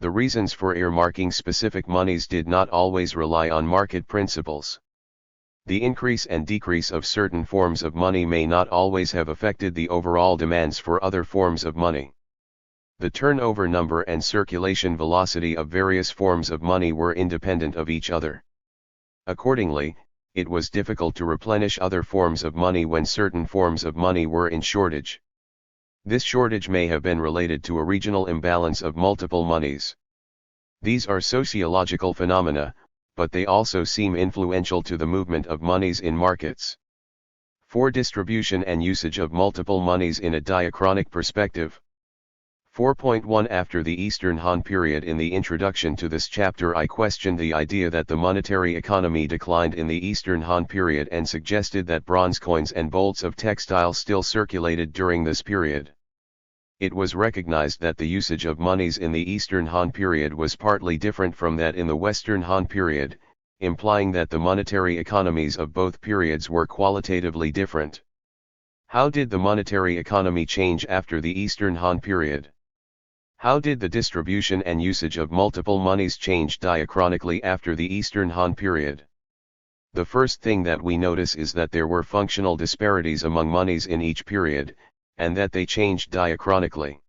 The reasons for earmarking specific monies did not always rely on market principles. The increase and decrease of certain forms of money may not always have affected the overall demands for other forms of money. The turnover number and circulation velocity of various forms of money were independent of each other. Accordingly, it was difficult to replenish other forms of money when certain forms of money were in shortage. This shortage may have been related to a regional imbalance of multiple monies. These are sociological phenomena, but they also seem influential to the movement of monies in markets. For distribution and usage of multiple monies in a diachronic perspective. 4.1 After the Eastern Han period. In the introduction to this chapter I questioned the idea that the monetary economy declined in the Eastern Han period and suggested that bronze coins and bolts of textile still circulated during this period. It was recognized that the usage of monies in the Eastern Han period was partly different from that in the Western Han period, implying that the monetary economies of both periods were qualitatively different. How did the monetary economy change after the Eastern Han period? How did the distribution and usage of multiple monies change diachronically after the Eastern Han period? The first thing that we notice is that there were functional disparities among monies in each period, and that they changed diachronically.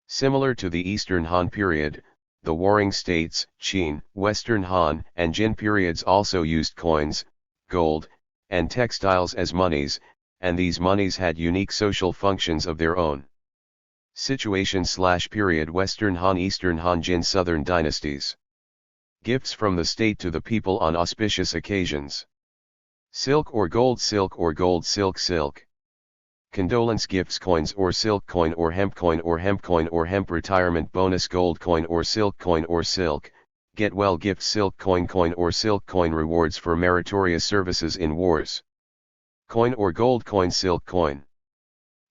Similar to the Eastern Han period, the Warring States, Qin, Western Han, and Jin periods also used coins, gold, and textiles as monies, and these monies had unique social functions of their own. Situation/period Western Han, Eastern Han, Jin, Southern dynasties. Gifts from the state to the people on auspicious occasions. Silk or gold, silk or gold, silk, silk. Condolence gifts, coins or silk coin or hemp coin or hemp coin or hemp retirement bonus, gold coin or silk coin or silk, get well gifts, silk coin, coin or silk coin, rewards for meritorious services in wars. Coin or gold coin, silk coin.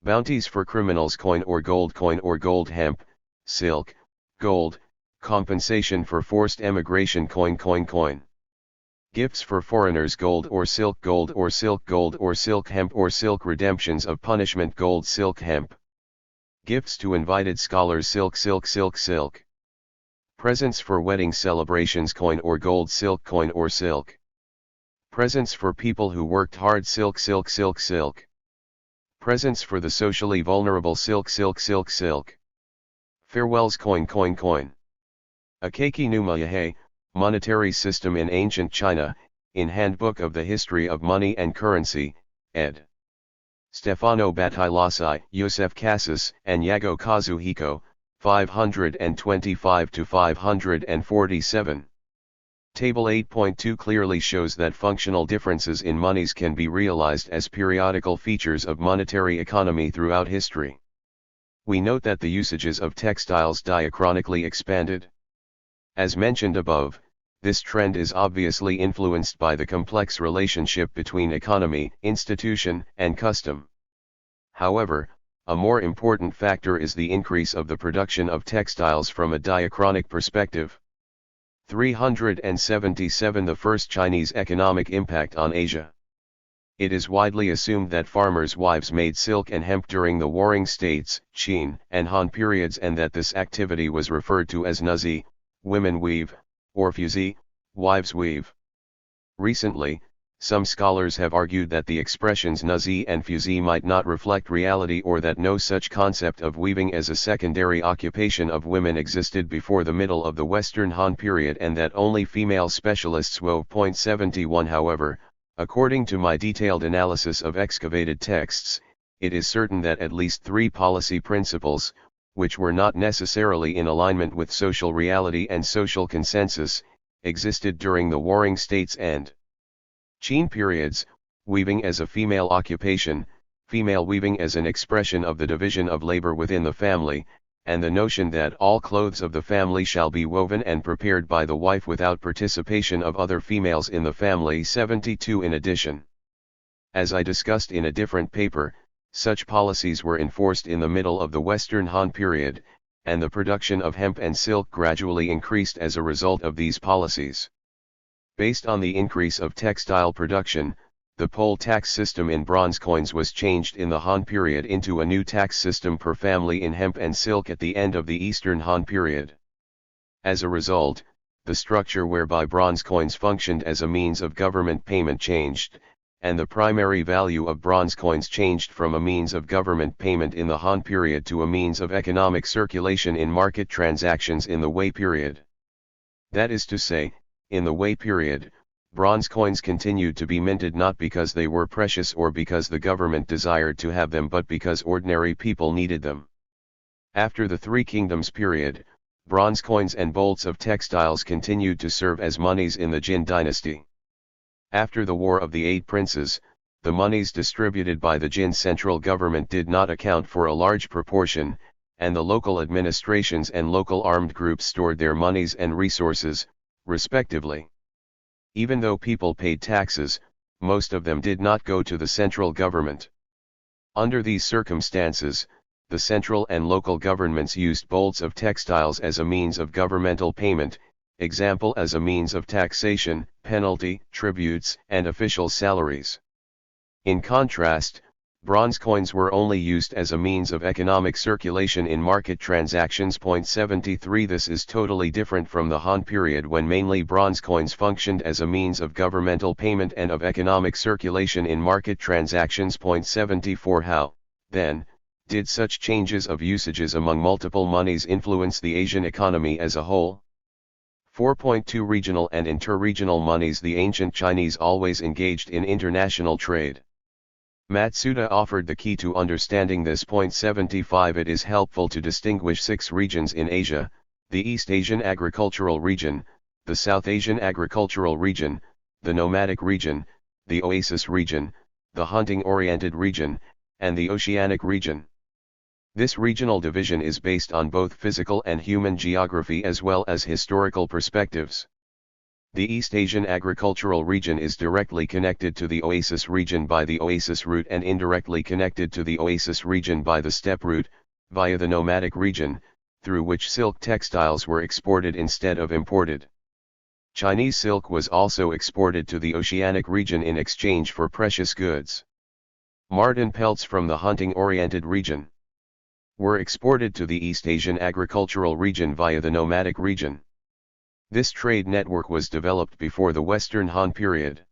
Bounties for criminals, coin or gold hemp, silk, gold, compensation for forced emigration, coin, coin, coin. Gifts for foreigners, gold or silk, gold or silk, gold or silk, hemp or silk, redemptions of punishment, gold, silk, hemp. Gifts to invited scholars, silk, silk, silk, silk. Presents for wedding celebrations, coin or gold, silk, coin or silk. Presents for people who worked hard, silk, silk, silk, silk. Presents for the socially vulnerable, silk, silk, silk, silk. Farewells, coin, coin, coin. Akeki Numa Yahe, Monetary System in Ancient China, in Handbook of the History of Money and Currency, ed. Stefano Battilassi, Yosef Cassis, and Yago Kazuhiko, 525-547. Table 8.2 clearly shows that functional differences in monies can be realized as periodical features of monetary economy throughout history. We note that the usages of textiles diachronically expanded. As mentioned above, this trend is obviously influenced by the complex relationship between economy, institution, and custom. However, a more important factor is the increase of the production of textiles from a diachronic perspective. 377 The first Chinese economic impact on Asia. It is widely assumed that farmers' wives made silk and hemp during the Warring States, Qin, and Han periods, and that this activity was referred to as nuzi, women weave, or fuzi, wives weave. Recently, some scholars have argued that the expressions nuzi and fuzi might not reflect reality, or that no such concept of weaving as a secondary occupation of women existed before the middle of the Western Han period, and that only female specialists wove. 71 However, according to my detailed analysis of excavated texts, it is certain that at least three policy principles, which were not necessarily in alignment with social reality and social consensus, existed during the Warring States and Qin periods: weaving as a female occupation, female weaving as an expression of the division of labor within the family, and the notion that all clothes of the family shall be woven and prepared by the wife without participation of other females in the family. 72 In addition, as I discussed in a different paper, such policies were enforced in the middle of the Western Han period, and the production of hemp and silk gradually increased as a result of these policies. Based on the increase of textile production, the poll tax system in bronze coins was changed in the Han period into a new tax system per family in hemp and silk at the end of the Eastern Han period. As a result, the structure whereby bronze coins functioned as a means of government payment changed, and the primary value of bronze coins changed from a means of government payment in the Han period to a means of economic circulation in market transactions in the Wei period. That is to say, in the Wei period, bronze coins continued to be minted not because they were precious or because the government desired to have them but because ordinary people needed them. After the Three Kingdoms period, bronze coins and bolts of textiles continued to serve as monies in the Jin dynasty. After the War of the Eight Princes, the monies distributed by the Jin central government did not account for a large proportion, and the local administrations and local armed groups stored their monies and resources, respectively. Even though people paid taxes, most of them did not go to the central government. Under these circumstances, the central and local governments used bolts of textiles as a means of governmental payment, example as a means of taxation, penalty, tributes, and official salaries. In contrast, bronze coins were only used as a means of economic circulation in market transactions. 73 This is totally different from the Han period when mainly bronze coins functioned as a means of governmental payment and of economic circulation in market transactions. 74 How, then, did such changes of usages among multiple monies influence the Asian economy as a whole? 4.2 Regional and interregional monies. The ancient Chinese always engaged in international trade. Matsuda offered the key to understanding this. 75 It is helpful to distinguish 6 regions in Asia: the East Asian agricultural region, the South Asian agricultural region, the nomadic region, the oasis region, the hunting-oriented region, and the oceanic region. This regional division is based on both physical and human geography as well as historical perspectives. The East Asian agricultural region is directly connected to the oasis region by the oasis route and indirectly connected to the oasis region by the steppe route, via the nomadic region, through which silk textiles were exported instead of imported. Chinese silk was also exported to the oceanic region in exchange for precious goods. Marten pelts from the hunting-oriented region were exported to the East Asian agricultural region via the nomadic region. This trade network was developed before the Western Han period.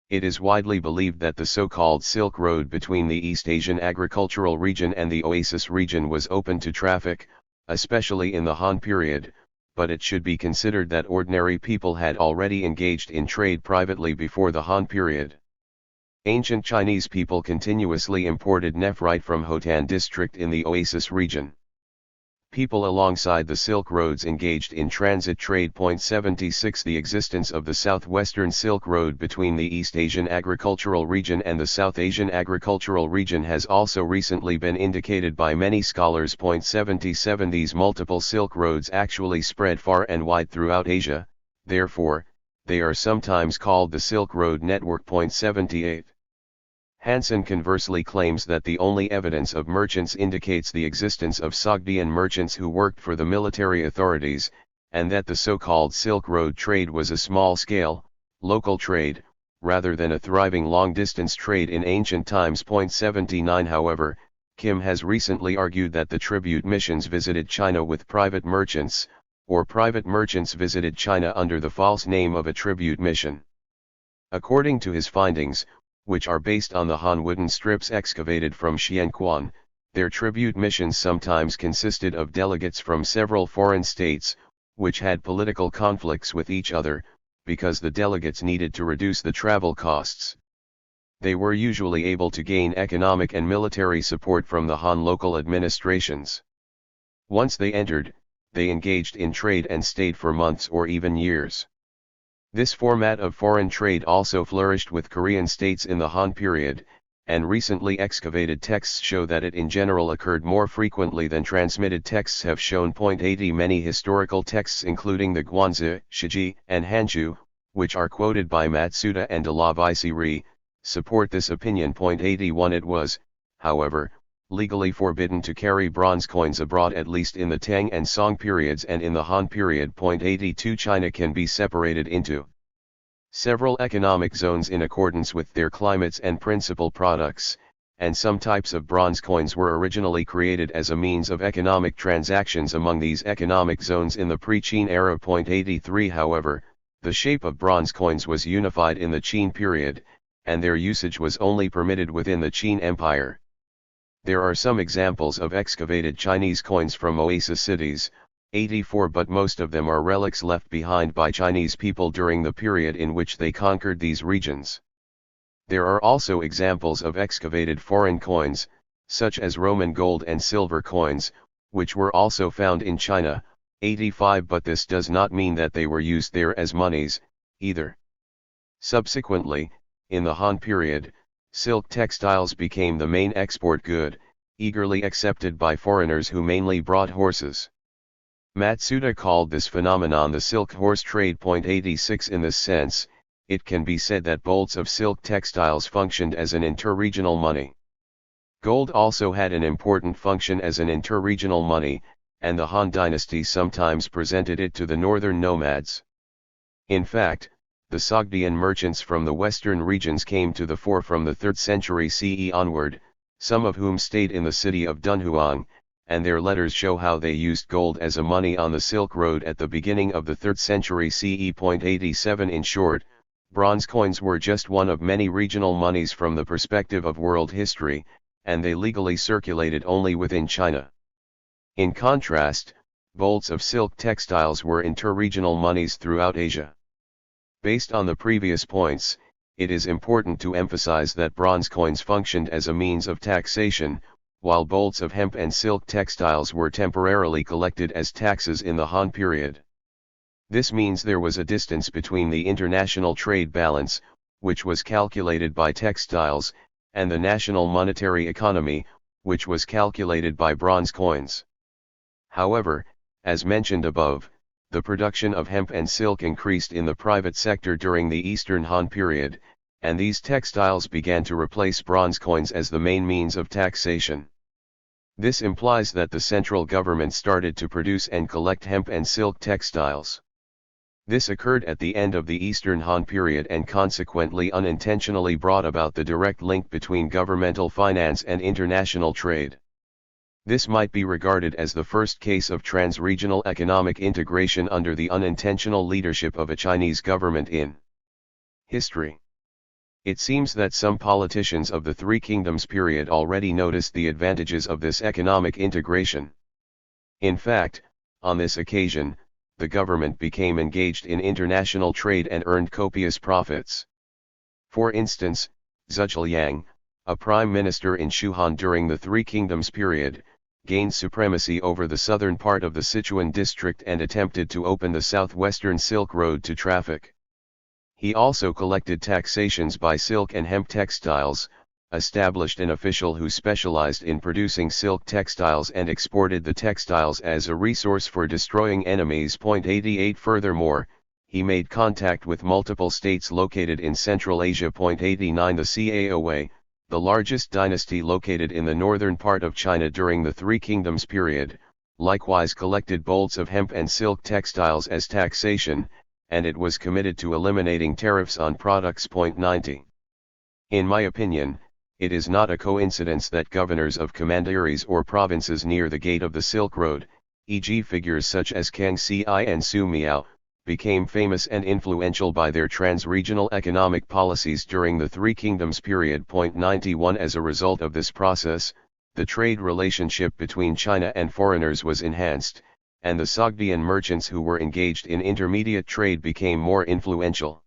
It is widely believed that the so-called Silk Road between the East Asian agricultural region and the Oasis region was open to traffic, especially in the Han period, but it should be considered that ordinary people had already engaged in trade privately before the Han period. Ancient Chinese people continuously imported nephrite from Hotan district in the Oasis region. People alongside the Silk Roads engaged in transit trade. 76 The existence of the southwestern Silk Road between the East Asian agricultural region and the South Asian agricultural region has also recently been indicated by many scholars. 77 These multiple Silk Roads actually spread far and wide throughout Asia, therefore, they are sometimes called the Silk Road Network. 78 Hansen conversely claims that the only evidence of merchants indicates the existence of Sogdian merchants who worked for the military authorities, and that the so-called Silk Road trade was a small-scale, local trade, rather than a thriving long-distance trade in ancient times. 79 However, Kim has recently argued that the tribute missions visited China with private merchants, or private merchants visited China under the false name of a tribute mission. According to his findings, which are based on the Han wooden strips excavated from Xianquan, their tribute missions sometimes consisted of delegates from several foreign states, which had political conflicts with each other, because the delegates needed to reduce the travel costs. They were usually able to gain economic and military support from the Han local administrations. Once they entered, they engaged in trade and stayed for months or even years. This format of foreign trade also flourished with Korean states in the Han period, and recently excavated texts show that it in general occurred more frequently than transmitted texts have shown. 80 Many historical texts including the Guanzi, Shiji, and Hanchu, which are quoted by Matsuda and de la Vicierie, support this opinion. 81 It was, however, legally forbidden to carry bronze coins abroad at least in the Tang and Song periods and in the Han period. 82 China can be separated into several economic zones in accordance with their climates and principal products, and some types of bronze coins were originally created as a means of economic transactions among these economic zones in the pre-Qin era. 83 However, the shape of bronze coins was unified in the Qin period, and their usage was only permitted within the Qin Empire. There are some examples of excavated Chinese coins from oasis cities, 84, but most of them are relics left behind by Chinese people during the period in which they conquered these regions. There are also examples of excavated foreign coins, such as Roman gold and silver coins, which were also found in China, 85, but this does not mean that they were used there as monies, either. Subsequently, in the Han period, silk textiles became the main export good, eagerly accepted by foreigners who mainly brought horses. Matsuda called this phenomenon the silk horse trade. 86. In this sense, it can be said that bolts of silk textiles functioned as an interregional money. Gold also had an important function as an interregional money, and the Han dynasty sometimes presented it to the northern nomads. In fact, the Sogdian merchants from the western regions came to the fore from the 3rd century CE onward, some of whom stayed in the city of Dunhuang, and their letters show how they used gold as a money on the Silk Road at the beginning of the 3rd century CE. 87. In short, bronze coins were just one of many regional monies from the perspective of world history, and they legally circulated only within China. In contrast, bolts of silk textiles were interregional monies throughout Asia. Based on the previous points, it is important to emphasize that bronze coins functioned as a means of taxation, while bolts of hemp and silk textiles were temporarily collected as taxes in the Han period. This means there was a distance between the international trade balance, which was calculated by textiles, and the national monetary economy, which was calculated by bronze coins. However, as mentioned above, the production of hemp and silk increased in the private sector during the Eastern Han period, and these textiles began to replace bronze coins as the main means of taxation. This implies that the central government started to produce and collect hemp and silk textiles. This occurred at the end of the Eastern Han period and consequently unintentionally brought about the direct link between governmental finance and international trade. This might be regarded as the first case of trans-regional economic integration under the unintentional leadership of a Chinese government in history. It seems that some politicians of the Three Kingdoms period already noticed the advantages of this economic integration. In fact, on this occasion, the government became engaged in international trade and earned copious profits. For instance, Zhuge a prime minister in Shuhan during the Three Kingdoms period, gained supremacy over the southern part of the Sichuan district and attempted to open the southwestern Silk Road to traffic. He also collected taxations by silk and hemp textiles, established an official who specialized in producing silk textiles and exported the textiles as a resource for destroying enemies. 88. Furthermore, he made contact with multiple states located in Central Asia. 89. The Cao, the largest dynasty located in the northern part of China during the Three Kingdoms period, likewise collected bolts of hemp and silk textiles as taxation, and it was committed to eliminating tariffs on products. 90. In my opinion, it is not a coincidence that governors of commanderies or provinces near the gate of the Silk Road, e.g. figures such as Kang Ci and Su Miao, became famous and influential by their trans-regional economic policies during the Three Kingdoms period. 91. As a result of this process, the trade relationship between China and foreigners was enhanced, and the Sogdian merchants who were engaged in intermediate trade became more influential.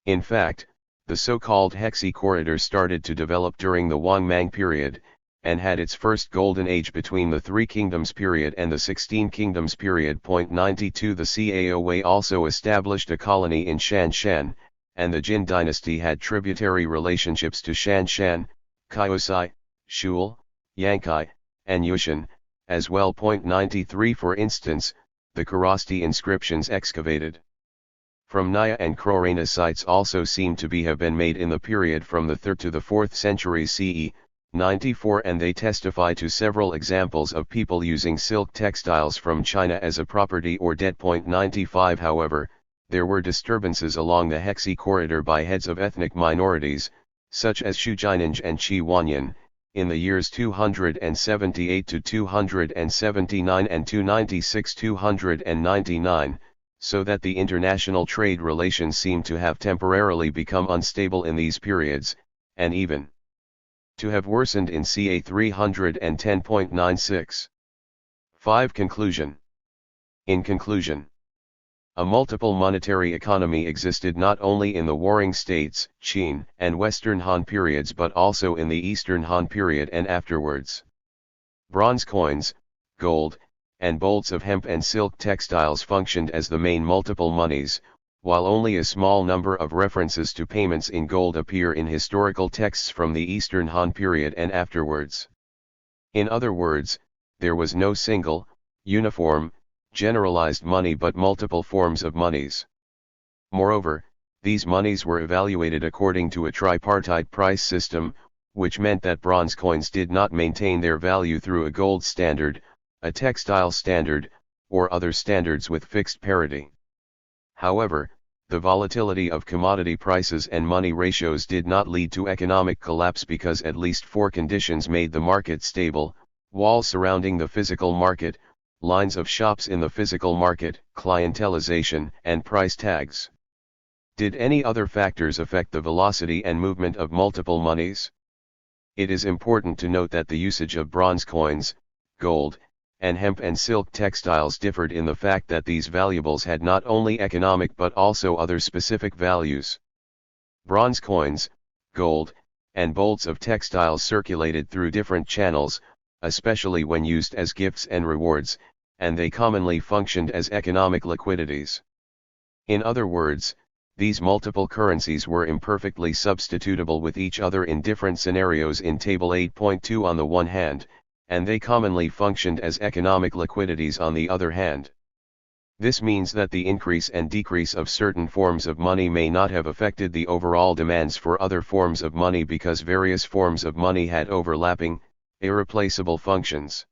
In fact, the so-called Hexi corridor started to develop during the Wang-Mang period, and had its first golden age between the Three Kingdoms period and the 16 Kingdoms period. 92. The Cao also established a colony in Shanshan, and the Jin dynasty had tributary relationships to Shanshan, Kaosai, Shul, Yankai, and Yushan, as well. 93. For instance, the Kharosthi inscriptions excavated from Naya and Krorana sites also seem to have been made in the period from the 3rd to the 4th century CE, 94, and they testify to several examples of people using silk textiles from China as a property or debt. 95. However, there were disturbances along the Hexi corridor by heads of ethnic minorities, such as Xu Jininj and Qi Wanyan, in the years 278 to 279 and 296-299, so that the international trade relations seem to have temporarily become unstable in these periods, and even to have worsened in CA 310.96. 5. Conclusion. In conclusion, a multiple monetary economy existed not only in the Warring States, Qin, and Western Han periods but also in the Eastern Han period and afterwards. Bronze coins, gold, and bolts of hemp and silk textiles functioned as the main multiple monies, while only a small number of references to payments in gold appear in historical texts from the Eastern Han period and afterwards. In other words, there was no single, uniform, generalized money but multiple forms of monies. Moreover, these monies were evaluated according to a tripartite price system, which meant that bronze coins did not maintain their value through a gold standard, a textile standard, or other standards with fixed parity. However, the volatility of commodity prices and money ratios did not lead to economic collapse because at least four conditions made the market stable: walls surrounding the physical market, lines of shops in the physical market, clientelization, and price tags. Did any other factors affect the velocity and movement of multiple monies? It is important to note that the usage of bronze coins, gold, and hemp and silk textiles differed in the fact that these valuables had not only economic but also other specific values. Bronze coins, gold, and bolts of textiles circulated through different channels, especially when used as gifts and rewards, and they commonly functioned as economic liquidities. In other words, these multiple currencies were imperfectly substitutable with each other in different scenarios in Table 8.2 on the one hand, and they commonly functioned as economic liquidities on the other hand. This means that the increase and decrease of certain forms of money may not have affected the overall demands for other forms of money because various forms of money had overlapping, irreplaceable functions.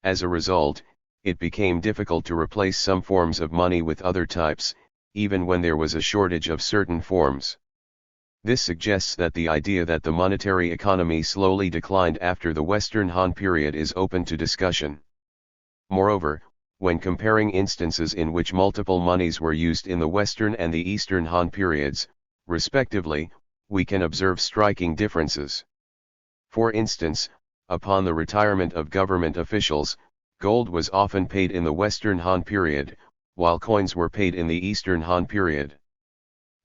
As a result, it became difficult to replace some forms of money with other types, even when there was a shortage of certain forms. This suggests that the idea that the monetary economy slowly declined after the Western Han period is open to discussion. Moreover, when comparing instances in which multiple monies were used in the Western and the Eastern Han periods, respectively, we can observe striking differences. For instance, upon the retirement of government officials, gold was often paid in the Western Han period, while coins were paid in the Eastern Han period.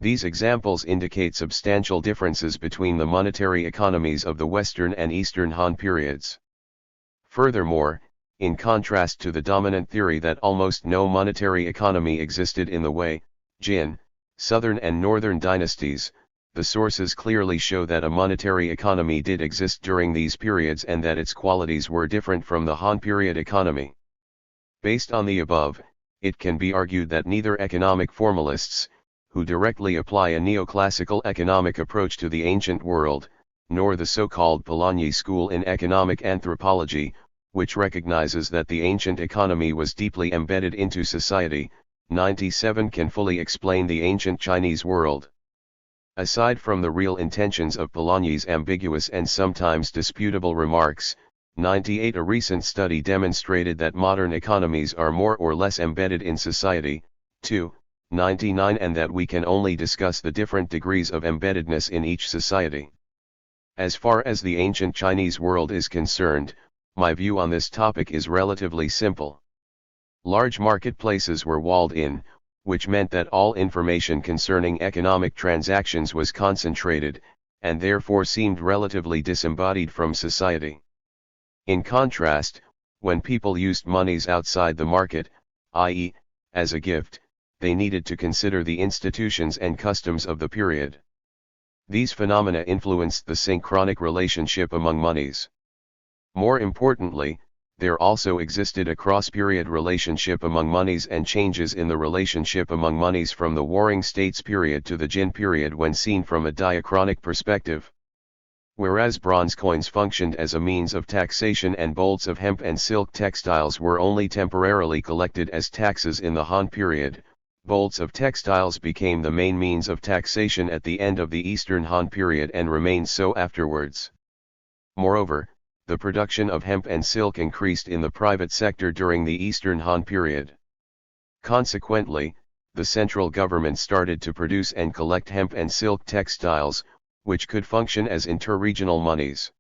These examples indicate substantial differences between the monetary economies of the Western and Eastern Han periods. Furthermore, in contrast to the dominant theory that almost no monetary economy existed in the Wei, Jin, Southern and Northern dynasties, the sources clearly show that a monetary economy did exist during these periods and that its qualities were different from the Han period economy. Based on the above, it can be argued that neither economic formalists, who directly apply a neoclassical economic approach to the ancient world, nor the so-called Polanyi school in economic anthropology, which recognizes that the ancient economy was deeply embedded into society, 97 can fully explain the ancient Chinese world. Aside from the real intentions of Polanyi's ambiguous and sometimes disputable remarks, 98 a recent study demonstrated that modern economies are more or less embedded in society, 99 and that we can only discuss the different degrees of embeddedness in each society. As far as the ancient Chinese world is concerned, my view on this topic is relatively simple. Large marketplaces were walled in, which meant that all information concerning economic transactions was concentrated, and therefore seemed relatively disembodied from society. In contrast, when people used monies outside the market, i.e., as a gift, they needed to consider the institutions and customs of the period. These phenomena influenced the synchronic relationship among monies. More importantly, there also existed a cross-period relationship among monies and changes in the relationship among monies from the Warring States period to the Jin period when seen from a diachronic perspective. Whereas bronze coins functioned as a means of taxation and bolts of hemp and silk textiles were only temporarily collected as taxes in the Han period, bolts of textiles became the main means of taxation at the end of the Eastern Han period and remained so afterwards. Moreover, the production of hemp and silk increased in the private sector during the Eastern Han period. Consequently, the central government started to produce and collect hemp and silk textiles, which could function as interregional monies.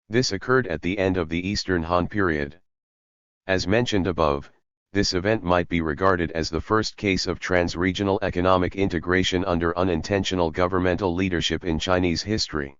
This occurred at the end of the Eastern Han period. As mentioned above, this event might be regarded as the first case of trans-regional economic integration under unintentional governmental leadership in Chinese history.